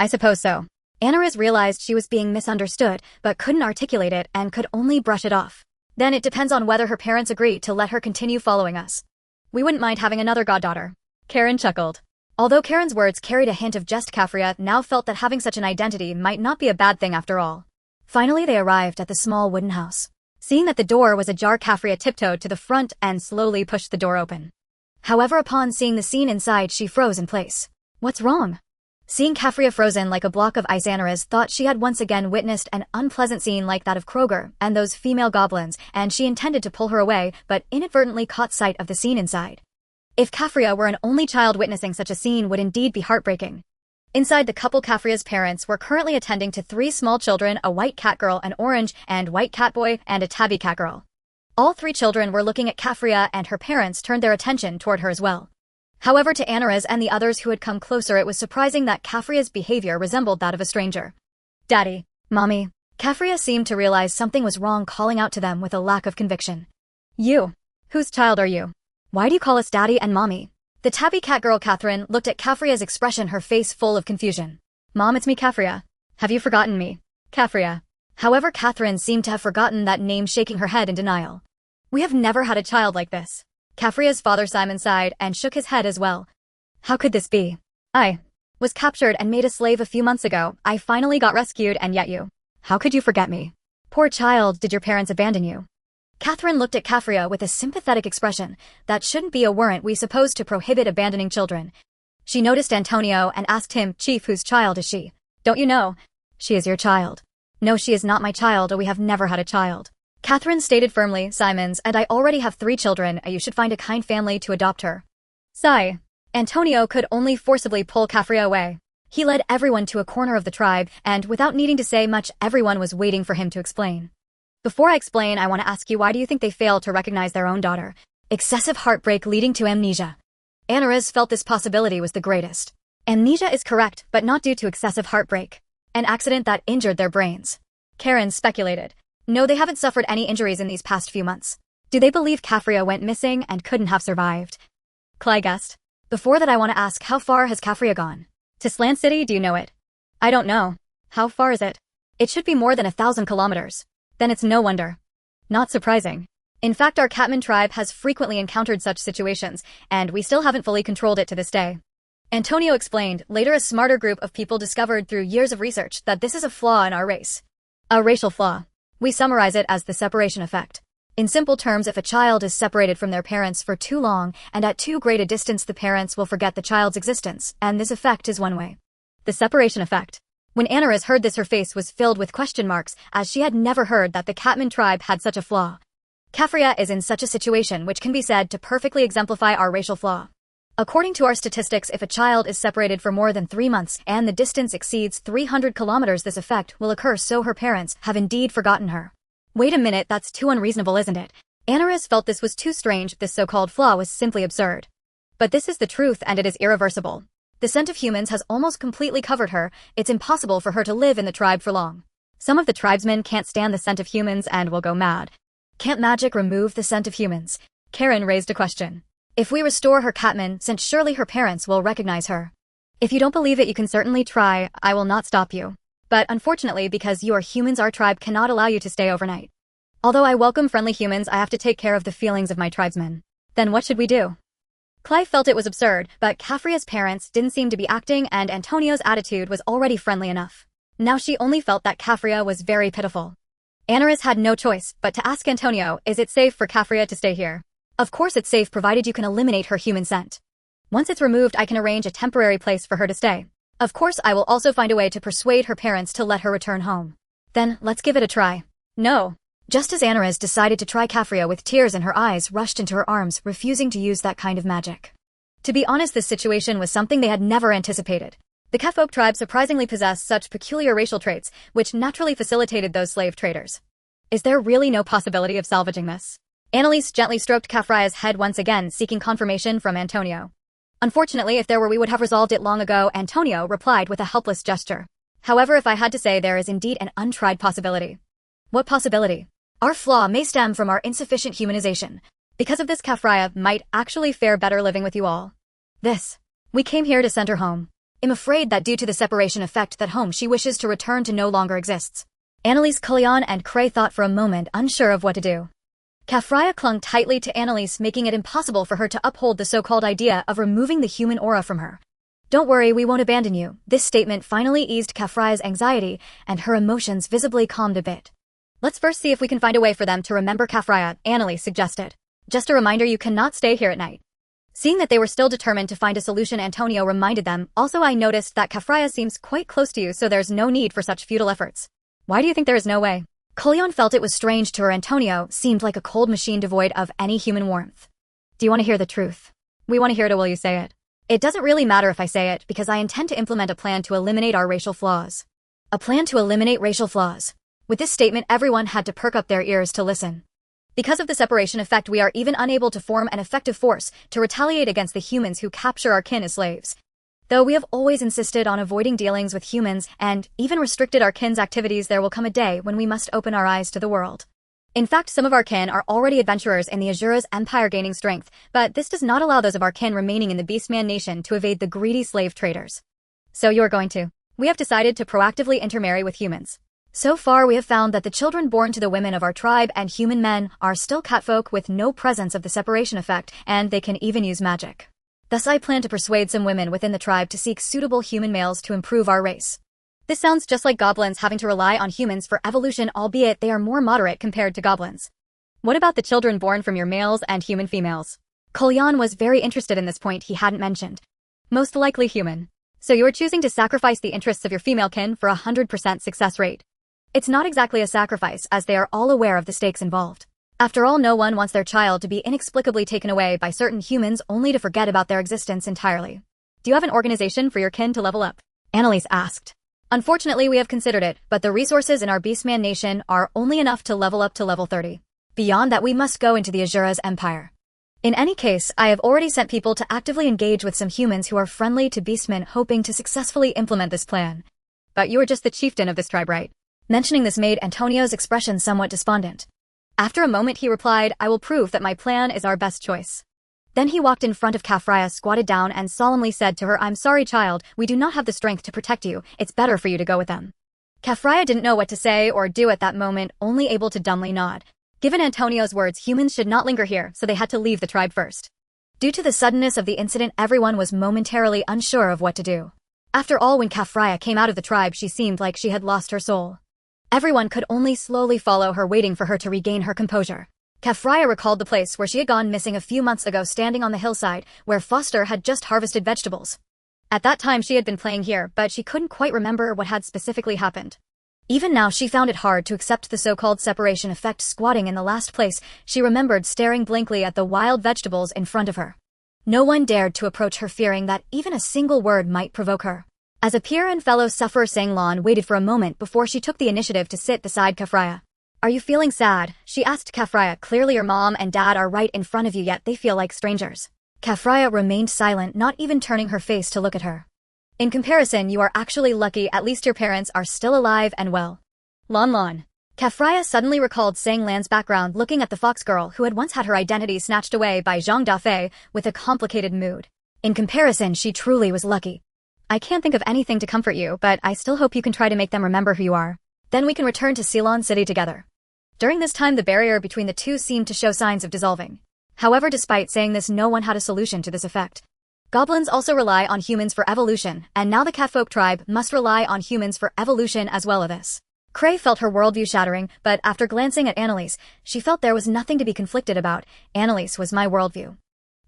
suppose so. Anaris realized she was being misunderstood, but couldn't articulate it and could only brush it off. Then it depends on whether her parents agree to let her continue following us. We wouldn't mind having another goddaughter. Karen chuckled. Although Karen's words carried a hint of jest, Kafria now felt that having such an identity might not be a bad thing after all. Finally they arrived at the small wooden house. Seeing that the door was ajar, Kafria tiptoed to the front and slowly pushed the door open. However, upon seeing the scene inside, she froze in place. What's wrong? Seeing Kafria frozen like a block of ice, Anaris thought she had once again witnessed an unpleasant scene like that of Kroger and those female goblins, and she intended to pull her away, but inadvertently caught sight of the scene inside. If Kafria were an only child, witnessing such a scene would indeed be heartbreaking. Inside the couple, Kafria's parents were currently attending to 3 small children, a white cat girl, an orange and white cat boy, and a tabby cat girl. All 3 children were looking at Kafria, and her parents turned their attention toward her as well. However, to Anaris and the others who had come closer, it was surprising that Kafria's behavior resembled that of a stranger. Daddy, Mommy. Kafria seemed to realize something was wrong, calling out to them with a lack of conviction. You. Whose child are you? Why do you call us Daddy and Mommy? The tabby cat girl Catherine looked at Kafria's expression, her face full of confusion. Mom, it's me, Kafria. Have you forgotten me? Kafria. However, Catherine seemed to have forgotten that name, shaking her head in denial. We have never had a child like this. Kafria's father Simon sighed and shook his head as well. How could this be? I was captured and made a slave a few months ago. I finally got rescued, and yet you. How could you forget me? Poor child, did your parents abandon you? Catherine looked at Kafria with a sympathetic expression. That shouldn't be a warrant, we supposed to prohibit abandoning children. She noticed Antonio and asked him, Chief, whose child is she? Don't you know? She is your child. No, she is not my child, or we have never had a child. Catherine stated firmly, Simons, and I already have 3 children. You should find a kind family to adopt her. Sigh. Antonio could only forcibly pull Kafria away. He led everyone to a corner of the tribe, and without needing to say much, everyone was waiting for him to explain. Before I explain, I want to ask you, why do you think they failed to recognize their own daughter? Excessive heartbreak leading to amnesia. Anaris felt this possibility was the greatest. Amnesia is correct, but not due to excessive heartbreak. An accident that injured their brains. Karen speculated. No, they haven't suffered any injuries in these past few months. Do they believe Kafria went missing and couldn't have survived? Clay guessed. Before that I want to ask, how far has Kafria gone? To Slant City, do you know it? I don't know. How far is it? It should be more than 1,000 kilometers. Then it's no wonder. Not surprising. In fact, our Catman tribe has frequently encountered such situations, and we still haven't fully controlled it to this day. Antonio explained. Later, a smarter group of people discovered through years of research that this is a flaw in our race. A racial flaw. We summarize it as the separation effect. In simple terms, if a child is separated from their parents for too long and at too great a distance, the parents will forget the child's existence, and this effect is one way. The separation effect. When Anaris heard this, her face was filled with question marks, as she had never heard that the Catman tribe had such a flaw. Kafria is in such a situation which can be said to perfectly exemplify our racial flaw. According to our statistics, if a child is separated for more than 3 months and the distance exceeds 300 kilometers, this effect will occur, so her parents have indeed forgotten her. Wait a minute, that's too unreasonable, isn't it? Anaris felt this was too strange. This so-called flaw was simply absurd. But this is the truth, and it is irreversible. The scent of humans has almost completely covered her. It's impossible for her to live in the tribe for long. Some of the tribesmen can't stand the scent of humans and will go mad. Can't magic remove the scent of humans? Karen raised a question. If we restore her Catman scent, surely her parents will recognize her. If you don't believe it, you can certainly try. I will not stop you. But unfortunately, because you are humans, our tribe cannot allow you to stay overnight. Although I welcome friendly humans, I have to take care of the feelings of my tribesmen. Then what should we do? Clay felt it was absurd, but Kafria's parents didn't seem to be acting, and Antonio's attitude was already friendly enough. Now she only felt that Kafria was very pitiful. Anaris had no choice but to ask Antonio, is it safe for Kafria to stay here? Of course it's safe, provided you can eliminate her human scent. Once it's removed, I can arrange a temporary place for her to stay. Of course, I will also find a way to persuade her parents to let her return home. Then, let's give it a try. No. Just as Anaris decided to try, Kafria, with tears in her eyes, rushed into her arms, refusing to use that kind of magic. To be honest, this situation was something they had never anticipated. The Catfolk tribe surprisingly possessed such peculiar racial traits, which naturally facilitated those slave traders. Is there really no possibility of salvaging this? Annalise gently stroked Kafria's head once again, seeking confirmation from Antonio. Unfortunately, if there were, we would have resolved it long ago, Antonio replied with a helpless gesture. However, if I had to say, there is indeed an untried possibility. What possibility? Our flaw may stem from our insufficient humanization. Because of this, Kafria might actually fare better living with you all. We came here to send her home. I'm afraid that due to the separation effect, that home she wishes to return to no longer exists. Annalise, Cullion, and Cray thought for a moment, unsure of what to do. Kafria clung tightly to Annalise, making it impossible for her to uphold the so-called idea of removing the human aura from her. Don't worry, we won't abandon you. This statement finally eased Kafria's anxiety, and her emotions visibly calmed a bit. Let's first see if we can find a way for them to remember Kafria, Annalise suggested. Just a reminder, you cannot stay here at night. Seeing that they were still determined to find a solution, Antonio reminded them, also I noticed that Kafria seems quite close to you, so there's no need for such futile efforts. Why do you think there is no way? Cullion felt it was strange to her. Antonio seemed like a cold machine devoid of any human warmth. Do you want to hear the truth? We want to hear it. Will you say it? It doesn't really matter if I say it, because I intend to implement a plan to eliminate our racial flaws. A plan to eliminate racial flaws. With this statement, everyone had to perk up their ears to listen. Because of the separation effect, we are even unable to form an effective force to retaliate against the humans who capture our kin as slaves. Though we have always insisted on avoiding dealings with humans and even restricted our kin's activities, there will come a day when we must open our eyes to the world. In fact, some of our kin are already adventurers in the Azura's empire, gaining strength, but this does not allow those of our kin remaining in the Beastman nation to evade the greedy slave traders. So you're going to. We have decided to proactively intermarry with humans. So far, we have found that the children born to the women of our tribe and human men are still catfolk with no presence of the separation effect, and they can even use magic. Thus, I plan to persuade some women within the tribe to seek suitable human males to improve our race. This sounds just like goblins having to rely on humans for evolution, albeit they are more moderate compared to goblins. What about the children born from your males and human females? Cullion was very interested in this point he hadn't mentioned. Most likely human. So you are choosing to sacrifice the interests of your female kin for 100% success rate. It's not exactly a sacrifice, as they are all aware of the stakes involved. After all, no one wants their child to be inexplicably taken away by certain humans only to forget about their existence entirely. Do you have an organization for your kin to level up? Annalise asked. Unfortunately, we have considered it, but the resources in our Beastman nation are only enough to level up to level 30. Beyond that, we must go into the Azura's empire. In any case, I have already sent people to actively engage with some humans who are friendly to Beastmen, hoping to successfully implement this plan. But you are just the chieftain of this tribe, right? Mentioning this made Antonio's expression somewhat despondent. After a moment he replied, I will prove that my plan is our best choice. Then he walked in front of Kafraya, squatted down and solemnly said to her, I'm sorry child, we do not have the strength to protect you, it's better for you to go with them. Kafraya didn't know what to say or do at that moment, only able to dumbly nod. Given Antonio's words, humans should not linger here, so they had to leave the tribe first. Due to the suddenness of the incident, everyone was momentarily unsure of what to do. After all, when Kafraya came out of the tribe, she seemed like she had lost her soul. Everyone could only slowly follow her, waiting for her to regain her composure. Kafraya recalled the place where she had gone missing a few months ago, standing on the hillside, where Foster had just harvested vegetables. At that time she had been playing here, but she couldn't quite remember what had specifically happened. Even now she found it hard to accept the so-called separation effect. Squatting in the last place, she remembered staring blankly at the wild vegetables in front of her. No one dared to approach her, fearing that even a single word might provoke her. As a peer and fellow sufferer, Sang Lan waited for a moment before she took the initiative to sit beside Kafraya. Are you feeling sad? She asked Kafraya. Clearly your mom and dad are right in front of you, yet they feel like strangers. Kafraya remained silent, not even turning her face to look at her. In comparison, you are actually lucky, at least your parents are still alive and well. Lan. Kafraya suddenly recalled Sang Lan's background, looking at the fox girl who had once had her identity snatched away by Zhang Dafeng with a complicated mood. In comparison, she truly was lucky. I can't think of anything to comfort you, but I still hope you can try to make them remember who you are. Then we can return to Ceylon City together. During this time, the barrier between the two seemed to show signs of dissolving. However, despite saying this, no one had a solution to this effect. Goblins also rely on humans for evolution, and now the catfolk tribe must rely on humans for evolution as well as this. Cray felt her worldview shattering, but after glancing at Annalise, she felt there was nothing to be conflicted about. Annalise was my worldview.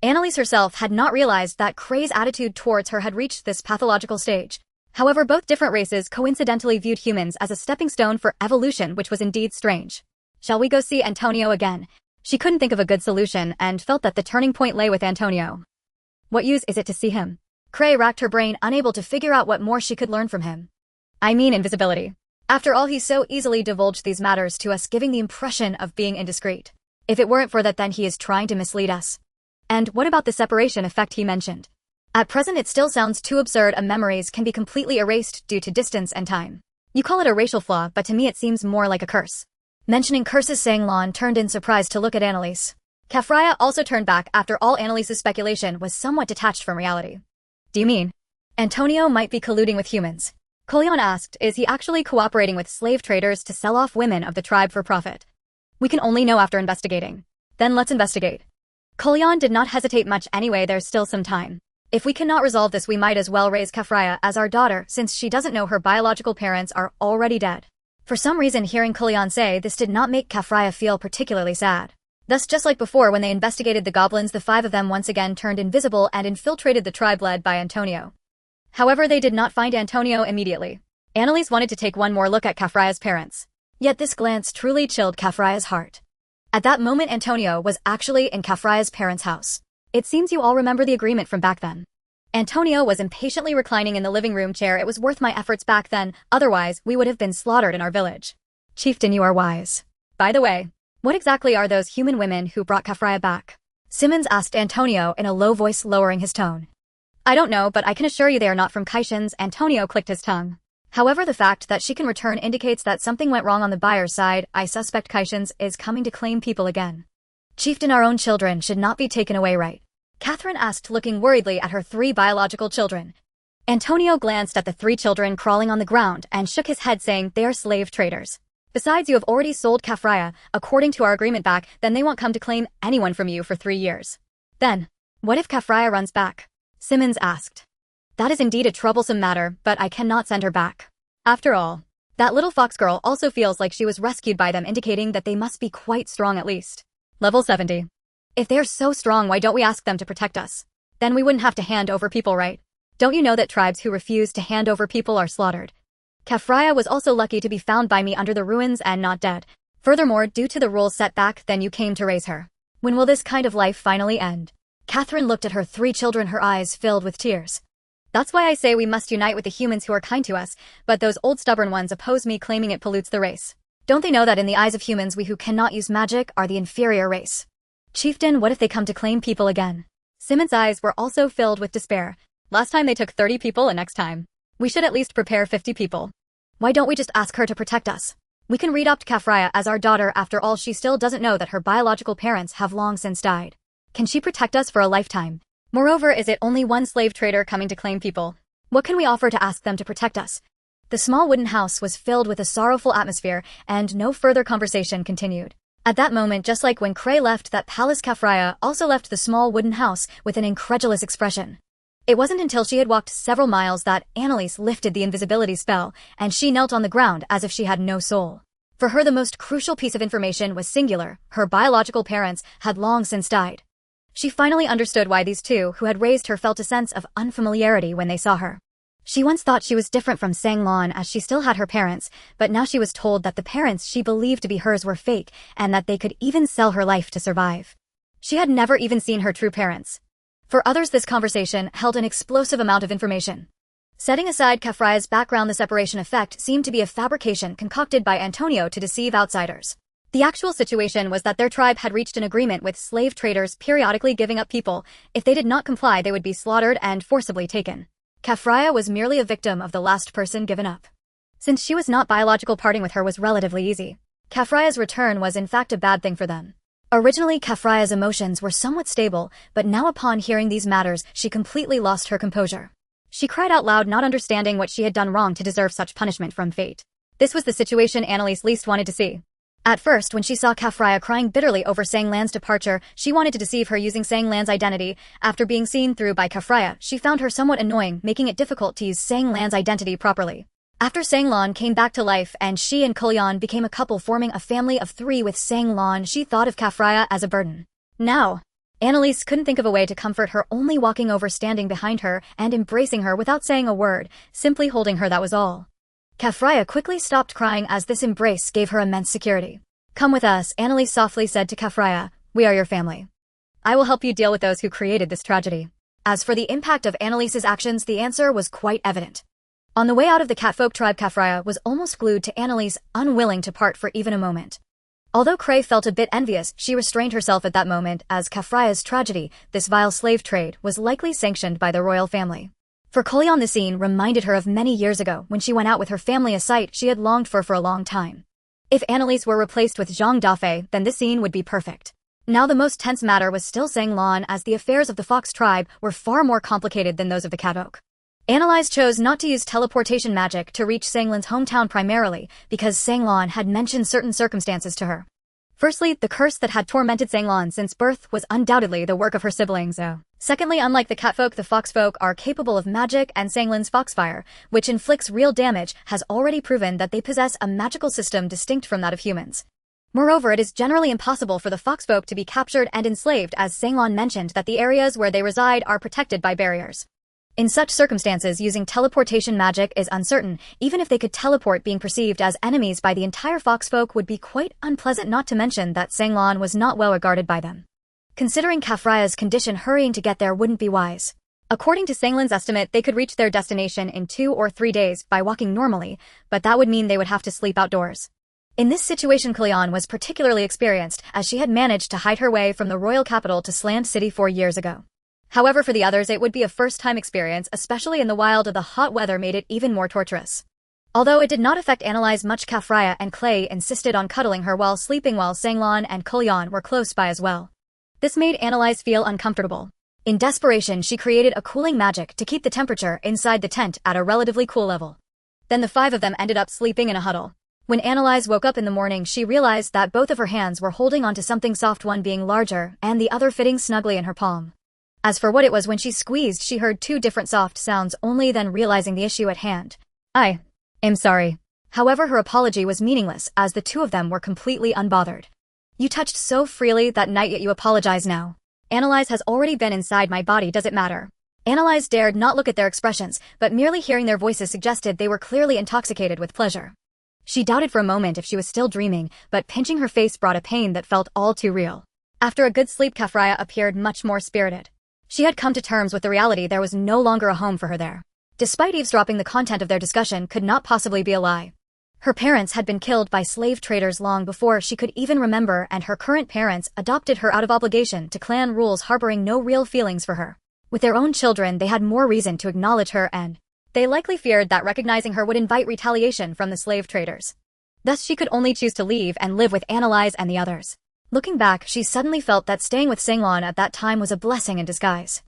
Annalise herself had not realized that Cray's attitude towards her had reached this pathological stage. However, both different races coincidentally viewed humans as a stepping stone for evolution, which was indeed strange. Shall we go see Antonio again? She couldn't think of a good solution and felt that the turning point lay with Antonio. What use is it to see him? Cray racked her brain, unable to figure out what more she could learn from him. I mean invisibility. After all, he so easily divulged these matters to us, giving the impression of being indiscreet. If it weren't for that, then he is trying to mislead us. And what about the separation effect he mentioned? At present it still sounds too absurd. Memories can be completely erased due to distance and time. You call it a racial flaw, but to me it seems more like a curse. Mentioning curses, Sang Lan turned in surprise to look at Annalise. Kafraya also turned back. After all, Annalise's speculation was somewhat detached from reality. Do you mean Antonio might be colluding with humans? Kolyan asked, is he actually cooperating with slave traders to sell off women of the tribe for profit? We can only know after investigating. Then let's investigate. Kolyan did not hesitate much anyway, there's still some time. If we cannot resolve this, we might as well raise Kafraya as our daughter, since she doesn't know her biological parents are already dead. For some reason, hearing Kolyan say this did not make Kafraya feel particularly sad. Thus, just like before when they investigated the goblins, the five of them once again turned invisible and infiltrated the tribe led by Antonio. However, they did not find Antonio immediately. Annalise wanted to take one more look at Kafraya's parents. Yet this glance truly chilled Kafraya's heart. At that moment, Antonio was actually in Kafraya's parents' house. It seems you all remember the agreement from back then. Antonio was impatiently reclining in the living room chair. It was worth my efforts back then, otherwise we would have been slaughtered in our village. Chieftain, you are wise. By the way, what exactly are those human women who brought Kafraya back? Simmons asked Antonio in a low voice, lowering his tone. I don't know, but I can assure you they are not from Kaishan's. Antonio clicked his tongue. However, the fact that she can return indicates that something went wrong on the buyer's side. I suspect Kaishan's is coming to claim people again. Chieftain, our own children should not be taken away, right? Catherine asked, looking worriedly at her three biological children. Antonio glanced at the three children crawling on the ground and shook his head, saying, they are slave traders. Besides, you have already sold Kafraya, according to our agreement back, then they won't come to claim anyone from you for 3 years. Then, what if Kafraya runs back? Simmons asked. That is indeed a troublesome matter, but I cannot send her back. After all, that little fox girl also feels like she was rescued by them, indicating that they must be quite strong at least. Level 70. If they're so strong, why don't we ask them to protect us? Then we wouldn't have to hand over people, right? Don't you know that tribes who refuse to hand over people are slaughtered? Kafraya was also lucky to be found by me under the ruins and not dead. Furthermore, due to the rules set back, then you came to raise her. When will this kind of life finally end? Catherine looked at her three children, her eyes filled with tears. That's why I say we must unite with the humans who are kind to us, but those old stubborn ones oppose me, claiming it pollutes the race. Don't they know that in the eyes of humans, we who cannot use magic are the inferior race? Chieftain, what if they come to claim people again? Simmons' eyes were also filled with despair. Last time they took 30 people, and next time we should at least prepare 50 people. Why don't we just ask her to protect us? We can readopt Kafraya as our daughter. After all, she still doesn't know that her biological parents have long since died. Can she protect us for a lifetime? Moreover, is it only one slave trader coming to claim people? What can we offer to ask them to protect us? The small wooden house was filled with a sorrowful atmosphere, and no further conversation continued. At that moment, just like when Cray left that palace, Kafraya also left the small wooden house with an incredulous expression. It wasn't until she had walked several miles that Annalise lifted the invisibility spell, and she knelt on the ground as if she had no soul. For her, the most crucial piece of information was singular: her biological parents had long since died. She finally understood why these two who had raised her felt a sense of unfamiliarity when they saw her. She once thought she was different from Sang Lon, as she still had her parents, but now she was told that the parents she believed to be hers were fake, and that they could even sell her life to survive. She had never even seen her true parents. For others, this conversation held an explosive amount of information. Setting aside Kafraya's background, the separation effect seemed to be a fabrication concocted by Antonio to deceive outsiders. The actual situation was that their tribe had reached an agreement with slave traders, periodically giving up people. If they did not comply, they would be slaughtered and forcibly taken. Kafraya was merely a victim of the last person given up. Since she was not biological, parting with her was relatively easy. Kafraya's return was in fact a bad thing for them. Originally, Kafraya's emotions were somewhat stable, but now upon hearing these matters, she completely lost her composure. She cried out loud, not understanding what she had done wrong to deserve such punishment from fate. This was the situation Annalise least wanted to see. At first, when she saw Kafraya crying bitterly over Sang Lan's departure, she wanted to deceive her using Sang Lan's identity. After being seen through by Kafraya, she found her somewhat annoying, making it difficult to use Sang Lan's identity properly. After Sang Lan came back to life and she and Kulyan became a couple, forming a family of 3 with Sang Lan, she thought of Kafraya as a burden. Now, Annalise couldn't think of a way to comfort her, only walking over, standing behind her, and embracing her without saying a word, simply holding her, that was all. Kafraya quickly stopped crying as this embrace gave her immense security. Come with us, Annalise softly said to Kafraya. We are your family. I will help you deal with those who created this tragedy. As for the impact of Annalise's actions, the answer was quite evident. On the way out of the catfolk tribe, Kafraya was almost glued to Annalise, unwilling to part for even a moment. Although Cray felt a bit envious, she restrained herself at that moment, as Kafraya's tragedy, this vile slave trade, was likely sanctioned by the royal family. For Kulyan, the scene reminded her of many years ago when she went out with her family, a sight she had longed for a long time. If Annalise were replaced with Zhang Dafeng, then this scene would be perfect. Now the most tense matter was still Sang Lan, as the affairs of the Fox tribe were far more complicated than those of the catfolk. Annalise chose not to use teleportation magic to reach Sang Lan's hometown, primarily because Sang Lan had mentioned certain circumstances to her. Firstly, the curse that had tormented Sang Lan since birth was undoubtedly the work of her siblings. Secondly, unlike the catfolk, the foxfolk are capable of magic, and Sang Lan's foxfire, which inflicts real damage, has already proven that they possess a magical system distinct from that of humans. Moreover, it is generally impossible for the foxfolk to be captured and enslaved, as Sang Lan mentioned that the areas where they reside are protected by barriers. In such circumstances, using teleportation magic is uncertain. Even if they could teleport, being perceived as enemies by the entire foxfolk would be quite unpleasant, not to mention that Sang Lan was not well regarded by them. Considering Kafraya's condition, hurrying to get there wouldn't be wise. According to Sang Lan's estimate, they could reach their destination in 2 or 3 days by walking normally, but that would mean they would have to sleep outdoors. In this situation, Kulyan was particularly experienced, as she had managed to hide her way from the royal capital to Slant City 4 years ago. However, for the others, it would be a first-time experience, especially in the wild. The hot weather made it even more torturous. Although it did not affect Annalise much, Kafraya and Clay insisted on cuddling her while sleeping, while Sang Lan and Kulyan were close by as well. This made Annalise feel uncomfortable. In desperation, she created a cooling magic to keep the temperature inside the tent at a relatively cool level. Then the 5 of them ended up sleeping in a huddle. When Annalise woke up in the morning, she realized that both of her hands were holding onto something soft, one being larger and the other fitting snugly in her palm. As for what it was, when she squeezed, she heard 2 different soft sounds, only then realizing the issue at hand. I am sorry. However, her apology was meaningless, as the 2 of them were completely unbothered. You touched so freely that night, yet you apologize now. Annalise has already been inside my body, does it matter? Annalise dared not look at their expressions, but merely hearing their voices suggested they were clearly intoxicated with pleasure. She doubted for a moment if she was still dreaming, but pinching her face brought a pain that felt all too real. After a good sleep, Kafraya appeared much more spirited. She had come to terms with the reality there was no longer a home for her there. Despite eavesdropping, the content of their discussion could not possibly be a lie. Her parents had been killed by slave traders long before she could even remember, and her current parents adopted her out of obligation to clan rules, harboring no real feelings for her. With their own children, they had more reason to acknowledge her, and they likely feared that recognizing her would invite retaliation from the slave traders. Thus she could only choose to leave and live with Analyze and the others. Looking back, she suddenly felt that staying with Sanglan at that time was a blessing in disguise.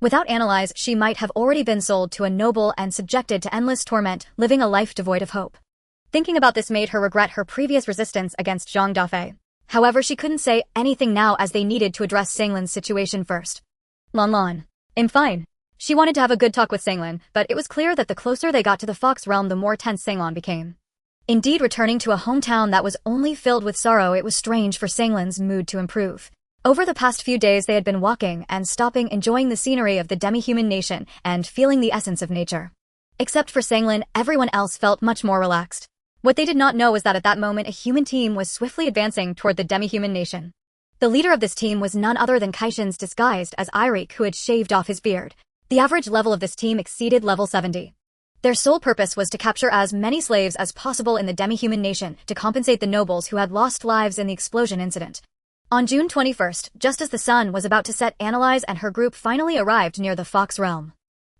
Without Analyze, she might have already been sold to a noble and subjected to endless torment, living a life devoid of hope. Thinking about this made her regret her previous resistance against Zhang Dafeng. However, she couldn't say anything now as they needed to address Sanglan's situation first. Lan. I'm fine. She wanted to have a good talk with Sanglan, but it was clear that the closer they got to the Fox realm the more tense Sanglan became. Indeed, returning to a hometown that was only filled with sorrow, it was strange for Sanglan's mood to improve. Over the past few days they had been walking and stopping, enjoying the scenery of the demi-human nation and feeling the essence of nature. Except for Sanglan, everyone else felt much more relaxed. What they did not know was that at that moment a human team was swiftly advancing toward the demi-human nation. The leader of this team was none other than Kaishin's disguised as Eirik, who had shaved off his beard. The average level of this team exceeded level 70. Their sole purpose was to capture as many slaves as possible in the demi-human nation to compensate the nobles who had lost lives in the explosion incident. On June 21st, just as the sun was about to set, Analyze and her group finally arrived near the Fox realm.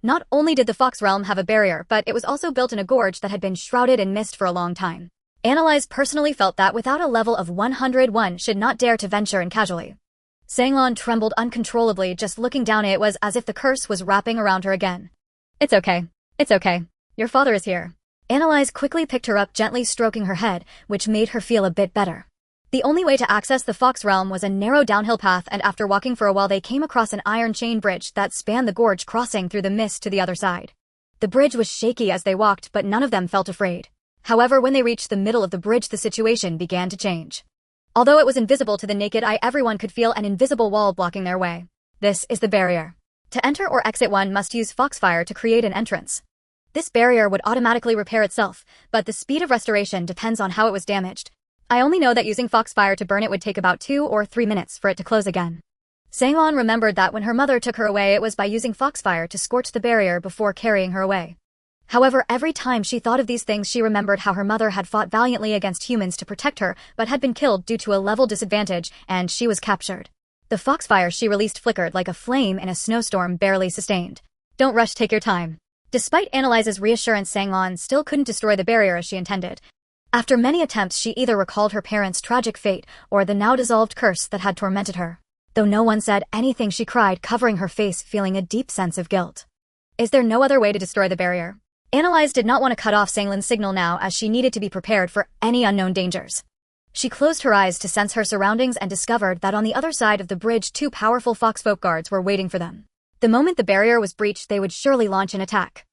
Not only did the Fox realm have a barrier, but it was also built in a gorge that had been shrouded in mist for a long time. Analyze personally felt that without a level of 101 should not dare to venture in casually. Sanglan trembled uncontrollably just looking down. It was as if the curse was wrapping around her again. It's okay. It's okay. Your father is here. Analyze quickly picked her up, gently stroking her head, which made her feel a bit better. The only way to access the Fox realm was a narrow downhill path, and after walking for a while they came across an iron chain bridge that spanned the gorge, crossing through the mist to the other side. The bridge was shaky as they walked, but none of them felt afraid. However, when they reached the middle of the bridge the situation began to change. Although it was invisible to the naked eye, everyone could feel an invisible wall blocking their way. This is the barrier. To enter or exit, one must use Foxfire to create an entrance. This barrier would automatically repair itself, but the speed of restoration depends on how it was damaged. I only know that using Foxfire to burn it would take about 2 or 3 minutes for it to close again. Sanglan remembered that when her mother took her away it was by using Foxfire to scorch the barrier before carrying her away. However, every time she thought of these things she remembered how her mother had fought valiantly against humans to protect her but had been killed due to a level disadvantage, and she was captured. The Foxfire she released flickered like a flame in a snowstorm, barely sustained. Don't rush, take your time. Despite Analyze's reassurance, Sanglan still couldn't destroy the barrier as she intended. After many attempts she either recalled her parents' tragic fate or the now dissolved curse that had tormented her. Though no one said anything, she cried, covering her face, feeling a deep sense of guilt. Is there no other way to destroy the barrier? Analyze did not want to cut off Sanglan's signal now, as she needed to be prepared for any unknown dangers. She closed her eyes to sense her surroundings and discovered that on the other side of the bridge 2 powerful foxfolk guards were waiting for them. The moment the barrier was breached they would surely launch an attack.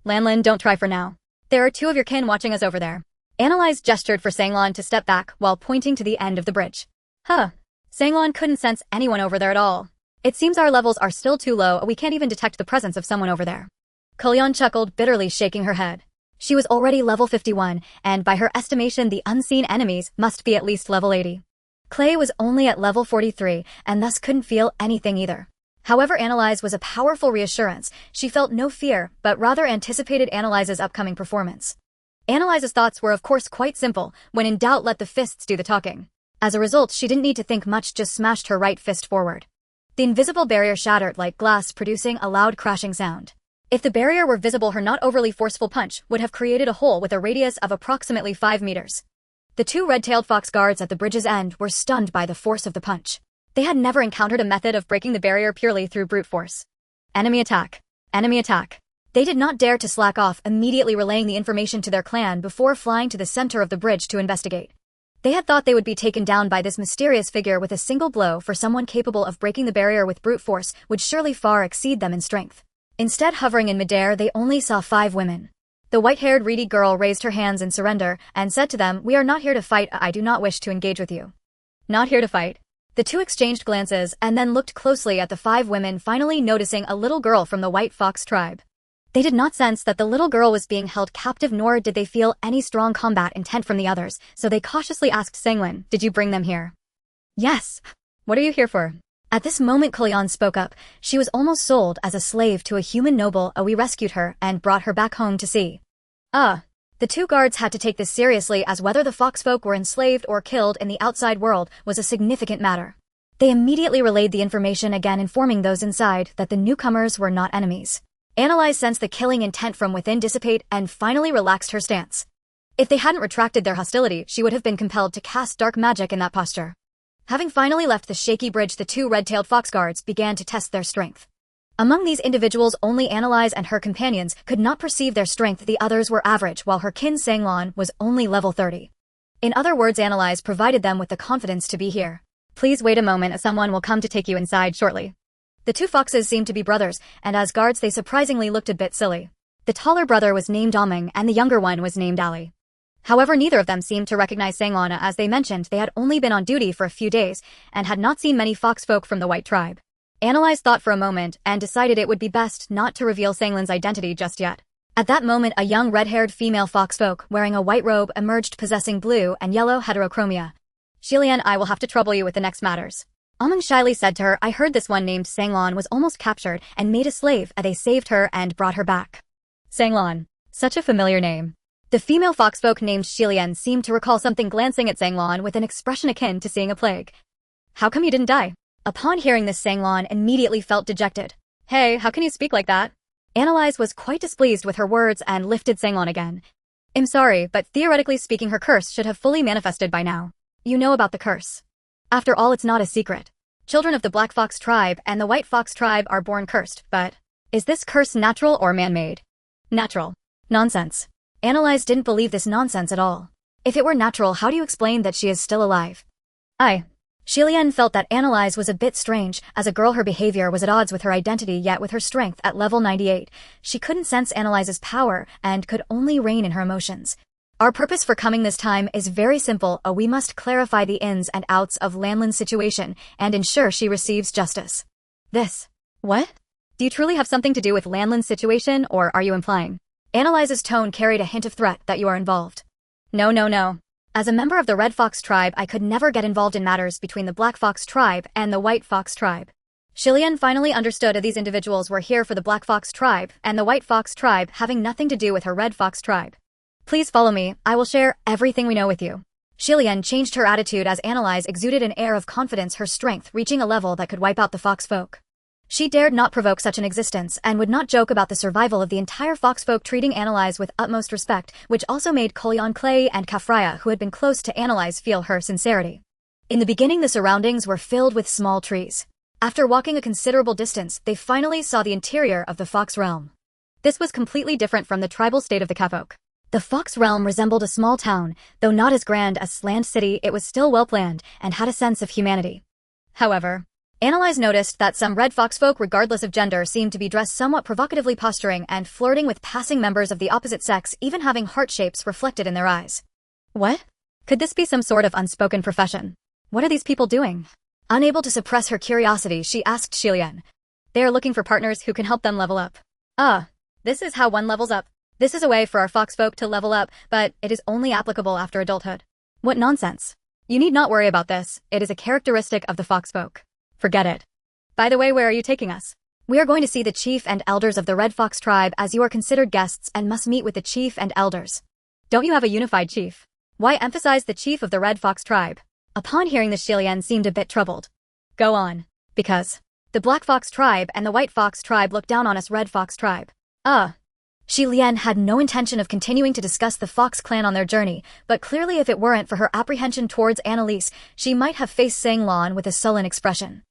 Lanlin, don't try for now. There are 2 of your kin watching us over there. Analyze gestured for Sanglan to step back while pointing to the end of the bridge. Huh. Sanglan couldn't sense anyone over there at all. It seems our levels are still too low, we can't even detect the presence of someone over there. Kulyon chuckled, bitterly shaking her head. She was already level 51, and by her estimation the unseen enemies must be at least level 80. Clay was only at level 43, and thus couldn't feel anything either. However, Analyze was a powerful reassurance. She felt no fear, but rather anticipated Analyze's upcoming performance. Analyze's thoughts were of course quite simple: when in doubt let the fists do the talking. As a result, she didn't need to think much, just smashed her right fist forward. The invisible barrier shattered like glass, producing a loud crashing sound. If the barrier were visible, her not overly forceful punch would have created a hole with a radius of approximately 5 meters. The 2 red-tailed fox guards at the bridge's end were stunned by the force of the punch. They had never encountered a method of breaking the barrier purely through brute force. Enemy attack. Enemy attack. They did not dare to slack off, immediately relaying the information to their clan before flying to the center of the bridge to investigate. They had thought they would be taken down by this mysterious figure with a single blow, for someone capable of breaking the barrier with brute force would surely far exceed them in strength. Instead, hovering in midair, they only saw 5 women. The white-haired reedy girl raised her hands in surrender and said to them, "We are not here to fight, I do not wish to engage with you." Not here to fight. The 2 exchanged glances and then looked closely at the 5 women, finally noticing a little girl from the White Fox tribe. They did not sense that the little girl was being held captive, nor did they feel any strong combat intent from the others, so they cautiously asked Sanglan, "Did you bring them here?" "Yes." "What are you here for?" At this moment Kulyon spoke up. She was almost sold as a slave to a human noble. We rescued her and brought her back home to see. The 2 guards had to take this seriously, as whether the foxfolk were enslaved or killed in the outside world was a significant matter. They immediately relayed the information again, informing those inside that the newcomers were not enemies. Analyze sensed the killing intent from within dissipate and finally relaxed her stance. If they hadn't retracted their hostility, she would have been compelled to cast dark magic in that posture. Having finally left the shaky bridge, the two red-tailed fox guards began to test their strength. Among these individuals, only Analyze and her companions could not perceive their strength. The others were average, while her kin Sanglan was only level 30. In other words, Analyze provided them with the confidence to be here. Please wait a moment, someone will come to take you inside shortly. The two foxes seemed to be brothers, and as guards they surprisingly looked a bit silly. The taller brother was named Ameng and the younger one was named Ali. However, neither of them seemed to recognize Sanglana, as they mentioned they had only been on duty for a few days and had not seen many fox folk from the white tribe. Analyze thought for a moment and decided it would be best not to reveal Sanglan's identity just yet. At that moment, a young red-haired female fox folk wearing a white robe emerged, possessing blue and yellow heterochromia. Shilian, I will have to trouble you with the next matters. Ameng shyly said to her, I heard this one named Sanglan was almost captured and made a slave, and they saved her and brought her back. Sanglan. Such a familiar name. The female foxfolk named Shilian seemed to recall something, glancing at Sanglan with an expression akin to seeing a plague. How come you didn't die? Upon hearing this, Sanglan immediately felt dejected. Hey, how can you speak like that? Analyze was quite displeased with her words and lifted Sanglan again. I'm sorry, but theoretically speaking, her curse should have fully manifested by now. You know about the curse. After all, it's not a secret. Children of the Black Fox tribe and the White Fox tribe are born cursed, but is this curse natural or man-made? Natural. Nonsense. Analyze didn't believe this nonsense at all. If it were natural, how do you explain that she is still alive? Shilian felt that Analyze was a bit strange. As a girl, her behavior was at odds with her identity, yet with her strength at level 98, she couldn't sense Analyze's power and could only rein in her emotions. Our purpose for coming this time is very simple. We must clarify the ins and outs of Lanlin's situation and ensure she receives justice. This. What? Do you truly have something to do with Lanlin's situation, or are you implying? Analyze's tone carried a hint of threat that you are involved. No. As a member of the Red Fox tribe, I could never get involved in matters between the Black Fox tribe and the White Fox tribe. Shilian finally understood these individuals were here for the Black Fox tribe and the White Fox tribe having nothing to do with her Red Fox tribe. Please follow me, I will share everything we know with you. Shilian changed her attitude as Analyze exuded an air of confidence, her strength reaching a level that could wipe out the fox folk. She dared not provoke such an existence and would not joke about the survival of the entire foxfolk, treating Analyze with utmost respect, which also made Kolyon Clay and Kafraya, who had been close to Analyze, feel her sincerity. In the beginning, the surroundings were filled with small trees. After walking a considerable distance, they finally saw the interior of the fox realm. This was completely different from the tribal state of the Kafolk. The fox realm resembled a small town, though not as grand as Sland City. It was still well-planned and had a sense of humanity. However, Analyze noticed that some red fox folk, regardless of gender, seemed to be dressed somewhat provocatively, posturing and flirting with passing members of the opposite sex, even having heart shapes reflected in their eyes. What? Could this be some sort of unspoken profession? What are these people doing? Unable to suppress her curiosity, she asked Shilian. They are looking for partners who can help them level up. This is how one levels up. This is a way for our fox folk to level up, but it is only applicable after adulthood. What nonsense. You need not worry about this. It is a characteristic of the fox folk. Forget it. By the way, where are you taking us? We are going to see the chief and elders of the Red Fox tribe, as you are considered guests and must meet with the chief and elders. Don't you have a unified chief? Why emphasize the chief of the Red Fox tribe? Upon hearing this, Shilian seemed a bit troubled. Go on. Because the Black Fox tribe and the White Fox tribe look down on us Red Fox tribe. Shilian had no intention of continuing to discuss the Fox clan on their journey, but clearly if it weren't for her apprehension towards Annalise, she might have faced Sanglan with a sullen expression.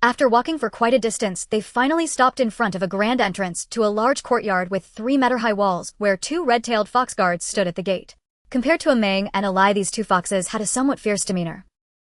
After walking for quite a distance, they finally stopped in front of a grand entrance to a large courtyard with 3-meter-high walls, where 2 red-tailed fox guards stood at the gate. Compared to Ameng and Alai, these 2 foxes had a somewhat fierce demeanor.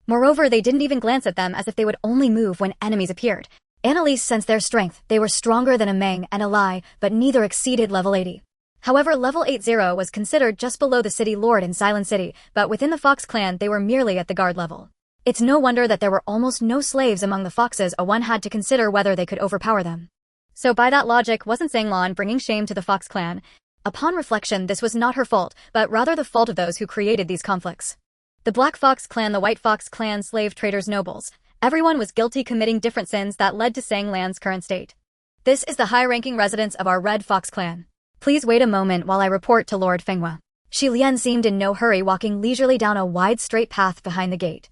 Moreover, they didn't even glance at them, as if they would only move when enemies appeared. Annalise sensed their strength. They were stronger than Ameng and Alai, but neither exceeded level 80. However, level 80 was considered just below the city lord in Silent City, but within the Fox clan they were merely at the guard level. It's no wonder that there were almost no slaves among the foxes. One had to consider whether they could overpower them. So by that logic, wasn't Sanglan bringing shame to the Fox clan? Upon reflection, this was not her fault, but rather the fault of those who created these conflicts. The Black Fox clan, the White Fox clan, slave traders, nobles. Everyone was guilty, committing different sins that led to Sanglan's current state. This is the high-ranking residents of our Red Fox clan. Please wait a moment while I report to Lord Fenghua. Shilian seemed in no hurry, walking leisurely down a wide straight path behind the gate.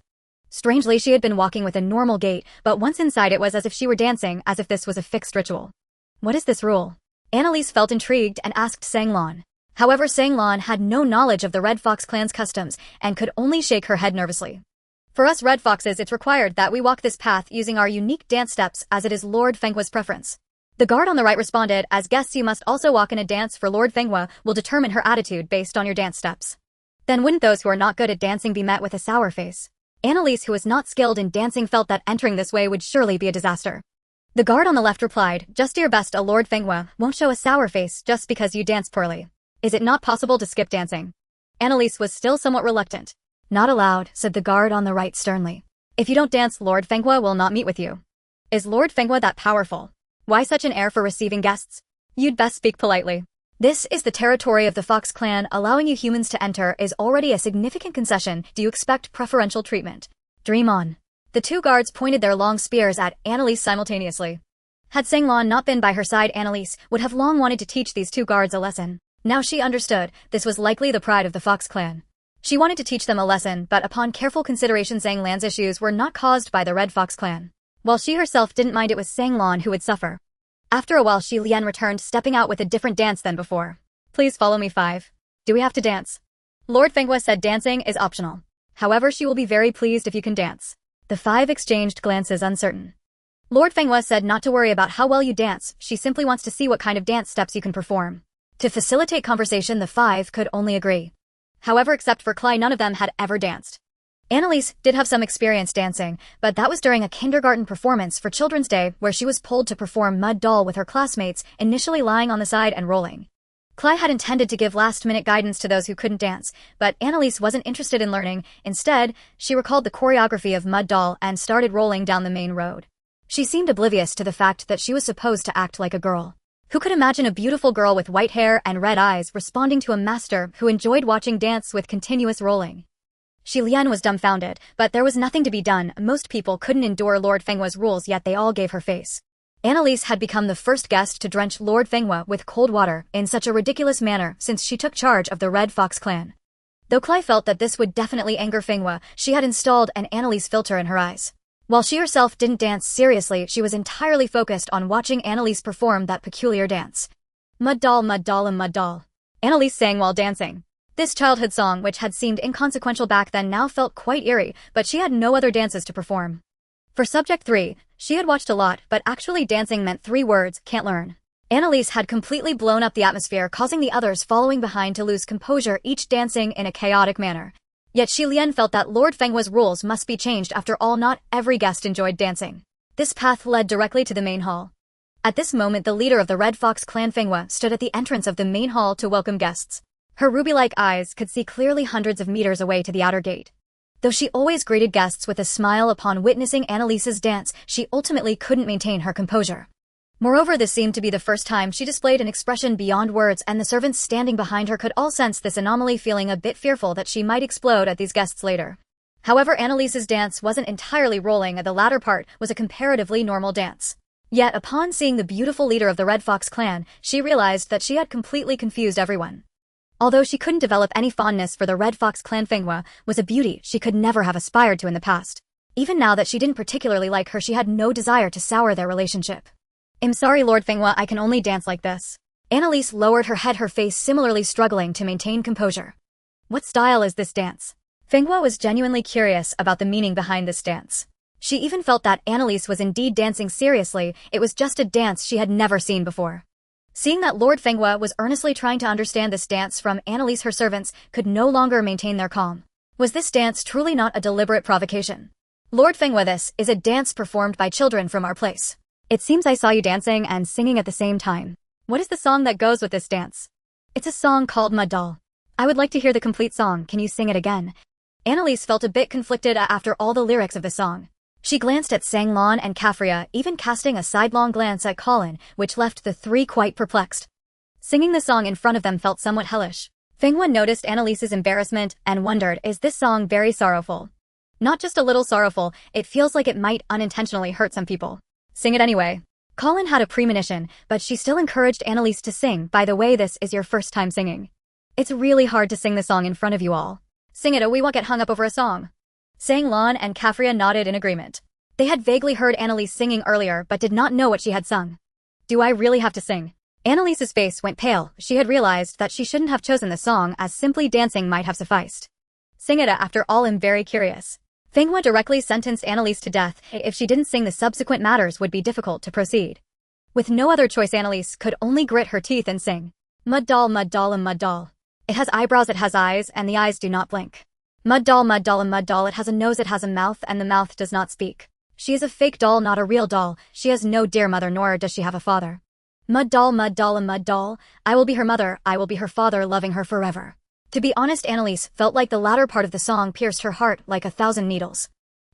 Strangely, she had been walking with a normal gait, but once inside it was as if she were dancing, as if this was a fixed ritual. What is this rule? Annalise felt intrigued and asked Sanglan. However, Sang Lan had no knowledge of the Red Fox clan's customs and could only shake her head nervously. For us Red Foxes, it's required that we walk this path using our unique dance steps as it is Lord Fenghua's preference. The guard on the right responded, as guests you must also walk in a dance for Lord Fenghua will determine her attitude based on your dance steps. Then wouldn't those who are not good at dancing be met with a sour face? Annalise, who was not skilled in dancing, felt that entering this way would surely be a disaster. The guard on the left replied, just do your best, a Lord Fenghua won't show a sour face just because you dance poorly. Is it not possible to skip dancing? Annalise was still somewhat reluctant. Not allowed, said the guard on the right sternly. If you don't dance, Lord Fenghua will not meet with you. Is Lord Fenghua that powerful? Why such an air for receiving guests? You'd best speak politely. This is the territory of the Fox clan. Allowing you humans to enter is already a significant concession. Do you expect preferential treatment? Dream on. The two guards pointed their long spears at Annalise simultaneously. Had Sang Lan not been by her side, Annalise would have long wanted to teach these two guards a lesson. Now she understood, this was likely the pride of the Fox clan. She wanted to teach them a lesson, but upon careful consideration Sang Lan's issues were not caused by the Red Fox clan. While she herself didn't mind, it was Sang Lan who would suffer. After a while Xi Lian returned, stepping out with a different dance than before. Please follow me, 5. Do we have to dance? Lord Fenghua said dancing is optional. However, she will be very pleased if you can dance. The 5 exchanged glances, uncertain. Lord Fenghua said not to worry about how well you dance, she simply wants to see what kind of dance steps you can perform. To facilitate conversation, the 5 could only agree. However, except for Clay, none of them had ever danced. Annalise did have some experience dancing, but that was during a kindergarten performance for Children's Day where she was pulled to perform mud doll with her classmates, initially lying on the side and rolling. Clay had intended to give last-minute guidance to those who couldn't dance, but Annalise wasn't interested in learning. Instead, she recalled the choreography of mud doll and started rolling down the main road. She seemed oblivious to the fact that she was supposed to act like a girl. Who could imagine a beautiful girl with white hair and red eyes responding to a master who enjoyed watching dance with continuous rolling? Xi Lian was dumbfounded, but there was nothing to be done. Most people couldn't endure Lord Fenghua's rules, yet they all gave her face. Annalise had become the first guest to drench Lord Fenghua with cold water in such a ridiculous manner since she took charge of the Red Fox clan. Though Clay felt that this would definitely anger Fenghua, she had installed an Annalise filter in her eyes. While she herself didn't dance seriously, she was entirely focused on watching Annalise perform that peculiar dance. Mud doll, mud doll, and mud doll. Annalise sang while dancing. This childhood song, which had seemed inconsequential back then, now felt quite eerie, but she had no other dances to perform. For subject 3, she had watched a lot, but actually dancing meant 3 words, can't learn. Annalise had completely blown up the atmosphere, causing the others following behind to lose composure, each dancing in a chaotic manner. Yet Xi Lian felt that Lord Fenghua's rules must be changed. After all, not every guest enjoyed dancing. This path led directly to the main hall. At this moment, the leader of the Red Fox clan, Fenghua, stood at the entrance of the main hall to welcome guests. Her ruby-like eyes could see clearly hundreds of meters away to the outer gate. Though she always greeted guests with a smile upon witnessing Annalise's dance, she ultimately couldn't maintain her composure. Moreover, this seemed to be the first time she displayed an expression beyond words, and the servants standing behind her could all sense this anomaly, feeling a bit fearful that she might explode at these guests later. However, Annalise's dance wasn't entirely rolling, and the latter part was a comparatively normal dance. Yet, upon seeing the beautiful leader of the Red Fox clan, she realized that she had completely confused everyone. Although she couldn't develop any fondness for the Red Fox clan, Fenghua was a beauty she could never have aspired to in the past. Even now that she didn't particularly like her, she had no desire to sour their relationship. I'm sorry, Lord Fenghua, I can only dance like this. Annalise lowered her head, her face similarly struggling to maintain composure. What style is this dance? Fenghua was genuinely curious about the meaning behind this dance. She even felt that Annalise was indeed dancing seriously. It was just a dance she had never seen before. Seeing that Lord Fenghua was earnestly trying to understand this dance from Annalise, her servants could no longer maintain their calm. Was this dance truly not a deliberate provocation? Lord Fenghua, this is a dance performed by children from our place. It seems I saw you dancing and singing at the same time. What is the song that goes with this dance? It's a song called Mud Doll. I would like to hear the complete song. Can you sing it again? Annalise felt a bit conflicted after all the lyrics of the song. She glanced at Sang Lan and Kafria, even casting a sidelong glance at Colin, which left the 3 quite perplexed. Singing the song in front of them felt somewhat hellish. Fenghua noticed Annalise's embarrassment and wondered, is this song very sorrowful? Not just a little sorrowful, it feels like it might unintentionally hurt some people. Sing it anyway. Colin had a premonition, but she still encouraged Annalise to sing. By the way, this is your first time singing. It's really hard to sing the song in front of you all. Sing it or we won't get hung up over a song. Sang Lan and Kafria nodded in agreement. They had vaguely heard Annalise singing earlier but did not know what she had sung. Do I really have to sing? Annalise's face went pale. She had realized that she shouldn't have chosen the song, as simply dancing might have sufficed. Sing it after all. I'm very curious. Fenghua directly sentenced Annalise to death. If she didn't sing, the subsequent matters would be difficult to proceed. With no other choice, Annalise could only grit her teeth and sing. Mud doll, mud doll, mud doll. It has eyebrows, it has eyes, and the eyes do not blink. Mud doll, mud doll, mud doll. It has a nose, it has a mouth, and the mouth does not speak. She is a fake doll, not a real doll. She has no dear mother, nor does she have a father. Mud doll, mud doll, mud doll. I will be her mother, I will be her father, loving her forever. To be honest, Annalise felt like the latter part of the song pierced her heart like 1,000 needles.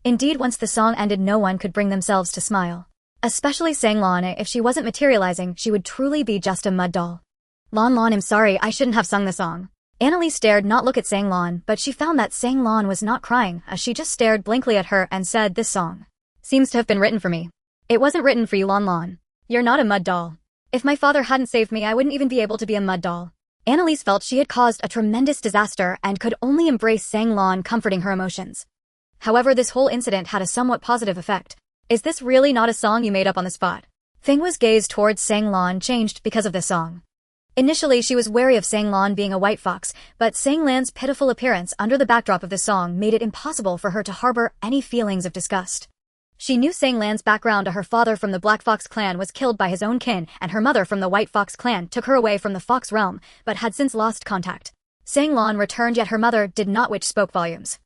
Indeed, once the song ended, no one could bring themselves to smile. Especially Sang Lan. If she wasn't materializing, she would truly be just a mud doll. Lan, I'm sorry, I shouldn't have sung the song. Annalise dared not look at Sang Lan, but she found that Sang Lan was not crying, as she just stared blankly at her and said, "This song seems to have been written for me." It wasn't written for you, Lan. You're not a mud doll. If my father hadn't saved me, I wouldn't even be able to be a mud doll. Annalise felt she had caused a tremendous disaster and could only embrace Sang Lan, comforting her emotions. However, this whole incident had a somewhat positive effect. Is this really not a song you made up on the spot? Fenghua's gaze towards Sang Lan changed because of this song. Initially, she was wary of Sang Lan being a white fox, but Sang Lan's pitiful appearance under the backdrop of the song made it impossible for her to harbor any feelings of disgust. She knew Sang Lan's background. Her father from the Black Fox clan was killed by his own kin, and her mother from the White Fox clan took her away from the Fox realm, but had since lost contact. Sang Lan returned, yet her mother did not, which spoke volumes.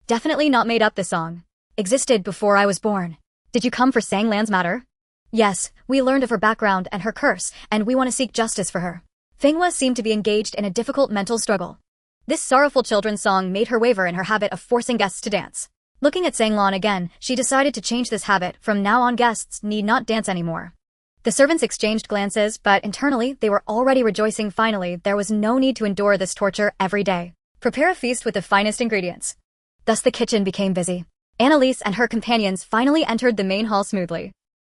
Definitely not made up. The song existed before I was born. Did you come for Sang Lan's matter? Yes, we learned of her background and her curse, and we want to seek justice for her. Fenghua seemed to be engaged in a difficult mental struggle. This sorrowful children's song made her waver in her habit of forcing guests to dance. Looking at Sang Lan again, she decided to change this habit. From now on, guests need not dance anymore. The servants exchanged glances, but internally, they were already rejoicing. Finally, there was no need to endure this torture every day. Prepare a feast with the finest ingredients. Thus the kitchen became busy. Annalise and her companions finally entered the main hall smoothly.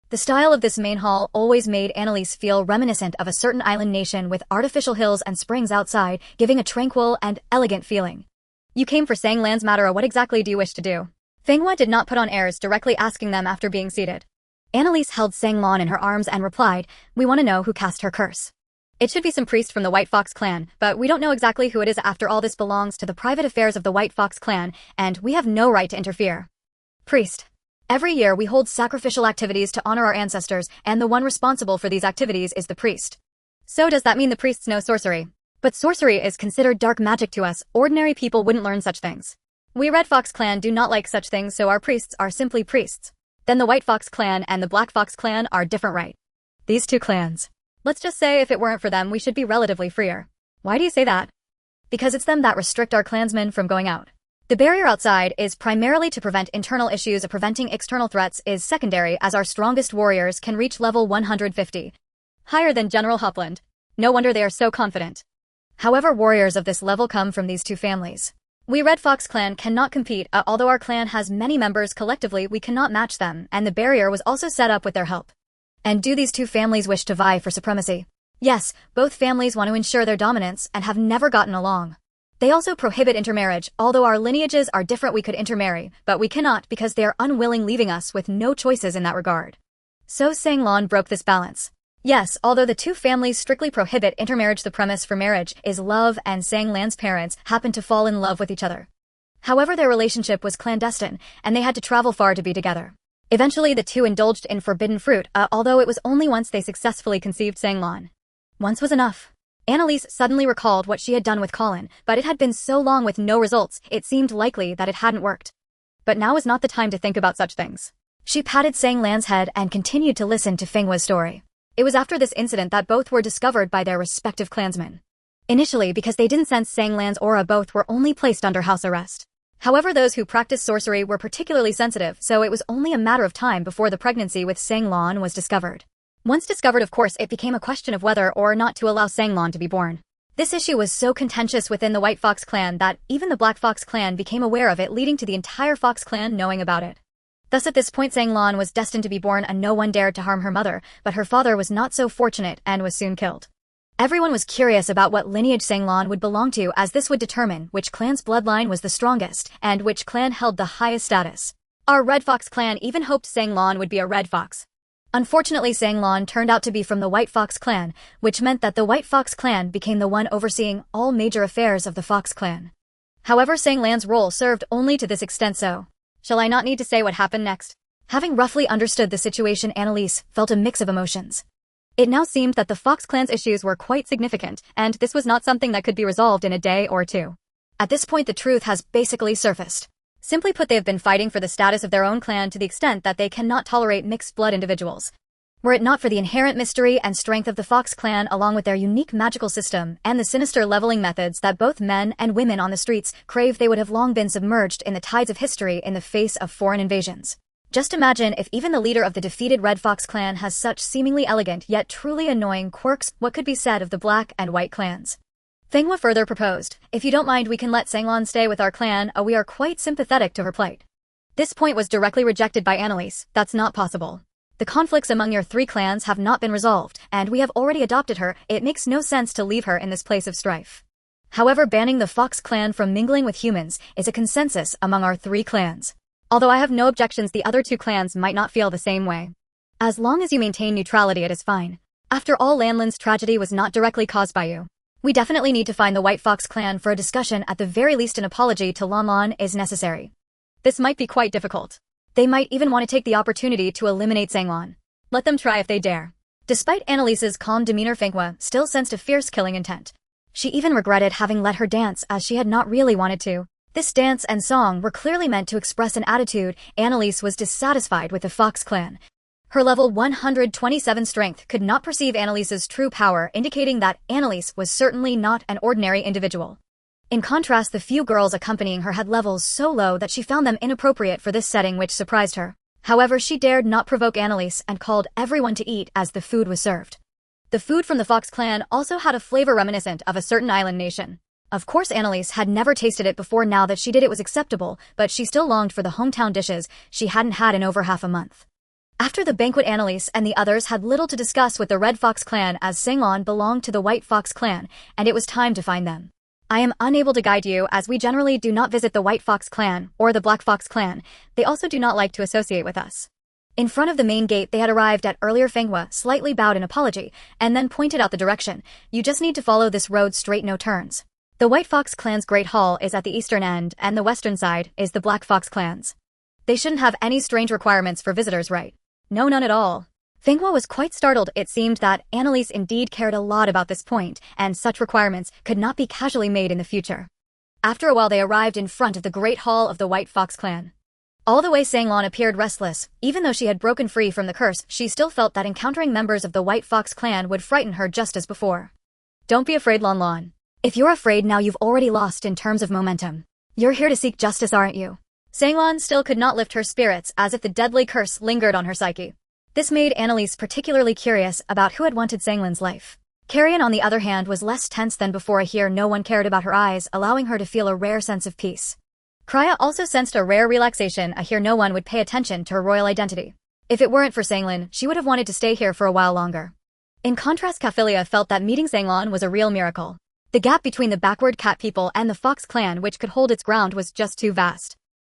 The style of this main hall always made Annalise feel reminiscent of a certain island nation with artificial hills and springs outside, giving a tranquil and elegant feeling. You came for Sang Lan's matter, or what exactly do you wish to do? Fenghua did not put on airs, directly asking them after being seated. Annalise held Sang Lan in her arms and replied, "We want to know who cast her curse. It should be some priest from the White Fox clan, but we don't know exactly who it is. After all, this belongs to the private affairs of the White Fox clan, and we have no right to interfere." Priest. Every year we hold sacrificial activities to honor our ancestors, and the one responsible for these activities is the priest. So does that mean the priests know sorcery? But sorcery is considered dark magic to us. Ordinary people wouldn't learn such things. We Red Fox clan do not like such things, so our priests are simply priests. Then the White Fox clan and the Black Fox clan are different, right? These two clans. Let's just say if it weren't for them, we should be relatively freer. Why do you say that? Because it's them that restrict our clansmen from going out. The barrier outside is primarily to prevent internal issues. Preventing external threats is secondary, as our strongest warriors can reach level 150. Higher than General Hopland. No wonder they are so confident. However, warriors of this level come from these two families. We Red Fox clan cannot compete, although our clan has many members. Collectively we cannot match them, and the barrier was also set up with their help. And do these two families wish to vie for supremacy? Yes, both families want to ensure their dominance and have never gotten along. They also prohibit intermarriage. Although our lineages are different, we could intermarry, but we cannot because they are unwilling, leaving us with no choices in that regard. So Sang Lan broke this balance. Yes, although the two families strictly prohibit intermarriage, the premise for marriage is love, and Sang Lan's parents happened to fall in love with each other. However, their relationship was clandestine, and they had to travel far to be together. Eventually, the two indulged in forbidden fruit, although it was only once they successfully conceived Sang Lan. Once was enough. Annalise suddenly recalled what she had done with Colin, but it had been so long with no results, it seemed likely that it hadn't worked. But now is not the time to think about such things. She patted Sang Lan's head and continued to listen to Fenghua's story. It was after this incident that both were discovered by their respective clansmen. Initially, because they didn't sense Sang Lan's aura, both were only placed under house arrest. However, those who practiced sorcery were particularly sensitive, so it was only a matter of time before the pregnancy with Sang Lan was discovered. Once discovered, of course, it became a question of whether or not to allow Sang Lan to be born. This issue was so contentious within the White Fox clan that even the Black Fox clan became aware of it, leading to the entire Fox clan knowing about it. Thus at this point Sang Lan was destined to be born, and no one dared to harm her mother, but her father was not so fortunate and was soon killed. Everyone was curious about what lineage Sang Lan would belong to, as this would determine which clan's bloodline was the strongest and which clan held the highest status. Our Red Fox clan even hoped Sang Lan would be a Red Fox. Unfortunately, Sang Lon turned out to be from the White Fox clan, which meant that the White Fox clan became the one overseeing all major affairs of the Fox clan. However, Sang Lan's role served only to this extent, so shall I not need to say what happened next? Having roughly understood the situation, Annalise felt a mix of emotions. It now seemed that the Fox clan's issues were quite significant, and this was not something that could be resolved in a day or two. At this point, the truth has basically surfaced. Simply put, they have been fighting for the status of their own clan to the extent that they cannot tolerate mixed-blood individuals. Were it not for the inherent mystery and strength of the Fox clan, along with their unique magical system and the sinister leveling methods that both men and women on the streets crave, they would have long been submerged in the tides of history in the face of foreign invasions. Just imagine if even the leader of the defeated Red Fox clan has such seemingly elegant yet truly annoying quirks. What could be said of the Black and White clans? Feng Hua further proposed, "If you don't mind, we can let Sanglon stay with our clan. We are quite sympathetic to her plight." This point was directly rejected by Annalise. "That's not possible. The conflicts among your three clans have not been resolved, and we have already adopted her. It makes no sense to leave her in this place of strife." However, banning the Fox clan from mingling with humans is a consensus among our three clans. Although I have no objections, the other two clans might not feel the same way. As long as you maintain neutrality, it is fine. After all, Lanlin's tragedy was not directly caused by you. We definitely need to find the White Fox clan for a discussion. At the very least, an apology to Lanlin is necessary. This might be quite difficult. They might even want to take the opportunity to eliminate Sanglon. Let them try if they dare. Despite Annalise's calm demeanor, Feng Hua still sensed a fierce killing intent. She even regretted having let her dance, as she had not really wanted to. This dance and song were clearly meant to express an attitude. Annalise was dissatisfied with the Fox clan. Her level 127 strength could not perceive Annalise's true power, indicating that Annalise was certainly not an ordinary individual. In contrast, the few girls accompanying her had levels so low that she found them inappropriate for this setting, which surprised her. However, she dared not provoke Annalise and called everyone to eat as the food was served. The food from the Fox clan also had a flavor reminiscent of a certain island nation. Of course, Annalise had never tasted it before. Now that she did, it was acceptable, but she still longed for the hometown dishes she hadn't had in over half a month. After the banquet, Annalise and the others had little to discuss with the Red Fox clan, as Sanglon belonged to the White Fox clan, and it was time to find them. "I am unable to guide you, as we generally do not visit the White Fox clan or the Black Fox clan. They also do not like to associate with us." In front of the main gate they had arrived at earlier, Feng Hua slightly bowed in apology, and then pointed out the direction. "You just need to follow this road straight, no turns. The White Fox clan's Great Hall is at the eastern end, and the western side is the Black Fox clan's. They shouldn't have any strange requirements for visitors, right?" "No, none at all." Feng Hua was quite startled. It seemed that Annalise indeed cared a lot about this point, and such requirements could not be casually made in the future. After a while they arrived in front of the Great Hall of the White Fox clan. All the way, Sanglon appeared restless. Even though she had broken free from the curse, she still felt that encountering members of the White Fox clan would frighten her just as before. "Don't be afraid, Lanlin. If you're afraid now, you've already lost in terms of momentum. You're here to seek justice, aren't you?" Sanglon still could not lift her spirits, as if the deadly curse lingered on her psyche. This made Annalise particularly curious about who had wanted Sanglon's life. Carrion, on the other hand, was less tense than before. Here no one cared about her eyes, allowing her to feel a rare sense of peace. Krya also sensed a rare relaxation. Here no one would pay attention to her royal identity. If it weren't for Sanglon, she would have wanted to stay here for a while longer. In contrast, Kaphilia felt that meeting Sanglon was a real miracle. The gap between the backward cat people and the Fox clan, which could hold its ground, was just too vast.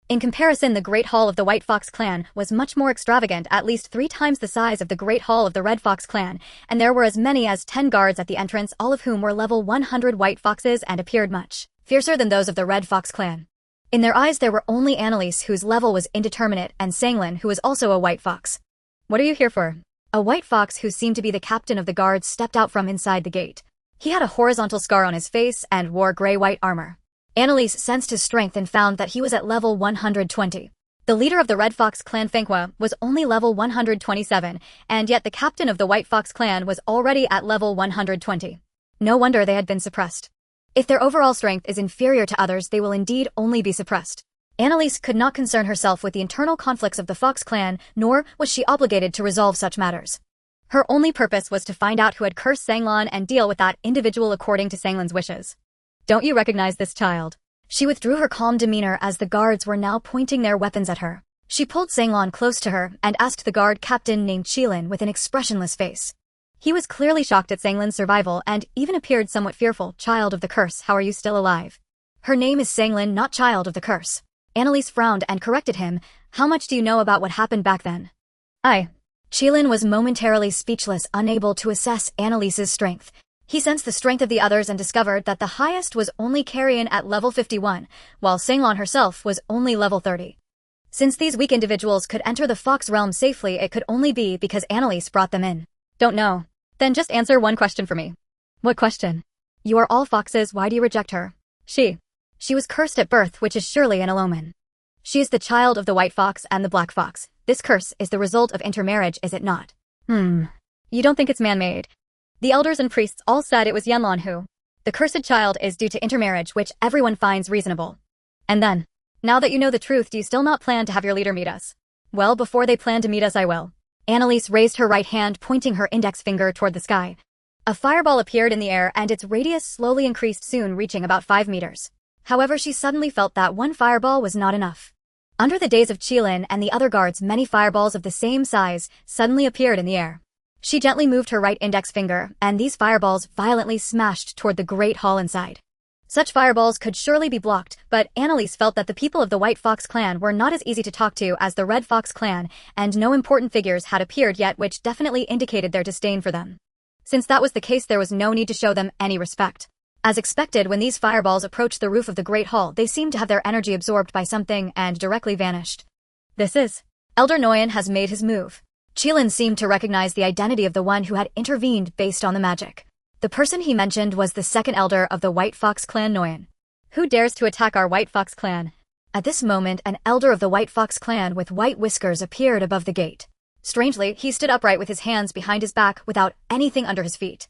In comparison, the Great Hall of the White Fox clan was much more extravagant, at least 3 times the size of the Great Hall of the Red Fox clan, and there were as many as 10 guards at the entrance, all of whom were level 100 White Foxes and appeared much fiercer than those of the Red Fox clan. In their eyes there were only Annalise, whose level was indeterminate, and Sanglon, who was also a White Fox. "What are you here for?" A White Fox, who seemed to be the captain of the guards, stepped out from inside the gate. He had a horizontal scar on his face and wore gray-white armor. Annalise sensed his strength and found that he was at level 120. The leader of the Red Fox clan, Feng Hua, was only level 127, and yet the captain of the White Fox clan was already at level 120. No wonder they had been suppressed. If their overall strength is inferior to others, they will indeed only be suppressed. Annalise could not concern herself with the internal conflicts of the Fox clan, nor was she obligated to resolve such matters. Her only purpose was to find out who had cursed Sanglon and deal with that individual according to Sanglon's wishes. "Don't you recognize this child?" She withdrew her calm demeanor as the guards were now pointing their weapons at her. She pulled Sanglon close to her and asked the guard captain named Qilin with an expressionless face. He was clearly shocked at Sanglon's survival and even appeared somewhat fearful. "Child of the curse, how are you still alive?" "Her name is Sanglon, not Child of the Curse." Annalise frowned and corrected him. "How much do you know about what happened back then?" Qilin was momentarily speechless, unable to assess Annalise's strength. He sensed the strength of the others and discovered that the highest was only Carrion at level 51, while Sanglan herself was only level 30. Since these weak individuals could enter the Fox realm safely, it could only be because Annalise brought them in. Don't know. Then just answer one question for me. What question? You are all foxes, why do you reject her? She was cursed at birth, which is surely an ill omen. She is the child of the white fox and the black fox. This curse is the result of intermarriage, is it not? You don't think it's man-made? The elders and priests all said it was Yanlan who. The cursed child is due to intermarriage, which everyone finds reasonable. And then, now that you know the truth, do you still not plan to have your leader meet us? Well, before they plan to meet us, I will. Annalise raised her right hand, pointing her index finger toward the sky. A fireball appeared in the air and its radius slowly increased, soon reaching about 5 meters. However, she suddenly felt that one fireball was not enough. Under the days of Qilin and the other guards, many fireballs of the same size suddenly appeared in the air. She gently moved her right index finger, and these fireballs violently smashed toward the great hall inside. Such fireballs could surely be blocked, but Annalise felt that the people of the White Fox clan were not as easy to talk to as the Red Fox clan, and no important figures had appeared yet, which definitely indicated their disdain for them. Since that was the case, there was no need to show them any respect. As expected, when these fireballs approached the roof of the Great Hall, they seemed to have their energy absorbed by something and directly vanished. This is. Elder Nguyen has made his move. Qilin seemed to recognize the identity of the one who had intervened based on the magic. The person he mentioned was the second elder of the White Fox clan, Nguyen. Who dares to attack our White Fox clan? At this moment, an elder of the White Fox clan with white whiskers appeared above the gate. Strangely, he stood upright with his hands behind his back without anything under his feet.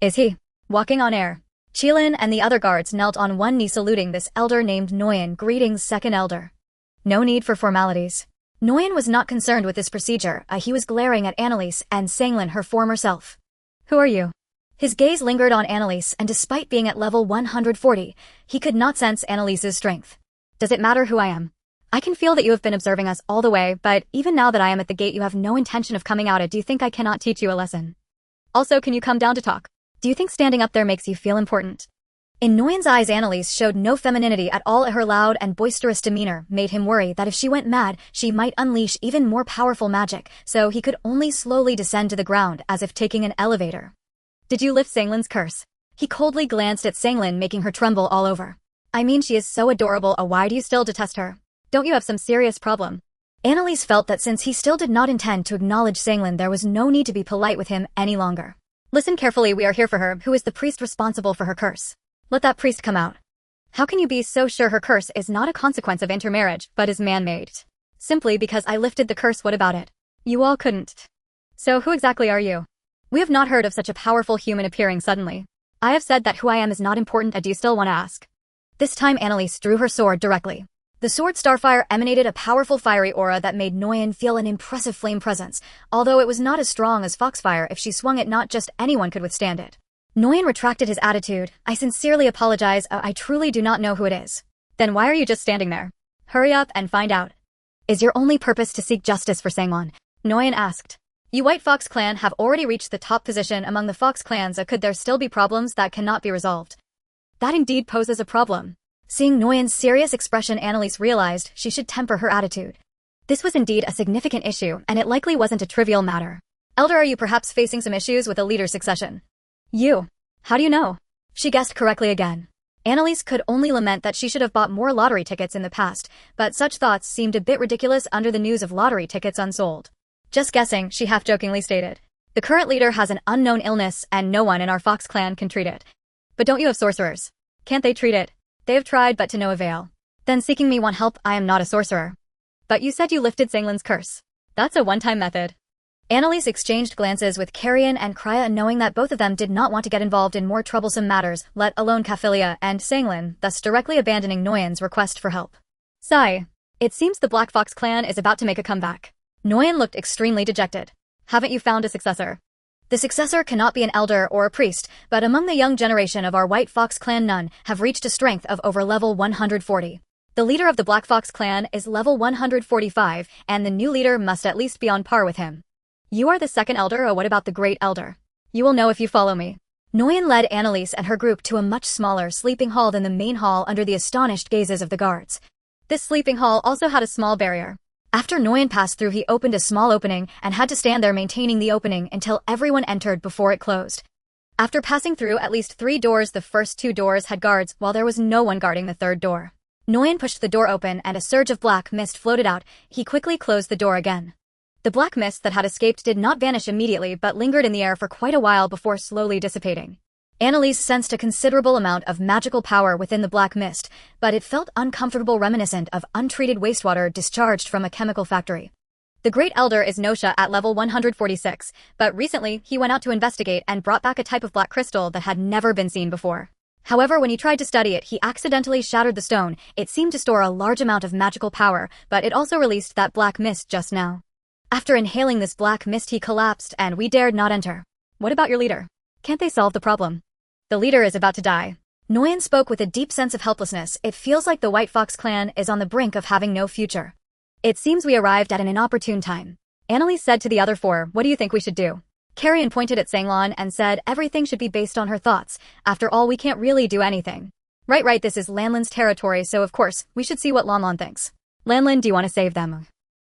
Is he walking on air? Qilin and the other guards knelt on one knee saluting this elder named Nguyen. Greetings, second elder. No need for formalities. Nguyen was not concerned with this procedure. He was glaring at Annalise and Sanglan, her former self. Who are you? His gaze lingered on Annalise, and despite being at level 140, he could not sense Annalise's strength. Does it matter who I am? I can feel that you have been observing us all the way, but even now that I am at the gate, you have no intention of coming out. Do you think I cannot teach you a lesson? Also, can you come down to talk? Do you think standing up there makes you feel important? In Nguyen's eyes, Annalise showed no femininity at all. Her loud and boisterous demeanor made him worry that if she went mad, she might unleash even more powerful magic, so he could only slowly descend to the ground as if taking an elevator. Did you lift Sanglan's curse? He coldly glanced at Sanglan, making her tremble all over. I mean, she is so adorable. Why do you still detest her? Don't you have some serious problem? Annalise felt that since he still did not intend to acknowledge Sanglan, there was no need to be polite with him any longer. Listen carefully, we are here for her. Who is the priest responsible for her curse? Let that priest come out. How can you be so sure her curse is not a consequence of intermarriage, but is man-made? Simply because I lifted the curse, what about it? You all couldn't. So who exactly are you? We have not heard of such a powerful human appearing suddenly. I have said that who I am is not important. Do you still want to ask? This time Annalise drew her sword directly. The sword Starfire emanated a powerful fiery aura that made Nguyen feel an impressive flame presence, although it was not as strong as Foxfire. If she swung it, not just anyone could withstand it. Nguyen retracted his attitude. I sincerely apologize. I truly do not know who it is. Then why are you just standing there? Hurry up and find out. Is your only purpose to seek justice for Sangwon? Nguyen asked. You White Fox clan have already reached the top position among the Fox clans. Could there still be problems that cannot be resolved? That indeed poses a problem. Seeing Nguyen's serious expression, Annalise realized she should temper her attitude. This was indeed a significant issue, and it likely wasn't a trivial matter. Elder, are you perhaps facing some issues with a leader succession? You. How do you know? She guessed correctly again. Annalise could only lament that she should have bought more lottery tickets in the past, but such thoughts seemed a bit ridiculous under the news of lottery tickets unsold. Just guessing, she half-jokingly stated. The current leader has an unknown illness and no one in our Fox clan can treat it. But don't you have sorcerers? Can't they treat it? They have tried but to no avail. Then seeking me want help. I am not a sorcerer. But you said you lifted Sanglan's curse. That's a one-time method. Annalise exchanged glances with Carrion and Krya, knowing that both of them did not want to get involved in more troublesome matters, let alone Kaphilia and Sanglan, thus directly abandoning Nguyen's request for help. Sigh. It seems the Black Fox clan is about to make a comeback. Nguyen looked extremely dejected. Haven't you found a successor? The successor cannot be an elder or a priest, but among the young generation of our White Fox clan, none have reached a strength of over level 140. The leader of the Black Fox clan is level 145, and the new leader must at least be on par with him. You are the second elder, or what about the great elder? You will know if you follow me. Nguyen led Annalise and her group to a much smaller sleeping hall than the main hall under the astonished gazes of the guards. This sleeping hall also had a small barrier. After Nguyen passed through, he opened a small opening and had to stand there maintaining the opening until everyone entered before it closed. After passing through at least 3 doors, the first 2 doors had guards while there was no one guarding the 3rd door. Nguyen pushed the door open and a surge of black mist floated out. He quickly closed the door again. The black mist that had escaped did not vanish immediately but lingered in the air for quite a while before slowly dissipating. Annalise sensed a considerable amount of magical power within the black mist, but it felt uncomfortable, reminiscent of untreated wastewater discharged from a chemical factory. The Great Elder is Nosha at level 146, but recently he went out to investigate and brought back a type of black crystal that had never been seen before. However, when he tried to study it, he accidentally shattered the stone. It seemed to store a large amount of magical power, but it also released that black mist just now. After inhaling this black mist, he collapsed and we dared not enter. What about your leader? Can't they solve the problem? The leader is about to die. Nguyen spoke with a deep sense of helplessness. It feels like the White Fox clan is on the brink of having no future. It seems we arrived at an inopportune time. Annalise said to the other 4, what do you think we should do? Carrion pointed at Sanglan and said everything should be based on her thoughts. After all, we can't really do anything. Right, this is Lanlin's territory, so of course, we should see what Lanlan thinks. Lanlin, do you want to save them?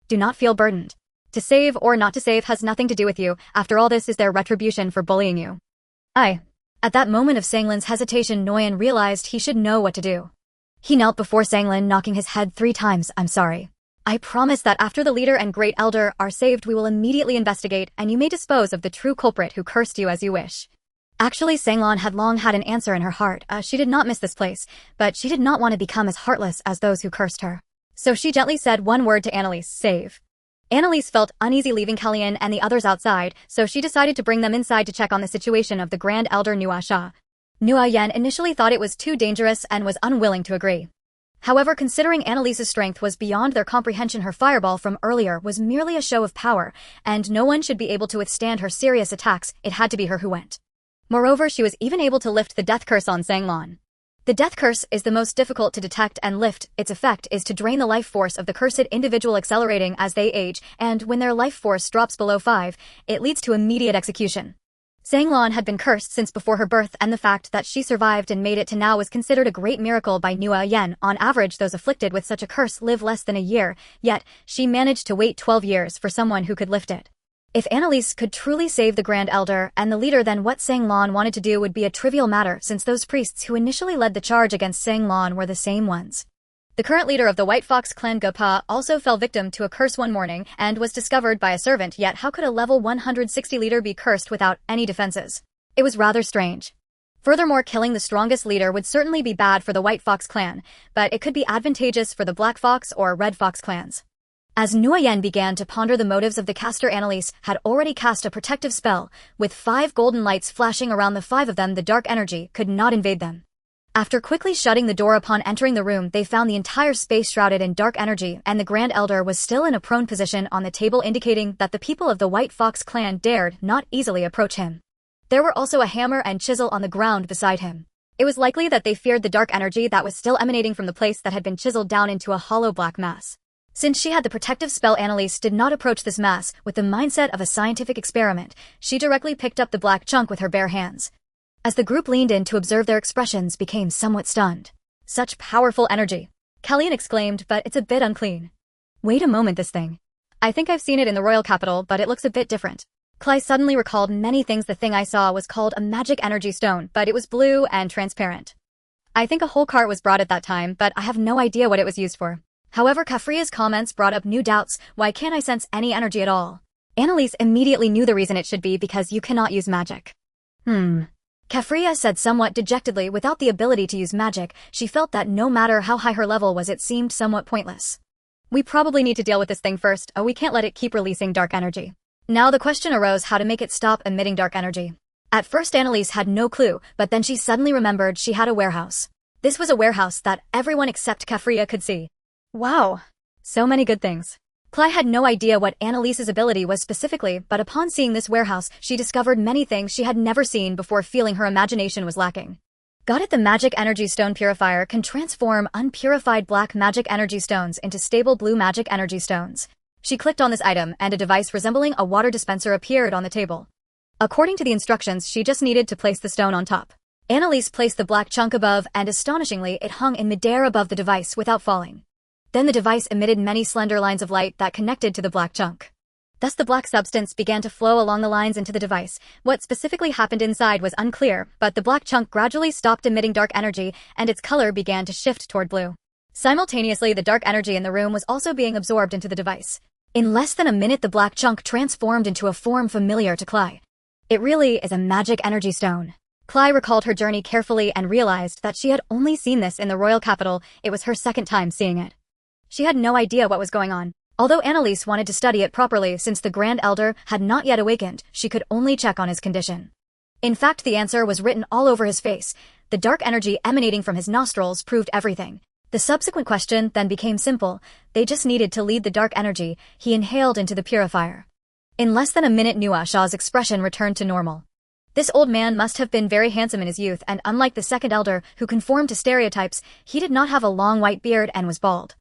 Do not feel burdened. To save or not to save has nothing to do with you. After all, this is their retribution for bullying you. At that moment of Sanglin's hesitation, Nguyen realized he should know what to do. He knelt before Sanglin, knocking his head 3 times. I'm sorry. I promise that after the leader and Great Elder are saved, we will immediately investigate and you may dispose of the true culprit who cursed you as you wish. Actually, Sanglan had long had an answer in her heart. She did not miss this place, but she did not want to become as heartless as those who cursed her. So she gently said one word to Annalise, save. Annalise felt uneasy leaving Kalyan and the others outside, so she decided to bring them inside to check on the situation of the Grand Elder Nua Sha. Nua Yen initially thought it was too dangerous and was unwilling to agree. However, considering Annalise's strength was beyond their comprehension, her fireball from earlier was merely a show of power, and no one should be able to withstand her serious attacks. It had to be her who went. Moreover, she was even able to lift the death curse on Sanglan. The death curse is the most difficult to detect and lift. Its effect is to drain the life force of the cursed individual, accelerating as they age, and when their life force drops below 5, it leads to immediate execution. Sanglan had been cursed since before her birth, and the fact that she survived and made it to now was considered a great miracle by Nua Yen. On average, those afflicted with such a curse live less than a year, yet she managed to wait 12 years for someone who could lift it. If Annalise could truly save the Grand Elder and the leader, then what Sanglan wanted to do would be a trivial matter, since those priests who initially led the charge against Sanglan were the same ones. The current leader of the White Fox clan, Gopa, also fell victim to a curse one morning and was discovered by a servant. Yet how could a level 160 leader be cursed without any defenses? It was rather strange. Furthermore, killing the strongest leader would certainly be bad for the White Fox clan, but it could be advantageous for the Black Fox or Red Fox clans. As Nguyen began to ponder the motives of the caster, Annalise had already cast a protective spell. With 5 golden lights flashing around the 5 of them, the dark energy could not invade them. After quickly shutting the door upon entering the room, they found the entire space shrouded in dark energy, and the Grand Elder was still in a prone position on the table, indicating that the people of the White Fox clan dared not easily approach him. There were also a hammer and chisel on the ground beside him. It was likely that they feared the dark energy that was still emanating from the place that had been chiseled down into a hollow black mass. Since she had the protective spell, Annalise did not approach this mass with the mindset of a scientific experiment. She directly picked up the black chunk with her bare hands. As the group leaned in to observe, their expressions became somewhat stunned. Such powerful energy! Kalyan exclaimed, but it's a bit unclean. Wait a moment, this thing. I think I've seen it in the royal capital, but it looks a bit different. Klai suddenly recalled many things. The thing I saw was called a magic energy stone, but it was blue and transparent. I think a whole cart was brought at that time, but I have no idea what it was used for. However, Kafria's comments brought up new doubts. Why can't I sense any energy at all? Annalise immediately knew the reason. It should be because you cannot use magic. Kafria said somewhat dejectedly. Without the ability to use magic, she felt that no matter how high her level was, it seemed somewhat pointless. We probably need to deal with this thing first. We can't let it keep releasing dark energy. Now the question arose how to make it stop emitting dark energy. At first Annalise had no clue, but then she suddenly remembered she had a warehouse. This was a warehouse that everyone except Kafria could see. Wow! So many good things. Klai had no idea what Annalise's ability was specifically, but upon seeing this warehouse, she discovered many things she had never seen before, feeling her imagination was lacking. Got it? The magic energy stone purifier can transform unpurified black magic energy stones into stable blue magic energy stones. She clicked on this item, and a device resembling a water dispenser appeared on the table. According to the instructions, she just needed to place the stone on top. Annalise placed the black chunk above, and astonishingly, it hung in midair above the device without falling. Then the device emitted many slender lines of light that connected to the black chunk. Thus the black substance began to flow along the lines into the device. What specifically happened inside was unclear, but the black chunk gradually stopped emitting dark energy, and its color began to shift toward blue. Simultaneously, the dark energy in the room was also being absorbed into the device. In less than a minute, the black chunk transformed into a form familiar to Cly. It really is a magic energy stone. Cly recalled her journey carefully and realized that she had only seen this in the royal capital. It was her second time seeing it. She had no idea what was going on. Although Annalise wanted to study it properly since the Grand Elder had not yet awakened, she could only check on his condition. In fact, the answer was written all over his face. The dark energy emanating from his nostrils proved everything. The subsequent question then became simple. They just needed to lead the dark energy. He inhaled into the purifier. In less than a minute, Nua Shah's expression returned to normal. This old man must have been very handsome in his youth, and unlike the second elder, who conformed to stereotypes, he did not have a long white beard and was bald.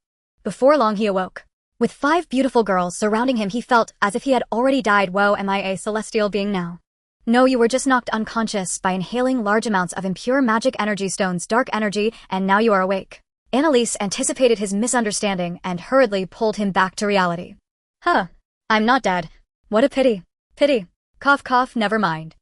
Before long he awoke. With 5 beautiful girls surrounding him, he felt as if he had already died. Whoa, am I a celestial being now? No, you were just knocked unconscious by inhaling large amounts of impure magic energy stones, dark energy, and now you are awake. Annalise anticipated his misunderstanding and hurriedly pulled him back to reality. Huh. I'm not dead. What a pity. Pity. Cough cough, never mind.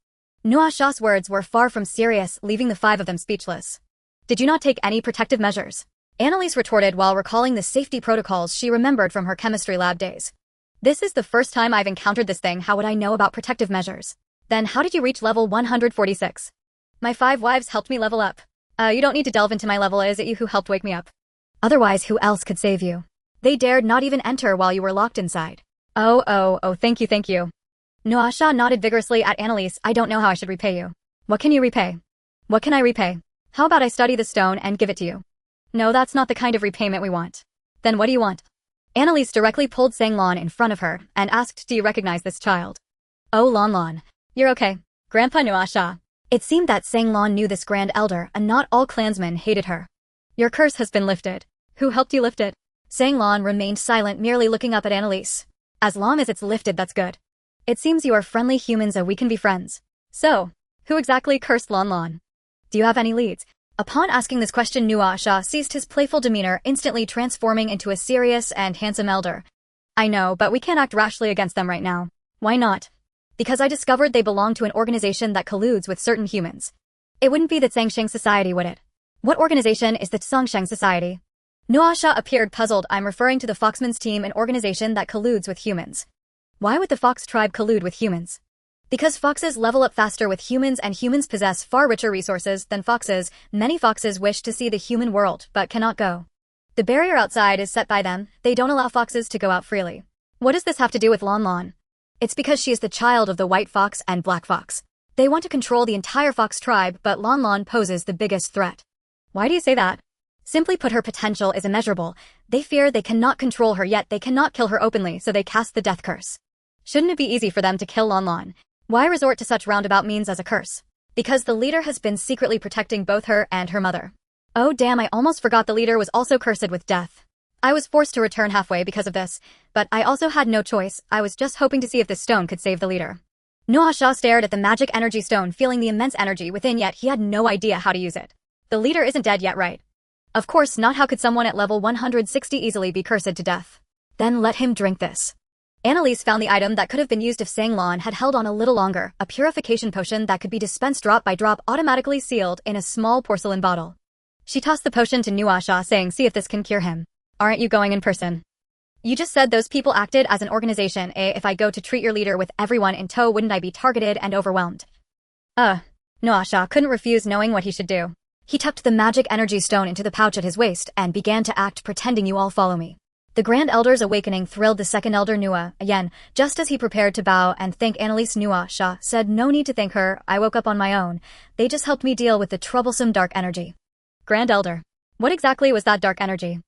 Nua Shah's words were far from serious, leaving the 5 of them speechless. Did you not take any protective measures? Annalise retorted while recalling the safety protocols she remembered from her chemistry lab days. This is the first time I've encountered this thing. How would I know about protective measures? Then how did you reach level 146? My 5 wives helped me level up. You don't need to delve into my level. Is it you who helped wake me up? Otherwise, who else could save you? They dared not even enter while you were locked inside. Oh, thank you. Nua Shah nodded vigorously at Annalise. I don't know how I should repay you. What can you repay? What can I repay? How about I study the stone and give it to you? No, that's not the kind of repayment we want. Then what do you want? Annalise directly pulled Sang Lon in front of her and asked, do you recognize this child? Oh, Lon. You're okay. Grandpa Nua Shah. It seemed that Sang Lon knew this Grand Elder, and not all clansmen hated her. Your curse has been lifted. Who helped you lift it? Sang Lon remained silent, merely looking up at Annalise. As long as it's lifted, that's good. It seems you are friendly humans, we can be friends. So, who exactly cursed Lon? Do you have any leads? Upon asking this question, Nua Shah ceased his playful demeanor, instantly transforming into a serious and handsome elder. I know, but we can't act rashly against them right now. Why not? Because I discovered they belong to an organization that colludes with certain humans. It wouldn't be the Zhangsheng Society, would it? What organization is the Zhangsheng Society? Nua Shah appeared puzzled. I'm referring to the Foxman's team, an organization that colludes with humans. Why would the Fox tribe collude with humans? Because foxes level up faster with humans, and humans possess far richer resources than foxes. Many foxes wish to see the human world, but cannot go. The barrier outside is set by them. They don't allow foxes to go out freely. What does this have to do with Lon? It's because she is the child of the white fox and black fox. They want to control the entire fox tribe, but Lon poses the biggest threat. Why do you say that? Simply put, her potential is immeasurable. They fear they cannot control her, yet they cannot kill her openly, so they cast the death curse. Shouldn't it be easy for them to kill Lon? Why resort to such roundabout means as a curse? Because the leader has been secretly protecting both her and her mother. Oh damn, I almost forgot the leader was also cursed with death. I was forced to return halfway because of this, but I also had no choice. I was just hoping to see if this stone could save the leader. Nua Shah stared at the magic energy stone, feeling the immense energy within, yet he had no idea how to use it. The leader isn't dead yet, right? Of course not. How could someone at level 160 easily be cursed to death? Then let him drink this. Annalise found the item that could have been used if Sang Lon had held on a little longer, a purification potion that could be dispensed drop by drop, automatically sealed in a small porcelain bottle. She tossed the potion to Nua Shah, saying, see if this can cure him. Aren't you going in person? You just said those people acted as an organization. If I go to treat your leader with everyone in tow, wouldn't I be targeted and overwhelmed? Nua Shah couldn't refuse, knowing what he should do. He tucked the magic energy stone into the pouch at his waist and began to act, pretending you all follow me. The Grand Elder's awakening thrilled the second elder, Nua. Again, just as he prepared to bow and thank Annalise, Nua Shah said, no need to thank her. I woke up on my own. They just helped me deal with the troublesome dark energy. Grand Elder. What exactly was that dark energy?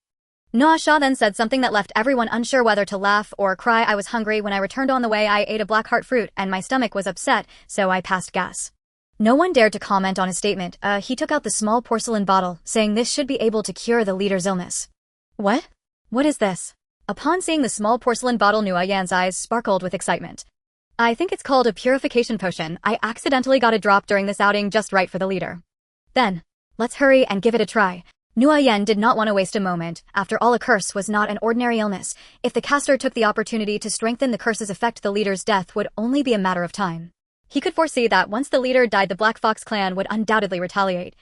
Nua Shah then said something that left everyone unsure whether to laugh or cry. I was hungry. When I returned on the way, I ate a black heart fruit and my stomach was upset, so I passed gas. No one dared to comment on his statement. He took out the small porcelain bottle, saying this should be able to cure the leader's illness. What? What is this? Upon seeing the small porcelain bottle, Nua Yan's eyes sparkled with excitement. I think it's called a purification potion. I accidentally got a drop during this outing, just right for the leader. Then, let's hurry and give it a try. Nguyen did not want to waste a moment. After all, a curse was not an ordinary illness. If the caster took the opportunity to strengthen the curse's effect, the leader's death would only be a matter of time. He could foresee that once the leader died, the Black Fox clan would undoubtedly retaliate.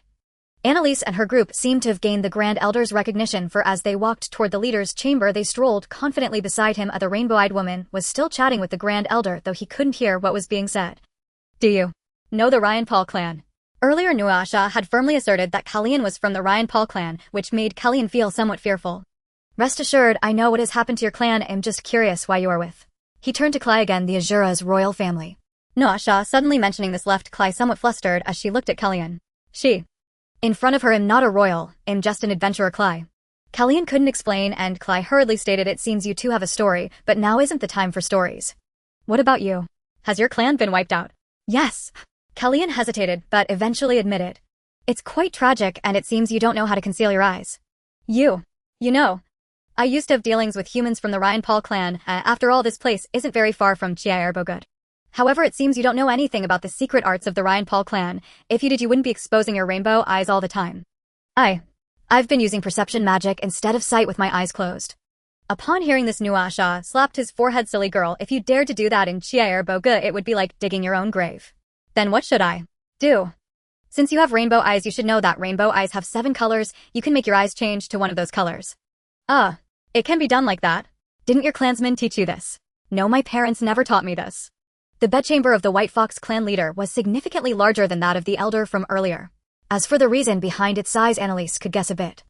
Annalise and her group seemed to have gained the Grand Elder's recognition, for as they walked toward the leader's chamber, they strolled confidently beside him. The rainbow-eyed woman was still chatting with the Grand Elder, though he couldn't hear what was being said. Do you know the Ryan Paul clan? Earlier, Nuasha had firmly asserted that Kalyan was from the Ryan Paul clan, which made Kalyan feel somewhat fearful. Rest assured, I know what has happened to your clan. I'm just curious why you are with. He turned to Klai again, the Azura's royal family. Nuasha suddenly mentioning this left Klai somewhat flustered as she looked at Kalyan. She. In front of her, I'm not a royal, I'm just an adventurer, Klai. Kalyan couldn't explain, and Klai hurriedly stated, it seems you two have a story, but now isn't the time for stories. What about you? Has your clan been wiped out? Yes. Kalyan hesitated, but eventually admitted. It's quite tragic, and it seems you don't know how to conceal your eyes. You know. I used to have dealings with humans from the Ryan Paul clan. After all, this place isn't very far from Chiairbogut. However, it seems you don't know anything about the secret arts of the Ryan Paul clan. If you did, you wouldn't be exposing your rainbow eyes all the time. I've been using perception magic instead of sight with my eyes closed. Upon hearing this, Nuasha slapped his forehead. Silly girl, if you dared to do that in Chiairbogut, it would be like digging your own grave. Then what should I do? Since you have rainbow eyes, you should know that rainbow eyes have 7 colors. You can make your eyes change to one of those colors. It can be done like that. Didn't your clansmen teach you this? No, my parents never taught me this. The bedchamber of the White Fox clan leader was significantly larger than that of the elder from earlier. As for the reason behind its size, Annalise could guess a bit.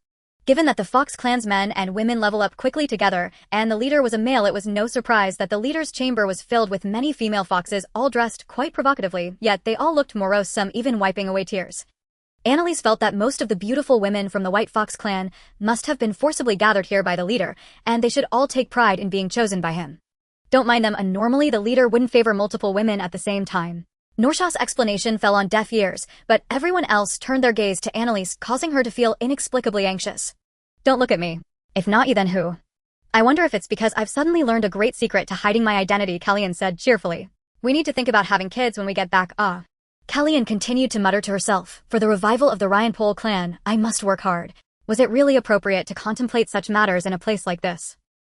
Given that the Fox clan's men and women level up quickly together, and the leader was a male, it was no surprise that the leader's chamber was filled with many female foxes, all dressed quite provocatively, yet they all looked morose, some even wiping away tears. Annalise felt that most of the beautiful women from the White Fox clan must have been forcibly gathered here by the leader, and they should all take pride in being chosen by him. Don't mind them, normally the leader wouldn't favor multiple women at the same time. Norsha's explanation fell on deaf ears, but everyone else turned their gaze to Annalise, causing her to feel inexplicably anxious. Don't look at me. If not you, then who? I wonder if it's because I've suddenly learned a great secret to hiding my identity, Kalyan said cheerfully. We need to think about having kids when we get back. Kalyan continued to mutter to herself, for the revival of the Ryan Paul clan, I must work hard. Was it really appropriate to contemplate such matters in a place like this?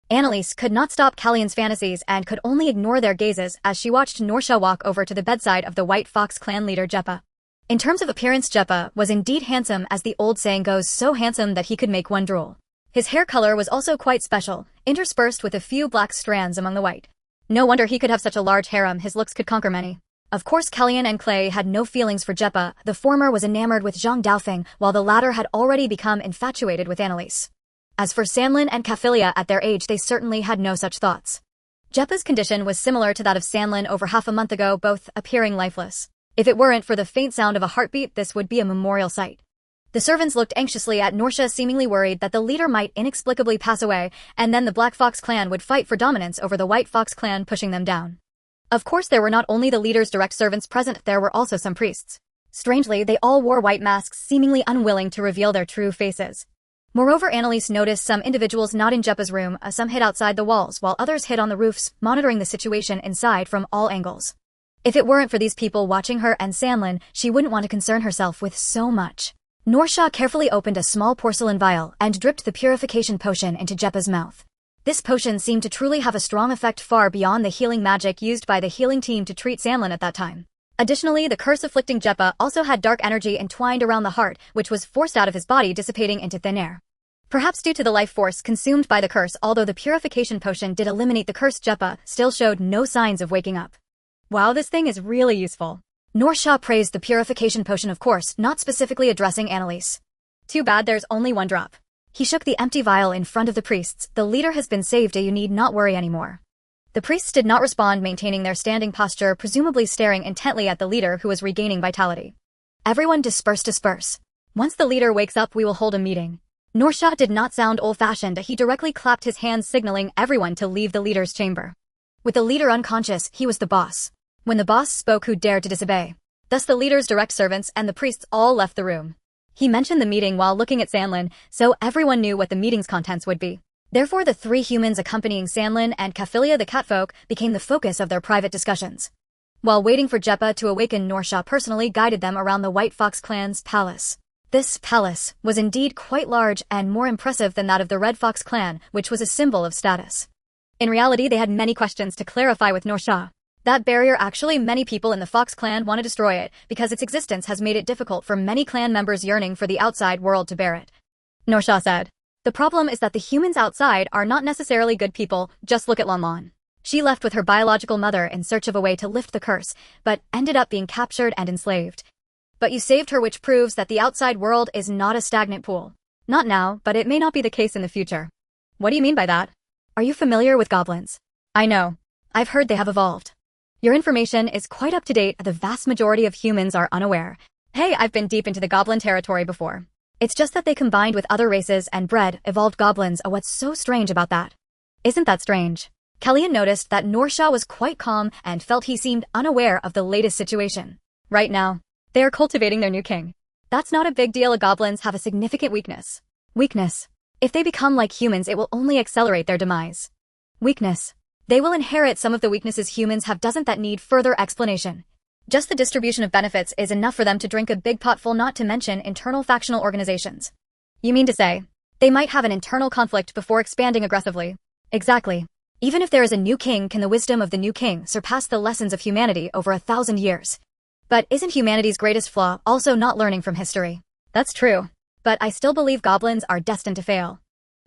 Annalise could not stop Kalyan's fantasies and could only ignore their gazes as she watched Norsha walk over to the bedside of the White Fox clan leader Jeppa. In terms of appearance, Jeppa was indeed handsome, as the old saying goes, so handsome that he could make one drool. His hair color was also quite special, interspersed with a few black strands among the white. No wonder he could have such a large harem, his looks could conquer many. Of course, Kalyan and Clay had no feelings for Jeppa. The former was enamored with Zhang Dafeng, while the latter had already become infatuated with Annalise. As for Sanlin and Kaphilia, at their age they certainly had no such thoughts. Jeppa's condition was similar to that of Sanlin over half a month ago, both appearing lifeless. If it weren't for the faint sound of a heartbeat, this would be a memorial sight. The servants looked anxiously at Norsha, seemingly worried that the leader might inexplicably pass away, and then the Black Fox clan would fight for dominance over the White Fox clan, pushing them down. Of course, there were not only the leader's direct servants present, there were also some priests. Strangely, they all wore white masks, seemingly unwilling to reveal their true faces. Moreover, Annalise noticed some individuals not in Jeppa's room, some hid outside the walls, while others hid on the roofs, monitoring the situation inside from all angles. If it weren't for these people watching her and Sanlin, she wouldn't want to concern herself with so much. Norsha carefully opened a small porcelain vial and dripped the purification potion into Jeppa's mouth. This potion seemed to truly have a strong effect, far beyond the healing magic used by the healing team to treat Sanlin at that time. Additionally, the curse afflicting Jeppa also had dark energy entwined around the heart, which was forced out of his body, dissipating into thin air. Perhaps due to the life force consumed by the curse, although the purification potion did eliminate the curse, Jeppa still showed no signs of waking up. Wow, this thing is really useful. Norsha praised the purification potion, of course, not specifically addressing Annalise. Too bad there's only one drop. He shook the empty vial in front of the priests. The leader has been saved, you need not worry anymore. The priests did not respond, maintaining their standing posture, presumably staring intently at the leader, who was regaining vitality. Everyone disperse. Once the leader wakes up, we will hold a meeting. Norsha did not sound old-fashioned. He directly clapped his hands, signaling everyone to leave the leader's chamber. With the leader unconscious, he was the boss. When the boss spoke, who dared to disobey? Thus the leader's direct servants and the priests all left the room. He mentioned the meeting while looking at Sanlin, so everyone knew what the meeting's contents would be. Therefore, the 3 humans accompanying Sanlin and Kaphilia the catfolk became the focus of their private discussions. While waiting for Jeppa to awaken, Norsha personally guided them around the White Fox clan's palace. This palace was indeed quite large and more impressive than that of the Red Fox clan, which was a symbol of status. In reality, they had many questions to clarify with Norsha. That barrier, actually many people in the Fox clan want to destroy it because its existence has made it difficult for many clan members yearning for the outside world to bear it. Norsha said, the problem is that the humans outside are not necessarily good people, just look at Lan Lan. She left with her biological mother in search of a way to lift the curse, but ended up being captured and enslaved. But you saved her, which proves that the outside world is not a stagnant pool. Not now, but it may not be the case in the future. What do you mean by that? Are you familiar with goblins? I know. I've heard they have evolved. Your information is quite up to date. The vast majority of humans are unaware. Hey, I've been deep into the goblin territory before. It's just that they combined with other races and bred evolved goblins. What's so strange about that? Isn't that strange? Kellyanne noticed that Norsha was quite calm and felt he seemed unaware of the latest situation. Right now, they are cultivating their new king. That's not a big deal. Goblins have a significant weakness. Weakness. If they become like humans, it will only accelerate their demise. Weakness. They will inherit some of the weaknesses humans have. Doesn't that need further explanation? Just the distribution of benefits is enough for them to drink a big pot full, not to mention internal factional organizations. You mean to say, they might have an internal conflict before expanding aggressively? Exactly. Even if there is a new king, can the wisdom of the new king surpass the lessons of humanity over 1,000 years? But isn't humanity's greatest flaw also not learning from history? That's true. But I still believe goblins are destined to fail.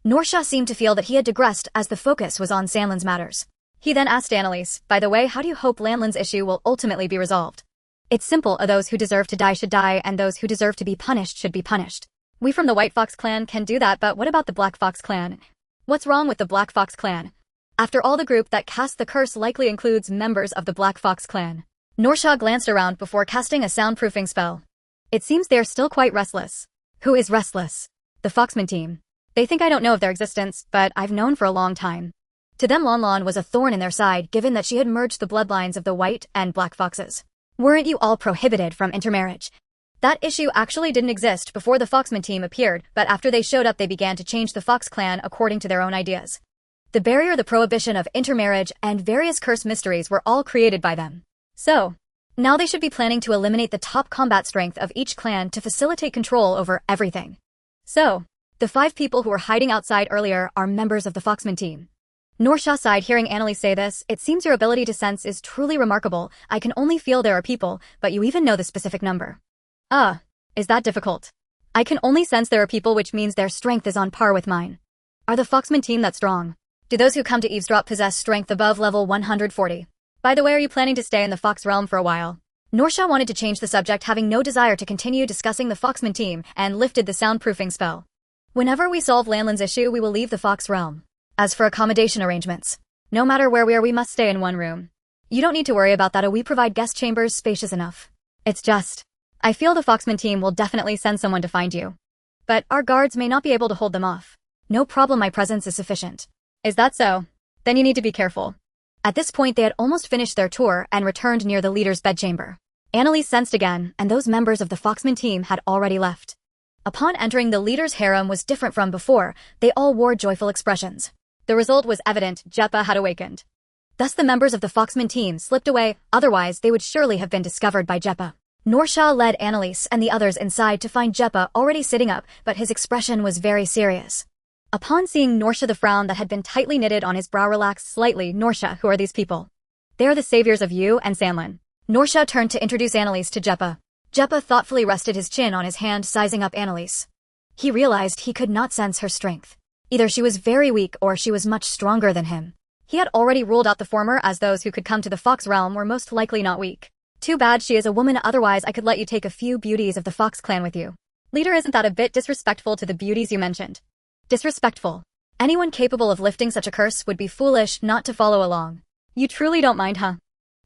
Norsha seemed to feel that he had digressed as the focus was on Sanlan's matters. He then asked Annalise, by the way, how do you hope Lanlan's issue will ultimately be resolved? It's simple. Those who deserve to die should die, and those who deserve to be punished should be punished. We from the White Fox clan can do that, but what about the Black Fox clan? What's wrong with the Black Fox clan? After all, the group that cast the curse likely includes members of the Black Fox clan. Norsha glanced around before casting a soundproofing spell. It seems they're still quite restless. Who is restless? The Foxman team. They think I don't know of their existence, but I've known for a long time. To them, Lan Lan was a thorn in their side, given that she had merged the bloodlines of the White and Black Foxes. Weren't you all prohibited from intermarriage? That issue actually didn't exist before the Foxman team appeared, but after they showed up they began to change the Fox clan according to their own ideas. The barrier, the prohibition of intermarriage, and various curse mysteries were all created by them. So, now they should be planning to eliminate the top combat strength of each clan to facilitate control over everything. So, the 5 people who were hiding outside earlier are members of the Foxman team. Norsha sighed hearing Annalise say this. It seems your ability to sense is truly remarkable. I can only feel there are people, but you even know the specific number. Is that difficult? I can only sense there are people, which means their strength is on par with mine. Are the Foxman team that strong? Do those who come to eavesdrop possess strength above level 140? By the way, are you planning to stay in the Fox realm for a while? Norsha wanted to change the subject, having no desire to continue discussing the Foxman team, and lifted the soundproofing spell. Whenever we solve Lanlan's issue, we will leave the Fox realm. As for accommodation arrangements, no matter where we are, we must stay in one room. You don't need to worry about that. We provide guest chambers spacious enough. It's just, I feel the Foxman team will definitely send someone to find you. But our guards may not be able to hold them off. No problem, my presence is sufficient. Is that so? Then you need to be careful. At this point they had almost finished their tour and returned near the leader's bedchamber. Annalise sensed again, and those members of the Foxman team had already left. Upon entering, the leader's harem was different from before. They all wore joyful expressions. The result was evident. Jeppa had awakened. Thus the members of the Foxman team slipped away, otherwise they would surely have been discovered by Jeppa. Norsha led Annalise and the others inside to find Jeppa already sitting up, but his expression was very serious. Upon seeing Norsha, the frown that had been tightly knitted on his brow relaxed slightly. Norsha, who are these people? They are the saviors of you and Sanlan. Norsha turned to introduce Annalise to Jeppa. Jeppa thoughtfully rested his chin on his hand, sizing up Annalise. He realized he could not sense her strength. Either she was very weak or she was much stronger than him. He had already ruled out the former, as those who could come to the Fox realm were most likely not weak. Too bad she is a woman, otherwise I could let you take a few beauties of the Fox clan with you. Leader, isn't that a bit disrespectful to the beauties you mentioned? Disrespectful. Anyone capable of lifting such a curse would be foolish not to follow along. You truly don't mind, huh?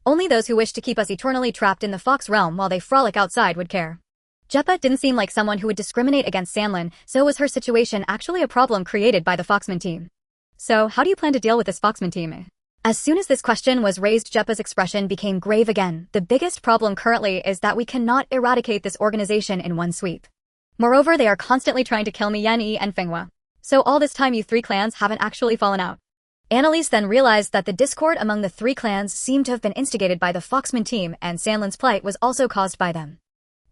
Only those who wish to keep us eternally trapped in the Fox realm while they frolic outside would care. Jeppa didn't seem like someone who would discriminate against Sanlan, so was her situation actually a problem created by the Foxman team? So, how do you plan to deal with this Foxman team? As soon as this question was raised, Jeppa's expression became grave again. The biggest problem currently is that we cannot eradicate this organization in one sweep. Moreover, they are constantly trying to kill me, Yan-Yi and Fenghua. So all this time you 3 clans haven't actually fallen out. Annalise then realized that the discord among the 3 clans seemed to have been instigated by the Foxman team, and Sanlan's plight was also caused by them.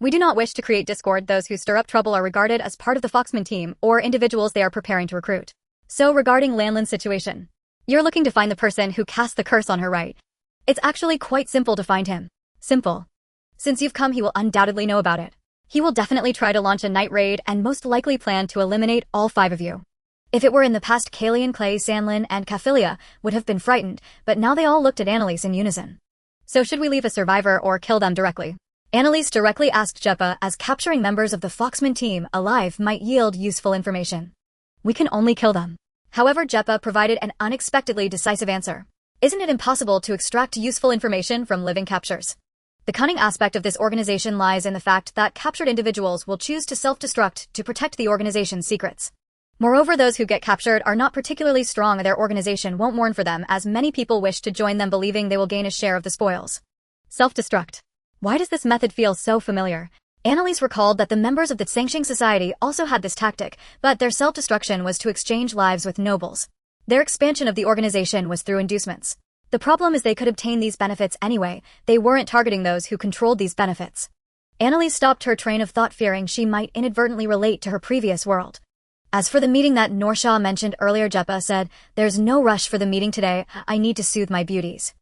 We do not wish to create discord. Those who stir up trouble are regarded as part of the Foxman team or individuals they are preparing to recruit. So regarding Lanlin's situation, you're looking to find the person who cast the curse on her, right? It's actually quite simple to find him. Simple. Since you've come, he will undoubtedly know about it. He will definitely try to launch a night raid and most likely plan to eliminate all 5 of you. If it were in the past, Kalian, Clay, Sanlin, and Caphilia would have been frightened, but now they all looked at Annalise in unison. So should we leave a survivor or kill them directly? Annalise directly asked Jeppa, as capturing members of the Foxman team alive might yield useful information. We can only kill them. However, Jeppa provided an unexpectedly decisive answer. Isn't it impossible to extract useful information from living captures? The cunning aspect of this organization lies in the fact that captured individuals will choose to self-destruct to protect the organization's secrets. Moreover, those who get captured are not particularly strong, and their organization won't mourn for them, as many people wish to join them, believing they will gain a share of the spoils. Self-destruct. Why does this method feel so familiar? Annalise recalled that the members of the Tsangxing Society also had this tactic, but their self-destruction was to exchange lives with nobles. Their expansion of the organization was through inducements. The problem is they could obtain these benefits anyway. They weren't targeting those who controlled these benefits. Annalise stopped her train of thought, fearing she might inadvertently relate to her previous world. As for the meeting that Norsha mentioned earlier, Jeppa said, "There's no rush for the meeting today. I need to soothe my beauties.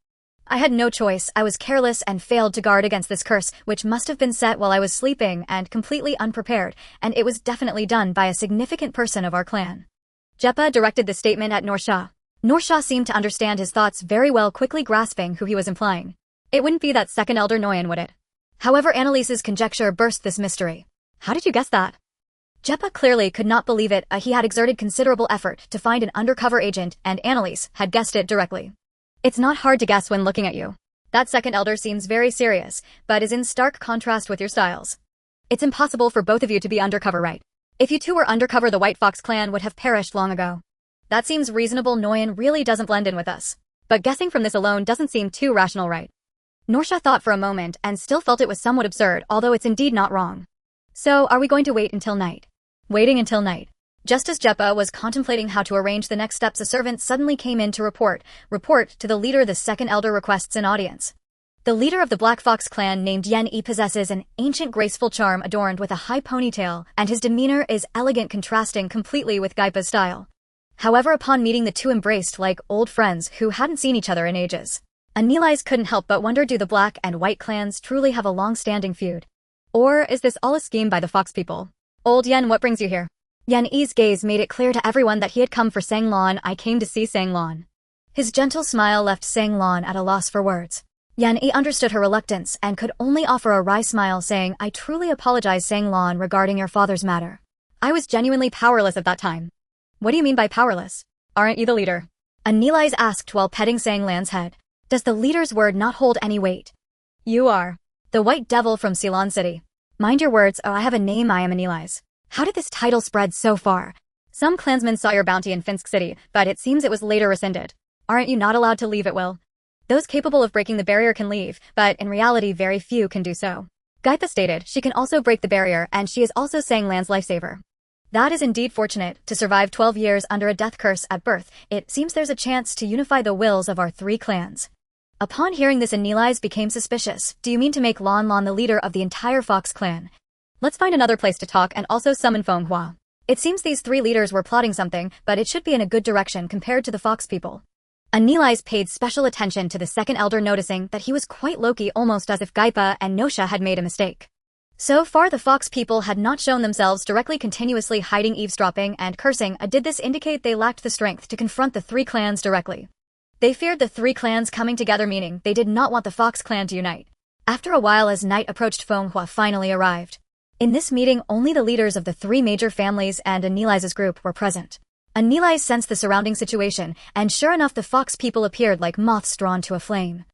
I had no choice. I was careless and failed to guard against this curse, which must have been set while I was sleeping and completely unprepared, and it was definitely done by a significant person of our clan." Jeppa directed the statement at Norsha. Norsha seemed to understand his thoughts very well, quickly grasping who he was implying. It wouldn't be that second elder Noyan, would it? However, Annalise's conjecture burst this mystery. How did you guess that? Jeppa clearly could not believe it. He had exerted considerable effort to find an undercover agent, and Annalise had guessed it directly. It's not hard to guess when looking at you. That second elder seems very serious, but is in stark contrast with your styles. It's impossible for both of you to be undercover, right? If you two were undercover, the White Fox clan would have perished long ago. That seems reasonable. Noyan really doesn't blend in with us. But guessing from this alone doesn't seem too rational, right? Norsha thought for a moment and still felt it was somewhat absurd, although it's indeed not wrong. So, are we going to wait until night? Waiting until night. Just as Jeppa was contemplating how to arrange the next steps, a servant suddenly came in to report to the leader. The second elder requests an audience. The leader of the Black Fox clan, named Yen Yi, possesses an ancient graceful charm adorned with a high ponytail, and his demeanor is elegant, contrasting completely with Gaipa's style. However, upon meeting, the two embraced like old friends who hadn't seen each other in ages. Annalise couldn't help but wonder, do the Black and White clans truly have a long-standing feud? Or is this all a scheme by the Fox people? Old Yen, what brings you here? Yan Yi's gaze made it clear to everyone that he had come for Sang Lan. I came to see Sang Lan. His gentle smile left Sang Lan at a loss for words. Yan Yi understood her reluctance and could only offer a wry smile, saying, "I truly apologize, Sang Lan, regarding your father's matter. I was genuinely powerless at that time." "What do you mean by powerless? Aren't you the leader?" Annalise asked while petting Sang Lan's head. "Does the leader's word not hold any weight?" "You are the White Devil from Ceylon City. Mind your words. Oh, I have a name. I am Annalise. How did this title spread so far? Some clansmen saw your bounty in Finsk City, but it seems it was later rescinded. Aren't you not allowed to leave at will? Those capable of breaking the barrier can leave, but in reality very few can do so." Gaipa stated she can also break the barrier, and she is also Sang Lan's lifesaver. "That is indeed fortunate. To survive 12 years under a death curse at birth, it seems there's a chance to unify the wills of our 3 clans." Upon hearing this, Annalise became suspicious. "Do you mean to make Lan Lan the leader of the entire Fox clan? Let's find another place to talk and also summon Feng Hua." It seems these 3 leaders were plotting something, but it should be in a good direction compared to the Fox people. Annalise paid special attention to the second elder, noticing that he was quite low-key, almost as if Gaipa and Nosha had made a mistake. So far, the Fox people had not shown themselves directly, continuously hiding, eavesdropping, and cursing. Did this indicate they lacked the strength to confront the 3 clans directly? They feared the 3 clans coming together, meaning they did not want the Fox clan to unite. After a while, as night approached, Feng Hua finally arrived. In this meeting, only the leaders of the 3 major families and Annalise's group were present. Annalise sensed the surrounding situation, and sure enough, the Fox people appeared like moths drawn to a flame.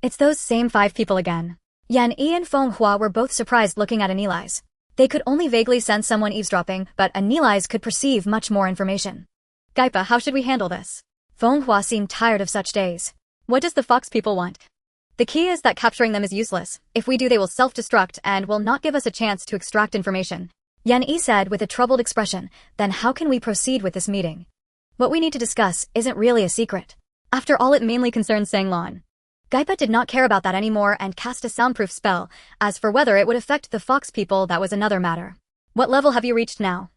It's those same 5 people again. Yan Yi and Feng Hua were both surprised looking at Annalise. They could only vaguely sense someone eavesdropping, but Annalise could perceive much more information. "Gaipa, how should we handle this?" Feng Hua seemed tired of such days. "What does the Fox people want?" "The key is that capturing them is useless. If we do, they will self-destruct and will not give us a chance to extract information," Yan Yi said with a troubled expression. "Then how can we proceed with this meeting? What we need to discuss isn't really a secret. After all, it mainly concerns Sang Lan." Gaipa did not care about that anymore and cast a soundproof spell. As for whether it would affect the fox people, that was another matter. What level have you reached now?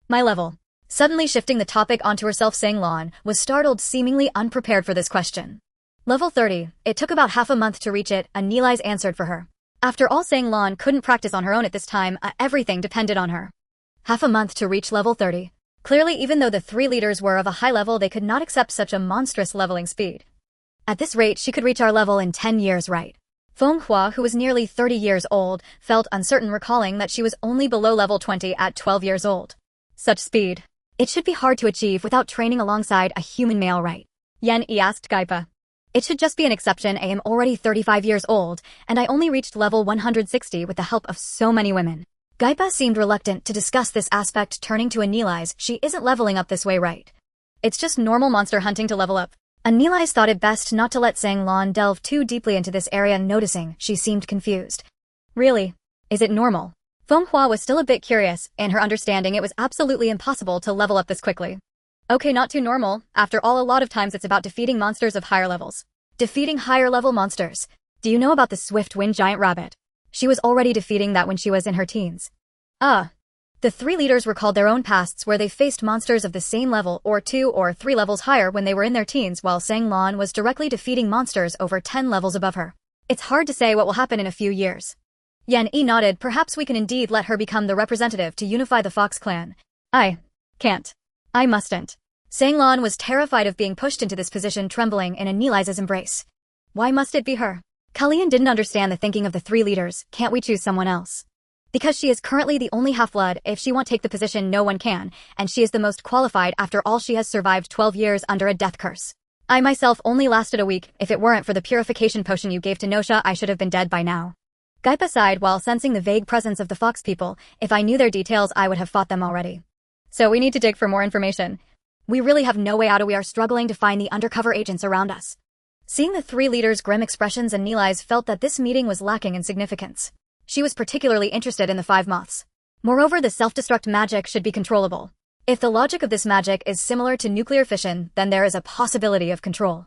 My level. Suddenly shifting the topic onto herself, Zhang was startled, seemingly unprepared for this question. Level 30. It took about half a month to reach it, Anilai's answered for her. After all, Zhang couldn't practice on her own at this time, everything depended on her. Half a month to reach level 30. Clearly, even though the three leaders were of a high level, they could not accept such a monstrous leveling speed. At this rate, she could reach our level in 10 years, right? Feng Hua, who was nearly 30 years old, felt uncertain, recalling that she was only below level 20 at 12 years old. Such speed. It should be hard to achieve without training alongside a human male, right? Yan Yi asked Gaipa. It should just be an exception. I am already 35 years old, and I only reached level 160 with the help of so many women. Gaipa seemed reluctant to discuss this aspect, turning to Anilai's. She isn't leveling up this way, right? It's just normal monster hunting to level up. Anilai's thought it best not to let Zhang delve too deeply into this area, noticing she seemed confused. Really? Is it normal? Feng Hua was still a bit curious. In her understanding, it was absolutely impossible to level up this quickly. Okay, not too normal. After all, a lot of times it's about defeating monsters of higher levels. Defeating higher level monsters. Do you know about the swift wind giant rabbit? She was already defeating that when she was in her teens. The three leaders recalled their own pasts where they faced monsters of the same level or 2 or 3 levels higher when they were in their teens, while Zhang was directly defeating monsters over 10 levels above her. It's hard to say what will happen in a few years. Yan Yi nodded. Perhaps we can indeed let her become the representative to unify the Fox clan. I can't. I mustn't. Zhang was terrified of being pushed into this position, trembling in Anilai's embrace. Why must it be her? Kalian didn't understand the thinking of the three leaders. Can't we choose someone else? Because she is currently the only half-blood. If she won't take the position, no one can, and she is the most qualified. After all, she has survived 12 years under a death curse. I myself only lasted a week. If it weren't for the purification potion you gave to Nosha, I should have been dead by now. Gaipa sighed while sensing the vague presence of the fox people. If I knew their details, I would have fought them already. So we need to dig for more information. We really have no way out. We are struggling to find the undercover agents around us. Seeing the three leaders' grim expressions, Anilai's felt that this meeting was lacking in significance. She was particularly interested in the 5 moths. Moreover, the self-destruct magic should be controllable. If the logic of this magic is similar to nuclear fission, then there is a possibility of control.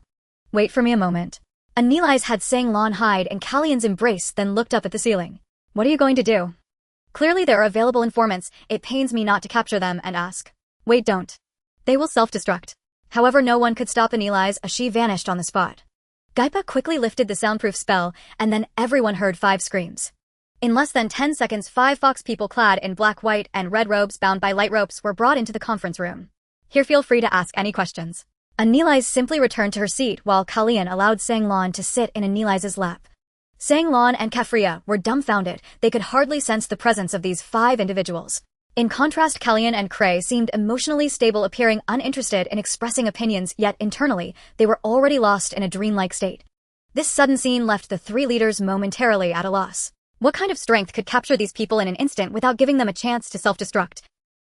Wait for me a moment. Anilai's had Zhang hide in Kalian's embrace, then looked up at the ceiling. What are you going to do? Clearly there are available informants. It pains me not to capture them and ask. Wait, don't. They will self-destruct. However, no one could stop Anilai's as she vanished on the spot. Gaipa quickly lifted the soundproof spell, and then everyone heard 5 screams. In less than 10 seconds, 5 fox people clad in black, white, and red robes bound by light ropes were brought into the conference room. Here, feel free to ask any questions. Anilai's simply returned to her seat while Kalian allowed Zhang to sit in Anilai's lap. Zhang and Kafria were dumbfounded. They could hardly sense the presence of these 5 individuals. In contrast, Kalian and Cray seemed emotionally stable, appearing uninterested in expressing opinions, yet internally, they were already lost in a dreamlike state. This sudden scene left the 3 leaders momentarily at a loss. What kind of strength could capture these people in an instant without giving them a chance to self-destruct?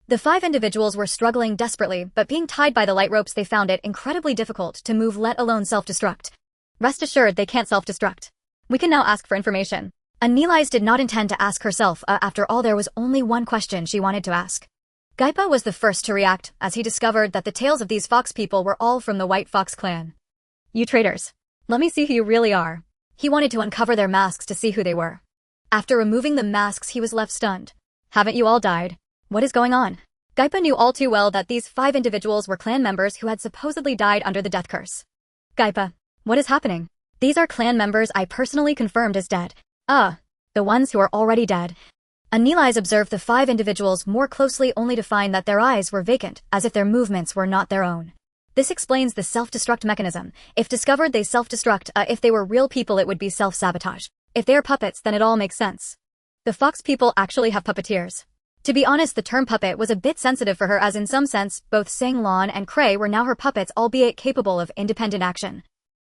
The 5 individuals were struggling desperately, but being tied by the light ropes, they found it incredibly difficult to move, let alone self-destruct. Rest assured, they can't self-destruct. We can now ask for information. Anilai's did not intend to ask herself. After all, there was only one question she wanted to ask. Gaipa was the first to react, as he discovered that the tales of these fox people were all from the White Fox clan. You traitors. Let me see who you really are. He wanted to uncover their masks to see who they were. After removing the masks, he was left stunned. Haven't you all died? What is going on? Gaipa knew all too well that these 5 individuals were clan members who had supposedly died under the death curse. Gaipa, what is happening? These are clan members I personally confirmed as dead. The ones who are already dead. Anilai's observed the 5 individuals more closely, only to find that their eyes were vacant, as if their movements were not their own. This explains the self-destruct mechanism. If discovered, they self-destruct. If they were real people, it would be self-sabotage. If they are puppets, then it all makes sense. The fox people actually have puppeteers. To be honest, the term puppet was a bit sensitive for her, as in some sense, both Zhang and Cray were now her puppets, albeit capable of independent action.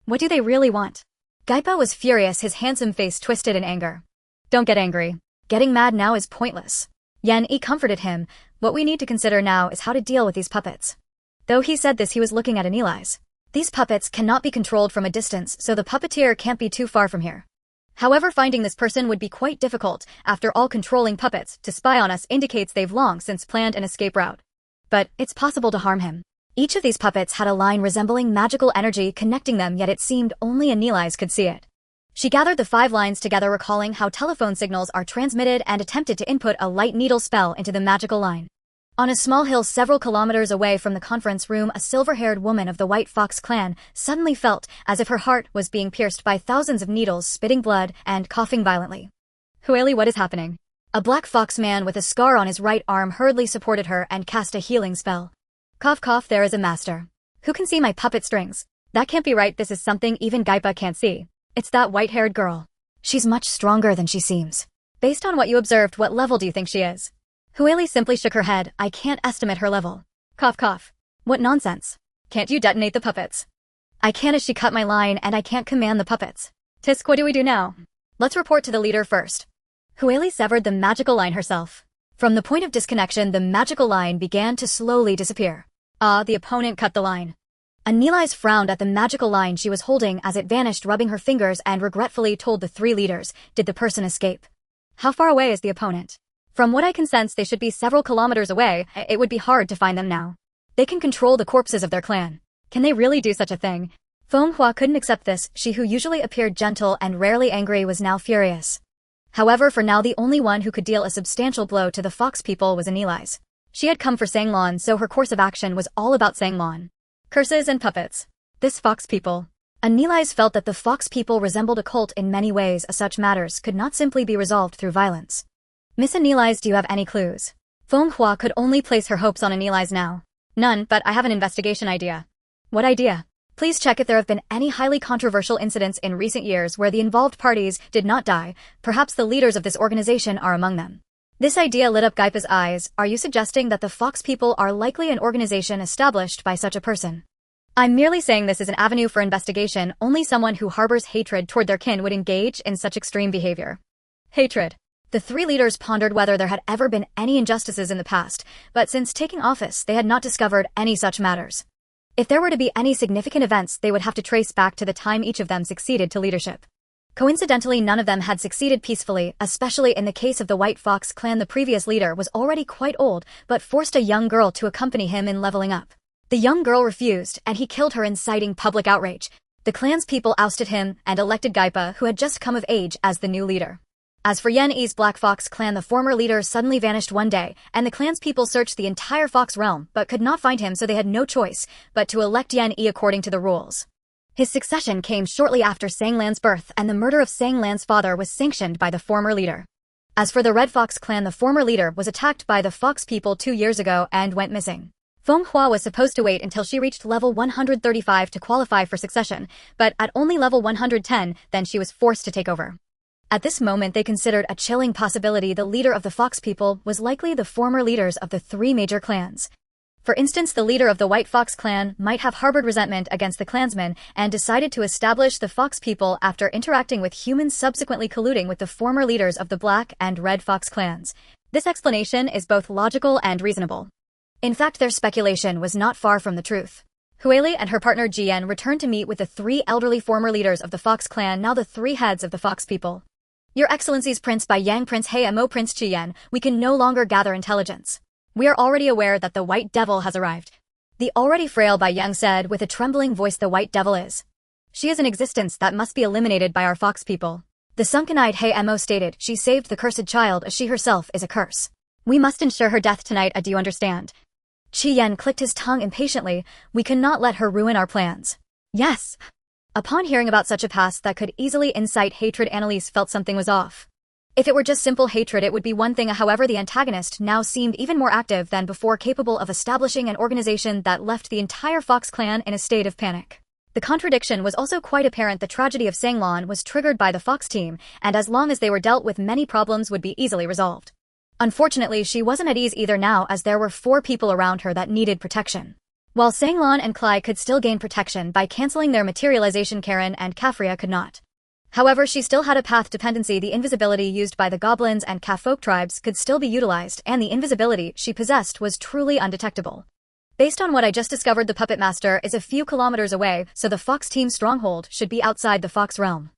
What do they really want? Gaipa was furious, his handsome face twisted in anger. Don't get angry. Getting mad now is pointless. Yan Yi comforted him. What we need to consider now is how to deal with these puppets. Though he said this, he was looking at Anilai's. These puppets cannot be controlled from a distance, so the puppeteer can't be too far from here. However, finding this person would be quite difficult. After all, controlling puppets to spy on us indicates they've long since planned an escape route. But it's possible to harm him. Each of these puppets had a line resembling magical energy connecting them, yet it seemed only Anilai's could see it. She gathered the 5 lines together, recalling how telephone signals are transmitted, and attempted to input a light needle spell into the magical line. On a small hill several kilometers away from the conference room, a silver-haired woman of the White Fox clan suddenly felt as if her heart was being pierced by thousands of needles, spitting blood and coughing violently. Hueli, what is happening? A black fox man with a scar on his right arm hurriedly supported her and cast a healing spell. Cough cough, there is a master. Who can see my puppet strings? That can't be right, this is something even Gaipa can't see. It's that white-haired girl. She's much stronger than she seems. Based on what you observed, what level do you think she is? Hueli simply shook her head. I can't estimate her level. Cough cough. What nonsense. Can't you detonate the puppets? I can't, as she cut my line, and I can't command the puppets. Tisk, what do we do now? Let's report to the leader first. Hueli severed the magical line herself. From the point of disconnection, the magical line began to slowly disappear. The opponent cut the line. Anilai's frowned at the magical line she was holding as it vanished, rubbing her fingers, and regretfully told the 3 leaders, did the person escape? How far away is the opponent? From what I can sense, they should be several kilometers away. It would be hard to find them now. They can control the corpses of their clan. Can they really do such a thing? Feng Hua couldn't accept this. She, who usually appeared gentle and rarely angry, was now furious. However, for now the only one who could deal a substantial blow to the fox people was Anilai's. She had come for Sanglan, so her course of action was all about Sanglan. Curses and puppets. This fox people. Anilai's felt that the fox people resembled a cult in many ways. Such matters could not simply be resolved through violence. Miss Anilai's, do you have any clues? Feng Hua could only place her hopes on Anilai's now. None, but I have an investigation idea. What idea? Please check if there have been any highly controversial incidents in recent years where the involved parties did not die. Perhaps the leaders of this organization are among them. This idea lit up Gaipa's eyes. Are you suggesting that the fox people are likely an organization established by such a person? I'm merely saying this is an avenue for investigation. Only someone who harbors hatred toward their kin would engage in such extreme behavior. Hatred. The 3 leaders pondered whether there had ever been any injustices in the past, but since taking office they had not discovered any such matters. If there were to be any significant events, they would have to trace back to the time each of them succeeded to leadership. Coincidentally, none of them had succeeded peacefully, especially in the case of the White Fox clan. The previous leader was already quite old, but forced a young girl to accompany him in leveling up. The young girl refused, and he killed her, inciting public outrage. The clan's people ousted him and elected Gaipa, who had just come of age, as the new leader. As for Yen Yi's Black Fox clan, the former leader suddenly vanished one day, and the clan's people searched the entire Fox realm but could not find him, so they had no choice but to elect Yen Yi according to the rules. His succession came shortly after Sanglan's birth, and the murder of Sanglan's father was sanctioned by the former leader. As for the Red Fox clan, the former leader was attacked by the Fox people 2 years ago and went missing. Feng Hua was supposed to wait until she reached level 135 to qualify for succession, but at only level 110, then she was forced to take over. At this moment they considered a chilling possibility. The leader of the Fox people was likely the former leaders of the 3 major clans. For instance, the leader of the White Fox clan might have harbored resentment against the clansmen and decided to establish the Fox people after interacting with humans, subsequently colluding with the former leaders of the Black and Red Fox clans. This explanation is both logical and reasonable. In fact, their speculation was not far from the truth. Hueli and her partner Jian returned to meet with the 3 elderly former leaders of the Fox clan, now the 3 heads of the Fox people. Your Excellencies, Prince Bai Yang, Prince He Mo, Prince Qian, we can no longer gather intelligence. We are already aware that the White Devil has arrived. The already frail Bai Yang said with a trembling voice. The White Devil is. She is an existence that must be eliminated by our Fox people. The sunken-eyed He Mo stated. She saved the cursed child, as she herself is a curse. We must ensure her death tonight. Do you understand? Qian clicked his tongue impatiently. We cannot let her ruin our plans. Yes. Upon hearing about such a past that could easily incite hatred, Annalise felt something was off. If it were just simple hatred, it would be one thing. However, the antagonist now seemed even more active than before, capable of establishing an organization that left the entire Fox clan in a state of panic. The contradiction was also quite apparent. The tragedy of Sanglan was triggered by the Fox team, and as long as they were dealt with, many problems would be easily resolved. Unfortunately, she wasn't at ease either now, as there were 4 people around her that needed protection. While Sanglan and Klai could still gain protection by canceling their materialization, Karen and Kafria could not. However, she still had a path dependency. The invisibility used by the goblins and Ka-folk tribes could still be utilized, and the invisibility she possessed was truly undetectable. Based on what I just discovered, the Puppet Master is a few kilometers away, so the Fox team's stronghold should be outside the Fox realm.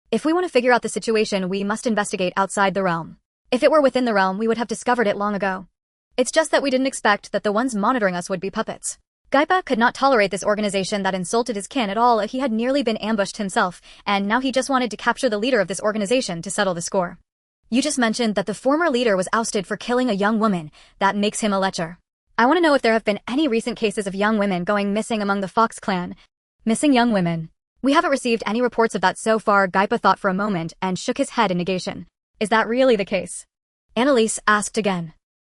If we want to figure out the situation, we must investigate outside the realm. If it were within the realm, we would have discovered it long ago. It's just that we didn't expect that the ones monitoring us would be puppets. Gaipa could not tolerate this organization that insulted his kin at all. He had nearly been ambushed himself, and now he just wanted to capture the leader of this organization to settle the score. You just mentioned that the former leader was ousted for killing a young woman. That makes him a lecher. I want to know if there have been any recent cases of young women going missing among the Fox clan. Missing young women. We haven't received any reports of that so far. Gaipa thought for a moment and shook his head in negation. Is that really the case? Annalise asked again.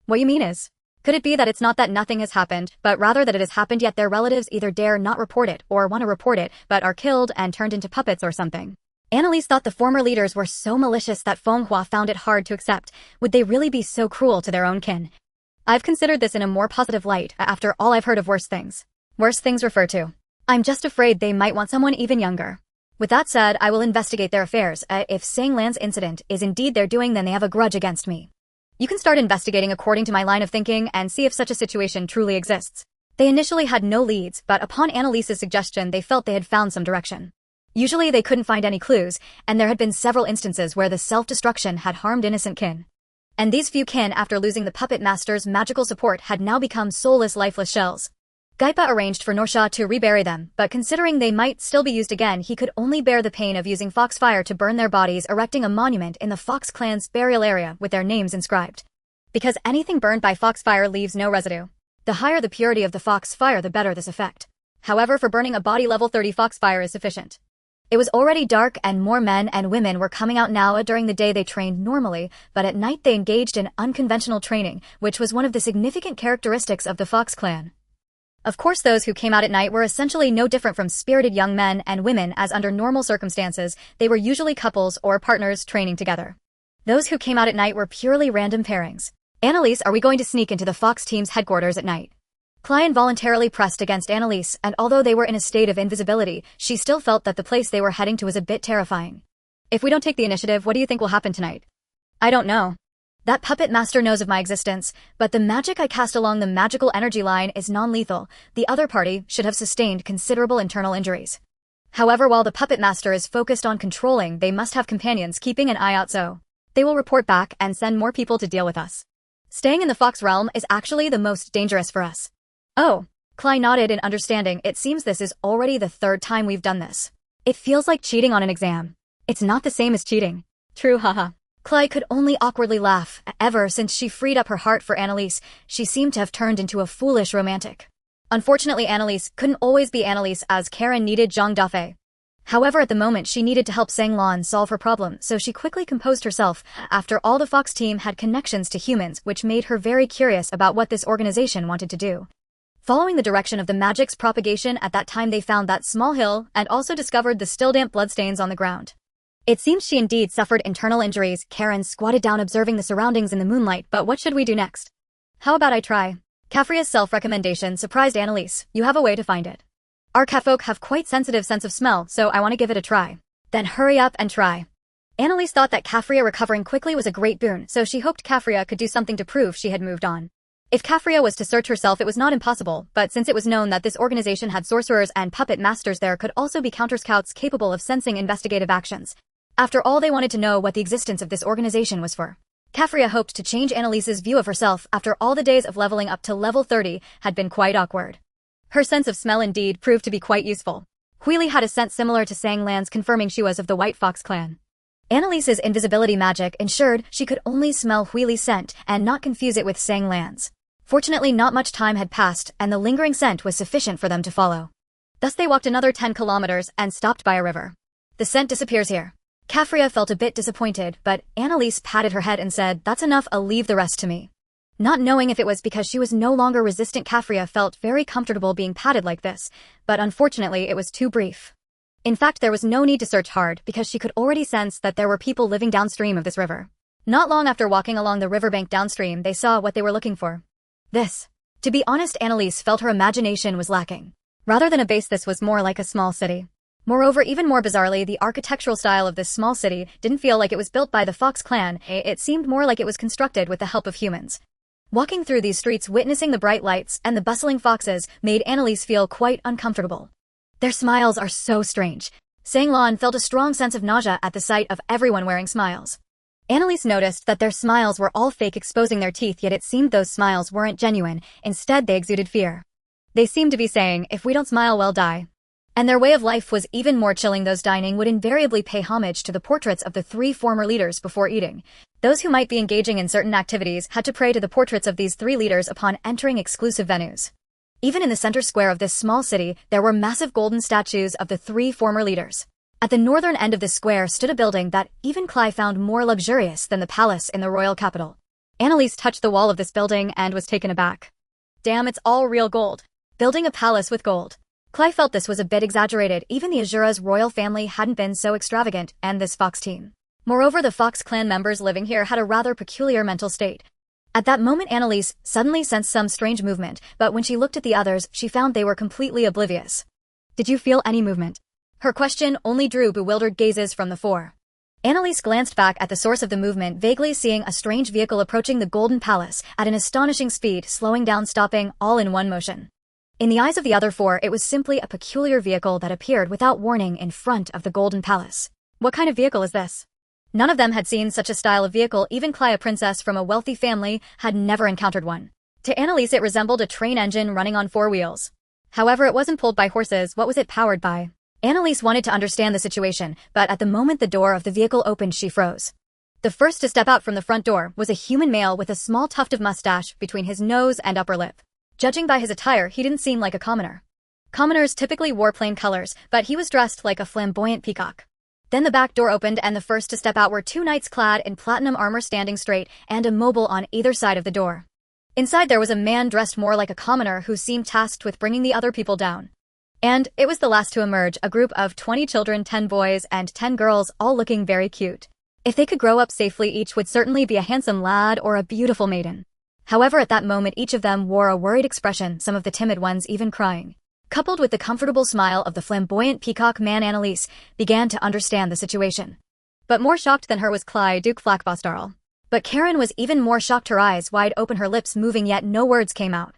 What you mean is, could it be that it's not that nothing has happened, but rather that it has happened yet their relatives either dare not report it or want to report it, but are killed and turned into puppets or something? Annalise thought the former leaders were so malicious that Feng Hua found it hard to accept. Would they really be so cruel to their own kin? I've considered this in a more positive light, after all I've heard of worse things. Worse things refer to. I'm just afraid they might want someone even younger. With that said, I will investigate their affairs. If Sang Lan's incident is indeed their doing, then they have a grudge against me. You can start investigating according to my line of thinking and see if such a situation truly exists. They initially had no leads, but upon Annalise's suggestion they felt they had found some direction. Usually they couldn't find any clues, and there had been several instances where the self-destruction had harmed innocent kin. And these few kin, after losing the puppet master's magical support, had now become soulless, lifeless shells. Gaipa arranged for Norsha to rebury them, but considering they might still be used again, he could only bear the pain of using foxfire to burn their bodies, erecting a monument in the Fox clan's burial area with their names inscribed. Because anything burned by foxfire leaves no residue. The higher the purity of the foxfire, the better this effect. However, for burning a body level 30 foxfire is sufficient. It was already dark and more men and women were coming out now. During the day they trained normally, but at night they engaged in unconventional training, which was one of the significant characteristics of the Fox clan. Of course, those who came out at night were essentially no different from spirited young men and women, as under normal circumstances, they were usually couples or partners training together. Those who came out at night were purely random pairings. Annalise, are we going to sneak into the Fox team's headquarters at night? Client voluntarily pressed against Annalise, and although they were in a state of invisibility, she still felt that the place they were heading to was a bit terrifying. If we don't take the initiative, what do you think will happen tonight? I don't know. That puppet master knows of my existence, but the magic I cast along the magical energy line is non-lethal. The other party should have sustained considerable internal injuries. However, while the puppet master is focused on controlling, they must have companions keeping an eye out, so they will report back and send more people to deal with us. Staying in the Fox realm is actually the most dangerous for us. Oh, Cly nodded in understanding. It seems this is already the third time we've done this. It feels like cheating on an exam. It's not the same as cheating. True, haha. Cly could only awkwardly laugh. Ever since she freed up her heart for Annalise, she seemed to have turned into a foolish romantic. Unfortunately, Annalise couldn't always be Annalise, as Karen needed Zhang Dafeng. However, at the moment she needed to help Sang Lan solve her problem, so she quickly composed herself. After all, the Fox team had connections to humans, which made her very curious about what this organization wanted to do. Following the direction of the magic's propagation, at that time they found that small hill and also discovered the still damp bloodstains on the ground. It seems she indeed suffered internal injuries. Karen squatted down observing the surroundings in the moonlight. But what should we do next? How about I try? Kafria's self-recommendation surprised Annalise. You have a way to find it. Our catfolk have quite sensitive sense of smell, so I want to give it a try. Then hurry up and try. Annalise thought that Kafria recovering quickly was a great boon, so she hoped Kafria could do something to prove she had moved on. If Kafria was to search herself, it was not impossible, but since it was known that this organization had sorcerers and puppet masters, there could also be counter-scouts capable of sensing investigative actions. After all, they wanted to know what the existence of this organization was for. Kafria hoped to change Annalise's view of herself. After all, the days of leveling up to level 30 had been quite awkward. Her sense of smell indeed proved to be quite useful. Huili had a scent similar to Sang Lan's, confirming she was of the White Fox clan. Annalise's invisibility magic ensured she could only smell Huili's scent and not confuse it with Sang Lan's. Fortunately, not much time had passed, and the lingering scent was sufficient for them to follow. Thus they walked another 10 kilometers and stopped by a river. The scent disappears here. Kafria felt a bit disappointed, but Annalise patted her head and said, "That's enough, I'll leave the rest to me." Not knowing if it was because she was no longer resistant, Kafria felt very comfortable being patted like this, but unfortunately it was too brief. In fact, there was no need to search hard, because she could already sense that there were people living downstream of this river. Not long after walking along the riverbank downstream, they saw what they were looking for. This. To be honest, Annalise felt her imagination was lacking. Rather than a base, this was more like a small city. Moreover, even more bizarrely, the architectural style of this small city didn't feel like it was built by the Fox clan. It seemed more like it was constructed with the help of humans. Walking through these streets, witnessing the bright lights and the bustling foxes, made Annalise feel quite uncomfortable. Their smiles are so strange. Sang Lan felt a strong sense of nausea at the sight of everyone wearing smiles. Annalise noticed that their smiles were all fake, exposing their teeth, yet it seemed those smiles weren't genuine. Instead, they exuded fear. They seemed to be saying, if we don't smile, we'll die. And their way of life was even more chilling. Those dining would invariably pay homage to the portraits of the 3 former leaders before eating. Those who might be engaging in certain activities had to pray to the portraits of these 3 leaders upon entering exclusive venues. Even in the center square of this small city, there were massive golden statues of the 3 former leaders. At the northern end of the square stood a building that even Clive found more luxurious than the palace in the royal capital. Annalise touched the wall of this building and was taken aback. Damn, it's all real gold. Building a palace with gold. Clive felt this was a bit exaggerated. Even the Azura's royal family hadn't been so extravagant, and this Fox team. Moreover, the Fox clan members living here had a rather peculiar mental state. At that moment, Annalise suddenly sensed some strange movement, but when she looked at the others, she found they were completely oblivious. Did you feel any movement? Her question only drew bewildered gazes from the 4. Annalise glanced back at the source of the movement, vaguely seeing a strange vehicle approaching the Golden Palace at an astonishing speed, slowing down, stopping, all in one motion. In the eyes of the other 4, it was simply a peculiar vehicle that appeared without warning in front of the Golden Palace. What kind of vehicle is this? None of them had seen such a style of vehicle. Even Clive, a princess from a wealthy family, had never encountered one. To Annalise, it resembled a train engine running on 4 wheels. However, it wasn't pulled by horses. What was it powered by? Annalise wanted to understand the situation, but at the moment the door of the vehicle opened, she froze. The first to step out from the front door was a human male with a small tuft of mustache between his nose and upper lip. Judging by his attire, he didn't seem like a commoner. Commoners typically wore plain colors, but he was dressed like a flamboyant peacock. Then the back door opened and the first to step out were 2 knights clad in platinum armor standing straight and immobile on either side of the door. Inside there was a man dressed more like a commoner who seemed tasked with bringing the other people down. And it was the last to emerge, a group of 20 children, 10 boys and 10 girls, all looking very cute. If they could grow up safely, each would certainly be a handsome lad or a beautiful maiden. However, at that moment each of them wore a worried expression, some of the timid ones even crying. Coupled with the comfortable smile of the flamboyant peacock man, Annalise began to understand the situation. But more shocked than her was Clive, Duke Flackbostarl. But Karen was even more shocked, her eyes wide open, her lips moving, yet no words came out.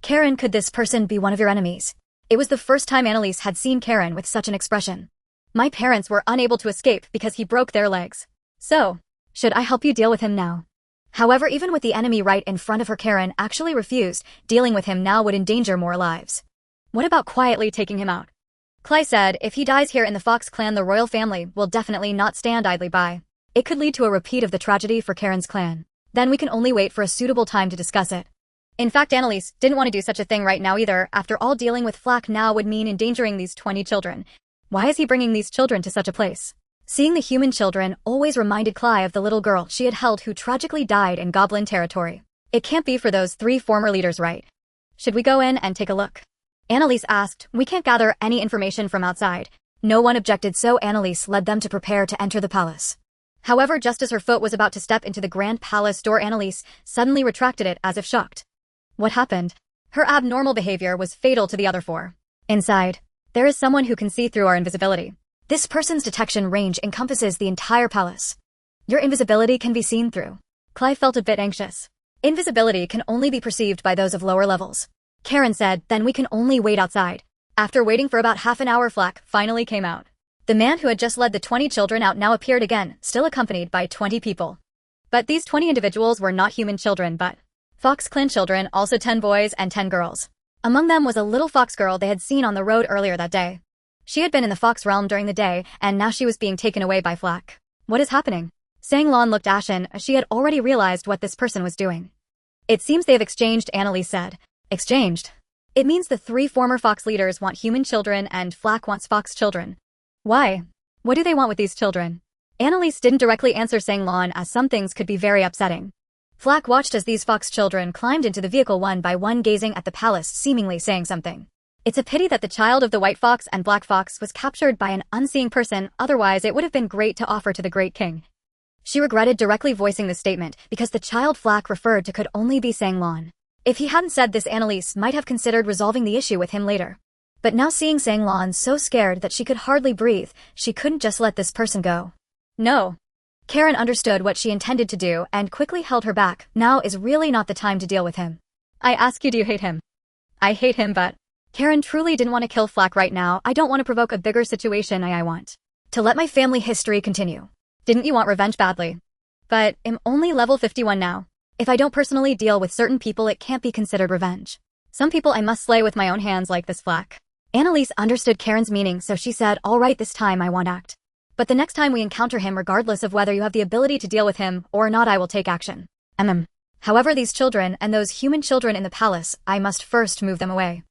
Karen, could this person be one of your enemies? It was the first time Annalise had seen Karen with such an expression. My parents were unable to escape because he broke their legs. So, should I help you deal with him now? However, even with the enemy right in front of her, Karen actually refused. Dealing with him now would endanger more lives. What about quietly taking him out? Clive said, if he dies here in the Fox clan, the royal family will definitely not stand idly by. It could lead to a repeat of the tragedy for Karen's clan. Then we can only wait for a suitable time to discuss it. In fact, Annalise didn't want to do such a thing right now either. After all, dealing with Flack now would mean endangering these 20 children. Why is he bringing these children to such a place? Seeing the human children always reminded Clive of the little girl she had held who tragically died in Goblin territory. It can't be for those 3 former leaders, right? Should we go in and take a look? Annalise asked. We can't gather any information from outside. No one objected, so Annalise led them to prepare to enter the palace. However, just as her foot was about to step into the grand palace door, Annalise suddenly retracted it as if shocked. What happened? Her abnormal behavior was fatal to the other 4. Inside, there is someone who can see through our invisibility. This person's detection range encompasses the entire palace. Your invisibility can be seen through. Clive felt a bit anxious. Invisibility can only be perceived by those of lower levels. Karen said, then we can only wait outside. After waiting for about half an hour, Flack finally came out. The man who had just led the 20 children out now appeared again, still accompanied by 20 people. But these 20 individuals were not human children, but Fox clan children, also 10 boys and 10 girls. Among them was a little fox girl they had seen on the road earlier that day. She had been in the fox realm during the day, and now she was being taken away by Flack. What is happening? Sang Lan looked ashen, as she had already realized what this person was doing. It seems they have exchanged, Annalise said. Exchanged? It means the 3 former Fox leaders want human children and Flack wants Fox children. Why? What do they want with these children? Annalise didn't directly answer Sang Lan, as some things could be very upsetting. Flack watched as these Fox children climbed into the vehicle one by one, gazing at the palace, seemingly saying something. It's a pity that the child of the White Fox and Black Fox was captured by an unseeing person, otherwise it would have been great to offer to the Great King. She regretted directly voicing this statement, because the child Flack referred to could only be Sang Lan. If he hadn't said this, Annalise might have considered resolving the issue with him later. But now seeing Sang Lan so scared that she could hardly breathe, she couldn't just let this person go. No. Karen understood what she intended to do and quickly held her back. Now is really not the time to deal with him. I ask you, do you hate him? I hate him, but Karen truly didn't want to kill Flack right now. I don't want to provoke a bigger situation. I want to let my family history continue. Didn't you want revenge badly? But I'm only level 51 now. If I don't personally deal with certain people, it can't be considered revenge. Some people I must slay with my own hands like this Flack. Annalise understood Karen's meaning, so she said, all right, this time I won't act. But the next time we encounter him, regardless of whether you have the ability to deal with him or not, I will take action. However, these children and those human children in the palace, I must first move them away.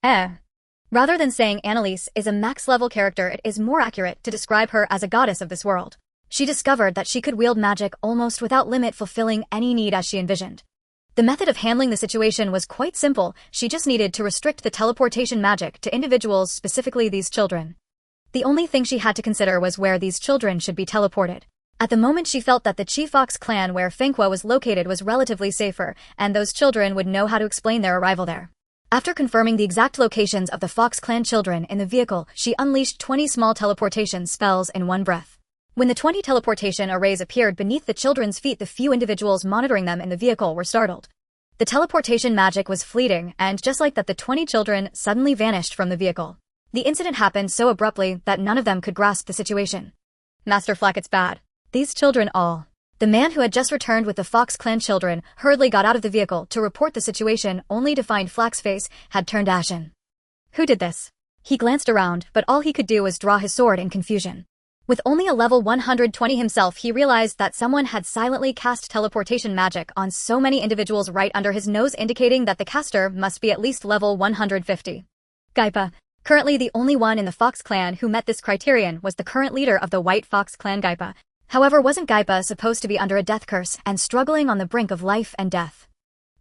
Rather than saying Annalise is a max-level character, it is more accurate to describe her as a goddess of this world. She discovered that she could wield magic almost without limit, fulfilling any need as she envisioned. The method of handling the situation was quite simple. She just needed to restrict the teleportation magic to individuals, specifically these children. The only thing she had to consider was where these children should be teleported. At the moment, she felt that the Chi Fox clan where Fenghua was located was relatively safer, and those children would know how to explain their arrival there. After confirming the exact locations of the Fox clan children in the vehicle, she unleashed 20 small teleportation spells in one breath. When the 20 teleportation arrays appeared beneath the children's feet, the few individuals monitoring them in the vehicle were startled. The teleportation magic was fleeting, and just like that, the 20 children suddenly vanished from the vehicle. The incident happened so abruptly that none of them could grasp the situation. Master Flack, it's bad. These children all. The man who had just returned with the Fox clan children hurriedly got out of the vehicle to report the situation, only to find Flack's face had turned ashen. Who did this? He glanced around, but all he could do was draw his sword in confusion. With only a level 120 himself, he realized that someone had silently cast teleportation magic on so many individuals right under his nose, indicating that the caster must be at least level 150. Gaipa. Currently the only one in the Fox clan who met this criterion was the current leader of the White Fox clan, Gaipa. However, wasn't Gaipa supposed to be under a death curse and struggling on the brink of life and death?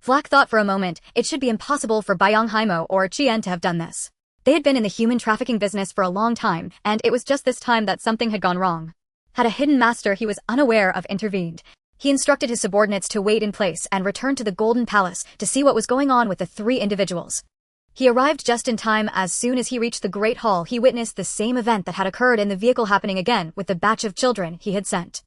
Flack thought for a moment it should be impossible for Byong Haimo or Chien to have done this. They had been in the human trafficking business for a long time, and it was just this time that something had gone wrong. Had a hidden master he was unaware of intervened. He instructed his subordinates to wait in place and return to the Golden Palace to see what was going on with the three individuals. He arrived just in time. As soon as he reached the Great Hall, he witnessed the same event that had occurred in the vehicle happening again with the batch of children he had sent.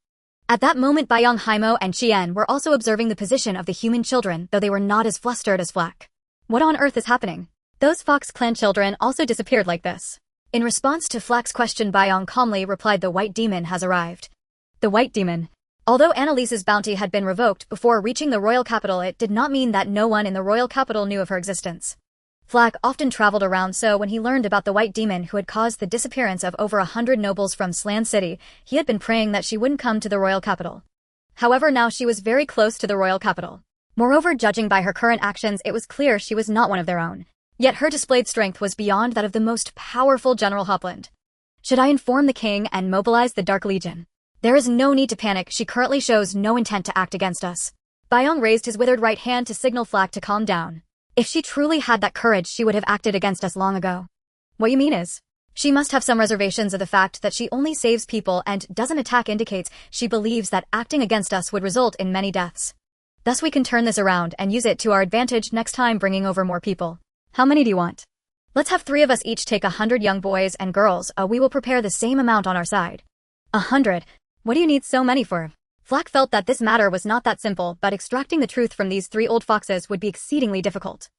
At that moment, Byong Haimo and Chien were also observing the position of the human children, though they were not as flustered as Flack. What on earth is happening? Those Fox clan children also disappeared like this. In response to Flack's question, Byong calmly replied, the White Demon has arrived. The White Demon. Although Annalise's bounty had been revoked before reaching the royal capital, it did not mean that no one in the royal capital knew of her existence. Flack often traveled around, so when he learned about the White Demon who had caused the disappearance of over 100 nobles from Slan City, he had been praying that she wouldn't come to the royal capital. However, now she was very close to the royal capital. Moreover, judging by her current actions, it was clear she was not one of their own. Yet her displayed strength was beyond that of the most powerful General Hopland. Should I inform the king and mobilize the Dark Legion? There is no need to panic. She currently shows no intent to act against us. Byong raised his withered right hand to signal Flack to calm down. If she truly had that courage, she would have acted against us long ago. What you mean is, she must have some reservations of the fact that she only saves people and doesn't attack. Indicates she believes that acting against us would result in many deaths. Thus we can turn this around and use it to our advantage next time, bringing over more people. How many do you want? Let's have 3 of us each take 100 young boys and girls. We will prepare the same amount on our side. 100? What do you need so many for? Flack felt that this matter was not that simple, but extracting the truth from these 3 old foxes would be exceedingly difficult.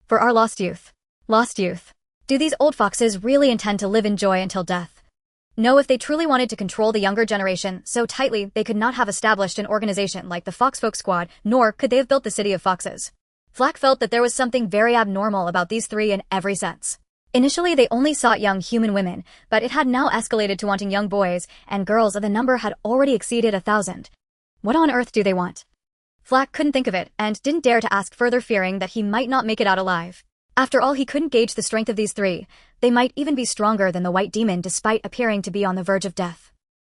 For our lost youth. Lost youth. Do these old foxes really intend to live in joy until death? No, if they truly wanted to control the younger generation so tightly, they could not have established an organization like the Foxfolk Squad, nor could they have built the City of Foxes. Flack felt that there was something very abnormal about these 3 in every sense. Initially, they only sought young human women, but it had now escalated to wanting young boys and girls, and the number had already exceeded 1,000. What on earth do they want? Flack couldn't think of it and didn't dare to ask further, fearing that he might not make it out alive. After all, he couldn't gauge the strength of these 3. They might even be stronger than the White Demon despite appearing to be on the verge of death.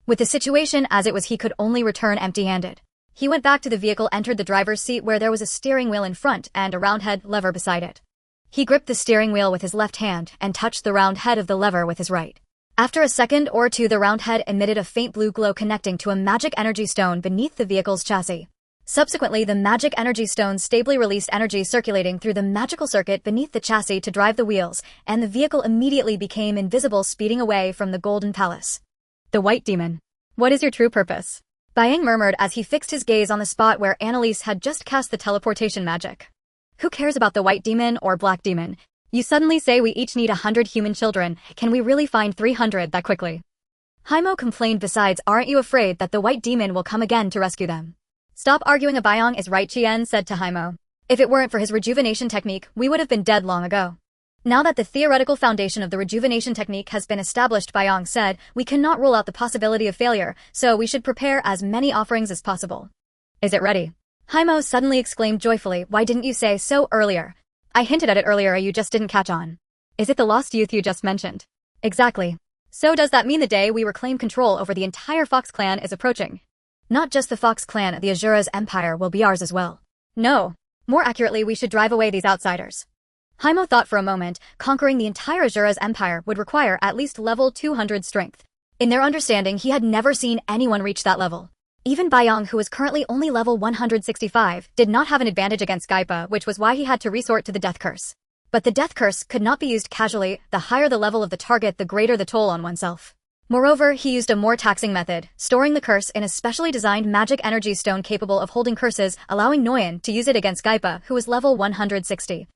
With the situation as it was, he could only return empty-handed. He went back to the vehicle, entered the driver's seat where there was a steering wheel in front and a round head lever beside it. He gripped the steering wheel with his left hand and touched the round head of the lever with his right. After a second or two, the round head emitted a faint blue glow connecting to a magic energy stone beneath the vehicle's chassis. Subsequently, the magic energy stone stably released energy circulating through the magical circuit beneath the chassis to drive the wheels, and the vehicle immediately became invisible, speeding away from the Golden Palace. The White Demon. What is your true purpose? Byang murmured as he fixed his gaze on the spot where Annalise had just cast the teleportation magic. Who cares about the White Demon or Black Demon? You suddenly say we each need 100 human children. Can we really find 300 that quickly? Haimo complained. Besides, aren't you afraid that the White Demon will come again to rescue them? Stop arguing. Byong is right, Chien said to Haimo. If it weren't for his rejuvenation technique, we would have been dead long ago. Now that the theoretical foundation of the rejuvenation technique has been established by Yang said, we cannot rule out the possibility of failure, so we should prepare as many offerings as possible. Is it ready? Haimo suddenly exclaimed joyfully, why didn't you say so earlier? I hinted at it earlier, you just didn't catch on. Is it the lost youth you just mentioned? Exactly. So does that mean the day we reclaim control over the entire Fox clan is approaching? Not just the Fox clan, the Azura's empire will be ours as well. No. More accurately, we should drive away these outsiders. Haimo thought for a moment. Conquering the entire Azura's empire would require at least level 200 strength. In their understanding, he had never seen anyone reach that level. Even Baiyang, who was currently only level 165, did not have an advantage against Gaipa, which was why he had to resort to the death curse. But the death curse could not be used casually. The higher the level of the target, the greater the toll on oneself. Moreover, he used a more taxing method, storing the curse in a specially designed magic energy stone capable of holding curses, allowing Nguyen to use it against Gaipa, who was level 160.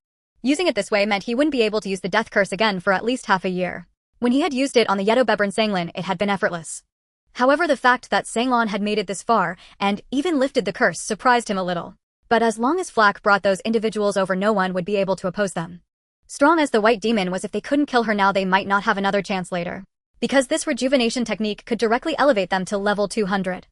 Using it this way meant he wouldn't be able to use the death curse again for at least half a year. When he had used it on the Yedo Bebran Sanglin, it had been effortless. However, the fact that Sanglon had made it this far, and even lifted the curse, surprised him a little. But as long as Flak brought those individuals over, no one would be able to oppose them. Strong as the White Demon was, if they couldn't kill her now, they might not have another chance later. Because this rejuvenation technique could directly elevate them to level 200.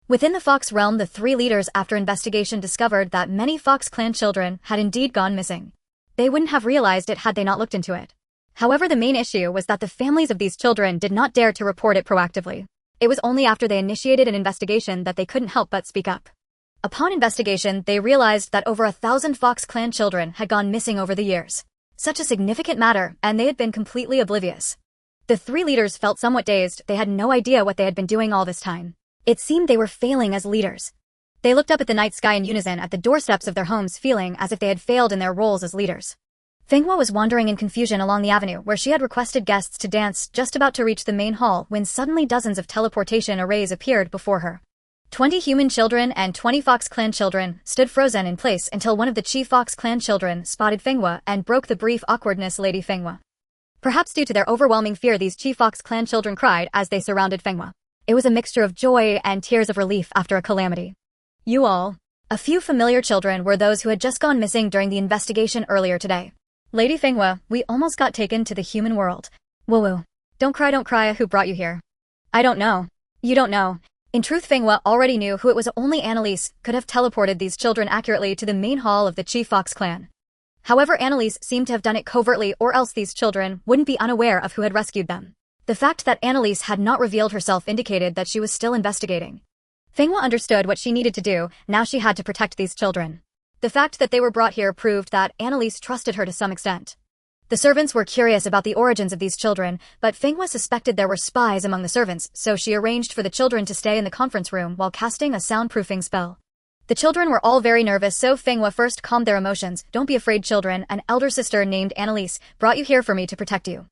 Within the Fox realm, the three leaders after investigation discovered that many Fox clan children had indeed gone missing. They wouldn't have realized it had they not looked into it. However, the main issue was that the families of these children did not dare to report it proactively. It was only after they initiated an investigation that they couldn't help but speak up. Upon investigation, they realized that over 1,000 Fox clan children had gone missing over the years. Such a significant matter, and they had been completely oblivious. The three leaders felt somewhat dazed. They had no idea what they had been doing all this time. It seemed they were failing as leaders. They looked up at the night sky in unison at the doorsteps of their homes, feeling as if they had failed in their roles as leaders. Fenghua was wandering in confusion along the avenue where she had requested guests to dance, just about to reach the main hall when suddenly dozens of teleportation arrays appeared before her. 20 human children and 20 Fox clan children stood frozen in place until one of the chief Fox clan children spotted Fenghua and broke the brief awkwardness. Lady Fenghua. Perhaps due to their overwhelming fear, these chief Fox clan children cried as they surrounded Fenghua. It was a mixture of joy and tears of relief after a calamity. You all. A few familiar children were those who had just gone missing during the investigation earlier today. Lady Fenghua, we almost got taken to the human world. Woo-woo. Don't cry, who brought you here? I don't know. You don't know. In truth, Fenghua already knew who it was. Only Annalise could have teleported these children accurately to the main hall of the Chief Fox clan. However, Annalise seemed to have done it covertly, or else these children wouldn't be unaware of who had rescued them. The fact that Annalise had not revealed herself indicated that she was still investigating. Fenghua understood what she needed to do. Now she had to protect these children. The fact that they were brought here proved that Annalise trusted her to some extent. The servants were curious about the origins of these children, but Fenghua suspected there were spies among the servants, so she arranged for the children to stay in the conference room while casting a soundproofing spell. The children were all very nervous, so Fenghua first calmed their emotions. Don't be afraid, children. An elder sister named Annalise brought you here for me to protect you.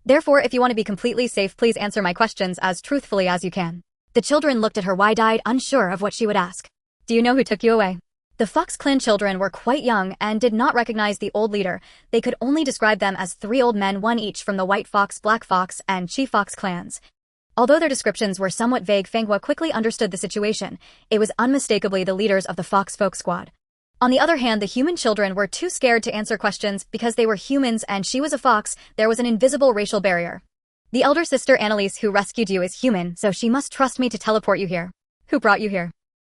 Therefore, if you want to be completely safe, please answer my questions as truthfully as you can. The children looked at her wide-eyed, unsure of what she would ask. Do you know who took you away? The Fox clan children were quite young and did not recognize the old leader. They could only describe them as three old men, one each from the White Fox, Black Fox, and Chief Fox clans. Although their descriptions were somewhat vague, Fenghua quickly understood the situation. It was unmistakably the leaders of the Fox Folk Squad. On the other hand, the human children were too scared to answer questions because they were humans and she was a fox. There was an invisible racial barrier. The elder sister Annalise who rescued you is human, so she must trust me to teleport you here. Who brought you here?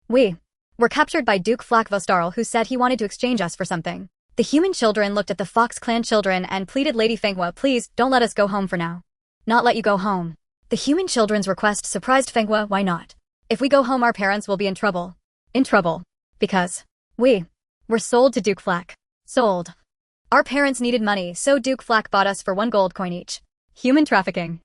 We were captured by Duke Flak Vostarl, who said he wanted to exchange us for something. The human children looked at the Fox clan children and pleaded, Lady Fenghua, please, don't let us go home for now. Not let you go home. The human children's request surprised Fenghua. Why not? If we go home, our parents will be in trouble. In trouble. Because we were sold to Duke Flak. Sold. Our parents needed money, so Duke Flak bought us for 1 gold coin each. Human trafficking.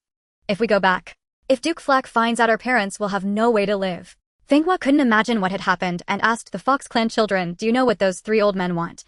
If we go back. If Duke Flak finds out our parents will have no way to live. Fenghua couldn't imagine what had happened and asked the Fox clan children, do you know what those 3 old men want?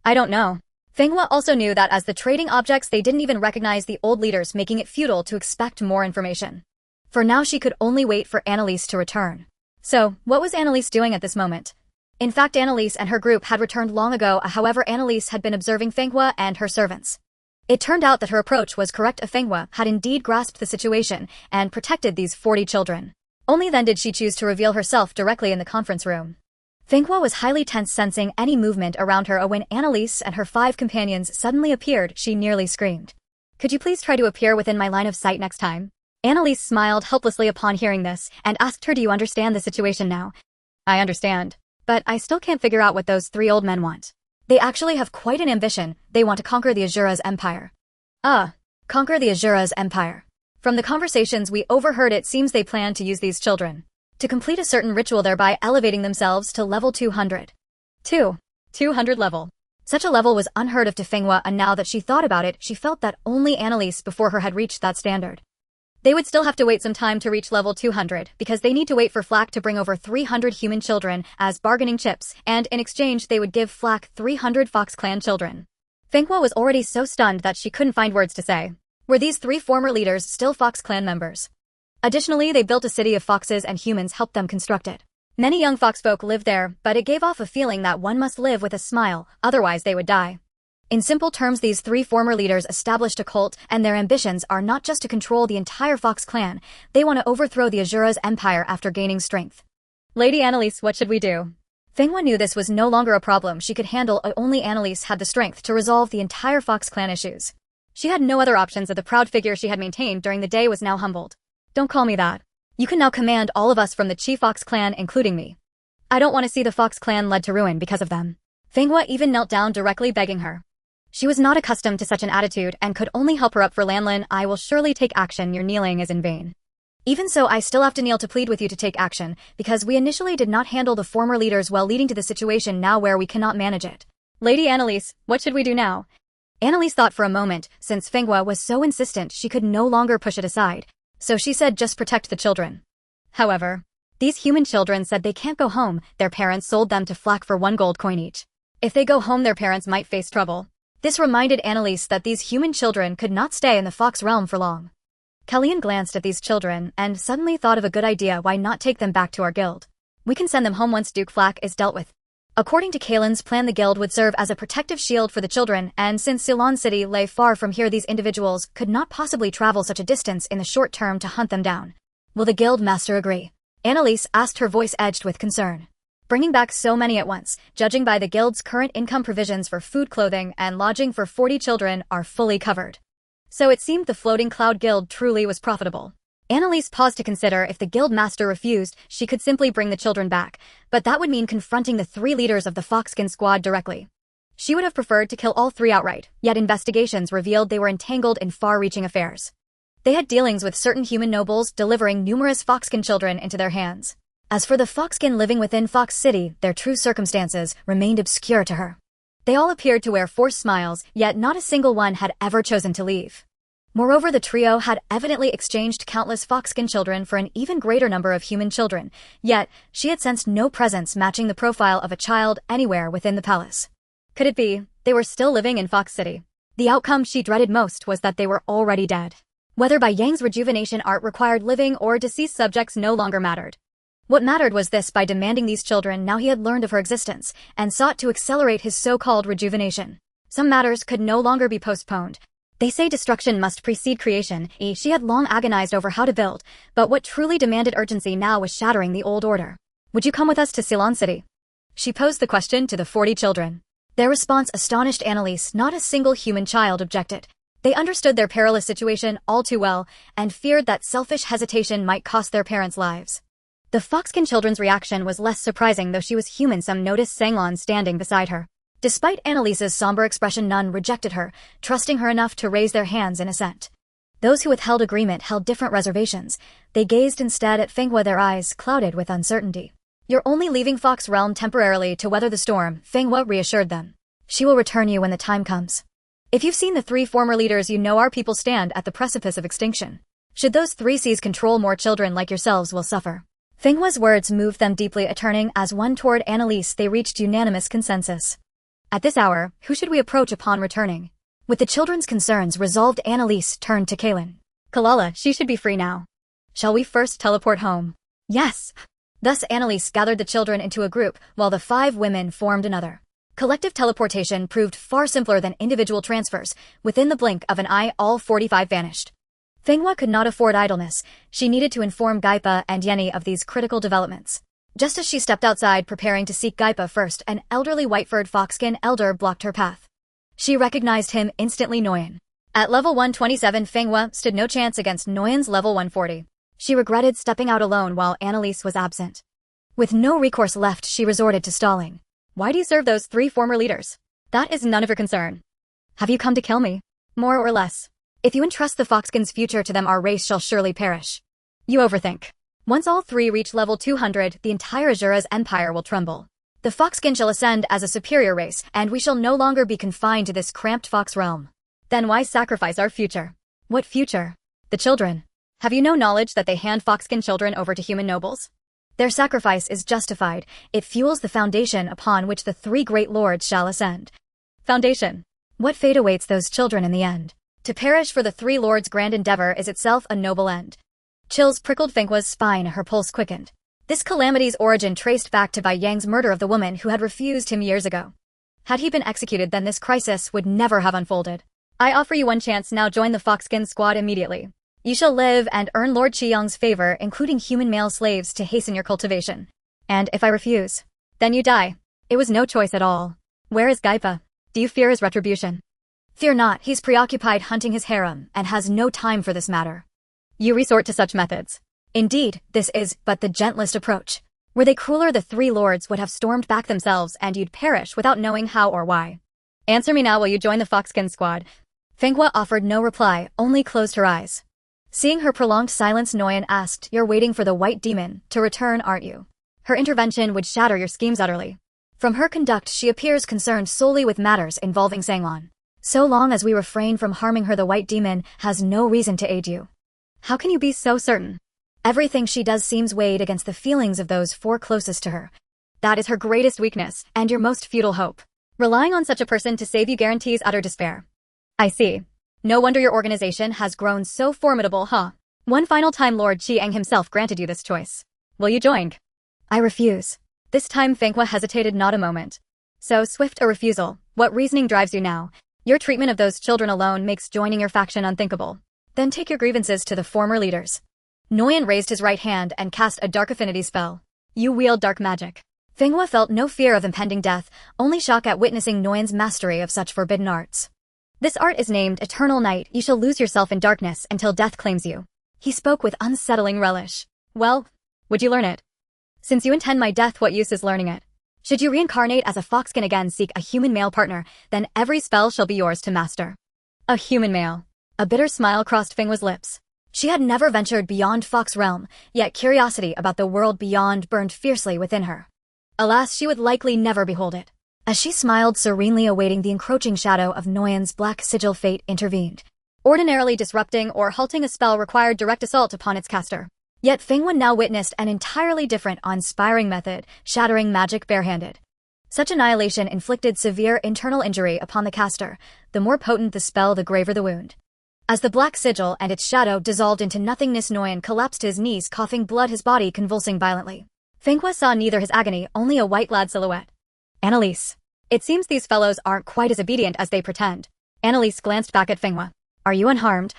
I don't know. Fenghua also knew that as the trading objects they didn't even recognize the old leaders, making it futile to expect more information. For now she could only wait for Annalise to return. So, what was Annalise doing at this moment? In fact, Annalise and her group had returned long ago. However, Annalise had been observing Fenghua and her servants. It turned out that her approach was correct. Fenghua had indeed grasped the situation and protected these 40 children. Only then did she choose to reveal herself directly in the conference room. Fenghua was highly tense, sensing any movement around her. When Annalise and her 5 companions suddenly appeared, she nearly screamed. Could you please try to appear within my line of sight next time? Annalise smiled helplessly upon hearing this and asked her, do you understand the situation now? I understand. But I still can't figure out what those 3 old men want. They actually have quite an ambition. They want to conquer the Azura's empire. Conquer the Azura's empire. From the conversations we overheard, it seems they plan to use these children to complete a certain ritual, thereby elevating themselves to level 200. 200 level. Such a level was unheard of to Fenghua, and now that she thought about it, she felt that only Annalise before her had reached that standard. They would still have to wait some time to reach level 200, because they need to wait for Flak to bring over 300 human children as bargaining chips, and in exchange they would give Flak 300 Fox Clan children. Fenghua was already so stunned that she couldn't find words to say. Were these 3 former leaders still Fox Clan members? Additionally, they built a city of foxes and humans helped them construct it. Many young foxfolk lived there, but it gave off a feeling that one must live with a smile, otherwise they would die. In simple terms, these 3 former leaders established a cult, and their ambitions are not just to control the entire Fox Clan, they want to overthrow the Azura's empire after gaining strength. Lady Annalise, what should we do? Fenghua knew this was no longer a problem she could handle. Only Annalise had the strength to resolve the entire Fox Clan issues. She had no other options, as the proud figure she had maintained during the day was now humbled. Don't call me that. You can now command all of us from the Chief Fox Clan, including me. I don't want to see the Fox Clan led to ruin because of them. Fenghua even knelt down directly begging her. She was not accustomed to such an attitude and could only help her up. For Lanlin, I will surely take action. Your kneeling is in vain. Even so, I still have to kneel to plead with you to take action, because we initially did not handle the former leaders well, leading to the situation now where we cannot manage it. Lady Annalise, what should we do now? Annalise thought for a moment. Since Fenghua was so insistent, she could no longer push it aside. So she said, just protect the children. However, these human children said they can't go home. Their parents sold them to Flak for 1 gold coin each. If they go home, their parents might face trouble. This reminded Annalise that these human children could not stay in the Fox realm for long. Kellyanne glanced at these children and suddenly thought of a good idea. Why not take them back to our guild? We can send them home once Duke Flak is dealt with. According to Kalen's plan, the guild would serve as a protective shield for the children, and since Ceylon City lay far from here, these individuals could not possibly travel such a distance in the short term to hunt them down. Will the guild master agree? Annalise asked, her voice edged with concern. Bringing back so many at once, judging by the guild's current income, provisions for food, clothing, and lodging for 40 children are fully covered. So it seemed the Floating Cloud Guild truly was profitable. Annalise paused to consider. If the guild master refused, she could simply bring the children back, but that would mean confronting the 3 leaders of the Foxskin squad directly. She would have preferred to kill all 3 outright, yet investigations revealed they were entangled in far-reaching affairs. They had dealings with certain human nobles, delivering numerous Foxskin children into their hands. As for the Foxskin living within Fox City, their true circumstances remained obscure to her. They all appeared to wear forced smiles, yet not a single one had ever chosen to leave. Moreover, the trio had evidently exchanged countless Foxskin children for an even greater number of human children, yet she had sensed no presence matching the profile of a child anywhere within the palace. Could it be they were still living in Fox City? The outcome she dreaded most was that they were already dead. Whether by Yang's rejuvenation art required living or deceased subjects no longer mattered. What mattered was this: by demanding these children, now he had learned of her existence and sought to accelerate his so-called rejuvenation. Some matters could no longer be postponed. They say destruction must precede creation. She had long agonized over how to build, but what truly demanded urgency now was shattering the old order. Would you come with us to Ceylon City? She posed the question to the 40 children. Their response astonished Annalise. Not a single human child objected. They understood their perilous situation all too well and feared that selfish hesitation might cost their parents' lives. The Foxskin children's reaction was less surprising, though she was human. Some noticed Sanglon standing beside her. Despite Annalise's somber expression, none rejected her, trusting her enough to raise their hands in assent. Those who withheld agreement held different reservations. They gazed instead at Fenghua, their eyes clouded with uncertainty. You're only leaving Fox Realm temporarily to weather the storm, Fenghua reassured them. She will return you when the time comes. If you've seen the 3 former leaders, you know our people stand at the precipice of extinction. Should those 3 seas control, more children like yourselves will suffer. Fenghua's words moved them deeply. Turning as one toward Annalise, they reached unanimous consensus. At this hour, who should we approach upon returning? With the children's concerns resolved, Annalise turned to Kalen. Kalala, she should be free now. Shall we first teleport home? Yes. Thus Annalise gathered the children into a group, while the 5 women formed another. Collective teleportation proved far simpler than individual transfers. Within the blink of an eye, all 45 vanished. Fenghua could not afford idleness. She needed to inform Gaipa and Yenny of these critical developments. Just as she stepped outside preparing to seek Gaipa first, an elderly white-furred fox-skin elder blocked her path. She recognized him instantly. Nguyen. At level 127, Fenghua stood no chance against Nguyen's level 140. She regretted stepping out alone while Annalise was absent. With no recourse left, she resorted to stalling. Why do you serve those 3 former leaders? That is none of your concern. Have you come to kill me? More or less. If you entrust the foxskin's future to them, our race shall surely perish. You overthink. Once all 3 reach level 200, the entire Azura's empire will tremble. The foxskin shall ascend as a superior race, and we shall no longer be confined to this cramped fox realm. Then why sacrifice our future? What future? The children. Have you no knowledge that they hand foxskin children over to human nobles? Their sacrifice is justified. It fuels the foundation upon which the 3 great lords shall ascend. Foundation. What fate awaits those children in the end? To perish for the 3 lords' grand endeavor is itself a noble end. Chills prickled Fenghua's spine, her pulse quickened. This calamity's origin traced back to Bai Yang's murder of the woman who had refused him years ago. Had he been executed, then this crisis would never have unfolded. I offer you one chance now. Join the foxskin squad immediately. You shall live and earn Lord Qiyong's favor, including human male slaves, to hasten your cultivation. And if I refuse, then you die. It was no choice at all. Where is Gaipa? Do you fear his retribution? Fear not, he's preoccupied hunting his harem, and has no time for this matter. You resort to such methods. Indeed, this is but the gentlest approach. Were they crueler, the 3 lords would have stormed back themselves, and you'd perish without knowing how or why. Answer me now, will you join the foxskin squad? Fenghua offered no reply, only closed her eyes. Seeing her prolonged silence, Nguyen asked, You're waiting for the white demon to return, aren't you? Her intervention would shatter your schemes utterly. From her conduct, she appears concerned solely with matters involving Sangwon. So long as we refrain from harming her, the white demon has no reason to aid you. How can you be so certain? Everything she does seems weighed against the feelings of those 4 closest to her. That is her greatest weakness, and your most futile hope. Relying on such a person to save you guarantees utter despair. I see. No wonder your organization has grown so formidable, huh? One final time, Lord Qiang himself granted you this choice. Will you join? I refuse. This time Fenghua hesitated not a moment. So swift a refusal. What reasoning drives you now? Your treatment of those children alone makes joining your faction unthinkable. Then take your grievances to the former leaders. Nguyen raised his right hand and cast a dark affinity spell. You wield dark magic. Fenghua felt no fear of impending death, only shock at witnessing Nguyen's mastery of such forbidden arts. This art is named Eternal Night. You shall lose yourself in darkness until death claims you. He spoke with unsettling relish. Well, would you learn it? Since you intend my death, what use is learning it? Should you reincarnate as a foxskin again, seek a human male partner, then every spell shall be yours to master. A human male. A bitter smile crossed Fenghua's lips. She had never ventured beyond Fox Realm, yet curiosity about the world beyond burned fiercely within her. Alas, she would likely never behold it. As she smiled serenely awaiting the encroaching shadow of Nguyen's black sigil, fate intervened. Ordinarily disrupting or halting a spell required direct assault upon its caster. Yet Fenghua now witnessed an entirely different, awe-inspiring method, shattering magic barehanded. Such annihilation inflicted severe internal injury upon the caster. The more potent the spell, the graver the wound. As the black sigil and its shadow dissolved into nothingness, Nguyen collapsed to his knees, coughing blood, his body convulsing violently. Fenghua saw neither his agony, only a white-clad silhouette. Annalise. It seems these fellows aren't quite as obedient as they pretend. Annalise glanced back at Fenghua. Are you unharmed?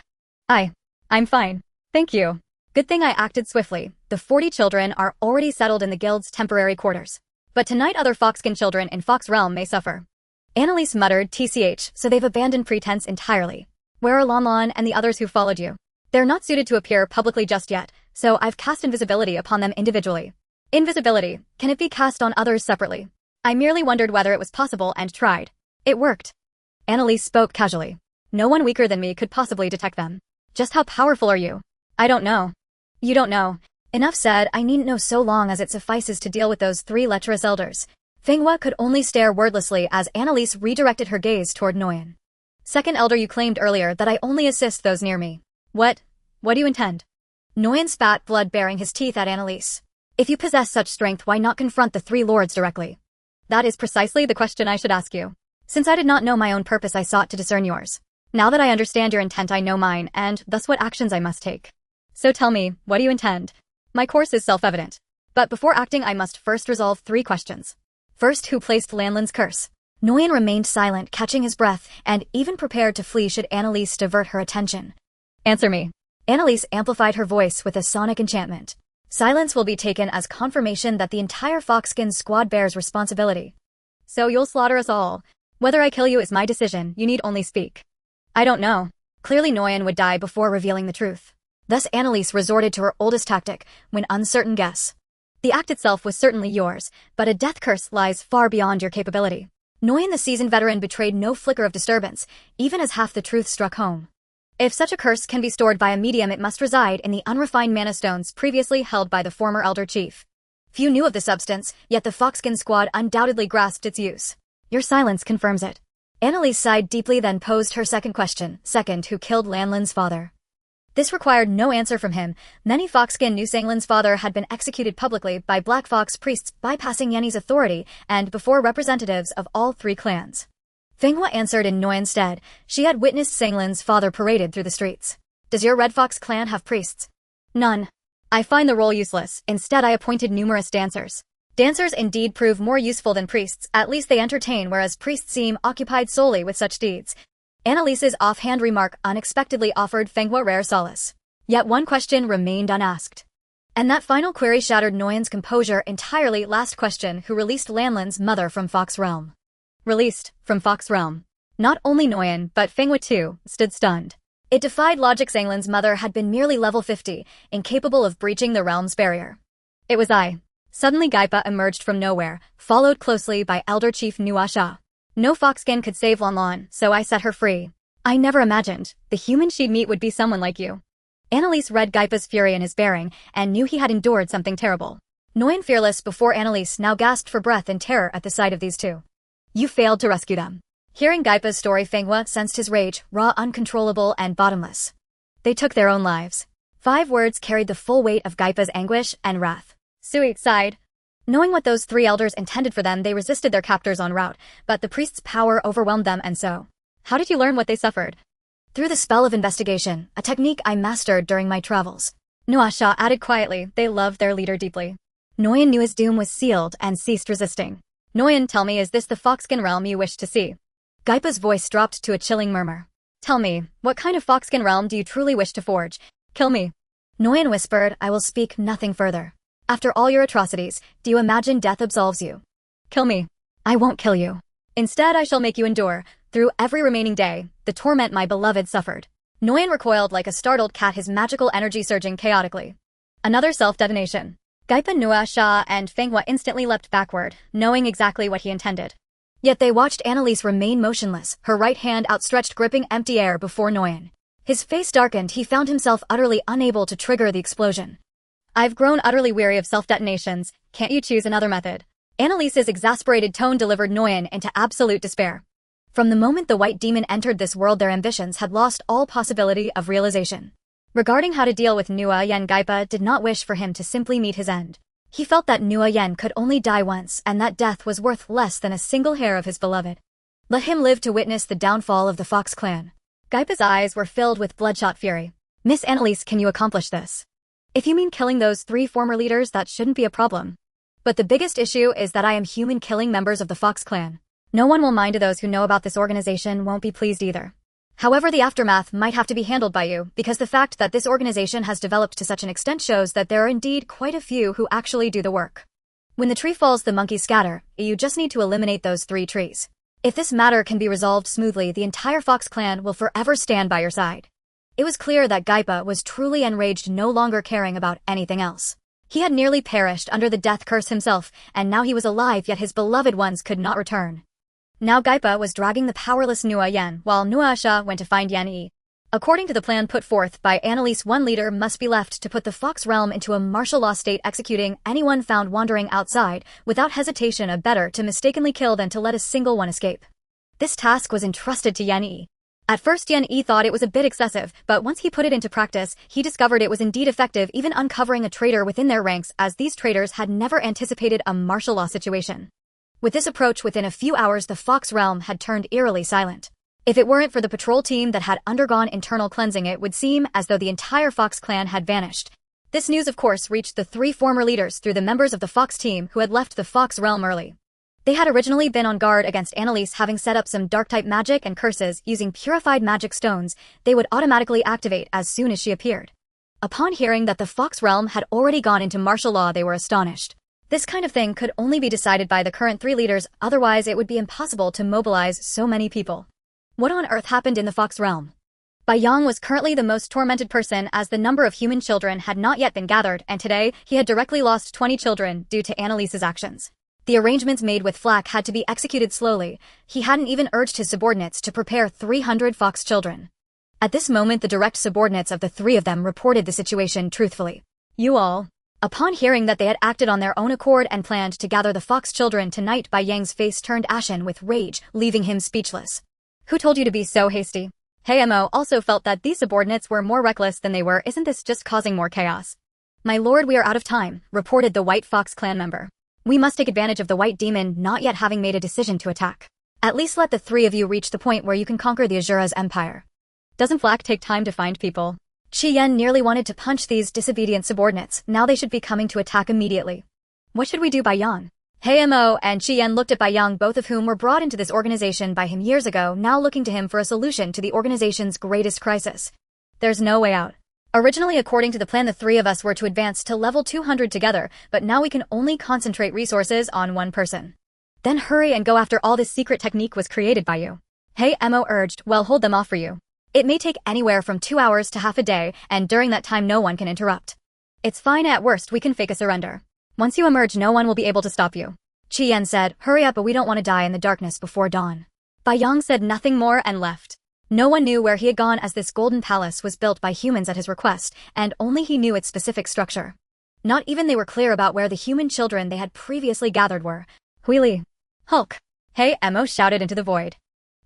I'm fine. Thank you. Good thing I acted swiftly. The 40 children are already settled in the guild's temporary quarters. But tonight other foxskin children in Fox Realm may suffer. Annalise muttered, TCH, so they've abandoned pretense entirely. Where are Lan Lan and the others who followed you? They're not suited to appear publicly just yet, so I've cast invisibility upon them individually. Invisibility, can it be cast on others separately? I merely wondered whether it was possible and tried. It worked. Annalise spoke casually. No one weaker than me could possibly detect them. Just how powerful are you? I don't know. You don't know. Enough said, I needn't know so long as it suffices to deal with those 3 lecherous elders. Fenghua could only stare wordlessly as Annalise redirected her gaze toward Nguyen. Second elder, you claimed earlier that I only assist those near me. What do you intend? Nguyen spat blood, baring his teeth at Annalise. If you possess such strength, why not confront the 3 lords directly? That is precisely the question I should ask you. Since I did not know my own purpose, I sought to discern yours. Now that I understand your intent, I know mine, and thus what actions I must take. So tell me, what do you intend? My course is self-evident. But before acting, I must first resolve 3 questions. First, who placed Lanlin's curse? Nguyen remained silent, catching his breath, and even prepared to flee should Annalise divert her attention. Answer me. Annalise amplified her voice with a sonic enchantment. Silence will be taken as confirmation that the entire Foxskin squad bears responsibility. So you'll slaughter us all. Whether I kill you is my decision, you need only speak. I don't know. Clearly Nguyen would die before revealing the truth. Thus Annalise resorted to her oldest tactic, when uncertain guess. The act itself was certainly yours, but a death curse lies far beyond your capability. Nguyen the seasoned veteran betrayed no flicker of disturbance, even as half the truth struck home. If such a curse can be stored by a medium, it must reside in the unrefined mana stones previously held by the former elder chief. Few knew of the substance, yet the Foxskin squad undoubtedly grasped its use. Your silence confirms it. Annalise sighed deeply, then posed her second question. Second, who killed Lanlin's father? This required no answer from him. Many Foxskin knew Sanglin's father had been executed publicly by Black Fox priests, bypassing Yenni's authority, and before representatives of all three clans. Fenghua answered in Nguyen's stead. She had witnessed Sanglin's father paraded through the streets. Does your Red Fox clan have priests? None. I find the role useless. Instead, I appointed numerous dancers. Dancers indeed prove more useful than priests, at least they entertain, whereas priests seem occupied solely with such deeds. Annalise's offhand remark unexpectedly offered Fenghua rare solace. Yet one question remained unasked. And that final query shattered Nguyen's composure entirely. Last question, who released Lanlin's mother from Fox Realm? Released from Fox Realm. Not only Nguyen, but Fenghua too, stood stunned. It defied logic. Sanglin's mother had been merely level 50, incapable of breaching the realm's barrier. It was I. Suddenly Gaipa emerged from nowhere, followed closely by Elder Chief Nuasha. No Foxskin could save Lanlan, so I set her free. I never imagined the human she'd meet would be someone like you. Annalise read Gaipa's fury in his bearing, and knew he had endured something terrible. Nguyen, fearless before Annalise, now gasped for breath in terror at the sight of these two. You failed to rescue them. Hearing Gaipa's story, Fenghua sensed his rage, raw, uncontrollable, and bottomless. They took their own lives. 5 words carried the full weight of Gaipa's anguish and wrath. Sui sighed. Knowing what those 3 elders intended for them, they resisted their captors en route, but the priest's power overwhelmed them, and so. How did you learn what they suffered? Through the spell of investigation, a technique I mastered during my travels. Nuasha added quietly. They loved their leader deeply. Nguyen knew his doom was sealed and ceased resisting. Nguyen, tell me, is this the Foxskin realm you wish to see? Gaipa's voice dropped to a chilling murmur. Tell me, what kind of Foxskin realm do you truly wish to forge? Kill me. Nguyen whispered, I will speak nothing further. After all your atrocities, do you imagine death absolves you? Kill me. I won't kill you. Instead, I shall make you endure, through every remaining day, the torment my beloved suffered. Nguyen recoiled like a startled cat, his magical energy surging chaotically. Another self-detonation. Gaipa, Nuasha, and Fenghua instantly leapt backward, knowing exactly what he intended. Yet they watched Annalise remain motionless, her right hand outstretched gripping empty air before Nguyen. His face darkened. He found himself utterly unable to trigger the explosion. I've grown utterly weary of self-detonations. Can't you choose another method? Annalise's exasperated tone delivered Nguyen into absolute despair. From the moment the white demon entered this world, their ambitions had lost all possibility of realization. Regarding how to deal with Nguyen, Gaipa did not wish for him to simply meet his end. He felt that Nguyen could only die once, and that death was worth less than a single hair of his beloved. Let him live to witness the downfall of the Fox clan. Gaipa's eyes were filled with bloodshot fury. Miss Annalise, can you accomplish this? If you mean killing those 3 former leaders, that shouldn't be a problem. But the biggest issue is that I am human, killing members of the Fox clan. No one will mind. Those who know about this organization won't be pleased either. However, the aftermath might have to be handled by you, because the fact that this organization has developed to such an extent shows that there are indeed quite a few who actually do the work. When the tree falls, the monkeys scatter. You just need to eliminate those 3 trees. If this matter can be resolved smoothly, the entire Fox clan will forever stand by your side. It was clear that Gaipa was truly enraged, no longer caring about anything else. He had nearly perished under the death curse himself, and now he was alive, yet his beloved ones could not return. Now Gaipa was dragging the powerless Nguyen, while Nuasha went to find Yenni. According to the plan put forth by Annalise, 1 leader must be left to put the Fox realm into a martial law state, executing anyone found wandering outside. Without hesitation, better to mistakenly kill than to let a single one escape. This task was entrusted to Yenni. At first Yenni thought it was a bit excessive, but once he put it into practice, he discovered it was indeed effective, even uncovering a traitor within their ranks, as these traitors had never anticipated a martial law situation. With this approach, within a few hours the Fox realm had turned eerily silent. If it weren't for the patrol team that had undergone internal cleansing, it would seem as though the entire Fox clan had vanished. This news, of course, reached the 3 former leaders through the members of the Fox team who had left the Fox realm early. They had originally been on guard against Annalise, having set up some dark-type magic and curses. Using purified magic stones, they would automatically activate as soon as she appeared. Upon hearing that the Fox realm had already gone into martial law, they were astonished. This kind of thing could only be decided by the current 3 leaders, otherwise it would be impossible to mobilize so many people. What on earth happened in the Fox realm? Bai Yang was currently the most tormented person as the number of human children had not yet been gathered, and today he had directly lost 20 children due to Annalise's actions. The arrangements made with Flack had to be executed slowly. He hadn't even urged his subordinates to prepare 300 Fox children. At this moment, the direct subordinates of the 3 of them reported the situation truthfully. You all. Upon hearing that they had acted on their own accord and planned to gather the Fox children tonight, Bai Yang's face turned ashen with rage, leaving him speechless. Who told you to be so hasty? Hey Mo also felt that these subordinates were more reckless than they were. Isn't this just causing more chaos? My lord, we are out of time, reported the White Fox clan member. We must take advantage of the White Demon not yet having made a decision to attack. At least let the 3 of you reach the point where you can conquer the Azura's empire. Doesn't Flack take time to find people? Qi Yan nearly wanted to punch these disobedient subordinates. Now they should be coming to attack immediately. What should we do, Bai Yang? Hey Mo and Qi Yan looked at Bai Yang, both of whom were brought into this organization by him years ago, now looking to him for a solution to the organization's greatest crisis. There's no way out. Originally, according to the plan, the 3 of us were to advance to level 200 together, but now we can only concentrate resources on one person. Then hurry and go after all. This secret technique was created by you. Hey Mo urged, well, hold them off for you. It may take anywhere from 2 hours to half a day, and during that time no one can interrupt. It's fine, at worst we can fake a surrender. Once you emerge, no one will be able to stop you. Qi Yan said, hurry up, but we don't want to die in the darkness before dawn. Bai Yang said nothing more and left. No one knew where he had gone, as this golden palace was built by humans at his request, and only he knew its specific structure. Not even they were clear about where the human children they had previously gathered were. Huili. Hulk. Hey Mo shouted into the void.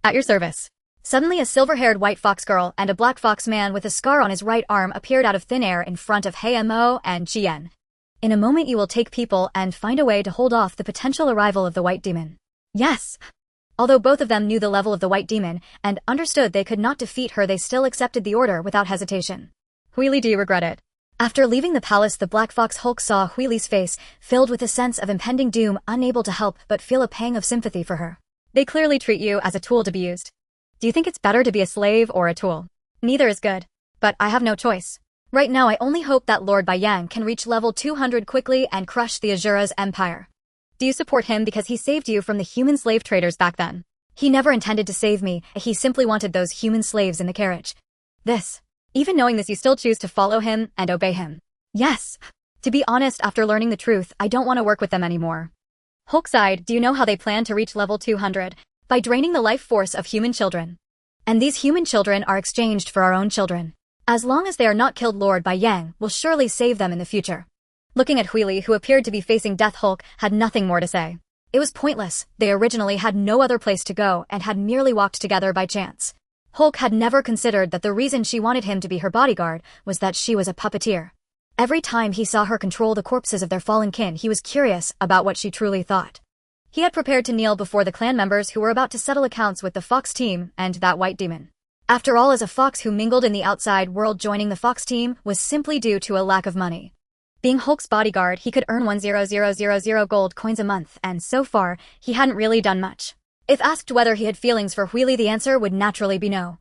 At your service. Suddenly a silver-haired white fox girl and a black fox man with a scar on his right arm appeared out of thin air in front of Hey Mo and Qi Yan. In a moment you will take people and find a way to hold off the potential arrival of the White Demon. Yes. Although both of them knew the level of the White Demon and understood they could not defeat her, they still accepted the order without hesitation. Huili, do you regret it? After leaving the palace, the black fox Hulk saw Huili's face, filled with a sense of impending doom, unable to help but feel a pang of sympathy for her. They clearly treat you as a tool to be used. Do you think it's better to be a slave or a tool? Neither is good. But I have no choice. Right now I only hope that Lord Bai Yang can reach level 200 quickly and crush the Azura's empire. Do you support him because he saved you from the human slave traders back then? He never intended to save me, he simply wanted those human slaves in the carriage. Even knowing this, you still choose to follow him and obey him. Yes. To be honest, after learning the truth, I don't want to work with them anymore. Hulk sighed. Do you know how they plan to reach level 200? By draining the life force of human children. And these human children are exchanged for our own children. As long as they are not killed, Lord Bai Yang will surely save them in the future. Looking at Huili, who appeared to be facing death, Hulk had nothing more to say. It was pointless. They originally had no other place to go and had merely walked together by chance. Hulk had never considered that the reason she wanted him to be her bodyguard was that she was a puppeteer. Every time he saw her control the corpses of their fallen kin, he was curious about what she truly thought. He had prepared to kneel before the clan members who were about to settle accounts with the Fox team and that White Demon. After all, as a fox who mingled in the outside world, joining the Fox team was simply due to a lack of money. Being Hulk's bodyguard, he could earn 1,000 gold coins a month, and so far, he hadn't really done much. If asked whether he had feelings for Huili, the answer would naturally be no.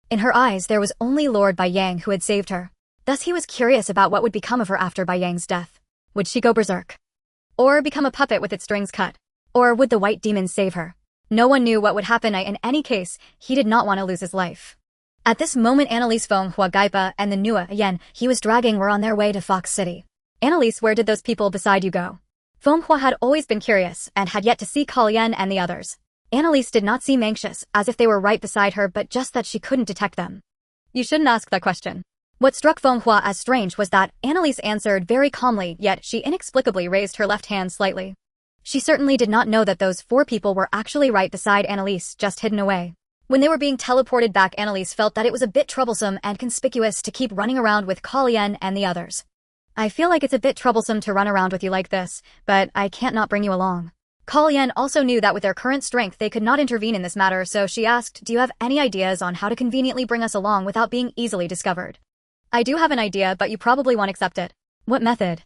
In her eyes, there was only Lord Bai Yang who had saved her. Thus he was curious about what would become of her after Bai Yang's death. Would she go berserk? Or become a puppet with its strings cut? Or would the White Demon save her? No one knew what would happen. In any case, he did not want to lose his life. At this moment, Annalise, Feng Hua, Gaipa, and the Nua Yen he was dragging were on their way to Fox City. Annalise, where did those people beside you go? Feng Hua had always been curious and had yet to see Kal Yen and the others. Annalise did not seem anxious, as if they were right beside her, but just that she couldn't detect them. You shouldn't ask that question. What struck Feng Hua as strange was that Annalise answered very calmly, yet she inexplicably raised her left hand slightly. She certainly did not know that those 4 people were actually right beside Annalise, just hidden away. When they were being teleported back, Annalise felt that it was a bit troublesome and conspicuous to keep running around with Kal Yen and the others. I feel like it's a bit troublesome to run around with you like this, but I can't not bring you along. Kal Yen also knew that with their current strength they could not intervene in this matter, so she asked, do you have any ideas on how to conveniently bring us along without being easily discovered? I do have an idea, but you probably won't accept it. What method?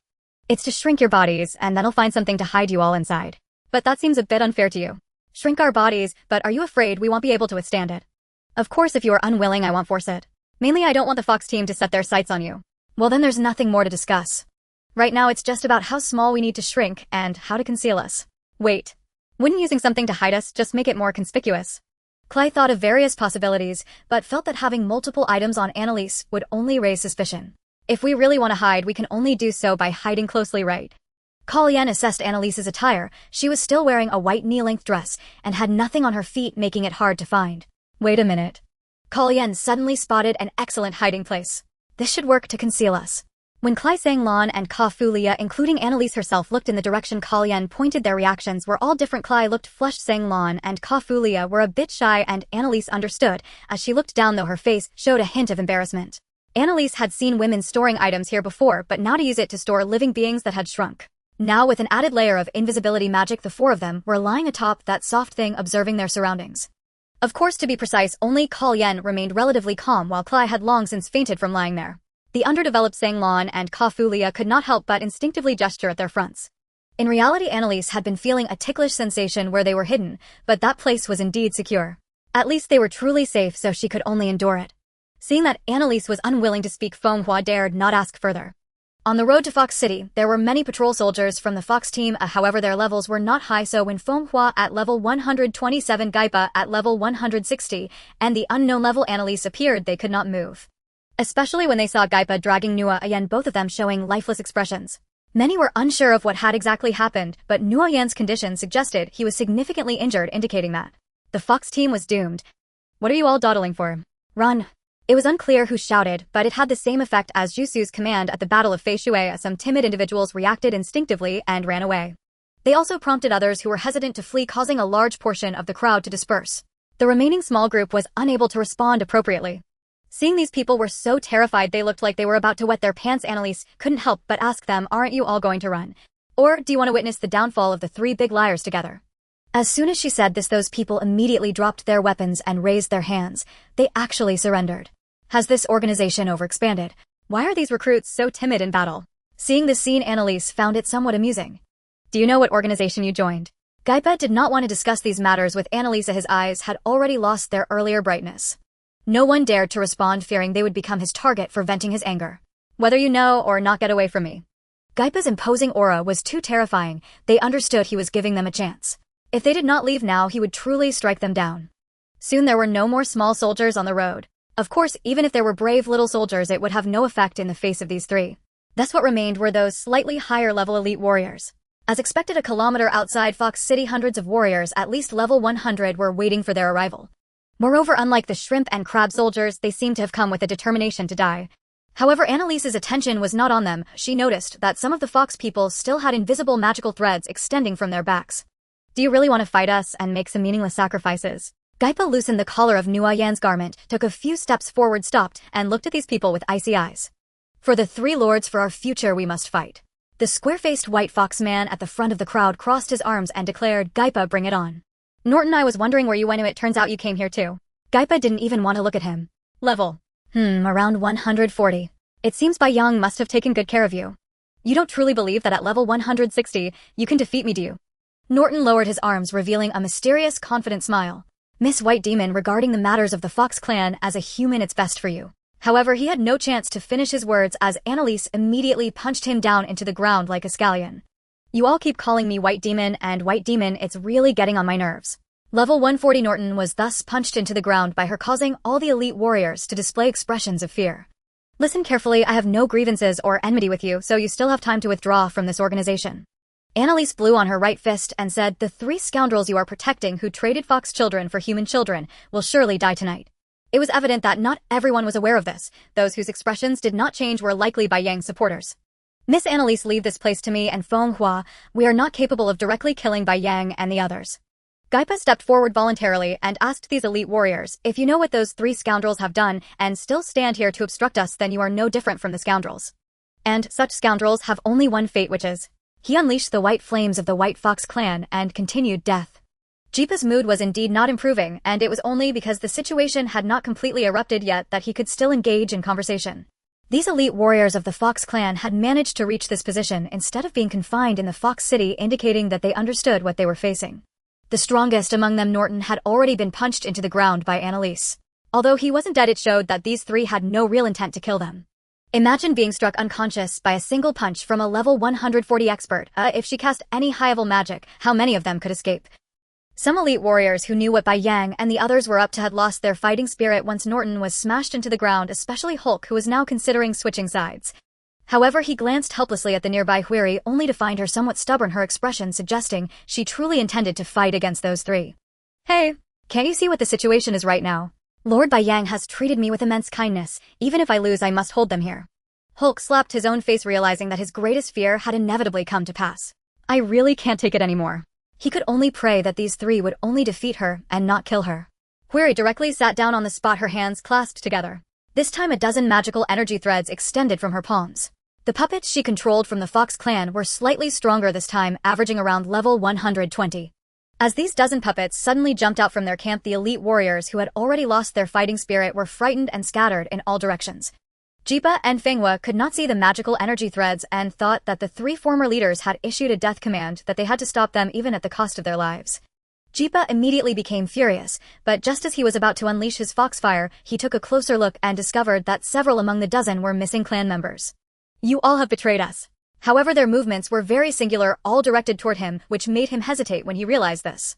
It's to shrink your bodies, and then I'll find something to hide you all inside. But that seems a bit unfair to you. Shrink our bodies, but are you afraid we won't be able to withstand it? Of course, if you are unwilling, I won't force it. Mainly, I don't want the Fox team to set their sights on you. Well then there's nothing more to discuss. Right now it's just about how small we need to shrink and how to conceal us. Wait. Wouldn't using something to hide us just make it more conspicuous? Clay thought of various possibilities, but felt that having multiple items on Annalise would only raise suspicion. If we really want to hide, we can only do so by hiding closely, right? Kalyan assessed Annalise's attire. She was still wearing a white knee-length dress and had nothing on her feet, making it hard to find. Wait a minute. Kalyan suddenly spotted an excellent hiding place. This should work to conceal us. When Klai Sanglan and Ka Fulia, including Annalise herself, looked in the direction Kalyan pointed, their reactions were all different. Klai looked flushed, Sanglan and Ka Fulia were a bit shy, and Annalise understood as she looked down, though her face showed a hint of embarrassment. Annalise had seen women storing items here before, but now to use it to store living beings that had shrunk. Now, with an added layer of invisibility magic, the four of them were lying atop that soft thing, observing their surroundings. Of course, to be precise, only Kalyan remained relatively calm, while Klai had long since fainted from lying there. The underdeveloped Sanglan and Ka Fulia could not help but instinctively gesture at their fronts. In reality, Annalise had been feeling a ticklish sensation where they were hidden, but that place was indeed secure. At least they were truly safe, so she could only endure it. Seeing that Annalise was unwilling to speak, Feng Hua dared not ask further. On the road to Fox City, there were many patrol soldiers from the Fox team, however their levels were not high, so when Feng Hua at level 127, Gaipa at level 160, and the unknown level Annalise appeared, they could not move. Especially when they saw Gaipa dragging Nua Yan, both of them showing lifeless expressions. Many were unsure of what had exactly happened, but Nua Yan's condition suggested he was significantly injured, indicating that the Fox team was doomed. What are you all dawdling for? Run! It was unclear who shouted, but it had the same effect as Jusu's command at the Battle of Fei Shui, as some timid individuals reacted instinctively and ran away. They also prompted others who were hesitant to flee, causing a large portion of the crowd to disperse. The remaining small group was unable to respond appropriately. Seeing these people were so terrified they looked like they were about to wet their pants, Annalise couldn't help but ask them, aren't you all going to run? Or do you want to witness the downfall of the three big liars together? As soon as she said this, those people immediately dropped their weapons and raised their hands. They actually surrendered. Has this organization overexpanded? Why are these recruits so timid in battle? Seeing this scene, Annalise found it somewhat amusing. Do you know what organization you joined? Gaipa did not want to discuss these matters with Annalise. His eyes had already lost their earlier brightness. No one dared to respond, fearing they would become his target for venting his anger. Whether you know or not, get away from me. Gaipa's imposing aura was too terrifying. They understood he was giving them a chance. If they did not leave now, he would truly strike them down. Soon there were no more small soldiers on the road. Of course, even if there were brave little soldiers, it would have no effect in the face of these three. Thus what remained were those slightly higher level elite warriors. As expected, a kilometer outside Fox City, hundreds of warriors at least level 100 were waiting for their arrival. Moreover, unlike the shrimp and crab soldiers, they seemed to have come with a determination to die. However, Annalise's attention was not on them. She noticed that some of the Fox people still had invisible magical threads extending from their backs. Do you really want to fight us and make some meaningless sacrifices? Gaipa loosened the collar of Nua Yan's garment, took a few steps forward, stopped, and looked at these people with icy eyes. For the three lords, for our future, we must fight. The square-faced white fox man at the front of the crowd crossed his arms and declared, Gaipa, bring it on. Norton, I was wondering where you went. It turns out you came here too. Gaipa didn't even want to look at him. Level. Around 140. It seems Bai Yang must have taken good care of you. You don't truly believe that at level 160, you can defeat me, do you? Norton lowered his arms, revealing a mysterious, confident smile. Miss White Demon, regarding the matters of the Fox clan, as a human, it's best for you. However, he had no chance to finish his words as Annalise immediately punched him down into the ground like a scallion. You all keep calling me White Demon, and White Demon, it's really getting on my nerves. Level 140 Norton was thus punched into the ground by her, causing all the elite warriors to display expressions of fear. Listen carefully, I have no grievances or enmity with you, so you still have time to withdraw from this organization. Annalise blew on her right fist and said, the three scoundrels you are protecting who traded Fox children for human children will surely die tonight. It was evident that not everyone was aware of this. Those whose expressions did not change were likely Bai Yang supporters. Miss Annalise, leave this place to me and Feng Hua. We are not capable of directly killing Bai Yang and the others. Gaipa stepped forward voluntarily and asked these elite warriors, if you know what those three scoundrels have done and still stand here to obstruct us, then you are no different from the scoundrels. And such scoundrels have only one fate, which is... He unleashed the white flames of the White Fox clan and continued death. Jipa's mood was indeed not improving, and it was only because the situation had not completely erupted yet that he could still engage in conversation. These elite warriors of the Fox clan had managed to reach this position instead of being confined in the Fox City, indicating that they understood what they were facing. The strongest among them, Norton, had already been punched into the ground by Annalise. Although he wasn't dead, it showed that these three had no real intent to kill them. Imagine being struck unconscious by a single punch from a level 140 expert. If she cast any high-level magic, how many of them could escape? Some elite warriors who knew what Bai Yang and the others were up to had lost their fighting spirit once Norton was smashed into the ground, especially Hulk, who was now considering switching sides. However, he glanced helplessly at the nearby Huiri, only to find her somewhat stubborn, her expression suggesting she truly intended to fight against those three. Hey, can't you see what the situation is right now? Lord Bai Yang has treated me with immense kindness. Even if I lose, I must hold them here. Hulk slapped his own face, realizing that his greatest fear had inevitably come to pass. I really can't take it anymore. He could only pray that these three would only defeat her and not kill her. Huiri directly sat down on the spot, her hands clasped together. This time a dozen magical energy threads extended from her palms. The puppets she controlled from the Fox clan were slightly stronger this time, averaging around level 120. As these dozen puppets suddenly jumped out from their camp, the elite warriors who had already lost their fighting spirit were frightened and scattered in all directions. Jipa and Fenghua could not see the magical energy threads and thought that the three former leaders had issued a death command that they had to stop them even at the cost of their lives. Jipa immediately became furious, but just as he was about to unleash his foxfire, he took a closer look and discovered that several among the dozen were missing clan members. You all have betrayed us. However, their movements were very singular, all directed toward him, which made him hesitate when he realized this.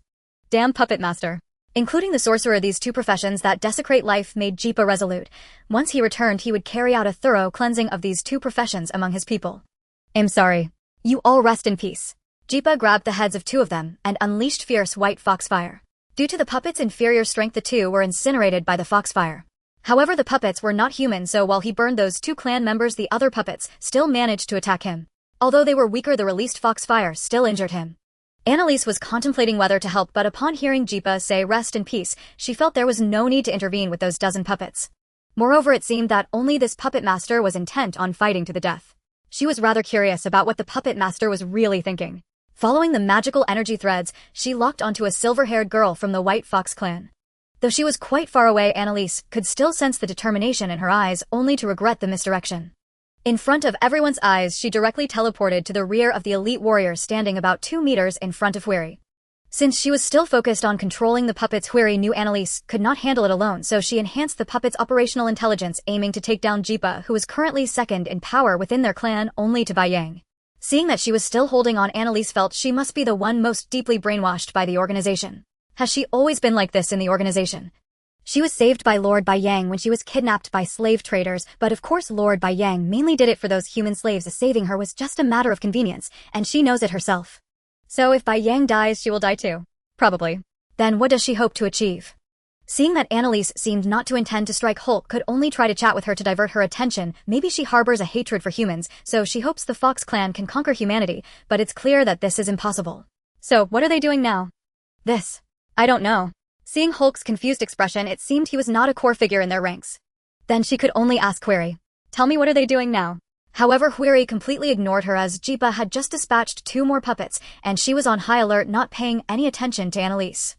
Damn puppet master. Including the sorcerer, these two professions that desecrate life made Jipa resolute. Once he returned, he would carry out a thorough cleansing of these two professions among his people. I'm sorry. You all rest in peace. Jipa grabbed the heads of two of them and unleashed fierce white foxfire. Due to the puppets' inferior strength, the two were incinerated by the foxfire. However, the puppets were not human, so while he burned those two clan members, the other puppets still managed to attack him. Although they were weaker, the released foxfire still injured him. Annalise was contemplating whether to help, but upon hearing Jipa say rest in peace, she felt there was no need to intervene with those dozen puppets. Moreover, it seemed that only this puppet master was intent on fighting to the death. She was rather curious about what the puppet master was really thinking. Following the magical energy threads, she locked onto a silver-haired girl from the White Fox clan. Though she was quite far away, Annalise could still sense the determination in her eyes, only to regret the misdirection. In front of everyone's eyes, she directly teleported to the rear of the elite warrior standing about 2 meters in front of Huiri. Since she was still focused on controlling the puppets, Huiri knew Annalise could not handle it alone, so she enhanced the puppets' operational intelligence, aiming to take down Jipa, who was currently second in power within their clan, only to Bai Yang. Seeing that she was still holding on, Annalise felt she must be the one most deeply brainwashed by the organization. Has she always been like this in the organization? She was saved by Lord Bai Yang when she was kidnapped by slave traders, but of course Lord Bai Yang mainly did it for those human slaves. Saving her was just a matter of convenience, and she knows it herself. So if Bai Yang dies, she will die too. Probably. Then what does she hope to achieve? Seeing that Annalise seemed not to intend to strike, Hulk could only try to chat with her to divert her attention. Maybe she harbors a hatred for humans, so she hopes the Fox clan can conquer humanity, but it's clear that this is impossible. So what are they doing now? This. I don't know. Seeing Hulk's confused expression, it seemed he was not a core figure in their ranks. Then she could only ask Huiri. Tell me, what are they doing now? However, Huiri completely ignored her as Jipa had just dispatched 2 more puppets, and she was on high alert, not paying any attention to Annalise.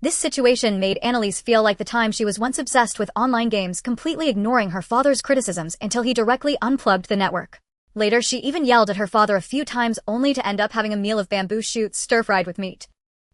This situation made Annalise feel like the time she was once obsessed with online games, completely ignoring her father's criticisms until he directly unplugged the network. Later, she even yelled at her father a few times, only to end up having a meal of bamboo shoots stir-fried with meat.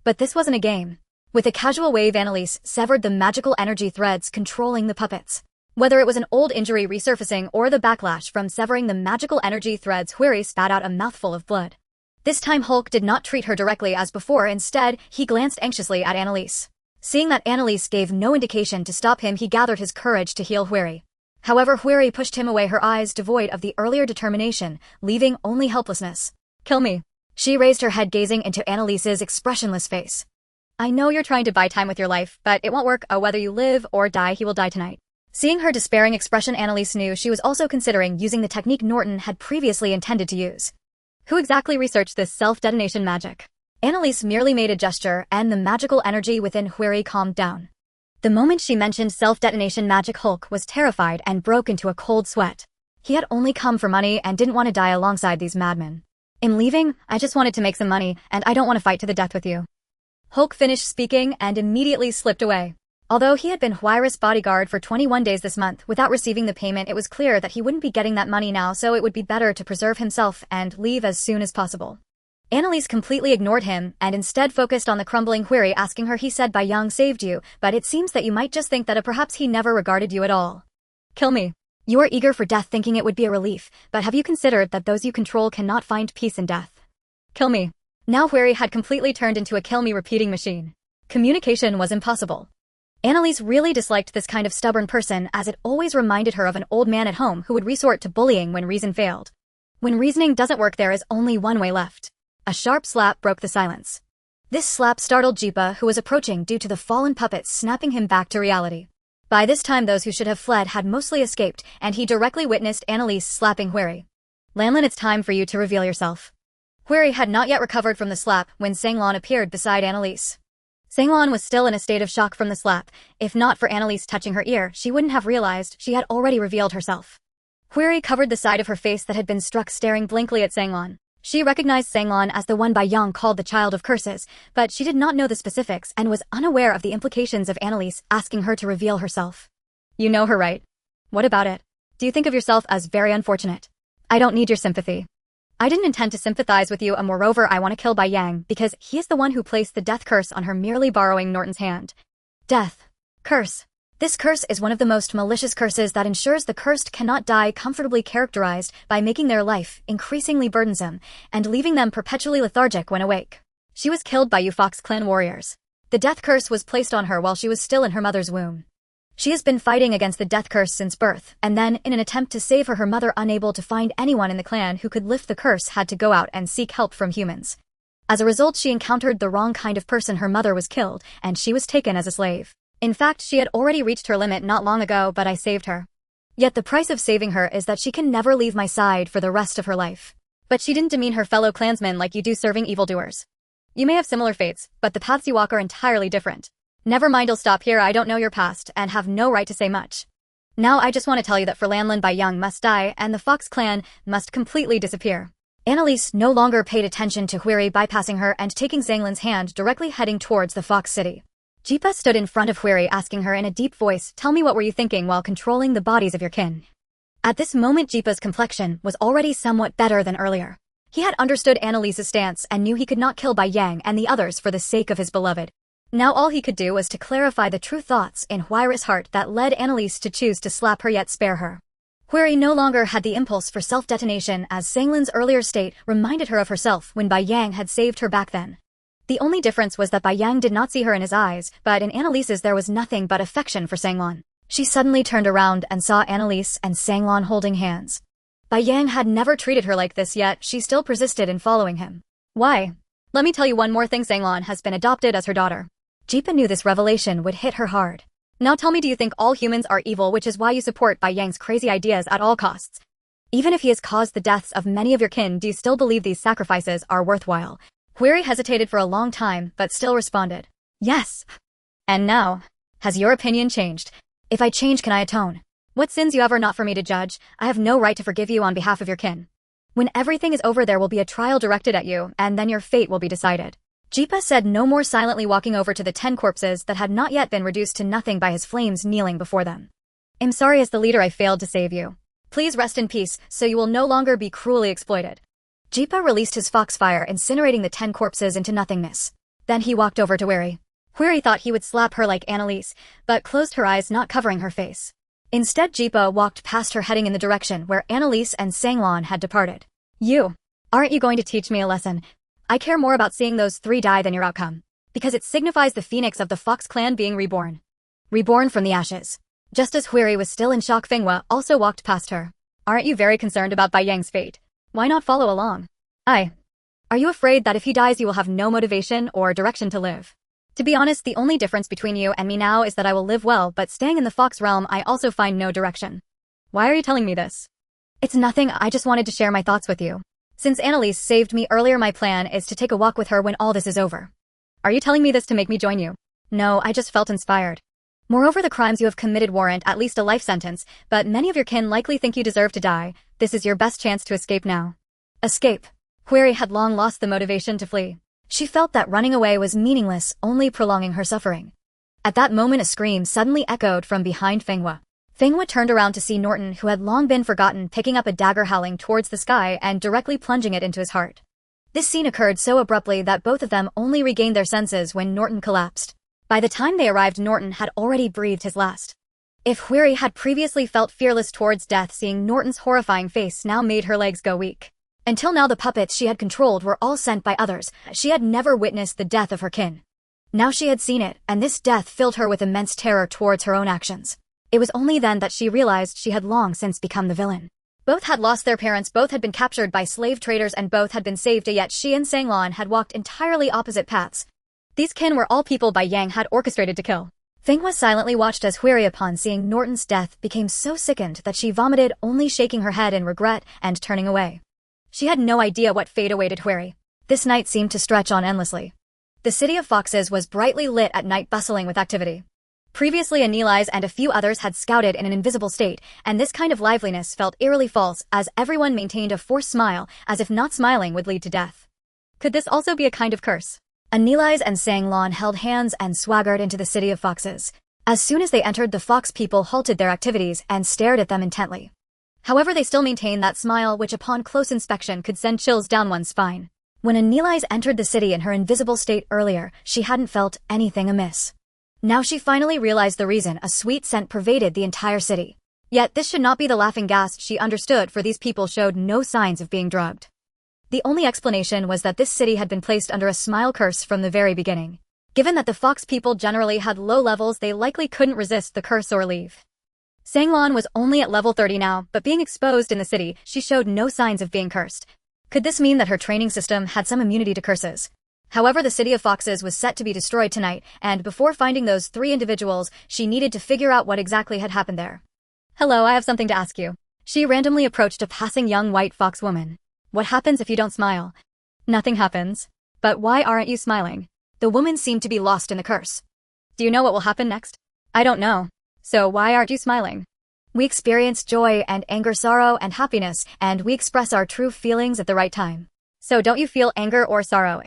But this wasn't a game. With a casual wave, Annalise severed the magical energy threads controlling the puppets. Whether it was an old injury resurfacing or the backlash from severing the magical energy threads, Huiri spat out a mouthful of blood. This time Hulk did not treat her directly as before. Instead, he glanced anxiously at Annalise. Seeing that Annalise gave no indication to stop him, he gathered his courage to heal Huiri. However, Huiri pushed him away, her eyes devoid of the earlier determination, leaving only helplessness. Kill me. She raised her head, gazing into Annalise's expressionless face. I know you're trying to buy time with your life, but it won't work. Whether you live or die, he will die tonight. Seeing her despairing expression, Annalise knew she was also considering using the technique Norton had previously intended to use. Who exactly researched this self-detonation magic? Annalise merely made a gesture, and the magical energy within Huiri calmed down. The moment she mentioned self-detonation magic, Hulk was terrified and broke into a cold sweat. He had only come for money and didn't want to die alongside these madmen. In leaving, I just wanted to make some money, and I don't want to fight to the death with you. Hulk finished speaking and immediately slipped away. Although he had been Huiri's bodyguard for 21 days this month without receiving the payment, it was clear that he wouldn't be getting that money now, so it would be better to preserve himself and leave as soon as possible. Annalise completely ignored him and instead focused on the crumbling Huiri, asking her, he said Bai Yang saved you, but it seems that you might just think that perhaps he never regarded you at all. Kill me. You are eager for death, thinking it would be a relief, but have you considered that those you control cannot find peace in death? Kill me. Now Huiri had completely turned into a kill me repeating machine. Communication was impossible. Annalise really disliked this kind of stubborn person, as it always reminded her of an old man at home who would resort to bullying when reason failed. When reasoning doesn't work, there is only one way left. A sharp slap broke the silence. This slap startled Jipa, who was approaching due to the fallen puppet snapping him back to reality. By this time those who should have fled had mostly escaped, and he directly witnessed Annalise slapping Huiri. Lanlin, it's time for you to reveal yourself. Huiri had not yet recovered from the slap when Sanglan appeared beside Annalise. Sanglan was still in a state of shock from the slap. If not for Annalise touching her ear, she wouldn't have realized she had already revealed herself. Huiri covered the side of her face that had been struck, staring blankly at Sanglan. She recognized Sanglan as the one Bai Yang called the Child of Curses, but she did not know the specifics and was unaware of the implications of Annalise asking her to reveal herself. You know her, right? What about it? Do you think of yourself as very unfortunate? I don't need your sympathy. I didn't intend to sympathize with you, and moreover I want to kill Bai Yang because he is the one who placed the death curse on her, merely borrowing Norton's hand. Death. Curse. This curse is one of the most malicious curses that ensures the cursed cannot die comfortably, characterized by making their life increasingly burdensome and leaving them perpetually lethargic when awake. She was killed by you Fox clan warriors. The death curse was placed on her while she was still in her mother's womb. She has been fighting against the death curse since birth, and then, in an attempt to save her mother, unable to find anyone in the clan who could lift the curse, had to go out and seek help from humans. As a result, she encountered the wrong kind of person. Her mother was killed, and she was taken as a slave. In fact, she had already reached her limit not long ago, but I saved her. Yet the price of saving her is that she can never leave my side for the rest of her life. But she didn't demean her fellow clansmen like you do serving evildoers. You may have similar fates, but the paths you walk are entirely different. Never mind, I'll stop here. I don't know your past and have no right to say much. Now I just want to tell you that for Lanlin, Bai Yang must die and the Fox clan must completely disappear. Annalise no longer paid attention to Huiri, bypassing her and taking Zhanglin's hand, directly heading towards the Fox city. Jipa stood in front of Huiri, asking her in a deep voice, "Tell me, what were you thinking while controlling the bodies of your kin?" At this moment Jipa's complexion was already somewhat better than earlier. He had understood Annalise's stance and knew he could not kill Bai Yang and the others for the sake of his beloved. Now all he could do was to clarify the true thoughts in Huiri's heart that led Annalise to choose to slap her yet spare her. Huiri no longer had the impulse for self-detonation, as Sanglin's earlier state reminded her of herself when Bai Yang had saved her back then. The only difference was that Bai Yang did not see her in his eyes, but in Annalise's there was nothing but affection for Sanglan. She suddenly turned around and saw Annalise and Sanglan holding hands. Bai Yang had never treated her like this, yet she still persisted in following him. Why? Let me tell you one more thing. Sanglan has been adopted as her daughter. Jipa knew this revelation would hit her hard. Now tell me, do you think all humans are evil, which is why you support Bai Yang's crazy ideas at all costs? Even if he has caused the deaths of many of your kin, do you still believe these sacrifices are worthwhile? Huiri hesitated for a long time, but still responded, "Yes." And now, has your opinion changed? If I change, can I atone? What sins you have are not for me to judge. I have no right to forgive you on behalf of your kin. When everything is over, there will be a trial directed at you, and then your fate will be decided. Jipa said no more, silently walking over to the 10 corpses that had not yet been reduced to nothing by his flames, kneeling before them. "I'm sorry, as the leader I failed to save you. Please rest in peace, so you will no longer be cruelly exploited." Jipa released his foxfire, incinerating the 10 corpses into nothingness. Then he walked over to Huiri. Huiri thought he would slap her like Annalise, but closed her eyes, not covering her face. Instead, Jipa walked past her, heading in the direction where Annalise and Sanglan had departed. "You. Aren't you going to teach me a lesson? I care more about seeing those 3 die than your outcome, because it signifies the phoenix of the Fox clan being reborn. Reborn from the ashes." Just as Huiri was still in shock, Fenghua also walked past her. "Aren't you very concerned about Bai Yang's fate? Why not follow along?" Are you afraid that if he dies you will have no motivation or direction to live? To be honest, the only difference between you and me now is that I will live well, but staying in the Fox realm I also find no direction. Why are you telling me this? It's nothing, I just wanted to share my thoughts with you. Since Annalise saved me earlier, my plan is to take a walk with her when all this is over. Are you telling me this to make me join you? No, I just felt inspired. Moreover, the crimes you have committed warrant at least a life sentence, but many of your kin likely think you deserve to die. This is your best chance to escape now. Escape. Huiri had long lost the motivation to flee. She felt that running away was meaningless, only prolonging her suffering. At that moment, a scream suddenly echoed from behind Fenghua. Fenghua turned around to see Norton, who had long been forgotten, picking up a dagger, howling towards the sky and directly plunging it into his heart. This scene occurred so abruptly that both of them only regained their senses when Norton collapsed. By the time they arrived, Norton had already breathed his last. If Huiri had previously felt fearless towards death, seeing Norton's horrifying face now made her legs go weak. Until now the puppets she had controlled were all sent by others. She had never witnessed the death of her kin. Now she had seen it, and this death filled her with immense terror towards her own actions. It was only then that she realized she had long since become the villain. Both had lost their parents, both had been captured by slave traders, and both had been saved, yet she and Sanglan had walked entirely opposite paths. These kin were all people Bai Yang had orchestrated to kill. Fenghua silently watched as Huiri, upon seeing Norton's death, became so sickened that she vomited, only shaking her head in regret and turning away. She had no idea what fate awaited Huiri. This night seemed to stretch on endlessly. The city of foxes was brightly lit at night, bustling with activity. Previously Anilais and a few others had scouted in an invisible state, and this kind of liveliness felt eerily false as everyone maintained a forced smile, as if not smiling would lead to death. Could this also be a kind of curse? Anilais and Sanglan held hands and swaggered into the city of foxes. As soon as they entered, the fox people halted their activities and stared at them intently. However, they still maintained that smile which upon close inspection could send chills down one's spine. When Anilais entered the city in her invisible state earlier, she hadn't felt anything amiss. Now she finally realized the reason. A sweet scent pervaded the entire city. Yet this should not be the laughing gas, she understood, for these people showed no signs of being drugged. The only explanation was that this city had been placed under a smile curse from the very beginning. Given that the fox people generally had low levels, they likely couldn't resist the curse or leave. Sanglan was only at level 30 now, but being exposed in the city, she showed no signs of being cursed. Could this mean that her training system had some immunity to curses? However, the city of foxes was set to be destroyed tonight, and before finding those 3 individuals, she needed to figure out what exactly had happened there. Hello, I have something to ask you. She randomly approached a passing young white fox woman. What happens if you don't smile? Nothing happens. But why aren't you smiling? The woman seemed to be lost in the curse. Do you know what will happen next? I don't know. So why aren't you smiling? We experience joy and anger, sorrow and happiness, and we express our true feelings at the right time. So don't you feel anger or sorrow?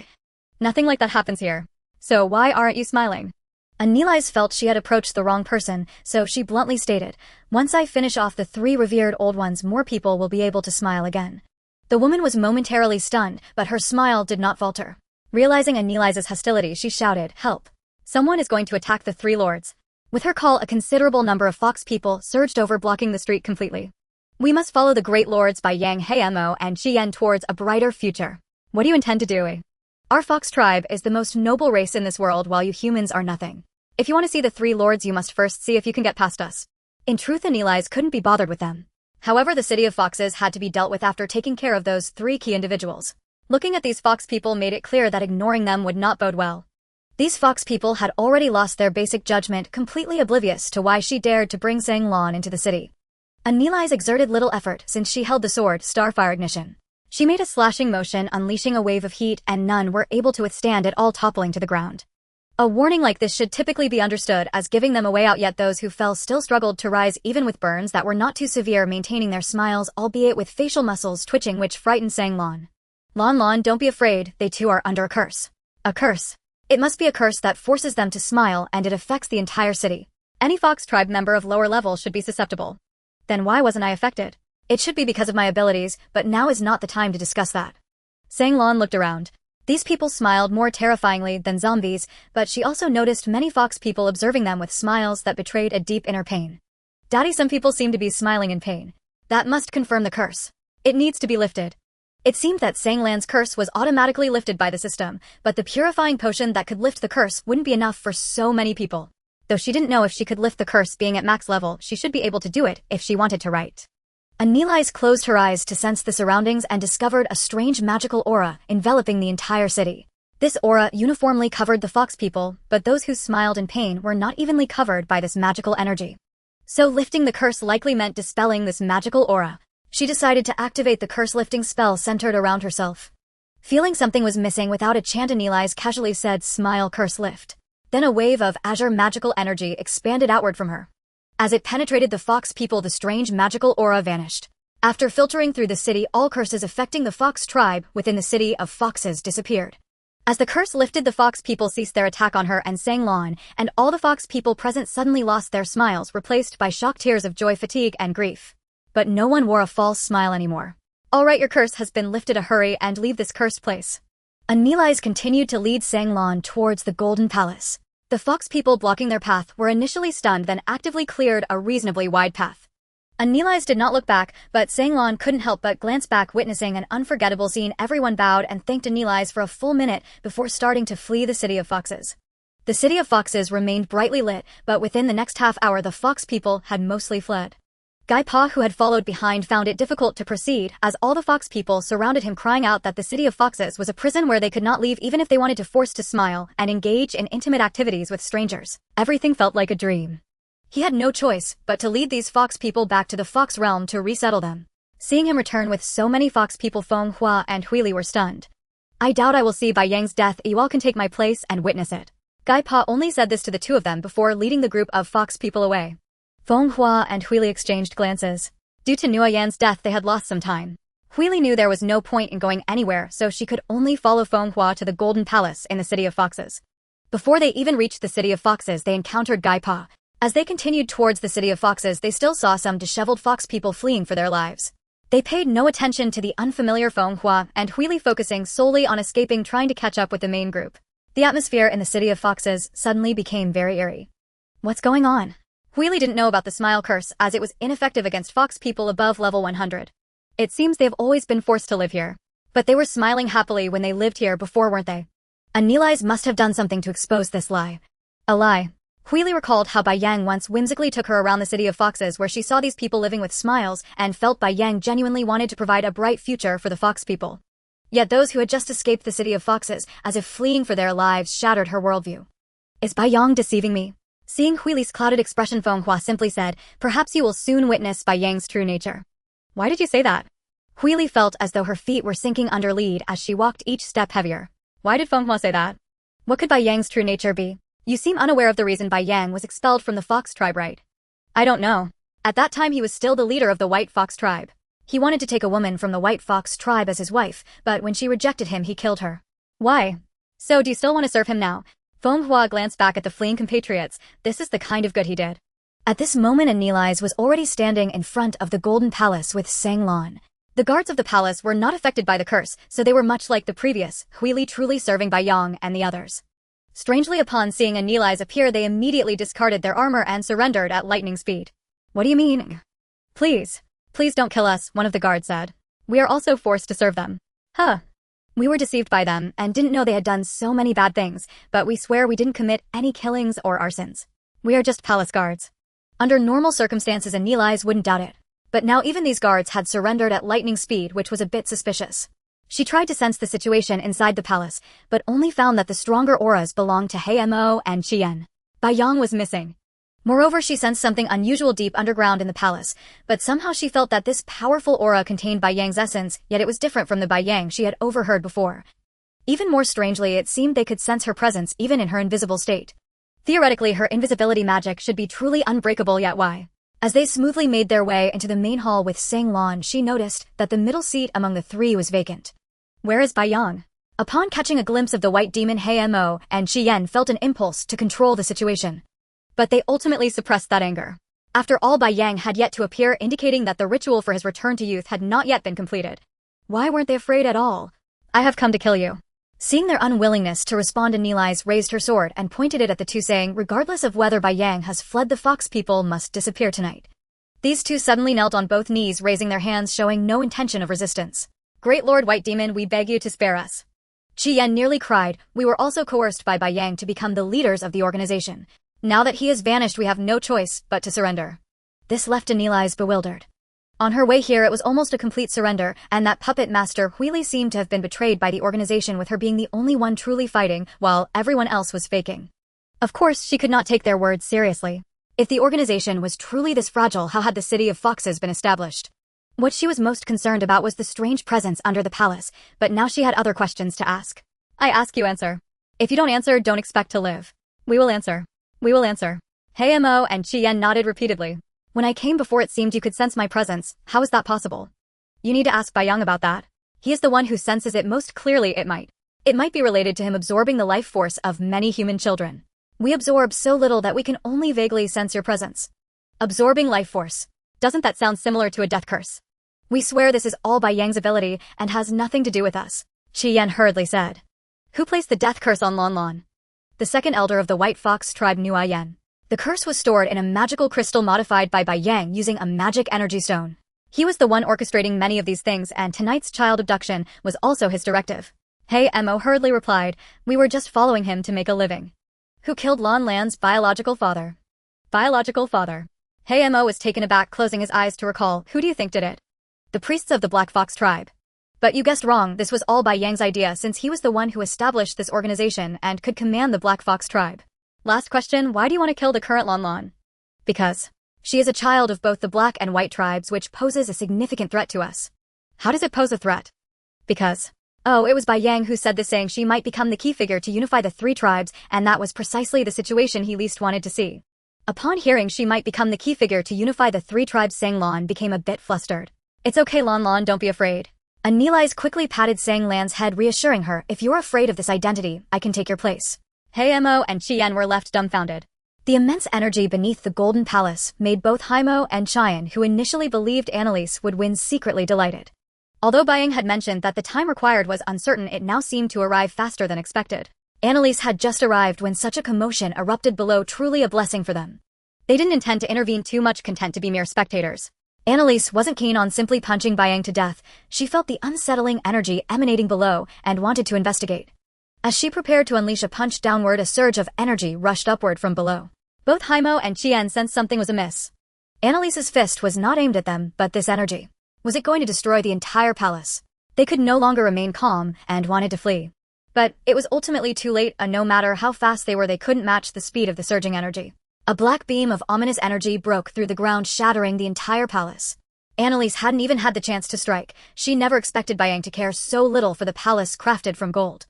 Nothing like that happens here. So why aren't you smiling? Anilais felt she had approached the wrong person, so she bluntly stated, once I finish off the 3 revered old ones, more people will be able to smile again. The woman was momentarily stunned, but her smile did not falter. Realizing Anilais' hostility, she shouted, help. Someone is going to attack the 3 lords. With her call, a considerable number of fox people surged over, blocking the street completely. We must follow the great lords by Yang Heimo and Qian towards a brighter future. What do you intend to do? Our fox tribe is the most noble race in this world, while you humans are nothing. If you want to see the 3 lords, you must first see if you can get past us. In truth, Anilais couldn't be bothered with them. However, the city of foxes had to be dealt with after taking care of those 3 key individuals. Looking at these fox people made it clear that ignoring them would not bode well. These fox people had already lost their basic judgment, completely oblivious to why she dared to bring Sanglan into the city. Anilais exerted little effort since she held the sword, Starfire Ignition. She made a slashing motion, unleashing a wave of heat, and none were able to withstand it, all toppling to the ground. A warning like this should typically be understood as giving them a way out, yet those who fell still struggled to rise, even with burns that were not too severe, maintaining their smiles, albeit with facial muscles twitching, which frightened Sanglan. Lan, don't be afraid, they too are under a curse. A curse. It must be a curse that forces them to smile, and it affects the entire city. Any fox tribe member of lower level should be susceptible. Then why wasn't I affected? It should be because of my abilities, but now is not the time to discuss that. Sanglan looked around. These people smiled more terrifyingly than zombies, but she also noticed many fox people observing them with smiles that betrayed a deep inner pain. Daddy, some people seem to be smiling in pain. That must confirm the curse. It needs to be lifted. It seemed that Sanglan's curse was automatically lifted by the system, but the purifying potion that could lift the curse wouldn't be enough for so many people. Though she didn't know if she could lift the curse being at max level, she should be able to do it if she wanted to, right? Anilais closed her eyes to sense the surroundings and discovered a strange magical aura enveloping the entire city. This aura uniformly covered the fox people, but those who smiled in pain were not evenly covered by this magical energy. So lifting the curse likely meant dispelling this magical aura. She decided to activate the curse-lifting spell centered around herself. Feeling something was missing without a chant, Anilais casually said, smile, curse lift. Then a wave of azure magical energy expanded outward from her. As it penetrated the fox people, the strange magical aura vanished. After filtering through the city, all curses affecting the fox tribe within the city of foxes disappeared. As the curse lifted, the fox people ceased their attack on her and Sanglan, and all the fox people present suddenly lost their smiles, replaced by shocked tears of joy, fatigue, and grief. But no one wore a false smile anymore. All right, your curse has been lifted. Hurry and leave this cursed place. Anilais continued to lead Sanglan towards the Golden Palace. The fox people blocking their path were initially stunned, then actively cleared a reasonably wide path. Anilais did not look back, but Sanglan couldn't help but glance back, witnessing an unforgettable scene. Everyone bowed and thanked Anilais for a full minute before starting to flee the City of Foxes. The City of Foxes remained brightly lit, but within the next half hour the fox people had mostly fled. Gai Pa, who had followed behind, found it difficult to proceed, as all the fox people surrounded him, crying out that the City of Foxes was a prison where they could not leave even if they wanted to, force to smile and engage in intimate activities with strangers. Everything felt like a dream. He had no choice but to lead these fox people back to the fox realm to resettle them. Seeing him return with so many fox people, Feng Hua and Huili were stunned. I doubt I will see Bai Yang's death. You all can take my place and witness it. Gai Pa only said this to the two of them before leading the group of fox people away. Feng Hua and Huili exchanged glances. Due to Nua Yan's death, they had lost some time. Huili knew there was no point in going anywhere, so she could only follow Feng Hua to the Golden Palace in the City of Foxes. Before they even reached the City of Foxes, they encountered Gai Pa. As they continued towards the City of Foxes, they still saw some disheveled fox people fleeing for their lives. They paid no attention to the unfamiliar Feng Hua and Huili, focusing solely on escaping, trying to catch up with the main group. The atmosphere in the City of Foxes suddenly became very eerie. What's going on? Huili didn't know about the smile curse, as it was ineffective against fox people above level 100. It seems they've always been forced to live here. But they were smiling happily when they lived here before, weren't they? Anilais must have done something to expose this lie. A lie. Huili recalled how Bai Yang once whimsically took her around the City of Foxes, where she saw these people living with smiles and felt Bai Yang genuinely wanted to provide a bright future for the fox people. Yet those who had just escaped the City of Foxes, as if fleeing for their lives, shattered her worldview. Is Bai Yang deceiving me? Seeing Huili's clouded expression, Feng Hua simply said, perhaps you will soon witness Bai Yang's true nature. Why did you say that? Huili felt as though her feet were sinking under lead as she walked each step heavier. Why did Feng Hua say that? What could Bai Yang's true nature be? You seem unaware of the reason Bai Yang was expelled from the fox tribe, right? I don't know. At that time he was still the leader of the white fox tribe. He wanted to take a woman from the white fox tribe as his wife, but when she rejected him, he killed her. Why? So do you still want to serve him now? Feng Hua glanced back at the fleeing compatriots. This is the kind of good he did. At this moment, Anilais was already standing in front of the Golden Palace with Sanglan. The guards of the palace were not affected by the curse, so they were much like the previous, Huili truly serving Bai Yang and the others. Strangely, upon seeing Anilais appear, they immediately discarded their armor and surrendered at lightning speed. What do you mean? Please don't kill us, one of the guards said. We are also forced to serve them. Huh. We were deceived by them and didn't know they had done so many bad things, but we swear we didn't commit any killings or arsons. We are just palace guards. Under normal circumstances, Anilais wouldn't doubt it. But now even these guards had surrendered at lightning speed, which was a bit suspicious. She tried to sense the situation inside the palace, but only found that the stronger auras belonged to He Mo and Qian. Bai Yang was missing. Moreover, she sensed something unusual deep underground in the palace, but somehow she felt that this powerful aura contained Bai Yang's essence, yet it was different from the Bai Yang she had overheard before. Even more strangely, it seemed they could sense her presence even in her invisible state. Theoretically, her invisibility magic should be truly unbreakable, yet why? As they smoothly made their way into the main hall with Sanglan, she noticed that the middle seat among the three was vacant. Where is Bai Yang? Upon catching a glimpse of the white demon, He Mo and Qian felt an impulse to control the situation. But they ultimately suppressed that anger. After all, Bai Yang had yet to appear, indicating that the ritual for his return to youth had not yet been completed. Why weren't they afraid at all? I have come to kill you. Seeing their unwillingness to respond, Anilais raised her sword and pointed it at the two, saying, regardless of whether Bai Yang has fled, the fox people must disappear tonight. These two suddenly knelt on both knees, raising their hands, showing no intention of resistance. Great Lord White Demon, we beg you to spare us. Qian nearly cried. We were also coerced by Bai Yang to become the leaders of the organization. Now that he has vanished, we have no choice but to surrender. This left Anilais bewildered. On her way here, it was almost a complete surrender, and that puppet master Huili seemed to have been betrayed by the organization, with her being the only one truly fighting, while everyone else was faking. Of course, she could not take their words seriously. If the organization was truly this fragile, how had the City of Foxes been established? What she was most concerned about was the strange presence under the palace, but now she had other questions to ask. I ask you, answer. If you don't answer, don't expect to live. We will answer. We will answer. He Mo and Qian nodded repeatedly. When I came before, it seemed you could sense my presence. How is that possible? You need to ask Bai Yang about that. He is the one who senses it most clearly. It might be related to him absorbing the life force of many human children. We absorb so little that we can only vaguely sense your presence. Absorbing life force. Doesn't that sound similar to a death curse? We swear this is all Bai Yang's ability and has nothing to do with us, Qian hurriedly said. Who placed the death curse on Lon Lon? the second elder of the White Fox tribe Nuayen. The curse was stored in a magical crystal modified by Bai Yang using a magic energy stone. He was the one orchestrating many of these things, and tonight's child abduction was also his directive. Hey, Mo hurriedly replied, we were just following him to make a living. Who killed Lan Lan's biological father? Biological father. Hey, Mo was taken aback, closing his eyes to recall, who do you think did it? The priests of the Black Fox tribe. But you guessed wrong, this was all Bai Yang's idea since he was the one who established this organization and could command the Black Fox tribe. Last question, why do you want to kill the current Lan Lan? Because she is a child of both the Black and White tribes, which poses a significant threat to us. How does it pose a threat? Because it was Bai Yang who said this, saying she might become the key figure to unify the three tribes, and that was precisely the situation he least wanted to see. Upon hearing she might become the key figure to unify the three tribes, Sang Lan became a bit flustered. It's okay, Lan Lan, don't be afraid. Anilais quickly patted Sang Lan's head, reassuring her, if you're afraid of this identity, I can take your place. Hey, Mo and Qian were left dumbfounded. The immense energy beneath the Golden Palace made both Haimo and Qian, who initially believed Annalise would win, secretly delighted. Although Bayang had mentioned that the time required was uncertain, it now seemed to arrive faster than expected. Annalise had just arrived when such a commotion erupted below, truly a blessing for them. They didn't intend to intervene too much, content to be mere spectators. Annalise wasn't keen on simply punching Bayang to death. She felt the unsettling energy emanating below and wanted to investigate. As she prepared to unleash a punch downward, a surge of energy rushed upward from below. Both Haimo and Qian sensed something was amiss. Annalise's fist was not aimed at them, but this energy. Was it going to destroy the entire palace? They could no longer remain calm and wanted to flee. But it was ultimately too late. No matter how fast they were, they couldn't match the speed of the surging energy. A black beam of ominous energy broke through the ground, shattering the entire palace. Annalise hadn't even had the chance to strike. She never expected Bayang to care so little for the palace crafted from gold.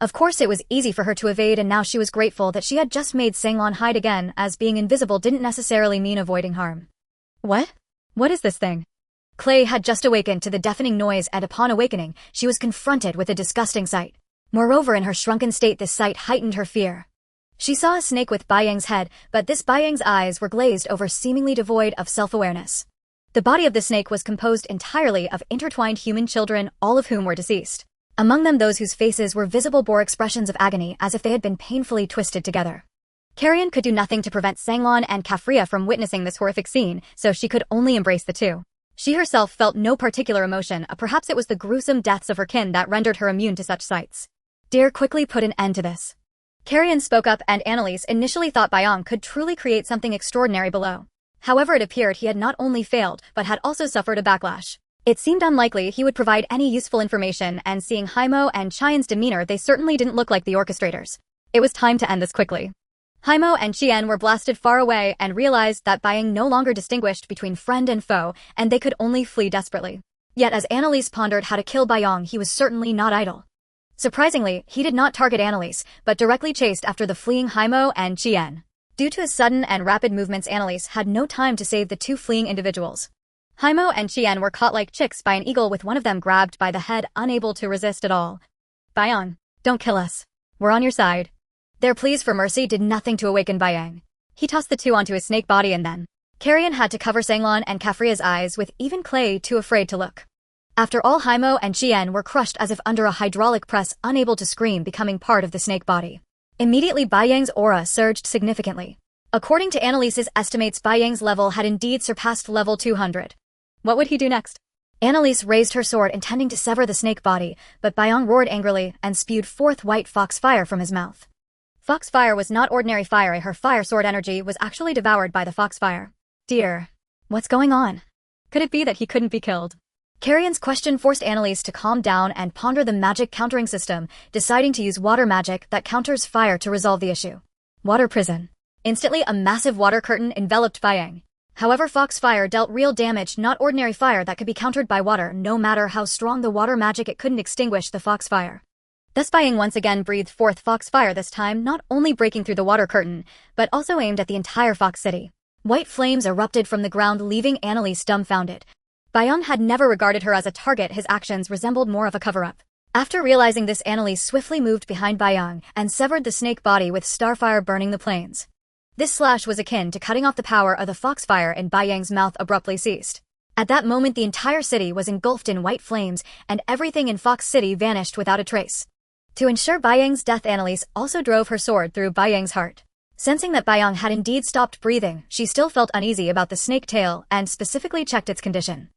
Of course, it was easy for her to evade, and now she was grateful that she had just made Sanglan hide again, as being invisible didn't necessarily mean avoiding harm. What? What is this thing? Clay had just awakened to the deafening noise, and upon awakening, she was confronted with a disgusting sight. Moreover, in her shrunken state, this sight heightened her fear. She saw a snake with Bayang's head, but this Bayang's eyes were glazed over, seemingly devoid of self-awareness. The body of the snake was composed entirely of intertwined human children, all of whom were deceased. Among them, those whose faces were visible bore expressions of agony, as if they had been painfully twisted together. Carrion could do nothing to prevent Sanglan and Kafria from witnessing this horrific scene, so she could only embrace the two. She herself felt no particular emotion, perhaps it was the gruesome deaths of her kin that rendered her immune to such sights. Dear, quickly put an end to this. Carrion spoke up, and Annalise initially thought Bayang could truly create something extraordinary below. However, it appeared he had not only failed, but had also suffered a backlash. It seemed unlikely he would provide any useful information, and seeing Haimo and Qian's demeanor, they certainly didn't look like the orchestrators. It was time to end this quickly. Haimo and Qian were blasted far away and realized that Bayang no longer distinguished between friend and foe, and they could only flee desperately. Yet as Annalise pondered how to kill Bayang, he was certainly not idle. Surprisingly, he did not target Annalise, but directly chased after the fleeing Haimo and Qian. Due to his sudden and rapid movements, Annalise had no time to save the two fleeing individuals. Haimo and Qian were caught like chicks by an eagle, with one of them grabbed by the head, unable to resist at all. Bayang, don't kill us. We're on your side. Their pleas for mercy did nothing to awaken Bayang. He tossed the two onto his snake body, and then Carrion had to cover Sanglan and Kafria's eyes, with even Clay too afraid to look. After all, Haimo and Qian were crushed as if under a hydraulic press, unable to scream, becoming part of the snake body. Immediately, Bayang's aura surged significantly. According to Annalise's estimates, Bayang's level had indeed surpassed level 200. What would he do next? Annalise raised her sword, intending to sever the snake body, but Bayang roared angrily and spewed forth white fox fire from his mouth. Fox fire was not ordinary fire. Her fire sword energy was actually devoured by the fox fire. Dear, what's going on? Could it be that he couldn't be killed? Carrion's question forced Annalise to calm down and ponder the magic countering system, deciding to use water magic that counters fire to resolve the issue. Water prison. Instantly, a massive water curtain enveloped Bayang. However, fox fire dealt real damage, not ordinary fire that could be countered by water. No matter how strong the water magic, it couldn't extinguish the fox fire. Thus Bayang once again breathed forth fox fire, this time not only breaking through the water curtain, but also aimed at the entire fox city. White flames erupted from the ground, leaving Annalise dumbfounded. Bayang had never regarded her as a target. His actions resembled more of a cover-up. After realizing this, Annalise swiftly moved behind Bayang and severed the snake body, with starfire burning the plains. This slash was akin to cutting off the power of the foxfire, and Bayang's mouth abruptly ceased. At that moment, the entire city was engulfed in white flames, and everything in Fox City vanished without a trace. To ensure Baiyang's death, Annalise also drove her sword through Baiyang's heart. Sensing that Baiyang had indeed stopped breathing, she still felt uneasy about the snake tail and specifically checked its condition.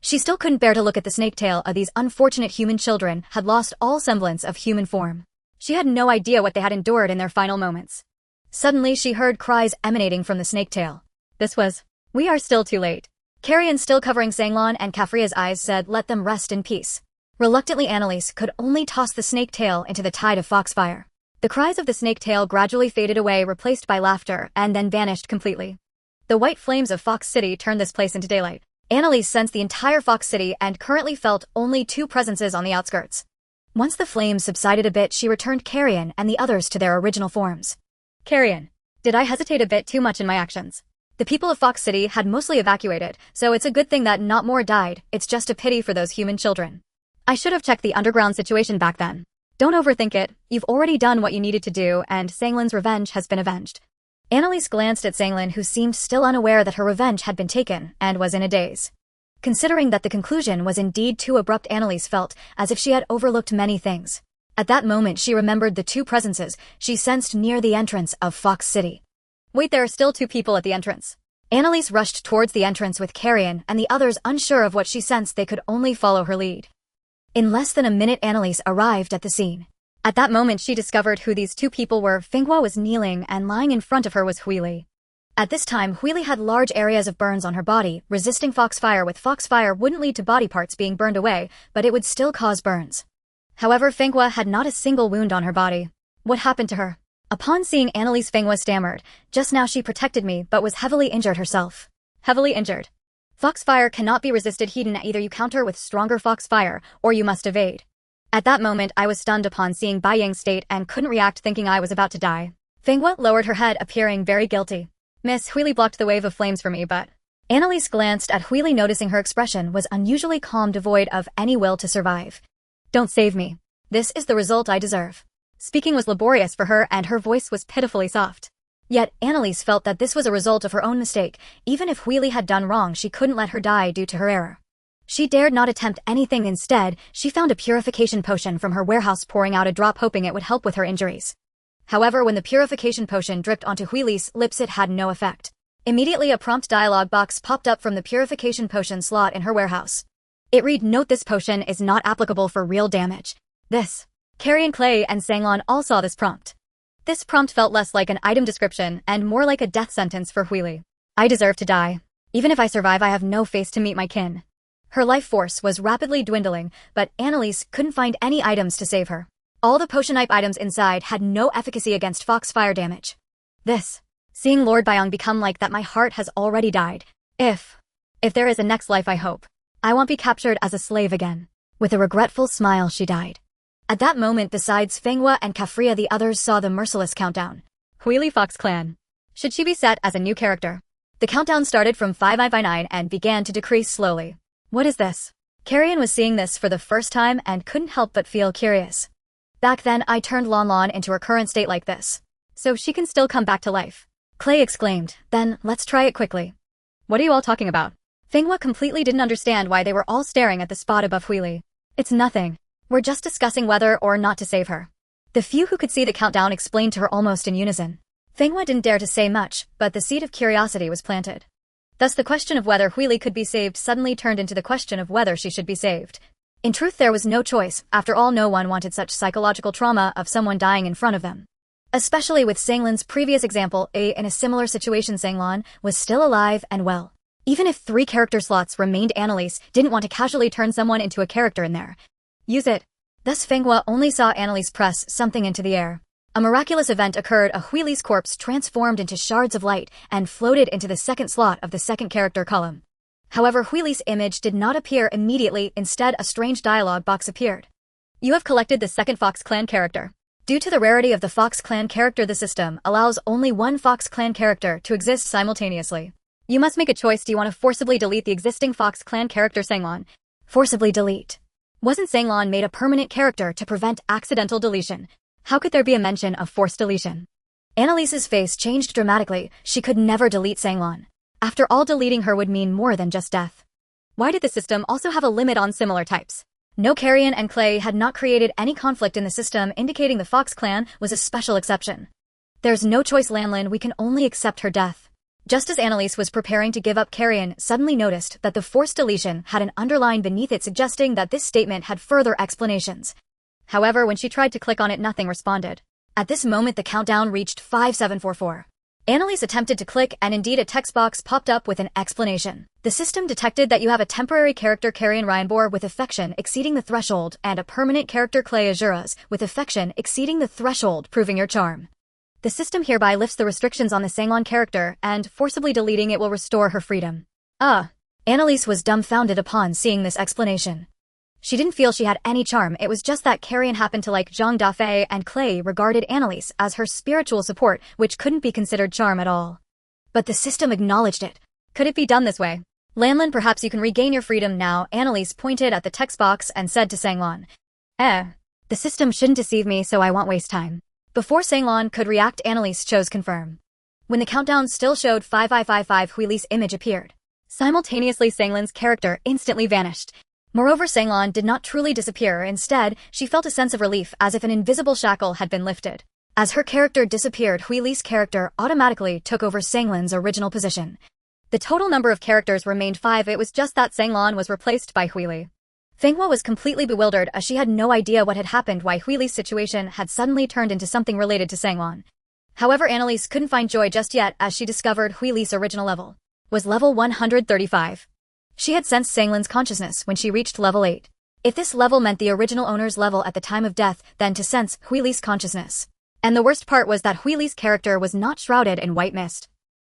She still couldn't bear to look at the snake tail of these unfortunate human children had lost all semblance of human form. She had no idea what they had endured in their final moments. Suddenly she heard cries emanating from the snake tail. This was, "We are still too late." Carrion, still covering Sanglon and Kafria's eyes, said, "Let them rest in peace." Reluctantly, Annalise could only toss the snake tail into the tide of foxfire. The cries of the snake tail gradually faded away, replaced by laughter, and then vanished completely. The white flames of Fox City turned this place into daylight. Annalise sensed the entire Fox City and currently felt only two presences on the outskirts. Once the flames subsided a bit, she returned Carrion and the others to their original forms. "Carrion, did I hesitate a bit too much in my actions? The people of Fox City had mostly evacuated, so it's a good thing that not more died. It's just a pity for those human children. I should have checked the underground situation back then. Don't overthink it. You've already done what you needed to do, and Sanglin's revenge has been avenged." Annalise glanced at Sanglin, who seemed still unaware that her revenge had been taken, and was in a daze. Considering that the conclusion was indeed too abrupt, Annalise felt as if she had overlooked many things. At that moment she remembered the two presences she sensed near the entrance of Fox City. Wait, there are still two people at the entrance. Annalise rushed towards the entrance with Carrion and the others, unsure of what she sensed. They could only follow her lead. In less than a minute, Annalise arrived at the scene. At that moment she discovered who these two people were. Fenghua was kneeling, and lying in front of her was Huili. At this time, Huili had large areas of burns on her body, resisting foxfire. With foxfire wouldn't lead to body parts being burned away, but it would still cause burns. However, Fenghua had not a single wound on her body. What happened to her? Upon seeing Annalise, Fenghua stammered, "Just now she protected me, but was heavily injured herself." Heavily injured? Foxfire cannot be resisted. Hidden, either you counter with stronger foxfire, or you must evade. At that moment I was stunned upon seeing Baiyang's state and couldn't react, thinking I was about to die. Fenghua lowered her head, appearing very guilty. "Miss, Huili blocked the wave of flames for me, but..." Annalise glanced at Huili, noticing her expression was unusually calm, devoid of any will to survive. "Don't save me. This is the result I deserve." Speaking was laborious for her, and her voice was pitifully soft. Yet Annalise felt that this was a result of her own mistake. Even if Huili had done wrong, she couldn't let her die due to her error. She dared not attempt anything. Instead, she found a purification potion from her warehouse, pouring out a drop, hoping it would help with her injuries. However, when the purification potion dripped onto Huili's lips, it had no effect. Immediately a prompt dialogue box popped up from the purification potion slot in her warehouse. It read, "Note: this potion is not applicable for real damage." This. Carrion, Clay, and Sanglon all saw this prompt. This prompt felt less like an item description and more like a death sentence for Huili. "I deserve to die. Even if I survive, I have no face to meet my kin." Her life force was rapidly dwindling, but Annalise couldn't find any items to save her. All the potion-type items inside had no efficacy against foxfire damage. This. Seeing Lord Baiyang become like that, my heart has already died. If there is a next life, I hope I won't be captured as a slave again." With a regretful smile, she died. At that moment, besides Fenghua and Kafria, the others saw the merciless countdown. Huili Fox Clan. Should she be set as a new character? The countdown started from 599 and began to decrease slowly. What is this? Carrion was seeing this for the first time and couldn't help but feel curious. "Back then, I turned Lon Lon into her current state like this. So she can still come back to life." Clay exclaimed. "Then, let's try it quickly." "What are you all talking about?" Fenghua completely didn't understand why they were all staring at the spot above Huili. "It's nothing. We're just discussing whether or not to save her." The few who could see the countdown explained to her almost in unison. Fenghua didn't dare to say much, but the seed of curiosity was planted. Thus the question of whether Huili could be saved suddenly turned into the question of whether she should be saved. In truth, there was no choice. After all, no one wanted such psychological trauma of someone dying in front of them. Especially with Sanglin's previous example, in a similar situation, Sanglon was still alive and well. Even if 3 character slots remained, Annalise didn't want to casually turn someone into a character in there. Use it. Thus Fenghua only saw Annalise press something into the air. A miraculous event occurred. A Huili's corpse transformed into shards of light and floated into the second slot of the second character column. However, Huili's image did not appear immediately. Instead, a strange dialogue box appeared. "You have collected the second Fox Clan character. Due to the rarity of the Fox Clan character, the system allows only one Fox Clan character to exist simultaneously. You must make a choice. Do you want to forcibly delete the existing Fox Clan character Sanglon?" Forcibly delete. Wasn't Sanglon made a permanent character to prevent accidental deletion? How could there be a mention of forced deletion? Annalise's face changed dramatically. She could never delete Sanglon. After all, deleting her would mean more than just death. Why did the system also have a limit on similar types? No, Carrion and Clay had not created any conflict in the system, indicating the Fox clan was a special exception. There's no choice, Lanlin, we can only accept her death. Just as Annalise was preparing to give up, Carrion suddenly noticed that the forced deletion had an underline beneath it, suggesting that this statement had further explanations. However, when she tried to click on it, nothing responded. At this moment, the countdown reached 5744. Annalise attempted to click, and indeed a text box popped up with an explanation. The system detected that you have a temporary character, Carrion Ryanbor, with affection exceeding the threshold, and a permanent character, Clay Azuras, with affection exceeding the threshold, proving your charm. The system hereby lifts the restrictions on the Sanglon character, and forcibly deleting it will restore her freedom. Annalise was dumbfounded upon seeing this explanation. She didn't feel she had any charm, it was just that Carrion happened to like Zhang Dafeng, and Clay regarded Annalise as her spiritual support, which couldn't be considered charm at all. But the system acknowledged it. Could it be done this way? Lanlin, perhaps you can regain your freedom now. Annalise pointed at the text box and said to Sanglon. The system shouldn't deceive me, so I won't waste time. Before Sanglon could react, Annalise chose confirm. When the countdown still showed 5555, Huili's image appeared. Simultaneously, Sanglon's character instantly vanished. Moreover, Sanglon did not truly disappear. Instead, she felt a sense of relief, as if an invisible shackle had been lifted. As her character disappeared, Huili's character automatically took over Sanglon's original position. The total number of characters remained 5, it was just that Sanglon was replaced by Huili. Fenghua was completely bewildered, as she had no idea what had happened, why Huili's situation had suddenly turned into something related to Sanglon. However, Annalise couldn't find joy just yet, as she discovered Huili's original level was level 135. She had sensed Sanglon's consciousness when she reached level 8. If this level meant the original owner's level at the time of death, then to sense Huili's consciousness. And the worst part was that Huili's character was not shrouded in white mist.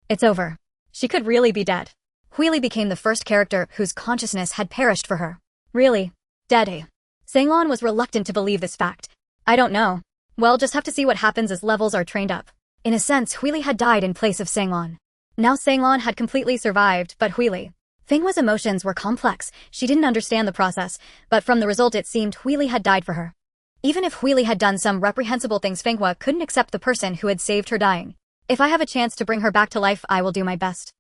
It's over. She could really be dead. Huili became the first character whose consciousness had perished for her. Really? Dead? Sanglon was reluctant to believe this fact. I don't know. Well, just have to see what happens as levels are trained up. In a sense, Huili had died in place of Sanglon. Now Sanglon had completely survived, but Huili. Fenghua's emotions were complex. She didn't understand the process, but from the result it seemed Huili had died for her. Even if Huili had done some reprehensible things, Fenghua couldn't accept the person who had saved her dying. If I have a chance to bring her back to life, I will do my best.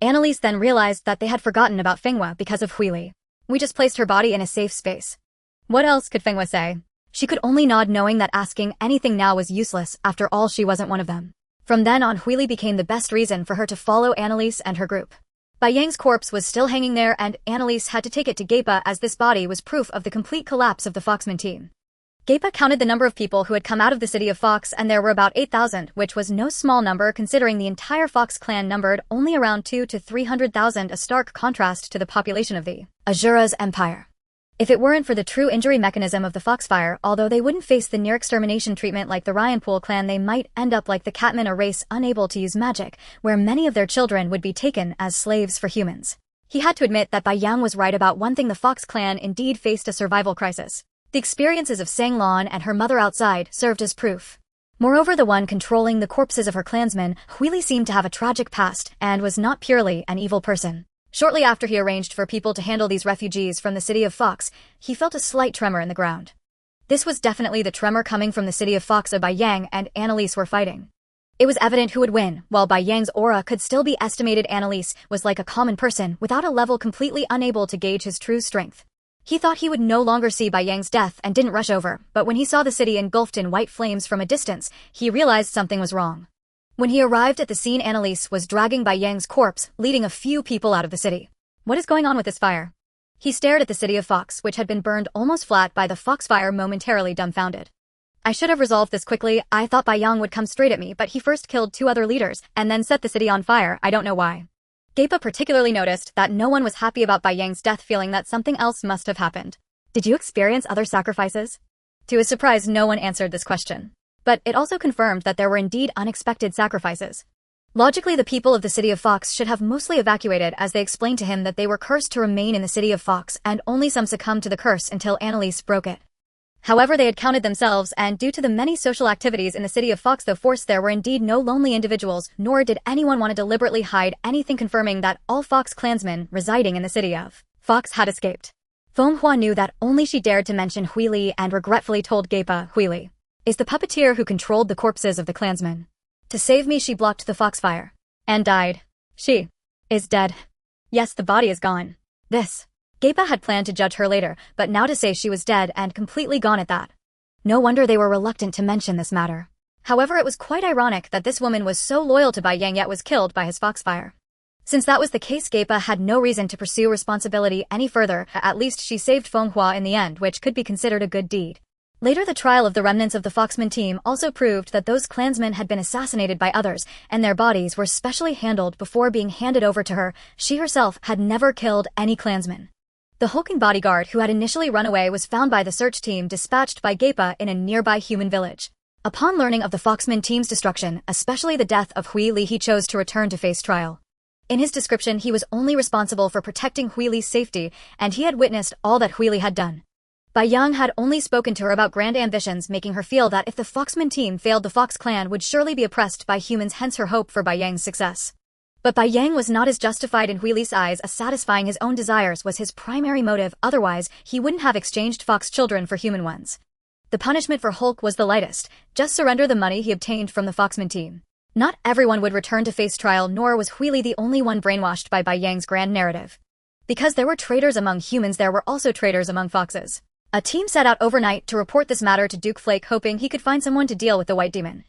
Annalise then realized that they had forgotten about Fenghua because of Huili. We just placed her body in a safe space. What else could Fenghua say? She could only nod, knowing that asking anything now was useless. After all, she wasn't one of them. From then on, Huili became the best reason for her to follow Annalise and her group. Bai Yang's corpse was still hanging there, and Annalise had to take it to Geipa, as this body was proof of the complete collapse of the Foxman team. Geipa counted the number of people who had come out of the city of Fox, and there were about 8,000, which was no small number considering the entire Fox clan numbered only around 200,000 to 300,000, a stark contrast to the population of the Azura's empire. If it weren't for the true injury mechanism of the Foxfire, although they wouldn't face the near-extermination treatment like the Ryanpool clan, they might end up like the Catman, a race unable to use magic, where many of their children would be taken as slaves for humans. He had to admit that Bai Yang was right about one thing: the Fox clan indeed faced a survival crisis. The experiences of Sanglon and her mother outside served as proof. Moreover, the one controlling the corpses of her clansmen, Huili, seemed to have a tragic past and was not purely an evil person. Shortly after he arranged for people to handle these refugees from the city of Fox, he felt a slight tremor in the ground. This was definitely the tremor coming from the city of Fox. Bai Yang and Annalise were fighting. It was evident who would win. While Bai Yang's aura could still be estimated, Annalise was like a common person without a level, completely unable to gauge his true strength. He thought he would no longer see Bai Yang's death and didn't rush over, but when he saw the city engulfed in white flames from a distance, he realized something was wrong. When he arrived at the scene, Annalise was dragging Bai Yang's corpse, leading a few people out of the city. What is going on with this fire? He stared at the city of Fox, which had been burned almost flat by the Foxfire, momentarily dumbfounded. I should have resolved this quickly. I thought Bai Yang would come straight at me, but he first killed 2 other leaders, and then set the city on fire. I don't know why. Geipa particularly noticed that no one was happy about Bai Yang's death, feeling that something else must have happened. Did you experience other sacrifices? To his surprise, no one answered this question. But it also confirmed that there were indeed unexpected sacrifices. Logically, the people of the city of Fox should have mostly evacuated, as they explained to him that they were cursed to remain in the city of Fox, and only some succumbed to the curse until Annalise broke it. However, they had counted themselves, and due to the many social activities in the city of Fox, though forced, there were indeed no lonely individuals, nor did anyone want to deliberately hide anything, confirming that all Fox clansmen residing in the city of Fox had escaped. Fenghua knew that only she dared to mention Huili, and regretfully told Geipa, Huili is the puppeteer who controlled the corpses of the clansmen. To save me, she blocked the Foxfire and died. She is dead. Yes, the body is gone. This Gaipa had planned to judge her later, but now to say she was dead and completely gone at that. No wonder they were reluctant to mention this matter. However, it was quite ironic that this woman was so loyal to Bai Yang yet was killed by his foxfire. Since that was the case, Gaipa had no reason to pursue responsibility any further. At least she saved Feng Hua in the end, which could be considered a good deed. Later, the trial of the remnants of the Foxman team also proved that those clansmen had been assassinated by others, and their bodies were specially handled before being handed over to her. She herself had never killed any clansman. The hulking bodyguard who had initially run away was found by the search team dispatched by Gaipa in a nearby human village. Upon learning of the Foxman team's destruction, especially the death of Hui Li, he chose to return to face trial. In his description, he was only responsible for protecting Hui Li's safety, and he had witnessed all that Hui Li had done. Bai Yang had only spoken to her about grand ambitions, making her feel that if the Foxman team failed, the Fox clan would surely be oppressed by humans, hence her hope for Bai Yang's success. But Bai Yang was not as justified in Hui Li's eyes, as satisfying his own desires was his primary motive, otherwise he wouldn't have exchanged fox children for human ones. The punishment for Hulk was the lightest: just surrender the money he obtained from the Foxman team. Not everyone would return to face trial, nor was Hui Li the only one brainwashed by Bai Yang's grand narrative. Because there were traitors among humans, there were also traitors among foxes. A team set out overnight to report this matter to Duke Flake, hoping he could find someone to deal with the White Demon.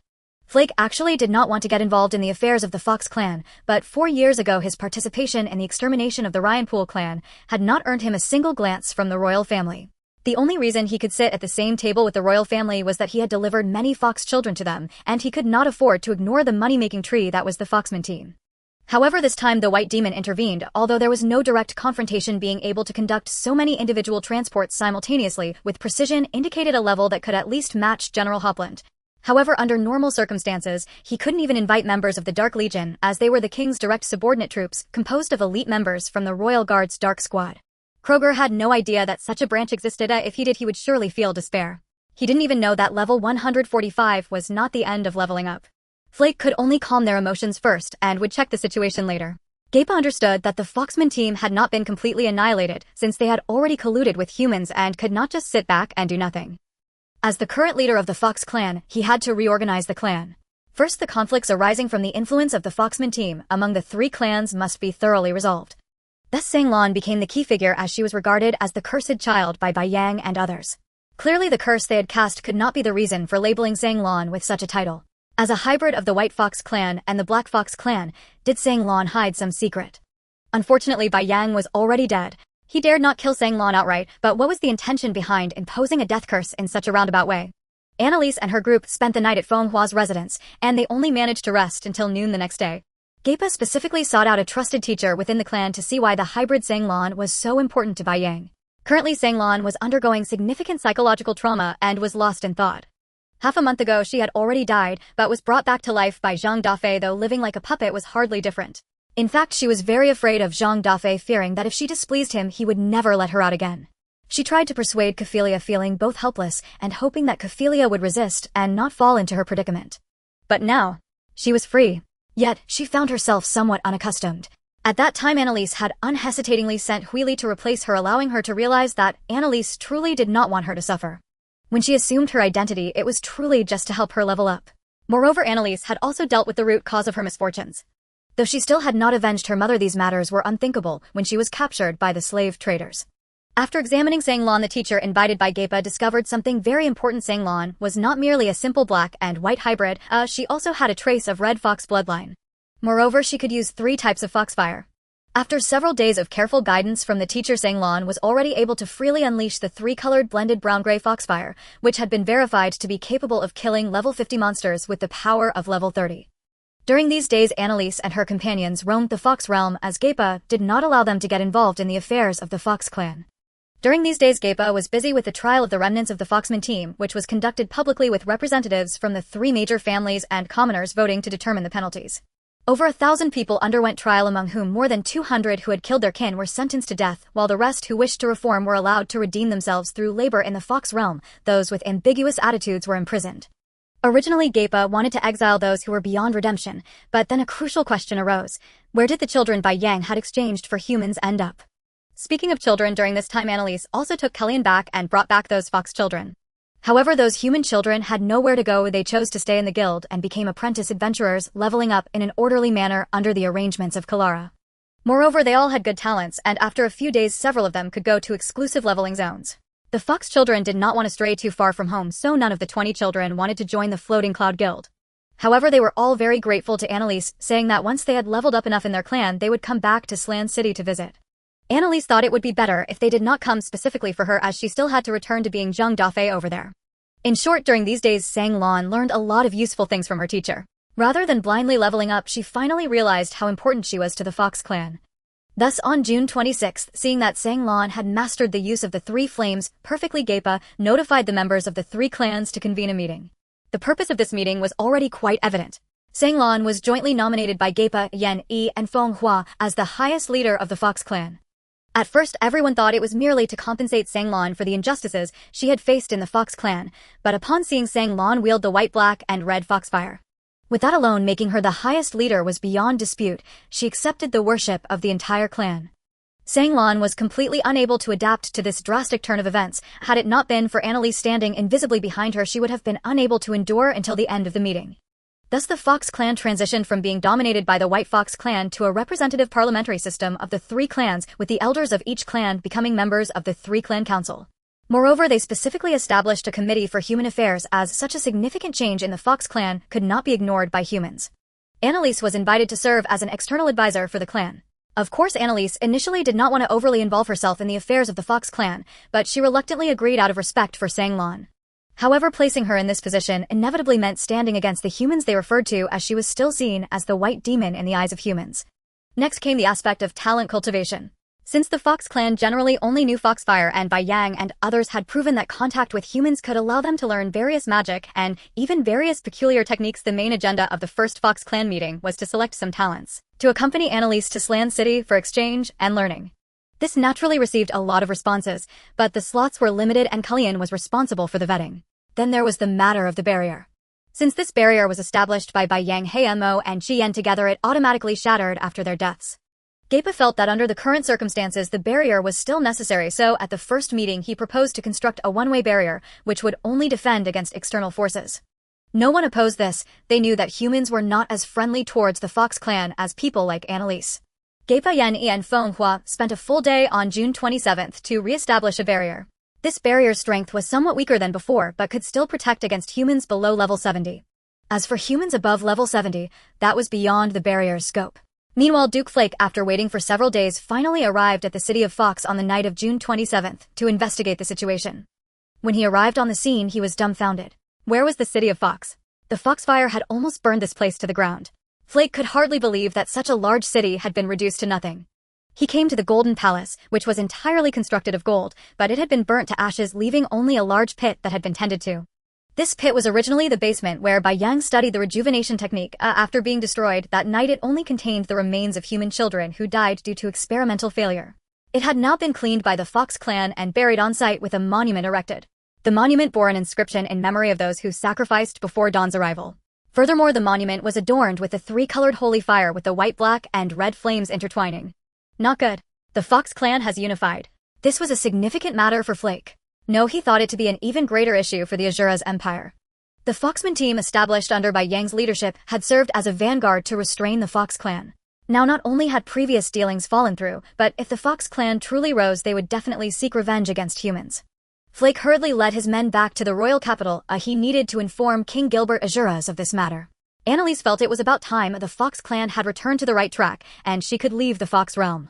Flake actually did not want to get involved in the affairs of the Fox clan, but 4 years ago his participation in the extermination of the Ryanpool clan had not earned him a single glance from the royal family. The only reason he could sit at the same table with the royal family was that he had delivered many fox children to them, and he could not afford to ignore the money-making tree that was the Foxman team. However, this time the White Demon intervened, although there was no direct confrontation. Being able to conduct so many individual transports simultaneously with precision indicated a level that could at least match General Hopland. However, under normal circumstances, he couldn't even invite members of the Dark Legion, as they were the king's direct subordinate troops, composed of elite members from the Royal Guard's Dark Squad. Kroger had no idea that such a branch existed. If he did, he would surely feel despair. He didn't even know that level 145 was not the end of leveling up. Flake could only calm their emotions first and would check the situation later. Gaipa understood that the Foxman team had not been completely annihilated, since they had already colluded with humans and could not just sit back and do nothing. As the current leader of the Fox clan, he had to reorganize the clan. First, the conflicts arising from the influence of the Foxman team among the 3 clans must be thoroughly resolved. Thus Zhang Lan became the key figure, as she was regarded as the cursed child by Bai Yang and others. Clearly the curse they had cast could not be the reason for labeling Zhang Lan with such a title. As a hybrid of the White Fox clan and the Black Fox clan, did Zhang Lan hide some secret? Unfortunately, Bai Yang was already dead. He dared not kill Zhang Lan outright, but what was the intention behind imposing a death curse in such a roundabout way? Annalise and her group spent the night at Feng Hua's residence, and they only managed to rest until noon the next day. Gaipa specifically sought out a trusted teacher within the clan to see why the hybrid Zhang Lan was so important to Bai Yang. Currently, Zhang Lan was undergoing significant psychological trauma and was lost in thought. Half a month ago she had already died, but was brought back to life by Zhang Dafeng, though living like a puppet was hardly different. In fact, she was very afraid of Zhang Dafeng, fearing that if she displeased him he would never let her out again. She tried to persuade Ophelia, feeling both helpless and hoping that Ophelia would resist and not fall into her predicament. But now, she was free. Yet, she found herself somewhat unaccustomed. At that time, Annalise had unhesitatingly sent Hui Li to replace her, allowing her to realize that Annalise truly did not want her to suffer. When she assumed her identity, it was truly just to help her level up. Moreover, Annalise had also dealt with the root cause of her misfortunes. Though she still had not avenged her mother, these matters were unthinkable when she was captured by the slave traders. After examining Zhang Lan, the teacher invited by Gaipa discovered something very important. Zhang Lan was not merely a simple black and white hybrid, she also had a trace of red fox bloodline. Moreover, she could use 3 types of foxfire. After several days of careful guidance from the teacher, Zhang Lan was already able to freely unleash the 3-colored blended brown-gray foxfire, which had been verified to be capable of killing level 50 monsters with the power of level 30. During these days, Annalise and her companions roamed the Fox realm, as Gaipa did not allow them to get involved in the affairs of the Fox clan. During these days, Gaipa was busy with the trial of the remnants of the Foxman team, which was conducted publicly with representatives from the 3 major families and commoners voting to determine the penalties. Over 1,000 people underwent trial, among whom more than 200 who had killed their kin were sentenced to death, while the rest who wished to reform were allowed to redeem themselves through labor in the Fox realm. Those with ambiguous attitudes were imprisoned. Originally, Gaipa wanted to exile those who were beyond redemption, but then a crucial question arose. Where did the children Bai Yang had exchanged for humans end up? Speaking of children, during this time Annalise also took Kellyan back and brought back those fox children. However, those human children had nowhere to go. They chose to stay in the guild and became apprentice adventurers, leveling up in an orderly manner under the arrangements of Kalara. Moreover, they all had good talents, and after a few days several of them could go to exclusive leveling zones. The Fox children did not want to stray too far from home, so none of the 20 children wanted to join the Floating Cloud Guild. However, they were all very grateful to Annalise, saying that once they had leveled up enough in their clan, they would come back to Slan City to visit. Annalise thought it would be better if they did not come specifically for her, as she still had to return to being Zhang Dafeng over there. In short, during these days, Sang Lan learned a lot of useful things from her teacher. Rather than blindly leveling up, she finally realized how important she was to the Fox clan. Thus, on June 26th, seeing that Sang Lan had mastered the use of the 3 flames perfectly, Gapa notified the members of the 3 clans to convene a meeting. The purpose of this meeting was already quite evident. Sang Lan was jointly nominated by Gapa, Yan Yi, and Feng Hua as the highest leader of the Fox clan. At first, everyone thought it was merely to compensate Sang Lan for the injustices she had faced in the Fox clan, but upon seeing Sang Lan wield the white, black, and red foxfire, with that alone making her the highest leader was beyond dispute, she accepted the worship of the entire clan. Sang Lan was completely unable to adapt to this drastic turn of events. Had it not been for Annalise standing invisibly behind her, she would have been unable to endure until the end of the meeting. Thus the Fox clan transitioned from being dominated by the White Fox clan to a representative parliamentary system of the 3 clans, with the elders of each clan becoming members of the 3 clan council. Moreover, they specifically established a committee for human affairs, as such a significant change in the Fox clan could not be ignored by humans. Annalise was invited to serve as an external advisor for the clan. Of course, Annalise initially did not want to overly involve herself in the affairs of the Fox clan, but she reluctantly agreed out of respect for Sang Lan. However, placing her in this position inevitably meant standing against the humans they referred to, as she was still seen as the white demon in the eyes of humans. Next came the aspect of talent cultivation. Since the Fox clan generally only knew Foxfire, and Bai Yang and others had proven that contact with humans could allow them to learn various magic and even various peculiar techniques, the main agenda of the first Fox clan meeting was to select some talents to accompany Annalise to Slan City for exchange and learning. This naturally received a lot of responses, but the slots were limited and Cullion was responsible for the vetting. Then there was the matter of the barrier. Since this barrier was established by Bai Yang, Heimo, and Qi Yan together, it automatically shattered after their deaths. Gapa felt that under the current circumstances the barrier was still necessary, so at the first meeting he proposed to construct a one-way barrier, which would only defend against external forces. No one opposed this. They knew that humans were not as friendly towards the Fox clan as people like Annalise. Gapa, Yan Yi, and Feng Hua spent a full day on June 27th to re-establish a barrier. This barrier's strength was somewhat weaker than before, but could still protect against humans below level 70. As for humans above level 70, that was beyond the barrier's scope. Meanwhile, Duke Flake, after waiting for several days, finally arrived at the city of Fox on the night of June 27th to investigate the situation. When he arrived on the scene, he was dumbfounded. Where was the city of Fox? The Foxfire had almost burned this place to the ground. Flake could hardly believe that such a large city had been reduced to nothing. He came to the Golden Palace, which was entirely constructed of gold, but it had been burnt to ashes, leaving only a large pit that had been tended to. This pit was originally the basement where Bai Yang studied the rejuvenation technique. After being destroyed that night, it only contained the remains of human children who died due to experimental failure. It had now been cleaned by the Fox clan and buried on site with a monument erected. The monument bore an inscription in memory of those who sacrificed before Dawn's arrival. Furthermore, the monument was adorned with a 3-colored holy fire with the white, black, and red flames intertwining. Not good. The Fox clan has unified. This was a significant matter for Flake. No, he thought it to be an even greater issue for the Azura's empire. The Foxman team established under Bai Yang's leadership had served as a vanguard to restrain the Fox clan. Now, not only had previous dealings fallen through, but if the Fox clan truly rose, they would definitely seek revenge against humans. Flake hurriedly led his men back to the royal capital. He needed to inform King Gilbert Azuras of this matter. Annalise felt it was about time the Fox clan had returned to the right track, and she could leave the Fox realm.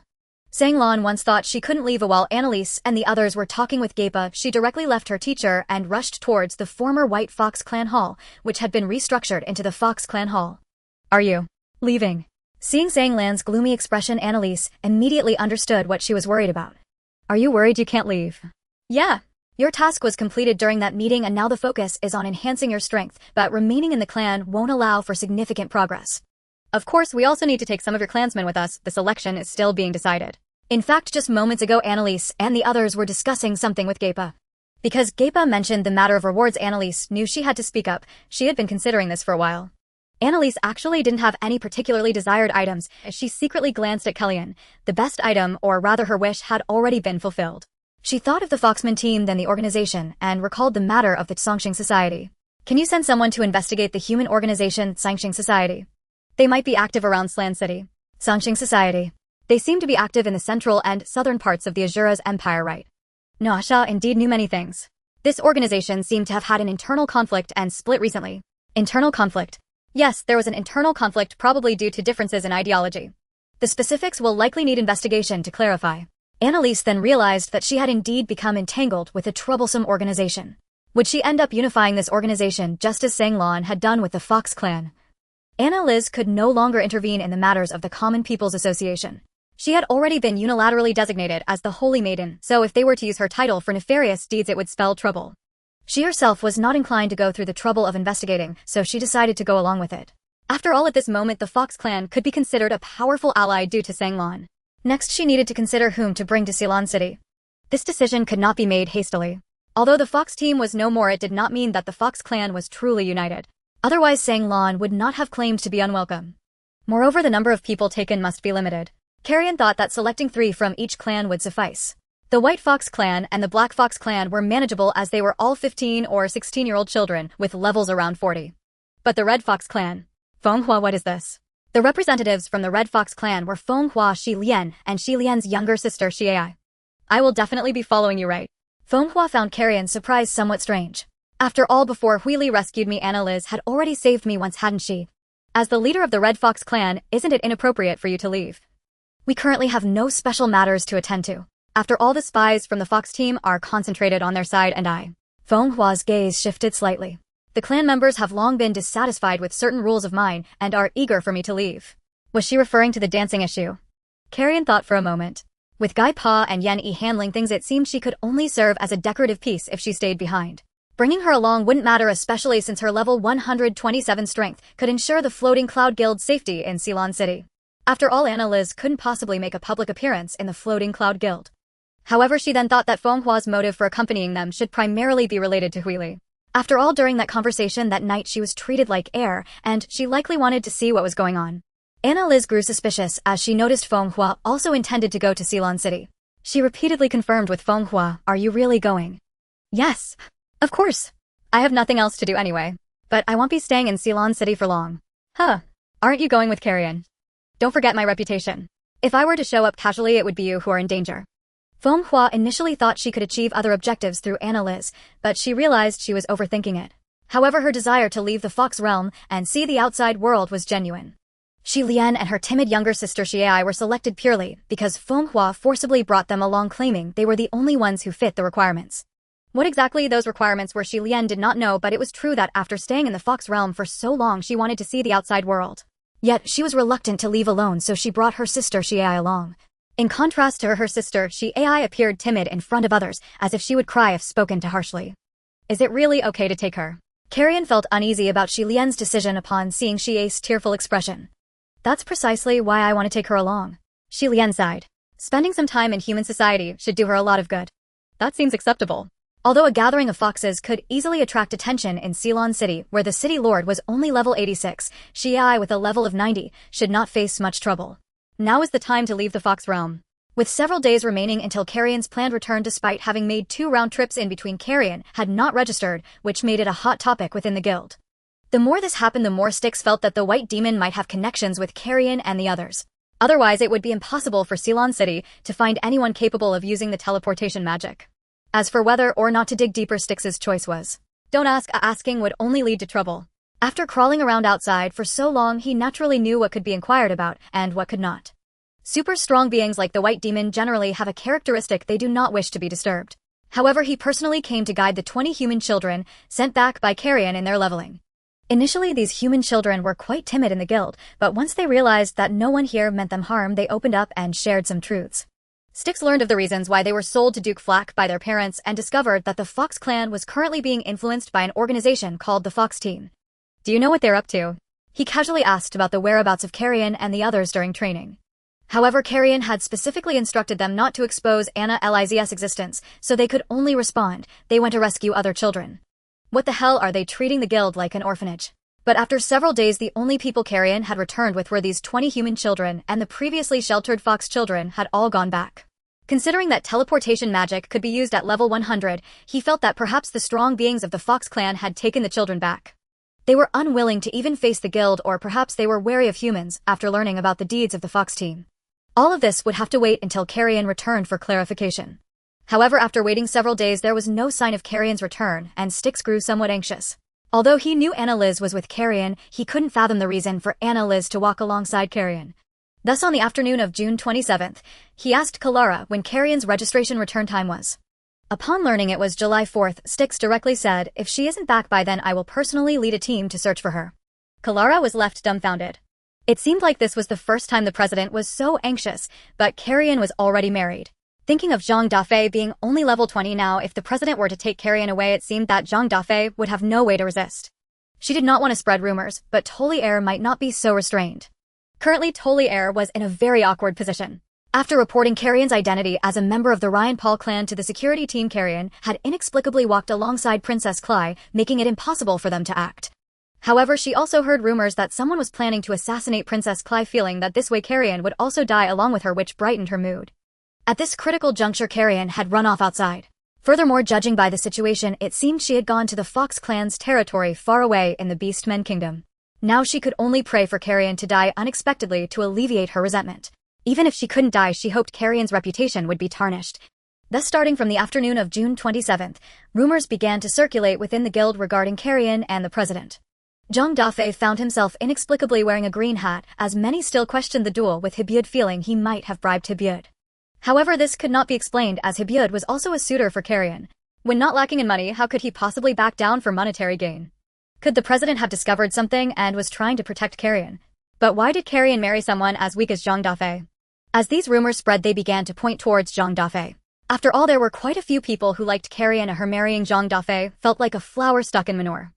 Sang Lan once thought she couldn't leave while Annalise and the others were talking with Gapa. She directly left her teacher and rushed towards the former White Fox clan hall, which had been restructured into the Fox clan hall. Are you leaving? Seeing Sang Lan's gloomy expression, Annalise immediately understood what she was worried about. Are you worried you can't leave? Yeah. Your task was completed during that meeting, and now the focus is on enhancing your strength, but remaining in the clan won't allow for significant progress. Of course, we also need to take some of your clansmen with us. The selection is still being decided. In fact, just moments ago, Annalise and the others were discussing something with Gapa. Because Gapa mentioned the matter of rewards, Annalise knew she had to speak up. She had been considering this for a while. Annalise actually didn't have any particularly desired items. As she secretly glanced at Cullion, the best item, or rather her wish, had already been fulfilled. She thought of the Foxman team, then the organization, and recalled the matter of the Songqing Society. Can you send someone to investigate the human organization, Songqing Society? They might be active around Slan City. Songqing Society. They seem to be active in the central and southern parts of the Azura's empire, right? Noasha indeed knew many things. This organization seemed to have had an internal conflict and split recently. Internal conflict. Yes, there was an internal conflict probably due to differences in ideology. The specifics will likely need investigation to clarify. Annalise then realized that she had indeed become entangled with a troublesome organization. Would she end up unifying this organization just as Sanglan had done with the Fox clan? Annalise could no longer intervene in the matters of the Common People's Association. She had already been unilaterally designated as the Holy Maiden, so if they were to use her title for nefarious deeds it would spell trouble. She herself was not inclined to go through the trouble of investigating, so she decided to go along with it. After all, at this moment the Fox clan could be considered a powerful ally due to Sanglan. Next she needed to consider whom to bring to Ceylon City. This decision could not be made hastily. Although the Fox team was no more, it did not mean that the Fox clan was truly united. Otherwise Sanglan would not have claimed to be unwelcome. Moreover, the number of people taken must be limited. Carrion thought that selecting 3 from each clan would suffice. The White Fox clan and the Black Fox clan were manageable as they were all 15 or 16-year-old children with levels around 40. But the Red Fox clan? Fenghua, what is this? The representatives from the Red Fox clan were Fenghua Shi Lian and Shi Lian's younger sister Xiai. I will definitely be following you, right? Fenghua found Carrion's surprise somewhat strange. After all, before Huili rescued me, Annalise had already saved me once, hadn't she? As the leader of the Red Fox clan, isn't it inappropriate for you to leave? We currently have no special matters to attend to. After all, the spies from the Fox team are concentrated on their side and I. Fenghua's gaze shifted slightly. The clan members have long been dissatisfied with certain rules of mine and are eager for me to leave. Was she referring to the dancing issue? Carrion thought for a moment. With Gai Pa and Yen Yi handling things, it seemed she could only serve as a decorative piece if she stayed behind. Bringing her along wouldn't matter, especially since her level 127 strength could ensure the Floating Cloud Guild's safety in Ceylon City. After all, Annalise couldn't possibly make a public appearance in the Floating Cloud Guild. However, she then thought that Fenghua's motive for accompanying them should primarily be related to Huili. After all, during that conversation that night she was treated like air, and she likely wanted to see what was going on. Annalise grew suspicious as she noticed Fenghua also intended to go to Ceylon City. She repeatedly confirmed with Fenghua, "Are you really going?" "Yes. Of course. I have nothing else to do anyway. But I won't be staying in Ceylon City for long." "Huh. Aren't you going with Carrion?" "Don't forget my reputation. If I were to show up casually, it would be you who are in danger." Fenghua initially thought she could achieve other objectives through Annalise, but she realized she was overthinking it. However, her desire to leave the Fox realm and see the outside world was genuine. Shi Lian and her timid younger sister Xiai were selected purely because Fenghua forcibly brought them along, claiming they were the only ones who fit the requirements. What exactly those requirements were Shi Lian did not know, but it was true that after staying in the Fox realm for so long she wanted to see the outside world. Yet she was reluctant to leave alone, so she brought her sister Xiai along. In contrast to her sister, Xiai appeared timid in front of others, as if she would cry if spoken to harshly. "Is it really okay to take her?" Carrion felt uneasy about Shi Lian's decision upon seeing Xiai's tearful expression. "That's precisely why I want to take her along." Shi Lian sighed. "Spending some time in human society should do her a lot of good." "That seems acceptable." Although a gathering of foxes could easily attract attention in Ceylon City, where the city lord was only level 86, Xiai with a level of 90 should not face much trouble. Now is the time to leave the Fox realm. With several days remaining until Carrion's planned return, despite having made 2 round trips in between, Carrion had not registered, which made it a hot topic within the guild. The more this happened, the more Styx felt that the White Demon might have connections with Carrion and the others. Otherwise, it would be impossible for Ceylon City to find anyone capable of using the teleportation magic. As for whether or not to dig deeper, Styx's choice was. Don't ask, asking would only lead to trouble. After crawling around outside for so long, he naturally knew what could be inquired about and what could not. Super strong beings like the White Demon generally have a characteristic they do not wish to be disturbed. However, he personally came to guide the 20 human children sent back by Carrion in their leveling. Initially, these human children were quite timid in the guild, but once they realized that no one here meant them harm, they opened up and shared some truths. Styx learned of the reasons why they were sold to Duke Flack by their parents and discovered that the Fox clan was currently being influenced by an organization called the Fox Team. "Do you know what they're up to?" He casually asked about the whereabouts of Carrion and the others during training. However, Carrion had specifically instructed them not to expose Anna Liz's existence, so they could only respond, "They went to rescue other children." What the hell, are they treating the guild like an orphanage? But after several days, the only people Carrion had returned with were these 20 human children, and the previously sheltered Fox children had all gone back. Considering that teleportation magic could be used at level 100, he felt that perhaps the strong beings of the Fox clan had taken the children back. They were unwilling to even face the guild, or perhaps they were wary of humans after learning about the deeds of the Fox team. All of this would have to wait until Carrion returned for clarification. However, after waiting several days, there was no sign of Carrion's return, and Styx grew somewhat anxious. Although he knew Anna Liz was with Carrion, he couldn't fathom the reason for Anna Liz to walk alongside Carrion. Thus, on the afternoon of June 27th, he asked Clara when Carrion's registration return time was. Upon learning it was July 4th, Styx directly said, "If she isn't back by then, I will personally lead a team to search for her." Clara was left dumbfounded. It seemed like this was the first time the president was so anxious, but Carrion was already married. Thinking of Zhang Dafeng being only level 20 now, if the president were to take Carrion away, it seemed that Zhang Dafeng would have no way to resist. She did not want to spread rumors, but Tolier might not be so restrained. Currently, Tolier was in a very awkward position. After reporting Carrion's identity as a member of the Ryan Paul clan to the security team, Carrion had inexplicably walked alongside Princess Cly, making it impossible for them to act. However, she also heard rumors that someone was planning to assassinate Princess Cly, feeling that this way Carrion would also die along with her, which brightened her mood. At this critical juncture, Carrion had run off outside. Furthermore, judging by the situation, it seemed she had gone to the Fox clan's territory far away in the Beastmen Kingdom. Now she could only pray for Carrion to die unexpectedly to alleviate her resentment. Even if she couldn't die, she hoped Carrion's reputation would be tarnished. Thus, starting from the afternoon of June 27th, rumors began to circulate within the guild regarding Carrion and the president. Zhang Dafeng found himself inexplicably wearing a green hat, as many still questioned the duel with Hibyud, feeling he might have bribed Hibyud. However, this could not be explained, as Hibyud was also a suitor for Carrion. When not lacking in money, how could he possibly back down for monetary gain? Could the president have discovered something and was trying to protect Carrion? But why did Carrion marry someone as weak as Zhang Dafeng? As these rumors spread, they began to point towards Zhang Dafeng. After all, there were quite a few people who liked Carrion, and her marrying Zhang Dafeng felt like a flower stuck in manure.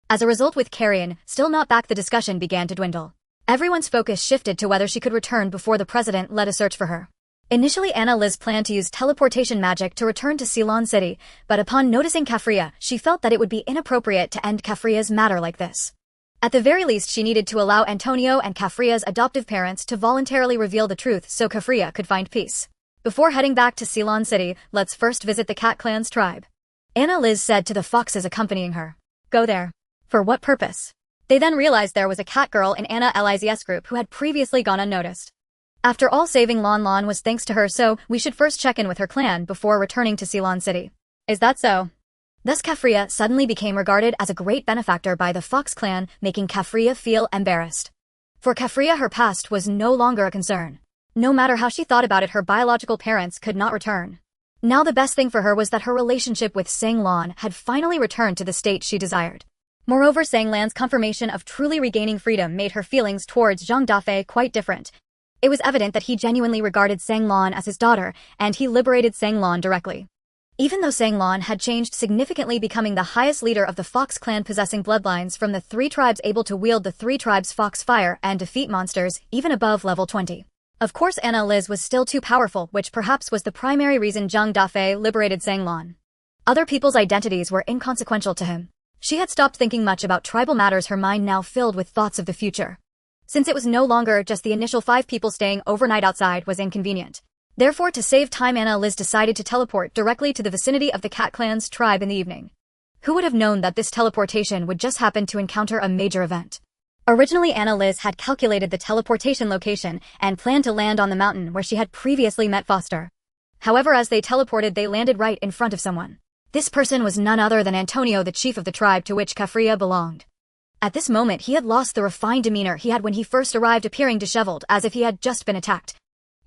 As a result, with Carrion still not back, the discussion began to dwindle. Everyone's focus shifted to whether she could return before the president led a search for her. Initially, Anna Liz planned to use teleportation magic to return to Ceylon City, but upon noticing Kafria, she felt that it would be inappropriate to end Kafria's matter like this. At the very least, she needed to allow Antonio and Kafria's adoptive parents to voluntarily reveal the truth so Kafria could find peace. Before heading back to Ceylon City, let's first visit the Cat Clan's tribe. Anna Liz said to the foxes accompanying her. Go there. For what purpose? They then realized there was a cat girl in Anna Liz's group who had previously gone unnoticed. After all, saving Lon Lon was thanks to her, so we should first check in with her clan before returning to Ceylon City. Is that so? Thus Kafria suddenly became regarded as a great benefactor by the Fox clan, making Kafria feel embarrassed. For Kafria, her past was no longer a concern. No matter how she thought about it, her biological parents could not return. Now the best thing for her was that her relationship with Sang Lan had finally returned to the state she desired. Moreover, Sang Lan's confirmation of truly regaining freedom made her feelings towards Zhang Dafeng quite different. It was evident that he genuinely regarded Sang Lan as his daughter, and he liberated Sang Lan directly. Even though Sang Lan had changed significantly, becoming the highest leader of the Fox clan, possessing bloodlines from the three tribes, able to wield the three tribes' Fox fire and defeat monsters, even above level 20. Of course, Anna Liz was still too powerful, which perhaps was the primary reason Zhang Dafeng liberated Sang Lan. Other people's identities were inconsequential to him. She had stopped thinking much about tribal matters, her mind now filled with thoughts of the future. Since it was no longer just the initial 5 people staying overnight outside was inconvenient. Therefore, to save time, Anna Liz decided to teleport directly to the vicinity of the Cat Clan's tribe in the evening. Who would have known that this teleportation would just happen to encounter a major event? Originally, Anna Liz had calculated the teleportation location and planned to land on the mountain where she had previously met Foster. However, as they teleported, they landed right in front of someone. This person was none other than Antonio, the chief of the tribe to which Kafria belonged. At this moment, he had lost the refined demeanor he had when he first arrived, appearing disheveled as if he had just been attacked.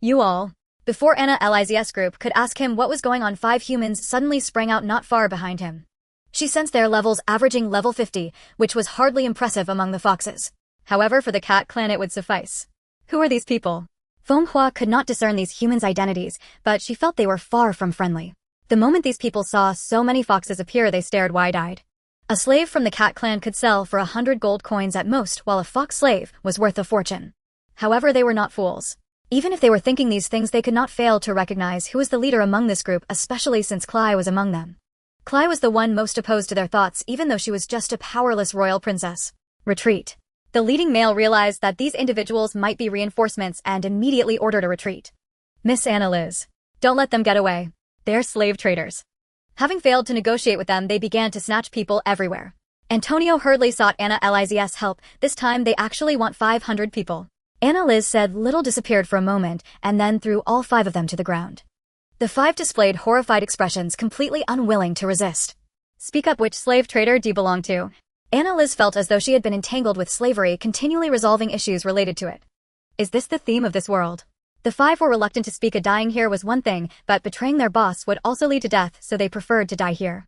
You all. Before Anna Liz's group could ask him what was going on, 5 humans suddenly sprang out not far behind him. She sensed their levels averaging level 50, which was hardly impressive among the foxes. However, for the Cat Clan it would suffice. Who are these people? Feng Hua could not discern these humans' identities, but she felt they were far from friendly. The moment these people saw so many foxes appear, they stared wide-eyed. A slave from the Cat Clan could sell for 100 gold coins at most, while a fox slave was worth a fortune. However, they were not fools. Even if they were thinking these things, they could not fail to recognize who was the leader among this group, especially since Cly was among them. Cly was the one most opposed to their thoughts, even though she was just a powerless royal princess. Retreat. The leading male realized that these individuals might be reinforcements and immediately ordered a retreat. Miss Anna Liz. Don't let them get away. They're slave traders. Having failed to negotiate with them, they began to snatch people everywhere. Antonio hurriedly sought Anna Liz's help. This time they actually want 500 people. Liz said. Little disappeared for a moment and then threw all 5 of them to the ground. The 5 displayed horrified expressions, completely unwilling to resist. Speak up, which slave trader do you belong to? Liz felt as though she had been entangled with slavery, continually resolving issues related to it. Is this the theme of this world? The 5 were reluctant to speak. Dying here was one thing, but betraying their boss would also lead to death, so they preferred to die here.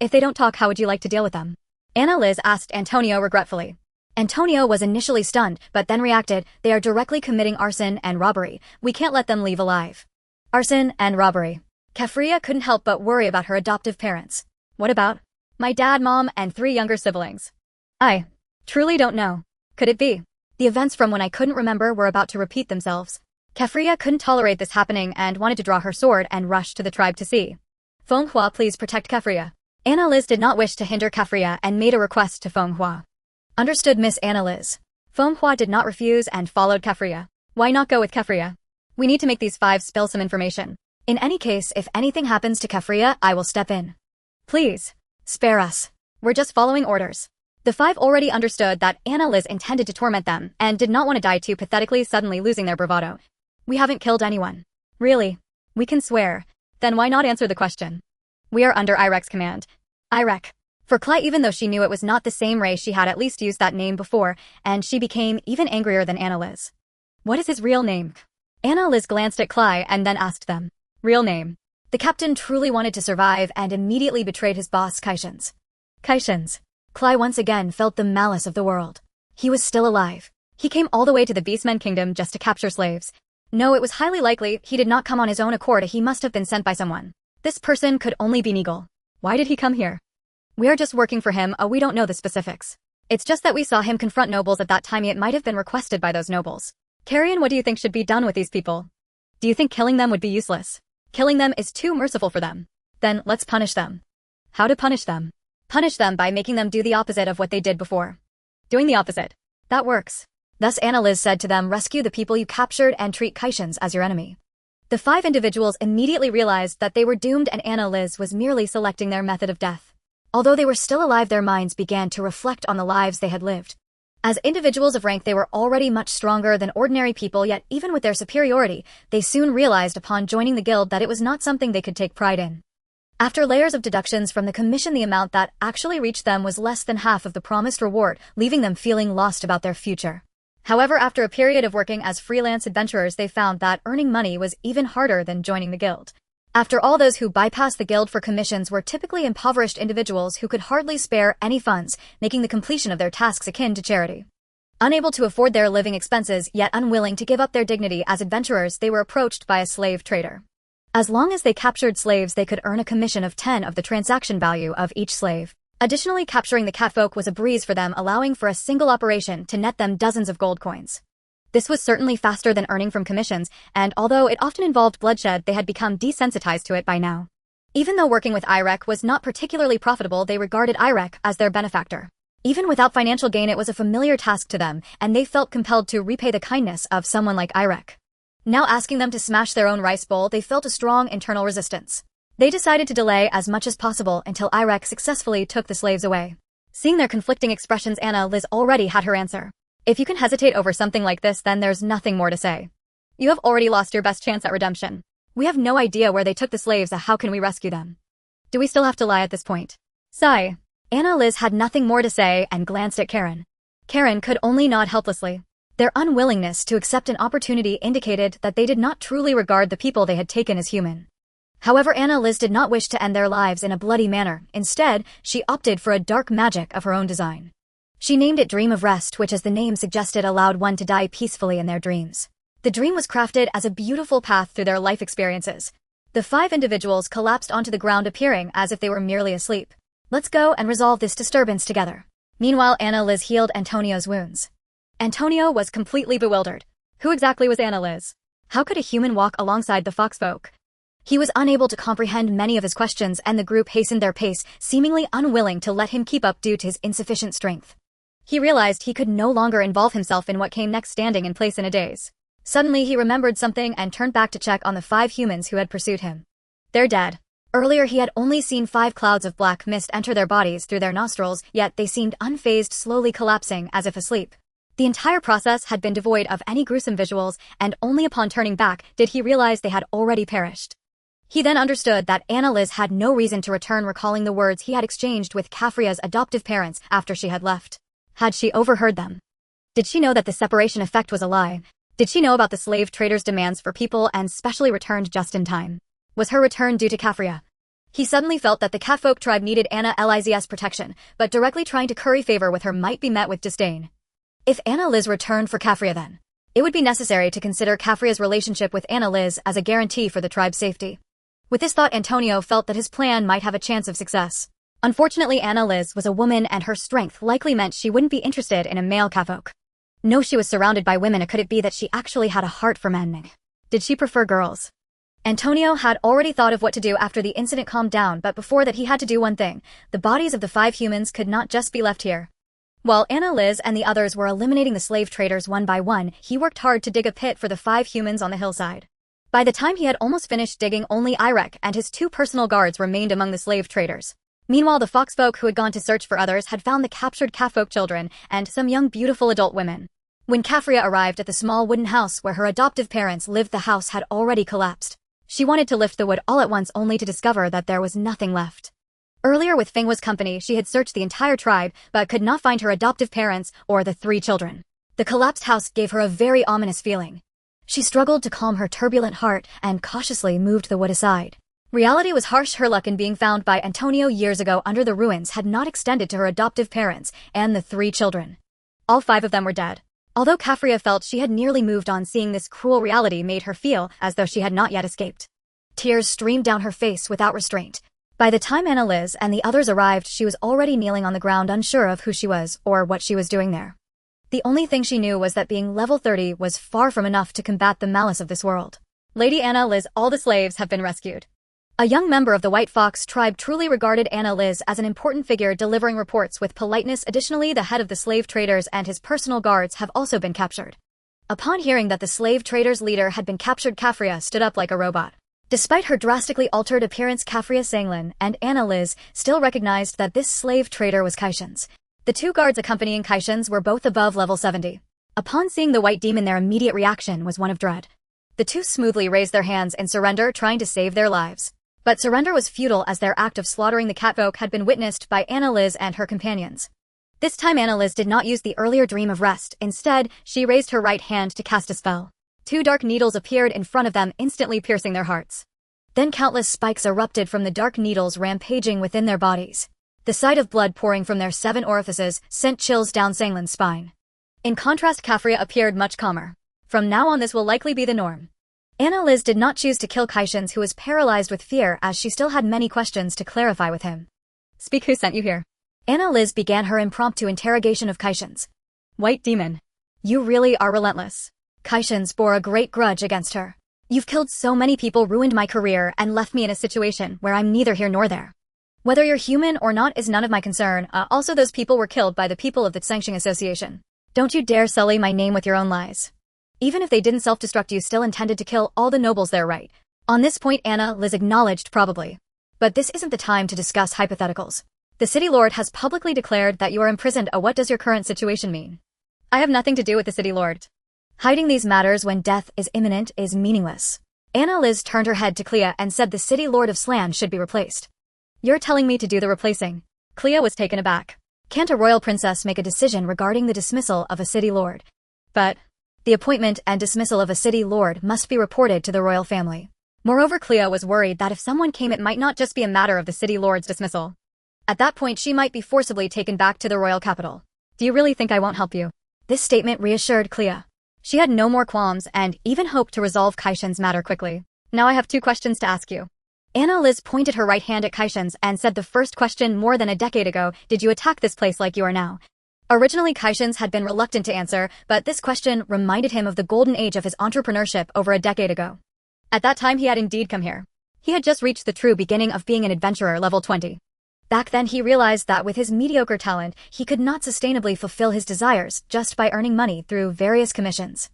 If they don't talk, how would you like to deal with them? Liz asked Antonio regretfully. Antonio was initially stunned, but then reacted. They are directly committing arson and robbery. We can't let them leave alive. Arson and robbery. Kefria couldn't help but worry about her adoptive parents. What about my dad, mom, and 3 younger siblings? I truly don't know. Could it be the events from when I couldn't remember were about to repeat themselves? Kefria couldn't tolerate this happening and wanted to draw her sword and rush to the tribe to see. Feng Hua, please protect Kefria. Liz did not wish to hinder Kefria and made a request to Feng Hua. Understood, Miss Liz. Feng Hua did not refuse and followed Kefria. Why not go with Kefria? We need to make these 5 spill some information. In any case, if anything happens to Kefria, I will step in. Please, spare us. We're just following orders. The 5 already understood that Liz intended to torment them and did not want to die too pathetically, suddenly losing their bravado. We haven't killed anyone. Really? We can swear. Then why not answer the question? We are under Irek's command. Irek. For Clay, even though she knew it was not the same race, she had at least used that name before, and she became even angrier than Liz. What is his real name? Liz glanced at Clay and then asked them. Real name. The captain truly wanted to survive and immediately betrayed his boss, Kaishans. Kaishans. Clay once again felt the malice of the world. He was still alive. He came all the way to the Beastmen Kingdom just to capture slaves. No, it was highly likely he did not come on his own accord. He must have been sent by someone. This person could only be Neagle. Why did he come here? We are just working for him. We don't know the specifics. It's just that we saw him confront nobles at that time. It might have been requested by those nobles. Carrion, what do you think should be done with these people? Do you think killing them would be useless? Killing them is too merciful for them. Then let's punish them. How to punish them? Punish them by making them do the opposite of what they did before. Doing the opposite. That works. Thus Liz said to them, rescue the people you captured and treat Kaishans as your enemy. The 5 individuals immediately realized that they were doomed, and Liz was merely selecting their method of death. Although they were still alive, their minds began to reflect on the lives they had lived. As individuals of rank, they were already much stronger than ordinary people, yet even with their superiority, they soon realized upon joining the guild that it was not something they could take pride in. After layers of deductions from the commission, the amount that actually reached them was less than half of the promised reward, leaving them feeling lost about their future. However, after a period of working as freelance adventurers, they found that earning money was even harder than joining the guild. After all, those who bypassed the guild for commissions were typically impoverished individuals who could hardly spare any funds, making the completion of their tasks akin to charity. Unable to afford their living expenses, yet unwilling to give up their dignity as adventurers, they were approached by a slave trader. As long as they captured slaves, they could earn a commission of 10 of the transaction value of each slave. Additionally, capturing the catfolk was a breeze for them, allowing for a single operation to net them dozens of gold coins. This was certainly faster than earning from commissions, and although it often involved bloodshed, they had become desensitized to it by now. Even though working with Irek was not particularly profitable, they regarded Irek as their benefactor. Even without financial gain, it was a familiar task to them, and they felt compelled to repay the kindness of someone like Irek. Now asking them to smash their own rice bowl, they felt a strong internal resistance. They decided to delay as much as possible until Irek successfully took the slaves away. Seeing their conflicting expressions, Liz already had her answer. If you can hesitate over something like this, then there's nothing more to say. You have already lost your best chance at redemption. We have no idea where they took the slaves. How can we rescue them? Do we still have to lie at this point? Sigh. Liz had nothing more to say and glanced at Karen. Karen could only nod helplessly. Their unwillingness to accept an opportunity indicated that they did not truly regard the people they had taken as human. However, Liz did not wish to end their lives in a bloody manner. Instead, she opted for a dark magic of her own design. She named it Dream of Rest, which, as the name suggested, allowed one to die peacefully in their dreams. The dream was crafted as a beautiful path through their life experiences. The 5 individuals collapsed onto the ground, appearing as if they were merely asleep. Let's go and resolve this disturbance together. Meanwhile, Liz healed Antonio's wounds. Antonio was completely bewildered. Who exactly was Liz? How could a human walk alongside the foxfolk? He was unable to comprehend many of his questions, and the group hastened their pace, seemingly unwilling to let him keep up due to his insufficient strength. He realized he could no longer involve himself in what came next, standing in place in a daze. Suddenly he remembered something and turned back to check on the 5 humans who had pursued him. They're dead. Earlier he had only seen 5 clouds of black mist enter their bodies through their nostrils, yet they seemed unfazed, slowly collapsing as if asleep. The entire process had been devoid of any gruesome visuals, and only upon turning back did he realize they had already perished. He then understood that Anna Liz had no reason to return, recalling the words he had exchanged with Kafria's adoptive parents after she had left. Had she overheard them? Did she know that the separation effect was a lie? Did she know about the slave traders' demands for people and specially returned just in time? Was her return due to Kafria? He suddenly felt that the catfolk tribe needed Anna Liz's protection, but directly trying to curry favor with her might be met with disdain. If Anna Liz returned for Kafria, then it would be necessary to consider Kafria's relationship with Anna Liz as a guarantee for the tribe's safety. With this thought, Antonio felt that his plan might have a chance of success. Unfortunately, Anna Liz was a woman, and her strength likely meant she wouldn't be interested in a male catfolk. No, she was surrounded by women. Could it be that she actually had a heart for men? Did she prefer girls? Antonio had already thought of what to do after the incident calmed down, but before that he had to do one thing. The bodies of the 5 humans could not just be left here. While Anna Liz and the others were eliminating the slave traders one by one, he worked hard to dig a pit for the 5 humans on the hillside. By the time he had almost finished digging, only Irek and his 2 personal guards remained among the slave traders. Meanwhile, the foxfolk who had gone to search for others had found the captured catfolk children and some young beautiful adult women. When Kafria arrived at the small wooden house where her adoptive parents lived, the house had already collapsed. She wanted to lift the wood all at once, only to discover that there was nothing left. Earlier, with Fenghua's company, she had searched the entire tribe, but could not find her adoptive parents or the 3 children. The collapsed house gave her a very ominous feeling. She struggled to calm her turbulent heart and cautiously moved the wood aside. Reality was harsh. Her luck in being found by Antonio years ago under the ruins had not extended to her adoptive parents and the 3 children. All 5 of them were dead. Although Kafria felt she had nearly moved on, seeing this cruel reality made her feel as though she had not yet escaped. Tears streamed down her face without restraint. By the time Anna Liz and the others arrived, she was already kneeling on the ground, unsure of who she was or what she was doing there. The only thing she knew was that being level 30 was far from enough to combat the malice of this world. Lady Anna Liz, all the slaves have been rescued. A young member of the White Fox tribe truly regarded Anna Liz as an important figure, delivering reports with politeness. Additionally, the head of the slave traders and his personal guards have also been captured. Upon hearing that the slave traders' leader had been captured, Kafria stood up like a robot. Despite her drastically altered appearance, Kafria Sanglin and Anna Liz still recognized that this slave trader was Kaishan's. The 2 guards accompanying Kaishan's were both above level 70. Upon seeing the white demon, their immediate reaction was one of dread. The 2 smoothly raised their hands in surrender, trying to save their lives. But surrender was futile, as their act of slaughtering the catfolk had been witnessed by Anna Liz and her companions. This time Anna Liz did not use the earlier dream of rest. Instead, she raised her right hand to cast a spell. 2 dark needles appeared in front of them, instantly piercing their hearts. Then countless spikes erupted from the dark needles, rampaging within their bodies. The sight of blood pouring from their 7 orifices sent chills down Sanglin's spine. In contrast, Kafria appeared much calmer. From now on, this will likely be the norm. Anna Liz did not choose to kill Kaishan's, who was paralyzed with fear, as she still had many questions to clarify with him. Speak, who sent you here? Anna Liz began her impromptu interrogation of Kaishan's. White demon. You really are relentless. Kaishan's bore a great grudge against her. You've killed so many people, ruined my career, and left me in a situation where I'm neither here nor there. Whether you're human or not is none of my concern. Also, those people were killed by the people of the Tsengxing Association. Don't you dare sully my name with your own lies. Even if they didn't self-destruct, you still intended to kill all the nobles there, right? On this point, Anna Liz acknowledged probably. But this isn't the time to discuss hypotheticals. The city lord has publicly declared that you are imprisoned. What does your current situation mean? I have nothing to do with the city lord. Hiding these matters when death is imminent is meaningless. Anna Liz turned her head to Clea and said the city lord of Slan should be replaced. You're telling me to do the replacing? Clea was taken aback. Can't a royal princess make a decision regarding the dismissal of a city lord? But the appointment and dismissal of a city lord must be reported to the royal family. Moreover, Clea was worried that if someone came, it might not just be a matter of the city lord's dismissal. At that point, she might be forcibly taken back to the royal capital. Do you really think I won't help you? This statement reassured Clea. She had no more qualms and even hoped to resolve Kaishan's matter quickly. Now I have 2 questions to ask you. Anna Liz pointed her right hand at Kaishan's and said the first question: more than a decade ago, did you attack this place like you are now? Originally, Kaishan's had been reluctant to answer, but this question reminded him of the golden age of his entrepreneurship over a decade ago. At that time, he had indeed come here. He had just reached the true beginning of being an adventurer, level 20. Back then, he realized that with his mediocre talent, he could not sustainably fulfill his desires just by earning money through various commissions.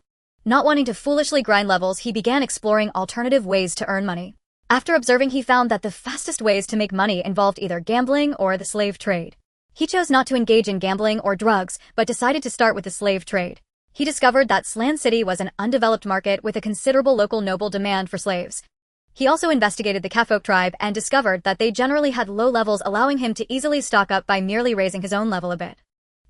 Not wanting to foolishly grind levels, he began exploring alternative ways to earn money. After observing, he found that the fastest ways to make money involved either gambling or the slave trade. He chose not to engage in gambling or drugs, but decided to start with the slave trade. He discovered that Slan City was an undeveloped market with a considerable local noble demand for slaves. He also investigated the Catfolk tribe and discovered that they generally had low levels, allowing him to easily stock up by merely raising his own level a bit.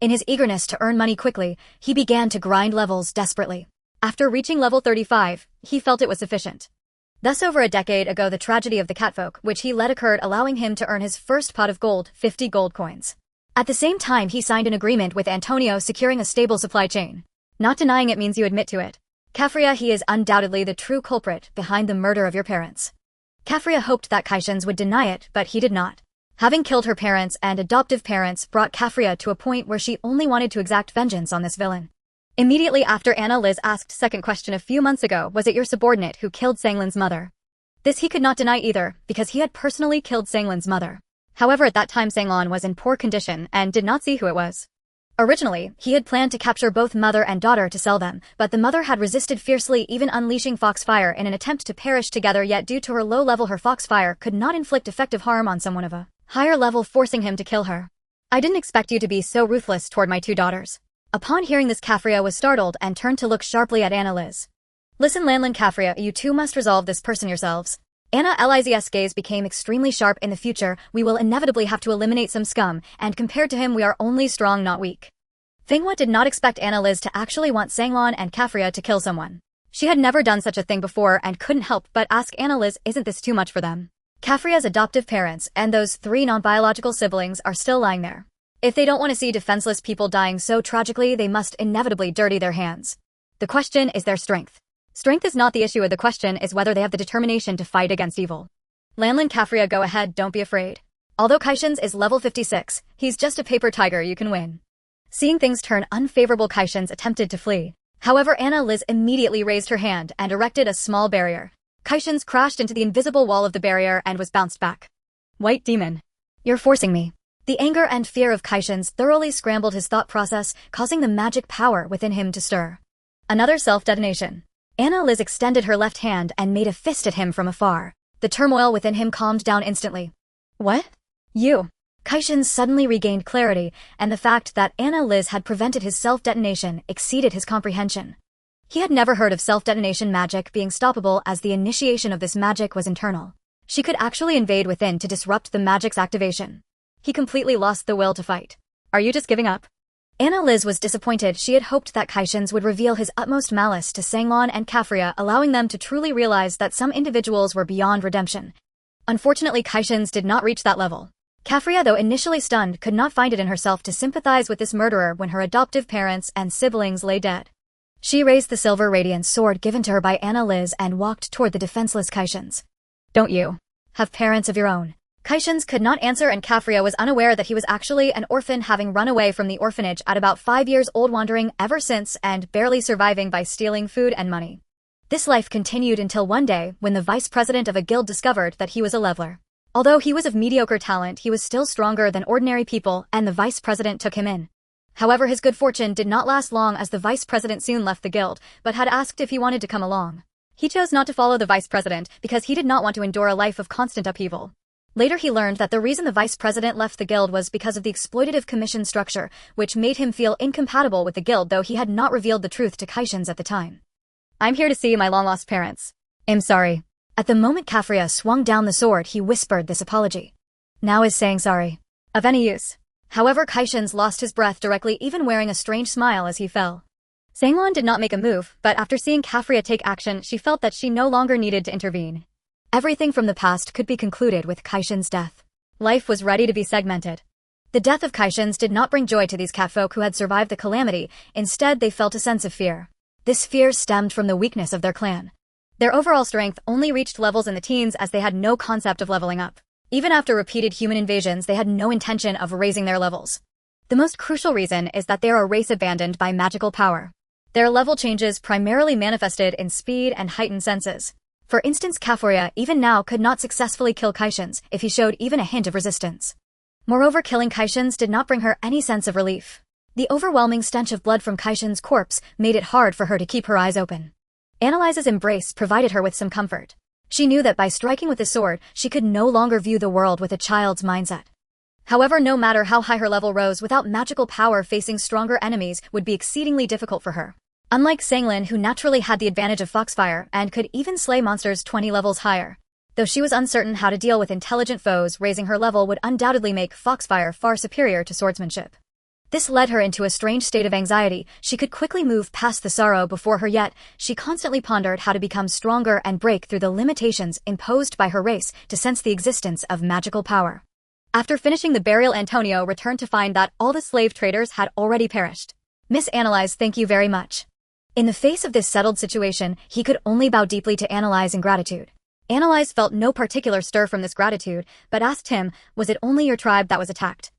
In his eagerness to earn money quickly, he began to grind levels desperately. After reaching level 35, he felt it was sufficient. Thus over a decade ago the tragedy of the Catfolk, which he led, occurred, allowing him to earn his first pot of gold, 50 gold coins. At the same time he signed an agreement with Antonio securing a stable supply chain. Not denying it means you admit to it. Kafria, he is undoubtedly the true culprit behind the murder of your parents. Kafria hoped that Kaishans would deny it, but he did not. Having killed her parents and adoptive parents brought Kafria to a point where she only wanted to exact vengeance on this villain. Immediately after Anna Liz asked second question a few months ago, was it your subordinate who killed Sanglin's mother? This he could not deny either, because he had personally killed Sanglin's mother. However, at that time Sanglan was in poor condition and did not see who it was. Originally, he had planned to capture both mother and daughter to sell them, but the mother had resisted fiercely, even unleashing foxfire in an attempt to perish together, yet due to her low level her foxfire could not inflict effective harm on someone of a higher level, forcing him to kill her. I didn't expect you to be so ruthless toward my two daughters. Upon hearing this, Kafria was startled and turned to look sharply at Anna Liz. Listen, Lanlin Kafria, you two must resolve this person yourselves. Anna Liz's gaze became extremely sharp. In the future, we will inevitably have to eliminate some scum, and compared to him we are only strong, not weak. Fenghua did not expect Anna Liz to actually want Sanglan and Kafria to kill someone. She had never done such a thing before and couldn't help but ask Anna Liz, isn't this too much for them? Kafria's adoptive parents and those 3 non-biological siblings are still lying there. If they don't want to see defenseless people dying so tragically, they must inevitably dirty their hands. The question is their strength. Strength is not the issue, the question is whether they have the determination to fight against evil. Lanlin Kafria, go ahead, don't be afraid. Although Kaishans is level 56, he's just a paper tiger, you can win. Seeing things turn unfavorable, Kaishans attempted to flee. However, Anna Liz immediately raised her hand and erected a small barrier. Kaishans crashed into the invisible wall of the barrier and was bounced back. White demon. You're forcing me. The anger and fear of Kaishans thoroughly scrambled his thought process, causing the magic power within him to stir. Another self-detonation. Anna Liz extended her left hand and made a fist at him from afar. The turmoil within him calmed down instantly. What? You. Kaishans suddenly regained clarity, and the fact that Anna Liz had prevented his self-detonation exceeded his comprehension. He had never heard of self-detonation magic being stoppable, as the initiation of this magic was internal. She could actually invade within to disrupt the magic's activation. He completely lost the will to fight. Are you just giving up? Anna Liz was disappointed. She had hoped that Kaishans would reveal his utmost malice to Sanglan and Kafria, allowing them to truly realize that some individuals were beyond redemption. Unfortunately, Kaishans did not reach that level. Kafria, though initially stunned, could not find it in herself to sympathize with this murderer when her adoptive parents and siblings lay dead. She raised the silver radiant sword given to her by Anna Liz and walked toward the defenseless Kaishans. Don't you have parents of your own? Kaishans could not answer, and Kafria was unaware that he was actually an orphan, having run away from the orphanage at about 5 years old, wandering ever since and barely surviving by stealing food and money. This life continued until one day when the vice president of a guild discovered that he was a leveler. Although he was of mediocre talent, he was still stronger than ordinary people, and the vice president took him in. However, his good fortune did not last long, as the vice president soon left the guild, but had asked if he wanted to come along. He chose not to follow the vice president because he did not want to endure a life of constant upheaval. Later he learned that the reason the vice president left the guild was because of the exploitative commission structure, which made him feel incompatible with the guild, though he had not revealed the truth to Kaishans at the time. I'm here to see my long-lost parents. I'm sorry. At the moment Kafria swung down the sword, he whispered this apology. Now is saying sorry of any use? However, Kaishans lost his breath directly, even wearing a strange smile as he fell. Sanglan did not make a move, but after seeing Kafria take action, she felt that she no longer needed to intervene. Everything from the past could be concluded with Kaishans' death. Life was ready to be segmented. The death of Kaishans did not bring joy to these catfolk who had survived the calamity. Instead, they felt a sense of fear. This fear stemmed from the weakness of their clan. Their overall strength only reached levels in the teens, as they had no concept of leveling up. Even after repeated human invasions, they had no intention of raising their levels. The most crucial reason is that they are a race abandoned by magical power. Their level changes primarily manifested in speed and heightened senses. For instance, Kafria even now could not successfully kill Kaishans if he showed even a hint of resistance. Moreover, killing Kaishans did not bring her any sense of relief. The overwhelming stench of blood from Kaishans' corpse made it hard for her to keep her eyes open. Annalise's embrace provided her with some comfort. She knew that by striking with the sword, she could no longer view the world with a child's mindset. However, no matter how high her level rose, without magical power, facing stronger enemies would be exceedingly difficult for her. Unlike Sanglin, who naturally had the advantage of Foxfire and could even slay monsters 20 levels higher. Though she was uncertain how to deal with intelligent foes, raising her level would undoubtedly make Foxfire far superior to swordsmanship. This led her into a strange state of anxiety. She could quickly move past the sorrow before her, yet she constantly pondered how to become stronger and break through the limitations imposed by her race to sense the existence of magical power. After finishing the burial, Antonio returned to find that all the slave traders had already perished. Miss Analyze, thank you very much. In the face of this settled situation, he could only bow deeply to Analyze in gratitude. Analyze felt no particular stir from this gratitude, but asked him, was it only your tribe that was attacked?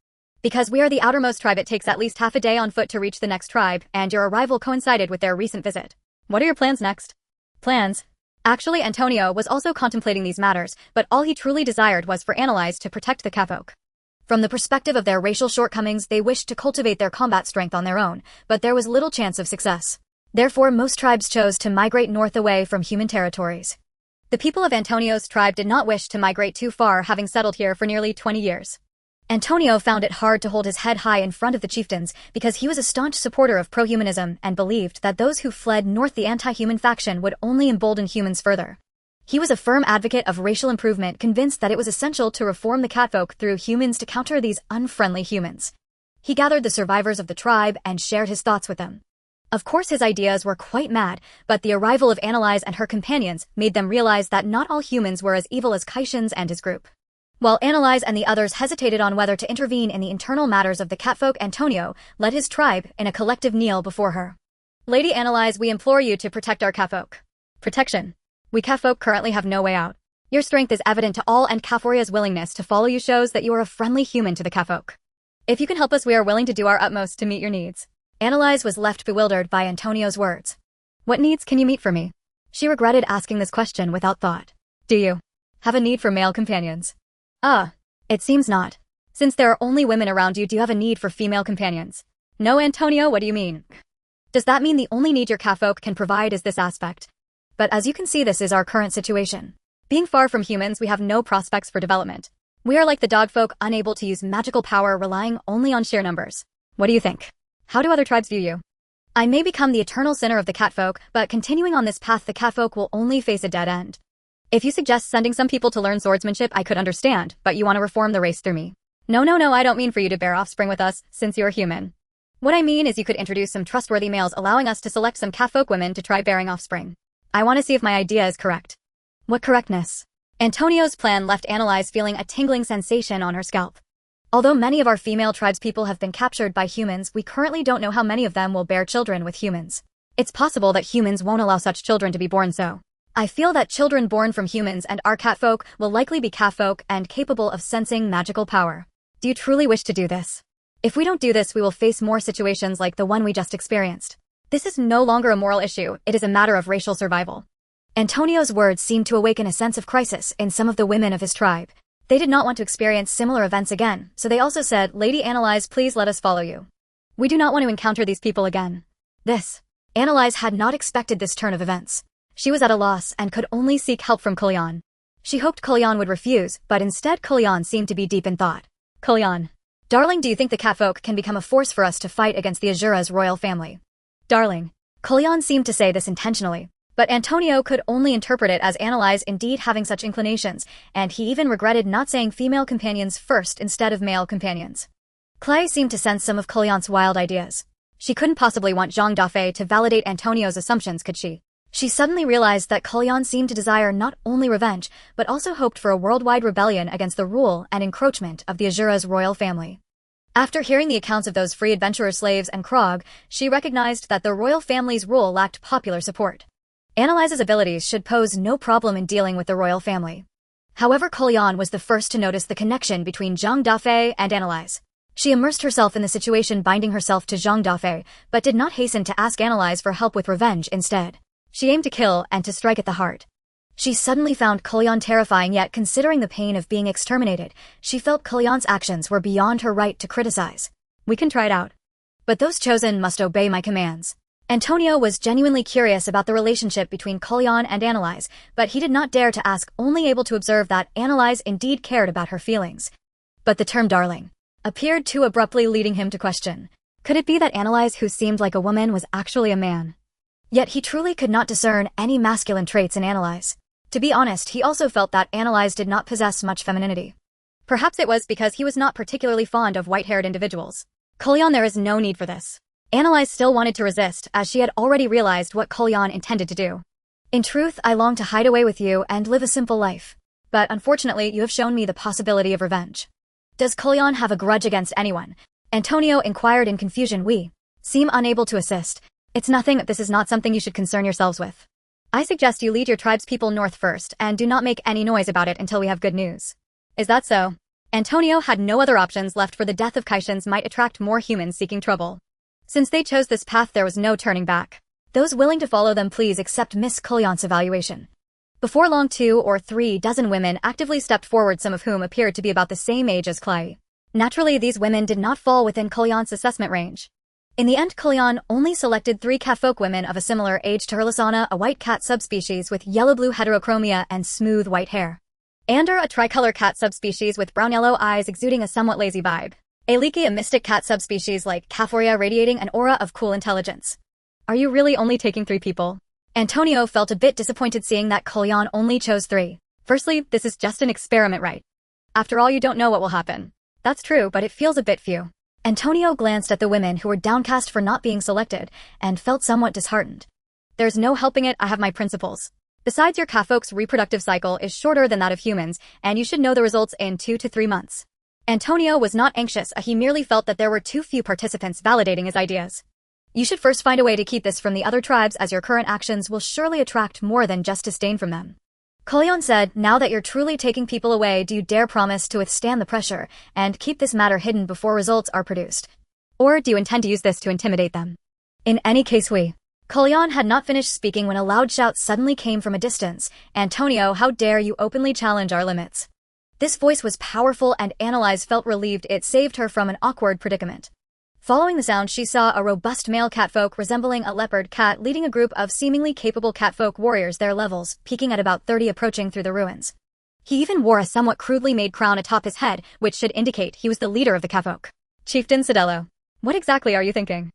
Because we are the outermost tribe, it takes at least half a day on foot to reach the next tribe, and your arrival coincided with their recent visit. What are your plans next? Plans? Actually, Antonio was also contemplating these matters, but all he truly desired was for Analyze to protect the catfolk. From the perspective of their racial shortcomings, they wished to cultivate their combat strength on their own, but there was little chance of success. Therefore, most tribes chose to migrate north away from human territories. The people of Antonio's tribe did not wish to migrate too far, having settled here for nearly 20 years. Antonio found it hard to hold his head high in front of the chieftains because he was a staunch supporter of pro-humanism and believed that those who fled north, the anti-human faction, would only embolden humans further. He was a firm advocate of racial improvement, convinced that it was essential to reform the catfolk through humans to counter these unfriendly humans. He gathered the survivors of the tribe and shared his thoughts with them. Of course, his ideas were quite mad, but the arrival of Analyze and her companions made them realize that not all humans were as evil as Kaishin's and his group. While Analyze and the others hesitated on whether to intervene in the internal matters of the catfolk, Antonio led his tribe in a collective kneel before her. Lady Analyze, we implore you to protect our catfolk. Protection. We catfolk currently have no way out. Your strength is evident to all, and Kaforia's willingness to follow you shows that you are a friendly human to the catfolk. If you can help us, we are willing to do our utmost to meet your needs. Analyze was left bewildered by Antonio's words. What needs can you meet for me? She regretted asking this question without thought. Do you have a need for male companions? It seems not. Since there are only women around you, do you have a need for female companions? No, Antonio, what do you mean? Does that mean the only need your catfolk can provide is this aspect? But as you can see, this is our current situation. Being far from humans, we have no prospects for development. We are like the dogfolk, unable to use magical power, relying only on sheer numbers. What do you think? How do other tribes view you? I may become the eternal sinner of the catfolk, but continuing on this path, the catfolk will only face a dead end. If you suggest sending some people to learn swordsmanship, I could understand, but you want to reform the race through me. No, I don't mean for you to bear offspring with us, since you're human. What I mean is you could introduce some trustworthy males, allowing us to select some catfolk women to try bearing offspring. I want to see if my idea is correct. What correctness? Antonio's plan left Analyze feeling a tingling sensation on her scalp. Although many of our female tribespeople have been captured by humans, we currently don't know how many of them will bear children with humans. It's possible that humans won't allow such children to be born, so I feel that children born from humans and our catfolk will likely be catfolk and capable of sensing magical power. Do you truly wish to do this? If we don't do this, we will face more situations like the one we just experienced. This is no longer a moral issue, it is a matter of racial survival. Antonio's words seemed to awaken a sense of crisis in some of the women of his tribe. They did not want to experience similar events again, so they also said, Lady Analyze, please let us follow you. We do not want to encounter these people again. Analyze had not expected this turn of events. She was at a loss and could only seek help from Kulyan. She hoped Kulyan would refuse, but instead Kulyan seemed to be deep in thought. Kulyan. Darling, do you think the catfolk can become a force for us to fight against the Azura's royal family? Darling. Kulyan seemed to say this intentionally, but Antonio could only interpret it as Analyze indeed having such inclinations, and he even regretted not saying female companions first instead of male companions. Clay seemed to sense some of Kulyan's wild ideas. She couldn't possibly want Zhang Dafeng to validate Antonio's assumptions, could she? She suddenly realized that Kulyan seemed to desire not only revenge, but also hoped for a worldwide rebellion against the rule and encroachment of the Azura's royal family. After hearing the accounts of those free adventurer slaves and Krog, she recognized that the royal family's rule lacked popular support. Analyze's abilities should pose no problem in dealing with the royal family. However, Kulyan was the first to notice the connection between Zhang Dafeng and Analyze. She immersed herself in the situation, binding herself to Zhang Dafeng, but did not hasten to ask Analyze for help with revenge. Instead, she aimed to kill and to strike at the heart. She suddenly found Kulyan terrifying, yet considering the pain of being exterminated, she felt Kulyan's actions were beyond her right to criticize. We can try it out. But those chosen must obey my commands. Antonio was genuinely curious about the relationship between Kulyan and Analyze, but he did not dare to ask, only able to observe that Analyze indeed cared about her feelings. But the term darling appeared too abruptly, leading him to question. Could it be that Analyze, who seemed like a woman, was actually a man? Yet he truly could not discern any masculine traits in Analyze. To be honest, he also felt that Analyze did not possess much femininity. Perhaps it was because he was not particularly fond of white-haired individuals. Kulyon, there is no need for this. Analyze still wanted to resist, as she had already realized what Kulyon intended to do. In truth, I long to hide away with you and live a simple life. But unfortunately, you have shown me the possibility of revenge. Does Kulyon have a grudge against anyone? Antonio inquired in confusion. We seem unable to assist. It's nothing, this is not something you should concern yourselves with. I suggest you lead your tribe's people north first and do not make any noise about it until we have good news. Is that so? Antonio had no other options left, for the death of Kaishans might attract more humans seeking trouble. Since they chose this path, there was no turning back. Those willing to follow them, please accept Miss Kulyon's evaluation. Before long, 2 or 3 dozen women actively stepped forward, some of whom appeared to be about the same age as Klai. Naturally, these women did not fall within Kulyon's assessment range. In the end, Kulyon only selected 3 catfolk women of a similar age to her: Lasana, a white cat subspecies with yellow-blue heterochromia and smooth white hair. Ander, a tricolor cat subspecies with brown-yellow eyes exuding a somewhat lazy vibe. Aliki, a mystic cat subspecies like Caphoria, radiating an aura of cool intelligence. Are you really only taking 3 people? Antonio felt a bit disappointed seeing that Kulyon only chose 3. Firstly, this is just an experiment, right? After all, you don't know what will happen. That's true, but it feels a bit few. Antonio glanced at the women who were downcast for not being selected and felt somewhat disheartened. There's no helping it, I have my principles. Besides, your catfolk's reproductive cycle is shorter than that of humans, and you should know the results in 2 to 3 months. Antonio was not anxious, he merely felt that there were too few participants validating his ideas. You should first find a way to keep this from the other tribes, as your current actions will surely attract more than just disdain from them. Kulyon said, now that you're truly taking people away, do you dare promise to withstand the pressure and keep this matter hidden before results are produced? Or do you intend to use this to intimidate them? In any case, Kulyon had not finished speaking when a loud shout suddenly came from a distance. Antonio, how dare you openly challenge our limits? This voice was powerful, and Analyze felt relieved it saved her from an awkward predicament. Following the sound, she saw a robust male catfolk resembling a leopard cat leading a group of seemingly capable catfolk warriors, their levels peaking at about 30, approaching through the ruins. He even wore a somewhat crudely made crown atop his head, which should indicate he was the leader of the catfolk. Chieftain Cidello, what exactly are you thinking?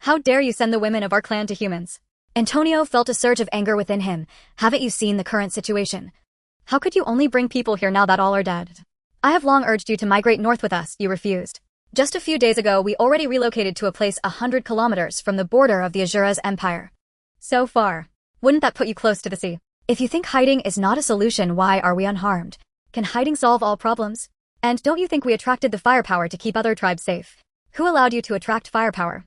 How dare you send the women of our clan to humans? Antonio felt a surge of anger within him. Haven't you seen the current situation? How could you only bring people here now that all are dead? I have long urged you to migrate north with us, you refused. Just a few days ago, we already relocated to a place 100 kilometers from the border of the Azura's empire. So far. Wouldn't that put you close to the sea? If you think hiding is not a solution, why are we unharmed? Can hiding solve all problems? And don't you think we attracted the firepower to keep other tribes safe? Who allowed you to attract firepower?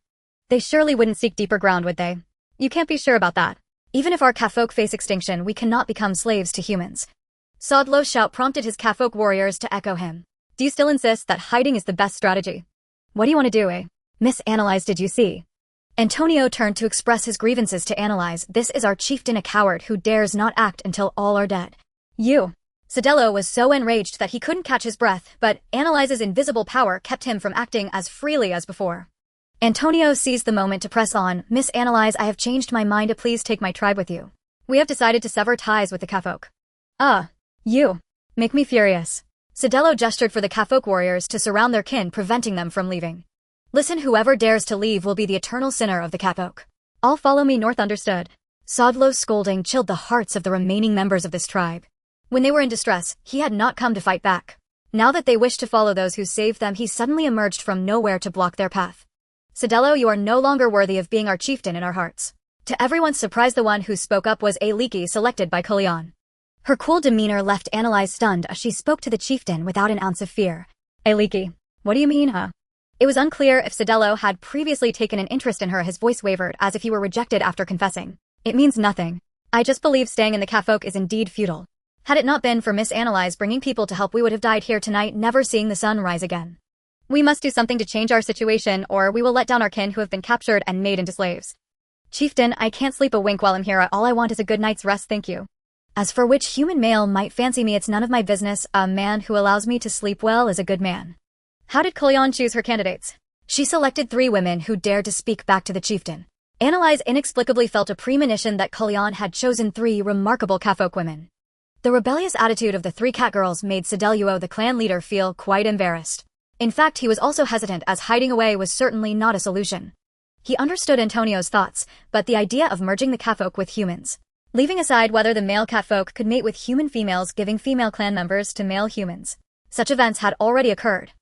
They surely wouldn't seek deeper ground, would they? You can't be sure about that. Even if our catfolk face extinction, we cannot become slaves to humans. Sodlo's shout prompted his catfolk warriors to echo him. Do you still insist that hiding is the best strategy? What do you want to do, Miss Analyze, did you see? Antonio turned to express his grievances to Analyze. This is our chieftain, a coward who dares not act until all are dead. You. Cidello was so enraged that he couldn't catch his breath, but Analyze's invisible power kept him from acting as freely as before. Antonio seized the moment to press on. Miss Analyze, I have changed my mind. Please take my tribe with you. We have decided to sever ties with the catfolk. You. Make me furious. Cidello gestured for the catfolk warriors to surround their kin, preventing them from leaving. Listen, whoever dares to leave will be the eternal sinner of the catfolk. All follow me north, understood? Sodlo's scolding chilled the hearts of the remaining members of this tribe. When they were in distress, he had not come to fight back. Now that they wished to follow those who saved them, he suddenly emerged from nowhere to block their path. Cidello, you are no longer worthy of being our chieftain in our hearts. To everyone's surprise, the one who spoke up was Aliki, selected by Kulyon. Her cool demeanor left Analyze stunned as she spoke to the chieftain without an ounce of fear. Aliki, what do you mean, It was unclear if Cidello had previously taken an interest in her. His voice wavered as if he were rejected after confessing. It means nothing. I just believe staying in the catfolk is indeed futile. Had it not been for Miss Analyze bringing people to help, we would have died here tonight, never seeing the sun rise again. We must do something to change our situation, or we will let down our kin who have been captured and made into slaves. Chieftain, I can't sleep a wink while I'm here. All I want is a good night's rest, thank you. As for which human male might fancy me, it's none of my business. A man who allows me to sleep well is a good man. How did Kulyon choose her candidates? She selected 3 women who dared to speak back to the chieftain. Analyze inexplicably felt a premonition that Kulyon had chosen 3 remarkable catfolk women. The rebellious attitude of the three cat girls made Sedeluo, the clan leader, feel quite embarrassed. In fact, he was also hesitant, as hiding away was certainly not a solution. He understood Antonio's thoughts, but the idea of merging the catfolk with humans, leaving aside whether the male catfolk could mate with human females, giving female clan members to male humans. Such events had already occurred.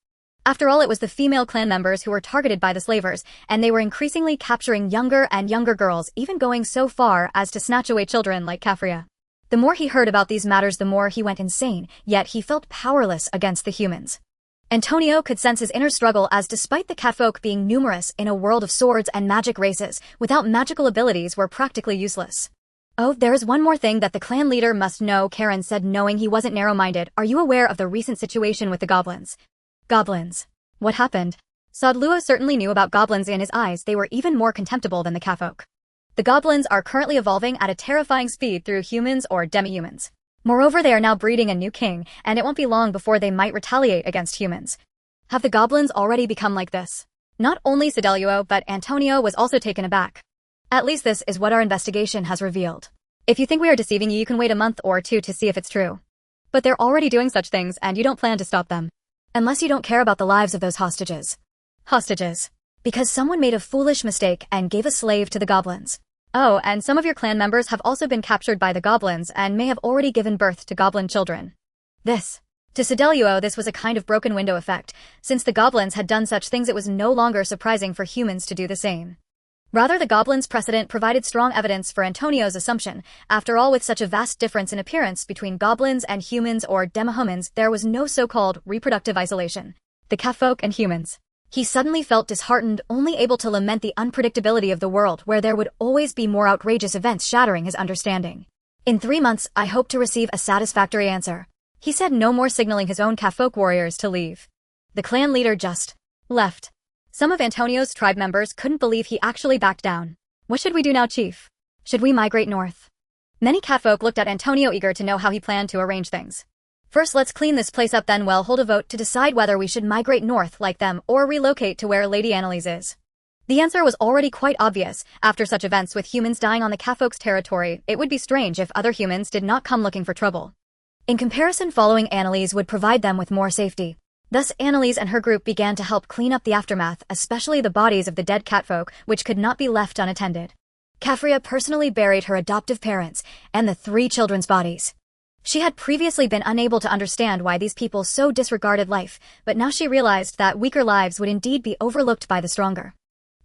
After all, it was the female clan members who were targeted by the slavers, and they were increasingly capturing younger and younger girls, even going so far as to snatch away children like Kafria. The more he heard about these matters, the more he went insane, yet he felt powerless against the humans. Antonio could sense his inner struggle, as despite the catfolk being numerous in a world of swords and magic races, without magical abilities were practically useless. Oh, there is one more thing that the clan leader must know, Karen said, knowing he wasn't narrow-minded. Are you aware of the recent situation with the goblins? Goblins. What happened? Sedeluo certainly knew about goblins. In his eyes, they were even more contemptible than the catfolk. The goblins are currently evolving at a terrifying speed through humans or demi-humans. Moreover, they are now breeding a new king, and it won't be long before they might retaliate against humans. Have the goblins already become like this? Not only Sedeluo, but Antonio was also taken aback. At least this is what our investigation has revealed. If you think we are deceiving you, you can wait a month or two to see if it's true. But they're already doing such things, and you don't plan to stop them. Unless you don't care about the lives of those hostages. Hostages. Because someone made a foolish mistake and gave a slave to the goblins. Oh, and some of your clan members have also been captured by the goblins and may have already given birth to goblin children. To Sedeluo, this was a kind of broken window effect. Since the goblins had done such things, it was no longer surprising for humans to do the same. Rather, the goblins' precedent provided strong evidence for Antonio's assumption. After all, with such a vast difference in appearance between goblins and humans or demihumans, there was no so-called reproductive isolation. The catfolk and humans. He suddenly felt disheartened, only able to lament the unpredictability of the world, where there would always be more outrageous events shattering his understanding. In 3 months, I hope to receive a satisfactory answer. He said, no more signaling his own catfolk warriors to leave. The clan leader just left. Some of Antonio's tribe members couldn't believe he actually backed down. What should we do now, Chief? Should we migrate north? Many catfolk looked at Antonio, eager to know how he planned to arrange things. First, let's clean this place up, then we'll hold a vote to decide whether we should migrate north like them or relocate to where Lady Annalise is. The answer was already quite obvious. After such events with humans dying on the catfolk's territory, it would be strange if other humans did not come looking for trouble. In comparison, following Annalise would provide them with more safety. Thus, Annalise and her group began to help clean up the aftermath, especially the bodies of the dead catfolk, which could not be left unattended. Kafria personally buried her adoptive parents and the 3 children's bodies. She had previously been unable to understand why these people so disregarded life, but now she realized that weaker lives would indeed be overlooked by the stronger.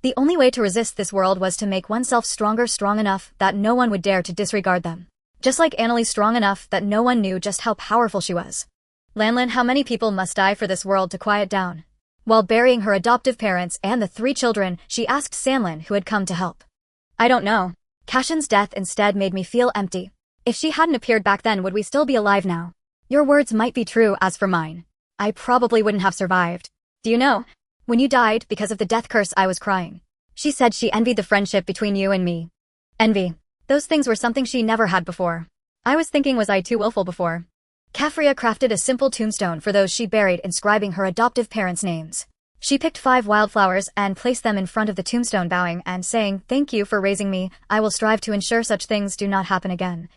The only way to resist this world was to make oneself stronger, strong enough that no one would dare to disregard them. Just like Annalise, strong enough that no one knew just how powerful she was. Lanlin, how many people must die for this world to quiet down? While burying her adoptive parents and the 3 children, she asked Sanlin, who had come to help. I don't know. Cashin's death instead made me feel empty. If she hadn't appeared back then, would we still be alive now? Your words might be true. As for mine, I probably wouldn't have survived. Do you know? When you died because of the death curse, I was crying. She said she envied the friendship between you and me. Envy. Those things were something she never had before. I was thinking, was I too willful before? Kafria crafted a simple tombstone for those she buried, inscribing her adoptive parents' names. She picked 5 wildflowers and placed them in front of the tombstone, bowing and saying, "Thank you for raising me. I will strive to ensure such things do not happen again."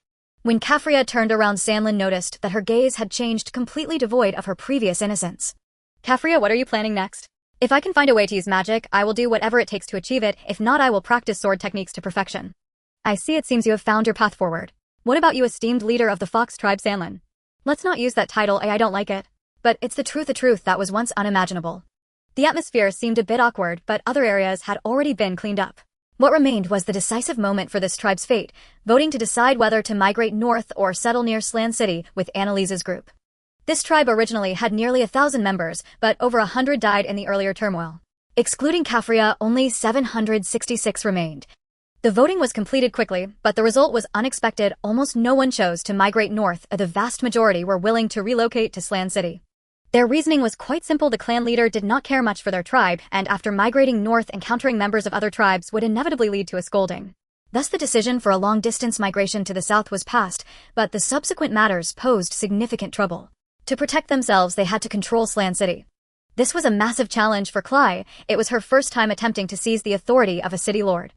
When Kafria turned around, Sanlin noticed that her gaze had changed, completely devoid of her previous innocence. Kafria, what are you planning next? If I can find a way to use magic, I will do whatever it takes to achieve it. If not, I will practice sword techniques to perfection. I see, it seems you have found your path forward. What about you, esteemed leader of the Fox tribe, Sanlin? Let's not use that title. I don't like it. But it's the truth that was once unimaginable. The atmosphere seemed a bit awkward, but other areas had already been cleaned up. What remained was the decisive moment for this tribe's fate, voting to decide whether to migrate north or settle near Slan City with Annalise's group. This tribe originally had nearly 1,000 members, but over 100 died in the earlier turmoil. Excluding Kafria, only 766 remained. The voting was completed quickly, but the result was unexpected. Almost no one chose to migrate north, the vast majority were willing to relocate to Slan City. Their reasoning was quite simple. The clan leader did not care much for their tribe, and after migrating north, encountering members of other tribes would inevitably lead to a scolding. Thus the decision for a long-distance migration to the south was passed, but the subsequent matters posed significant trouble. To protect themselves, they had to control Slan City. This was a massive challenge for Klai. It was her first time attempting to seize the authority of a city lord.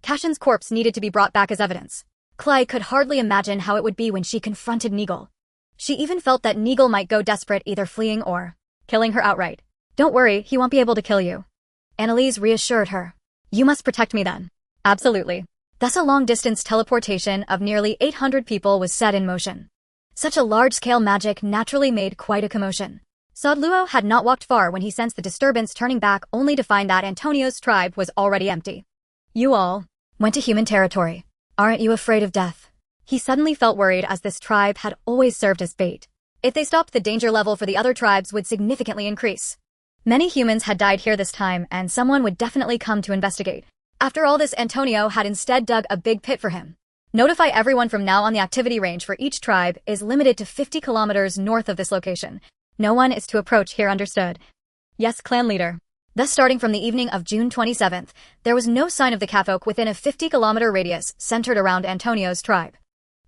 Cashin's corpse needed to be brought back as evidence. Clay could hardly imagine how it would be when she confronted Neagle. She even felt that Neagle might go desperate, either fleeing or killing her outright. Don't worry, he won't be able to kill you. Annalise reassured her. You must protect me then. Absolutely. Thus a long-distance teleportation of nearly 800 people was set in motion. Such a large-scale magic naturally made quite a commotion. Sodluo had not walked far when he sensed the disturbance, turning back only to find that Antonio's tribe was already empty. You all went to human territory. Aren't you afraid of death? He suddenly felt worried, as this tribe had always served as bait. If they stopped, the danger level for the other tribes would significantly increase. Many humans had died here this time, and someone would definitely come to investigate. After all this, Antonio had instead dug a big pit for him. Notify everyone from now on. The activity range for each tribe is limited to 50 kilometers north of this location. No one is to approach here, understood? Yes, clan leader. Thus, starting from the evening of June 27th, there was no sign of the catfolk within a 50-kilometer radius centered around Antonio's tribe.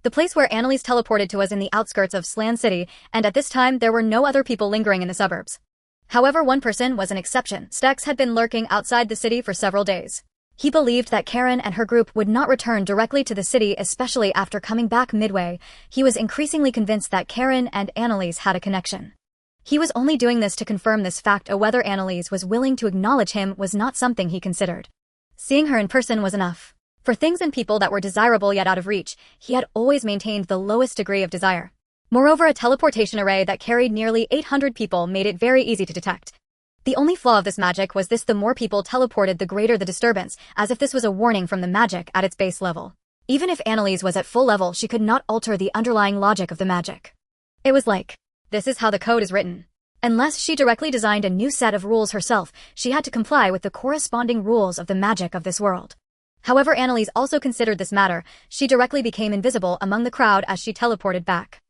The place where Annalise teleported to was in the outskirts of Slan City, and at this time there were no other people lingering in the suburbs. However, one person was an exception. Stex had been lurking outside the city for several days. He believed that Karen and her group would not return directly to the city, especially after coming back midway. He was increasingly convinced that Karen and Annalise had a connection. He was only doing this to confirm this fact. Whether Annalise was willing to acknowledge him was not something he considered. Seeing her in person was enough. For things and people that were desirable yet out of reach, he had always maintained the lowest degree of desire. Moreover, a teleportation array that carried nearly 800 people made it very easy to detect. The only flaw of this magic was this: the more people teleported, the greater the disturbance, as if this was a warning from the magic at its base level. Even if Annalise was at full level, she could not alter the underlying logic of the magic. It was like, this is how the code is written. Unless she directly designed a new set of rules herself, she had to comply with the corresponding rules of the magic of this world. However, Annalise also considered this matter. She directly became invisible among the crowd as she teleported back.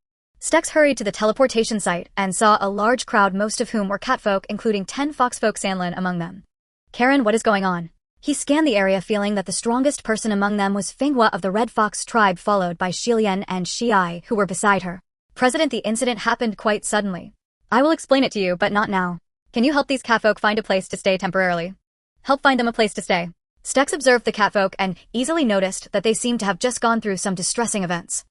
Stex hurried to the teleportation site and saw a large crowd, most of whom were catfolk, including 10 foxfolk, Sanlin among them. Karen, what is going on? He scanned the area, feeling that the strongest person among them was Fenghua of the Red Fox tribe, followed by Shilian and Shiai, who were beside her. President, the incident happened quite suddenly. I will explain it to you, but not now. Can you help these catfolk find a place to stay temporarily? Help find them a place to stay. Stex observed the catfolk and easily noticed that they seemed to have just gone through some distressing events.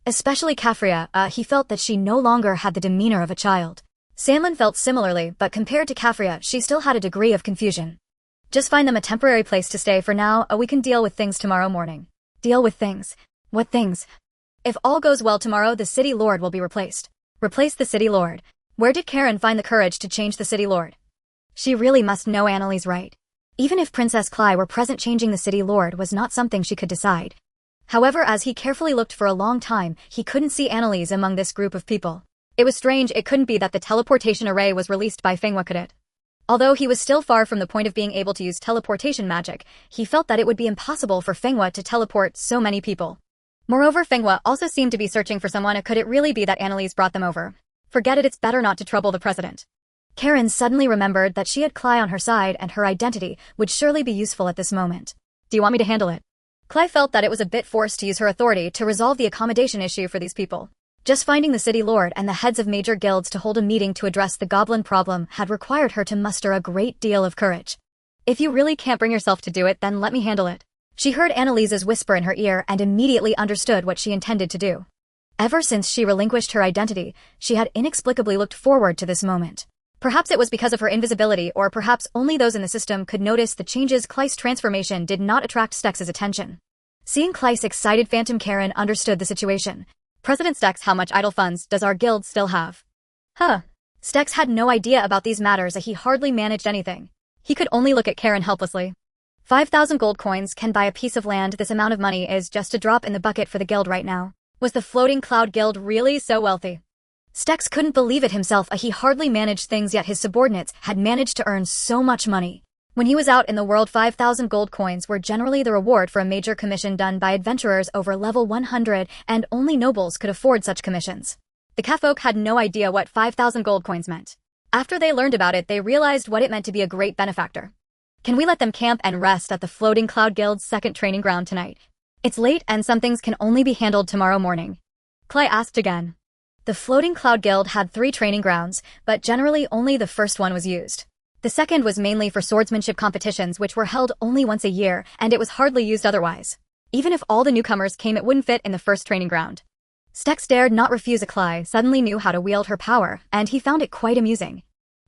Especially Kafria, he felt that she no longer had the demeanor of a child. Sanlin felt similarly, but compared to Kafria, she still had a degree of confusion. Just find them a temporary place to stay for now. We can deal with things tomorrow morning. Deal with things? What things? If all goes well tomorrow, the city lord will be replaced. Replace the city lord. Where did Karen find the courage to change the city lord? She really must know Annalise, right? Even if Princess Clay were present, changing the city lord was not something she could decide. However, as he carefully looked for a long time, he couldn't see Annalise among this group of people. It was strange. It couldn't be that the teleportation array was released by Fenghua, could it? Although he was still far from the point of being able to use teleportation magic, he felt that it would be impossible for Fenghua to teleport so many people. Moreover, Fenghua also seemed to be searching for someone. Could it really be that Annalise brought them over? Forget it, it's better not to trouble the president. Karen suddenly remembered that she had Clay on her side, and her identity would surely be useful at this moment. Do you want me to handle it? Clay felt that it was a bit forced to use her authority to resolve the accommodation issue for these people. Just finding the city lord and the heads of major guilds to hold a meeting to address the goblin problem had required her to muster a great deal of courage. If you really can't bring yourself to do it, then let me handle it. She heard Annalise's whisper in her ear and immediately understood what she intended to do. Ever since she relinquished her identity, she had inexplicably looked forward to this moment. Perhaps it was because of her invisibility, or perhaps only those in the system could notice the changes. Clay's transformation did not attract Stex's attention. Seeing Clay's excited phantom, Karen understood the situation. President Stex, how much idle funds does our guild still have? Stex had no idea about these matters, as he hardly managed anything. He could only look at Karen helplessly. 5,000 gold coins can buy a piece of land. This amount of money is just a drop in the bucket for the guild right now. Was the Floating Cloud Guild really so wealthy? Stex couldn't believe it himself. He hardly managed things, yet his subordinates had managed to earn so much money. When he was out in the world, 5,000 gold coins were generally the reward for a major commission done by adventurers over level 100, and only nobles could afford such commissions. The catfolk had no idea what 5,000 gold coins meant. After they learned about it, they realized what it meant to be a great benefactor. Can we let them camp and rest at the Floating Cloud Guild's second training ground tonight? It's late and some things can only be handled tomorrow morning. Clay asked again. The Floating Cloud Guild had 3 training grounds, but generally only the first one was used. The second was mainly for swordsmanship competitions, which were held only once a year, and it was hardly used otherwise. Even if all the newcomers came, it wouldn't fit in the first training ground. Stex dared not refuse. Klai suddenly knew how to wield her power, and he found it quite amusing.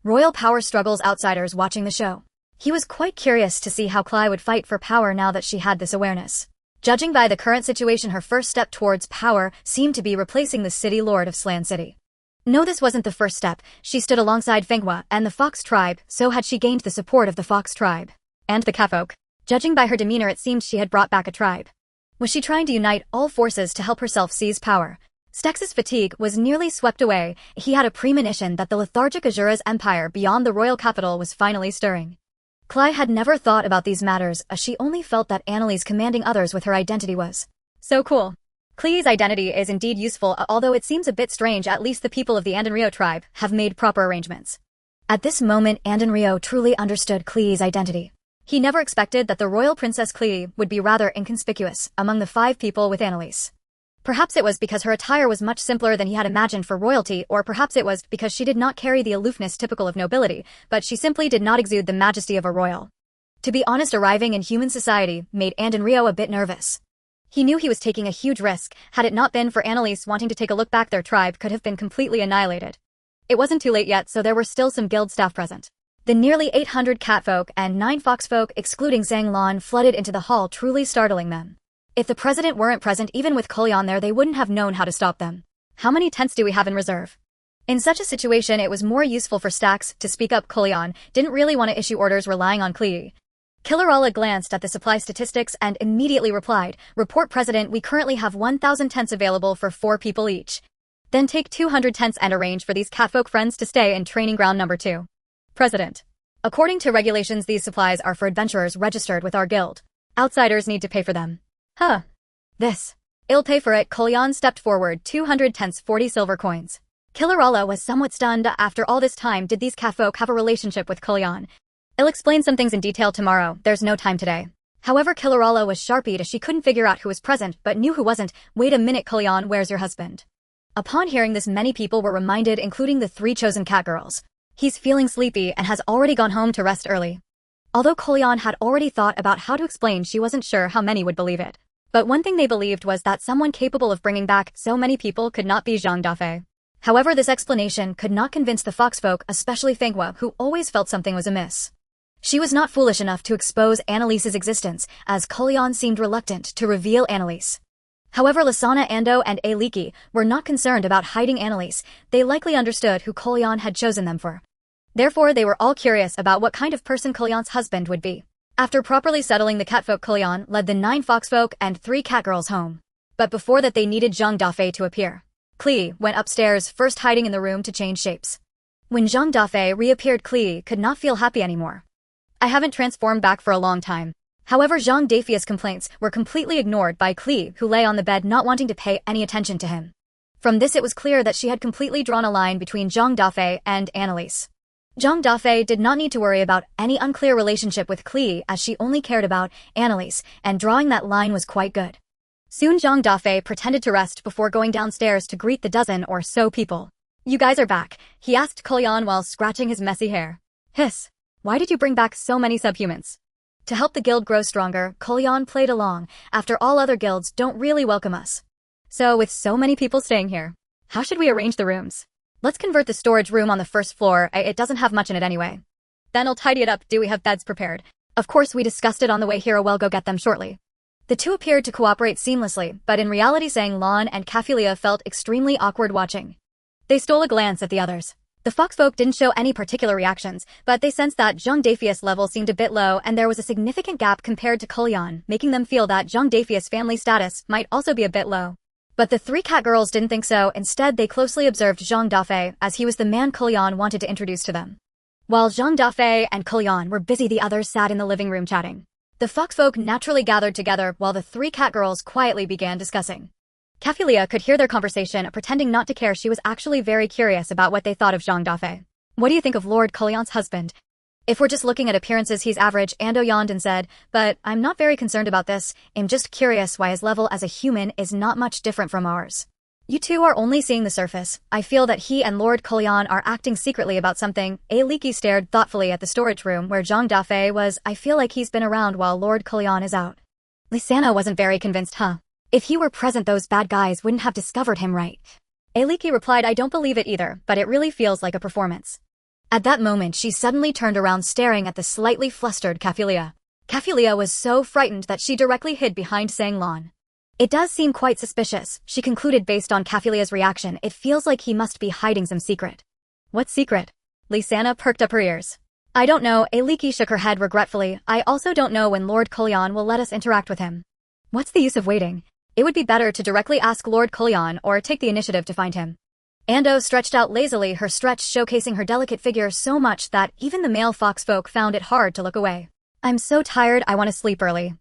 Royal power struggles outsiders watching the show. He was quite curious to see how Klai would fight for power now that she had this awareness. Judging by the current situation, her first step towards power seemed to be replacing the city lord of Slan City. No, this wasn't the first step. She stood alongside Fenghua and the Fox tribe, so had she gained the support of the Fox tribe. And the catfolk. Judging by her demeanor, it seemed she had brought back a tribe. Was she trying to unite all forces to help herself seize power? Stex's fatigue was nearly swept away. He had a premonition that the lethargic Azura's empire beyond the royal capital was finally stirring. Klai had never thought about these matters, as she only felt that Annalise commanding others with her identity was so cool. Kli's identity is indeed useful, although it seems a bit strange. At least the people of the Andenryo tribe have made proper arrangements. At this moment, Andenryo truly understood Kli's identity. He never expected that the royal princess Kli would be rather inconspicuous among the 5 people with Annalise. Perhaps it was because her attire was much simpler than he had imagined for royalty, or perhaps it was because she did not carry the aloofness typical of nobility, but she simply did not exude the majesty of a royal. To be honest, arriving in human society made Andenryo a bit nervous. He knew he was taking a huge risk. Had it not been for Annalise wanting to take a look back, their tribe could have been completely annihilated. It wasn't too late yet, so there were still some guild staff present. The nearly 800 catfolk and 9 foxfolk, excluding Zhang Lan, flooded into the hall, truly startling them. If the president weren't present, even with Kulyan there, they wouldn't have known how to stop them. How many tents do we have in reserve? In such a situation, it was more useful for Stax to speak up. Kulyan didn't really want to issue orders relying on Kli. Killerala glanced at the supply statistics and immediately replied, "Report, President, we currently have 1,000 tents available for 4 people each. Then take 200 tents and arrange for these catfolk friends to stay in training ground number 2. President. According to regulations, these supplies are for adventurers registered with our guild. Outsiders need to pay for them." Huh. This. I'll pay for it. Kulyan stepped forward, 200 tents, 40 silver coins. Killerala was somewhat stunned. After all this time, did these catfolk have a relationship with Kulyan? I'll explain some things in detail tomorrow, there's no time today. However, Killerala was sharpied as she couldn't figure out who was present but knew who wasn't. Wait a minute, Kulyan, where's your husband? Upon hearing this, many people were reminded, including the 3 chosen catgirls. He's feeling sleepy and has already gone home to rest early. Although Kulyan had already thought about how to explain, she wasn't sure how many would believe it. But one thing they believed was that someone capable of bringing back so many people could not be Zhang Dafeng. However, this explanation could not convince the foxfolk, especially Fenghua, who always felt something was amiss. She was not foolish enough to expose Annalise's existence, as Kulyan seemed reluctant to reveal Annalise. However, Lasana, Ando, and Aliki were not concerned about hiding Annalise. They likely understood who Kulyan had chosen them for. Therefore, they were all curious about what kind of person Kulyan's husband would be. After properly settling the catfolk, Kulyan led the 9 foxfolk and 3 catgirls home. But before that, they needed Zhang Dafeng to appear. Kli went upstairs, first hiding in the room to change shapes. When Zhang Dafeng reappeared, Kli could not feel happy anymore. "I haven't transformed back for a long time." However, Zhang Dafeng's complaints were completely ignored by Kli, who lay on the bed not wanting to pay any attention to him. From this, it was clear that she had completely drawn a line between Zhang Dafeng and Annalise. Zhang Dafeng did not need to worry about any unclear relationship with Kli, as she only cared about Annalise, and drawing that line was quite good. Soon Zhang Dafeng pretended to rest before going downstairs to greet the dozen or so people. "You guys are back," he asked Kulyan while scratching his messy hair. "Hiss. Why did you bring back so many subhumans?" To help the guild grow stronger, Kulyan played along. "After all, other guilds don't really welcome us. So with so many people staying here, how should we arrange the rooms? Let's convert the storage room on the first floor. It doesn't have much in it anyway. Then I'll tidy it up. Do we have beds prepared?" "Of course, we discussed it on the way here. We'll go get them shortly." The two appeared to cooperate seamlessly, but in reality Zhang Lan and Kafilia felt extremely awkward watching. They stole a glance at the others. The foxfolk didn't show any particular reactions, but they sensed that Zhang Dafeng's level seemed a bit low and there was a significant gap compared to Kulyan, making them feel that Zhang Dafeng's family status might also be a bit low. But the 3 catgirls didn't think so. Instead, they closely observed Zhang Dafeng, as he was the man Kulyan wanted to introduce to them. While Zhang Dafeng and Kulyan were busy, the others sat in the living room chatting. The foxfolk naturally gathered together while the 3 catgirls quietly began discussing. Kafilia could hear their conversation, pretending not to care. She was actually very curious about what they thought of Zhang Dafeng. "What do you think of Lord Kulyan's husband?" "If we're just looking at appearances, he's average," Ando yawned and said, "but I'm not very concerned about this. I'm just curious why his level as a human is not much different from ours. You two are only seeing the surface. I feel that he and Lord Kulyan are acting secretly about something." Aliki stared thoughtfully at the storage room where Zhang Dafeng was. "I feel like he's been around while Lord Kulyan is out." Lysana wasn't very convinced, huh? If he were present, those bad guys wouldn't have discovered him, right? Aliki replied, I don't believe it either, but it really feels like a performance. At that moment, she suddenly turned around staring at the slightly flustered Kaphilia. Kaphilia was so frightened that she directly hid behind Sanglan. It does seem quite suspicious, she concluded based on Kaphilia's reaction. It feels like he must be hiding some secret. What secret? Lysana perked up her ears. I don't know, Aliki shook her head regretfully. I also don't know when Lord Kullion will let us interact with him. What's the use of waiting? It would be better to directly ask Lord Kullion or take the initiative to find him. Ando stretched out lazily, her stretch showcasing her delicate figure so much that even the male foxfolk found it hard to look away. I'm so tired, I want to sleep early.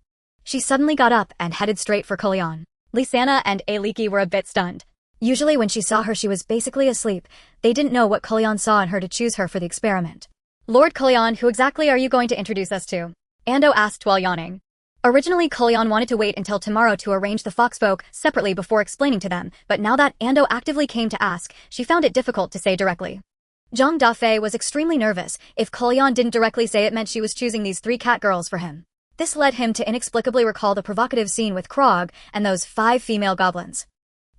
She suddenly got up and headed straight for Kullion. Lysana and Aliki were a bit stunned. Usually when she saw her she was basically asleep. They didn't know what Kullion saw in her to choose her for the experiment. Lord Kullion, who exactly are you going to introduce us to? Ando asked while yawning. Originally Kullion wanted to wait until tomorrow to arrange the foxfolk separately before explaining to them, but now that Ando actively came to ask, she found it difficult to say directly. Zhang Dafeng was extremely nervous. If Kullion didn't directly say it meant she was choosing these 3 cat girls for him. This led him to inexplicably recall the provocative scene with Krog and those 5 female goblins.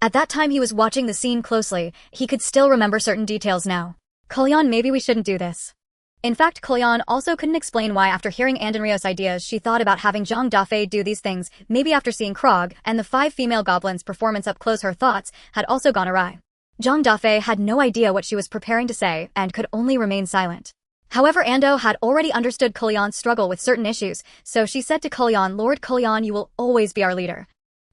At that time he was watching the scene closely, he could still remember certain details now. Kullion, maybe we shouldn't do this. In fact, Kullion also couldn't explain why after hearing Andenrio's ideas she thought about having Zhang Dafeng do these things. Maybe after seeing Krog and the 5 female goblins' performance up close her thoughts had also gone awry. Zhang Dafeng had no idea what she was preparing to say and could only remain silent. However, Ando had already understood Kullion's struggle with certain issues, so she said to Kullion, Lord Kullion, you will always be our leader.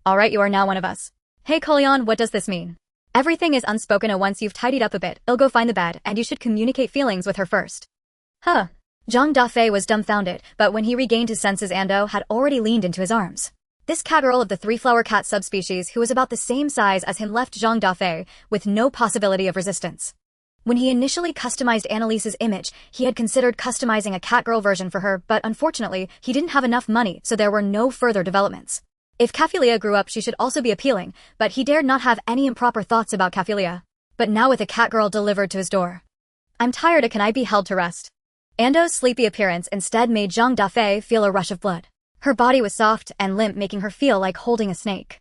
Alright, you are now one of us. Hey Kullion, what does this mean? Everything is unspoken. Once you've tidied up a bit, I'll go find the bed and you should communicate feelings with her first. Huh. Zhang Dafeng was dumbfounded, but when he regained his senses Ando had already leaned into his arms. This catgirl of the 3-flower cat subspecies who was about the same size as him left Zhang Dafeng with no possibility of resistance. When he initially customized Annalise's image, he had considered customizing a catgirl version for her, but unfortunately, he didn't have enough money, so there were no further developments. If Kaphilia grew up she should also be appealing, but he dared not have any improper thoughts about Kaphilia. But now with a catgirl delivered to his door. I'm tired, can I be held to rest? Ando's sleepy appearance instead made Zhang Dafeng feel a rush of blood. Her body was soft and limp, making her feel like holding a snake.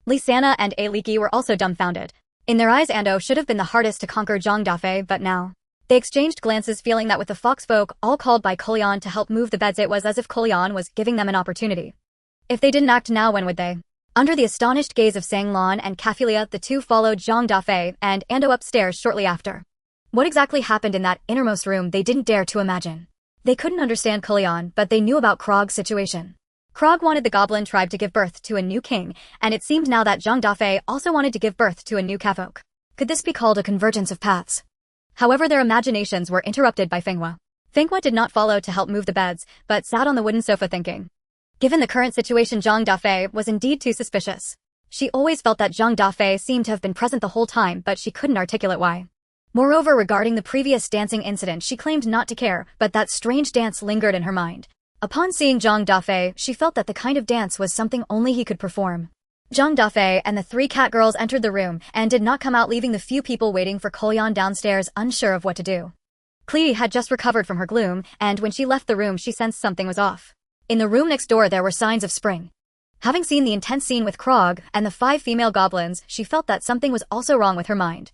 Lysana and Aliki were also dumbfounded. In their eyes Ando should have been the hardest to conquer Zhang Dafeng, but now. They exchanged glances feeling that with the foxfolk all called by Kullion to help move the beds it was as if Kullion was giving them an opportunity. If they didn't act now, when would they? Under the astonished gaze of Sanglan and Kaphilia, the two followed Zhang Dafeng and Ando upstairs shortly after. What exactly happened in that innermost room they didn't dare to imagine. They couldn't understand Kullion, but they knew about Krog's situation. Krog wanted the goblin tribe to give birth to a new king, and it seemed now that Zhang Dafeng also wanted to give birth to a new catfolk. Could this be called a convergence of paths? However, their imaginations were interrupted by Fenghua. Fenghua did not follow to help move the beds, but sat on the wooden sofa thinking. Given the current situation, Zhang Dafeng was indeed too suspicious. She always felt that Zhang Dafeng seemed to have been present the whole time, but she couldn't articulate why. Moreover, regarding the previous dancing incident, she claimed not to care, but that strange dance lingered in her mind. Upon seeing Zhang Dafeng, she felt that the kind of dance was something only he could perform. Zhang Dafeng and the 3 cat girls entered the room and did not come out, leaving the few people waiting for Kullion downstairs unsure of what to do. Clee had just recovered from her gloom, and when she left the room she sensed something was off. In the room next door there were signs of spring. Having seen the intense scene with Krog and the 5 female goblins, she felt that something was also wrong with her mind.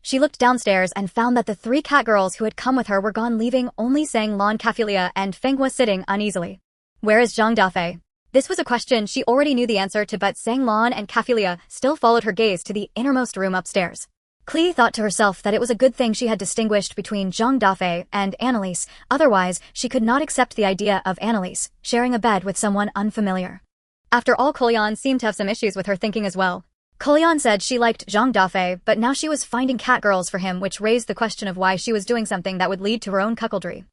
She looked downstairs and found that the 3 cat girls who had come with her were gone, leaving only Sanglan, Kaphilia, and Fenghua sitting uneasily. Where is Zhang Dafeng? This was a question she already knew the answer to, but Sanglan and Kaphilia still followed her gaze to the innermost room upstairs. Clee thought to herself that it was a good thing she had distinguished between Zhang Dafeng and Annalise, otherwise she could not accept the idea of Annalise sharing a bed with someone unfamiliar. After all, Kullion seemed to have some issues with her thinking as well. Kullion said she liked Zhang Dafeng, but now she was finding catgirls for him, which raised the question of why she was doing something that would lead to her own cuckoldry.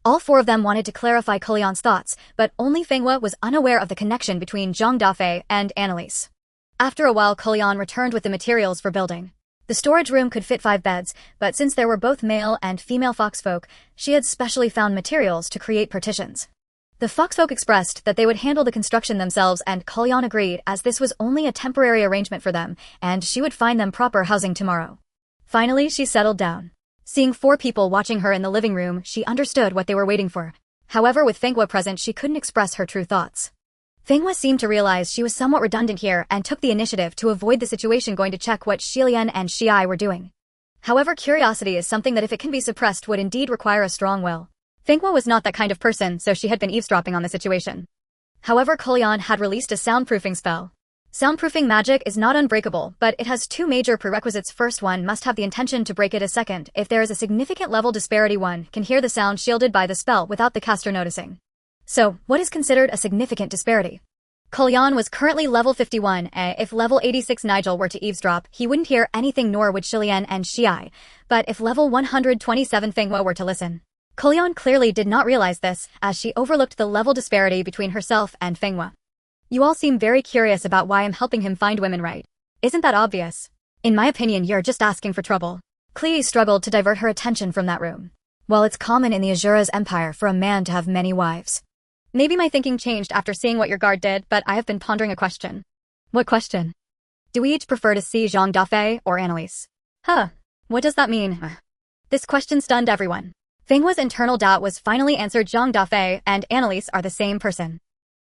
All 4 of them wanted to clarify Kullion's thoughts, but only Fenghua was unaware of the connection between Zhang Dafeng and Annalise. After a while, Kullion returned with the materials for building. The storage room could fit 5 beds, but since there were both male and female foxfolk, she had specially found materials to create partitions. The foxfolk expressed that they would handle the construction themselves, and Kullion agreed, as this was only a temporary arrangement for them, and she would find them proper housing tomorrow. Finally, she settled down. Seeing 4 people watching her in the living room, she understood what they were waiting for. However, with Fenghua present, she couldn't express her true thoughts. Fenghua seemed to realize she was somewhat redundant here and took the initiative to avoid the situation, going to check what Xilian and Xiai were doing. However, curiosity is something that if it can be suppressed would indeed require a strong will. Fenghua was not that kind of person, so she had been eavesdropping on the situation. However, Kulian had released a soundproofing spell. Soundproofing magic is not unbreakable, but it has two major prerequisites. First, one must have the intention to break it. Second, if there is a significant level disparity, one can hear the sound shielded by the spell without the caster noticing. So, what is considered a significant disparity? Kulian was currently level 51, if level 86 Nigel were to eavesdrop, he wouldn't hear anything, nor would Xilian and Xiai, but if level 127 Fenghua were to listen. Kulian clearly did not realize this, as she overlooked the level disparity between herself and Fenghua. You all seem very curious about why I'm helping him find women, right? Isn't that obvious? In my opinion, you're just asking for trouble. Clea struggled to divert her attention from that room. Well, it's common in the Azura's empire for a man to have many wives. Maybe my thinking changed after seeing what your guard did, but I have been pondering a question. What question? Do we each prefer to see Zhang Dafeng or Annalise? Huh. What does that mean? This question stunned everyone. Fenghua's internal doubt was finally answered. Zhang Dafeng and Annalise are the same person.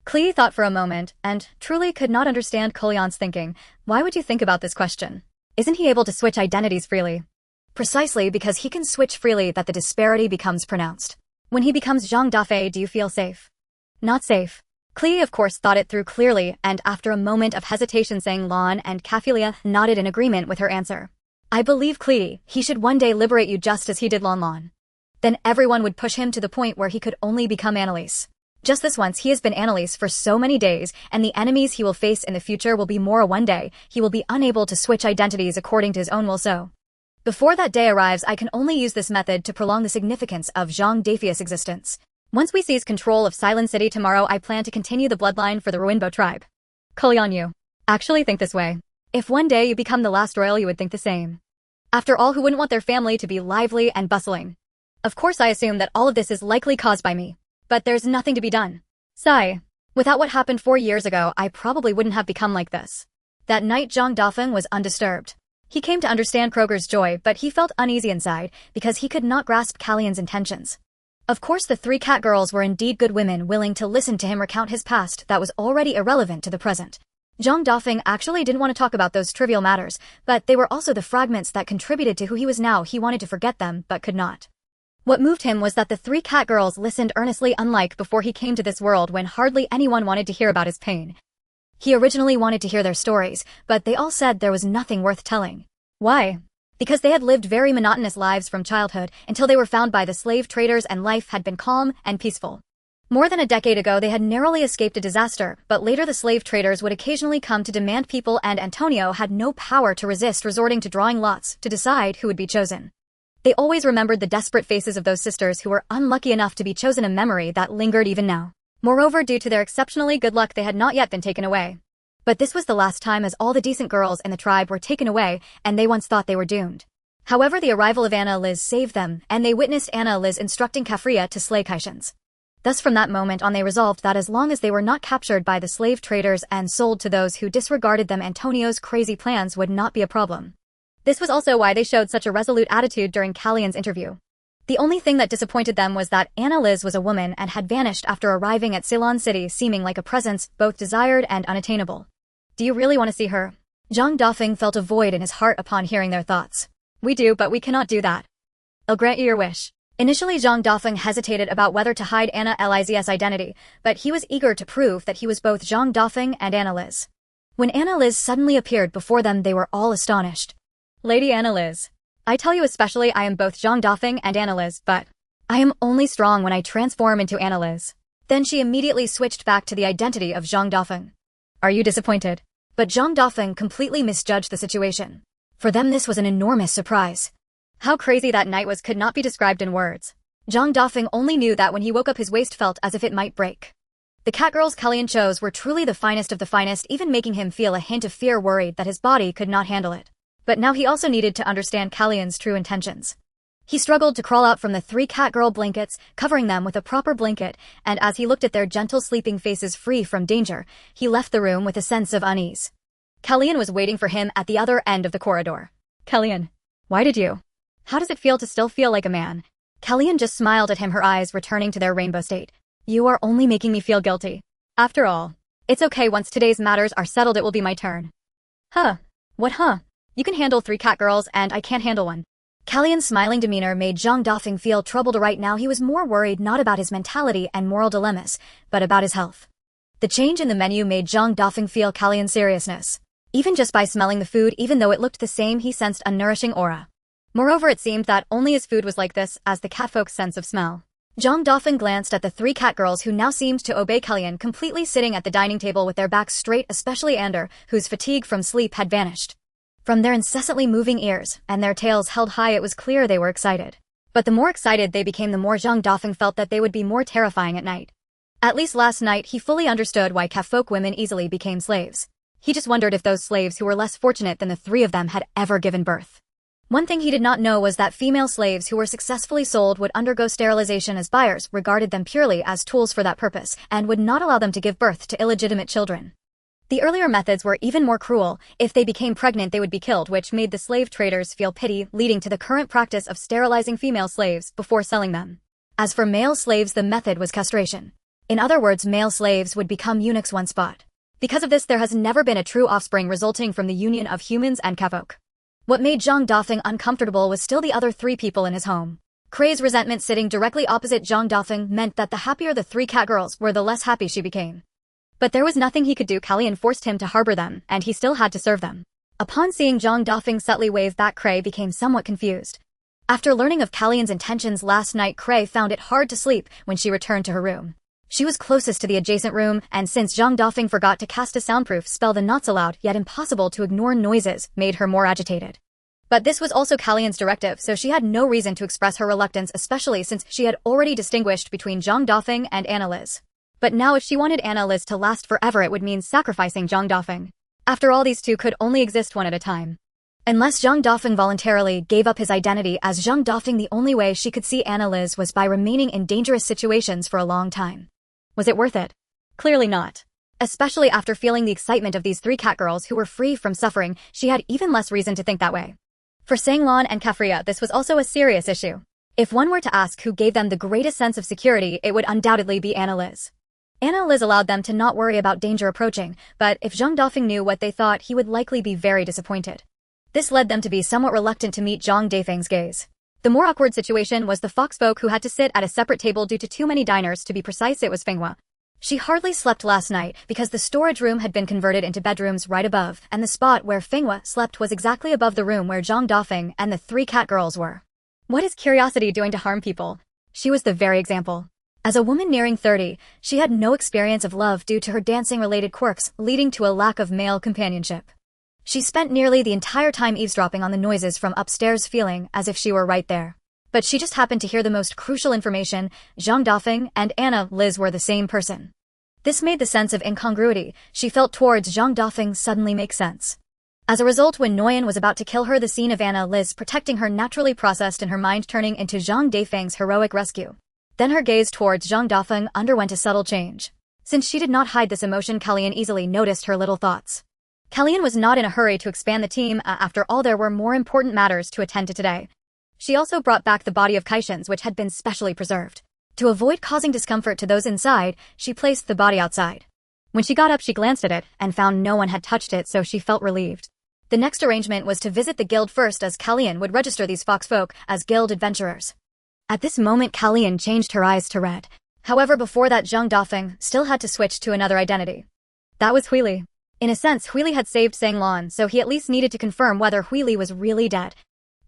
Clea thought for a moment, and truly could not understand Kulian's thinking. Why would you think about this question? Isn't he able to switch identities freely? Precisely because he can switch freely that the disparity becomes pronounced. When he becomes Zhang Dafeng, do you feel safe? Not safe. Clea of course thought it through clearly, and after a moment of hesitation Zhang Lan and Kaphilia nodded in agreement with her answer. I believe Clea, he should one day liberate you just as he did Lan Lan. Then everyone would push him to the point where he could only become Annalise. Just this once he has been Annalise for so many days, and the enemies he will face in the future will be more. One day, he will be unable to switch identities according to his own will. So, before that day arrives, I can only use this method to prolong the significance of Zhang Dafeng's existence. Once we seize control of Silent City tomorrow, I plan to continue the bloodline for the Ruinbow tribe. Kulian, you actually think this way? If one day you become the last royal, you would think the same. After all, who wouldn't want their family to be lively and bustling? Of course, I assume that all of this is likely caused by me. But there's nothing to be done. Sigh. Without what happened 4 years ago, I probably wouldn't have become like this. That night, Zhang Dafeng was undisturbed. He came to understand Kroger's joy, but he felt uneasy inside because he could not grasp Kallian's intentions. Of course, the three cat girls were indeed good women, willing to listen to him recount his past that was already irrelevant to the present. Zhang Dafeng actually didn't want to talk about those trivial matters, but they were also the fragments that contributed to who he was now. He wanted to forget them, but could not. What moved him was that the three cat girls listened earnestly, unlike before he came to this world when hardly anyone wanted to hear about his pain. He originally wanted to hear their stories, but they all said there was nothing worth telling. Why? Because they had lived very monotonous lives from childhood until they were found by the slave traders, and life had been calm and peaceful. More than a decade ago they had narrowly escaped a disaster, but later the slave traders would occasionally come to demand people, and Antonio had no power to resist, resorting to drawing lots to decide who would be chosen. They always remembered the desperate faces of those sisters who were unlucky enough to be chosen, a memory that lingered even now. Moreover, due to their exceptionally good luck, they had not yet been taken away. But this was the last time, as all the decent girls in the tribe were taken away, and they once thought they were doomed. However, the arrival of Anna Liz saved them, and they witnessed Anna Liz instructing Kafria to slay Kaishans. Thus from that moment on they resolved that as long as they were not captured by the slave traders and sold to those who disregarded them, Antonio's crazy plans would not be a problem. This was also why they showed such a resolute attitude during Kallian's interview. The only thing that disappointed them was that Anna Liz was a woman and had vanished after arriving at Ceylon City, seeming like a presence both desired and unattainable. Do you really want to see her? Zhang Dafeng felt a void in his heart upon hearing their thoughts. We do, but we cannot do that. I'll grant you your wish. Initially, Zhang Dafeng hesitated about whether to hide Anna Liz's identity, but he was eager to prove that he was both Zhang Dafeng and Anna Liz. When Anna Liz suddenly appeared before them, they were all astonished. Lady Anna Liz, I tell you especially, I am both Zhang Dafeng and Anna Liz, but I am only strong when I transform into Anna Liz. Then she immediately switched back to the identity of Zhang Dafeng. Are you disappointed? But Zhang Dafeng completely misjudged the situation. For them this was an enormous surprise. How crazy that night was could not be described in words. Zhang Dafeng only knew that when he woke up his waist felt as if it might break. The catgirls Kallian chose were truly the finest of the finest, even making him feel a hint of fear, worried that his body could not handle it. But now he also needed to understand Kallian's true intentions. He struggled to crawl out from the three catgirl blankets, covering them with a proper blanket, and as he looked at their gentle sleeping faces free from danger, he left the room with a sense of unease. Kallian was waiting for him at the other end of the corridor. Kallian, why did you? How does it feel to still feel like a man? Kallian just smiled at him, her eyes returning to their rainbow state. You are only making me feel guilty. After all, It's okay, once today's matters are settled it will be my turn. Huh. What huh? You can handle 3 cat girls and I can't handle one. Kalyan's smiling demeanor made Zhang Dafeng feel troubled. Right now he was more worried not about his mentality and moral dilemmas, but about his health. The change in the menu made Zhang Dafeng feel Kalyan's seriousness. Even just by smelling the food, even though it looked the same, he sensed a nourishing aura. Moreover, it seemed that only his food was like this, as the catfolk's sense of smell. Zhang Dafeng glanced at the 3 cat girls who now seemed to obey Kalyan, completely sitting at the dining table with their backs straight, especially Ander, whose fatigue from sleep had vanished. From their incessantly moving ears and their tails held high, it was clear they were excited. But the more excited they became, the more Zhang Dafeng felt that they would be more terrifying at night. At least last night, he fully understood why catfolk women easily became slaves. He just wondered if those slaves who were less fortunate than the 3 of them had ever given birth. One thing he did not know was that female slaves who were successfully sold would undergo sterilization, as buyers regarded them purely as tools for that purpose and would not allow them to give birth to illegitimate children. The earlier methods were even more cruel. If they became pregnant, they would be killed, which made the slave traders feel pity, leading to the current practice of sterilizing female slaves before selling them. As for male slaves, the method was castration. In other words, male slaves would become eunuchs on spot. Because of this, there has never been a true offspring resulting from the union of humans and catfolk. What made Zhang Dafeng uncomfortable was still the other 3 people in his home. Kray's resentment sitting directly opposite Zhang Dafeng meant that the happier the 3 cat girls were, the less happy she became. But there was nothing he could do. Kalyan forced him to harbor them, and he still had to serve them. Upon seeing Zhang Dafeng subtly wave back, Kray became somewhat confused. After learning of Kalyan's intentions last night, Kray found it hard to sleep when she returned to her room. She was closest to the adjacent room, and since Zhang Dafeng forgot to cast a soundproof spell, the not so loud yet impossible to ignore noises made her more agitated. But this was also Kalyan's directive, so she had no reason to express her reluctance, especially since she had already distinguished between Zhang Dafeng and Anneliz. But now if she wanted Anneliz to last forever, it would mean sacrificing Zhang Dafeng. After all, these 2 could only exist one at a time. Unless Zhang Dafeng voluntarily gave up his identity as Zhang Dafeng, the only way she could see Anneliz was by remaining in dangerous situations for a long time. Was it worth it? Clearly not. Especially after feeling the excitement of these 3 cat girls who were free from suffering, she had even less reason to think that way. For Sanglan and Kafria, this was also a serious issue. If one were to ask who gave them the greatest sense of security, it would undoubtedly be Anneliz. Anneliz allowed them to not worry about danger approaching, but if Zhang Dafeng knew what they thought, he would likely be very disappointed. This led them to be somewhat reluctant to meet Zhang Dafeng's gaze. The more awkward situation was the foxfolk who had to sit at a separate table due to too many diners. To be precise, it was Fenghua. She hardly slept last night because the storage room had been converted into bedrooms right above, and the spot where Fenghua slept was exactly above the room where Zhang Dafeng and the 3 cat girls were. What is curiosity doing to harm people? She was the very example. As a woman nearing 30, she had no experience of love due to her dancing-related quirks, leading to a lack of male companionship. She spent nearly the entire time eavesdropping on the noises from upstairs, feeling as if she were right there. But she just happened to hear the most crucial information: Zhang Dafeng and Anneliz were the same person. This made the sense of incongruity she felt towards Zhang Dafeng suddenly make sense. As a result, when Nguyen was about to kill her, the scene of Anneliz protecting her naturally processed in her mind, turning into Zhang Dafeng's heroic rescue. Then her gaze towards Zhang Dafeng underwent a subtle change. Since she did not hide this emotion, Kalyan easily noticed her little thoughts. Kalyan was not in a hurry to expand the team. After all, there were more important matters to attend to today. She also brought back the body of Kaishan's, which had been specially preserved. To avoid causing discomfort to those inside, she placed the body outside. When she got up, she glanced at it and found no one had touched it, so she felt relieved. The next arrangement was to visit the guild first, as Kalyan would register these foxfolk as guild adventurers. At this moment, Kalyan changed her eyes to red. However, before that, Zhang Dafeng still had to switch to another identity. That was Huili. In a sense, Huili had saved Sanglan, so he at least needed to confirm whether Huili was really dead.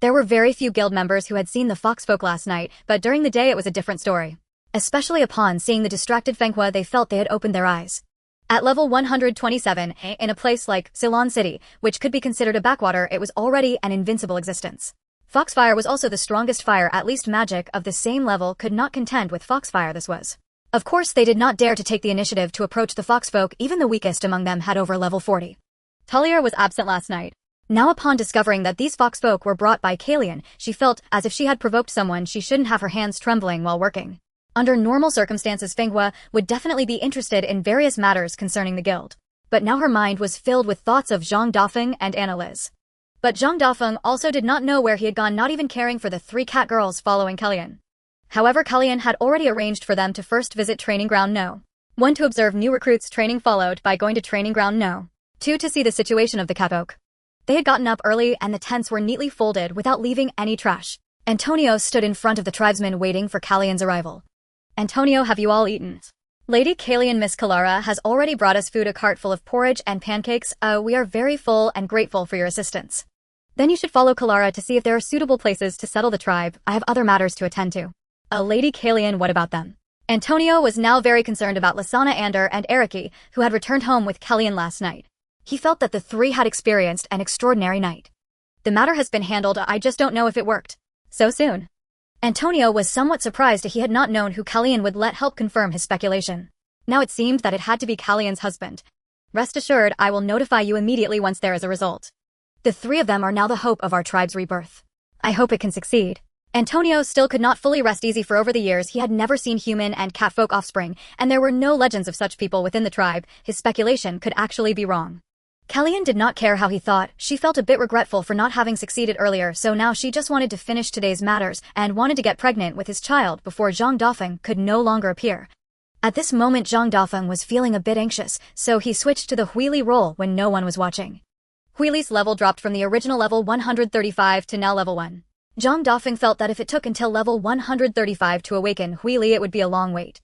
There were very few guild members who had seen the foxfolk last night, but during the day it was a different story. Especially upon seeing the distracted Fenghua, they felt they had opened their eyes. At level 127, in a place like Ceylon City, which could be considered a backwater, it was already an invincible existence. Foxfire was also the strongest fire, at least magic of the same level could not contend with Foxfire. This was. Of course, they did not dare to take the initiative to approach the foxfolk. Even the weakest among them had over level 40. Talia was absent last night. Now, upon discovering that these foxfolk were brought by Kalyan, she felt as if she had provoked someone. She shouldn't have her hands trembling while working. Under normal circumstances, Fenghua would definitely be interested in various matters concerning the guild. But now her mind was filled with thoughts of Zhang Dafeng and Anneliz. But Zhang Dafeng also did not know where he had gone, not even caring for the 3 cat girls following Kalyan. However, Kalyan had already arranged for them to first visit training ground No. 1. To observe new recruits training, followed by going to training ground no. 2. To see the situation of the capoke. They had gotten up early and the tents were neatly folded without leaving any trash. Antonio stood in front of the tribesmen waiting for Calian's arrival. Antonio, have you all eaten? Lady Calian, Miss Calara has already brought us food, a cart full of porridge and pancakes. We are very full and grateful for your assistance. Then you should follow Calara to see if there are suitable places to settle the tribe. I have other matters to attend to. Lady Calian, what about them? Antonio was now very concerned about Lasana, Ander, and Eriki, who had returned home with Calian last night. He felt that the three had experienced an extraordinary night. The matter has been handled, I just don't know if it worked so soon. Antonio was somewhat surprised he had not known who Calian would let help confirm his speculation. Now it seemed that it had to be Calian's husband. Rest assured, I will notify you immediately once there is a result. The three of them are now the hope of our tribe's rebirth. I hope it can succeed. Antonio still could not fully rest easy, for over the years he had never seen human and catfolk offspring, and there were no legends of such people within the tribe. His speculation could actually be wrong. Calian did not care how he thought. She felt a bit regretful for not having succeeded earlier, so now she just wanted to finish today's matters and wanted to get pregnant with his child before Zhang Dafeng could no longer appear. At this moment Zhang Dafeng was feeling a bit anxious, so he switched to the Huili role when no one was watching. Huili's level dropped from the original level 135 to now level 1. Zhang Dafeng felt that if it took until level 135 to awaken Huili, it would be a long wait.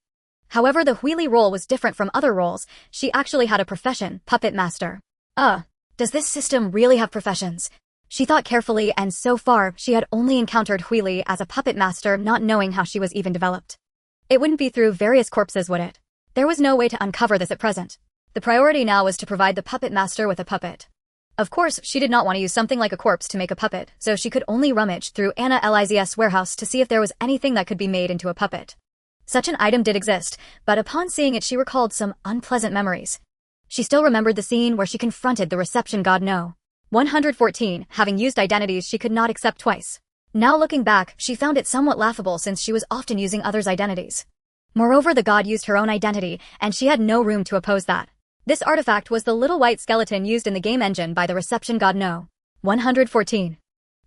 However, the Huili role was different from other roles. She actually had a profession, puppet master. Does this system really have professions? She thought carefully, and so far, she had only encountered Huili as a puppet master, not knowing how she was even developed. It wouldn't be through various corpses, would it? There was no way to uncover this at present. The priority now was to provide the puppet master with a puppet. Of course, she did not want to use something like a corpse to make a puppet, so she could only rummage through Anna Liz's warehouse to see if there was anything that could be made into a puppet. Such an item did exist, but upon seeing it she recalled some unpleasant memories. She still remembered the scene where she confronted the reception god No. 114, having used identities she could not accept twice. Now looking back, she found it somewhat laughable since she was often using others' identities. Moreover, the god used her own identity, and she had no room to oppose that. This artifact was the little white skeleton used in the game engine by the reception god No. 114.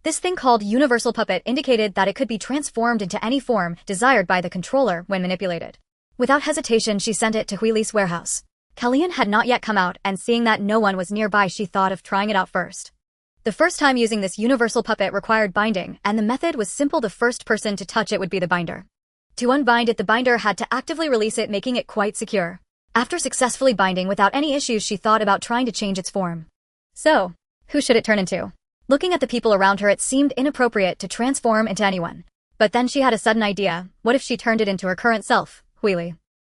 This thing called Universal Puppet indicated that it could be transformed into any form desired by the controller when manipulated. Without hesitation, she sent it to Huili's warehouse. Calian had not yet come out, and seeing that no one was nearby, she thought of trying it out first. The first time using this universal puppet required binding, and the method was simple. The first person to touch it would be the binder. To unbind it, the binder had to actively release it, making it quite secure. After successfully binding without any issues, she thought about trying to change its form. So, who should it turn into? Looking at the people around her, it seemed inappropriate to transform into anyone. But then she had a sudden idea. What if she turned it into her current self, Huili?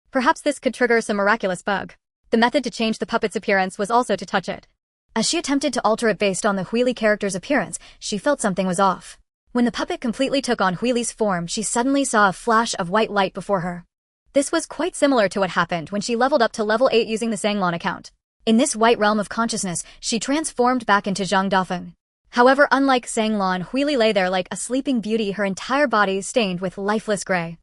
Perhaps this could trigger some miraculous bug. The method to change the puppet's appearance was also to touch it. As she attempted to alter it based on the Huili character's appearance, she felt something was off. When the puppet completely took on Huili's form, she suddenly saw a flash of white light before her. This was quite similar to what happened when she leveled up to level 8 using the Sanglan account. In this white realm of consciousness, she transformed back into Zhang Dafeng. However, unlike Sanglan, Huili lay there like a sleeping beauty, her entire body stained with lifeless gray.